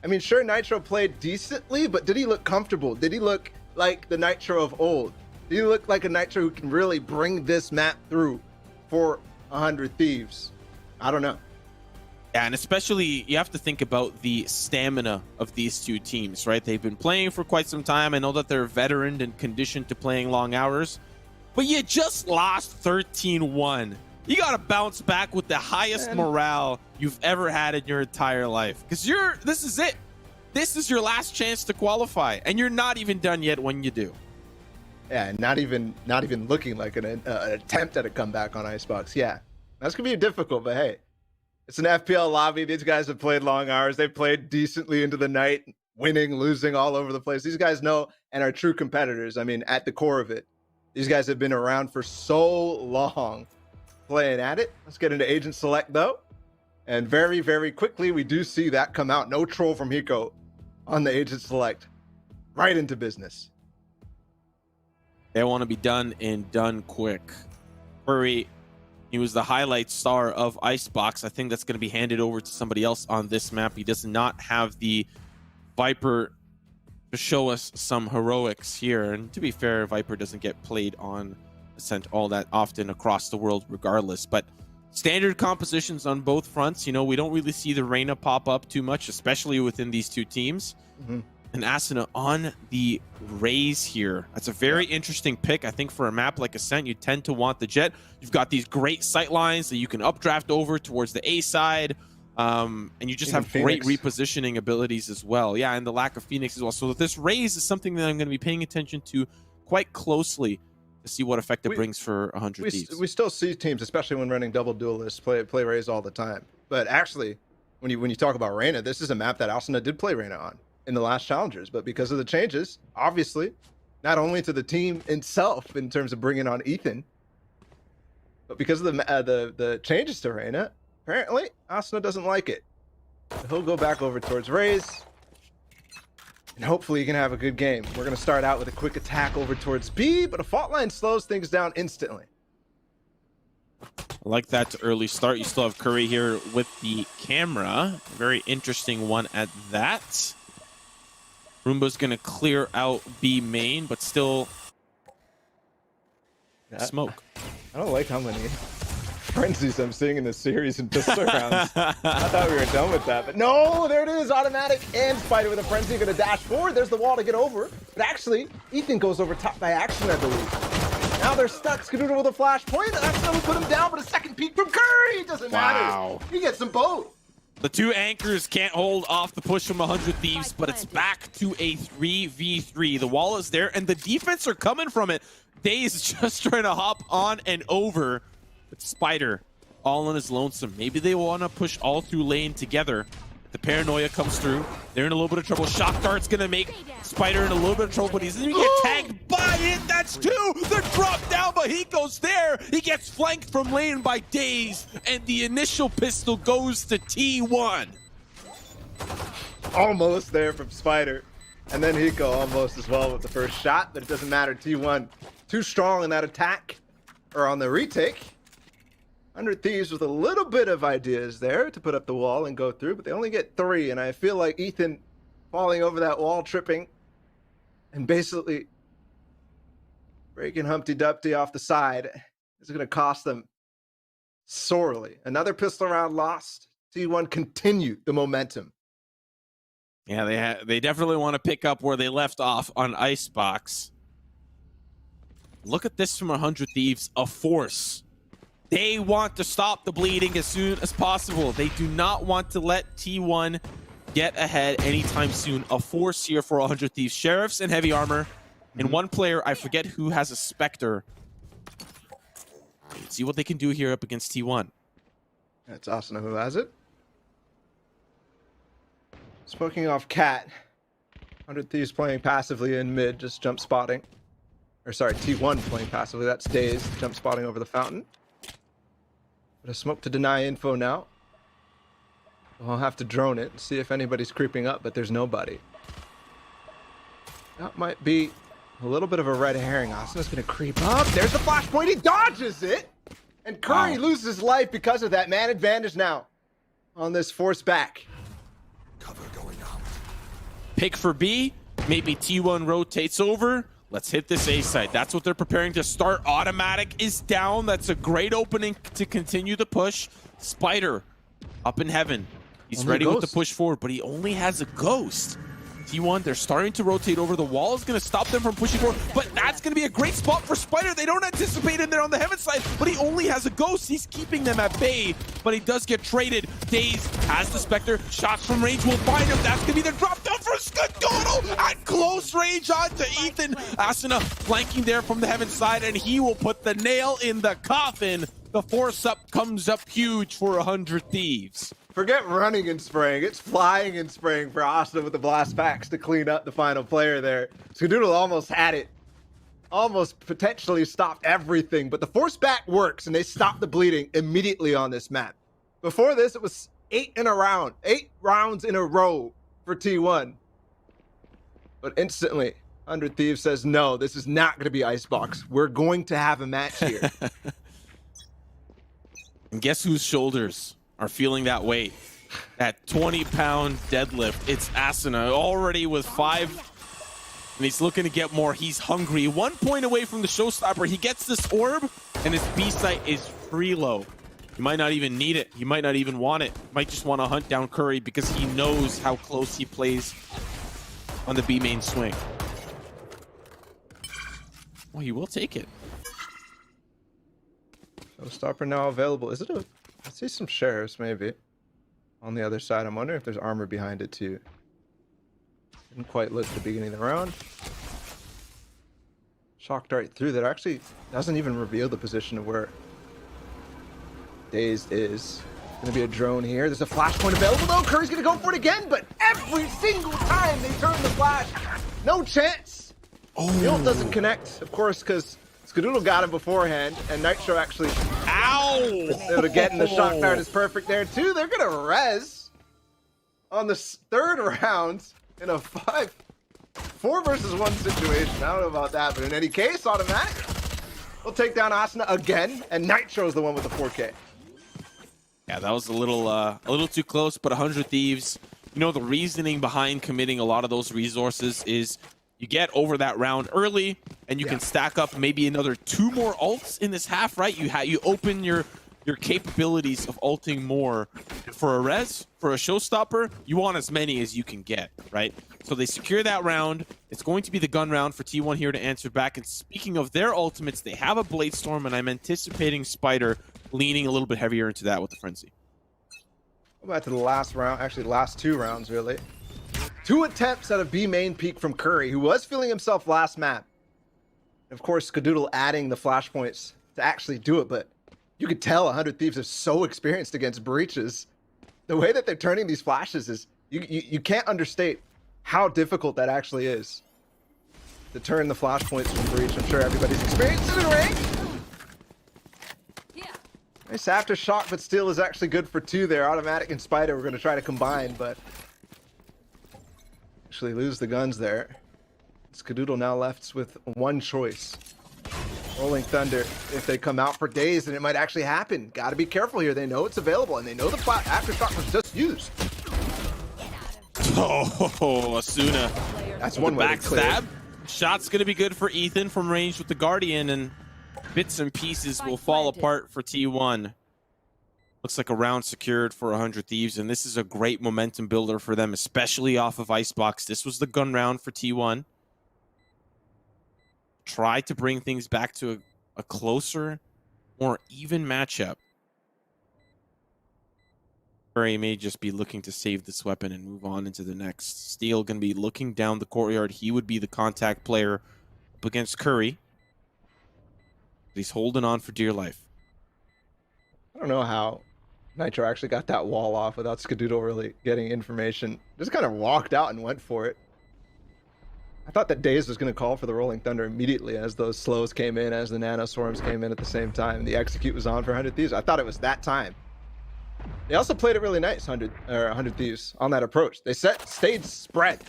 Speaker 15: I mean, sure, Nitro played decently, but did he look comfortable? Did he look like the Nitro of old? Did he look like a Nitro who can really bring this map through for 100 Thieves? I don't know.
Speaker 14: Yeah, and especially you have to think about the stamina of these two teams, right? They've been playing for quite some time. I know that they're veteran and conditioned to playing long hours, but you just lost 13-1. You got to bounce back with the highest morale you've ever had in your entire life. Because this is it. This is your last chance to qualify. And you're not even done yet when you do.
Speaker 15: Yeah, not even looking like an attempt at a comeback on Icebox. Yeah, that's going to be difficult, but hey, it's an FPL lobby. These guys have played long hours. They've played decently into the night, winning, losing all over the place. These guys know and are true competitors. I mean, at the core of it, these guys have been around for so long. Playing at it. Let's get into Agent Select though. And very, very quickly, we do see that come out. No troll from Hiko on the Agent Select. Right into business.
Speaker 14: They want to be done and done quick. Curry, he was the highlight star of Icebox. I think that's going to be handed over to somebody else on this map. He does not have the Viper to show us some heroics here. And to be fair, Viper doesn't get played on Ascent all that often across the world regardless, but standard compositions on both fronts. You know, we don't really see the Reyna pop up too much, especially within these two teams. And Asuna on the Raze here. That's a very interesting pick. I think for a map like Ascent, you tend to want the Jet. You've got these great sight lines that you can updraft over towards the A side, and you just have great repositioning abilities as well. Yeah, and the lack of Phoenix as well. So this Raze is something that I'm going to be paying attention to quite closely to see what effect it brings for 100 Thieves.
Speaker 15: We still see teams, especially when running double duelists, play Raze all the time. But actually, when you talk about Reyna, this is a map that Asuna did play Reyna on in the last Challengers. But because of the changes, obviously, not only to the team itself in terms of bringing on Ethan, but because of the changes to Reyna, apparently Asuna doesn't like it. So he'll go back over towards Raze. And hopefully you can have a good game. We're going to start out with a quick attack over towards B, but a fault line slows things down instantly.
Speaker 14: I like that early start. You still have Curry here with the camera. Very interesting one at that. Roomba's going to clear out B main, but still smoke.
Speaker 15: I don't like how many frenzies I'm seeing in this series in pistol rounds. I thought we were done with that, but no, there it is. Automatic and Spider with a frenzy, gonna dash forward. There's the wall to get over, but actually Ethan goes over top by action, I believe. Now they're stuck. Skadoodle with a flash point. That's gonna put him down, but a second peek from Curry doesn't matter. He gets them both.
Speaker 14: The two anchors can't hold off the push from 100 Thieves, but it's back to a 3v3. The wall is there, and the defense are coming from it. Daze just trying to hop on and over. But Spider all on his lonesome. Maybe they want to push all through lane together. The paranoia comes through. They're in a little bit of trouble. Shock Dart's going to make Spider in a little bit of trouble, but he's going to get tagged by it. That's two. They're dropped down, but he goes there. He gets flanked from lane by Daze, and the initial pistol goes to T1.
Speaker 15: Almost there from Spider. And then Hiko almost as well with the first shot, but it doesn't matter. T1 too strong in that attack, or on the retake. 100 Thieves with a little bit of ideas there to put up the wall and go through, but they only get 3, and I feel like Ethan falling over that wall, tripping, and basically breaking Humpty Dumpty off the side is going to cost them sorely. Another pistol round lost. T1 continue the momentum.
Speaker 14: Yeah, they definitely want to pick up where they left off on Icebox. Look at this from 100 Thieves, a force. They want to stop the bleeding as soon as possible. They do not want to let T1 get ahead anytime soon. A force here for 100 Thieves. Sheriffs and heavy armor. And one player, I forget who has a Spectre. Let's see what they can do here up against T1.
Speaker 15: That's Asuna who has it. Smoking off Cat. 100 Thieves playing passively in mid, just jump spotting. Or sorry, T1 playing passively. That's Daze, jump spotting over the fountain. But a smoke to deny info now. We'll have to drone it and see if anybody's creeping up, but there's nobody. That might be a little bit of a red herring. Asuna's gonna creep up. There's the flashpoint. He dodges it. And Curry loses life because of that. Man advantage now on this force back.
Speaker 1: Cover going out.
Speaker 14: Pick for B. Maybe T1 rotates over. Let's hit this A site. That's what they're preparing to start. Automatic is down. That's a great opening to continue the push. Spider up in heaven. He's
Speaker 15: Only
Speaker 14: ready
Speaker 15: a
Speaker 14: with the
Speaker 15: ghost.
Speaker 14: push forward, but he only has a ghost. T1, they're starting to rotate over. The wall is going to stop them from pushing forward, but that's going to be a great spot for Spider. They don't anticipate him there on the heaven side, but he only has a ghost. He's keeping them at bay, but he does get traded. Daze has the Spectre. Shots from range will find him. That's going to be the drop down for Skadoodle at close range onto Ethan. Asuna flanking there from the heaven side, and he will put the nail in the coffin. The force up comes up huge for 100 Thieves.
Speaker 15: Forget running and spraying. It's flying and spraying for Asuna with the blast packs to clean up the final player there. Skadoodle almost had it. Almost potentially stopped everything, but the force back works and they stop the bleeding immediately on this map. Before this, it was 8 rounds in a row for T1. But instantly, 100 Thieves says, no, this is not going to be Icebox. We're going to have a match here.
Speaker 14: And guess whose shoulders are feeling that weight? That 20-pound deadlift. It's Asuna already with 5, and he's looking to get more. He's hungry. 1 point away from the showstopper. He gets this orb, and his B site is free low. He might not even need it. He might not even want it. He might just want to hunt down Curry because he knows how close he plays on the B main swing. Well, he will take it.
Speaker 15: Showstopper now available. Is it a... I see some shares, maybe. On the other side, I'm wondering if there's armor behind it, too. Didn't quite look at the beginning of the round. Shock dart through that actually doesn't even reveal the position of where Dazed is. Gonna be a drone here. There's a flashpoint available, though. Curry's gonna go for it again, but every single time they turn the flash, no chance. The ult doesn't connect, of course, because Skadoodle got him beforehand, and Nitro actually...
Speaker 14: Ow!
Speaker 15: Able to get in the shock dart is perfect there, too. They're going to res on the third round in a 4 versus 1 situation. I don't know about that, but in any case, automatic. We'll take down Asuna again, and Nitro's the one with the 4K.
Speaker 14: Yeah, that was a little too close, but 100 Thieves, you know, the reasoning behind committing a lot of those resources is you get over that round early, and you can stack up maybe another 2 more ults in this half, right? You open your capabilities of ulting more. For a res, for a showstopper, you want as many as you can get, right? So they secure that round. It's going to be the gun round for T1 here to answer back. And speaking of their ultimates, they have a Blade Storm, and I'm anticipating Spider leaning a little bit heavier into that with the Frenzy.
Speaker 15: Go back to the last round, actually the last 2 rounds, really. 2 attempts at a B main peek from Curry, who was feeling himself last map. Of course, Skadoodle adding the flashpoints to actually do it, but you could tell 100 Thieves are so experienced against breaches. The way that they're turning these flashes is, you can't understate how difficult that actually is. To turn the flashpoints from breach, I'm sure everybody's experienced it in range. Nice aftershock, but still is actually good for 2 there. Automatic and Spider, we're going to try to combine, but actually lose the guns there. Skadoodle now left with 1 choice. Rolling Thunder, if they come out for days, then it might actually happen. Got to be careful here. They know it's available, and they know the aftershock was just used.
Speaker 14: Oh, Asuna.
Speaker 15: That's one way to clear.
Speaker 14: Backstab. Shot's going to be good for Ethan from range with the Guardian, and bits and pieces will fall apart for T1. Looks like a round secured for 100 Thieves, and this is a great momentum builder for them, especially off of Icebox. This was the gun round for T1. Try to bring things back to a closer, more even matchup. Curry may just be looking to save this weapon and move on into the next. Steel going to be looking down the courtyard. He would be the contact player up against Curry. He's holding on for dear life.
Speaker 15: don't know how Nitro actually got that wall off without Skadoodle really getting information. Just kind of walked out and went for it. I thought that Daze was going to call for the Rolling Thunder immediately as those slows came in, as the Nano Swarms came in at the same time. The execute was on for 100 Thieves. I thought it was that time. They also played it really nice, 100 Thieves, on that approach. They stayed spread.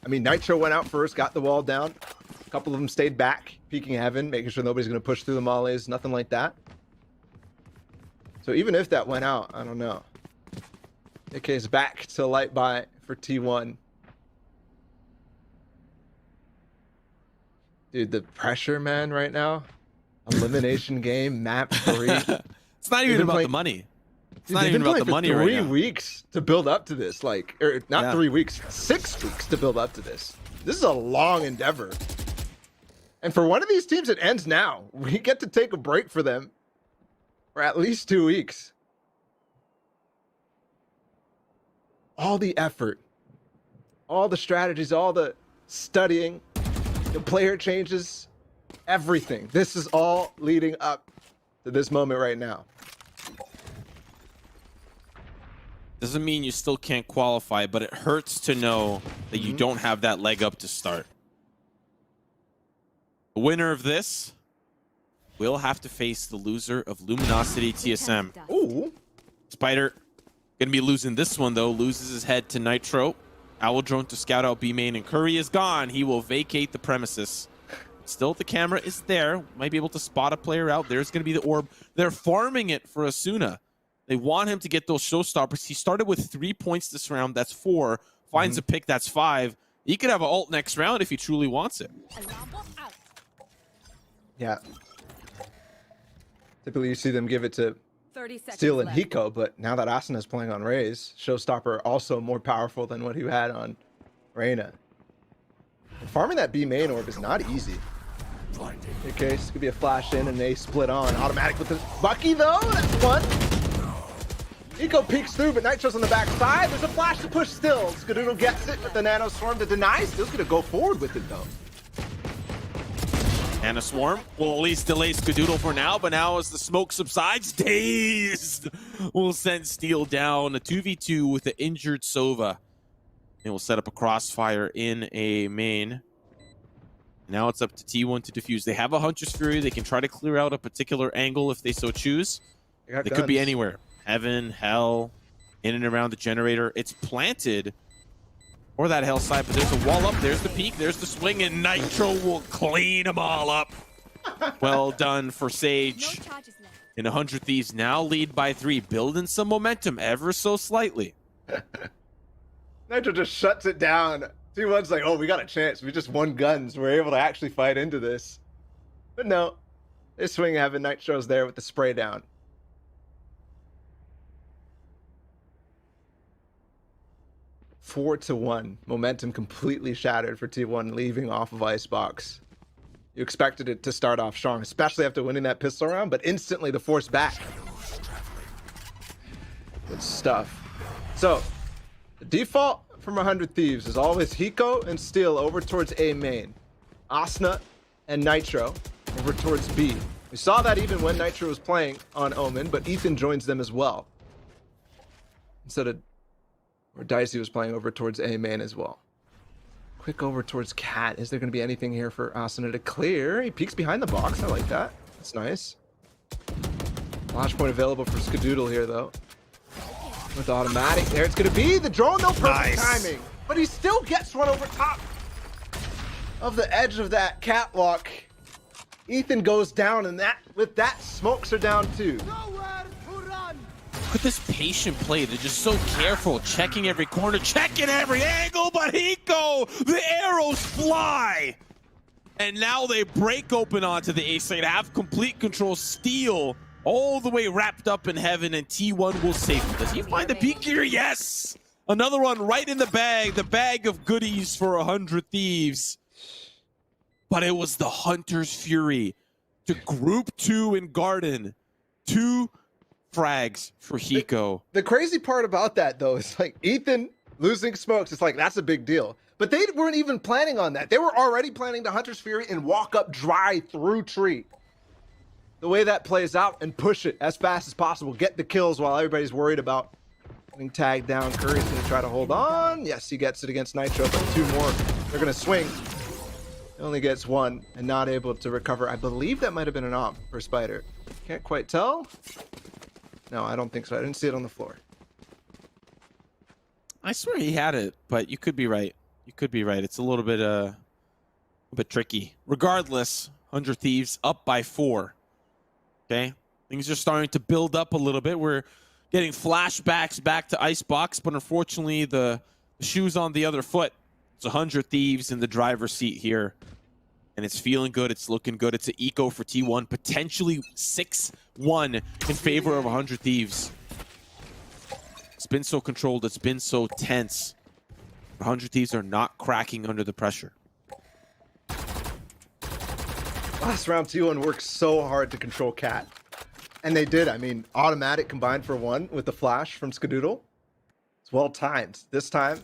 Speaker 15: I mean, Nitro went out first, got the wall down. A couple of them stayed back, peeking heaven, making sure nobody's going to push through the mollies, nothing like that. So even if that went out, I don't know. AK's back to light by for T1. Dude, the pressure, man, right now. Elimination game, map 3.
Speaker 14: It's not even about the money. It's not even about the money right now.
Speaker 15: 3 weeks to build up to this. Like, or not 3 weeks, 6 weeks to build up to this. This is a long endeavor. And for one of these teams, it ends now. We get to take a break for them for at least 2 weeks. All the effort, all the strategies, all the studying, the player changes, everything. This is all leading up to this moment right now.
Speaker 14: Doesn't mean you still can't qualify, but it hurts to know that you don't have that leg up to start. The winner of this will have to face the loser of Luminosity TSM.
Speaker 15: Ooh.
Speaker 14: Spider gonna be losing this one though. Loses his head to Nitro. Owl drone to scout out B main, and Curry is gone. He will vacate the premises. Still, the camera is there. Might be able to spot a player out. There's gonna be the orb. They're farming it for Asuna. They want him to get those showstoppers. He started with 3 points this round. That's 4. Finds a pick. That's 5. He could have an ult next round if he truly wants it.
Speaker 15: Yeah. Typically, you see them give it to Steel and Hiko, but now that Asuna's playing on Raze, showstopper also more powerful than what he had on Reyna. And farming that B main orb is not easy. Okay, this could be a flash in and they split on. Automatic with the Bucky though, that's one. Hiko peeks through, but Nitro's on the back side. There's a flash to push still. Skadoodle gets it with the Nano Swarm to deny. Still's gonna go forward with it though.
Speaker 14: And a swarm will at least delay Skadoodle for now, but now as the smoke subsides, Dazed will send Steel down. A 2v2 with the injured Sova. They will set up a crossfire in a main. Now it's up to T1 to defuse. They have a Hunter's Fury. They can try to clear out a particular angle if they so choose. They could be anywhere. Heaven, hell, in and around the generator. It's planted. Or that hell side, but there's a wall up. There's the peak. There's the swing, and Nitro will clean them all up. Well done for Sage. In 100 Thieves now lead by 3, building some momentum ever so slightly.
Speaker 15: Nitro just shuts it down. T1's like, oh, we got a chance. We just won guns. We're able to actually fight into this. But no, they swing Heaven. Nitro's there with the spray down. Four to 1. Momentum completely shattered for T1 leaving off of Icebox. You expected it to start off strong, especially after winning that pistol round, but instantly the force back. Good stuff. So, the default from 100 Thieves is always Hiko and Steel over towards A main. Asuna and Nitro over towards B. We saw that even when Nitro was playing on Omen, but Ethan joins them as well. Instead of where Dicey was playing over towards A main as well. Quick over towards Cat. Is there going to be anything here for Asuna to clear? He peeks behind the box. I like that. That's nice. Launch point available for Skadoodle here, though. With automatic. There it's going to be. The drone, no perfect timing. But he still gets one over top of the edge of that catwalk. Ethan goes down, and that with that, smokes are down too.
Speaker 14: Look at this patient play. They're just so careful, checking every corner, checking every angle, but Hiko, the arrows fly. And now they break open onto the A side, have complete control. Steel all the way wrapped up in heaven, and T1 will save him. Does he find the peak here? Yes! Another one right in the bag of goodies for 100 Thieves. But it was the Hunter's Fury to group 2 in Garden. 2 frags for Hiko.
Speaker 15: The crazy part about that, though, is like Ethan losing smokes. It's like, that's a big deal. But they weren't even planning on that. They were already planning the Hunter's Fury and walk up dry through tree. the way that plays out and push it as fast as possible. Get the kills while everybody's worried about getting tagged down. Curry's going to try to hold on. Yes, he gets it against Nitro, but 2 more. They're going to swing. He only gets 1 and not able to recover. I believe that might have been an op for Spider. Can't quite tell. No, I don't think so. I didn't see it on the floor.
Speaker 14: I swear he had it, but you could be right. You could be right. It's a little bit tricky. Regardless, 100 Thieves up by 4. Okay, things are starting to build up a little bit. We're getting flashbacks back to Icebox, but unfortunately the shoe's on the other foot. It's 100 Thieves in the driver's seat here, and it's feeling good. It's looking good. It's an eco for T1, potentially 6-1 in favor of 100 Thieves. It's been so controlled. It's been so tense. 100 Thieves are not cracking under the pressure.
Speaker 15: Last round, T1 worked so hard to control Cat. And they did. I mean, automatic combined for 1 with the flash from Skadoodle. It's well timed. This time,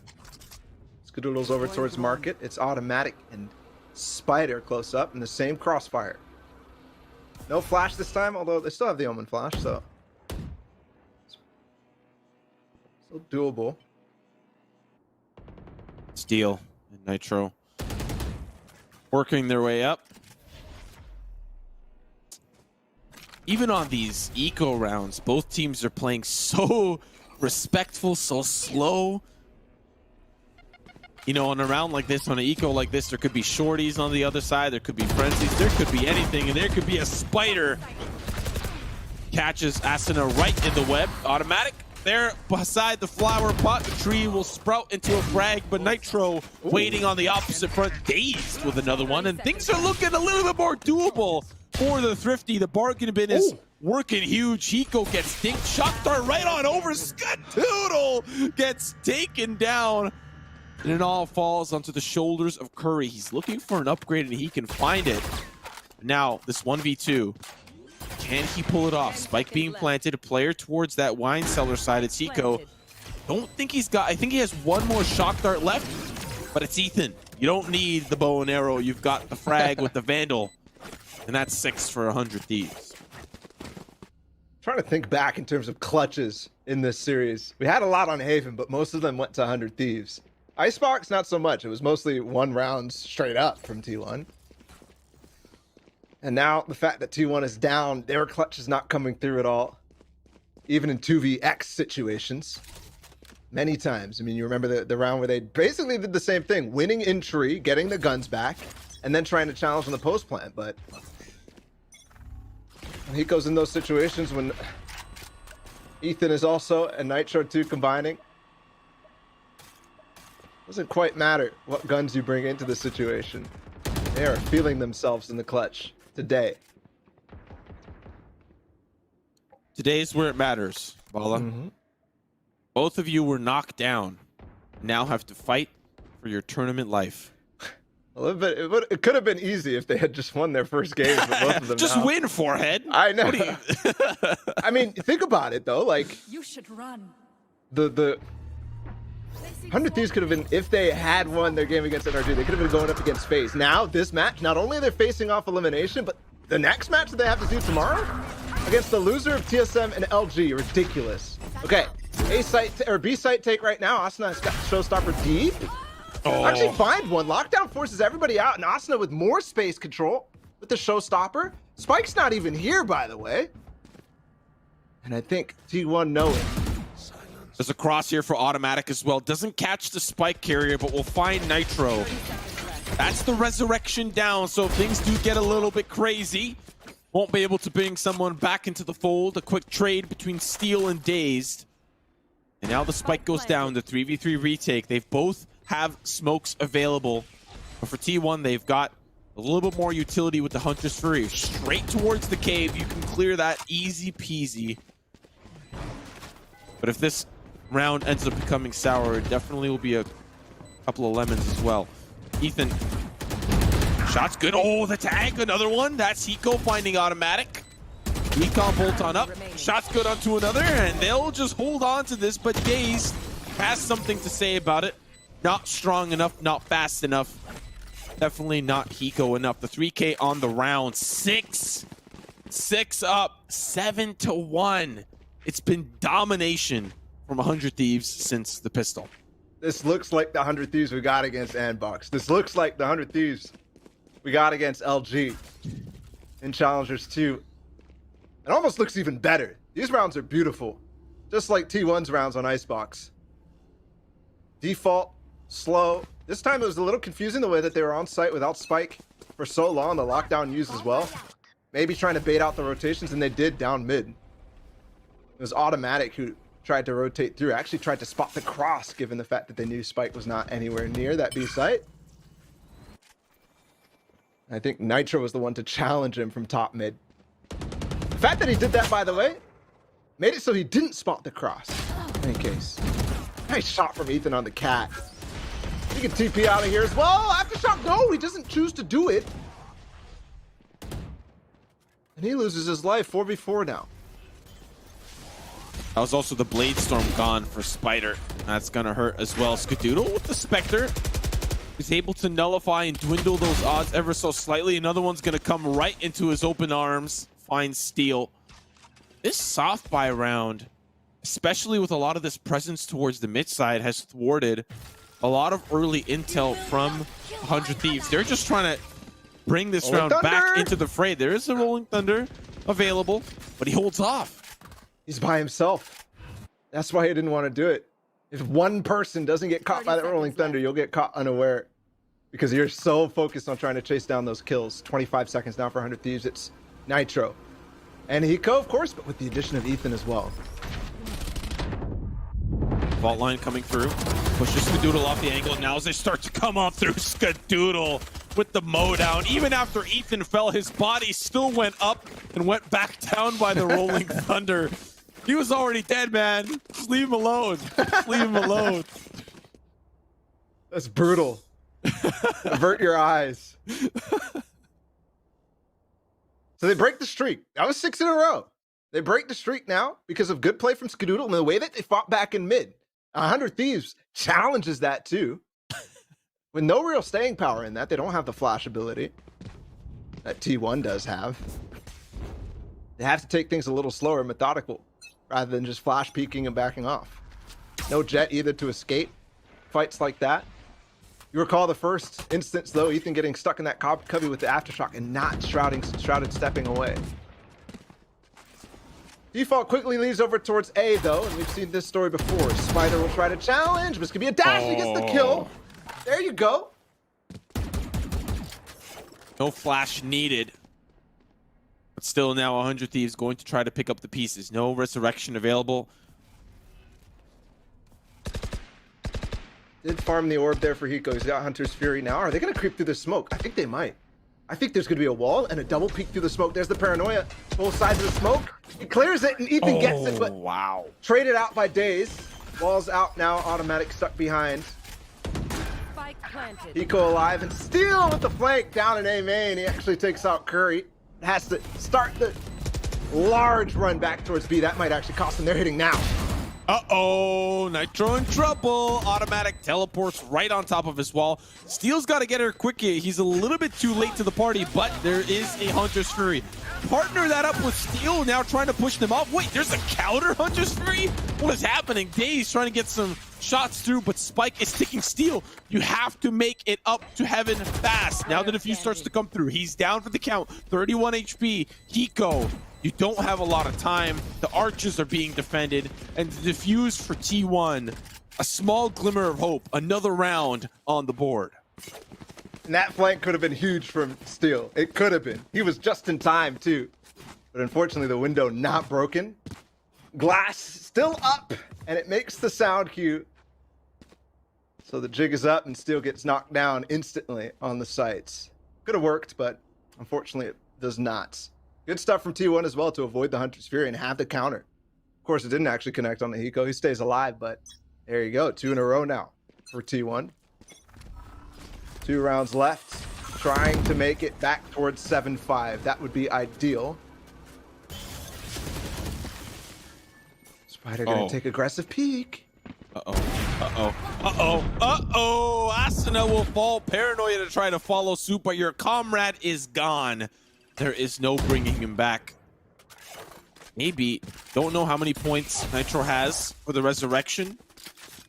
Speaker 15: Skadoodle's over towards Market. It's automatic and Spider close up in the same crossfire. No flash this time, although they still have the Omen flash, so still doable.
Speaker 14: Steel and Nitro working their way up. Even on these eco rounds, both teams are playing so respectful, so slow. You know, on a round like this, on an eco like this, there could be shorties on the other side, there could be frenzies, there could be anything, and there could be a Spider. Catches Asuna right in the web. Automatic there beside the flower pot. The tree will sprout into a frag, but Nitro waiting on the opposite front, dazed with another one, and things are looking a little bit more doable for the Thrifty. The bargain bin is working huge. Hiko gets dinked. Shot dart right on over. Skadoodle gets taken down. And it all falls onto the shoulders of Curry. He's looking for an upgrade and he can find it. Now, this 1v2. Can he pull it off? Spike being planted. A player towards that wine cellar side. It's Hiko. Don't think he's got... I think he has 1 more shock dart left. But it's Ethan. You don't need the bow and arrow. You've got the frag with the Vandal. And that's 6 for 100 Thieves.
Speaker 15: Trying to think back in terms of clutches in this series. We had a lot on Haven, but most of them went to 100 Thieves. Icebox, not so much. It was mostly 1 round straight up from T1. And now the fact that T1 is down, their clutch is not coming through at all. Even in 2vX situations. Many times. I mean, you remember the round where they basically did the same thing. Winning in tree, getting the guns back, and then trying to challenge on the post plant. But when he goes in those situations, when Ethan is also and Nitro 2 combining, doesn't quite matter what guns you bring into the situation. They are feeling themselves in the clutch today.
Speaker 14: Today's where it matters, Bala. Both of you were knocked down. Now have to fight for your tournament life.
Speaker 15: It could have been easy if they had just won their first game. Both of them
Speaker 14: just
Speaker 15: now.
Speaker 14: win, Forehead.
Speaker 15: I know. I mean, think about it though. Like,
Speaker 13: You should run.
Speaker 15: the 100 Thieves could have been, if they had won their game against NRG, they could have been going up against FaZe. Now, this match, not only are they facing off elimination, but the next match that they have to do tomorrow against the loser of TSM and LG. Ridiculous. Okay, A site or B site take right now. Asuna has got Showstopper deep. Actually find one. Lockdown forces everybody out, and Asuna with more space control with the Showstopper. Spike's not even here, by the way. And I think T1 know it.
Speaker 14: There's a cross here for automatic as well. Doesn't catch the spike carrier, but will find Nitro. That's the resurrection down, so if things do get a little bit crazy, won't be able to bring someone back into the fold. A quick trade between Steel and Dazed. And now the spike goes down, the 3v3 retake. They've both have smokes available. But for T1, they've got a little bit more utility with the Hunter's Fury. Straight towards the cave, you can clear that easy peasy. But if this round ends up becoming sour, it definitely will be a couple of lemons as well. Ethan, shot's good. Oh, the tag, another one. That's Hiko finding automatic. Recon bolt on up. Shot's good onto another, and they'll just hold on to this, but Dazed has something to say about it. Not strong enough, not fast enough. Definitely not Hiko enough. The 3K on the round. 6 6 up, 7-1. It's been domination from 100 Thieves since the pistol.
Speaker 15: This looks like the 100 Thieves we got against Andbox. This looks like the 100 Thieves we got against LG in Challengers 2. It almost looks even better. These rounds are beautiful, just like T1's rounds on Icebox. Default, slow. This time it was a little confusing the way that they were on site without Spike for so long. The lockdown used as well. Maybe trying to bait out the rotations, and they did down mid. It was Automatic who tried to rotate through. Actually tried to spot the cross, given the fact that they knew Spike was not anywhere near that B site. I think Nitro was the one to challenge him from top mid. The fact that he did that, by the way, made it so he didn't spot the cross. In any case, nice shot from Ethan on the cat. He can TP out of here as well. Aftershock, no, he doesn't choose to do it. And he loses his life, 4v4 now.
Speaker 14: That was also the Blade Storm gone for Spider. That's gonna hurt as well. Skadoodle with the Spectre is able to nullify and dwindle those odds ever so slightly. Another one's gonna come right into his open arms, find Steel. This soft buy round, especially with a lot of this presence towards the mid side, has thwarted a lot of early intel from 100 Thieves. They're just trying to bring this round back into the fray. There is a Rolling Thunder available, but he holds off.
Speaker 15: He's by himself. That's why he didn't want to do it. If one person doesn't get caught by that Rolling Thunder, you'll get caught unaware because you're so focused on trying to chase down those kills. 25 seconds now for 100 Thieves. It's Nitro and Hiko, of course, but with the addition of Ethan as well.
Speaker 14: Vault line coming through. Pushes Skadoodle off the angle. Now as they start to come on through, Skadoodle with the mow down. Even after Ethan fell, his body still went up and went back down by the Rolling Thunder. He was already dead, man. Just leave him alone. Just leave him alone.
Speaker 15: That's brutal. Avert your eyes. So they break the streak. That was 6 in a row. They break the streak now because of good play from Skadoodle and the way that they fought back in mid. 100 Thieves challenges that too. With no real staying power in that. They don't have the flash ability that T1 does have. They have to take things a little slower, methodical, rather than just flash peeking and backing off. No Jet either to escape fights like that. You recall the first instance though, Ethan getting stuck in that cubby with the aftershock and not Shrouded stepping away. Default quickly leaves over towards A though, and we've seen this story before. Spider will try to challenge, but this could be a dash. He gets the kill. There you go.
Speaker 14: No flash needed. But still now 100 Thieves going to try to pick up the pieces. No resurrection available.
Speaker 15: Did farm the orb there for Hiko. He's got Hunter's Fury now. Are they going to creep through the smoke? I think they might. I think there's going to be a wall and a double peek through the smoke. There's the paranoia. Both sides of the smoke. He clears it and Ethan gets it, but
Speaker 14: wow.
Speaker 15: Traded out by Daze. Wall's out now. Automatic stuck behind. Hiko alive and Steel with the flank down in A main. He actually takes out Curry. Has to start the large run back towards B. That might actually cost them. They're hitting now.
Speaker 14: Uh-oh, Nitro in trouble. Automatic teleports right on top of his wall. Steel's got to get her quick. He's a little bit too late to the party, but there is a Hunter's Fury. Partner that up with Steel, now trying to push them off. Wait, there's a counter Hunter's Fury? What is happening? Daze trying to get some shots through, but Spike is sticking Steel. You have to make it up to heaven fast. Now the defuse starts to come through. He's down for the count. 31 HP. Hiko, you don't have a lot of time. The arches are being defended, and the defuse for T1. A small glimmer of hope. Another round on the board.
Speaker 15: And that flank could have been huge from Steel. It could have been. He was just in time too. But unfortunately the window not broken. Glass still up, and it makes the sound cue. So the jig is up and Steel gets knocked down instantly on the sights. Could have worked, but unfortunately it does not. Good stuff from T1 as well to avoid the Hunter's Fury and have the counter. Of course, it didn't actually connect on the Hiko. He stays alive, but there you go. 2 in a row now for T1. 2 rounds left. Trying to make it back towards 7-5. That would be ideal. Spider gonna take aggressive peek.
Speaker 14: Asuna will fall. Paranoia to try to follow suit, but your comrade is gone. There is no bringing him back. Maybe. Don't know how many points Nitro has for the resurrection.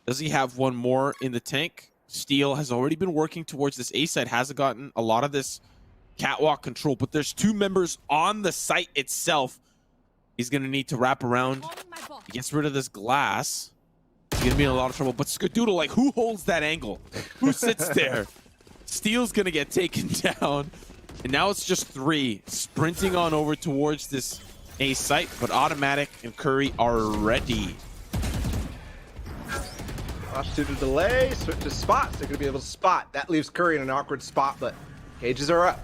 Speaker 14: Does he have one more in the tank? Steel has already been working towards this A site, hasn't gotten a lot of this catwalk control, but there's 2 members on the site itself. He's going to need to wrap around. He gets rid of this glass. He's going to be in a lot of trouble. But Skadoodle, like, who holds that angle? Who sits there? Steel's going to get taken down. And now it's just 3 sprinting on over towards this A site, but Automatic and Curry are ready.
Speaker 15: Watch to the delay, switch to spots. They're going to be able to spot. That leaves Curry in an awkward spot, but cages are up.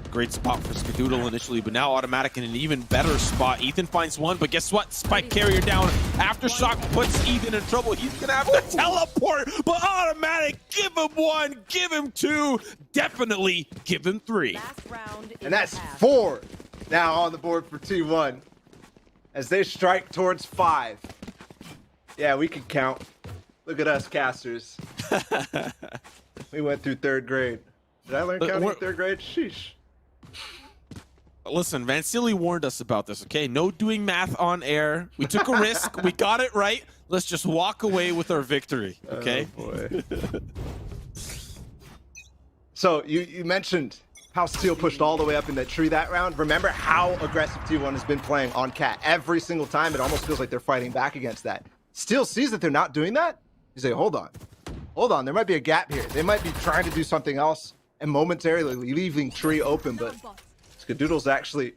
Speaker 14: Great spot for Skadoodle initially, but now Automatic in an even better spot. Ethan finds one, but guess what? Spike carrier down. Aftershock puts Ethan in trouble. He's going to have to teleport, but Automatic, give him 1, give him 2, definitely give him 3.
Speaker 15: And that's 4 now on the board for T1 as they strike towards 5. Yeah, we can count. Look at us casters. We went through 3rd grade. Did I learn counting in 3rd grade? Sheesh.
Speaker 14: Listen, Vansili warned us about this, okay? No doing math on air. We took a risk. We got it right. Let's just walk away with our victory, okay?
Speaker 15: Oh, boy. So you mentioned how Steel pushed all the way up in that tree that round. Remember how aggressive T1 has been playing on Cat every single time. It almost feels like they're fighting back against that. Steel sees that they're not doing that. He's like, hold on. There might be a gap here. They might be trying to do something else and momentarily leaving tree open, but Skadoodle's actually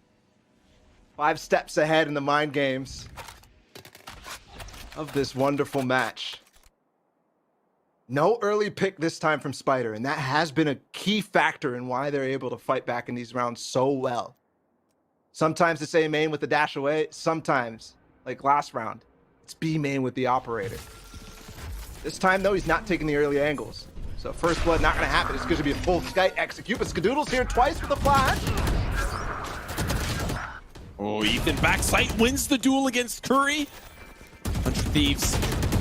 Speaker 15: 5 steps ahead in the mind games of this wonderful match. No early pick this time from Spider, and that has been a key factor in why they're able to fight back in these rounds so well. Sometimes it's A main with the dash away, sometimes, like last round, it's B main with the operator. This time, though, he's not taking the early angles. So first blood not going to happen. It's going to be a full Sky execute, but Skadoodle's here twice with a flash.
Speaker 14: Oh, Ethan backside wins the duel against Curry. 100 Thieves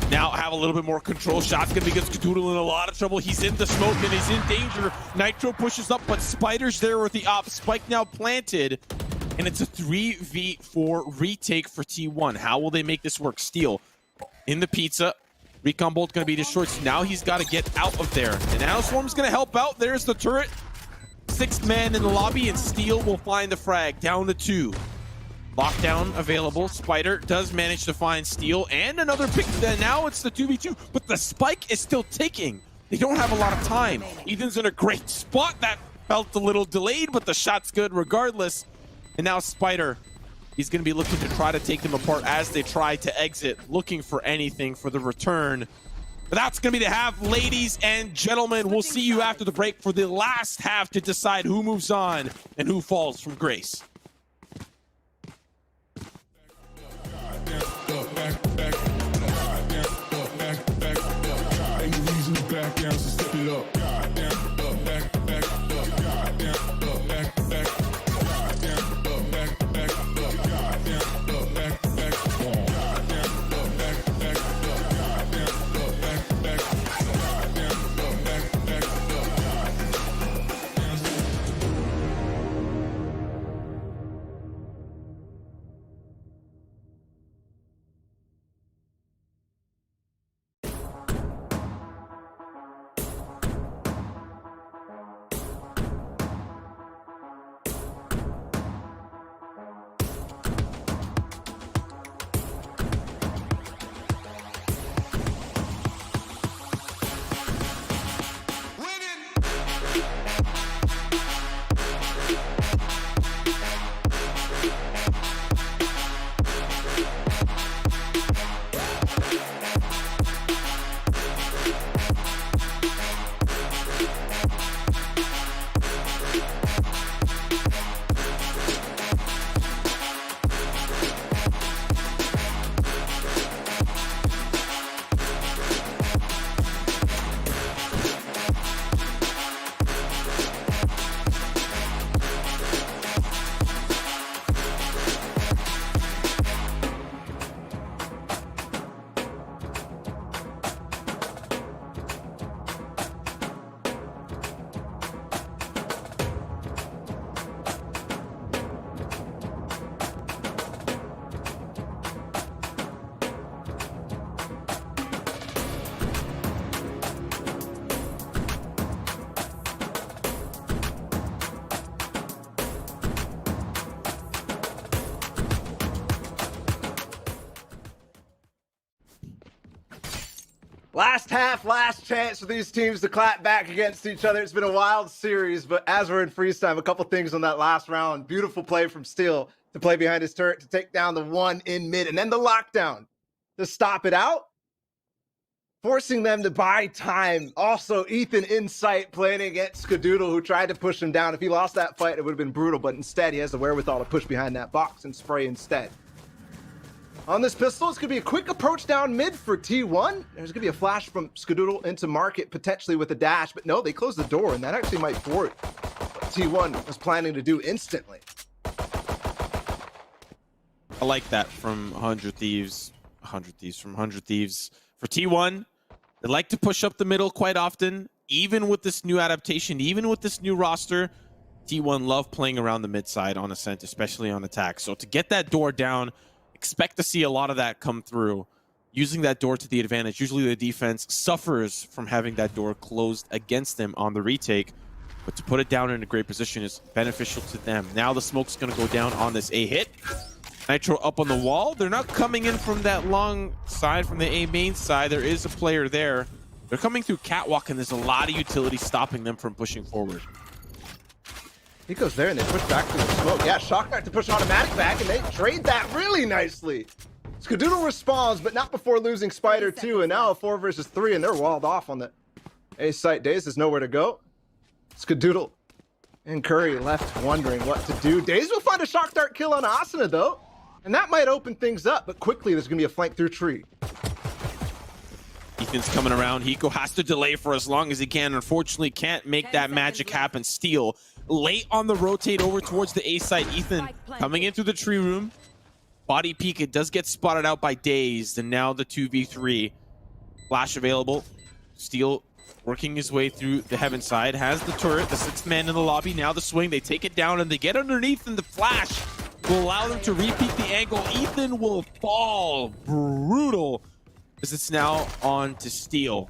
Speaker 14: now have a little bit more control. Shot's going to be against Skadoodle in a lot of trouble. He's in the smoke and he's in danger. Nitro pushes up, but Spider's there with the op. Spike now planted, and it's a 3v4 retake for T1. How will they make this work? Steel in the pizza. Recon Bolt going to be destroyed, so now he's got to get out of there. And now Swarm's going to help out. There's the turret. 6th man in the lobby, and Steel will find the frag. Down to 2. Lockdown available. Spider does manage to find Steel and another pick. Now it's the 2v2, but the spike is still ticking. They don't have a lot of time. Ethan's in a great spot. That felt a little delayed, but the shot's good regardless. And now Spider, he's going to be looking to try to take them apart as they try to exit, looking for anything for the return. But that's going to be the half, ladies and gentlemen. We'll see you after the break for the last half to decide who moves on and who falls from grace.
Speaker 15: Last half, last chance for these teams to clap back against each other. It's been a wild series, but as we're in freeze time, a couple things on that last round. Beautiful play from Steel to play behind his turret to take down the one in mid, and then the lockdown to stop it out, forcing them to buy time. Also, Ethan Insight playing against Skadoodle, who tried to push him down. If he lost that fight, it would have been brutal, but instead he has the wherewithal to push behind that box and spray instead. On this pistol, it's going to be a quick approach down mid for T1. There's going to be a flash from Skadoodle into market, potentially with a dash, but no, they closed the door, and that actually might thwart what T1 was planning to do instantly.
Speaker 14: I like that from 100 Thieves. 100 Thieves from 100 Thieves. For T1, they like to push up the middle quite often, even with this new adaptation, even with this new roster. T1 love playing around the mid side on Ascent, especially on attack. So to get that door down, expect to see a lot of that come through. Using that door to the advantage. Usually the defense suffers from having that door closed against them on the retake. But to put it down in a great position is beneficial to them. Now the smoke's going to go down on this A hit. Nitro up on the wall. They're not coming in from that long side, from the A main side. There is a player there. They're coming through Catwalk, and there's a lot of utility stopping them from pushing forward.
Speaker 15: He goes there and they push back through the smoke. Yeah, Shock Knight to push automatic back, and they trade that really nicely. Skadoodle responds, but not before losing Spider 2, and now a 4 versus 3, and they're walled off on the A site. Daze has nowhere to go. Skadoodle and Curry left wondering what to do. Daze will find a Shock Dart kill on Asuna, though, and that might open things up, but quickly there's going to be a flank through tree.
Speaker 14: Ethan's coming around. Hiko has to delay for as long as he can. Unfortunately, can't make that magic happen. Steel late on the rotate over towards the A side. Ethan coming in through the tree room. Body peek. It does get spotted out by Dazed, and now the 2v3. Flash available. Steel working his way through the heaven side. Has the turret, the 6th man in the lobby. Now the swing. They take it down, and they get underneath, and the flash will allow them to repeat the angle. Ethan will fall. Brutal. As it's now on to Steel.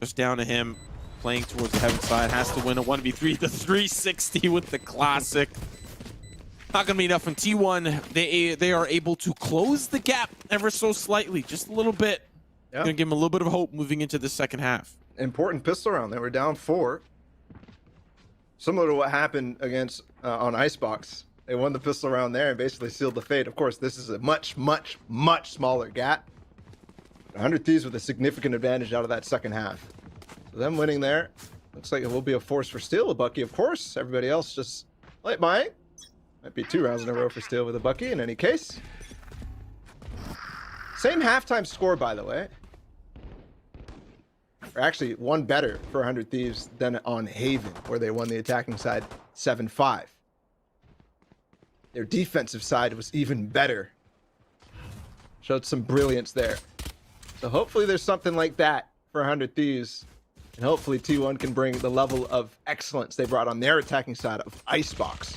Speaker 14: Just down to him, playing towards the heaven side. Has to win a 1v3. The 360 with the classic. Not going to be enough from T1. They are able to close the gap ever so slightly. Just a little bit.
Speaker 15: Yeah.
Speaker 14: Going to give them a little bit of hope moving into the second half.
Speaker 15: Important pistol round. They were down 4. Similar to what happened against on Icebox. They won the pistol round there and basically sealed the fate. Of course, this is a much, much, much smaller gap. 100 Thieves with a significant advantage out of that second half. So them winning there, looks like it will be a force for Steel. A Bucky, of course. Everybody else just light buying. Might be 2 rounds in a row for Steel with a Bucky in any case. Same halftime score, by the way. Or actually, one better for 100 Thieves than on Haven, where they won the attacking side 7-5. Their defensive side was even better. Showed some brilliance there. So hopefully there's something like that for 100 Thieves. And hopefully T1 can bring the level of excellence they brought on their attacking side of Icebox.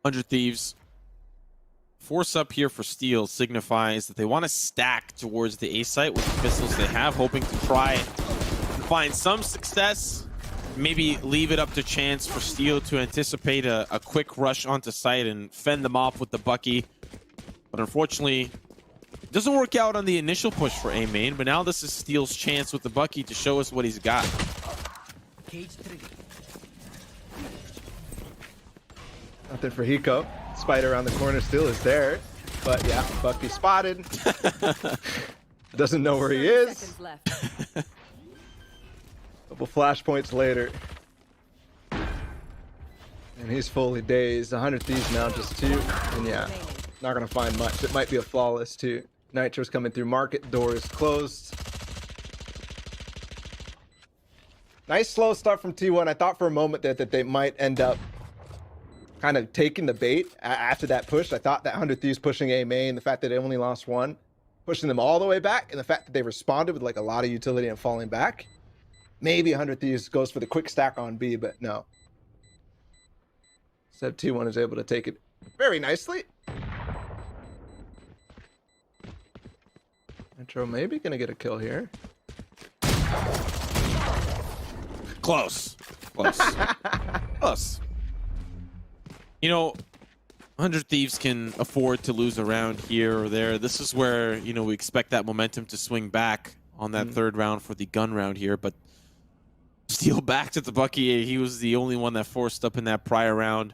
Speaker 14: Hundred Thieves. Force up here for Steel signifies that they want to stack towards the A site with the pistols they have, hoping to try and find some success. Maybe leave it up to chance for Steel to anticipate a quick rush onto site and fend them off with the Bucky. But unfortunately, it doesn't work out on the initial push for A main, but now this is Steel's chance with the Bucky to show us what he's got.
Speaker 15: Nothing for Hiko. Spider around the corner still is there. But yeah, Bucky spotted. Doesn't know where he is. Couple flashpoints later. And he's fully dazed. 100 Thieves now, just 2. And yeah, not going to find much. It might be a flawless, too. Nitro's coming through market. Door is closed. Nice slow start from T1. I thought for a moment that they might end up kind of taking the bait after that push. I thought that 100 Thieves pushing A main, the fact that they only lost 1, pushing them all the way back, and the fact that they responded with like a lot of utility and falling back. Maybe 100 Thieves goes for the quick stack on B, but no. Instead, T1 is able to take it very nicely. Nitro maybe gonna get a kill here. Close.
Speaker 14: Close. Close. You know, 100 Thieves can afford to lose a round here or there. This is where, you know, we expect that momentum to swing back on that third round for the gun round here. But Steel back to the Bucky. He was the only one that forced up in that prior round.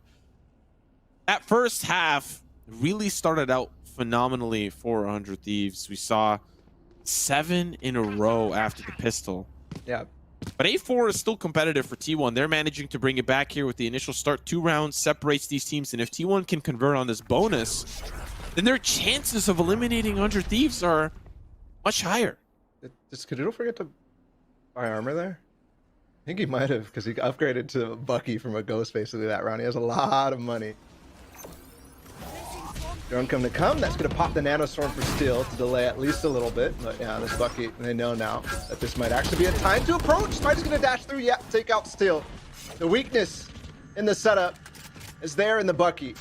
Speaker 14: That first half really started out phenomenally for 100 Thieves. We saw 7 in a row after the pistol.
Speaker 15: Yeah.
Speaker 14: But A4 is still competitive for T1. They're managing to bring it back here with the initial start. 2 rounds separates these teams, and if T1 can convert on this bonus, then their chances of eliminating 100 Thieves are much higher.
Speaker 15: Does Cadoodle forget to buy armor there? I think he might have, because he upgraded to Bucky from a ghost basically that round. He has a lot of money. Drone come to come. That's going to pop the Nanostorm for Steel to delay at least a little bit. But yeah, this Bucky, they know now that this might actually be a time to approach. Spider's going to dash through. Yeah, take out Steel. The weakness in the setup is there in the Bucky.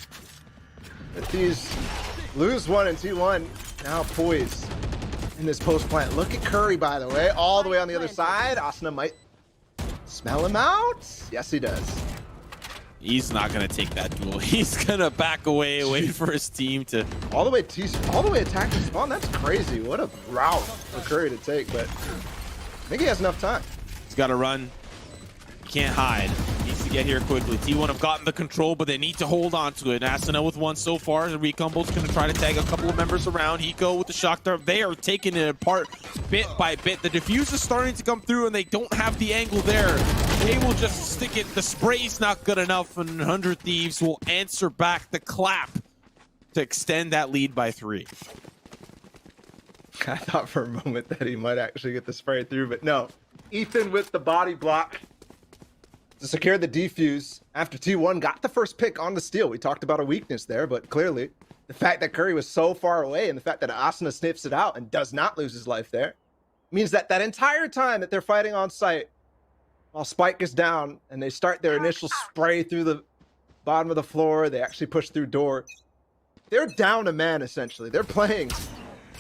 Speaker 15: If these lose one and T1 now poised in this post plant. Look at Curry, by the way, all the way on the other side. Asuna might smell him out. Yes, he does.
Speaker 14: He's not gonna take that duel. He's gonna back away, wait for his team to
Speaker 15: all the way attack the spawn. That's crazy. What a route for Curry to take, but I think he has enough time.
Speaker 14: He's got to run. He can't hide. He needs to get here quickly. T1 have gotten the control, but they need to hold on to it. Asuna with one so far. The Recombo's gonna try to tag a couple of members around. Hiko with the shock dart. They are taking it apart bit by bit. The defuse is starting to come through, and they don't have the angle there. They will just stick it. The spray's not good enough, and 100 Thieves will answer back the clap to extend that lead by 3.
Speaker 15: I thought for a moment that he might actually get the spray through, but no. Ethan with the body block to secure the defuse after T1 got the first pick on the Steel. We talked about a weakness there, but clearly the fact that Curry was so far away and the fact that Asuna sniffs it out and does not lose his life there means that that entire time that they're fighting on site, while Spike is down and they start their initial spray through the bottom of the floor, they actually push through door. They're down a man, essentially. They're playing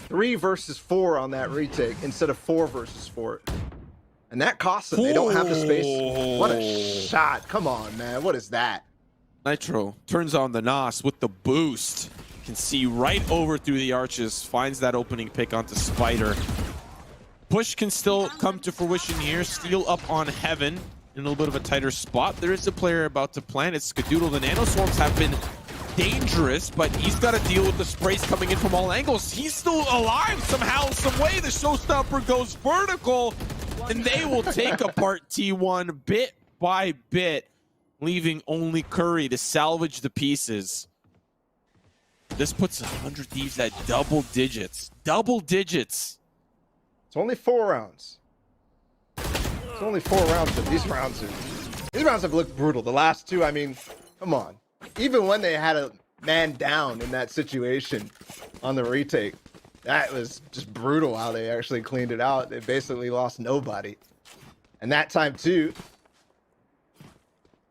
Speaker 15: 3 versus 4 on that retake instead of 4 versus 4. And that costs them. They don't have the space. What a shot. Come on, man. What is that?
Speaker 14: Nitro turns on the Nos with the boost. Can see right over through the arches. Finds that opening pick onto Spider. Push can still come to fruition here. Steel up on Heaven in a little bit of a tighter spot. There is a player about to plant. It's Skadoodle. The Nanoswarms have been dangerous, but he's got to deal with the sprays coming in from all angles. He's still alive somehow, some way. The showstopper goes vertical, and they will take apart T1 bit by bit, leaving only Curry to salvage the pieces. This puts 100 Thieves at double digits. Double digits.
Speaker 15: It's only 4 rounds. It's only 4 rounds, but these rounds have looked brutal. The last 2, I mean, come on. Even when they had a man down in that situation on the retake, that was just brutal how they actually cleaned it out. They basically lost nobody. And that time too,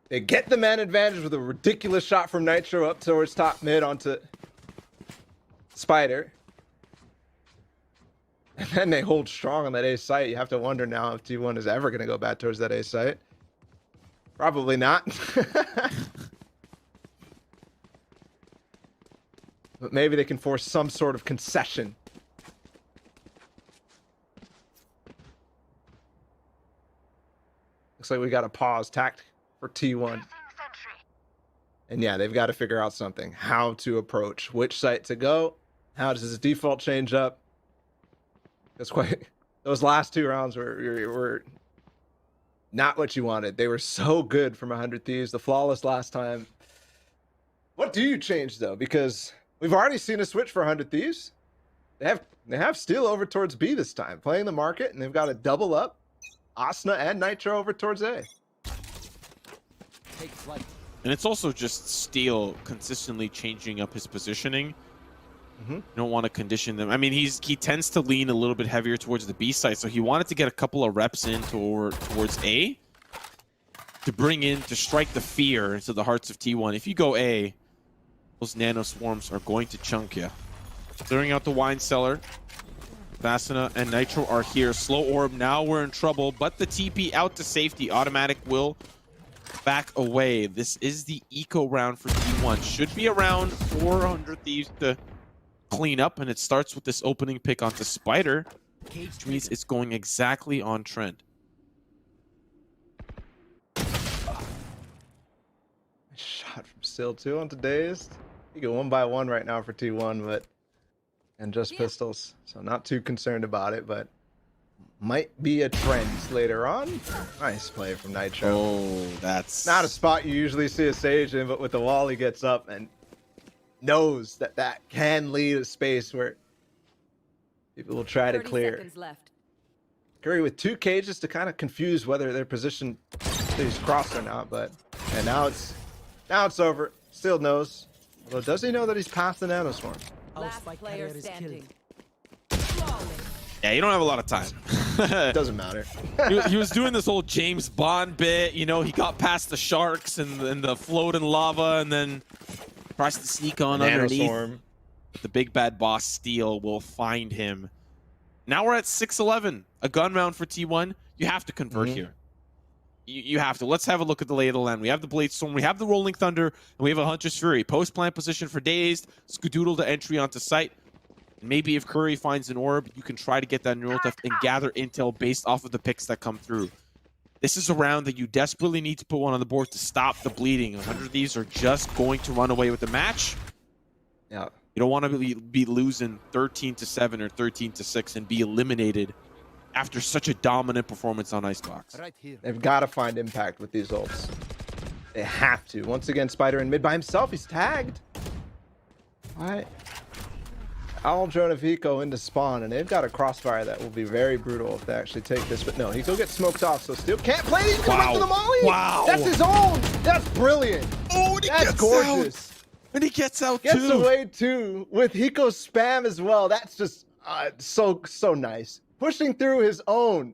Speaker 15: they get the man advantage with a ridiculous shot from Nitro up towards top mid onto Spider. And then they hold strong on that A site. You have to wonder now if T1 is ever going to go back towards that A site. Probably not. But maybe they can force some sort of concession. Looks like we got a pause tact for T1. And yeah, they've got to figure out something. How to approach, which site to go. How does his default change up? That's quite. Those last 2 rounds were not what you wanted. They were so good from 100 Thieves. The flawless last time. What do you change though? Because we've already seen a switch for 100 Thieves. They have Steel over towards B this time, playing the market, and they've got a double up. Asuna and Nitro over towards A.
Speaker 14: And it's also just Steel consistently changing up his positioning. You don't want to condition them. I mean, he tends to lean a little bit heavier towards the B side, so he wanted to get a couple of reps in towards A to bring in, to strike the fear into the hearts of T1. If you go A, those Nano Swarms are going to chunk you. Clearing out the wine cellar. Asuna and Nitro are here. Slow orb, now we're in trouble, but the TP out to safety. Automatic will back away. This is the eco round for T1. Should be around 400 Thieves to clean up, and it starts with this opening pick onto Spider, which means it's going exactly on trend.
Speaker 15: Shot from Still 2 onto Dazed. You go 1 by 1 right now for T1, but and just pistols, so not too concerned about it, but might be a trend later on. Nice play from Nitro.
Speaker 14: Oh, that's
Speaker 15: not a spot you usually see a Sage in, but with the wall he gets up and knows that that can lead a space where people will try to clear.
Speaker 13: Left.
Speaker 15: Curry with 2 cages to kind of confuse whether their position stays crossed or not, but and now it's over. Still knows. Although does he know that he's past the nanoswarm?
Speaker 13: Last player standing.
Speaker 14: Yeah, you don't have a lot of time.
Speaker 15: Doesn't matter.
Speaker 14: he was doing this old James Bond bit. You know, he got past the sharks and the floating lava, and then tries to sneak on underneath. But the big bad boss Steel will find him. Now we're at 6-11. A gun round for T1. You have to convert here. You have to. Let's have a look at the lay of the land. We have the Blade Storm, we have the Rolling Thunder, and we have a Hunter's Fury. Post-plant position for Dazed, Skadoodle to entry onto site. Maybe if Curry finds an orb, you can try to get that neural theft and gather intel based off of the picks that come through. This is a round that you desperately need to put one on the board to stop the bleeding. 100 of these are just going to run away with the match.
Speaker 15: Yeah.
Speaker 14: You don't want to be losing 13-7 or 13-6 and be eliminated after such a dominant performance on Icebox.
Speaker 15: Right here. They've got to find impact with these ults. They have to. Once again, Spider in mid by himself. He's tagged. All right. Owl drone of Hiko into spawn, and they've got a crossfire that will be very brutal if they actually take this. But no, Hiko gets smoked off, so Still can't play. He's going back to the molly.
Speaker 14: Wow.
Speaker 15: That's his own. That's brilliant.
Speaker 14: Oh, and he
Speaker 15: That's
Speaker 14: gets
Speaker 15: gorgeous.
Speaker 14: Out. And he gets out
Speaker 15: Gets
Speaker 14: too.
Speaker 15: away too with Hiko's spam as well. That's just so nice. Pushing through his own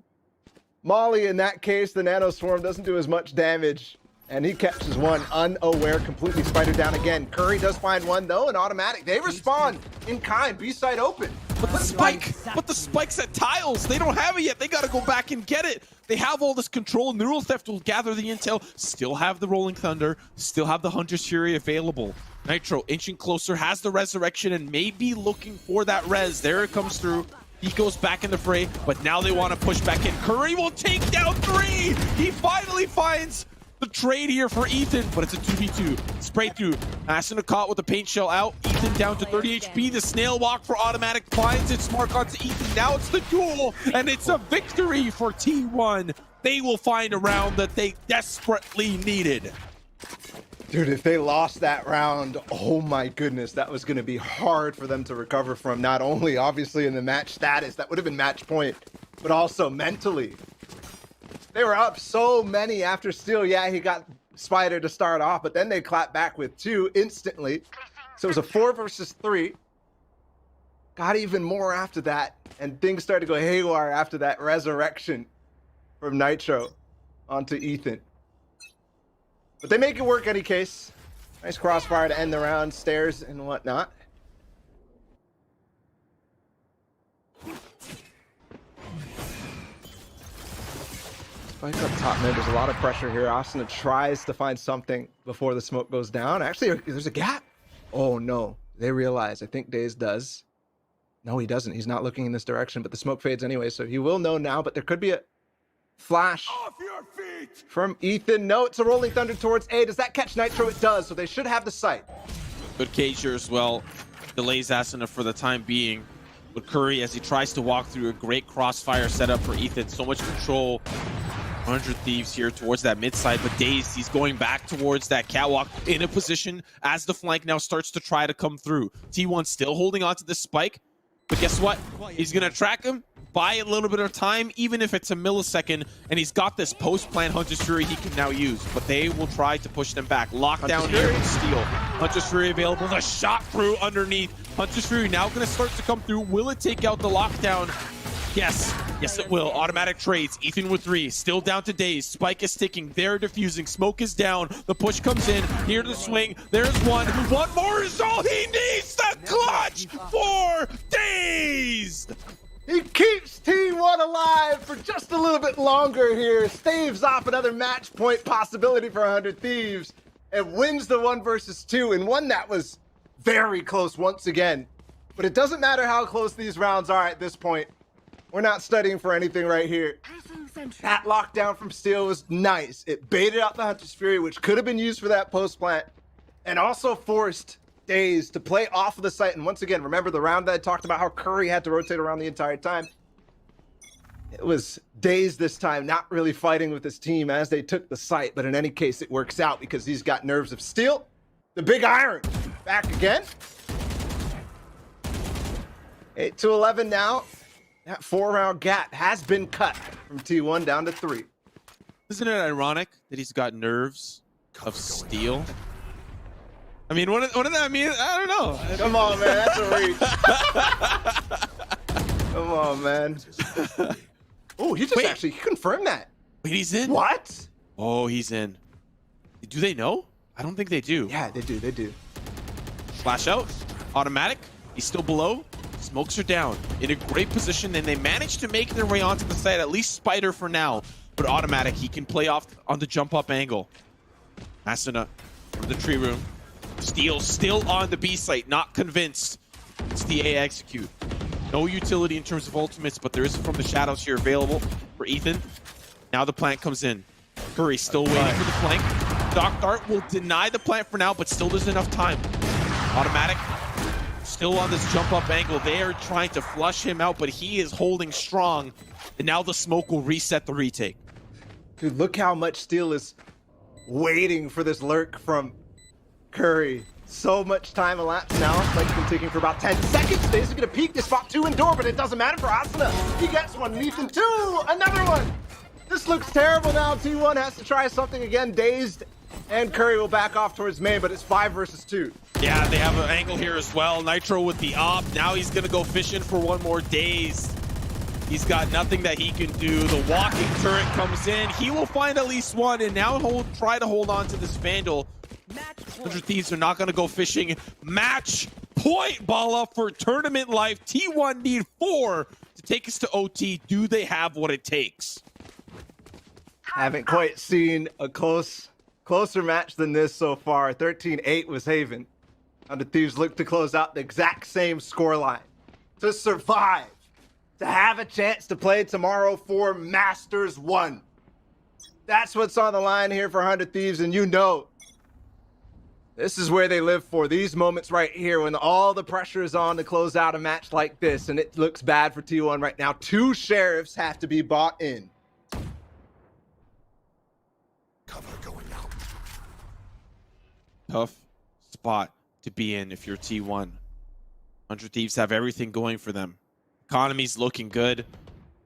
Speaker 15: molly in that case. The nano swarm doesn't do as much damage. And he catches one unaware, completely. Spider down again. Curry does find one though, an automatic. They respond in kind. B side open.
Speaker 14: But the spike's at tiles. They don't have it yet. They got to go back and get it. They have all this control. Neural Theft will gather the intel. Still have the Rolling Thunder. Still have the Hunter's Fury available. Nitro inching closer, has the resurrection, and maybe looking for that res. There it comes through. He goes back in the fray, but now they want to push back in. Curry will take down 3. He finally finds the trade here for Ethan, but it's a 2v2. Spray through. Asuna caught with the paint shell out. Ethan down to 30 HP. The snail walk for automatic finds its mark onto Ethan. Now it's the duel, and it's a victory for T1. They will find a round that they desperately needed.
Speaker 15: Dude, if they lost that round, oh my goodness, that was going to be hard for them to recover from. Not only, obviously, in the match status, that would have been match point, but also mentally. They were up so many after Steel. Yeah, he got Spider to start off, but then they clapped back with 2 instantly. So it was a 4 versus 3. Got even more after that, and things started to go haywire after that resurrection from Nitro onto Ethan. But they make it work any case. Nice crossfire to end the round, stairs and whatnot. Spike up top mid, there's a lot of pressure here. Asuna tries to find something before the smoke goes down. Actually, there's a gap. Oh no, they realize. I think Daze does. No, he doesn't. He's not looking in this direction, but the smoke fades anyway, so he will know now, but there could be a flash from Ethan. No, it's a Rolling Thunder towards A. Does that catch Nitro? It does, so they should have the sight.
Speaker 14: Good cage here as well. Delays Asuna for the time being. But Curry, as he tries to walk through a great crossfire setup for Ethan. So much control. 100 Thieves here towards that mid side, but Dazed, he's going back towards that catwalk in a position as the flank now starts to try to come through. T1 still holding on to the spike, but guess what? He's going to track him, buy a little bit of time, even if it's a millisecond, and he's got this post-plant Hunter's Fury he can now use, but they will try to push them back. Lockdown here with Steel. Hunter's Fury available, the shot through underneath. Hunter's Fury now going to start to come through. Will it take out the lockdown? Yes, yes it will. Automatic trades. Ethan with 3, still down to Daze. Spike is ticking. They're diffusing. Smoke is down. The push comes in. Here to swing. There's one. One more is all he needs. The clutch for Dazed.
Speaker 15: He keeps T1 alive for just a little bit longer here, staves off another match point possibility for 100 Thieves, and wins the 1 versus 2, and one that was very close once again. But it doesn't matter how close these rounds are at this point. We're not studying for anything right here. That lockdown from Steel was nice. It baited out the Hunter's Fury, which could have been used for that post plant, and also forced Daze to play off of the site. And once again, remember the round that I talked about how Curry had to rotate around the entire time? It was Daze this time, not really fighting with his team as they took the site. But in any case, it works out because he's got nerves of steel. The big iron back again. 8-11 now. That 4-round gap has been cut from T1 down to 3.
Speaker 14: Isn't it ironic that he's got nerves of steel? I mean, what did that mean? I don't know.
Speaker 15: Come on, man. That's a reach. Come on, man. Oh, he just actually confirmed that.
Speaker 14: Wait, he's in?
Speaker 15: What?
Speaker 14: Oh, he's in. Do they know? I don't think they do.
Speaker 15: Yeah, they do. They do.
Speaker 14: Flash out. Automatic. He's still below. Smokes are down. In a great position, and they managed to make their way onto the site. At least Spider for now. But automatic, he can play off on the jump-up angle. Asuna from the tree room. Steel still on the B site, not convinced. It's the A execute. No utility in terms of ultimates, but there is from the shadows here available for Ethan. Now the plant comes in. Curry still waiting for the flank. Doc Dart will deny the plant for now, but still there's enough time. Automatic. Still on this jump up angle. They are trying to flush him out, but he is holding strong. And now the smoke will reset the retake.
Speaker 15: Dude, look how much Steel is waiting for this lurk from Curry. So much time elapsed now. Like it's been taking for about 10 seconds. Daze is gonna peek this spot 2 indoor, but it doesn't matter for Asuna. He gets one. Ethan 2, another one. This looks terrible now. T1 has to try something again. Dazed and Curry will back off towards main, but it's 5 versus 2.
Speaker 14: Yeah, they have an angle here as well. Nitro with the op. Now he's gonna go fishing for one more Dazed. He's got nothing that he can do. The walking turret comes in. He will find at least one, and now he'll try to hold on to this Vandal. 100 Thieves are not going to go fishing. Match point. Ball up for tournament life. T1 need 4 to take us to OT. Do they have what it takes?
Speaker 15: Haven't quite seen a closer match than this so far. 13-8 was Haven. 100 Thieves look to close out the exact same scoreline. To survive. To have a chance to play tomorrow for Masters 1. That's what's on the line here for 100 Thieves, and you know this is where they live for. These moments right here when all the pressure is on to close out a match like this, and it looks bad for T1 right now. 2 sheriffs have to be bought in.
Speaker 1: Cover going out.
Speaker 14: Tough spot to be in if you're T1. 100 Thieves have everything going for them. Economy's looking good.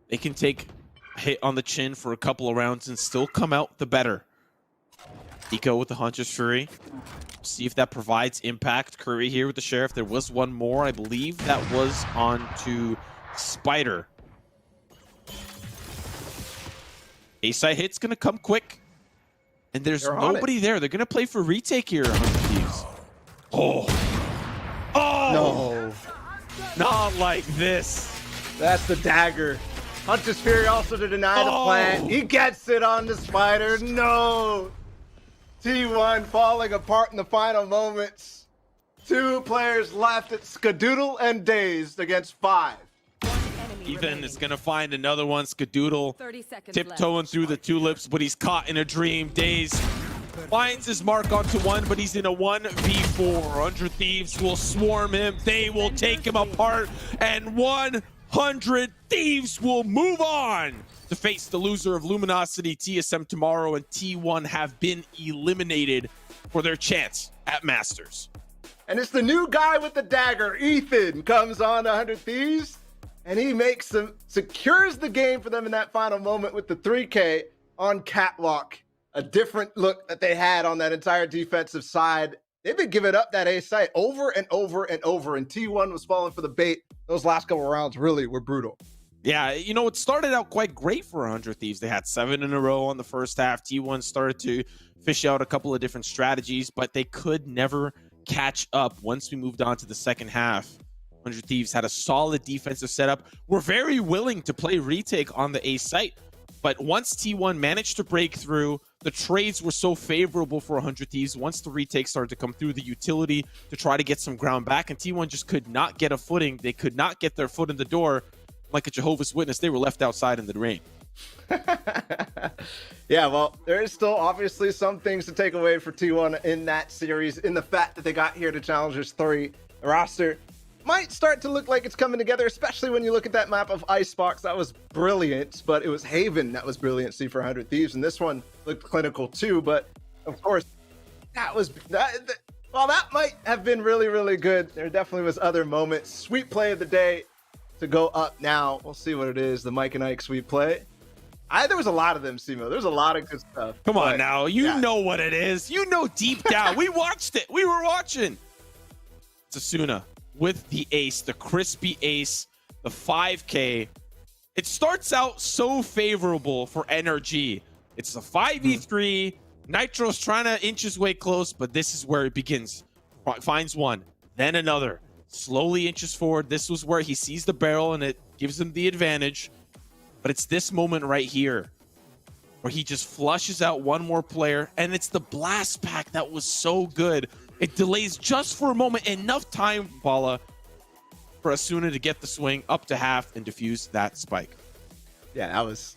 Speaker 14: They can take a hit on the chin for a couple of rounds and still come out the better. Eco with the Hunter's Fury. See if that provides impact. Curry here with the Sheriff. There was one more. I believe that was on to Spider. A-side hit's going to come quick. And there's nobody there. They're going to play for retake here, 100 Thieves. Oh. Oh!
Speaker 15: No.
Speaker 14: Not like this.
Speaker 15: That's the dagger. Hunter's Fury also to deny the plant. He gets it on the Spider. No. T1 falling apart in the final moments. 2 players left. It's Skadoodle and Dazed against 5.
Speaker 14: Ethan is going to find another one. Skadoodle tiptoeing through the tulips, but he's caught in a dream. Dazed finds his mark onto one, but he's in a 1v4. 100 Thieves will swarm him. They will take him apart, and 100 Thieves will move on to face the loser of Luminosity TSM tomorrow, and T1 have been eliminated for their chance at Masters.
Speaker 15: And it's the new guy with the dagger. Ethan comes on to 100 Thieves, and he makes them, secures the game for them in that final moment with the 3K on Catwalk. A different look that they had on that entire defensive side. They've been giving up that A site over and over and over, and T1 was falling for the bait. Those last couple of rounds really were brutal.
Speaker 14: Yeah, you know, it started out quite great for 100 Thieves. They had 7 in a row on the first half. T1 started to fish out a couple of different strategies, but they could never catch up once we moved on to the second half. 100 Thieves had a solid defensive setup. We're very willing to play retake on the A site. But once T1 managed to break through, the trades were so favorable for 100 Thieves. Once the retake started to come through, the utility to try to get some ground back, and T1 just could not get a footing. They could not get their foot in the door. Like a Jehovah's Witness, they were left outside in the rain.
Speaker 15: Yeah, well, there is still obviously some things to take away for T1 in that series, in the fact that they got here to Challengers 3. The roster might start to look like it's coming together, especially when you look at that map of Icebox. That was brilliant, but it was Haven that was brilliancy for 100 Thieves, and this one looked clinical too. But of course, while that might have been really, really good, there definitely was other moments. Sweep play of the day to go up now. We'll see what it is, the Mike and Ike sweep play. There was a lot of them, Simo. There's a lot of good stuff.
Speaker 14: Come on now, you know what it is. You know deep down. We watched it. We were watching. It's Asuna with the ace, the crispy ace, the 5K. It starts out so favorable for NRG. It's a 5v3. Nitro's trying to inch his way close, but this is where it begins. Finds one, then another. Slowly inches forward. This was where he sees the barrel, and it gives him the advantage. But it's this moment right here where he just flushes out one more player, and it's the blast pack that was so good. It delays just for a moment, enough time, Bala, for Asuna to get the swing up to half and defuse that spike.
Speaker 15: Yeah, that was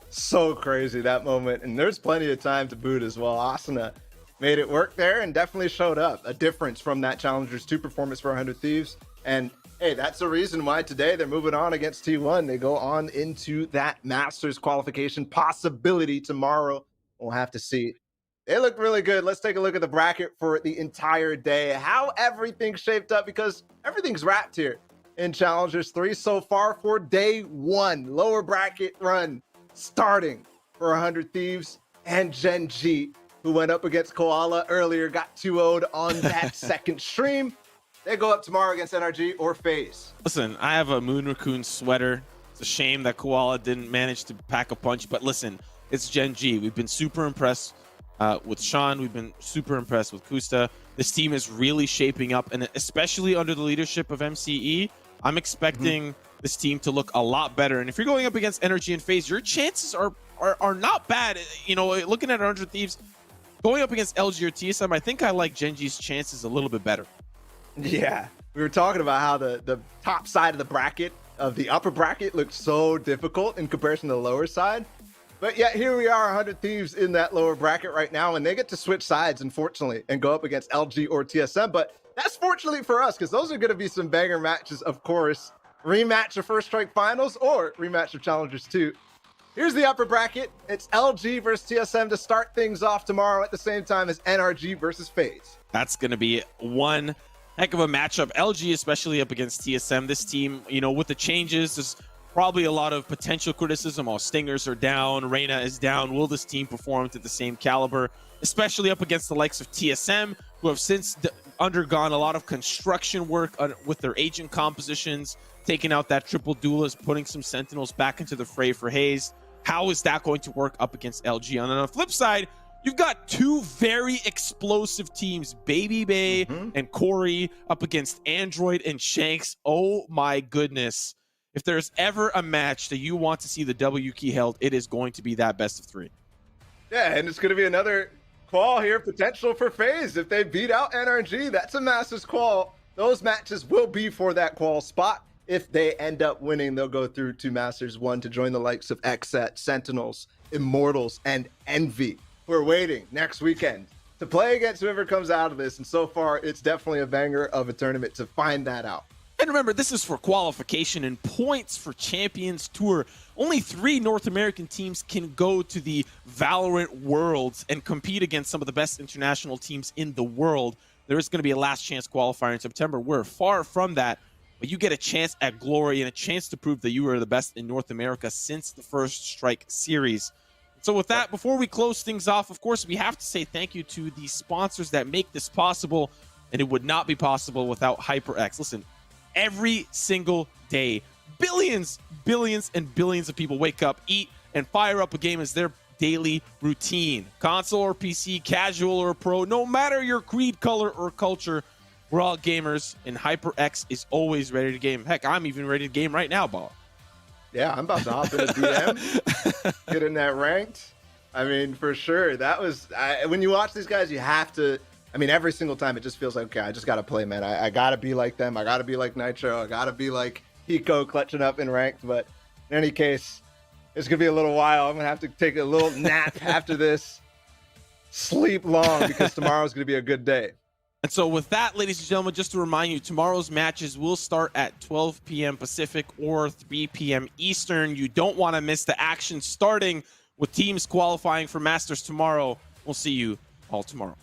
Speaker 15: so crazy, that moment. And there's plenty of time to boot as well. Asuna made it work there and definitely showed up. A difference from that Challengers 2 performance for 100 Thieves. And hey, that's the reason why today they're moving on against T1. They go on into that Masters qualification possibility tomorrow. We'll have to see. They look really good. Let's take a look at the bracket for the entire day, how everything shaped up, because everything's wrapped here in Challengers 3 so far for day one. Lower bracket run starting for 100 Thieves and Gen G, who went up against Koala earlier, got 2-0'd on that second stream. They go up tomorrow against NRG or FaZe.
Speaker 14: Listen, I have a Moon Raccoon sweater. It's a shame that Koala didn't manage to pack a punch, but listen, it's Gen G. We've been super impressed with Sean. We've been super impressed with Kusta. This team is really shaping up, and especially under the leadership of MCE, I'm expecting this team to look a lot better. And if you're going up against NRG and FaZe, your chances are not bad. You know, looking at 100 Thieves, going up against LG or TSM, I think I like Gen G's chances a little bit better.
Speaker 15: Yeah, we were talking about how the top side of the bracket, of the upper bracket, looked so difficult in comparison to the lower side. But yet here we are, 100 Thieves in that lower bracket right now, and they get to switch sides, unfortunately, and go up against LG or TSM. But that's fortunately for us, because those are going to be some banger matches, of course. Rematch of First Strike Finals or rematch of Challengers 2. Here's the upper bracket. It's LG versus TSM to start things off tomorrow at the same time as NRG versus FaZe.
Speaker 14: That's going to be one heck of a matchup. LG, especially up against TSM. This team, you know, with the changes, there's probably a lot of potential criticism. All Stingers are down. Reyna is down. Will this team perform to the same caliber, especially up against the likes of TSM, who have since undergone a lot of construction work with their agent compositions, taking out that triple duelist, putting some Sentinels back into the fray for Hayes. How is that going to work up against LG? On the flip side, you've got two very explosive teams, Baby Bay and Corey, up against Android and Shanks. Oh my goodness. If there's ever a match that you want to see the W key held, it is going to be that best of 3.
Speaker 15: Yeah, and it's going to be another qual here, potential for FaZe. If they beat out NRG, that's a Masters qual. Those matches will be for that qual spot. If they end up winning, they'll go through to Masters 1 to join the likes of XSET, Sentinels, Immortals, and Envy, who are waiting next weekend to play against whoever comes out of this. And so far, it's definitely a banger of a tournament to find that out.
Speaker 14: And remember, this is for qualification and points for Champions Tour. Only 3 North American teams can go to the Valorant Worlds and compete against some of the best international teams in the world. There is going to be a last chance qualifier in September. We're far from that, but you get a chance at glory and a chance to prove that you are the best in North America since the First Strike series. So with that, before we close things off, of course, we have to say thank you to the sponsors that make this possible, and it would not be possible without HyperX. Listen, every single day, billions and billions of people wake up, eat, and fire up a game as their daily routine. Console or PC, casual or pro, no matter your creed, color, or culture, We're all gamers, and HyperX is always ready to game. Heck, I'm even ready to game right now, Ball.
Speaker 15: Yeah, I'm about to hop in a DM, get in that ranked. I mean, for sure. That was when you watch these guys, you have to. I mean, every single time it just feels like, okay, I just got to play, man. I got to be like them. I got to be like Nitro. I got to be like Hiko clutching up in ranked. But in any case, it's going to be a little while. I'm going to have to take a little nap after this. Sleep long because tomorrow's going to be a good day.
Speaker 14: And so with that, ladies and gentlemen, just to remind you, tomorrow's matches will start at 12 p.m. Pacific or 3 p.m. Eastern. You don't want to miss the action starting with teams qualifying for Masters tomorrow. We'll see you all tomorrow.